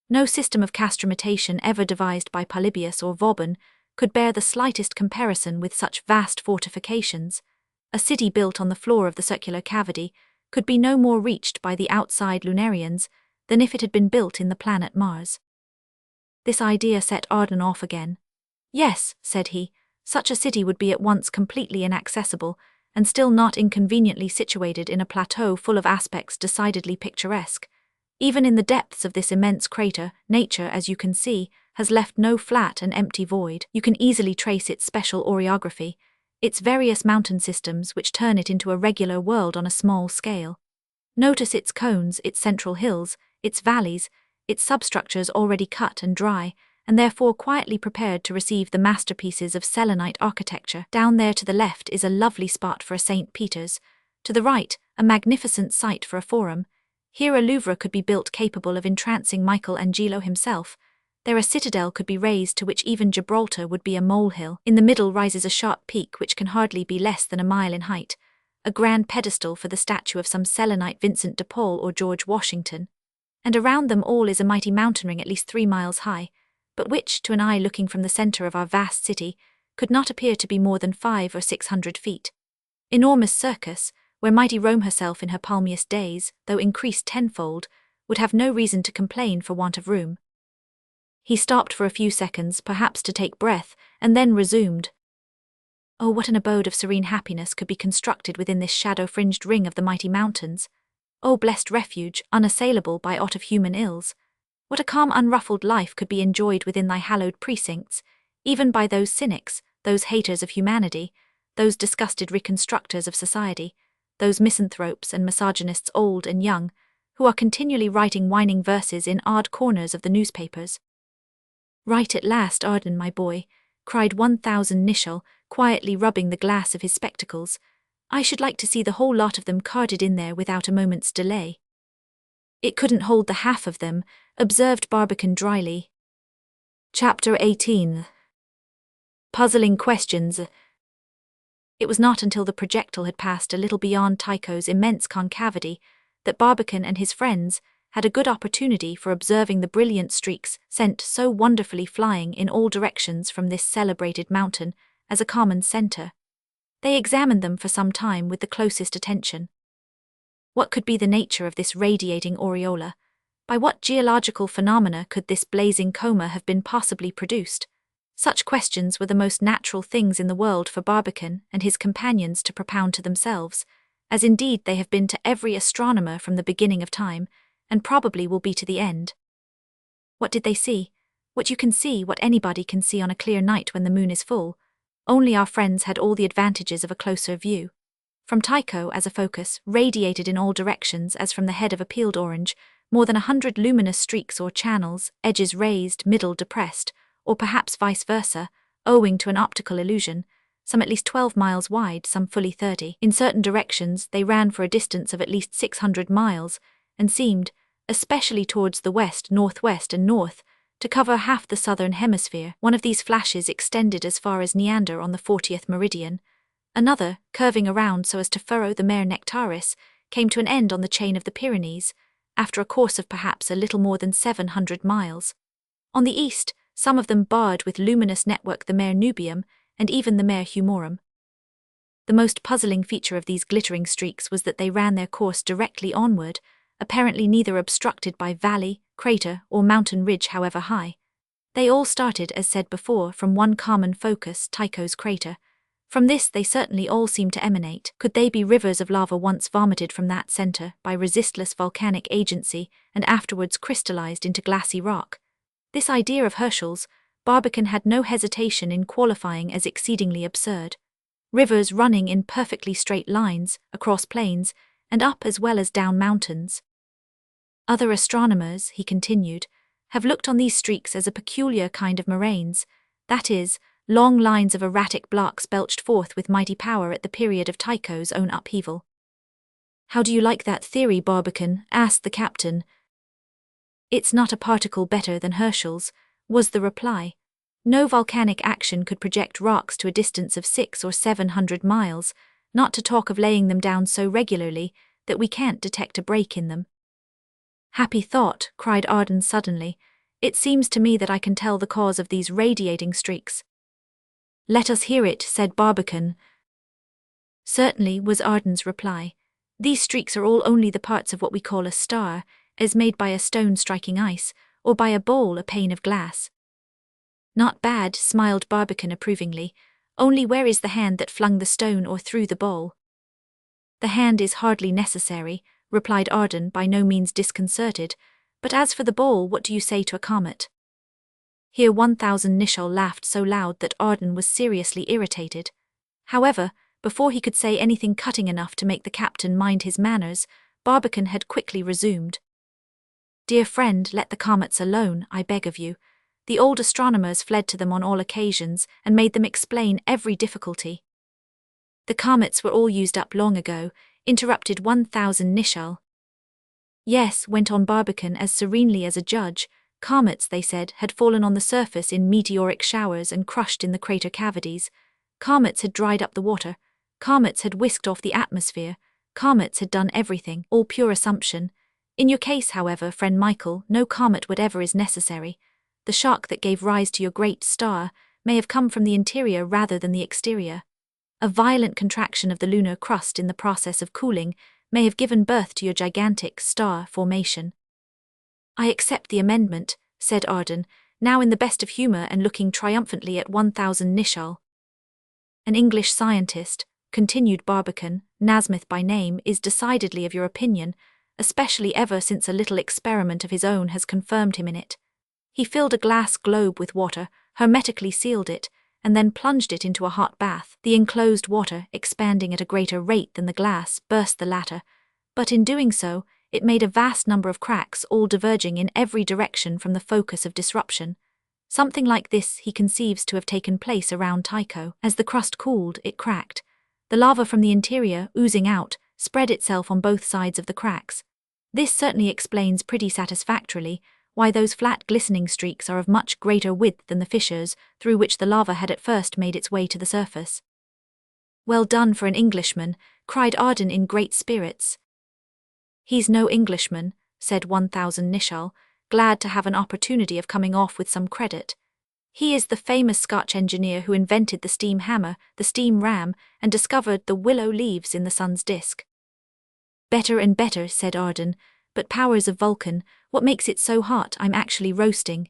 Speaker 1: No system of castrametation ever devised by Polybius or Vauban could bear the slightest comparison with such vast fortifications. A city built on the floor of the circular cavity could be no more reached by the outside lunarians than if it had been built in the planet Mars. This idea set Arden off again. Yes, said he, such a city would be at once completely inaccessible, and still not inconveniently situated in a plateau full of aspects decidedly picturesque. Even in the depths of this immense crater, nature, as you can see, has left no flat and empty void. You can easily trace its special orography, its various mountain systems which turn it into a regular world on a small scale. Notice its cones, its central hills, its valleys, its substructures already cut and dry, and therefore quietly prepared to receive the masterpieces of selenite architecture. Down there to the left is a lovely spot for a St. Peter's. To the right, a magnificent site for a forum. Here a Louvre could be built capable of entrancing Michelangelo himself. There a citadel could be raised to which even Gibraltar would be a molehill. In the middle rises a sharp peak which can hardly be less than a mile in height, a grand pedestal for the statue of some selenite Vincent de Paul or George Washington. And around them all is a mighty mountain ring at least 3 miles high, but which, to an eye looking from the centre of our vast city, could not appear to be more than 500 or 600 feet. Enormous circus, where mighty Rome herself in her palmiest days, though increased tenfold, would have no reason to complain for want of room. He stopped for a few seconds, perhaps to take breath, and then resumed. Oh, what an abode of serene happiness could be constructed within this shadow-fringed ring of the mighty mountains! Oh, blessed refuge, unassailable by aught of human ills! What a calm, unruffled life could be enjoyed within thy hallowed precincts, even by those cynics, those haters of humanity, those disgusted reconstructors of society, those misanthropes and misogynists old and young, who are continually writing whining verses in odd corners of the newspapers. Right at last, Arden, my boy, cried 1000 Nicholl, quietly rubbing the glass of his spectacles. I should like to see the whole lot of them carted in there without a moment's delay. It couldn't hold the half of them, observed Barbicane dryly. Chapter 18. Puzzling Questions. It was not until the projectile had passed a little beyond Tycho's immense concavity that Barbicane and his friends had a good opportunity for observing the brilliant streaks sent so wonderfully flying in all directions from this celebrated mountain as a common centre. They examined them for some time with the closest attention. What could be the nature of this radiating aureola? By what geological phenomena could this blazing coma have been possibly produced? Such questions were the most natural things in the world for Barbicane and his companions to propound to themselves, as indeed they have been to every astronomer from the beginning of time, and probably will be to the end. What did they see? What you can see, what anybody can see on a clear night when the moon is full. Only our friends had all the advantages of a closer view. From Tycho, as a focus, radiated in all directions as from the head of a peeled orange, more than 100 luminous streaks or channels, edges raised, middle depressed, or perhaps vice versa, owing to an optical illusion, some at least 12 miles wide, some fully 30. In certain directions they ran for a distance of at least 600 miles, and seemed, especially towards the west, northwest and north, to cover half the southern hemisphere. One of these flashes extended as far as Neander on the 40th meridian. Another, curving around so as to furrow the Mare Nectaris, came to an end on the chain of the Pyrenees, after a course of perhaps a little more than 700 miles. On the east, some of them barred with luminous network the Mare Nubium and even the Mare Humorum. The most puzzling feature of these glittering streaks was that they ran their course directly onward, apparently neither obstructed by valley, crater, or mountain ridge however high. They all started, as said before, from one common focus, Tycho's crater. From this they certainly all seemed to emanate. Could they be rivers of lava once vomited from that centre by resistless volcanic agency and afterwards crystallized into glassy rock? This idea of Herschel's, Barbicane had no hesitation in qualifying as exceedingly absurd. Rivers running in perfectly straight lines, across plains, and up as well as down mountains. Other astronomers, he continued, have looked on these streaks as a peculiar kind of moraines, that is, long lines of erratic blocks belched forth with mighty power at the period of Tycho's own upheaval. How do you like that theory, Barbicane? Asked the captain. It's not a particle better than Herschel's, was the reply. No volcanic action could project rocks to a distance of 600 or 700 miles, not to talk of laying them down so regularly that we can't detect a break in them. Happy thought, cried Arden suddenly. It seems to me that I can tell the cause of these radiating streaks. Let us hear it, said Barbicane. Certainly, was Arden's reply. These streaks are all only the parts of what we call a star, as made by a stone striking ice, or by a bowl, a pane of glass. Not bad, smiled Barbicane approvingly. Only where is the hand that flung the stone or threw the bowl? The hand is hardly necessary, replied Arden, by no means disconcerted. But as for the bowl, what do you say to a comet? Here 1000 Nicholl laughed so loud that Arden was seriously irritated. However, before he could say anything cutting enough to make the captain mind his manners, Barbicane had quickly resumed. Dear friend, let the comets alone, I beg of you. The old astronomers fled to them on all occasions and made them explain every difficulty. The comets were all used up long ago, interrupted 1000 Nicholl. Yes, went on Barbicane as serenely as a judge, comets, they said, had fallen on the surface in meteoric showers and crushed in the crater cavities. Comets had dried up the water. Comets had whisked off the atmosphere. Comets had done everything, all pure assumption. In your case, however, friend Michael, no comet whatever is necessary. The shock that gave rise to your great star may have come from the interior rather than the exterior. A violent contraction of the lunar crust in the process of cooling may have given birth to your gigantic star formation. I accept the amendment, said Arden, now in the best of humor and looking triumphantly at 1000 Nicholl. An English scientist, continued Barbicane, Nasmyth by name, is decidedly of your opinion, especially ever since a little experiment of his own has confirmed him in it. He filled a glass globe with water, hermetically sealed it, and then plunged it into a hot bath. The enclosed water, expanding at a greater rate than the glass, burst the latter, but in doing so, it made a vast number of cracks, all diverging in every direction from the focus of disruption. Something like this he conceives to have taken place around Tycho. As the crust cooled, it cracked. The lava from the interior, oozing out, spread itself on both sides of the cracks. This certainly explains pretty satisfactorily why those flat glistening streaks are of much greater width than the fissures through which the lava had at first made its way to the surface. Well done for an Englishman, cried Arden in great spirits. He's no Englishman, said 1000 Nicholl, glad to have an opportunity of coming off with some credit. He is the famous Scotch engineer who invented the steam hammer, the steam ram, and discovered the willow leaves in the sun's disk. Better and better, said Arden, but powers of Vulcan, what makes it so hot I'm actually roasting?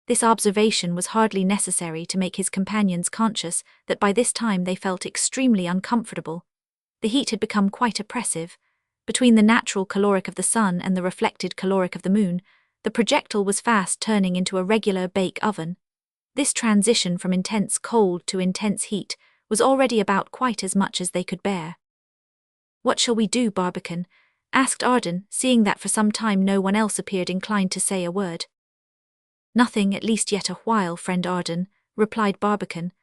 Speaker 1: This observation was hardly necessary to make his companions conscious that by this time they felt extremely uncomfortable. The heat had become quite oppressive. Between the natural caloric of the sun and the reflected caloric of the moon, the projectile was fast turning into a regular bake oven. This transition from intense cold to intense heat was already about quite as much as they could bear. What shall we do, Barbicane? Asked Arden, seeing that for some time no one else appeared inclined to say a word. Nothing, at least yet a while, friend Arden, replied Barbicane.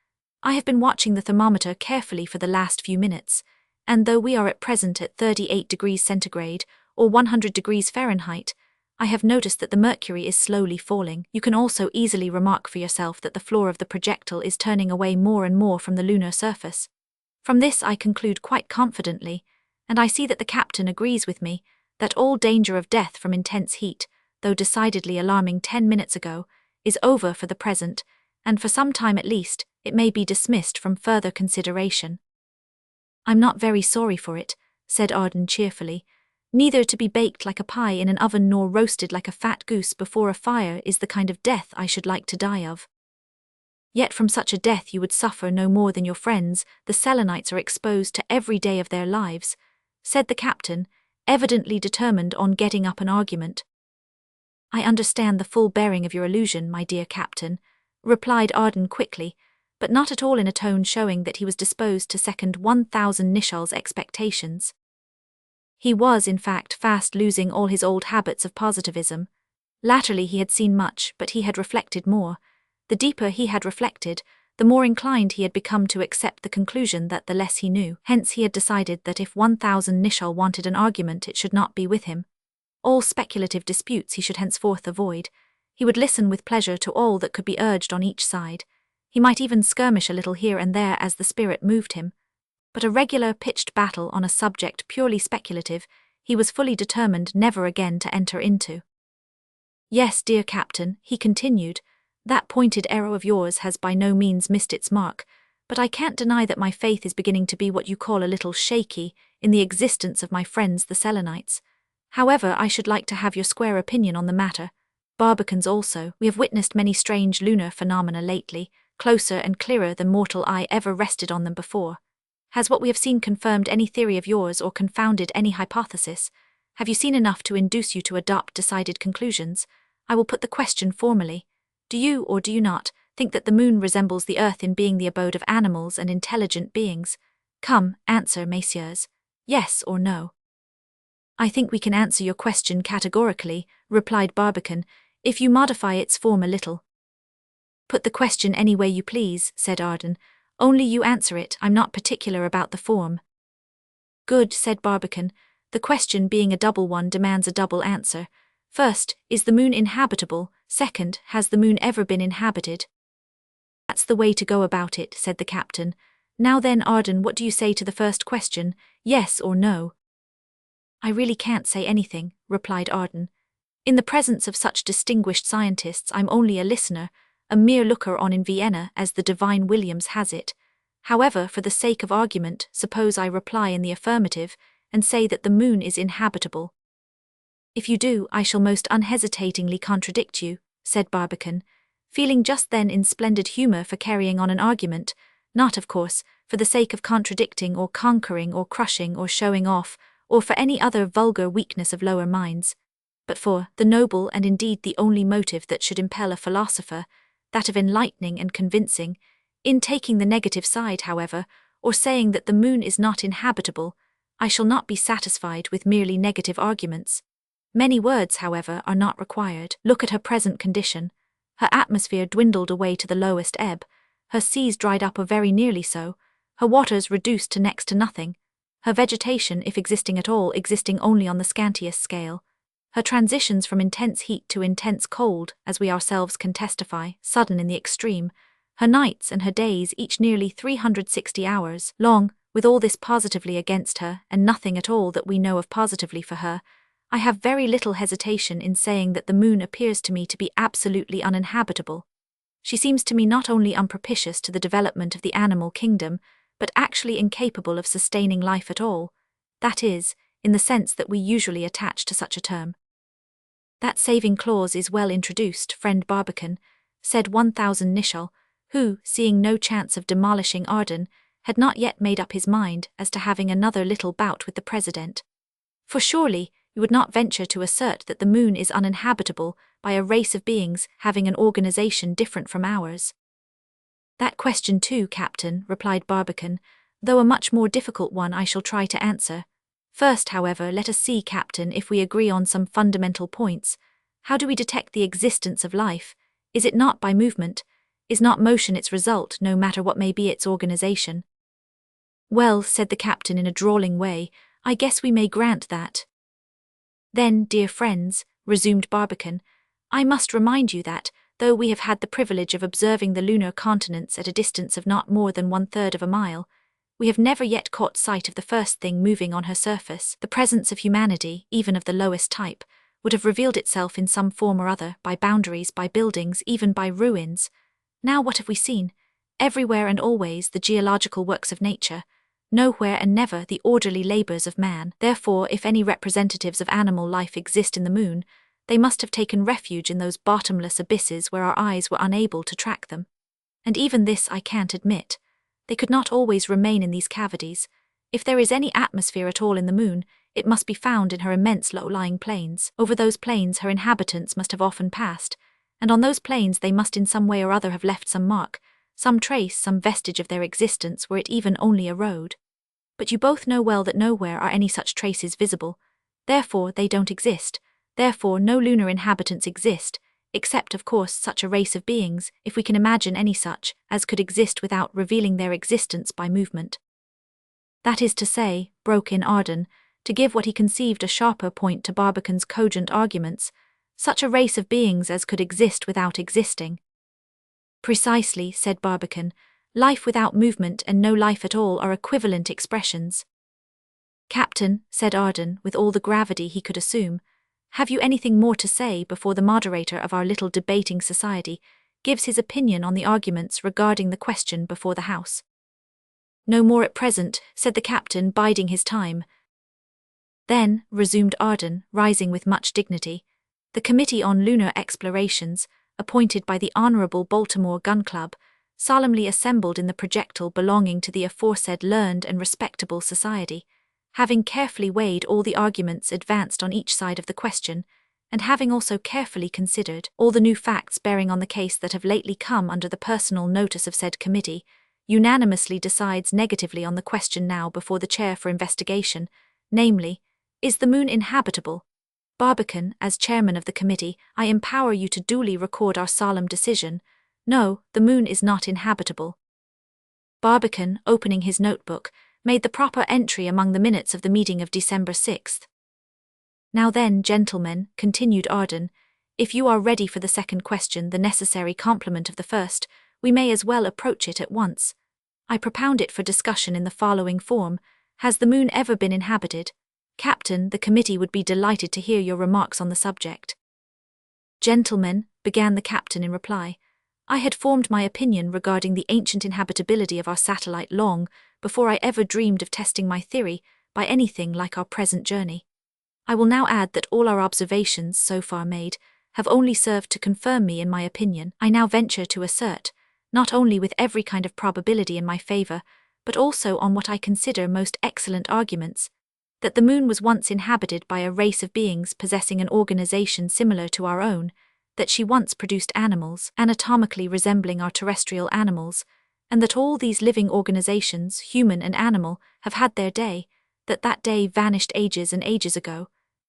Speaker 1: I have been watching the thermometer carefully for the last few minutes, and though we are at present at 38 degrees centigrade, or 100 degrees Fahrenheit, I have noticed that the mercury is slowly falling. You can also easily remark for yourself that the floor of the projectile is turning away more and more from the lunar surface. From this I conclude quite confidently, and I see that the captain agrees with me, that all danger of death from intense heat, though decidedly alarming 10 minutes ago, is over for the present, and for some time at least, it may be dismissed from further consideration. I'm not very sorry for it, said Arden cheerfully. Neither to be baked like a pie in an oven nor roasted like a fat goose before a fire is the kind of death I should like to die of. Yet from such a death you would suffer no more than your friends, the Selenites, are exposed to every day of their lives, said the captain, evidently determined on getting up an argument. I understand the full bearing of your allusion, my dear captain, replied Arden quickly, but not at all in a tone showing that he was disposed to second 1000 Nicholl's expectations. He was, in fact, fast losing all his old habits of positivism. Latterly he had seen much, but he had reflected more. The deeper he had reflected, the more inclined he had become to accept the conclusion that the less he knew. Hence he had decided that if 1000 Nicholl wanted an argument it should not be with him. All speculative disputes he should henceforth avoid. He would listen with pleasure to all that could be urged on each side. He might even skirmish a little here and there as the spirit moved him. But a regular pitched battle on a subject purely speculative, he was fully determined never again to enter into. Yes, dear captain, he continued, that pointed arrow of yours has by no means missed its mark, but I can't deny that my faith is beginning to be what you call a little shaky in the existence of my friends the Selenites. However, I should like to have your square opinion on the matter. Barbicane's also. We have witnessed many strange lunar phenomena lately, closer and clearer than mortal eye ever rested on them before. Has what we have seen confirmed any theory of yours or confounded any hypothesis? Have you seen enough to induce you to adopt decided conclusions? I will put the question formally. Do you, or do you not, think that the moon resembles the earth in being the abode of animals and intelligent beings? Come, answer, messieurs. Yes or no? I think we can answer your question categorically, replied Barbicane, if you modify its form a little. Put the question any way you please, said Arden. Only you answer it, I'm not particular about the form. Good, said Barbicane. The question being a double one demands a double answer. First, is the moon inhabitable? Second, has the moon ever been inhabited? That's the way to go about it, said the captain. Now then, Arden, what do you say to the first question, yes or no? I really can't say anything, replied Arden. In the presence of such distinguished scientists I'm only a listener, a mere looker-on in Vienna, as the divine Williams has it. However, for the sake of argument, suppose I reply in the affirmative, and say that the moon is inhabitable. If you do, I shall most unhesitatingly contradict you, said Barbicane, feeling just then in splendid humour for carrying on an argument, not, of course, for the sake of contradicting or conquering or crushing or showing off, or for any other vulgar weakness of lower minds, but for the noble and indeed the only motive that should impel a philosopher, that of enlightening and convincing. In taking the negative side, however, or saying that the moon is not inhabitable, I shall not be satisfied with merely negative arguments. Many words, however, are not required. Look at her present condition. Her atmosphere dwindled away to the lowest ebb, her seas dried up or very nearly so, her waters reduced to next to nothing, her vegetation, if existing at all, existing only on the scantiest scale, her transitions from intense heat to intense cold, as we ourselves can testify, sudden in the extreme, her nights and her days each nearly 360 hours long, with all this positively against her, and nothing at all that we know of positively for her, I have very little hesitation in saying that the moon appears to me to be absolutely uninhabitable. She seems to me not only unpropitious to the development of the animal kingdom, but actually incapable of sustaining life at all, that is, in the sense that we usually attach to such a term. That saving clause is well introduced, friend Barbicane, said 1000 Nicholl, who, seeing no chance of demolishing Arden, had not yet made up his mind as to having another little bout with the president. For surely, you would not venture to assert that the moon is uninhabitable by a race of beings having an organization different from ours. That question too, Captain, replied Barbicane, though a much more difficult one, I shall try to answer. First, however, let us see, Captain, if we agree on some fundamental points. How do we detect the existence of life? Is it not by movement? Is not motion its result, no matter what may be its organization? Well, said the captain in a drawling way, I guess we may grant that. Then, dear friends, resumed Barbicane, I must remind you that, though we have had the privilege of observing the lunar continents at a distance of not more than 1/3 of a mile, we have never yet caught sight of the first thing moving on her surface. The presence of humanity, even of the lowest type, would have revealed itself in some form or other, by boundaries, by buildings, even by ruins. Now what have we seen? Everywhere and always the geological works of nature, nowhere and never the orderly labours of man. Therefore, if any representatives of animal life exist in the moon, they must have taken refuge in those bottomless abysses where our eyes were unable to track them. And even this I can't admit. They could not always remain in these cavities. If there is any atmosphere at all in the moon, it must be found in her immense low-lying plains. Over those plains her inhabitants must have often passed, and on those plains they must in some way or other have left some mark, some trace, some vestige of their existence, were it even only a road. But you both know well that nowhere are any such traces visible. Therefore they don't exist. Therefore no lunar inhabitants exist, except of course such a race of beings, if we can imagine any such, as could exist without revealing their existence by movement. That is to say, broke in Arden, to give what he conceived a sharper point to Barbicane's cogent arguments, such a race of beings as could exist without existing. Precisely, said Barbicane, life without movement and no life at all are equivalent expressions. Captain, said Arden, with all the gravity he could assume, have you anything more to say before the moderator of our little debating society gives his opinion on the arguments regarding the question before the House? No more at present, said the captain, biding his time. Then, resumed Arden, rising with much dignity, the Committee on Lunar Explorations, appointed by the Honourable Baltimore Gun Club, solemnly assembled in the projectile belonging to the aforesaid learned and respectable society, having carefully weighed all the arguments advanced on each side of the question, and having also carefully considered all the new facts bearing on the case that have lately come under the personal notice of said committee, unanimously decides negatively on the question now before the chair for investigation, namely, Is the moon inhabitable? Barbicane, as chairman of the committee, I empower you to duly record our solemn decision. No, the moon is not inhabitable. Barbicane, opening his notebook, made the proper entry among the minutes of the meeting of December 6th. Now then, gentlemen, continued Arden, if you are ready for the second question, the necessary complement of the first, we may as well approach it at once. I propound it for discussion in the following form. Has the moon ever been inhabited? Captain, the committee would be delighted to hear your remarks on the subject. Gentlemen, began the captain in reply, I had formed my opinion regarding the ancient inhabitability of our satellite long before I ever dreamed of testing my theory by anything like our present journey. I will now add that all our observations so far made have only served to confirm me in my opinion. I now venture to assert, not only with every kind of probability in my favor, but also on what I consider most excellent arguments, that the moon was once inhabited by a race of beings possessing an organization similar to our own, that she once produced animals anatomically resembling our terrestrial animals, and that all these living organizations, human and animal, have had their day, that that day vanished ages and ages ago,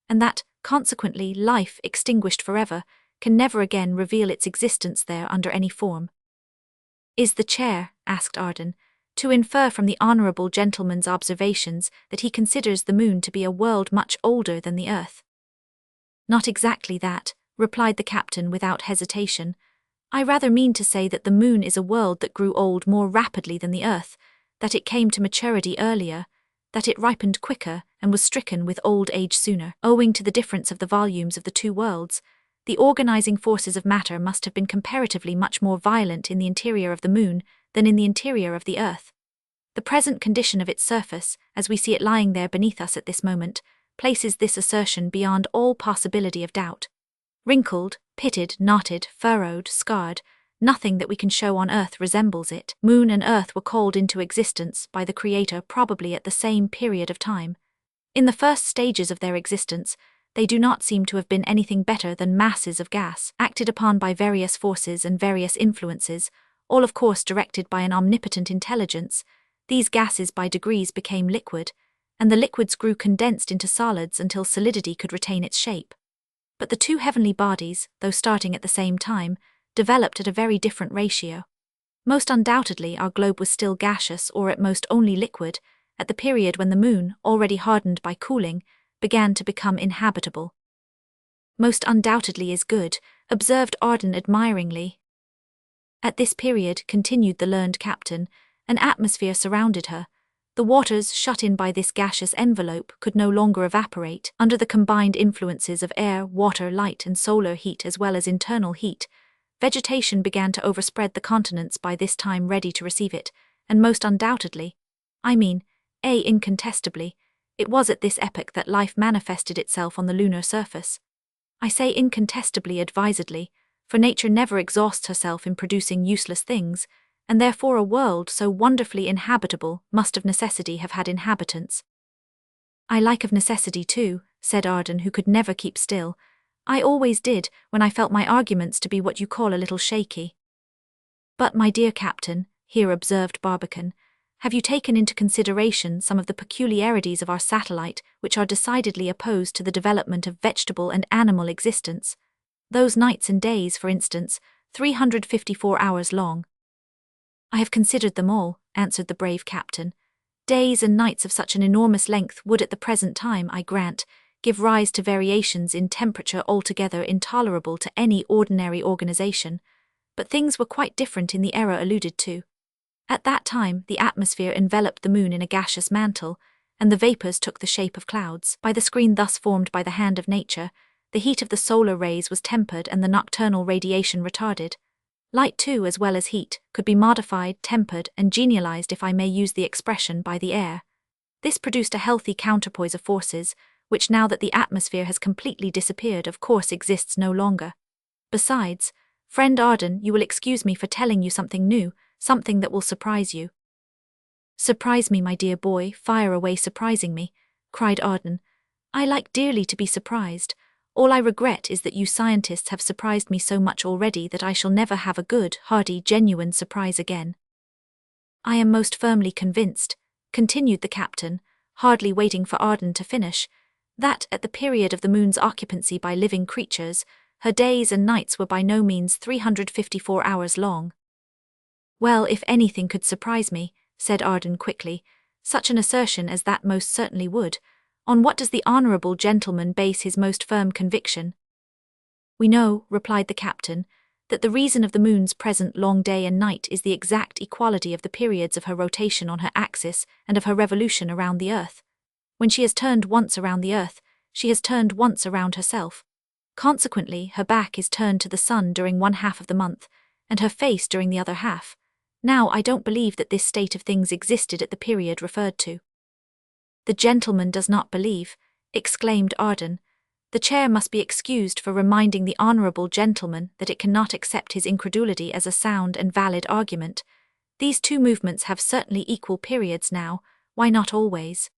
Speaker 1: and that, consequently, life, extinguished forever, can never again reveal its existence there under any form. Is the chair, asked Arden, to infer from the honourable gentleman's observations that he considers the moon to be a world much older than the earth? Not exactly that, replied the captain without hesitation. I rather mean to say that the moon is a world that grew old more rapidly than the earth, that it came to maturity earlier, that it ripened quicker and was stricken with old age sooner. Owing to the difference of the volumes of the two worlds, the organizing forces of matter must have been comparatively much more violent in the interior of the moon than in the interior of the earth. The present condition of its surface, as we see it lying there beneath us at this moment, places this assertion beyond all possibility of doubt. Wrinkled, pitted, knotted, furrowed, scarred, nothing that we can show on earth resembles it. Moon and earth were called into existence by the Creator probably at the same period of time. In the first stages of their existence, they do not seem to have been anything better than masses of gas, acted upon by various forces and various influences, all of course directed by an omnipotent intelligence. These gases by degrees became liquid, and the liquids grew condensed into solids until solidity could retain its shape. But the two heavenly bodies, though starting at the same time, developed at a very different ratio. Most undoubtedly our globe was still gaseous or at most only liquid, at the period when the moon, already hardened by cooling, began to become inhabitable. Most undoubtedly is good, observed Arden admiringly. At this period, continued the learned captain, an atmosphere surrounded her. The waters, shut in by this gaseous envelope, could no longer evaporate. Under the combined influences of air, water, light, and solar heat as well as internal heat, vegetation began to overspread the continents by this time ready to receive it, and most undoubtedly, incontestably, it was at this epoch that life manifested itself on the lunar surface. I say incontestably advisedly, for nature never exhausts herself in producing useless things, and therefore a world so wonderfully inhabitable must of necessity have had inhabitants. I like of necessity too, said Arden, who could never keep still. I always did, when I felt my arguments to be what you call a little shaky. But, my dear captain, here observed Barbicane, have you taken into consideration some of the peculiarities of our satellite which are decidedly opposed to the development of vegetable and animal existence? Those nights and days, for instance, 354 hours long. I have considered them all, answered the brave captain. Days and nights of such an enormous length would at the present time, I grant, give rise to variations in temperature altogether intolerable to any ordinary organization, but things were quite different in the era alluded to. At that time, the atmosphere enveloped the moon in a gaseous mantle, and the vapors took the shape of clouds. By the screen thus formed by the hand of nature, the heat of the solar rays was tempered and the nocturnal radiation retarded. Light too, as well as heat, could be modified, tempered, and genialized, if I may use the expression, by the air. This produced a healthy counterpoise of forces, which now that the atmosphere has completely disappeared, of course exists no longer. Besides, friend Arden, you will excuse me for telling you something new, something that will surprise you. Surprise me, my dear boy, fire away surprising me, cried Arden. I like dearly to be surprised. All I regret is that you scientists have surprised me so much already that I shall never have a good, hearty, genuine surprise again. I am most firmly convinced, continued the captain, hardly waiting for Arden to finish, that, at the period of the moon's occupancy by living creatures, her days and nights were by no means 354 hours long. Well, if anything could surprise me, said Arden quickly, such an assertion as that most certainly would. On what does the honourable gentleman base his most firm conviction? We know, replied the captain, that the reason of the moon's present long day and night is the exact equality of the periods of her rotation on her axis and of her revolution around the earth. When she has turned once around the earth, she has turned once around herself. Consequently, her back is turned to the sun during one half of the month, and her face during the other half. Now, I don't believe that this state of things existed at the period referred to. The gentleman does not believe, exclaimed Arden. The chair must be excused for reminding the honourable gentleman that it cannot accept his incredulity as a sound and valid argument. These two movements have certainly equal periods now, why not always?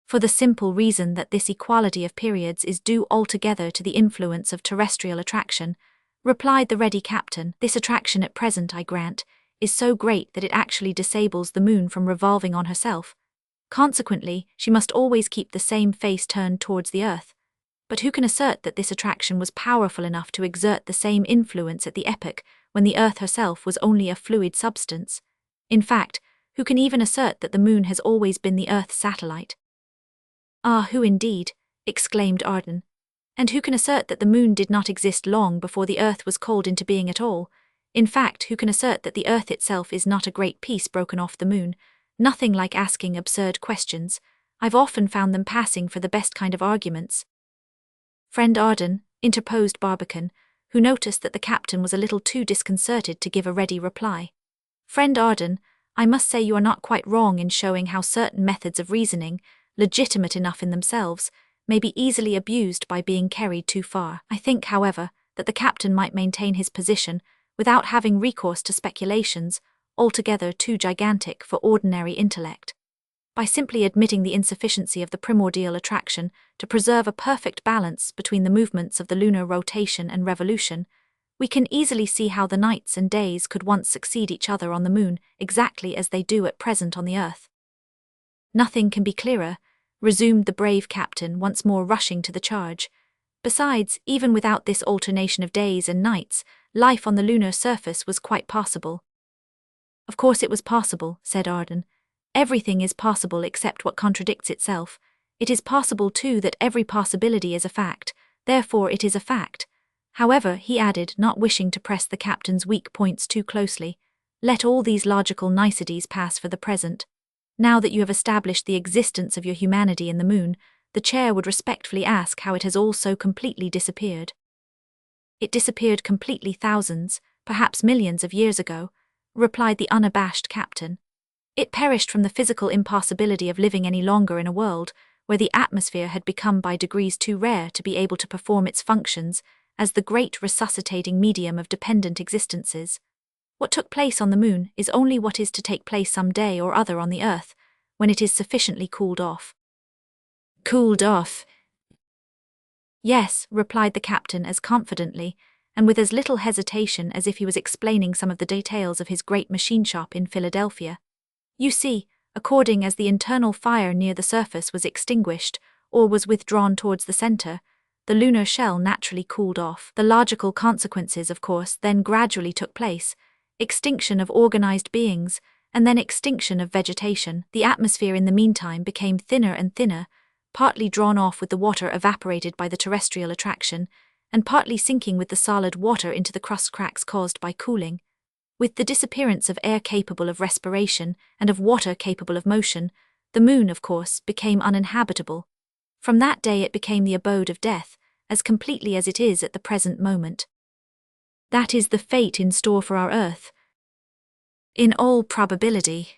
Speaker 1: For the simple reason that this equality of periods is due altogether to the influence of terrestrial attraction, replied the ready captain. This attraction at present, I grant, is so great that it actually disables the moon from revolving on herself. Consequently, she must always keep the same face turned towards the earth. But who can assert that this attraction was powerful enough to exert the same influence at the epoch when the earth herself was only a fluid substance? In fact, who can even assert that the moon has always been the earth's satellite? Ah, who indeed? Exclaimed Arden. And who can assert that the moon did not exist long before the earth was called into being at all? In fact, who can assert that the earth itself is not a great piece broken off the moon? Nothing like asking absurd questions. I've often found them passing for the best kind of arguments. Friend Arden, interposed Barbicane, who noticed that the captain was a little too disconcerted to give a ready reply. Friend Arden, I must say you are not quite wrong in showing how certain methods of reasoning, legitimate enough in themselves, may be easily abused by being carried too far. I think, however, that the captain might maintain his position without having recourse to speculations altogether too gigantic for ordinary intellect. By simply admitting the insufficiency of the primordial attraction to preserve a perfect balance between the movements of the lunar rotation and revolution, we can easily see how the nights and days could once succeed each other on the moon exactly as they do at present on the earth. Nothing can be clearer, resumed the brave captain, once more rushing to the charge. Besides, even without this alternation of days and nights, life on the lunar surface was quite possible. Of course it was possible, said Arden. Everything is possible except what contradicts itself. It is possible, too, that every possibility is a fact, therefore it is a fact. However, he added, not wishing to press the captain's weak points too closely, let all these logical niceties pass for the present. Now that you have established the existence of your humanity in the moon, the chair would respectfully ask how it has all so completely disappeared. It disappeared completely thousands, perhaps millions of years ago, replied the unabashed captain. It perished from the physical impossibility of living any longer in a world where the atmosphere had become by degrees too rare to be able to perform its functions as the great resuscitating medium of dependent existences. What took place on the moon is only what is to take place some day or other on the earth, when it is sufficiently cooled off. Cooled off? Yes, replied the captain as confidently, and with as little hesitation as if he was explaining some of the details of his great machine shop in Philadelphia. You see, according as the internal fire near the surface was extinguished, or was withdrawn towards the center, the lunar shell naturally cooled off. The logical consequences, of course, then gradually took place: extinction of organized beings, and then extinction of vegetation. The atmosphere in the meantime became thinner and thinner, partly drawn off with the water evaporated by the terrestrial attraction, and partly sinking with the solid water into the crust cracks caused by cooling. With the disappearance of air capable of respiration and of water capable of motion, the moon, of course, became uninhabitable. From that day it became the abode of death, as completely as it is at the present moment. That is the fate in store for our earth, in all probability.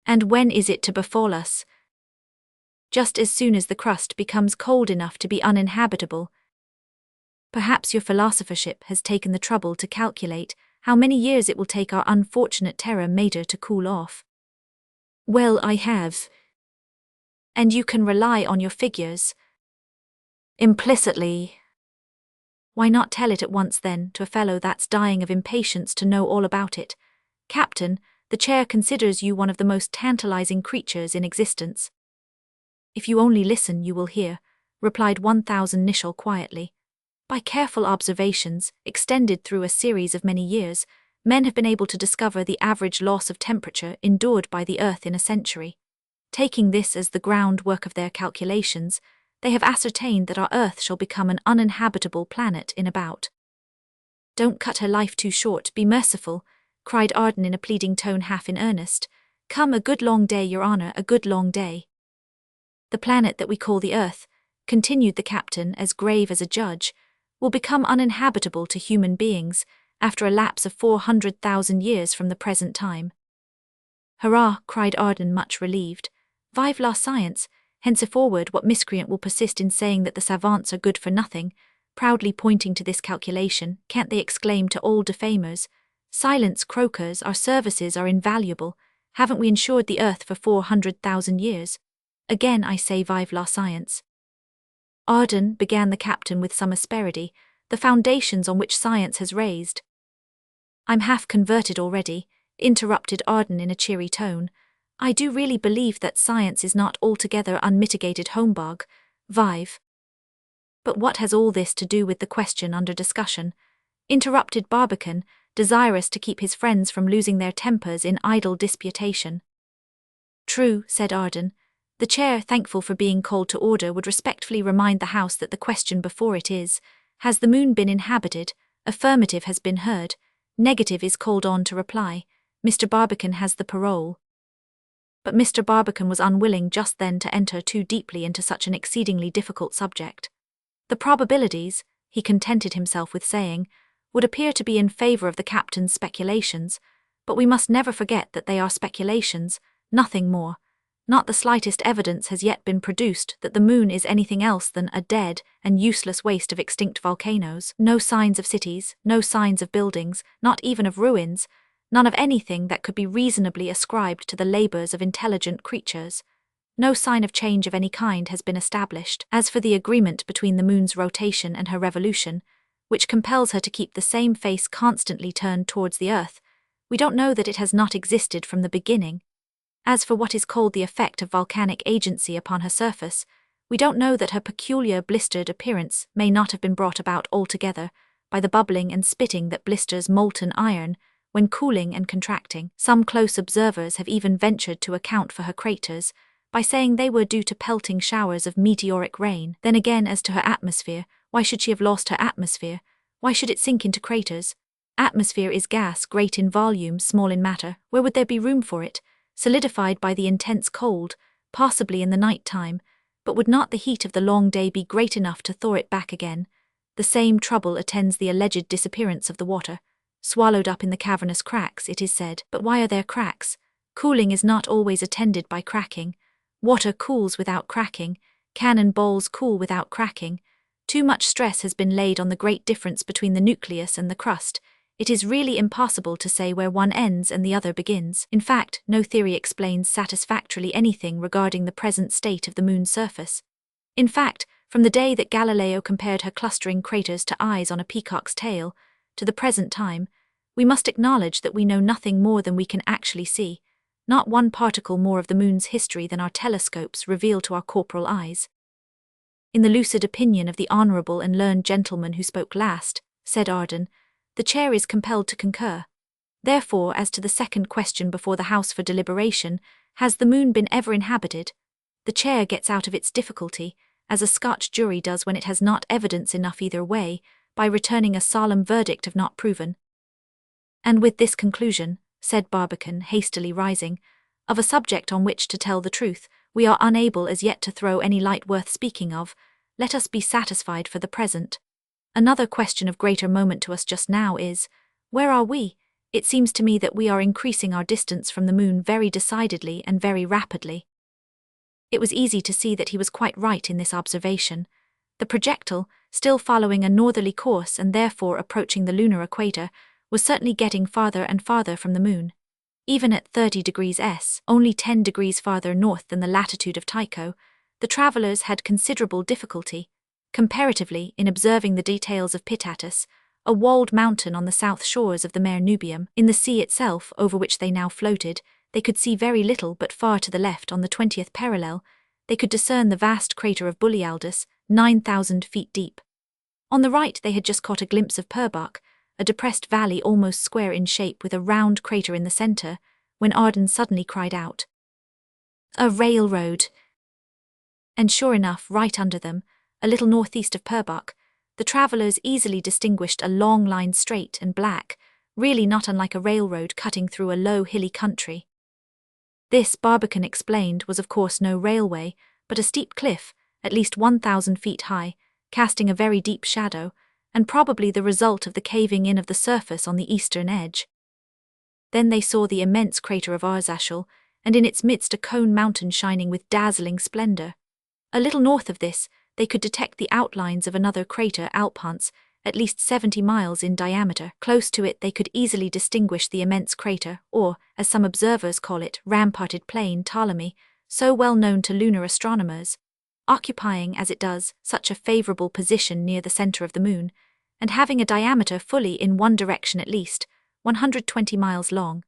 Speaker 1: And when is it to befall us? Just as soon as the crust becomes cold enough to be uninhabitable. Perhaps your philosophership has taken the trouble to calculate how many years it will take our unfortunate terra mater to cool off. Well, I have. And you can rely on your figures. Implicitly. Why not tell it at once then, to a fellow that's dying of impatience to know all about it? Captain, the chair considers you one of the most tantalizing creatures in existence. If you only listen, you will hear, replied 1000 Nicholl quietly. By careful observations, extended through a series of many years, men have been able to discover the average loss of temperature endured by the Earth in a century. Taking this as the groundwork of their calculations, they have ascertained that our Earth shall become an uninhabitable planet in about. Don't cut her life too short, be merciful, cried Arden in a pleading tone half in earnest. Come, a good long day, your honour, a good long day. The planet that we call the Earth, continued the captain as grave as a judge, will become uninhabitable to human beings after a lapse of 400,000 years from the present time. Hurrah, cried Arden, much relieved. Vive la science, henceforward what miscreant will persist in saying that the savants are good for nothing, proudly pointing to this calculation, can't they exclaim to all defamers, silence, croakers, our services are invaluable, haven't we insured the Earth for 400,000 years? Again I say vive la science. Arden, began the captain with some asperity, the foundations on which science has raised. I'm half converted already, interrupted Arden in a cheery tone. I do really believe that science is not altogether unmitigated humbug, vive. But what has all this to do with the question under discussion? Interrupted Barbicane, desirous to keep his friends from losing their tempers in idle disputation. True, said Arden. The chair, thankful for being called to order, would respectfully remind the House that the question before it is, has the moon been inhabited? Affirmative has been heard. Negative is called on to reply. Mr. Barbicane has the parole. But Mr. Barbicane was unwilling just then to enter too deeply into such an exceedingly difficult subject. The probabilities, he contented himself with saying, would appear to be in favour of the captain's speculations, but we must never forget that they are speculations, nothing more. Not the slightest evidence has yet been produced that the moon is anything else than a dead and useless waste of extinct volcanoes. No signs of cities, no signs of buildings, not even of ruins, none of anything that could be reasonably ascribed to the labours of intelligent creatures. No sign of change of any kind has been established. As for the agreement between the moon's rotation and her revolution, which compels her to keep the same face constantly turned towards the Earth, we don't know that it has not existed from the beginning. As for what is called the effect of volcanic agency upon her surface, we don't know that her peculiar blistered appearance may not have been brought about altogether by the bubbling and spitting that blisters molten iron when cooling and contracting. Some close observers have even ventured to account for her craters by saying they were due to pelting showers of meteoric rain. Then again, as to her atmosphere, why should she have lost her atmosphere? Why should it sink into craters? Atmosphere is gas, great in volume, small in matter. Where would there be room for it? Solidified by the intense cold, possibly in the night time, but would not the heat of the long day be great enough to thaw it back again? The same trouble attends the alleged disappearance of the water, swallowed up in the cavernous cracks, it is said. But why are there cracks? Cooling is not always attended by cracking. Water cools without cracking, cannon balls cool without cracking. Too much stress has been laid on the great difference between the nucleus and the crust. It is really impossible to say where one ends and the other begins. In fact, no theory explains satisfactorily anything regarding the present state of the moon's surface. In fact, from the day that Galileo compared her clustering craters to eyes on a peacock's tail, to the present time, we must acknowledge that we know nothing more than we can actually see, not one particle more of the moon's history than our telescopes reveal to our corporal eyes. In the lucid opinion of the honourable and learned gentleman who spoke last, said Arden, the chair is compelled to concur. Therefore, as to the second question before the House for deliberation, has the moon been ever inhabited? The chair gets out of its difficulty, as a Scotch jury does when it has not evidence enough either way, by returning a solemn verdict of not proven. And with this conclusion, said Barbicane, hastily rising, of a subject on which, to tell the truth, we are unable as yet to throw any light worth speaking of, let us be satisfied for the present. Another question of greater moment to us just now is, where are we? It seems to me that we are increasing our distance from the moon very decidedly and very rapidly. It was easy to see that he was quite right in this observation. The projectile, still following a northerly course and therefore approaching the lunar equator, was certainly getting farther and farther from the moon. Even at 30 degrees S, only 10 degrees farther north than the latitude of Tycho, the travellers had considerable difficulty, comparatively, in observing the details of Pitatus, a walled mountain on the south shores of the Mare Nubium. In the sea itself, over which they now floated, they could see very little, but far to the left on the 20th parallel, they could discern the vast crater of Bullialdus, 9,000 feet deep. On the right they had just caught a glimpse of Purbach, a depressed valley almost square in shape with a round crater in the center, when Arden suddenly cried out, "A railroad!" And sure enough, right under them, a little northeast of Purbach, the travellers easily distinguished a long line straight and black, really not unlike a railroad cutting through a low hilly country. This, Barbicane explained, was of course no railway, but a steep cliff, at least 1,000 feet high, casting a very deep shadow, and probably the result of the caving in of the surface on the eastern edge. Then they saw the immense crater of Arzachel, and in its midst a cone mountain shining with dazzling splendor. A little north of this, they could detect the outlines of another crater, Alphonse, at least 70 miles in diameter. Close to it they could easily distinguish the immense crater, or, as some observers call it, ramparted plain Ptolemy, so well known to lunar astronomers, occupying, as it does, such a favorable position near the center of the moon, and having a diameter fully in one direction at least, 120 miles long.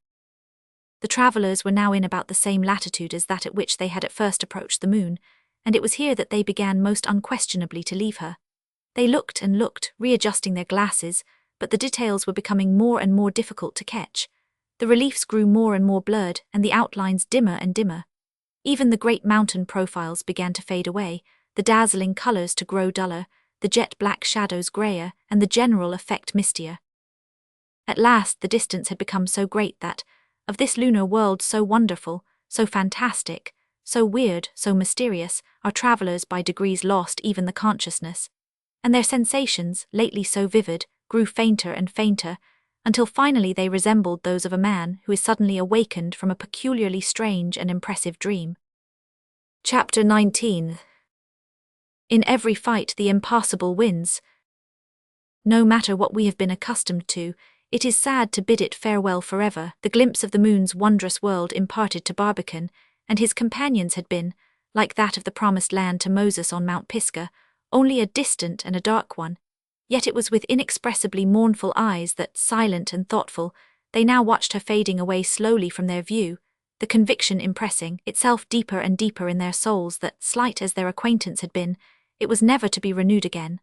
Speaker 1: The travelers were now in about the same latitude as that at which they had at first approached the moon, and it was here that they began most unquestionably to leave her. They looked and looked, readjusting their glasses, but the details were becoming more and more difficult to catch. The reliefs grew more and more blurred, and the outlines dimmer and dimmer. Even the great mountain profiles began to fade away, the dazzling colors to grow duller, the jet-black shadows grayer, and the general effect mistier. At last the distance had become so great that, of this lunar world so wonderful, so fantastic, so weird, so mysterious, our travellers by degrees lost even the consciousness, and their sensations, lately so vivid, grew fainter and fainter, until finally they resembled those of a man who is suddenly awakened from a peculiarly strange and impressive dream. Chapter 19. In every fight the impossible wins. No matter what we have been accustomed to, it is sad to bid it farewell forever. The glimpse of the moon's wondrous world imparted to Barbicane and his companions had been, like that of the promised land to Moses on Mount Pisgah, only a distant and a dark one. Yet it was with inexpressibly mournful eyes that, silent and thoughtful, they now watched her fading away slowly from their view, the conviction impressing itself deeper and deeper in their souls that, slight as their acquaintance had been, it was never to be renewed again.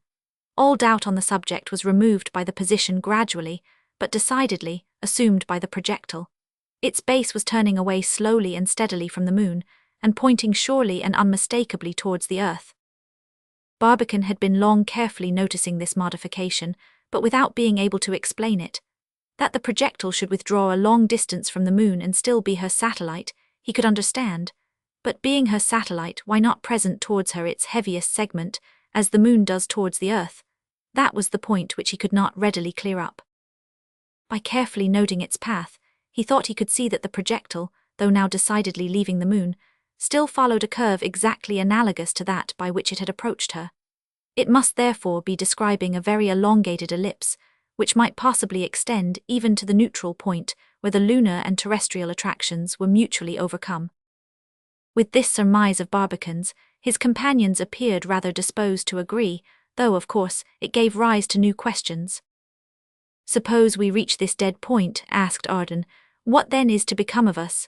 Speaker 1: All doubt on the subject was removed by the position gradually, but decidedly, assumed by the projectile. Its base was turning away slowly and steadily from the moon, and pointing surely and unmistakably towards the earth. Barbicane had been long carefully noticing this modification, but without being able to explain it. That the projectile should withdraw a long distance from the moon and still be her satellite, he could understand, but being her satellite, why not present towards her its heaviest segment, as the moon does towards the earth? That was the point which he could not readily clear up. By carefully noting its path, he thought he could see that the projectile, though now decidedly leaving the moon, still followed a curve exactly analogous to that by which it had approached her. It must therefore be describing a very elongated ellipse, which might possibly extend even to the neutral point where the lunar and terrestrial attractions were mutually overcome. With this surmise of Barbicane's, his companions appeared rather disposed to agree, though, of course, it gave rise to new questions. "Suppose we reach this dead point," asked Arden, "what then is to become of us?"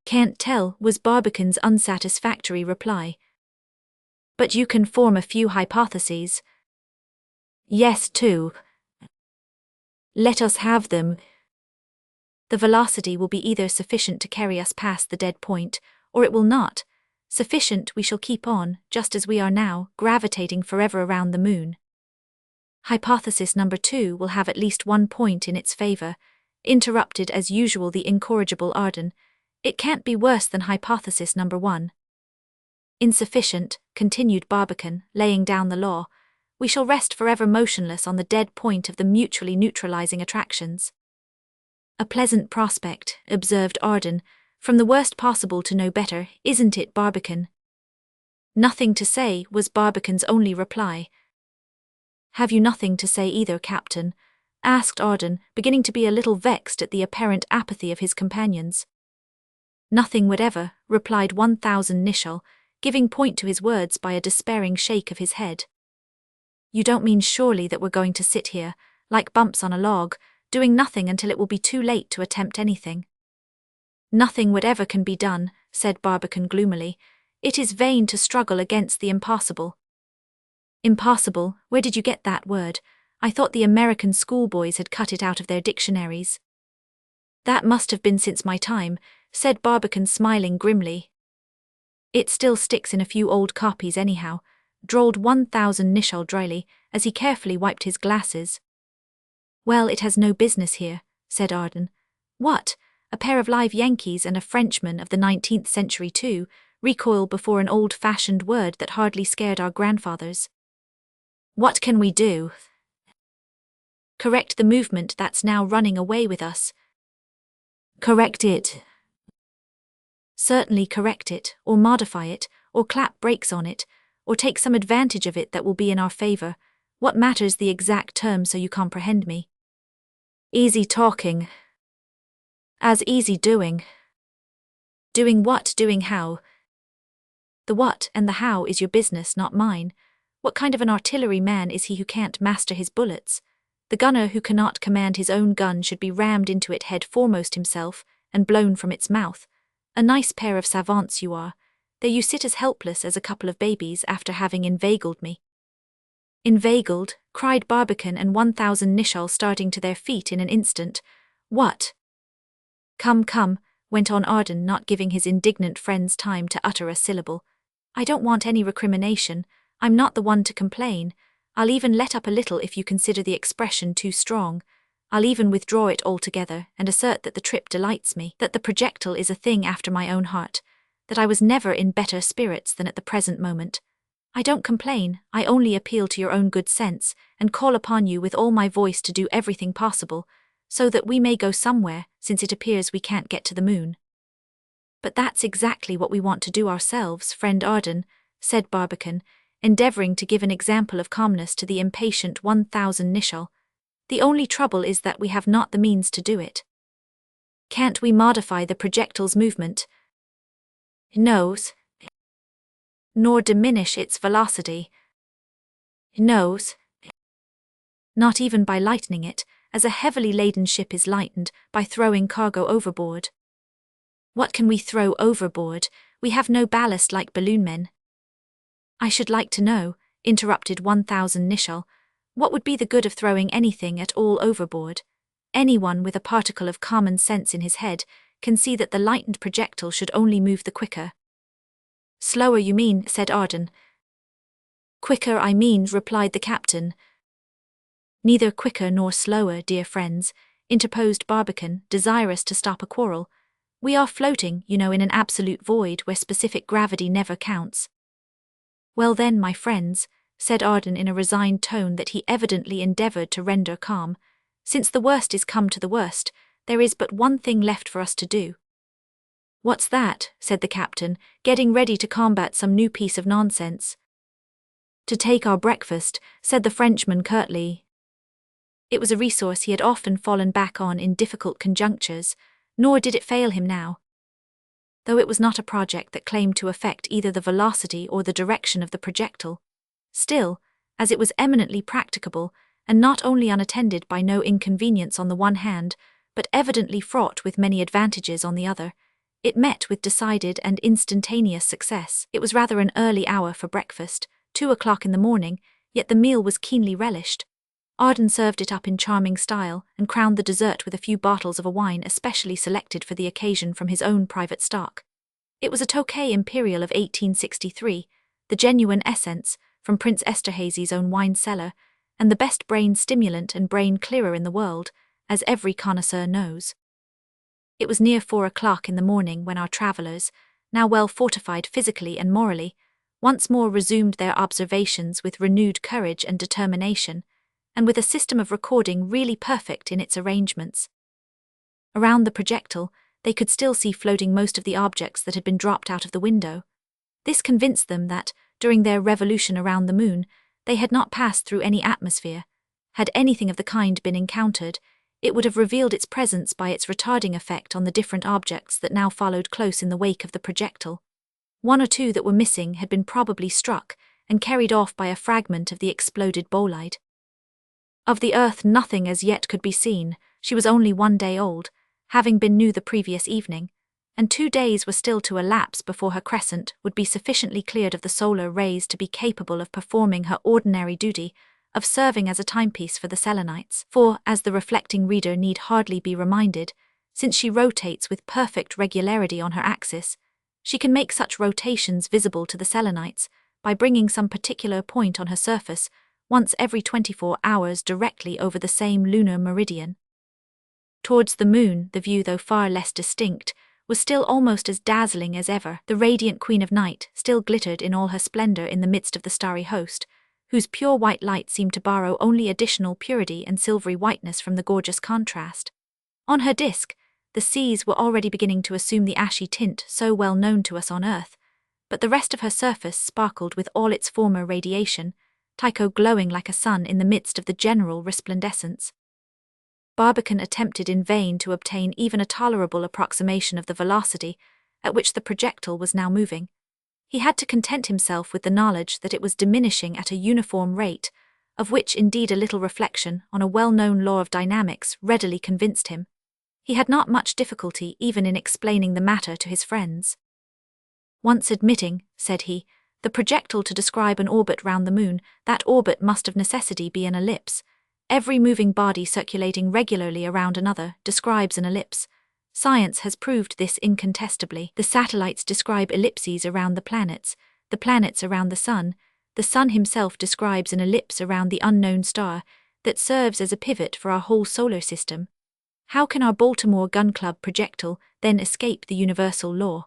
Speaker 1: "Can't tell," was Barbicane's unsatisfactory reply. "But you can form a few hypotheses." "Yes, two." "Let us have them." "The velocity will be either sufficient to carry us past the dead point, or it will not. Sufficient, we shall keep on, just as we are now, gravitating forever around the moon." "Hypothesis number 2 will have at least one point in its favor," interrupted as usual the incorrigible Arden. "It can't be worse than hypothesis number 1. "Insufficient," continued Barbicane, laying down the law. "We shall rest forever motionless on the dead point of the mutually neutralizing attractions." "A pleasant prospect," observed Arden, "from the worst possible to no better, isn't it, Barbicane?" "Nothing to say," was Barbicane's only reply. "Have you nothing to say either, Captain?" asked Arden, beginning to be a little vexed at the apparent apathy of his companions. "Nothing whatever," replied 1000 Nicholl, giving point to his words by a despairing shake of his head. "You don't mean surely that we're going to sit here, like bumps on a log, doing nothing until it will be too late to attempt anything?" "Nothing whatever can be done," said Barbicane gloomily. It is vain to struggle against the impossible. Impossible, where did you get that word? I thought the American schoolboys had cut it out of their dictionaries. That must have been since my time, said Barbicane, smiling grimly. It still sticks in a few old copies anyhow, drawled 1000 Nicholl dryly, as he carefully wiped his glasses. Well, it has no business here, said Arden. What? A pair of live Yankees and a Frenchman of the 19th century too, recoil before an old-fashioned word that hardly scared our grandfathers. What can we do? Correct the movement that's now running away with us. Correct it. Certainly correct it, or modify it, or clap brakes on it, or take some advantage of it that will be in our favor. What matters the exact term so you comprehend me? Easy talking. As easy doing. Doing what, doing how? The what and the how is your business, not mine. What kind of an artilleryman is he who can't master his bullets? The gunner who cannot command his own gun should be rammed into it head foremost himself, and blown from its mouth. A nice pair of savants you are. There you sit as helpless as a couple of babies after having inveigled me. Inveigled, cried Barbicane and 1000 Nicholl starting to their feet in an instant. What? Come, come, went on Arden, not giving his indignant friends time to utter a syllable. I don't want any recrimination. I'm not the one to complain. I'll even let up a little if you consider the expression too strong. I'll even withdraw it altogether and assert that the trip delights me, that the projectile is a thing after my own heart, that I was never in better spirits than at the present moment. I don't complain, I only appeal to your own good sense, and call upon you with all my voice to do everything possible, so that we may go somewhere, since it appears we can't get to the moon. But that's exactly what we want to do ourselves, friend Arden, said Barbicane, endeavouring to give an example of calmness to the impatient 1000 Nicholl. The only trouble is that we have not the means to do it. Can't we modify the projectile's movement? No. Nor diminish its velocity? No. Not even by lightening it, as a heavily laden ship is lightened, by throwing cargo overboard. What can we throw overboard? We have no ballast like balloon men. I should like to know, interrupted 1000 Nicholl, what would be the good of throwing anything at all overboard? Anyone with a particle of common sense in his head can see that the lightened projectile should only move the quicker. Slower you mean, said Arden. Quicker I mean, replied the captain. Neither quicker nor slower, dear friends, interposed Barbicane, desirous to stop a quarrel. We are floating, you know, in an absolute void where specific gravity never counts. Well then, my friends, said Arden in a resigned tone that he evidently endeavoured to render calm, since the worst is come to the worst, there is but one thing left for us to do. What's that? Said the captain, getting ready to combat some new piece of nonsense. To take our breakfast, said the Frenchman curtly. It was a resource he had often fallen back on in difficult conjunctures, nor did it fail him now. Though it was not a project that claimed to affect either the velocity or the direction of the projectile, still, as it was eminently practicable, and not only unattended by no inconvenience on the one hand, but evidently fraught with many advantages on the other, it met with decided and instantaneous success. It was rather an early hour for breakfast, 2 o'clock in the morning, yet the meal was keenly relished. Arden served it up in charming style, and crowned the dessert with a few bottles of a wine especially selected for the occasion from his own private stock. It was a Tokay Imperial of 1863, the genuine essence, from Prince Esterhazy's own wine cellar, and the best brain stimulant and brain clearer in the world, as every connoisseur knows. It was near 4 o'clock in the morning when our travellers, now well fortified physically and morally, once more resumed their observations with renewed courage and determination, and with a system of recording really perfect in its arrangements. Around the projectile, they could still see floating most of the objects that had been dropped out of the window. This convinced them that, during their revolution around the moon, they had not passed through any atmosphere. Had anything of the kind been encountered, it would have revealed its presence by its retarding effect on the different objects that now followed close in the wake of the projectile. One or two that were missing had been probably struck and carried off by a fragment of the exploded bolide. Of the Earth nothing as yet could be seen. She was only 1 day old, having been new the previous evening, and 2 days were still to elapse before her crescent would be sufficiently cleared of the solar rays to be capable of performing her ordinary duty of serving as a timepiece for the Selenites. For, as the reflecting reader need hardly be reminded, since she rotates with perfect regularity on her axis, she can make such rotations visible to the Selenites by bringing some particular point on her surface once every 24 hours directly over the same lunar meridian. Towards the moon, the view, though far less distinct, was still almost as dazzling as ever. The radiant Queen of Night still glittered in all her splendor in the midst of the starry host, whose pure white light seemed to borrow only additional purity and silvery whiteness from the gorgeous contrast. On her disk, the seas were already beginning to assume the ashy tint so well known to us on Earth, but the rest of her surface sparkled with all its former radiation, Tycho glowing like a sun in the midst of the general resplendescence. Barbicane attempted in vain to obtain even a tolerable approximation of the velocity at which the projectile was now moving. He had to content himself with the knowledge that it was diminishing at a uniform rate, of which indeed a little reflection on a well-known law of dynamics readily convinced him. He had not much difficulty even in explaining the matter to his friends. Once admitting, said he, the projectile to describe an orbit round the moon, that orbit must of necessity be an ellipse. Every moving body circulating regularly around another describes an ellipse. Science has proved this incontestably. The satellites describe ellipses around the planets around the sun himself describes an ellipse around the unknown star that serves as a pivot for our whole solar system. How can our Baltimore Gun Club projectile then escape the universal law?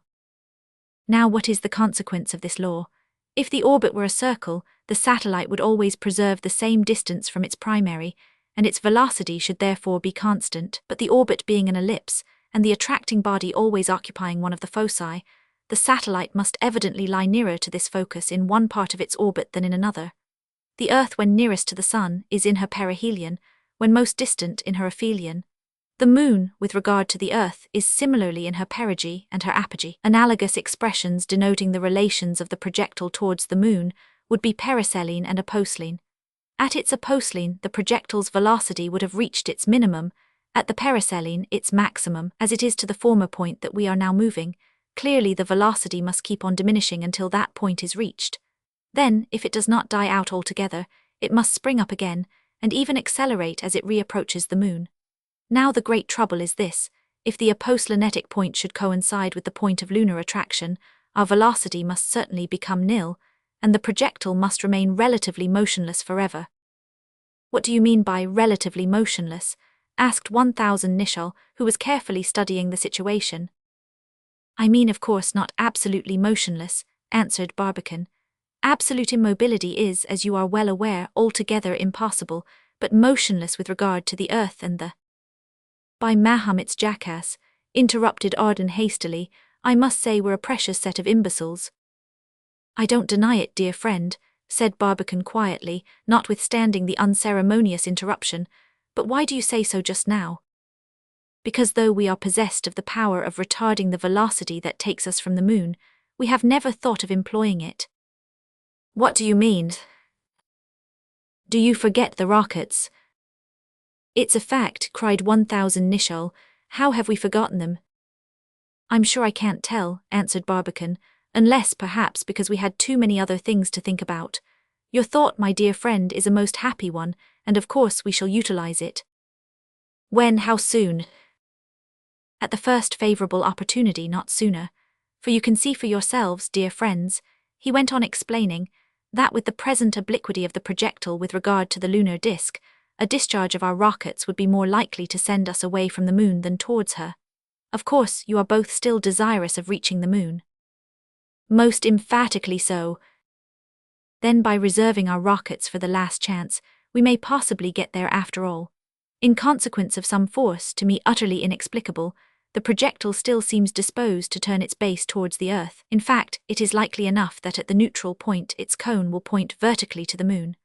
Speaker 1: Now, what is the consequence of this law? If the orbit were a circle, the satellite would always preserve the same distance from its primary, and its velocity should therefore be constant. But the orbit being an ellipse, and the attracting body always occupying one of the foci, the satellite must evidently lie nearer to this focus in one part of its orbit than in another. The Earth, when nearest to the Sun, is in her perihelion, when most distant in her aphelion. The Moon, with regard to the Earth, is similarly in her perigee and her apogee. Analogous expressions denoting the relations of the projectile towards the Moon would be periselene and aposelene. At its aposelene, the projectile's velocity would have reached its minimum, at the periselene, its maximum. As it is to the former point that we are now moving, clearly the velocity must keep on diminishing until that point is reached. Then, if it does not die out altogether, it must spring up again, and even accelerate as it reapproaches the Moon. Now the great trouble is this: if the aposelenitic point should coincide with the point of lunar attraction, our velocity must certainly become nil, and the projectile must remain relatively motionless forever. What do you mean by relatively motionless? Asked 1000 Nicholl, who was carefully studying the situation. I mean, of course, not absolutely motionless, answered Barbicane. Absolute immobility is, as you are well aware, altogether impossible, but motionless with regard to the Earth and the... By Mahomet's jackass, interrupted Arden hastily, I must say we're a precious set of imbeciles. I don't deny it, dear friend, said Barbicane quietly, notwithstanding the unceremonious interruption, but why do you say so just now? Because though we are possessed of the power of retarding the velocity that takes us from the Moon, we have never thought of employing it. What do you mean? Do you forget the rockets? It's a fact, cried 1000 Nicholl. How have we forgotten them? I'm sure I can't tell, answered Barbicane, unless perhaps because we had too many other things to think about. Your thought, my dear friend, is a most happy one, and of course we shall utilize it. When? How soon? At the first favorable opportunity, not sooner. For you can see for yourselves, dear friends, he went on explaining, that with the present obliquity of the projectile with regard to the lunar disk, a discharge of our rockets would be more likely to send us away from the Moon than towards her. Of course, you are both still desirous of reaching the Moon. Most emphatically so. Then by reserving our rockets for the last chance, we may possibly get there after all. In consequence of some force, to me utterly inexplicable, the projectile still seems disposed to turn its base towards the Earth. In fact, it is likely enough that at the neutral point its cone will point vertically to the Moon.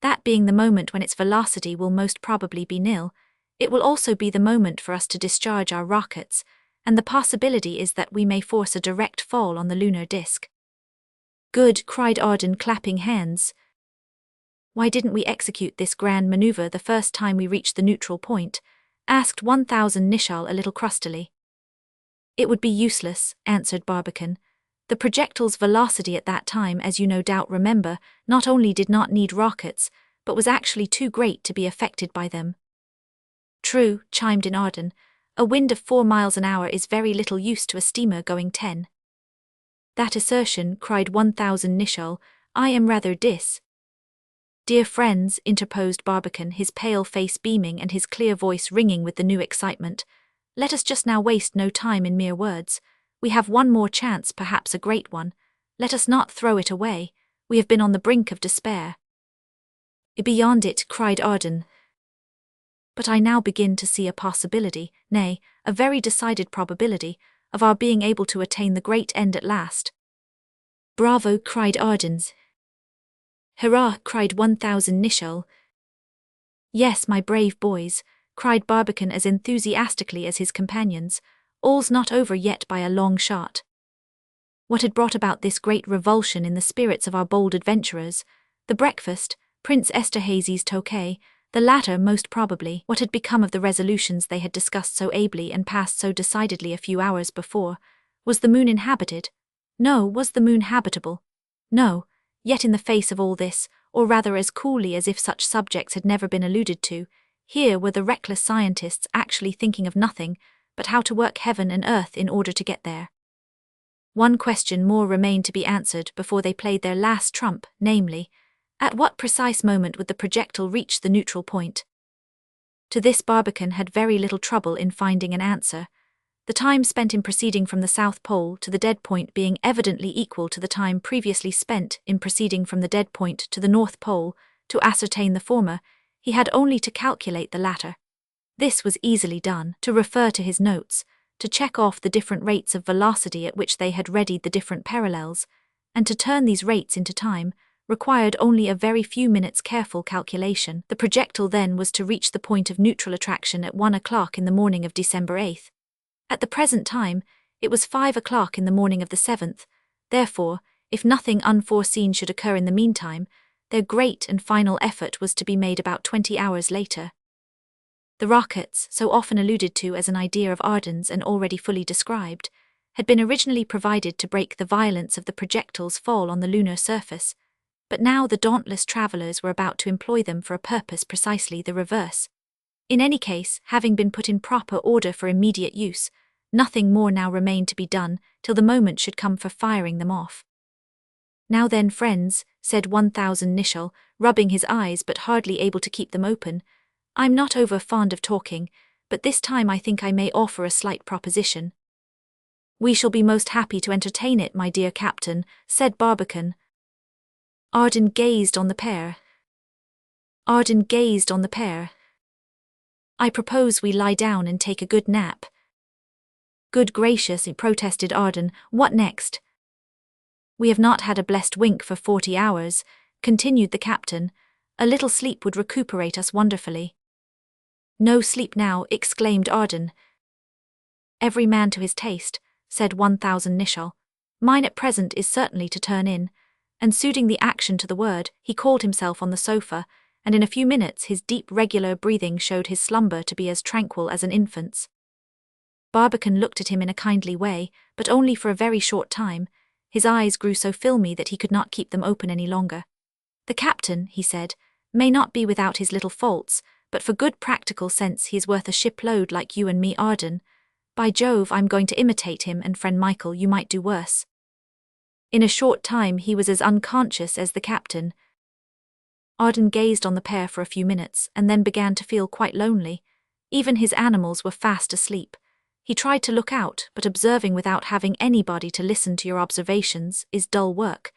Speaker 1: That being the moment when its velocity will most probably be nil, it will also be the moment for us to discharge our rockets, and the possibility is that we may force a direct fall on the lunar disk. Good, cried Arden, clapping hands. Why didn't we execute this grand maneuver the first time we reached the neutral point? Asked 1000 Nicholl a little crustily. It would be useless, answered Barbicane. The projectile's velocity at that time, as you no doubt remember, not only did not need rockets, but was actually too great to be affected by them. True, chimed in Arden. A wind of 4 miles an hour is very little use to a steamer going 10. That assertion, cried 1000 Nicholl, I am rather dis. Dear friends, interposed Barbicane, his pale face beaming and his clear voice ringing with the new excitement, let us just now waste no time in mere words. We have one more chance, perhaps a great one. Let us not throw it away. We have been on the brink of despair. Beyond it, cried Arden. But I now begin to see a possibility, nay, a very decided probability, of our being able to attain the great end at last. Bravo, cried Ardens. Hurrah, cried 1000 Nicholl. Yes, my brave boys, cried Barbicane as enthusiastically as his companions, all's not over yet by a long shot. What had brought about this great revulsion in the spirits of our bold adventurers? The breakfast, Prince Esterhazy's toquet, the latter most probably what had become of the resolutions they had discussed so ably and passed so decidedly a few hours before. Was the moon inhabited? No. Was the moon habitable? No. Yet in the face of all this, or rather as coolly as if such subjects had never been alluded to, here were the reckless scientists actually thinking of nothing but how to work heaven and earth in order to get there. One question more remained to be answered before they played their last trump, namely, at what precise moment would the projectile reach the neutral point? To this Barbicane had very little trouble in finding an answer, the time spent in proceeding from the South Pole to the dead point being evidently equal to the time previously spent in proceeding from the dead point to the North Pole. To ascertain the former, he had only to calculate the latter. This was easily done, to refer to his notes, to check off the different rates of velocity at which they had readied the different parallels, and to turn these rates into time, required only a very few minutes' careful calculation. The projectile then was to reach the point of neutral attraction at 1 o'clock in the morning of December 8th. At the present time, it was 5 o'clock in the morning of the 7th, therefore, if nothing unforeseen should occur in the meantime, their great and final effort was to be made about 20 hours later. The rockets, so often alluded to as an idea of Arden's and already fully described, had been originally provided to break the violence of the projectile's fall on the lunar surface, but now the dauntless travellers were about to employ them for a purpose precisely the reverse. In any case, having been put in proper order for immediate use, nothing more now remained to be done till the moment should come for firing them off. Now then, friends, said 1000 Nicholl, rubbing his eyes but hardly able to keep them open, I'm not over fond of talking, but this time I think I may offer a slight proposition. We shall be most happy to entertain it, my dear captain, said Barbicane. Arden gazed on the pair. I propose we lie down and take a good nap. Good gracious, protested Arden, what next? We have not had a blessed wink for 40 hours, continued the captain. A little sleep would recuperate us wonderfully. No sleep now, exclaimed Arden. Every man to his taste, said 1000 Nicholl. Mine at present is certainly to turn in, and suiting the action to the word, he called himself on the sofa, and in a few minutes his deep regular breathing showed his slumber to be as tranquil as an infant's. Barbicane looked at him in a kindly way, but only for a very short time. His eyes grew so filmy that he could not keep them open any longer. The captain, he said, may not be without his little faults, but for good practical sense he is worth a shipload like you and me, Arden. By Jove, I'm going to imitate him, and friend Michael, you might do worse. In a short time he was as unconscious as the captain. Arden gazed on the pair for a few minutes, and then began to feel quite lonely. Even his animals were fast asleep. He tried to look out, but observing without having anybody to listen to your observations is dull work.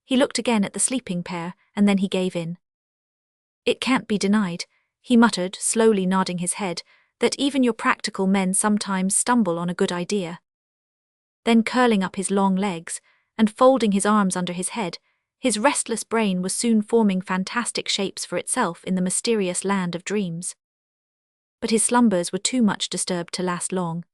Speaker 1: He looked again at the sleeping pair, and then he gave in. It can't be denied, he muttered, slowly nodding his head, that even your practical men sometimes stumble on a good idea. Then curling up his long legs, and folding his arms under his head, his restless brain was soon forming fantastic shapes for itself in the mysterious land of dreams. But his slumbers were too much disturbed to last long.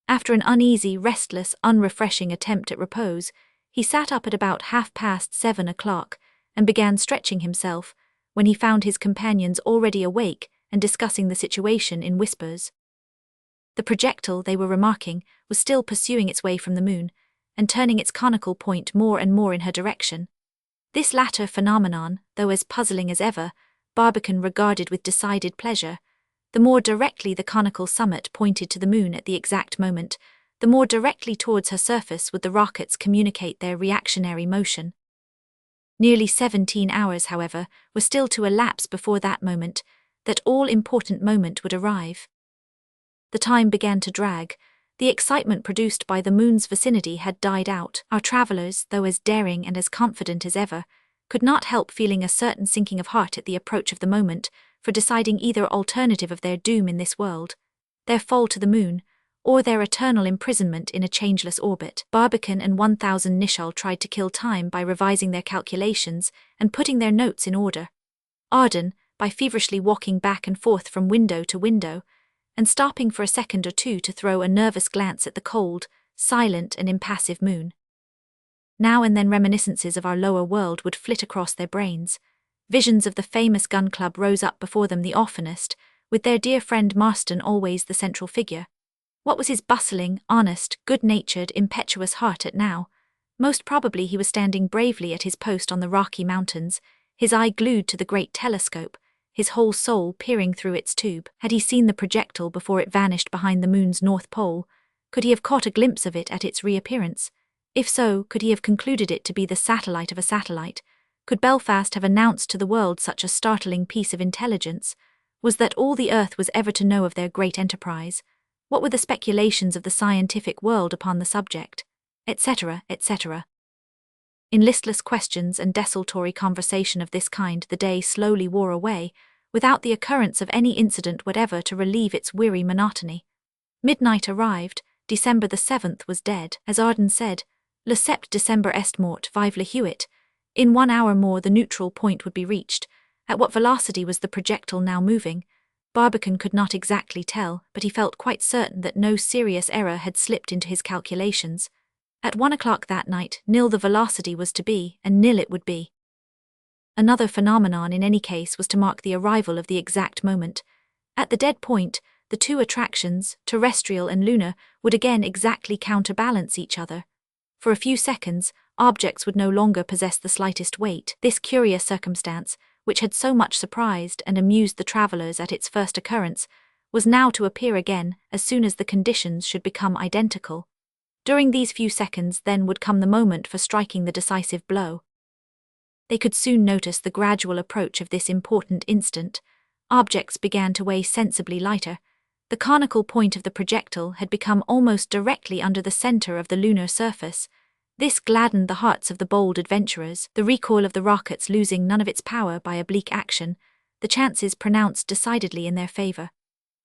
Speaker 1: After an uneasy, restless, unrefreshing attempt at repose, he sat up at about 7:30 o'clock, and began stretching himself, when he found his companions already awake and discussing the situation in whispers. The projectile, they were remarking, was still pursuing its way from the moon, and turning its conical point more and more in her direction. This latter phenomenon, though as puzzling as ever, Barbicane regarded with decided pleasure. The more directly the conical summit pointed to the moon at the exact moment, the more directly towards her surface would the rockets communicate their reactionary motion. Nearly 17 hours, however, were still to elapse before that moment, that all-important moment would arrive. The time began to drag. The excitement produced by the moon's vicinity had died out. Our travelers, though as daring and as confident as ever, could not help feeling a certain sinking of heart at the approach of the moment for deciding either alternative of their doom in this world, their fall to the moon, or their eternal imprisonment in a changeless orbit. Barbicane and 1000 Nicholl tried to kill time by revising their calculations and putting their notes in order. Ardan, by feverishly walking back and forth from window to window, and stopping for a second or two to throw a nervous glance at the cold, silent and impassive moon. Now and then reminiscences of our lower world would flit across their brains. Visions of the famous Gun Club rose up before them the oftenest, with their dear friend Marston always the central figure. What was his bustling, honest, good-natured, impetuous heart at now? Most probably he was standing bravely at his post on the Rocky Mountains, his eye glued to the great telescope, his whole soul peering through its tube. Had he seen the projectile before it vanished behind the moon's north pole? Could he have caught a glimpse of it at its reappearance? If so, could he have concluded it to be the satellite of a satellite? Could Belfast have announced to the world such a startling piece of intelligence? Was that all the earth was ever to know of their great enterprise? What were the speculations of the scientific world upon the subject? Etc., etc. In listless questions and desultory conversation of this kind the day slowly wore away, without the occurrence of any incident whatever to relieve its weary monotony. Midnight arrived. December the 7th was dead. As Ardan said, le sept December est mort, vive le Hewitt. In 1 hour more the neutral point would be reached. At what velocity was the projectile now moving? Barbicane could not exactly tell, but he felt quite certain that no serious error had slipped into his calculations. At 1 o'clock that night, nil the velocity was to be, and nil it would be. Another phenomenon in any case was to mark the arrival of the exact moment. At the dead point, the two attractions, terrestrial and lunar, would again exactly counterbalance each other. For a few seconds, objects would no longer possess the slightest weight. This curious circumstance, which had so much surprised and amused the travellers at its first occurrence, was now to appear again as soon as the conditions should become identical. During these few seconds then would come the moment for striking the decisive blow. They could soon notice the gradual approach of this important instant. Objects began to weigh sensibly lighter. The conical point of the projectile had become almost directly under the center of the lunar surface. This gladdened the hearts of the bold adventurers, the recoil of the rockets losing none of its power by oblique action, the chances pronounced decidedly in their favor.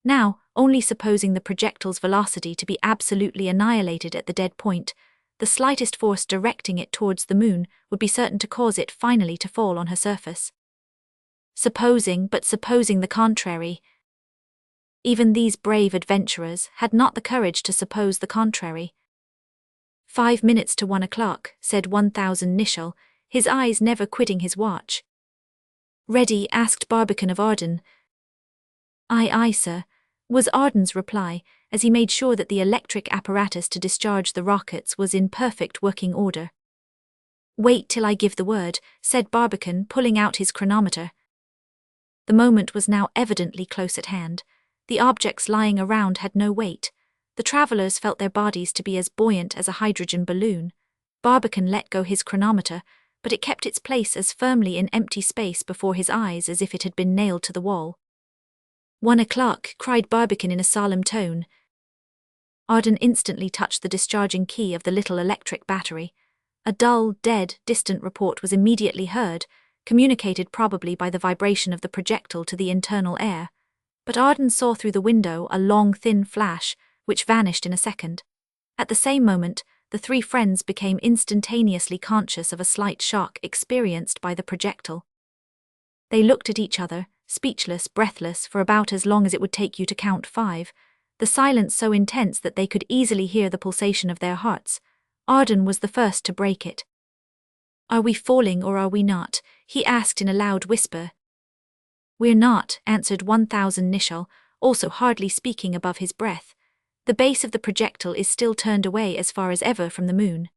Speaker 1: Now, only supposing the projectile's velocity to be absolutely annihilated at the dead point, the slightest force directing it towards the moon would be certain to cause it finally to fall on her surface. Supposing the contrary. Even these brave adventurers had not the courage to suppose the contrary. 5 minutes to 1 o'clock, said 1000 Nicholl, his eyes never quitting his watch. Ready, asked Barbicane of Ardan. Aye, aye, sir, was Ardan's reply, as he made sure that the electric apparatus to discharge the rockets was in perfect working order. Wait till I give the word, said Barbicane, pulling out his chronometer. The moment was now evidently close at hand. The objects lying around had no weight. The travellers felt their bodies to be as buoyant as a hydrogen balloon. Barbicane let go his chronometer, but it kept its place as firmly in empty space before his eyes as if it had been nailed to the wall. 1 o'clock, cried Barbicane in a solemn tone. Ardan instantly touched the discharging key of the little electric battery. A dull, dead, distant report was immediately heard, communicated probably by the vibration of the projectile to the internal air. But Ardan saw through the window a long, thin flash, which vanished in a second. At the same moment, the three friends became instantaneously conscious of a slight shock experienced by the projectile. They looked at each other, speechless, breathless, for about as long as it would take you to count 5, the silence so intense that they could easily hear the pulsation of their hearts. Ardan was the first to break it. Are we falling or are we not? He asked in a loud whisper. We're not, answered 1000 Nicholl, also hardly speaking above his breath. The base of the projectile is still turned away as far as ever from the moon.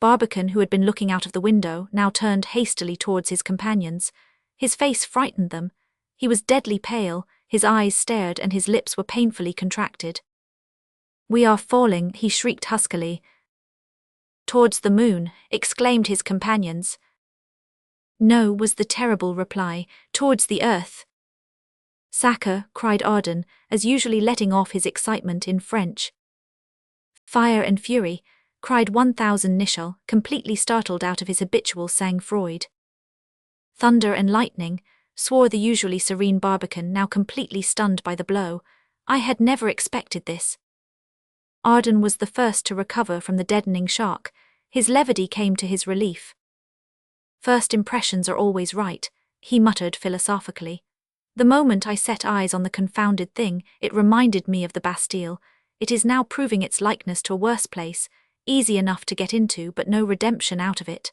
Speaker 1: Barbicane, who had been looking out of the window, now turned hastily towards his companions. His face frightened them. He was deadly pale, his eyes stared and his lips were painfully contracted. "We are falling," he shrieked huskily. "Towards the moon," exclaimed his companions. "No," was the terrible reply, "towards the earth." "Sacre," cried Arden, as usually letting off his excitement in French. "Fire and fury," cried 1000 Nicholl, completely startled out of his habitual sang-froid. "Thunder and lightning," swore the usually serene Barbicane, now completely stunned by the blow. "I had never expected this." Arden was the first to recover from the deadening shock. His levity came to his relief. "First impressions are always right," he muttered philosophically. "The moment I set eyes on the confounded thing, it reminded me of the Bastille. It is now proving its likeness to a worse place, easy enough to get into but no redemption out of it."